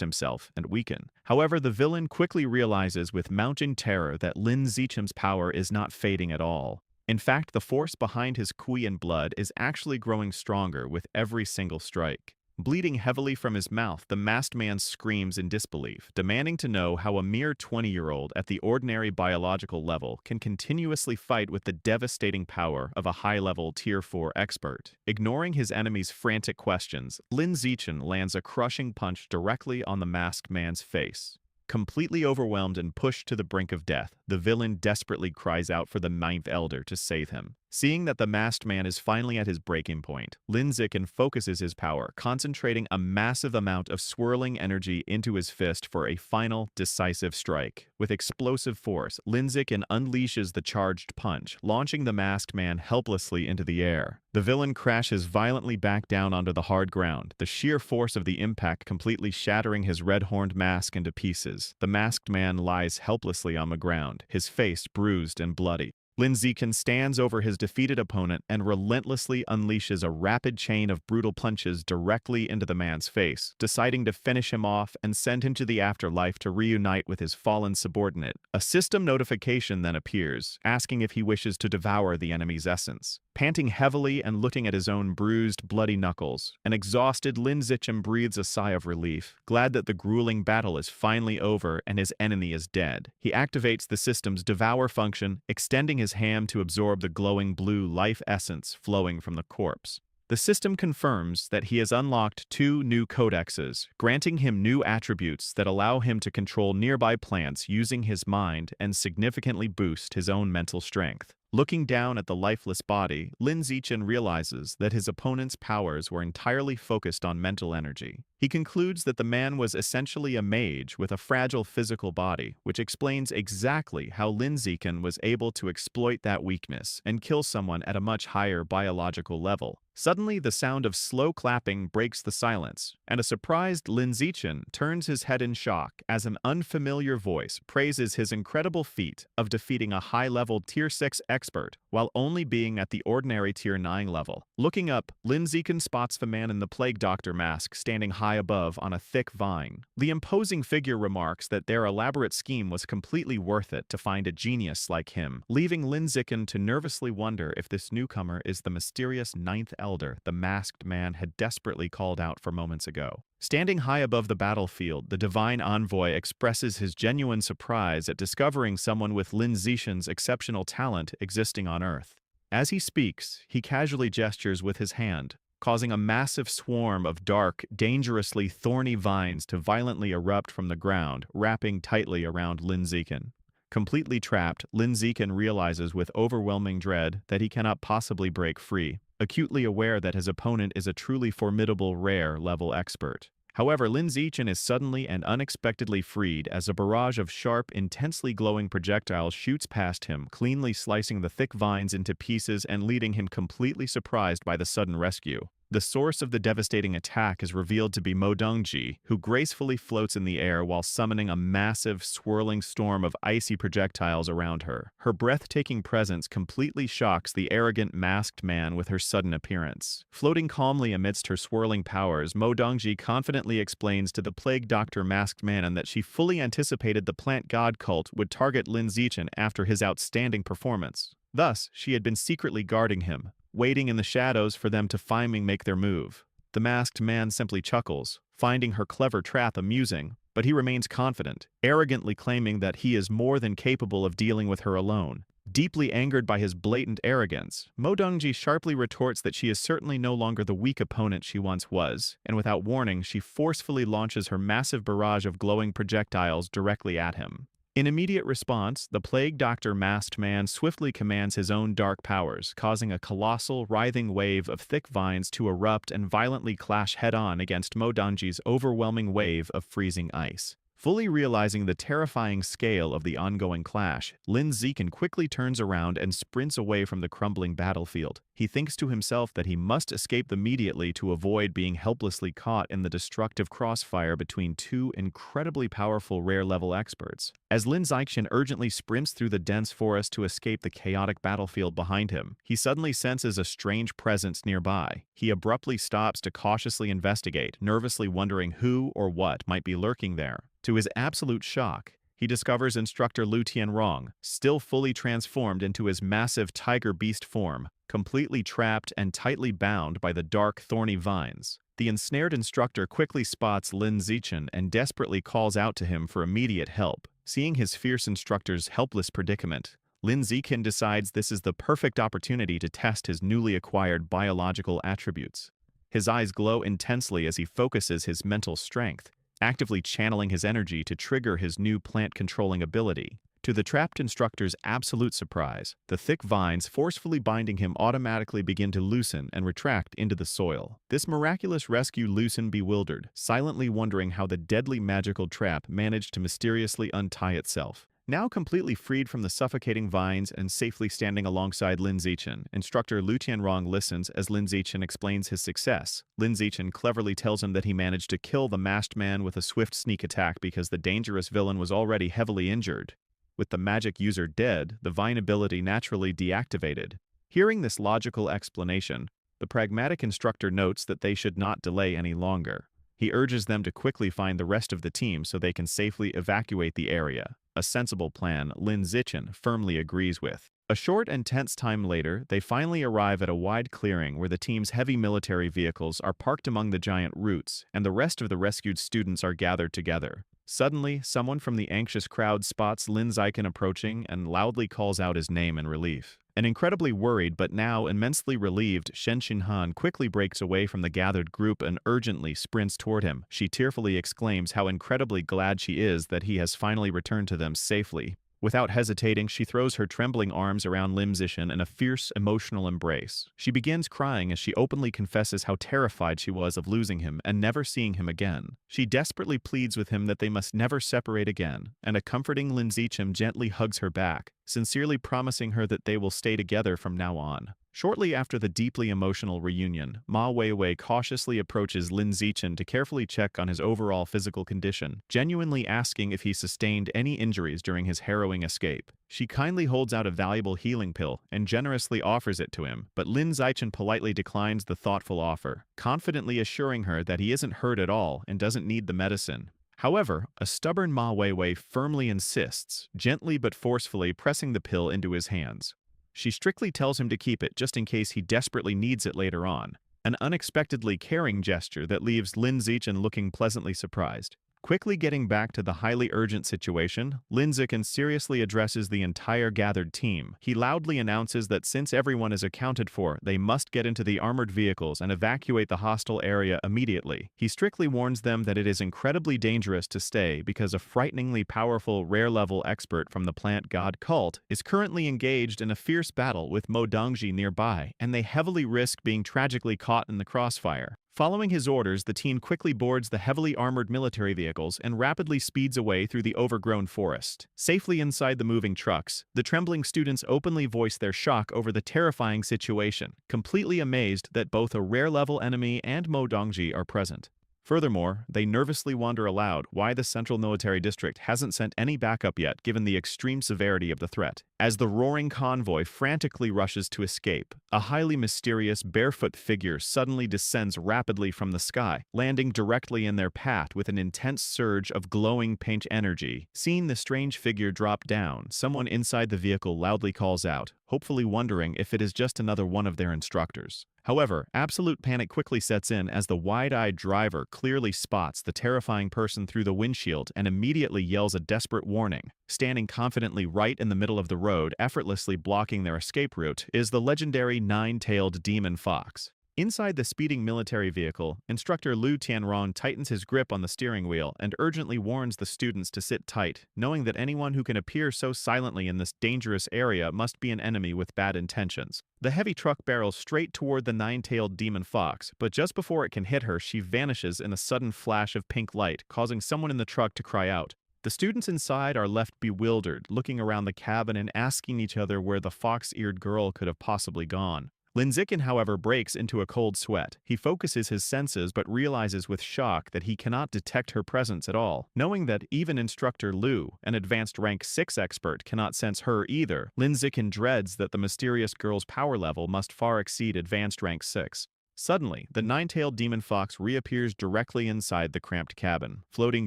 himself and weaken. However, the villain quickly realizes with mounting terror that Lin Zichen's power is not fading at all. In fact, the force behind his Kui and blood is actually growing stronger with every single strike. Bleeding heavily from his mouth, the masked man screams in disbelief, demanding to know how a mere 20-year-old at the ordinary biological level can continuously fight with the devastating power of a high-level Tier 4 expert. Ignoring his enemy's frantic questions, Lin Zichen lands a crushing punch directly on the masked man's face. Completely overwhelmed and pushed to the brink of death, the villain desperately cries out for the Ninth Elder to save him. Seeing that the masked man is finally at his breaking point, Lin Zichen focuses his power, concentrating a massive amount of swirling energy into his fist for a final, decisive strike. With explosive force, Lin Zichen unleashes the charged punch, launching the masked man helplessly into the air. The villain crashes violently back down onto the hard ground, the sheer force of the impact completely shattering his red-horned mask into pieces. The masked man lies helplessly on the ground, his face bruised and bloody. Lin Zichen stands over his defeated opponent and relentlessly unleashes a rapid chain of brutal punches directly into the man's face, deciding to finish him off and send him to the afterlife to reunite with his fallen subordinate. A system notification then appears, asking if he wishes to devour the enemy's essence. Panting heavily and looking at his own bruised, bloody knuckles, an exhausted Lin Zichen breathes a sigh of relief, glad that the grueling battle is finally over and his enemy is dead. He activates the system's devour function, extending his hand to absorb the glowing blue life essence flowing from the corpse. The system confirms that he has unlocked 2 new codexes, granting him new attributes that allow him to control nearby plants using his mind and significantly boost his own mental strength. Looking down at the lifeless body, Lin Zichen realizes that his opponent's powers were entirely focused on mental energy. He concludes that the man was essentially a mage with a fragile physical body, which explains exactly how Lin Zichen was able to exploit that weakness and kill someone at a much higher biological level. Suddenly, the sound of slow clapping breaks the silence, and a surprised Lin Zichen turns his head in shock as an unfamiliar voice praises his incredible feat of defeating a high-level Tier 6 expert while only being at the ordinary Tier 9 level. Looking up, Lin Zichen spots the man in the plague doctor mask standing high above on a thick vine. The imposing figure remarks that their elaborate scheme was completely worth it to find a genius like him, leaving Lin Zichen to nervously wonder if this newcomer is the mysterious Ninth Elder the masked man had desperately called out for moments ago. Standing high above the battlefield, the divine envoy expresses his genuine surprise at discovering someone with Lin Zichen's exceptional talent existing on Earth. As he speaks, he casually gestures with his hand, causing a massive swarm of dark, dangerously thorny vines to violently erupt from the ground, wrapping tightly around Lin Zichen. Completely trapped, Lin Zichen realizes with overwhelming dread that he cannot possibly break free, acutely aware that his opponent is a truly formidable rare-level expert. However, Lin Zichen is suddenly and unexpectedly freed as a barrage of sharp, intensely glowing projectiles shoots past him, cleanly slicing the thick vines into pieces and leaving him completely surprised by the sudden rescue. The source of the devastating attack is revealed to be Mo Dongji, who gracefully floats in the air while summoning a massive, swirling storm of icy projectiles around her. Her breathtaking presence completely shocks the arrogant masked man with her sudden appearance. Floating calmly amidst her swirling powers, Mo Dongji confidently explains to the plague doctor masked man that she fully anticipated the plant god cult would target Lin Zichen after his outstanding performance. Thus, she had been secretly guarding him, waiting in the shadows for them to finally make their move. The masked man simply chuckles, finding her clever trap amusing, but he remains confident, arrogantly claiming that he is more than capable of dealing with her alone. Deeply angered by his blatant arrogance, Mo Dongji sharply retorts that she is certainly no longer the weak opponent she once was, and without warning, she forcefully launches her massive barrage of glowing projectiles directly at him. In immediate response, the plague doctor masked man swiftly commands his own dark powers, causing a colossal, writhing wave of thick vines to erupt and violently clash head-on against Mo Dongji's overwhelming wave of freezing ice. Fully realizing the terrifying scale of the ongoing clash, Lin Zichen quickly turns around and sprints away from the crumbling battlefield. He thinks to himself that he must escape immediately to avoid being helplessly caught in the destructive crossfire between 2 incredibly powerful rare-level experts. As Lin Zichen urgently sprints through the dense forest to escape the chaotic battlefield behind him, he suddenly senses a strange presence nearby. He abruptly stops to cautiously investigate, nervously wondering who or what might be lurking there. To his absolute shock, he discovers instructor Lu Tianrong, still fully transformed into his massive tiger beast form, completely trapped and tightly bound by the dark, thorny vines. The ensnared instructor quickly spots Lin Zichen and desperately calls out to him for immediate help. Seeing his fierce instructor's helpless predicament, Lin Zichen decides this is the perfect opportunity to test his newly acquired biological attributes. His eyes glow intensely as he focuses his mental strength, actively channeling his energy to trigger his new plant-controlling ability. To the trapped instructor's absolute surprise, the thick vines forcefully binding him automatically begin to loosen and retract into the soil. This miraculous rescue Lucen bewildered, silently wondering how the deadly magical trap managed to mysteriously untie itself. Now completely freed from the suffocating vines and safely standing alongside Lin Zichen, instructor Lu Tianrong listens as Lin Zichen explains his success. Lin Zichen cleverly tells him that he managed to kill the masked man with a swift sneak attack because the dangerous villain was already heavily injured. With the magic user dead, the vine ability naturally deactivated. Hearing this logical explanation, the pragmatic instructor notes that they should not delay any longer. He urges them to quickly find the rest of the team so they can safely evacuate the area. A sensible plan Lin Zichen firmly agrees with. A short and tense time later, they finally arrive at a wide clearing where the team's heavy military vehicles are parked among the giant roots, and the rest of the rescued students are gathered together. Suddenly, someone from the anxious crowd spots Lin Zichen approaching and loudly calls out his name in relief. An incredibly worried but now immensely relieved Shen Xinhan quickly breaks away from the gathered group and urgently sprints toward him. She tearfully exclaims how incredibly glad she is that he has finally returned to them safely. Without hesitating, she throws her trembling arms around Lin Zichen in a fierce, emotional embrace. She begins crying as she openly confesses how terrified she was of losing him and never seeing him again. She desperately pleads with him that they must never separate again, and a comforting Lin Zichen gently hugs her back, sincerely promising her that they will stay together from now on. Shortly after the deeply emotional reunion, Ma Weiwei cautiously approaches Lin Zichen to carefully check on his overall physical condition, genuinely asking if he sustained any injuries during his harrowing escape. She kindly holds out a valuable healing pill and generously offers it to him, but Lin Zichen politely declines the thoughtful offer, confidently assuring her that he isn't hurt at all and doesn't need the medicine. However, a stubborn Ma Weiwei firmly insists, gently but forcefully pressing the pill into his hands. She strictly tells him to keep it just in case he desperately needs it later on, an unexpectedly caring gesture that leaves Lin Zichen looking pleasantly surprised. Quickly getting back to the highly urgent situation, Lin Zichen seriously addresses the entire gathered team. He loudly announces that since everyone is accounted for, they must get into the armored vehicles and evacuate the hostile area immediately. He strictly warns them that it is incredibly dangerous to stay because a frighteningly powerful rare-level expert from the plant god cult is currently engaged in a fierce battle with Mo Dongji nearby, and they heavily risk being tragically caught in the crossfire. Following his orders, the team quickly boards the heavily armored military vehicles and rapidly speeds away through the overgrown forest. Safely inside the moving trucks, the trembling students openly voice their shock over the terrifying situation, completely amazed that both a rare-level enemy and Mo Dongji are present. Furthermore, they nervously wonder aloud why the Central Military District hasn't sent any backup yet given the extreme severity of the threat. As the roaring convoy frantically rushes to escape, a highly mysterious barefoot figure suddenly descends rapidly from the sky, landing directly in their path with an intense surge of glowing pink energy. Seeing the strange figure drop down, someone inside the vehicle loudly calls out, hopefully wondering if it is just another one of their instructors. However, absolute panic quickly sets in as the wide-eyed driver clearly spots the terrifying person through the windshield and immediately yells a desperate warning. Standing confidently right in the middle of the road, effortlessly blocking their escape route, is the legendary nine-tailed demon fox. Inside the speeding military vehicle, instructor Lu Tianrong tightens his grip on the steering wheel and urgently warns the students to sit tight, knowing that anyone who can appear so silently in this dangerous area must be an enemy with bad intentions. The heavy truck barrels straight toward the nine-tailed demon fox, but just before it can hit her, she vanishes in a sudden flash of pink light, causing someone in the truck to cry out. The students inside are left bewildered, looking around the cabin and asking each other where the fox-eared girl could have possibly gone. Lin Zichen, however, breaks into a cold sweat. He focuses his senses but realizes with shock that he cannot detect her presence at all. Knowing that even Instructor Lu, an advanced rank 6 expert, cannot sense her either, Lin Zichen dreads that the mysterious girl's power level must far exceed advanced rank 6. Suddenly, the nine-tailed demon fox reappears directly inside the cramped cabin, floating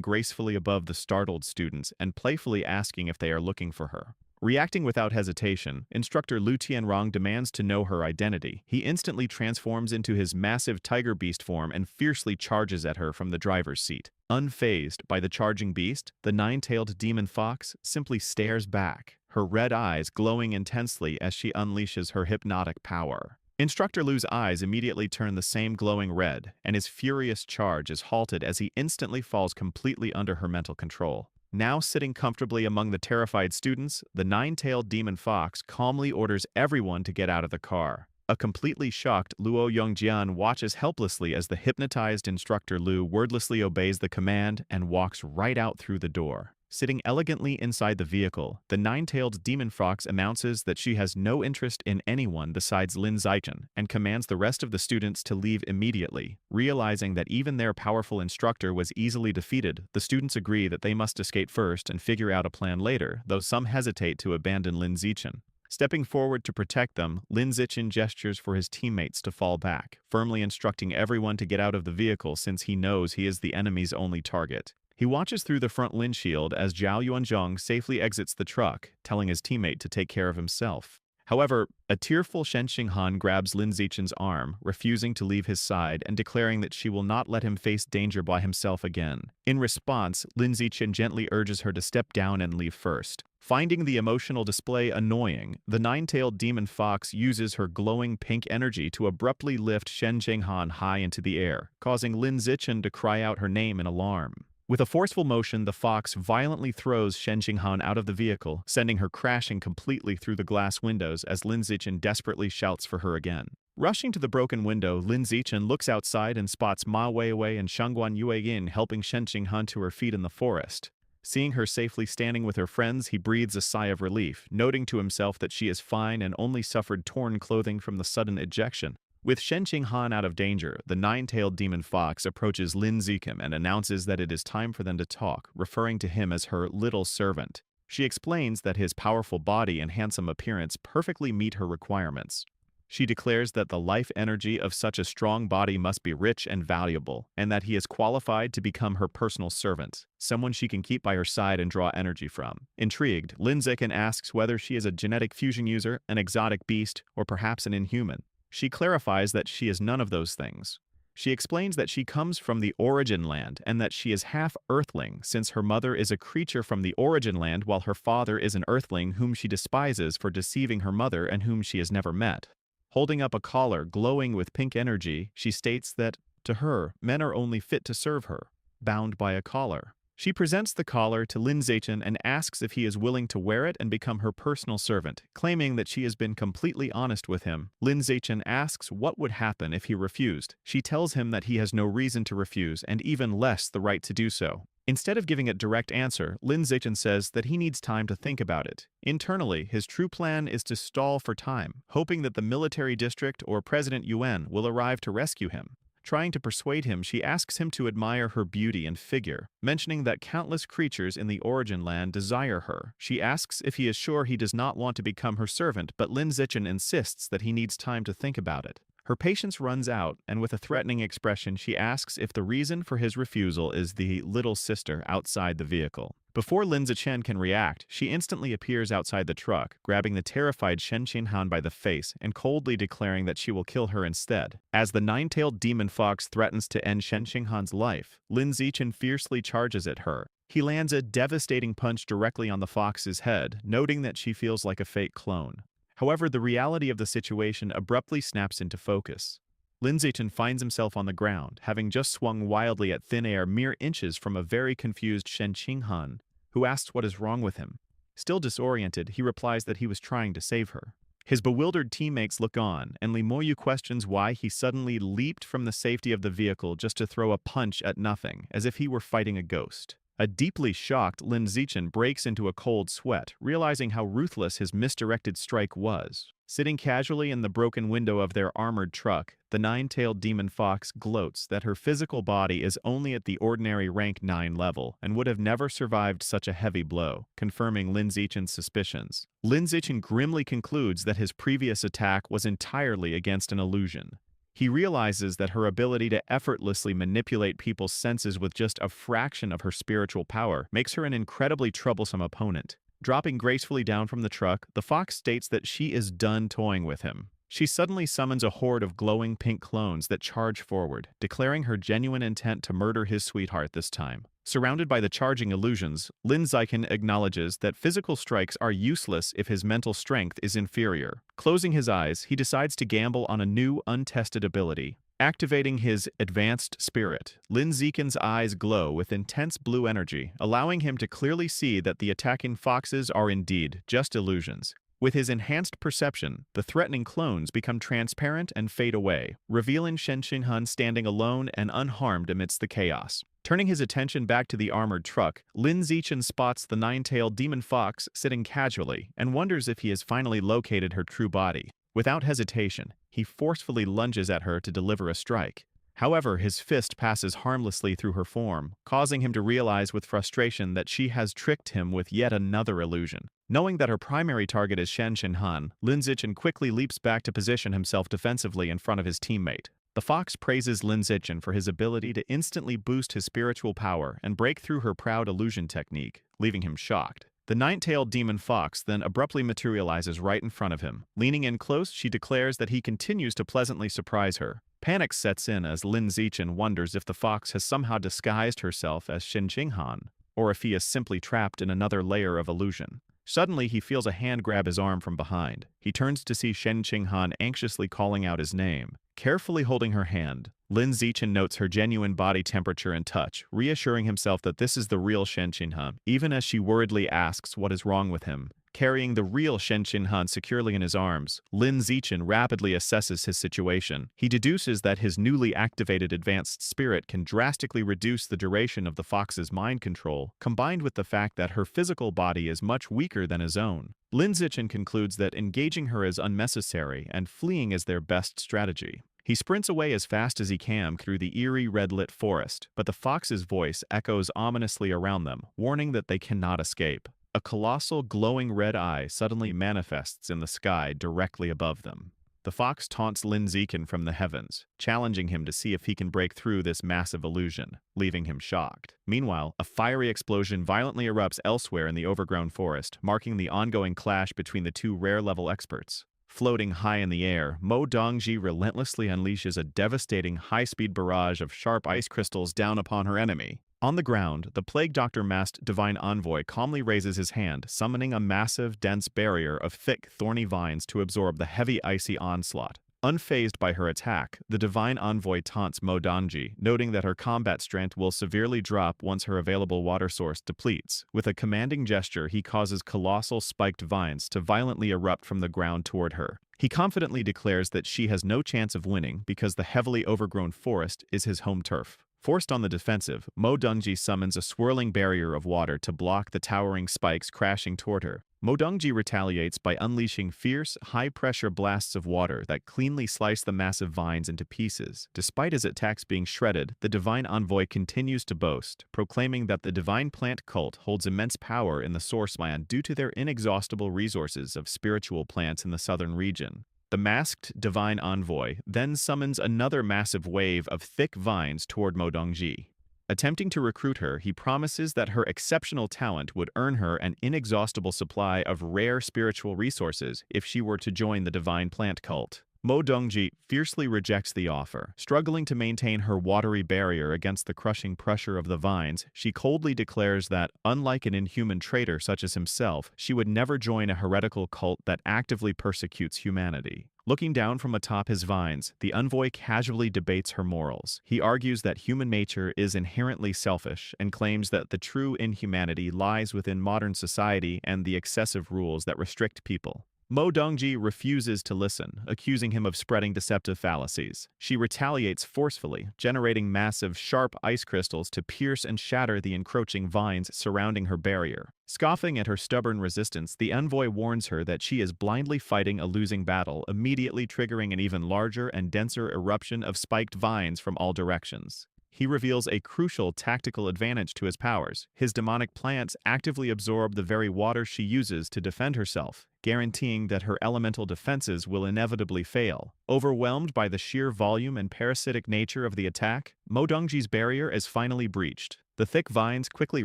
gracefully above the startled students and playfully asking if they are looking for her. Reacting without hesitation, instructor Lu Tianrong demands to know her identity. He instantly transforms into his massive tiger beast form and fiercely charges at her from the driver's seat. Unfazed by the charging beast, the nine-tailed demon fox simply stares back, her red eyes glowing intensely as she unleashes her hypnotic power. Instructor Lu's eyes immediately turn the same glowing red, and his furious charge is halted as he instantly falls completely under her mental control. Now sitting comfortably among the terrified students, the nine-tailed demon fox calmly orders everyone to get out of the car. A completely shocked Luo Yongjian watches helplessly as the hypnotized instructor Lu wordlessly obeys the command and walks right out through the door. Sitting elegantly inside the vehicle, the nine-tailed demon fox announces that she has no interest in anyone besides Lin Zichen and commands the rest of the students to leave immediately. Realizing that even their powerful instructor was easily defeated, the students agree that they must escape first and figure out a plan later, though some hesitate to abandon Lin Zichen. Stepping forward to protect them, Lin Zichen gestures for his teammates to fall back, firmly instructing everyone to get out of the vehicle since he knows he is the enemy's only target. He watches through the front windshield as Zhao Yuanzhong safely exits the truck, telling his teammate to take care of himself. However, a tearful Shen Xinghan grabs Lin Zichen's arm, refusing to leave his side and declaring that she will not let him face danger by himself again. In response, Lin Zichen gently urges her to step down and leave first. Finding the emotional display annoying, the nine-tailed demon fox uses her glowing pink energy to abruptly lift Shen Xinghan high into the air, causing Lin Zichen to cry out her name in alarm. With a forceful motion, the fox violently throws Shen Xinghan out of the vehicle, sending her crashing completely through the glass windows as Lin Zichen desperately shouts for her again. Rushing to the broken window, Lin Zichen looks outside and spots Ma Weiwei and Shangguan Yueyin helping Shen Xinghan to her feet in the forest. Seeing her safely standing with her friends, he breathes a sigh of relief, noting to himself that she is fine and only suffered torn clothing from the sudden ejection. With Shen Xinghan out of danger, the nine-tailed demon fox approaches Lin Zichen and announces that it is time for them to talk, referring to him as her little servant. She explains that his powerful body and handsome appearance perfectly meet her requirements. She declares that the life energy of such a strong body must be rich and valuable, and that he is qualified to become her personal servant, someone she can keep by her side and draw energy from. Intrigued, Lin Zichen asks whether she is a genetic fusion user, an exotic beast, or perhaps an inhuman. She clarifies that she is none of those things. She explains that she comes from the origin land and that she is half earthling since her mother is a creature from the origin land while her father is an earthling whom she despises for deceiving her mother and whom she has never met. Holding up a collar glowing with pink energy, she states that, to her, men are only fit to serve her, bound by a collar. She presents the collar to Lin Zichen and asks if he is willing to wear it and become her personal servant, claiming that she has been completely honest with him. Lin Zichen asks what would happen if he refused. She tells him that he has no reason to refuse and even less the right to do so. Instead of giving a direct answer, Lin Zichen says that he needs time to think about it. Internally, his true plan is to stall for time, hoping that the military district or President Yuan will arrive to rescue him. Trying to persuade him, she asks him to admire her beauty and figure, mentioning that countless creatures in the origin land desire her. She asks if he is sure he does not want to become her servant, but Lin Zichen insists that he needs time to think about it. Her patience runs out, and with a threatening expression, she asks if the reason for his refusal is the little sister outside the vehicle. Before Lin Zichen can react, she instantly appears outside the truck, grabbing the terrified Shen Xinghan by the face and coldly declaring that she will kill her instead. As the nine-tailed demon fox threatens to end Shen Xinghan's life, Lin Zichen fiercely charges at her. He lands a devastating punch directly on the fox's head, noting that she feels like a fake clone. However, the reality of the situation abruptly snaps into focus. Lin Zichen finds himself on the ground, having just swung wildly at thin air mere inches from a very confused Shen Xinghan, who asks what is wrong with him. Still disoriented, he replies that he was trying to save her. His bewildered teammates look on, and Li Moyu questions why he suddenly leaped from the safety of the vehicle just to throw a punch at nothing, as if he were fighting a ghost. A deeply shocked Lin Zichen breaks into a cold sweat, realizing how ruthless his misdirected strike was. Sitting casually in the broken window of their armored truck, the nine-tailed demon fox gloats that her physical body is only at the ordinary rank 9 level and would have never survived such a heavy blow, confirming Lin Zichen's suspicions. Lin Zichen grimly concludes that his previous attack was entirely against an illusion. He realizes that her ability to effortlessly manipulate people's senses with just a fraction of her spiritual power makes her an incredibly troublesome opponent. Dropping gracefully down from the truck, the fox states that she is done toying with him. She suddenly summons a horde of glowing pink clones that charge forward, declaring her genuine intent to murder his sweetheart this time. Surrounded by the charging illusions, Lin Ziken acknowledges that physical strikes are useless if his mental strength is inferior. Closing his eyes, he decides to gamble on a new, untested ability. Activating his advanced spirit, Lin Ziken's eyes glow with intense blue energy, allowing him to clearly see that the attacking foxes are indeed just illusions. With his enhanced perception, the threatening clones become transparent and fade away, revealing Shen Qinghun standing alone and unharmed amidst the chaos. Turning his attention back to the armored truck, Lin Zichen spots the nine-tailed demon fox sitting casually and wonders if he has finally located her true body. Without hesitation, he forcefully lunges at her to deliver a strike. However, his fist passes harmlessly through her form, causing him to realize with frustration that she has tricked him with yet another illusion. Knowing that her primary target is Shen Qinghun, Lin Zichen quickly leaps back to position himself defensively in front of his teammate. The fox praises Lin Zichen for his ability to instantly boost his spiritual power and break through her proud illusion technique, leaving him shocked. The nine-tailed demon fox then abruptly materializes right in front of him. Leaning in close, she declares that he continues to pleasantly surprise her. Panic sets in as Lin Zichen wonders if the fox has somehow disguised herself as Shen Qinghun, or if he is simply trapped in another layer of illusion. Suddenly, he feels a hand grab his arm from behind. He turns to see Shen Qinghun anxiously calling out his name. Carefully holding her hand, Lin Zichen notes her genuine body temperature and touch, reassuring himself that this is the real Shen Qinghun, even as she worriedly asks what is wrong with him. Carrying the real Shen Qinghun securely in his arms, Lin Zichen rapidly assesses his situation. He deduces that his newly activated advanced spirit can drastically reduce the duration of the fox's mind control, combined with the fact that her physical body is much weaker than his own. Lin Zichen concludes that engaging her is unnecessary and fleeing is their best strategy. He sprints away as fast as he can through the eerie red-lit forest, but the fox's voice echoes ominously around them, warning that they cannot escape. A colossal glowing red eye suddenly manifests in the sky directly above them. The fox taunts Lin Zichen from the heavens, challenging him to see if he can break through this massive illusion, leaving him shocked. Meanwhile, a fiery explosion violently erupts elsewhere in the overgrown forest, marking the ongoing clash between the two rare-level experts. Floating high in the air, Mo Dongji relentlessly unleashes a devastating high-speed barrage of sharp ice crystals down upon her enemy. On the ground, the Plague Doctor-masked Divine Envoy calmly raises his hand, summoning a massive, dense barrier of thick, thorny vines to absorb the heavy, icy onslaught. Unfazed by her attack, the Divine Envoy taunts Mo Dongji, noting that her combat strength will severely drop once her available water source depletes. With a commanding gesture, he causes colossal spiked vines to violently erupt from the ground toward her. He confidently declares that she has no chance of winning because the heavily overgrown forest is his home turf. Forced on the defensive, Mo Dongji summons a swirling barrier of water to block the towering spikes crashing toward her. Mo Dongji retaliates by unleashing fierce, high-pressure blasts of water that cleanly slice the massive vines into pieces. Despite his attacks being shredded, the Divine Envoy continues to boast, proclaiming that the Divine Plant Cult holds immense power in the Source Land due to their inexhaustible resources of spiritual plants in the southern region. The masked Divine Envoy then summons another massive wave of thick vines toward Mo Dongji. Attempting to recruit her, he promises that her exceptional talent would earn her an inexhaustible supply of rare spiritual resources if she were to join the Divine Plant Cult. Mo Dongji fiercely rejects the offer. Struggling to maintain her watery barrier against the crushing pressure of the vines, she coldly declares that, unlike an inhuman traitor such as himself, she would never join a heretical cult that actively persecutes humanity. Looking down from atop his vines, the envoy casually debates her morals. He argues that human nature is inherently selfish and claims that the true inhumanity lies within modern society and the excessive rules that restrict people. Mo Dongji refuses to listen, accusing him of spreading deceptive fallacies. She retaliates forcefully, generating massive, sharp ice crystals to pierce and shatter the encroaching vines surrounding her barrier. Scoffing at her stubborn resistance, the envoy warns her that she is blindly fighting a losing battle, immediately triggering an even larger and denser eruption of spiked vines from all directions. he reveals a crucial tactical advantage to his powers. His demonic plants actively absorb the very water she uses to defend herself, guaranteeing that her elemental defenses will inevitably fail. Overwhelmed by the sheer volume and parasitic nature of the attack, Mo Dongji's barrier is finally breached. The thick vines quickly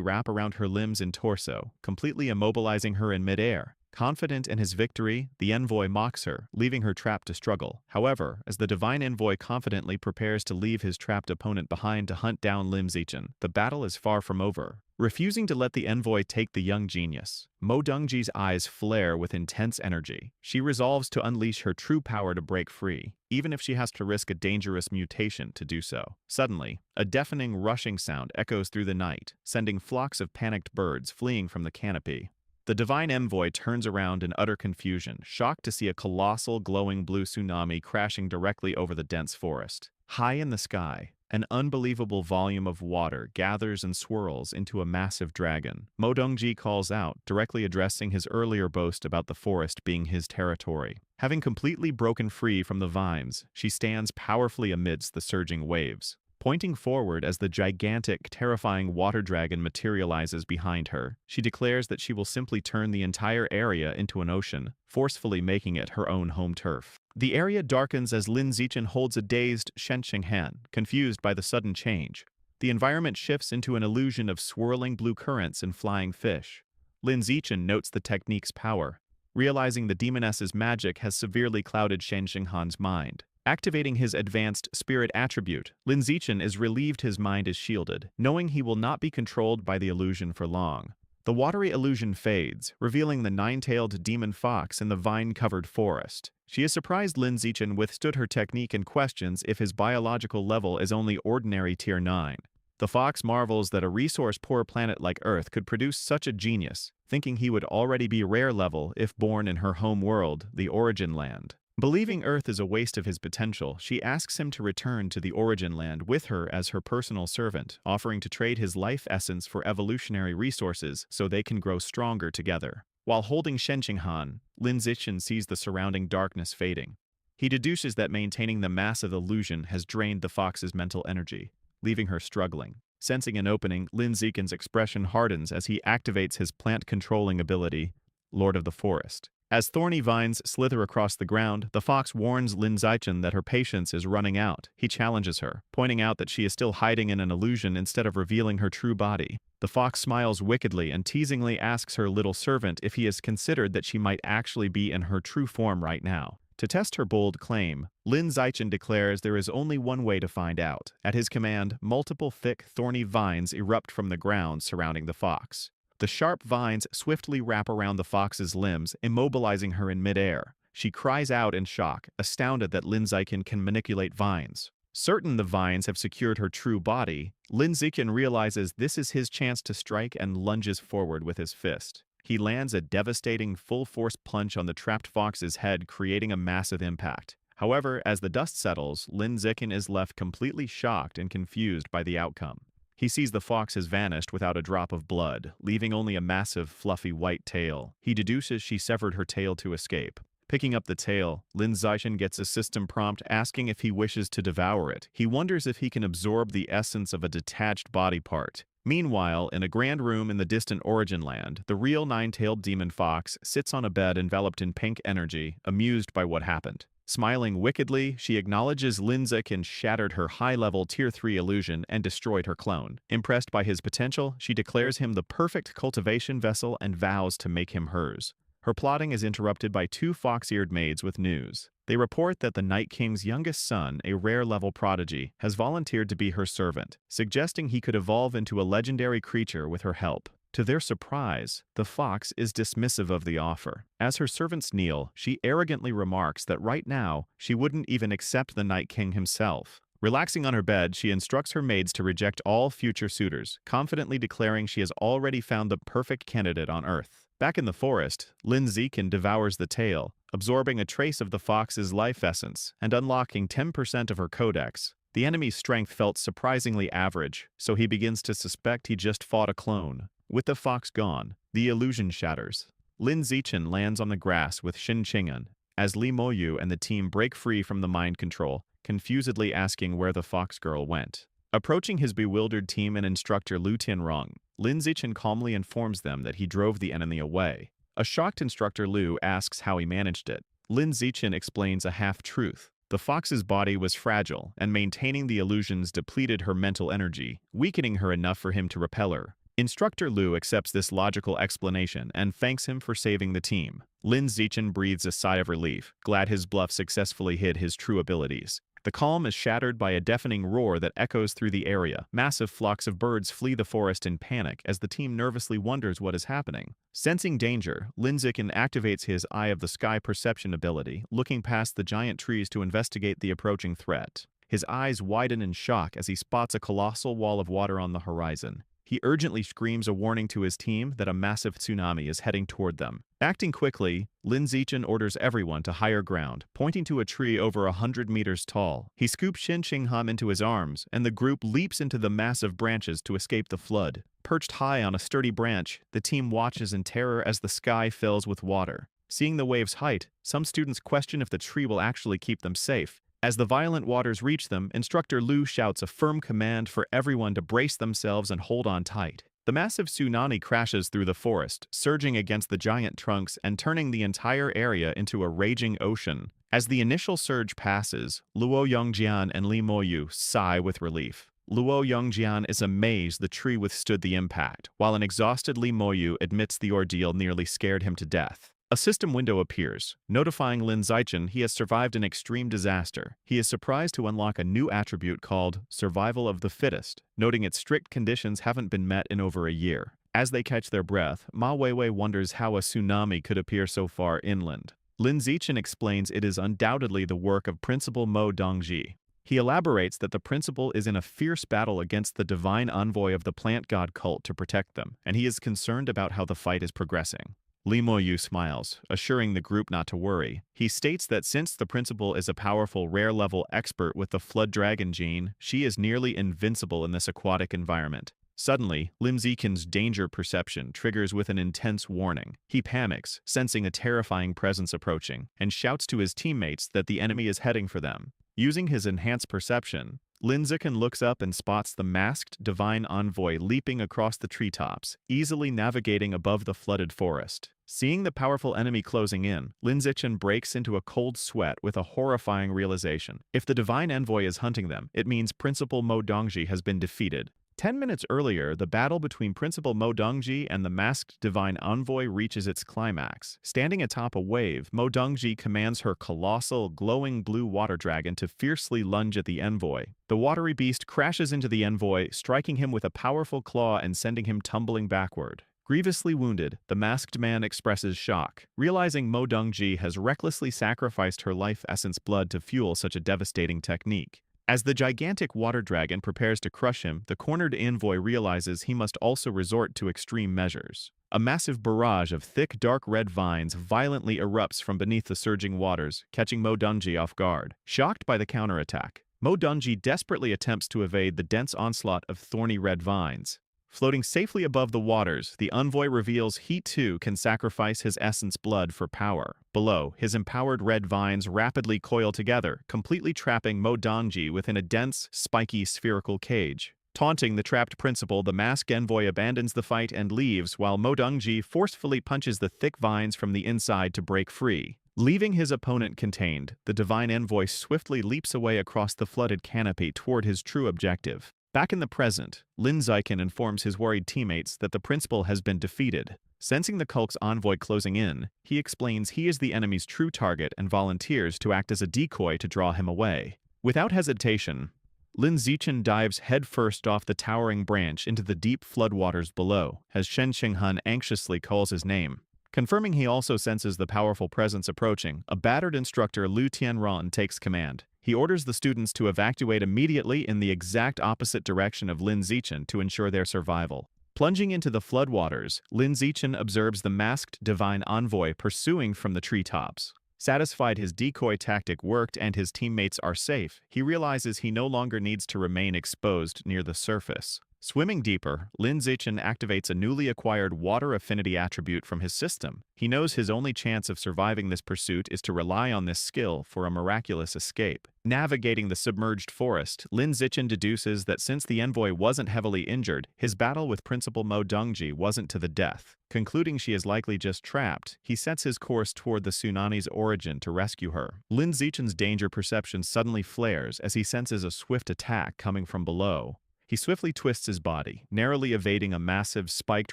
wrap around her limbs and torso, completely immobilizing her in midair. Confident in his victory, the envoy mocks her, leaving her trapped to struggle. However, as the divine envoy confidently prepares to leave his trapped opponent behind to hunt down Lin Zichen, the battle is far from over. Refusing to let the envoy take the young genius, Mo Dongji's eyes flare with intense energy. She resolves to unleash her true power to break free, even if she has to risk a dangerous mutation to do so. Suddenly, a deafening rushing sound echoes through the night, sending flocks of panicked birds fleeing from the canopy. The divine envoy turns around in utter confusion, shocked to see a colossal glowing blue tsunami crashing directly over the dense forest. High in the sky, an unbelievable volume of water gathers and swirls into a massive dragon. Mo Dongji calls out, directly addressing his earlier boast about the forest being his territory. Having completely broken free from the vines, she stands powerfully amidst the surging waves. Pointing forward as the gigantic, terrifying water dragon materializes behind her, she declares that she will simply turn the entire area into an ocean, forcefully making it her own home turf. The area darkens as Lin Zichen holds a dazed Shen Qinghan, confused by the sudden change. The environment shifts into an illusion of swirling blue currents and flying fish. Lin Zichen notes the technique's power, realizing the demoness's magic has severely clouded Shen Qinghan's mind. Activating his advanced spirit attribute, Lin Zichen is relieved his mind is shielded, knowing he will not be controlled by the illusion for long. The watery illusion fades, revealing the nine-tailed demon fox in the vine-covered forest. She is surprised Lin Zichen withstood her technique and questions if his biological level is only ordinary Tier 9. The fox marvels that a resource-poor planet like Earth could produce such a genius, thinking he would already be rare level if born in her home world, the Origin Land. Believing Earth is a waste of his potential, she asks him to return to the Origin Land with her as her personal servant, offering to trade his life essence for evolutionary resources so they can grow stronger together. While holding Shen Qinghan, Lin Zichen sees the surrounding darkness fading. He deduces that maintaining the massive illusion has drained the fox's mental energy, leaving her struggling. Sensing an opening, Lin Zichen's expression hardens as he activates his plant-controlling ability, Lord of the Forest. As thorny vines slither across the ground, the fox warns Lin Zichen that her patience is running out. He challenges her, pointing out that she is still hiding in an illusion instead of revealing her true body. The fox smiles wickedly and teasingly asks her little servant if he has considered that she might actually be in her true form right now. To test her bold claim, Lin Zichen declares there is only one way to find out. At his command, multiple thick, thorny vines erupt from the ground surrounding the fox. The sharp vines swiftly wrap around the fox's limbs, immobilizing her in midair. She cries out in shock, astounded that Lin Zichen can manipulate vines. Certain the vines have secured her true body, Lin Zichen realizes this is his chance to strike and lunges forward with his fist. He lands a devastating full-force punch on the trapped fox's head, creating a massive impact. However, as the dust settles, Lin Zichen is left completely shocked and confused by the outcome. He sees the fox has vanished without a drop of blood, leaving only a massive, fluffy white tail. He deduces she severed her tail to escape. Picking up the tail, Lin Zichen gets a system prompt asking if he wishes to devour it. He wonders if he can absorb the essence of a detached body part. Meanwhile, in a grand room in the distant Origin Land, the real nine-tailed demon fox sits on a bed enveloped in pink energy, amused by what happened. Smiling wickedly, she acknowledges Lin Zichen shattered her high-level Tier 3 illusion and destroyed her clone. Impressed by his potential, she declares him the perfect cultivation vessel and vows to make him hers. Her plotting is interrupted by two fox-eared maids with news. They report that the Night King's youngest son, a rare-level prodigy, has volunteered to be her servant, suggesting he could evolve into a legendary creature with her help. To their surprise, the fox is dismissive of the offer. As her servants kneel, she arrogantly remarks that right now, she wouldn't even accept the Night King himself. Relaxing on her bed, she instructs her maids to reject all future suitors, confidently declaring she has already found the perfect candidate on Earth. Back in the forest, Lin Zichen devours the tail, absorbing a trace of the fox's life essence and unlocking 10% of her codex. The enemy's strength felt surprisingly average, so he begins to suspect he just fought a clone. With the fox gone, the illusion shatters. Lin Zichen lands on the grass with Shen Qinghan, as Li Moyu and the team break free from the mind control, confusedly asking where the fox girl went. Approaching his bewildered team and instructor Lu Tianrong, Lin Zichen calmly informs them that he drove the enemy away. A shocked instructor Lu asks how he managed it. Lin Zichen explains a half-truth. The fox's body was fragile, and maintaining the illusions depleted her mental energy, weakening her enough for him to repel her. Instructor Lu accepts this logical explanation and thanks him for saving the team. Lin Zichen breathes a sigh of relief, glad his bluff successfully hid his true abilities. The calm is shattered by a deafening roar that echoes through the area. Massive flocks of birds flee the forest in panic as the team nervously wonders what is happening. Sensing danger, Lin Zichen activates his Eye of the Sky perception ability, looking past the giant trees to investigate the approaching threat. His eyes widen in shock as he spots a colossal wall of water on the horizon. He urgently screams a warning to his team that a massive tsunami is heading toward them. Acting quickly, Lin Zichen orders everyone to higher ground, pointing to a tree over 100 meters tall. He scoops Shen Qingham into his arms, and the group leaps into the massive branches to escape the flood. Perched high on a sturdy branch, the team watches in terror as the sky fills with water. Seeing the wave's height, some students question if the tree will actually keep them safe. As the violent waters reach them, Instructor Lu shouts a firm command for everyone to brace themselves and hold on tight. The massive tsunami crashes through the forest, surging against the giant trunks and turning the entire area into a raging ocean. As the initial surge passes, Luo Yongjian and Li Moyu sigh with relief. Luo Yongjian is amazed the tree withstood the impact, while an exhausted Li Moyu admits the ordeal nearly scared him to death. A system window appears, notifying Lin Zichen he has survived an extreme disaster. He is surprised to unlock a new attribute called Survival of the Fittest, noting its strict conditions haven't been met in over a year. As they catch their breath, Ma Weiwei wonders how a tsunami could appear so far inland. Lin Zichen explains it is undoubtedly the work of Principal Mo Dongji. He elaborates that the principal is in a fierce battle against the divine envoy of the plant god cult to protect them, and he is concerned about how the fight is progressing. Li Moyu smiles, assuring the group not to worry. He states that since the principal is a powerful rare-level expert with the Flood Dragon gene, she is nearly invincible in this aquatic environment. Suddenly, Lin Zichen's danger perception triggers with an intense warning. He panics, sensing a terrifying presence approaching, and shouts to his teammates that the enemy is heading for them. Using his enhanced perception, Lin Zichen looks up and spots the masked divine envoy leaping across the treetops, easily navigating above the flooded forest. Seeing the powerful enemy closing in, Lin Zichen breaks into a cold sweat with a horrifying realization. If the divine envoy is hunting them, it means Principal Mo Dongji has been defeated. 10 minutes earlier, the battle between Principal Mo Dongji and the masked divine envoy reaches its climax. Standing atop a wave, Mo Dongji commands her colossal, glowing blue water dragon to fiercely lunge at the envoy. The watery beast crashes into the envoy, striking him with a powerful claw and sending him tumbling backward. Grievously wounded, the masked man expresses shock, realizing Mo Dongji has recklessly sacrificed her life essence blood to fuel such a devastating technique. As the gigantic water dragon prepares to crush him, the cornered envoy realizes he must also resort to extreme measures. A massive barrage of thick, dark red vines violently erupts from beneath the surging waters, catching Mo Dongji off guard. Shocked by the counterattack, Mo Dongji desperately attempts to evade the dense onslaught of thorny red vines. Floating safely above the waters, the envoy reveals he too can sacrifice his essence blood for power. Below, his empowered red vines rapidly coil together, completely trapping Mo Dongji within a dense, spiky, spherical cage. Taunting the trapped principal, the masked envoy abandons the fight and leaves, while Mo Dongji forcefully punches the thick vines from the inside to break free. Leaving his opponent contained, the divine envoy swiftly leaps away across the flooded canopy toward his true objective. Back in the present, Lin Zichen informs his worried teammates that the principal has been defeated. Sensing the cult's envoy closing in, he explains he is the enemy's true target and volunteers to act as a decoy to draw him away. Without hesitation, Lin Zichen dives headfirst off the towering branch into the deep floodwaters below, as Shen Qingham anxiously calls his name. Confirming he also senses the powerful presence approaching, a battered instructor Lu Tianron takes command. He orders the students to evacuate immediately in the exact opposite direction of Lin Zichen to ensure their survival. Plunging into the floodwaters, Lin Zichen observes the masked divine envoy pursuing from the treetops. Satisfied his decoy tactic worked and his teammates are safe, he realizes he no longer needs to remain exposed near the surface. Swimming deeper, Lin Zichen activates a newly acquired water affinity attribute from his system. He knows his only chance of surviving this pursuit is to rely on this skill for a miraculous escape. Navigating the submerged forest, Lin Zichen deduces that since the envoy wasn't heavily injured, his battle with Principal Mo Dongji wasn't to the death. Concluding she is likely just trapped, he sets his course toward the tsunami's origin to rescue her. Lin Zichen's danger perception suddenly flares as he senses a swift attack coming from below. He swiftly twists his body, narrowly evading a massive spiked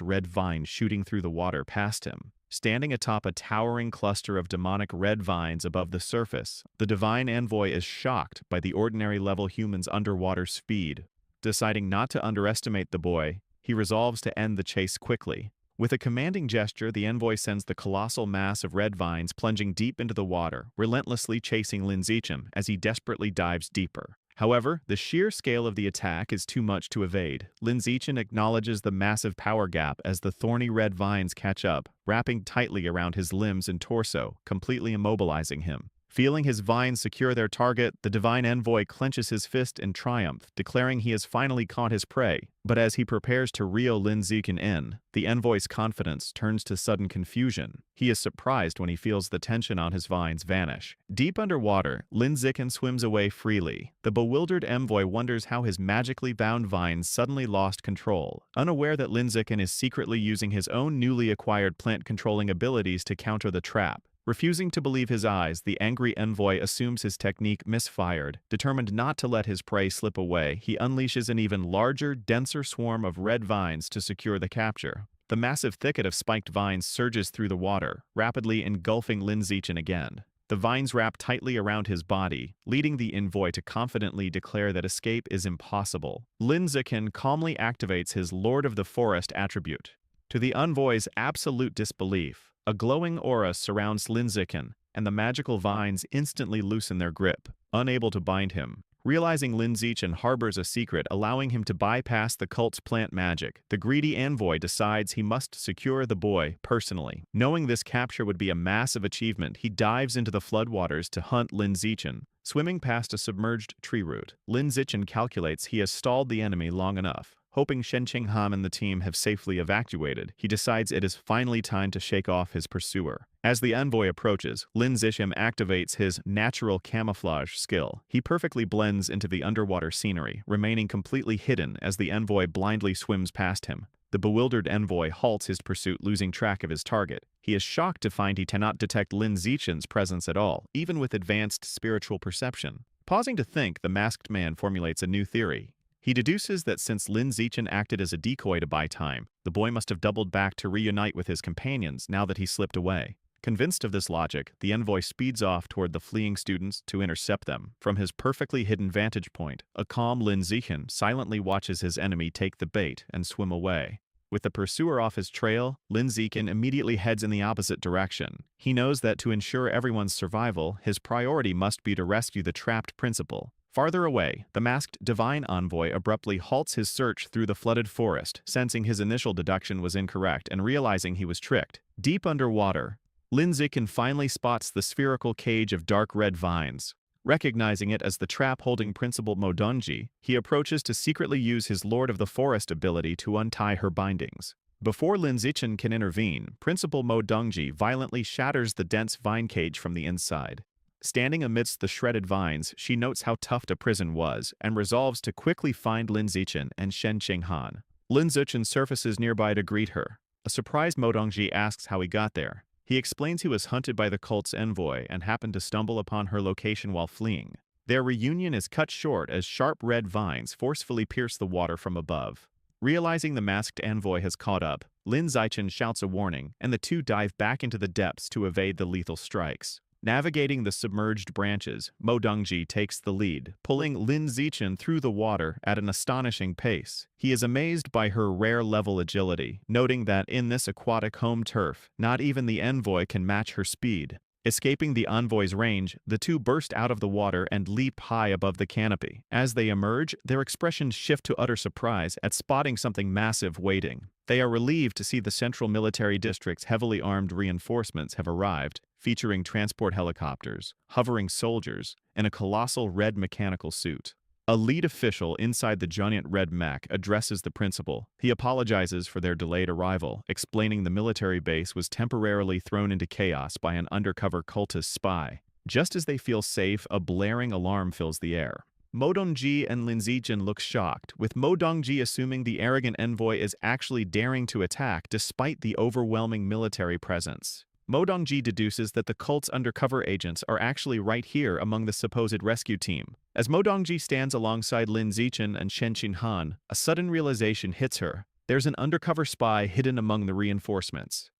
red vine shooting through the water past him. Standing atop a towering cluster of demonic red vines above the surface, the divine envoy is shocked by the ordinary-level human's underwater speed. Deciding not to underestimate the boy, he resolves to end the chase quickly. With a commanding gesture, the envoy sends the colossal mass of red vines plunging deep into the water, relentlessly chasing Lin Zichen as he desperately dives deeper. However, the sheer scale of the attack is too much to evade. Lin Zichen acknowledges the massive power gap as the thorny red vines catch up, wrapping tightly around his limbs and torso, completely immobilizing him. Feeling his vines secure their target, the divine envoy clenches his fist in triumph, declaring he has finally caught his prey. But as he prepares to reel Lin Zichen in, the envoy's confidence turns to sudden confusion. He is surprised when he feels the tension on his vines vanish. Deep underwater, Lin Zichen swims away freely. The bewildered envoy wonders how his magically bound vines suddenly lost control, unaware that Lin Zichen is secretly using his own newly acquired plant-controlling abilities to counter the trap. Refusing to believe his eyes, the angry envoy assumes his technique misfired. Determined not to let his prey slip away, he unleashes an even larger, denser swarm of red vines to secure the capture. The massive thicket of spiked vines surges through the water, rapidly engulfing Lin Zichen again. The vines wrap tightly around his body, leading the envoy to confidently declare that escape is impossible. Lin Zichen calmly activates his Lord of the Forest attribute. To the envoy's absolute disbelief, a glowing aura surrounds Lin Zichen, and the magical vines instantly loosen their grip, unable to bind him. Realizing Lin Zichen harbors a secret allowing him to bypass the cult's plant magic, the greedy envoy decides he must secure the boy personally. Knowing this capture would be a massive achievement, he dives into the floodwaters to hunt Lin Zichen. Swimming past a submerged tree root, Lin Zichen calculates he has stalled the enemy long enough. Hoping Shen Qingham and the team have safely evacuated, he decides it is finally time to shake off his pursuer. As the envoy approaches, Lin Zichen activates his natural camouflage skill. He perfectly blends into the underwater scenery, remaining completely hidden as the envoy blindly swims past him. The bewildered envoy halts his pursuit, losing track of his target. He is shocked to find he cannot detect Lin Zichen's presence at all, even with advanced spiritual perception. Pausing to think, the masked man formulates a new theory. He deduces that since Lin Zichen acted as a decoy to buy time, the boy must have doubled back to reunite with his companions now that he slipped away. Convinced of this logic, the envoy speeds off toward the fleeing students to intercept them. From his perfectly hidden vantage point, a calm Lin Zichen silently watches his enemy take the bait and swim away. With the pursuer off his trail, Lin Zichen immediately heads in the opposite direction. He knows that to ensure everyone's survival, his priority must be to rescue the trapped principal. Farther away, the masked divine envoy abruptly halts his search through the flooded forest, sensing his initial deduction was incorrect and realizing he was tricked. Deep underwater, Lin Zichen finally spots the spherical cage of dark red vines. Recognizing it as the trap holding Principal Mo Dongji, he approaches to secretly use his Lord of the Forest ability to untie her bindings. Before Lin Zichen can intervene, Principal Mo Dongji violently shatters the dense vine cage from the inside. Standing amidst the shredded vines, she notes how tough the prison was and resolves to quickly find Lin Zichen and Shen Qinghan. Lin Zichen surfaces nearby to greet her. A surprised Mo Dongji asks how he got there. He explains he was hunted by the cult's envoy and happened to stumble upon her location while fleeing. Their reunion is cut short as sharp red vines forcefully pierce the water from above. Realizing the masked envoy has caught up, Lin Zichen shouts a warning, and the two dive back into the depths to evade the lethal strikes. Navigating the submerged branches, Mo Dongji takes the lead, pulling Lin Zichen through the water at an astonishing pace. He is amazed by her rare-level agility, noting that in this aquatic home turf, not even the envoy can match her speed. Escaping the envoy's range, the two burst out of the water and leap high above the canopy. As they emerge, their expressions shift to utter surprise at spotting something massive waiting. They are relieved to see the Central Military District's heavily armed reinforcements have arrived, featuring transport helicopters, hovering soldiers, and a colossal red mechanical suit. A lead official inside the giant red mech addresses the principal. He apologizes for their delayed arrival, explaining the military base was temporarily thrown into chaos by an undercover cultist spy. Just as they feel safe, a blaring alarm fills the air. Mo Dongji and Lin Zijin look shocked, with Mo Dongji assuming the arrogant envoy is actually daring to attack despite the overwhelming military presence. Mo Dongji deduces that the cult's undercover agents are actually right here among the supposed rescue team. As Mo Dongji stands alongside Lin Zijin and Shen Qinhan, a sudden realization hits her. There's an undercover spy hidden among the reinforcements.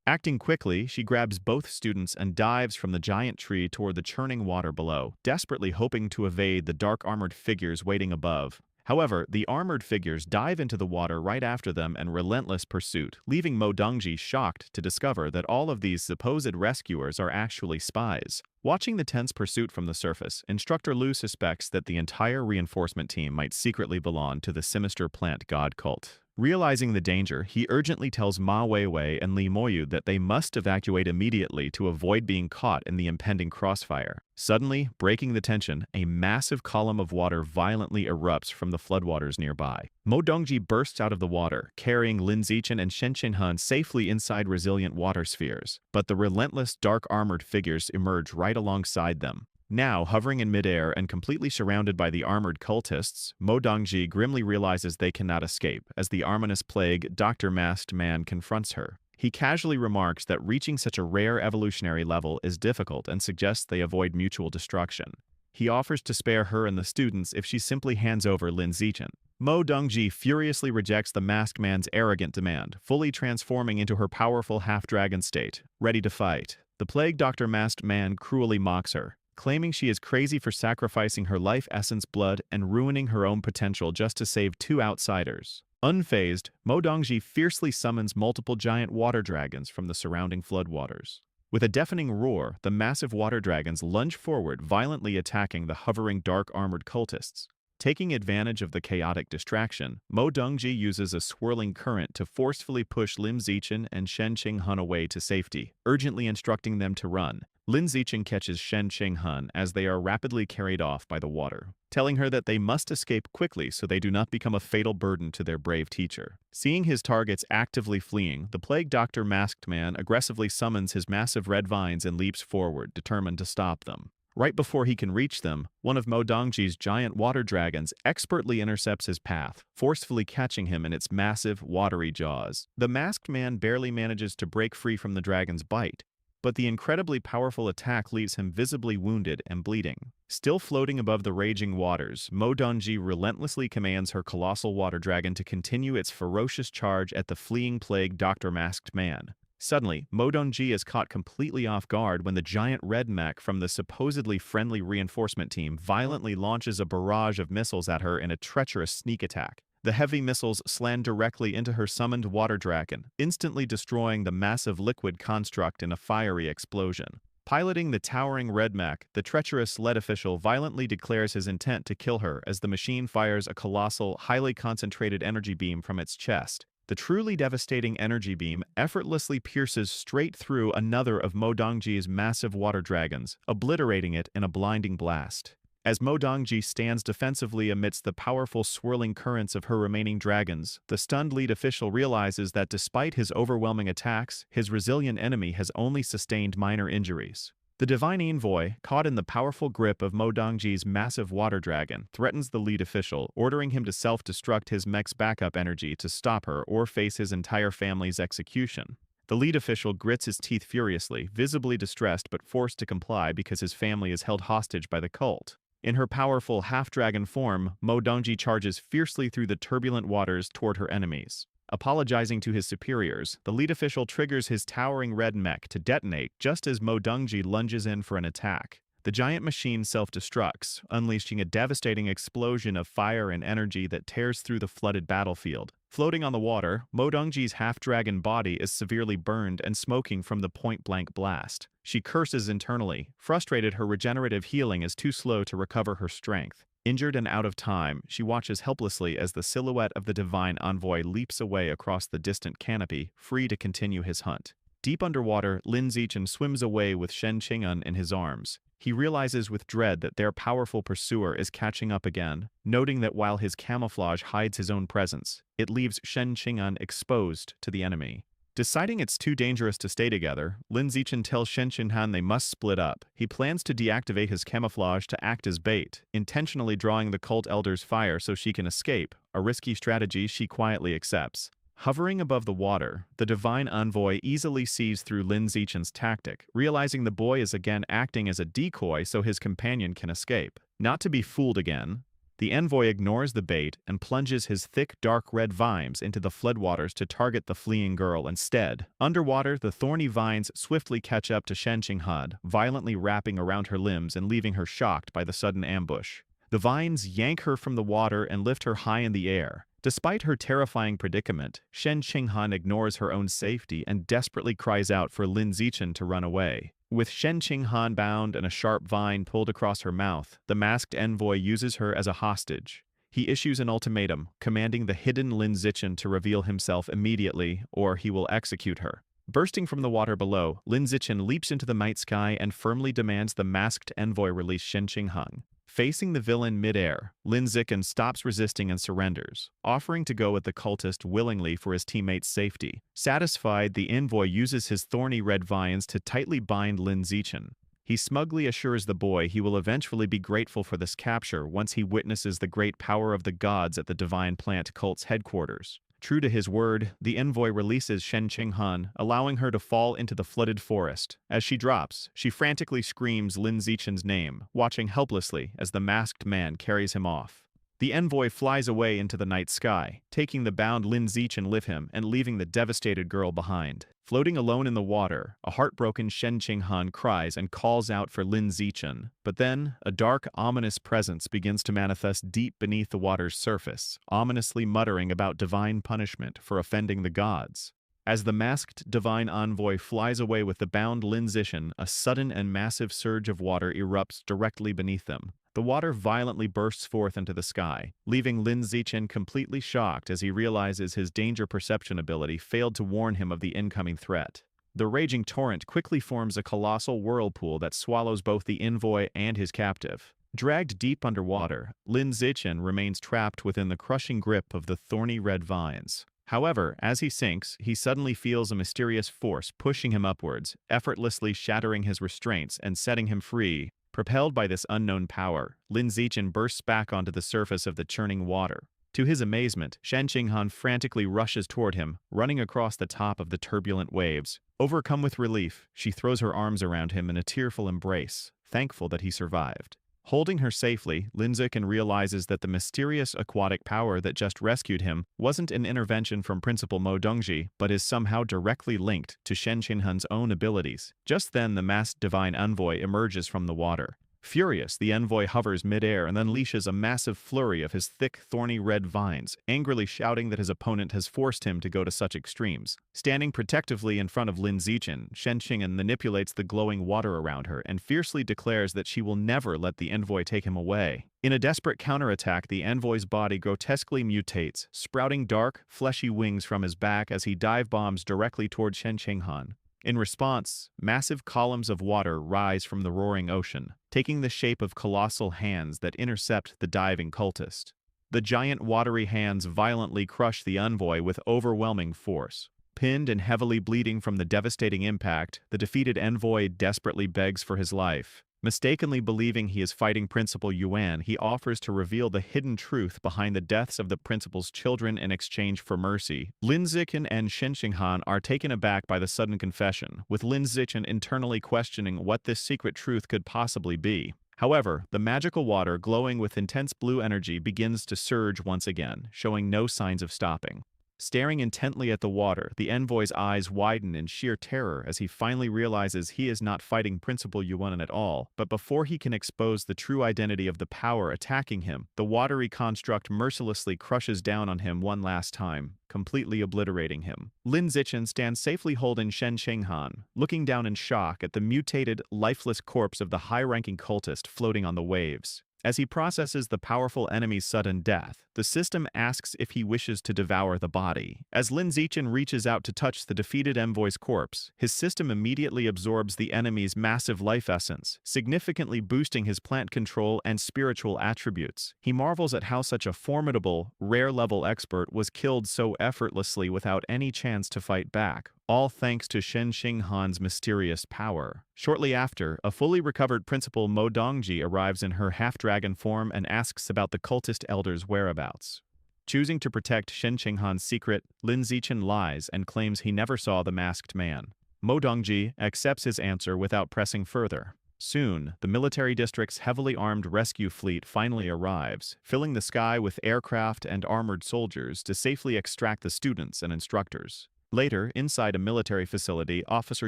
Acting quickly, she grabs both students and dives from the giant tree toward the churning water below, desperately hoping to evade the dark-armored figures waiting above. However, the armored figures dive into the water right after them in relentless pursuit, leaving Mo Dongji shocked to discover that all of these supposed rescuers are actually spies. Watching the tense pursuit from the surface, Instructor Lu suspects that the entire reinforcement team might secretly belong to the sinister plant god cult. Realizing the danger, he urgently tells Ma Weiwei and Li Moyu that they must evacuate immediately to avoid being caught in the impending crossfire. Suddenly, breaking the tension, a massive column of water violently erupts from the floodwaters nearby. Mo Dongji bursts out of the water, carrying Lin Zijin and Shen Qinhan safely inside resilient water spheres. But the relentless, dark-armored figures emerge right alongside them. Now, hovering in midair and completely surrounded by the armored cultists, Mo Dongji grimly realizes they cannot escape as the ominous plague Dr. Masked Man confronts her. He casually remarks that reaching such a rare evolutionary level is difficult and suggests they avoid mutual destruction. He offers to spare her and the students if she simply hands over Lin Zijin. Mo Dongji furiously rejects the Masked Man's arrogant demand, fully transforming into her powerful half-dragon state, ready to fight. The plague Dr. Masked Man cruelly mocks her, claiming she is crazy for sacrificing her life essence blood and ruining her own potential just to save two outsiders. Unfazed, Mo Dongji fiercely summons multiple giant water dragons from the surrounding floodwaters. With a deafening roar, the massive water dragons lunge forward, violently attacking the hovering dark-armored cultists. Taking advantage of the chaotic distraction, Mo Dongji uses a swirling current to forcefully push Lin Zijin and Shen Qinhan away to safety, urgently instructing them to run. Lin Zijin catches Shen Qinhan as they are rapidly carried off by the water, telling her that they must escape quickly so they do not become a fatal burden to their brave teacher. Seeing his targets actively fleeing, the plague Dr. Masked Man aggressively summons his massive red vines and leaps forward, determined to stop them. Right before he can reach them, one of Mo Dongji's giant water dragons expertly intercepts his path, forcefully catching him in its massive, watery jaws. The Masked Man barely manages to break free from the dragon's bite, but the incredibly powerful attack leaves him visibly wounded and bleeding. Still floating above the raging waters, Mo Dongji relentlessly commands her colossal water dragon to continue its ferocious charge at the fleeing plague Dr. Masked Man. Suddenly, Mo Dongji is caught completely off guard when the giant red mech from the supposedly friendly reinforcement team violently launches a barrage of missiles at her in a treacherous sneak attack. The heavy missiles slam directly into her summoned water dragon, instantly destroying the massive liquid construct in a fiery explosion. Piloting the towering red mech, the treacherous lead official violently declares his intent to kill her as the machine fires a colossal, highly concentrated energy beam from its chest. The truly devastating energy beam effortlessly pierces straight through another of Mo Dongji's massive water dragons, obliterating it in a blinding blast. As Mo Dongji stands defensively amidst the powerful swirling currents of her remaining dragons, the stunned lead official realizes that despite his overwhelming attacks, his resilient enemy has only sustained minor injuries. The divine envoy, caught in the powerful grip of Mo Dongji's massive water dragon, threatens the lead official, ordering him to self-destruct his mech's backup energy to stop her or face his entire family's execution. The lead official grits his teeth furiously, visibly distressed but forced to comply because his family is held hostage by the cult. In her powerful half-dragon form, Mo Dongji charges fiercely through the turbulent waters toward her enemies. Apologizing to his superiors, the lead official triggers his towering red mech to detonate just as Mo Dongji lunges in for an attack. The giant machine self-destructs, unleashing a devastating explosion of fire and energy that tears through the flooded battlefield. Floating on the water, Mo Dongji's half-dragon body is severely burned and smoking from the point-blank blast. She curses internally, frustrated her regenerative healing is too slow to recover her strength. Injured and out of time, she watches helplessly as the silhouette of the divine envoy leaps away across the distant canopy, free to continue his hunt. Deep underwater, Lin Zichen swims away with Shen Qing'an in his arms. He realizes with dread that their powerful pursuer is catching up again, noting that while his camouflage hides his own presence, it leaves Shen Qing'an exposed to the enemy. Deciding it's too dangerous to stay together, Lin Zichen tells Shen Qing'an they must split up. He plans to deactivate his camouflage to act as bait, intentionally drawing the cult elder's fire so she can escape, a risky strategy she quietly accepts. Hovering above the water, the divine envoy easily sees through Lin Zichen's tactic, realizing the boy is again acting as a decoy so his companion can escape. Not to be fooled again, the envoy ignores the bait and plunges his thick dark red vines into the floodwaters to target the fleeing girl instead. Underwater, the thorny vines swiftly catch up to Shen Qing'an, violently wrapping around her limbs and leaving her shocked by the sudden ambush. The vines yank her from the water and lift her high in the air. Despite her terrifying predicament, Shen Qing'an ignores her own safety and desperately cries out for Lin Zichen to run away. With Shen Qing'an bound and a sharp vine pulled across her mouth, the masked envoy uses her as a hostage. He issues an ultimatum, commanding the hidden Lin Zichen to reveal himself immediately, or he will execute her. Bursting from the water below, Lin Zichen leaps into the night sky and firmly demands the masked envoy release Shen Qing'an. Facing the villain mid-air, Lin Zichen stops resisting and surrenders, offering to go with the cultist willingly for his teammates' safety. Satisfied, the envoy uses his thorny red vines to tightly bind Lin Zichen. He smugly assures the boy he will eventually be grateful for this capture once he witnesses the great power of the gods at the Divine Plant cult's headquarters. True to his word, the envoy releases Shen Qing'an, allowing her to fall into the flooded forest. As she drops, she frantically screams Lin Zichen's name, watching helplessly as the masked man carries him off. The envoy flies away into the night sky, taking the bound Lin Zichen with him and leaving the devastated girl behind. Floating alone in the water, a heartbroken Shen Qing'an cries and calls out for Lin Zichen. But then, a dark, ominous presence begins to manifest deep beneath the water's surface, ominously muttering about divine punishment for offending the gods. As the masked divine envoy flies away with the bound Lin Zichen, a sudden and massive surge of water erupts directly beneath them. The water violently bursts forth into the sky, leaving Lin Zichen completely shocked as he realizes his danger perception ability failed to warn him of the incoming threat. The raging torrent quickly forms a colossal whirlpool that swallows both the envoy and his captive. Dragged deep underwater, Lin Zichen remains trapped within the crushing grip of the thorny red vines. However, as he sinks, he suddenly feels a mysterious force pushing him upwards, effortlessly shattering his restraints and setting him free. Propelled by this unknown power, Lin Zichen bursts back onto the surface of the churning water. To his amazement, Shen Qing'an frantically rushes toward him, running across the top of the turbulent waves. Overcome with relief, she throws her arms around him in a tearful embrace, thankful that he survived. Holding her safely, Lin Zichen realizes that the mysterious aquatic power that just rescued him wasn't an intervention from Principal Mo Dongji, but is somehow directly linked to Shen Qing'an's own abilities. Just then, the masked divine envoy emerges from the water. Furious, the envoy hovers mid-air and unleashes a massive flurry of his thick, thorny red vines, angrily shouting that his opponent has forced him to go to such extremes. Standing protectively in front of Lin Zichen, Shen Qing'an manipulates the glowing water around her and fiercely declares that she will never let the envoy take him away. In a desperate counterattack, the envoy's body grotesquely mutates, sprouting dark, fleshy wings from his back as he dive bombs directly toward Shen Qing'an. In response, massive columns of water rise from the roaring ocean, taking the shape of colossal hands that intercept the diving cultist. The giant watery hands violently crush the envoy with overwhelming force. Pinned and heavily bleeding from the devastating impact, the defeated envoy desperately begs for his life. Mistakenly believing he is fighting Principal Yuan, he offers to reveal the hidden truth behind the deaths of the principal's children in exchange for mercy. Lin Zichen and Shen Qing'an are taken aback by the sudden confession, with Lin Zichen internally questioning what this secret truth could possibly be. However, the magical water, glowing with intense blue energy, begins to surge once again, showing no signs of stopping. Staring intently at the water, the envoy's eyes widen in sheer terror as he finally realizes he is not fighting Principal Yuan at all. But before he can expose the true identity of the power attacking him, the watery construct mercilessly crushes down on him one last time, completely obliterating him. Lin Zichen stands safely holding Shen Qing'an, looking down in shock at the mutated, lifeless corpse of the high-ranking cultist floating on the waves. As he processes the powerful enemy's sudden death, the system asks if he wishes to devour the body. As Lin Zichen reaches out to touch the defeated envoy's corpse, his system immediately absorbs the enemy's massive life essence, significantly boosting his plant control and spiritual attributes. He marvels at how such a formidable, rare-level expert was killed so effortlessly without any chance to fight back, all thanks to Shen Xinghan's mysterious power. Shortly after, a fully recovered Principal Mo Dongji arrives in her half-dragon form and asks about the cultist elder's whereabouts. Choosing to protect Shen Xinghan's secret, Lin Zichen lies and claims he never saw the masked man. Mo Dongji accepts his answer without pressing further. Soon, the military district's heavily armed rescue fleet finally arrives, filling the sky with aircraft and armored soldiers to safely extract the students and instructors. Later, inside a military facility, Officer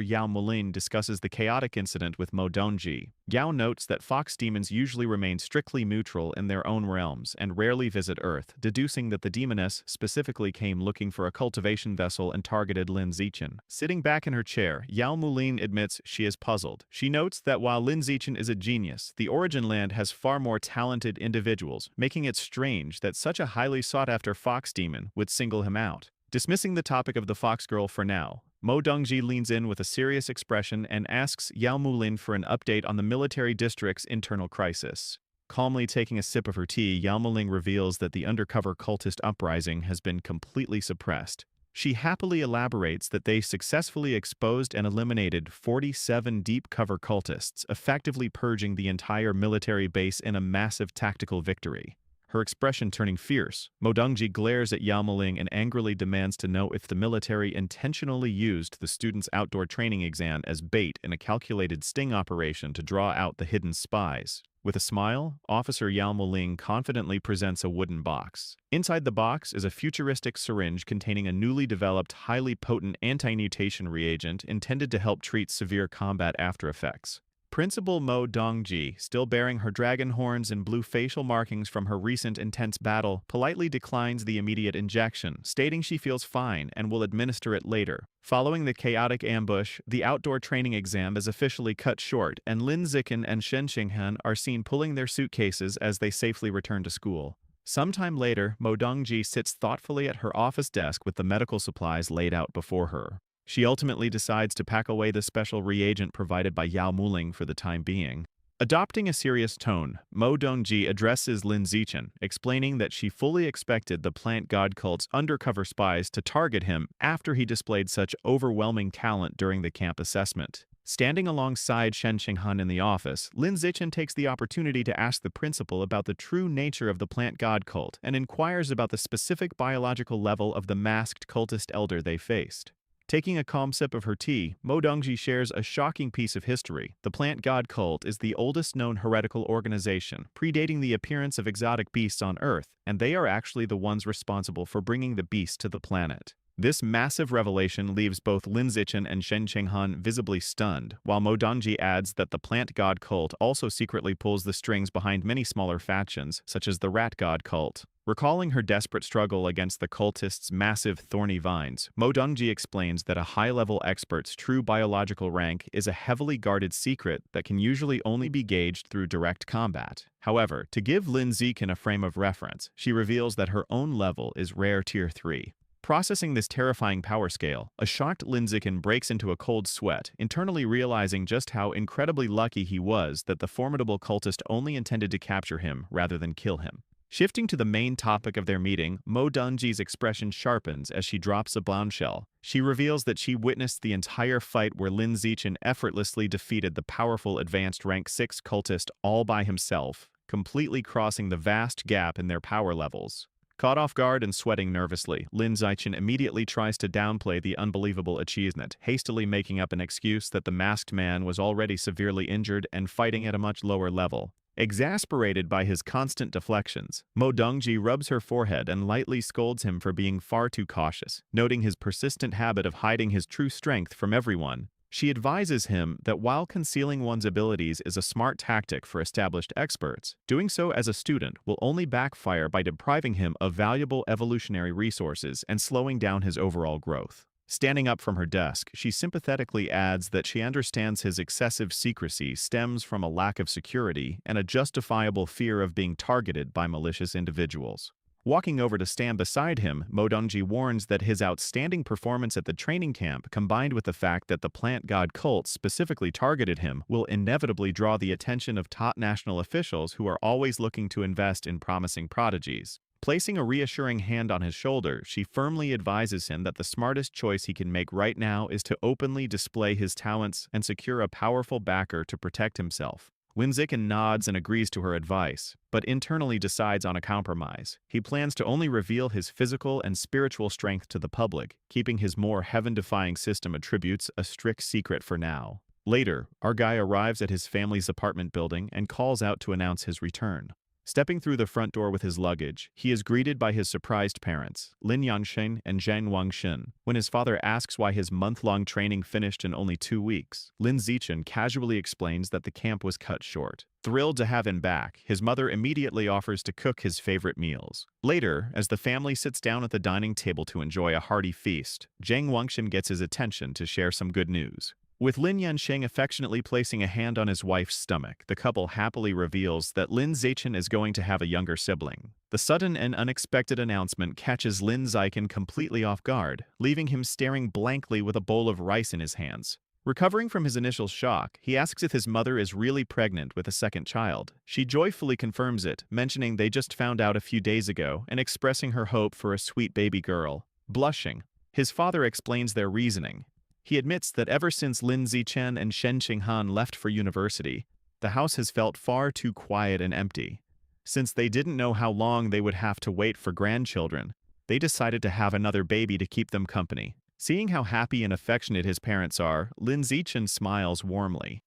Yao Mulin discusses the chaotic incident with Mo Dongji. Yao notes that fox demons usually remain strictly neutral in their own realms and rarely visit Earth, deducing that the demoness specifically came looking for a cultivation vessel and targeted Lin Zichen. Sitting back in her chair, Yao Mulin admits she is puzzled. She notes that while Lin Zichen is a genius, the Origin Land has far more talented individuals, making it strange that such a highly sought-after fox demon would single him out. Dismissing the topic of the fox girl for now, Mo Dongji leans in with a serious expression and asks Yao Mulin for an update on the military district's internal crisis. Calmly taking a sip of her tea, Yao Mulin reveals that the undercover cultist uprising has been completely suppressed. She happily elaborates that they successfully exposed and eliminated 47 deep-cover cultists, effectively purging the entire military base in a massive tactical victory. Her expression turning fierce, Mo Dongji glares at Yao Mulin and angrily demands to know if the military intentionally used the students' outdoor training exam as bait in a calculated sting operation to draw out the hidden spies. With a smile, Officer Yao Mulin confidently presents a wooden box. Inside the box is a futuristic syringe containing a newly developed, highly potent anti-mutation reagent intended to help treat severe combat aftereffects. Principal Mo Dongji, still bearing her dragon horns and blue facial markings from her recent intense battle, politely declines the immediate injection, stating she feels fine and will administer it later. Following the chaotic ambush, the outdoor training exam is officially cut short, and Lin Zichen and Shen Xinghan are seen pulling their suitcases as they safely return to school. Sometime later, Mo Dongji sits thoughtfully at her office desk with the medical supplies laid out before her. She ultimately decides to pack away the special reagent provided by Yao Mulin for the time being. Adopting a serious tone, Mo Dongji addresses Lin Zichen, explaining that she fully expected the plant god cult's undercover spies to target him after he displayed such overwhelming talent during the camp assessment. Standing alongside Shen Xinghan in the office, Lin Zichen takes the opportunity to ask the principal about the true nature of the plant god cult and inquires about the specific biological level of the masked cultist elder they faced. Taking a calm sip of her tea, Mo Dongji shares a shocking piece of history. The plant god cult is the oldest known heretical organization, predating the appearance of exotic beasts on Earth, and they are actually the ones responsible for bringing the beast to the planet. This massive revelation leaves both Lin Zichen and Shen Xinghan visibly stunned, while Mo Dongji adds that the plant god cult also secretly pulls the strings behind many smaller factions, such as the rat god cult. Recalling her desperate struggle against the cultists' massive thorny vines, Mo Dongji explains that a high-level expert's true biological rank is a heavily guarded secret that can usually only be gauged through direct combat. However, to give Lin Zichen a frame of reference, she reveals that her own level is rare tier 3. Processing this terrifying power scale, a shocked Lin Zichen breaks into a cold sweat, internally realizing just how incredibly lucky he was that the formidable cultist only intended to capture him rather than kill him. Shifting to the main topic of their meeting, Mo Dongji's expression sharpens as she drops a bombshell. She reveals that she witnessed the entire fight where Lin Zichen effortlessly defeated the powerful advanced rank 6 cultist all by himself, completely crossing the vast gap in their power levels. Caught off guard and sweating nervously, Lin Zichen immediately tries to downplay the unbelievable achievement, hastily making up an excuse that the masked man was already severely injured and fighting at a much lower level. Exasperated by his constant deflections, Mo Dongji rubs her forehead and lightly scolds him for being far too cautious, noting his persistent habit of hiding his true strength from everyone. She advises him that while concealing one's abilities is a smart tactic for established experts, doing so as a student will only backfire by depriving him of valuable evolutionary resources and slowing down his overall growth. Standing up from her desk, she sympathetically adds that she understands his excessive secrecy stems from a lack of security and a justifiable fear of being targeted by malicious individuals. Walking over to stand beside him, Mo Dongji warns that his outstanding performance at the training camp, combined with the fact that the plant god cult specifically targeted him, will inevitably draw the attention of top national officials who are always looking to invest in promising prodigies. Placing a reassuring hand on his shoulder, she firmly advises him that the smartest choice he can make right now is to openly display his talents and secure a powerful backer to protect himself. Linziken nods and agrees to her advice, but internally decides on a compromise. He plans to only reveal his physical and spiritual strength to the public, keeping his more heaven-defying system attributes a strict secret for now. Later, our guy arrives at his family's apartment building and calls out to announce his return. Stepping through the front door with his luggage, he is greeted by his surprised parents, Lin Yansheng and Zhang Wangshen. When his father asks why his month-long training finished in only 2 weeks, Lin Zichen casually explains that the camp was cut short. Thrilled to have him back, his mother immediately offers to cook his favorite meals. Later, as the family sits down at the dining table to enjoy a hearty feast, Zhang Wangshen gets his attention to share some good news. With Lin Yansheng affectionately placing a hand on his wife's stomach, the couple happily reveals that Lin Zichen is going to have a younger sibling. The sudden and unexpected announcement catches Lin Zichen completely off guard, leaving him staring blankly with a bowl of rice in his hands. Recovering from his initial shock, he asks if his mother is really pregnant with a second child. She joyfully confirms it, mentioning they just found out a few days ago and expressing her hope for a sweet baby girl. Blushing, his father explains their reasoning. He admits that ever since Lin Zichen and Shen Qinghan left for university, the house has felt far too quiet and empty. Since they didn't know how long they would have to wait for grandchildren, they decided to have another baby to keep them company. Seeing how happy and affectionate his parents are, Lin Zichen smiles warmly.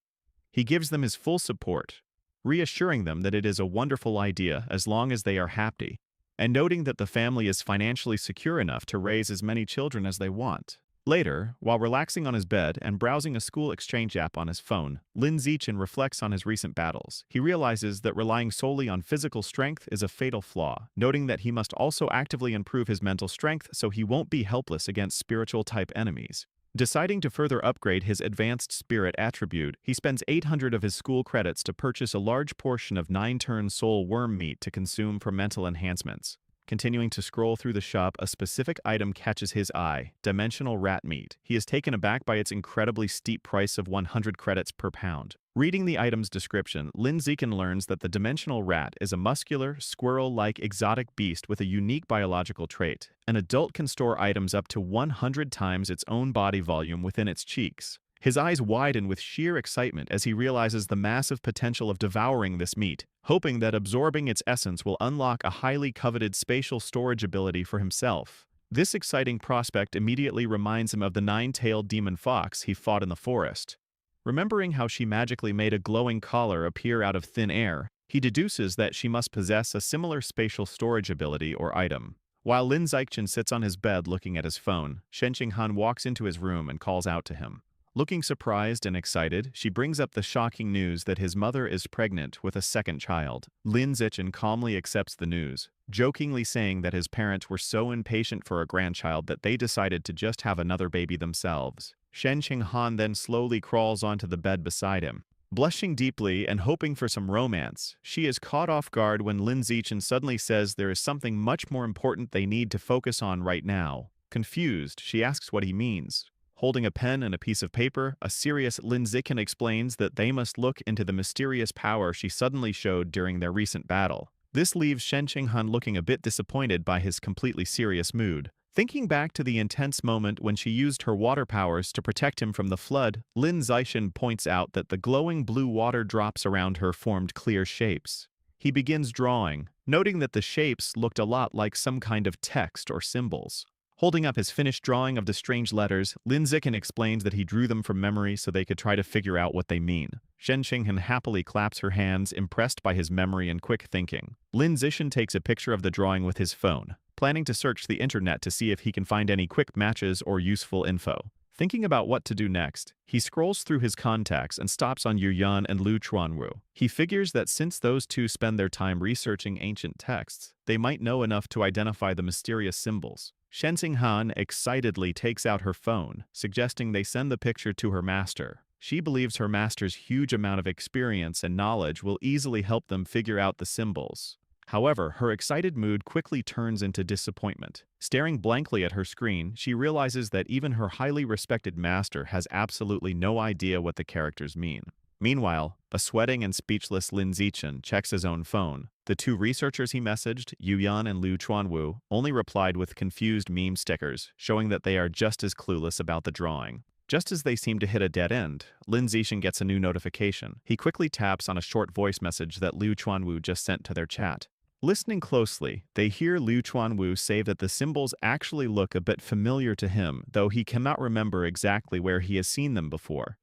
He gives them his full support, reassuring them that it is a wonderful idea as long as they are happy, and noting that the family is financially secure enough to raise as many children as they want. Later, while relaxing on his bed and browsing a school exchange app on his phone, Lin Zichen reflects on his recent battles. He realizes that relying solely on physical strength is a fatal flaw, noting that he must also actively improve his mental strength so he won't be helpless against spiritual-type enemies. Deciding to further upgrade his advanced spirit attribute, he spends 800 of his school credits to purchase a large portion of 9-turn soul worm meat to consume for mental enhancements. Continuing to scroll through the shop, a specific item catches his eye, dimensional rat meat. He is taken aback by its incredibly steep price of 100 credits per pound. Reading the item's description, Lin Zichen learns that the dimensional rat is a muscular, squirrel-like exotic beast with a unique biological trait. An adult can store items up to 100 times its own body volume within its cheeks. His eyes widen with sheer excitement as he realizes the massive potential of devouring this meat, hoping that absorbing its essence will unlock a highly coveted spatial storage ability for himself. This exciting prospect immediately reminds him of the 9-tailed demon fox he fought in the forest. Remembering how she magically made a glowing collar appear out of thin air, he deduces that she must possess a similar spatial storage ability or item. While Lin Zichen sits on his bed looking at his phone, Shen Qinghan walks into his room and calls out to him. Looking surprised and excited, she brings up the shocking news that his mother is pregnant with a second child. Lin Zichen calmly accepts the news, jokingly saying that his parents were so impatient for a grandchild that they decided to just have another baby themselves. Shen Qinghan then slowly crawls onto the bed beside him. Blushing deeply and hoping for some romance, she is caught off guard when Lin Zichen suddenly says there is something much more important they need to focus on right now. Confused, she asks what he means. Holding a pen and a piece of paper, a serious Lin Zichen explains that they must look into the mysterious power she suddenly showed during their recent battle. This leaves Shen Qinghan looking a bit disappointed by his completely serious mood. Thinking back to the intense moment when she used her water powers to protect him from the flood, Lin Zichen points out that the glowing blue water drops around her formed clear shapes. He begins drawing, noting that the shapes looked a lot like some kind of text or symbols. Holding up his finished drawing of the strange letters, Lin Zichen explains that he drew them from memory so they could try to figure out what they mean. Shen Qinghan happily claps her hands, impressed by his memory and quick thinking. Lin Zichen takes a picture of the drawing with his phone, planning to search the internet to see if he can find any quick matches or useful info. Thinking about what to do next, he scrolls through his contacts and stops on Yu Yan and Lu Chuanwu. He figures that since those two spend their time researching ancient texts, they might know enough to identify the mysterious symbols. Shen Xinghan excitedly takes out her phone, suggesting they send the picture to her master. She believes her master's huge amount of experience and knowledge will easily help them figure out the symbols. However, her excited mood quickly turns into disappointment. Staring blankly at her screen, she realizes that even her highly respected master has absolutely no idea what the characters mean. Meanwhile, a sweating and speechless Lin Zichen checks his own phone. The two researchers he messaged, Yu Yan and Liu Chuanwu, only replied with confused meme stickers, showing that they are just as clueless about the drawing. Just as they seem to hit a dead end, Lin Zichen gets a new notification. He quickly taps on a short voice message that Liu Chuanwu just sent to their chat. Listening closely, they hear Liu Chuanwu say that the symbols actually look a bit familiar to him, though he cannot remember exactly where he has seen them before.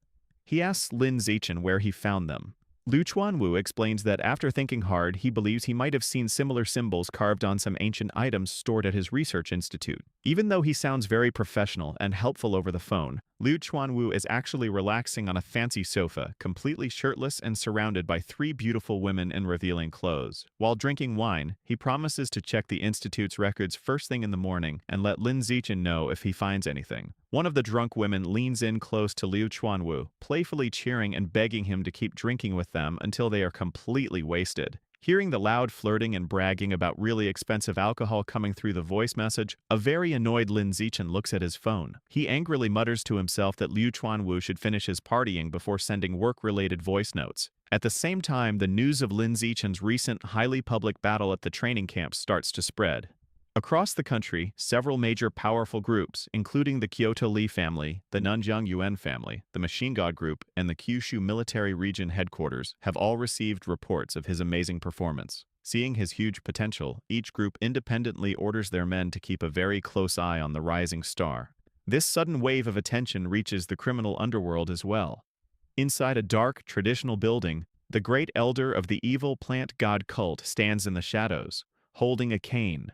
He asks Lin Zichen where he found them. Liu Chuanwu explains that after thinking hard, he believes he might have seen similar symbols carved on some ancient items stored at his research institute. Even though he sounds very professional and helpful over the phone, Liu Chuanwu is actually relaxing on a fancy sofa, completely shirtless and surrounded by three beautiful women in revealing clothes. While drinking wine, he promises to check the institute's records first thing in the morning and let Lin Zichen know if he finds anything. One of the drunk women leans in close to Liu Chuanwu, playfully cheering and begging him to keep drinking with them until they are completely wasted. Hearing the loud flirting and bragging about really expensive alcohol coming through the voice message, a very annoyed Lin Zichen looks at his phone. He angrily mutters to himself that Liu Chuanwu should finish his partying before sending work-related voice notes. At the same time, the news of Lin Zichen's recent highly public battle at the training camp starts to spread. Across the country, several major powerful groups, including the Kyoto Li family, the Nanjiang Yuan family, the Machine God Group, and the Kyushu Military Region Headquarters, have all received reports of his amazing performance. Seeing his huge potential, each group independently orders their men to keep a very close eye on the rising star. This sudden wave of attention reaches the criminal underworld as well. Inside a dark, traditional building, the great elder of the evil plant god cult stands in the shadows, holding a cane.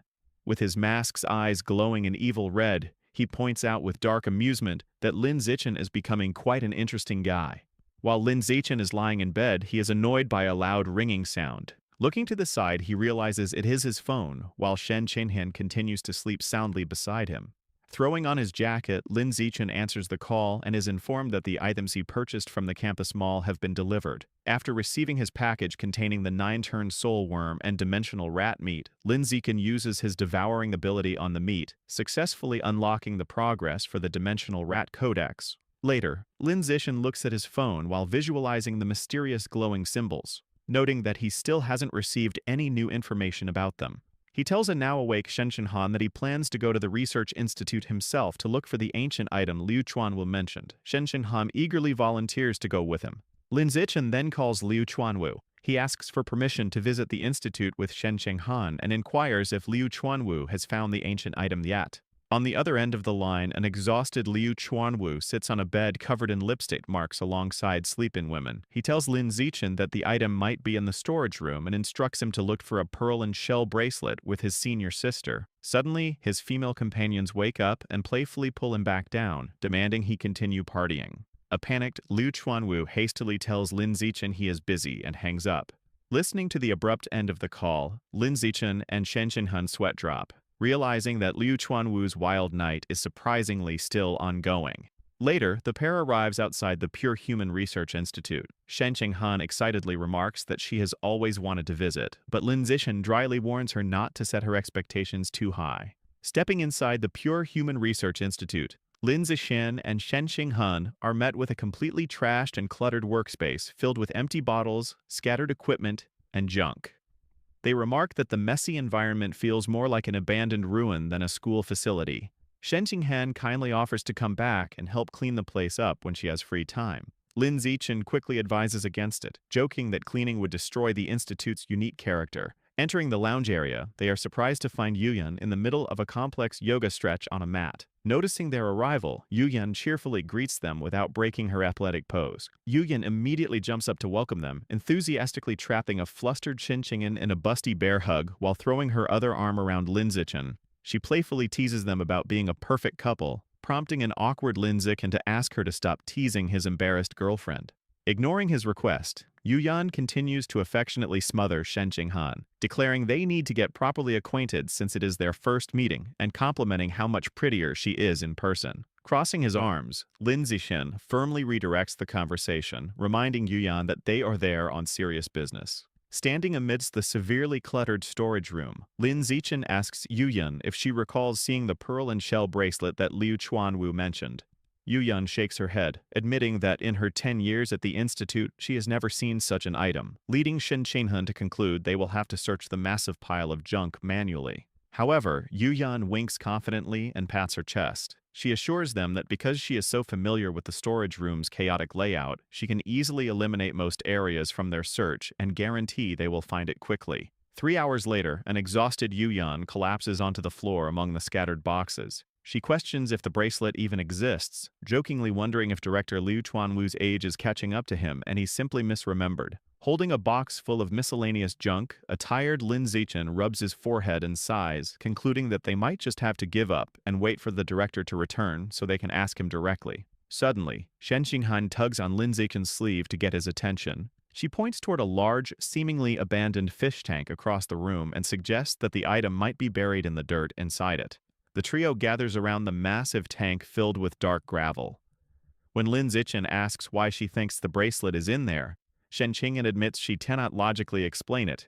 With his mask's eyes glowing an evil red, he points out with dark amusement that Lin Zichen is becoming quite an interesting guy. While Lin Zichen is lying in bed, he is annoyed by a loud ringing sound. Looking to the side, he realizes it is his phone, while Shen Qinghan continues to sleep soundly beside him. Throwing on his jacket, Lin Zichen answers the call and is informed that the items he purchased from the campus mall have been delivered. After receiving his package containing the 9-turn soul worm and dimensional rat meat, Lin Zichen uses his devouring ability on the meat, successfully unlocking the progress for the dimensional rat codex. Later, Lin Zichen looks at his phone while visualizing the mysterious glowing symbols, noting that he still hasn't received any new information about them. He tells a now-awake Shen Xinghan that he plans to go to the research institute himself to look for the ancient item Liu Chuanwu mentioned. Shen Xinghan eagerly volunteers to go with him. Lin Zichen then calls Liu Chuanwu. He asks for permission to visit the institute with Shen Xinghan and inquires if Liu Chuanwu has found the ancient item yet. On the other end of the line, an exhausted Liu Chuanwu sits on a bed covered in lipstick marks alongside sleeping women. He tells Lin Zichen that the item might be in the storage room and instructs him to look for a pearl and shell bracelet with his senior sister. Suddenly, his female companions wake up and playfully pull him back down, demanding he continue partying. A panicked Liu Chuanwu hastily tells Lin Zichen he is busy and hangs up. Listening to the abrupt end of the call, Lin Zichen and Shen Xinghan sweat drop, realizing that Liu Chuanwu's wild night is surprisingly still ongoing. Later, the pair arrives outside the Pure Human Research Institute. Shen Xinghan excitedly remarks that she has always wanted to visit, but Lin Zichen dryly warns her not to set her expectations too high. Stepping inside the Pure Human Research Institute, Lin Zichen and Shen Xinghan are met with a completely trashed and cluttered workspace filled with empty bottles, scattered equipment, and junk. They remark that the messy environment feels more like an abandoned ruin than a school facility. Shen Xinghan kindly offers to come back and help clean the place up when she has free time. Lin Zichen quickly advises against it, joking that cleaning would destroy the institute's unique character. Entering the lounge area, they are surprised to find Yuyan in the middle of a complex yoga stretch on a mat. Noticing their arrival, Yuyan cheerfully greets them without breaking her athletic pose. Yuyan immediately jumps up to welcome them, enthusiastically trapping a flustered Shen Xinghan in a busty bear hug while throwing her other arm around Lin Zichen. She playfully teases them about being a perfect couple, prompting an awkward Lin Zichen to ask her to stop teasing his embarrassed girlfriend. Ignoring his request, Yuyan continues to affectionately smother Shen Qinghan, declaring they need to get properly acquainted since it is their first meeting, and complimenting how much prettier she is in person. Crossing his arms, Lin Zixin firmly redirects the conversation, reminding Yuyan that they are there on serious business. Standing amidst the severely cluttered storage room, Lin Zixin asks Yuyan if she recalls seeing the pearl and shell bracelet that Liu Chuanwu mentioned. Yuyan shakes her head, admitting that in her 10 years at the institute, she has never seen such an item, leading Shen Qinghan to conclude they will have to search the massive pile of junk manually. However, Yuyan winks confidently and pats her chest. She assures them that because she is so familiar with the storage room's chaotic layout, she can easily eliminate most areas from their search and guarantee they will find it quickly. 3 hours later, an exhausted Yuyan collapses onto the floor among the scattered boxes. She questions if the bracelet even exists, jokingly wondering if director Liu Chuanwu's age is catching up to him and he's simply misremembered. Holding a box full of miscellaneous junk, a tired Lin Zixin rubs his forehead and sighs, concluding that they might just have to give up and wait for the director to return so they can ask him directly. Suddenly, Shen Qinghan tugs on Lin Zixin's sleeve to get his attention. She points toward a large, seemingly abandoned fish tank across the room and suggests that the item might be buried in the dirt inside it. The trio gathers around the massive tank filled with dark gravel. When Lin Zixin asks why she thinks the bracelet is in there, Shen Qinghan admits she cannot logically explain it.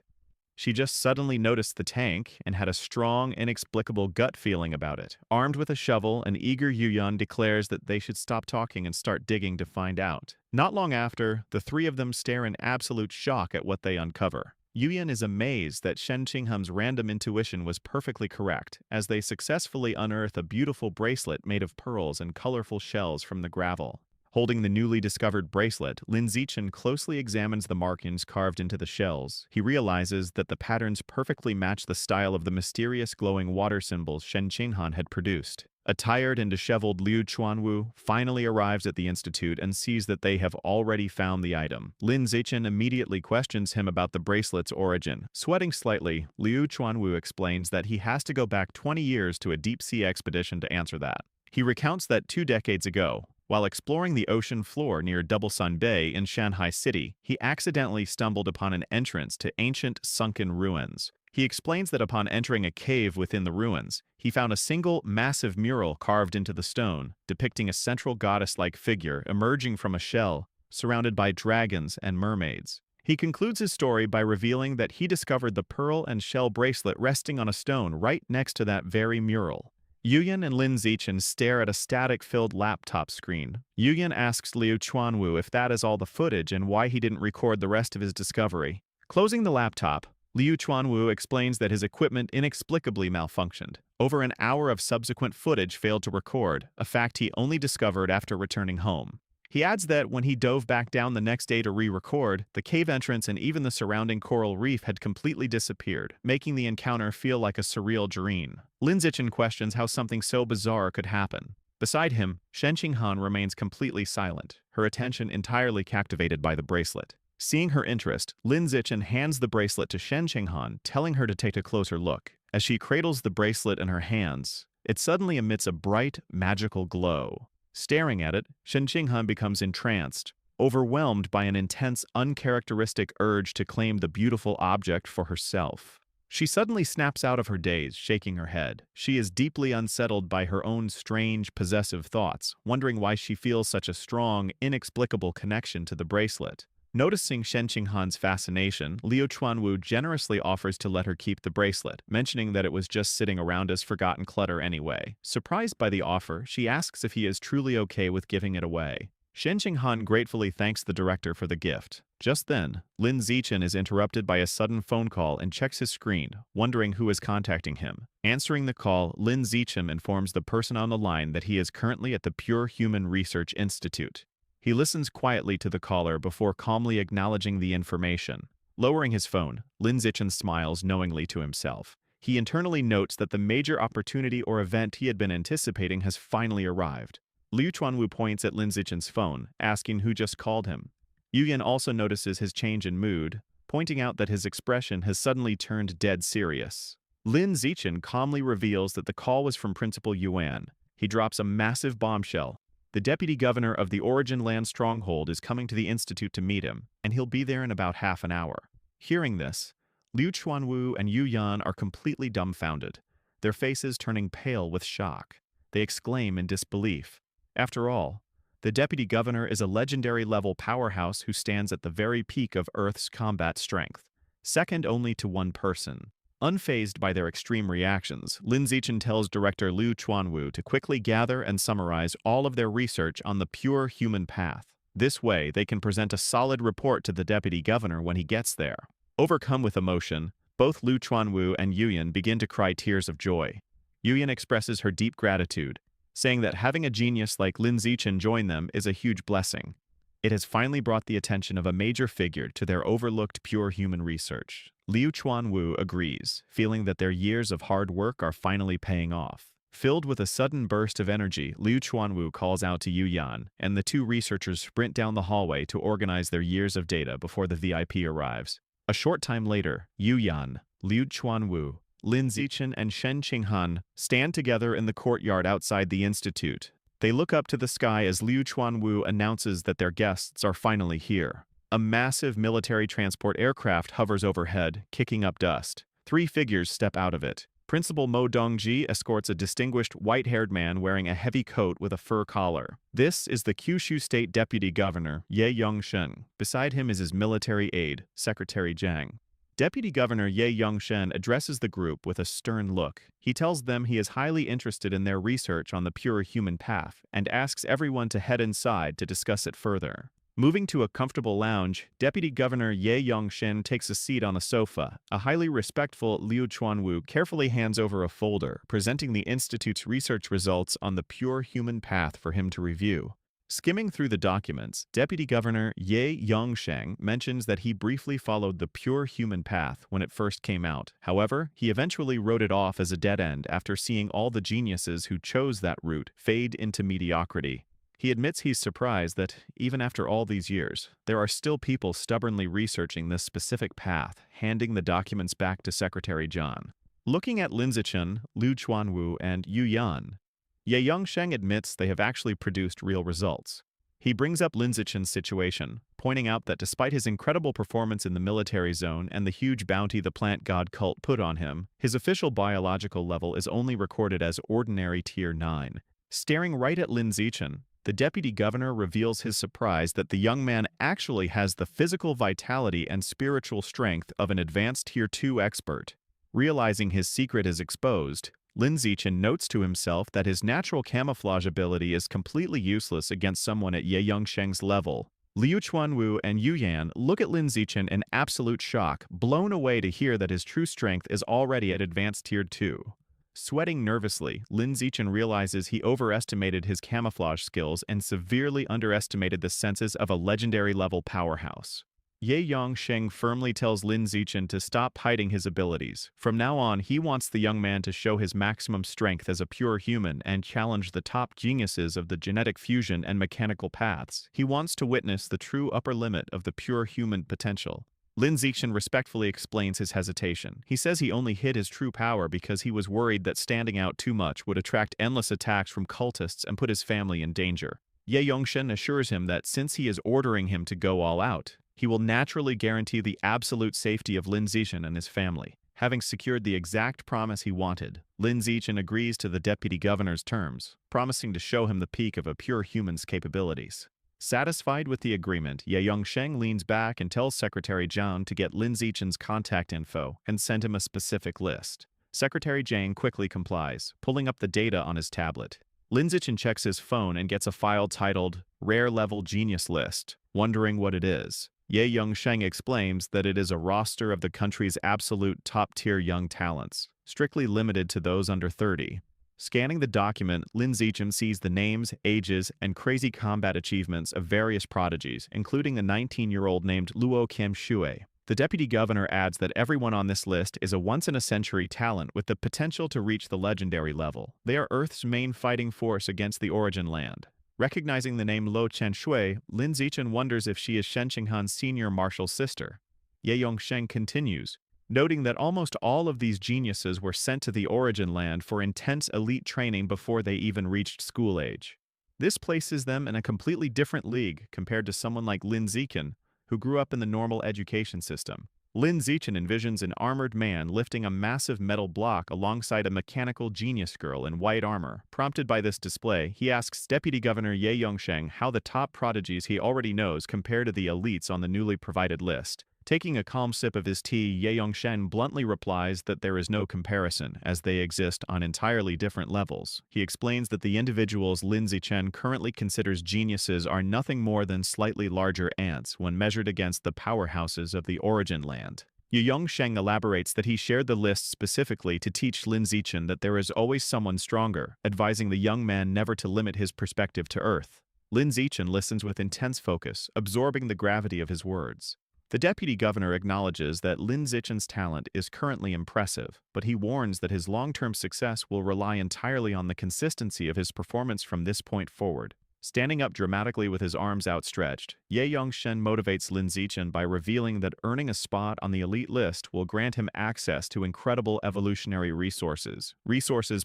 She just suddenly noticed the tank and had a strong, inexplicable gut feeling about it. Armed with a shovel, an eager Yuyan declares that they should stop talking and start digging to find out. Not long after, the three of them stare in absolute shock at what they uncover. Yuyan is amazed that Shen Qinghan's random intuition was perfectly correct, as they successfully unearth a beautiful bracelet made of pearls and colorful shells from the gravel. Holding the newly discovered bracelet, Lin Zixin closely examines the markings carved into the shells. He realizes that the patterns perfectly match the style of the mysterious glowing water symbols Shen Qinghan had produced. A tired and disheveled Liu Chuanwu finally arrives at the institute and sees that they have already found the item. Lin Zixin immediately questions him about the bracelet's origin. Sweating slightly, Liu Chuanwu explains that he has to go back 20 years to a deep-sea expedition to answer that. He recounts that 2 decades ago, while exploring the ocean floor near Double Sun Bay in Shanghai City, he accidentally stumbled upon an entrance to ancient sunken ruins. He explains that upon entering a cave within the ruins, he found a single massive mural carved into the stone, depicting a central goddess-like figure emerging from a shell, surrounded by dragons and mermaids. He concludes his story by revealing that he discovered the pearl and shell bracelet resting on a stone right next to that very mural. Yuyan and Lin Zixin stare at a static-filled laptop screen. Yuyan asks Liu Chuanwu if that is all the footage and why he didn't record the rest of his discovery. Closing the laptop, Liu Chuanwu explains that his equipment inexplicably malfunctioned. Over an hour of subsequent footage failed to record, a fact he only discovered after returning home. He adds that when he dove back down the next day to re-record, the cave entrance and even the surrounding coral reef had completely disappeared, making the encounter feel like a surreal dream. Lin Zixin questions how something so bizarre could happen. Beside him, Shen Qinghan remains completely silent, her attention entirely captivated by the bracelet. Seeing her interest, Lin Zixin hands the bracelet to Shen Qinghan, telling her to take a closer look. As she cradles the bracelet in her hands, it suddenly emits a bright, magical glow. Staring at it, Shen Qinghan becomes entranced, overwhelmed by an intense, uncharacteristic urge to claim the beautiful object for herself. She suddenly snaps out of her daze, shaking her head. She is deeply unsettled by her own strange, possessive thoughts, wondering why she feels such a strong, inexplicable connection to the bracelet. Noticing Shen Qinghan's fascination, Liu Chuanwu generously offers to let her keep the bracelet, mentioning that it was just sitting around as forgotten clutter anyway. Surprised by the offer, she asks if he is truly okay with giving it away. Shen Qinghan gratefully thanks the director for the gift. Just then, Lin Zixin is interrupted by a sudden phone call and checks his screen, wondering who is contacting him. Answering the call, Lin Zixin informs the person on the line that he is currently at the Pure Human Research Institute. He listens quietly to the caller before calmly acknowledging the information. Lowering his phone, Lin Zixin smiles knowingly to himself. He internally notes that the major opportunity or event he had been anticipating has finally arrived. Liu Chuanwu points at Lin Zixin's phone, asking who just called him. Yuyan also notices his change in mood, pointing out that his expression has suddenly turned dead serious. Lin Zixin calmly reveals that the call was from Principal Yuan. He drops a massive bombshell. The deputy governor of the Origin Land stronghold is coming to the institute to meet him, and he'll be there in about half an hour. Hearing this, Liu Chuanwu and Yu Yan are completely dumbfounded, their faces turning pale with shock. They exclaim in disbelief. After all, the deputy governor is a legendary-level powerhouse who stands at the very peak of Earth's combat strength, second only to one person. Unfazed by their extreme reactions, Lin Zichen tells director Liu Chuanwu to quickly gather and summarize all of their research on the pure human path. This way, they can present a solid report to the deputy governor when he gets there. Overcome with emotion, both Liu Chuanwu and Yuyan begin to cry tears of joy. Yuyan expresses her deep gratitude, saying that having a genius like Lin Zichen join them is a huge blessing. It has finally brought the attention of a major figure to their overlooked pure human research. Liu Chuanwu agrees, feeling that their years of hard work are finally paying off. Filled with a sudden burst of energy, Liu Chuanwu calls out to Yu Yan, and the two researchers sprint down the hallway to organize their years of data before the VIP arrives. A short time later, Yu Yan, Liu Chuanwu, Lin Zichen, and Shen Qinghan stand together in the courtyard outside the institute. They look up to the sky as Liu Chuanwu announces that their guests are finally here. A massive military transport aircraft hovers overhead, kicking up dust. Three figures step out of it. Principal Mo Dongji escorts a distinguished white-haired man wearing a heavy coat with a fur collar. This is the Kyushu State Deputy Governor, Ye Yongshen. Beside him is his military aide, Secretary Zhang. Deputy Governor Ye Yongshen addresses the group with a stern look. He tells them he is highly interested in their research on the pure human path and asks everyone to head inside to discuss it further. Moving to a comfortable lounge, Deputy Governor Ye Yongshen takes a seat on a sofa. A highly respectful Liu Chuanwu carefully hands over a folder, presenting the Institute's research results on the pure human path for him to review. Skimming through the documents, Deputy Governor Ye Yongsheng mentions that he briefly followed the pure human path when it first came out. However, he eventually wrote it off as a dead end after seeing all the geniuses who chose that route fade into mediocrity. He admits he's surprised that, even after all these years, there are still people stubbornly researching this specific path, handing the documents back to Secretary John. Looking at Lin Zichen, Liu Chuanwu, and Yu Yan, Ye Yongsheng admits they have actually produced real results. He brings up Lin Zichen's situation, pointing out that despite his incredible performance in the military zone and the huge bounty the plant god cult put on him, his official biological level is only recorded as ordinary Tier 9. Staring right at Lin Zichen, the deputy governor reveals his surprise that the young man actually has the physical vitality and spiritual strength of an advanced Tier 2 expert. Realizing his secret is exposed, Lin Zichen notes to himself that his natural camouflage ability is completely useless against someone at Ye Yongsheng's level. Liu Chuanwu and Yu Yan look at Lin Zichen in absolute shock, blown away to hear that his true strength is already at advanced Tier 2. Sweating nervously, Lin Zichen realizes he overestimated his camouflage skills and severely underestimated the senses of a legendary-level powerhouse. Ye Yongsheng firmly tells Lin Zichen to stop hiding his abilities. From now on, he wants the young man to show his maximum strength as a pure human and challenge the top geniuses of the genetic fusion and mechanical paths. He wants to witness the true upper limit of the pure human potential. Lin Zichen respectfully explains his hesitation. He says he only hid his true power because he was worried that standing out too much would attract endless attacks from cultists and put his family in danger. Ye Yongshen assures him that since he is ordering him to go all out, he will naturally guarantee the absolute safety of Lin Zichen and his family. Having secured the exact promise he wanted, Lin Zichen agrees to the deputy governor's terms, promising to show him the peak of a pure human's capabilities. Satisfied with the agreement, Ye Yongsheng leans back and tells Secretary Zhang to get Lin Zichen's contact info and send him a specific list. Secretary Zhang quickly complies, pulling up the data on his tablet. Lin Zichen checks his phone and gets a file titled Rare Level Genius List, wondering what it is. Ye Yongsheng explains that it is a roster of the country's absolute top-tier young talents, strictly limited to those under 30. Scanning the document, Lin Zichen sees the names, ages, and crazy combat achievements of various prodigies, including a 19-year-old named Luo Qianxue. The deputy governor adds that everyone on this list is a once-in-a-century talent with the potential to reach the legendary level. They are Earth's main fighting force against the Origin Land. Recognizing the name Luo Qianxue, Lin Zichen wonders if she is Shen Qinghan's senior martial sister. Ye Yongsheng continues, noting that almost all of these geniuses were sent to the Origin Land for intense elite training before they even reached school age. This places them in a completely different league compared to someone like Lin Zichen, who grew up in the normal education system. Lin Zichen envisions an armored man lifting a massive metal block alongside a mechanical genius girl in white armor. Prompted by this display, he asks Deputy Governor Ye Yongsheng how the top prodigies he already knows compare to the elites on the newly provided list. Taking a calm sip of his tea, Ye Yongsheng bluntly replies that there is no comparison, as they exist on entirely different levels. He explains that the individuals Lin Zichen currently considers geniuses are nothing more than slightly larger ants when measured against the powerhouses of the origin land. Ye Yongsheng elaborates that he shared the list specifically to teach Lin Zichen that there is always someone stronger, advising the young man never to limit his perspective to Earth. Lin Zichen listens with intense focus, absorbing the gravity of his words. The deputy governor acknowledges that Lin Zichen's talent is currently impressive, but he warns that his long-term success will rely entirely on the consistency of his performance from this point forward. Standing up dramatically with his arms outstretched, Ye Yongsheng motivates Lin Zichen by revealing that earning a spot on the elite list will grant him access to incredible evolutionary resources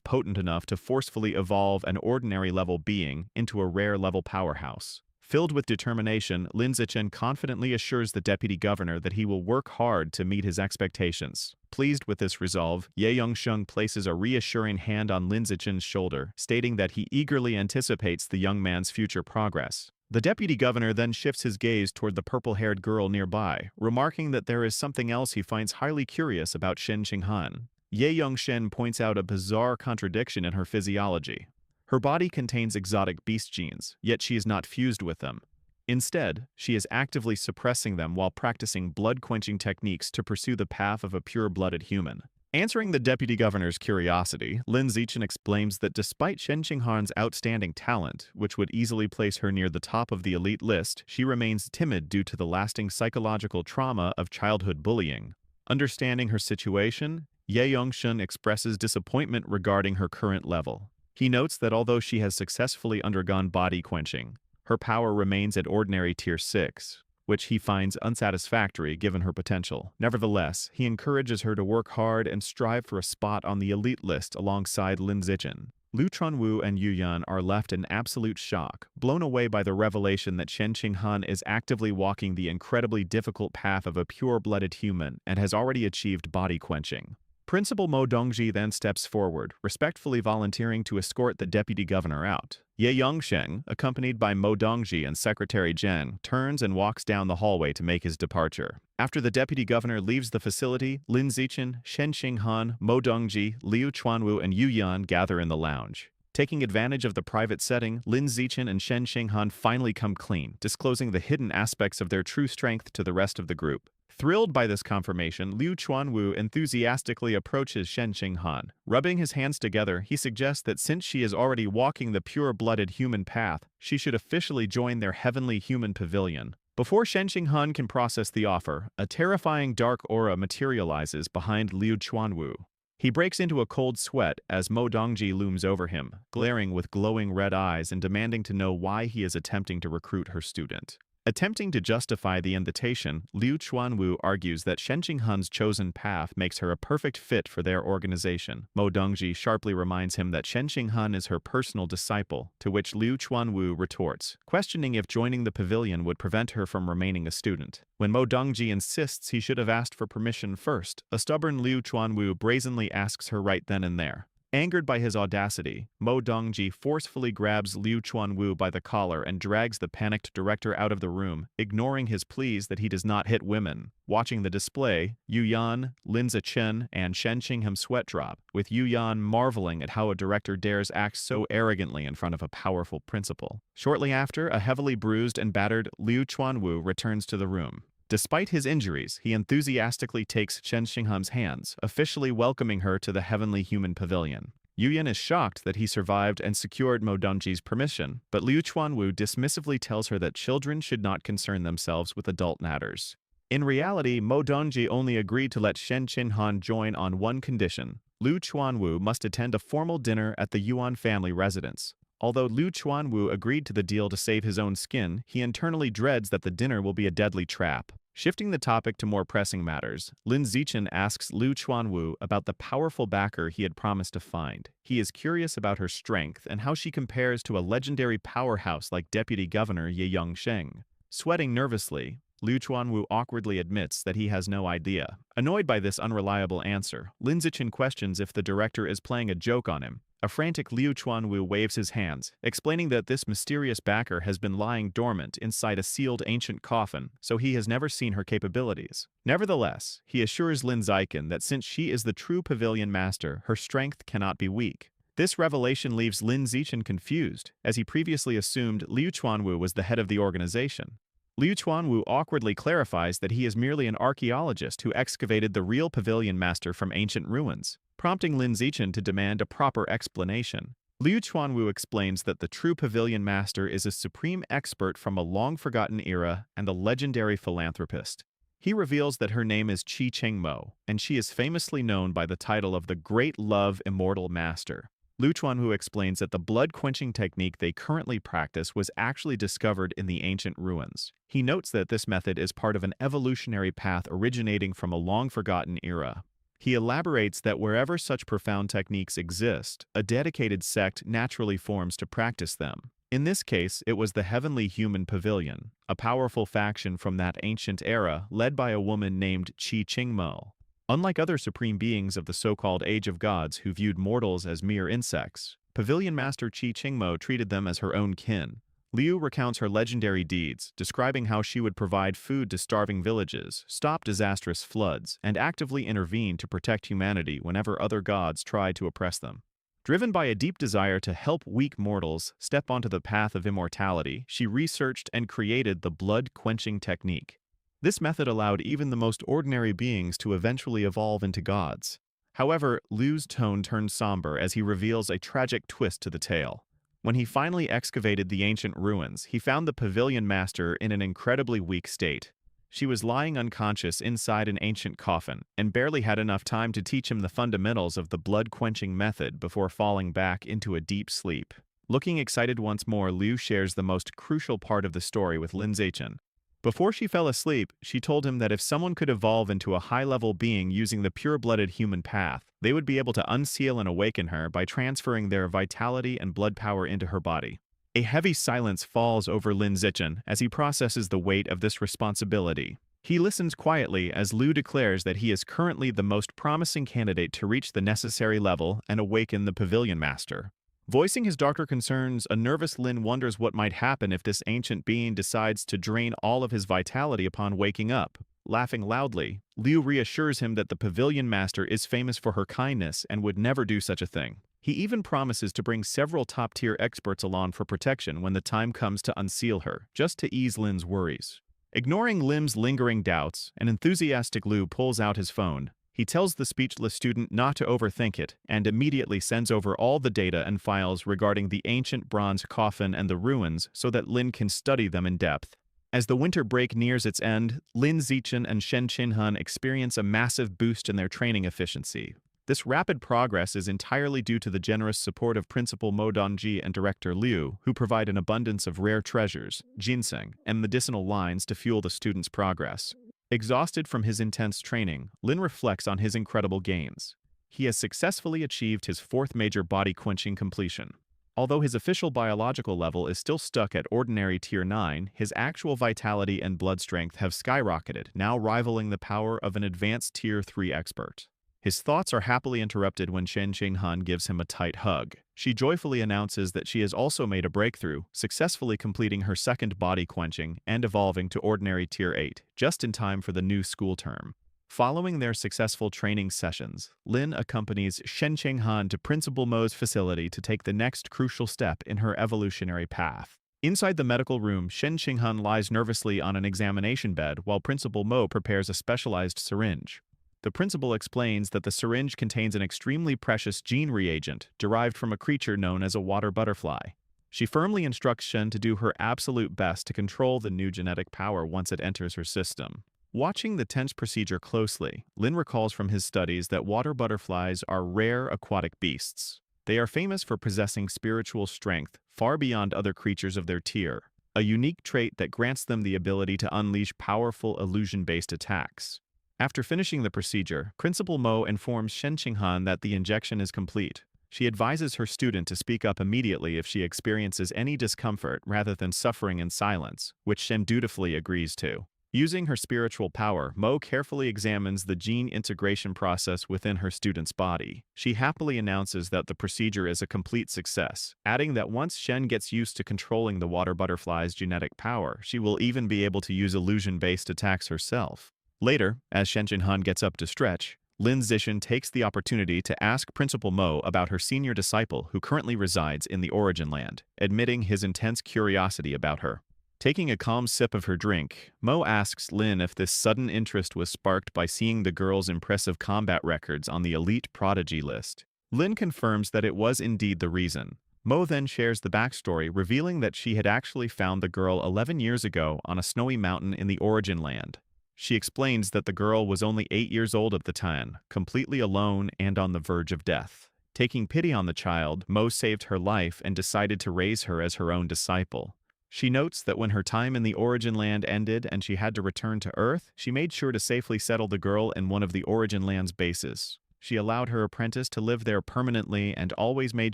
potent enough to forcefully evolve an ordinary-level being into a rare-level powerhouse. Filled with determination, Lin Zichen confidently assures the deputy governor that he will work hard to meet his expectations. Pleased with this resolve, Ye Yongsheng places a reassuring hand on Lin Zichen's shoulder, stating that he eagerly anticipates the young man's future progress. The deputy governor then shifts his gaze toward the purple-haired girl nearby, remarking that there is something else he finds highly curious about Shen Qinghan. Ye Yongsheng points out a bizarre contradiction in her physiology. Her body contains exotic beast genes, yet she is not fused with them. Instead, she is actively suppressing them while practicing blood-quenching techniques to pursue the path of a pure-blooded human. Answering the deputy governor's curiosity, Lin Zichen explains that despite Shen Qinghan's outstanding talent, which would easily place her near the top of the elite list, she remains timid due to the lasting psychological trauma of childhood bullying. Understanding her situation, Ye Yongsheng expresses disappointment regarding her current level. He notes that although she has successfully undergone body quenching, her power remains at ordinary tier 6, which he finds unsatisfactory given her potential. Nevertheless, he encourages her to work hard and strive for a spot on the elite list alongside Lin Zichen. Liu Chuanwu and Yu Yan are left in absolute shock, blown away by the revelation that Shen Qinghan is actively walking the incredibly difficult path of a pure-blooded human and has already achieved body quenching. Principal Mo Dongji then steps forward, respectfully volunteering to escort the deputy governor out. Ye Yongsheng, accompanied by Mo Dongji and Secretary Zheng, turns and walks down the hallway to make his departure. After the deputy governor leaves the facility, Lin Zichen, Shen Qinghan, Mo Dongji, Liu Chuanwu, and Yu Yan gather in the lounge. Taking advantage of the private setting, Lin Zichen and Shen Qinghan finally come clean, disclosing the hidden aspects of their true strength to the rest of the group. Thrilled by this confirmation, Liu Chuanwu enthusiastically approaches Shen Qinghan. Rubbing his hands together, he suggests that since she is already walking the pure-blooded human path, she should officially join their heavenly human pavilion. Before Shen Qinghan can process the offer, a terrifying dark aura materializes behind Liu Chuanwu. He breaks into a cold sweat as Mo Dongji looms over him, glaring with glowing red eyes and demanding to know why he is attempting to recruit her student. Attempting to justify the invitation, Liu Chuanwu argues that Shen Qinghan's chosen path makes her a perfect fit for their organization. Mo Dongji sharply reminds him that Shen Qinghan is her personal disciple, to which Liu Chuanwu retorts, questioning if joining the pavilion would prevent her from remaining a student. When Mo Dongji insists he should have asked for permission first, a stubborn Liu Chuanwu brazenly asks her right then and there. Angered by his audacity, Mo Dongji forcefully grabs Liu Chuanwu by the collar and drags the panicked director out of the room, ignoring his pleas that he does not hit women. Watching the display, Yu Yan, Lin Zichen, and Shen Qinghan sweat drop, with Yu Yan marveling at how a director dares act so arrogantly in front of a powerful principal. Shortly after, a heavily bruised and battered Liu Chuanwu returns to the room. Despite his injuries, he enthusiastically takes Shen Qinghan's hands, officially welcoming her to the heavenly human pavilion. Yu Yan is shocked that he survived and secured Mo Dongji's permission, but Liu Chuanwu dismissively tells her that children should not concern themselves with adult matters. In reality, Mo Dongji only agreed to let Shen Qinghan join on one condition. Liu Chuanwu must attend a formal dinner at the Yuan family residence. Although Liu Chuanwu agreed to the deal to save his own skin, he internally dreads that the dinner will be a deadly trap. Shifting the topic to more pressing matters, Lin Zichen asks Liu Chuanwu about the powerful backer he had promised to find. He is curious about her strength and how she compares to a legendary powerhouse like Deputy Governor Ye Yongsheng. Sweating nervously, Liu Chuanwu awkwardly admits that he has no idea. Annoyed by this unreliable answer, Lin Zichen questions if the director is playing a joke on him. A frantic Liu Chuanwu waves his hands, explaining that this mysterious backer has been lying dormant inside a sealed ancient coffin, so he has never seen her capabilities. Nevertheless, he assures Lin Zichen that since she is the true pavilion master, her strength cannot be weak. This revelation leaves Lin Zichen confused, as he previously assumed Liu Chuanwu was the head of the organization. Liu Chuanwu awkwardly clarifies that he is merely an archaeologist who excavated the real pavilion master from ancient ruins, prompting Lin Zichen to demand a proper explanation. Liu Chuanwu explains that the true pavilion master is a supreme expert from a long-forgotten era and a legendary philanthropist. He reveals that her name is Qi Chengmo, and she is famously known by the title of the Great Love Immortal Master. Liu Chuanwu explains that the blood-quenching technique they currently practice was actually discovered in the ancient ruins. He notes that this method is part of an evolutionary path originating from a long-forgotten era. He elaborates that wherever such profound techniques exist, a dedicated sect naturally forms to practice them. In this case, it was the Heavenly Human Pavilion, a powerful faction from that ancient era led by a woman named Qi Chengmo. Unlike other supreme beings of the so-called Age of Gods who viewed mortals as mere insects, Pavilion Master Qi Chengmo treated them as her own kin. Liu recounts her legendary deeds, describing how she would provide food to starving villages, stop disastrous floods, and actively intervene to protect humanity whenever other gods tried to oppress them. Driven by a deep desire to help weak mortals step onto the path of immortality, she researched and created the blood-quenching technique. This method allowed even the most ordinary beings to eventually evolve into gods. However, Liu's tone turns somber as he reveals a tragic twist to the tale. When he finally excavated the ancient ruins, he found the pavilion master in an incredibly weak state. She was lying unconscious inside an ancient coffin, and barely had enough time to teach him the fundamentals of the blood-quenching method before falling back into a deep sleep. Looking excited once more, Liu shares the most crucial part of the story with Lin Zichen. Before she fell asleep, she told him that if someone could evolve into a high-level being using the pure-blooded human path, they would be able to unseal and awaken her by transferring their vitality and blood power into her body. A heavy silence falls over Lin Zichen as he processes the weight of this responsibility. He listens quietly as Liu declares that he is currently the most promising candidate to reach the necessary level and awaken the Pavilion Master. Voicing his darker concerns, a nervous Lin wonders what might happen if this ancient being decides to drain all of his vitality upon waking up. Laughing loudly, Liu reassures him that the Pavilion Master is famous for her kindness and would never do such a thing. He even promises to bring several top-tier experts along for protection when the time comes to unseal her, just to ease Lin's worries. Ignoring Lin's lingering doubts, an enthusiastic Liu pulls out his phone. He tells the speechless student not to overthink it, and immediately sends over all the data and files regarding the ancient bronze coffin and the ruins so that Lin can study them in depth. As the winter break nears its end, Lin Zichen and Shen Qinhan experience a massive boost in their training efficiency. This rapid progress is entirely due to the generous support of Principal Mo Dongji and Director Liu, who provide an abundance of rare treasures, ginseng, and medicinal lines to fuel the students' progress. Exhausted from his intense training, Lin reflects on his incredible gains. He has successfully achieved his fourth major body-quenching completion. Although his official biological level is still stuck at ordinary Tier 9, his actual vitality and blood strength have skyrocketed, now rivaling the power of an advanced Tier 3 expert. His thoughts are happily interrupted when Shen Qinghan gives him a tight hug. She joyfully announces that she has also made a breakthrough, successfully completing her second body quenching and evolving to ordinary Tier 8, just in time for the new school term. Following their successful training sessions, Lin accompanies Shen Qinghan to Principal Mo's facility to take the next crucial step in her evolutionary path. Inside the medical room, Shen Qinghan lies nervously on an examination bed while Principal Mo prepares a specialized syringe. The principal explains that the syringe contains an extremely precious gene reagent derived from a creature known as a water butterfly. She firmly instructs Shen to do her absolute best to control the new genetic power once it enters her system. Watching the tense procedure closely, Lin recalls from his studies that water butterflies are rare aquatic beasts. They are famous for possessing spiritual strength far beyond other creatures of their tier. a unique trait that grants them the ability to unleash powerful illusion-based attacks. After finishing the procedure, Principal Mo informs Shen Qinghan that the injection is complete. She advises her student to speak up immediately if she experiences any discomfort rather than suffering in silence, which Shen dutifully agrees to. Using her spiritual power, Mo carefully examines the gene integration process within her student's body. She happily announces that the procedure is a complete success, adding that once Shen gets used to controlling the water butterfly's genetic power, she will even be able to use illusion-based attacks herself. Later, as Shen Qinghan gets up to stretch, Lin Zixin takes the opportunity to ask Principal Mo about her senior disciple who currently resides in the Origin Land, admitting his intense curiosity about her. Taking a calm sip of her drink, Mo asks Lin if this sudden interest was sparked by seeing the girl's impressive combat records on the elite prodigy list. Lin confirms that it was indeed the reason. Mo then shares the backstory, revealing that she had actually found the girl 11 years ago on a snowy mountain in the Origin Land. She explains that the girl was only 8 years old at the time, completely alone and on the verge of death. Taking pity on the child, Mo saved her life and decided to raise her as her own disciple. She notes that when her time in the Origin Land ended and she had to return to Earth, she made sure to safely settle the girl in one of the Origin Land's bases. She allowed her apprentice to live there permanently and always made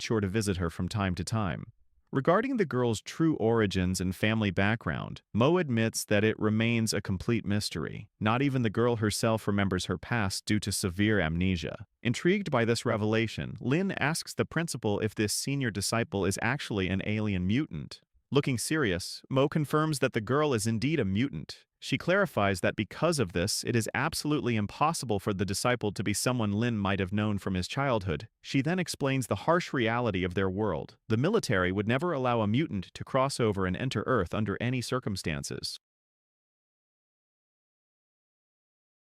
sure to visit her from time to time. Regarding the girl's true origins and family background, Mo admits that it remains a complete mystery. Not even the girl herself remembers her past due to severe amnesia. Intrigued by this revelation, Lin asks the principal if this senior disciple is actually an alien mutant. Looking serious, Mo confirms that the girl is indeed a mutant. She clarifies that because of this, it is absolutely impossible for the disciple to be someone Lin might have known from his childhood. She then explains the harsh reality of their world. The military would never allow a mutant to cross over and enter Earth under any circumstances.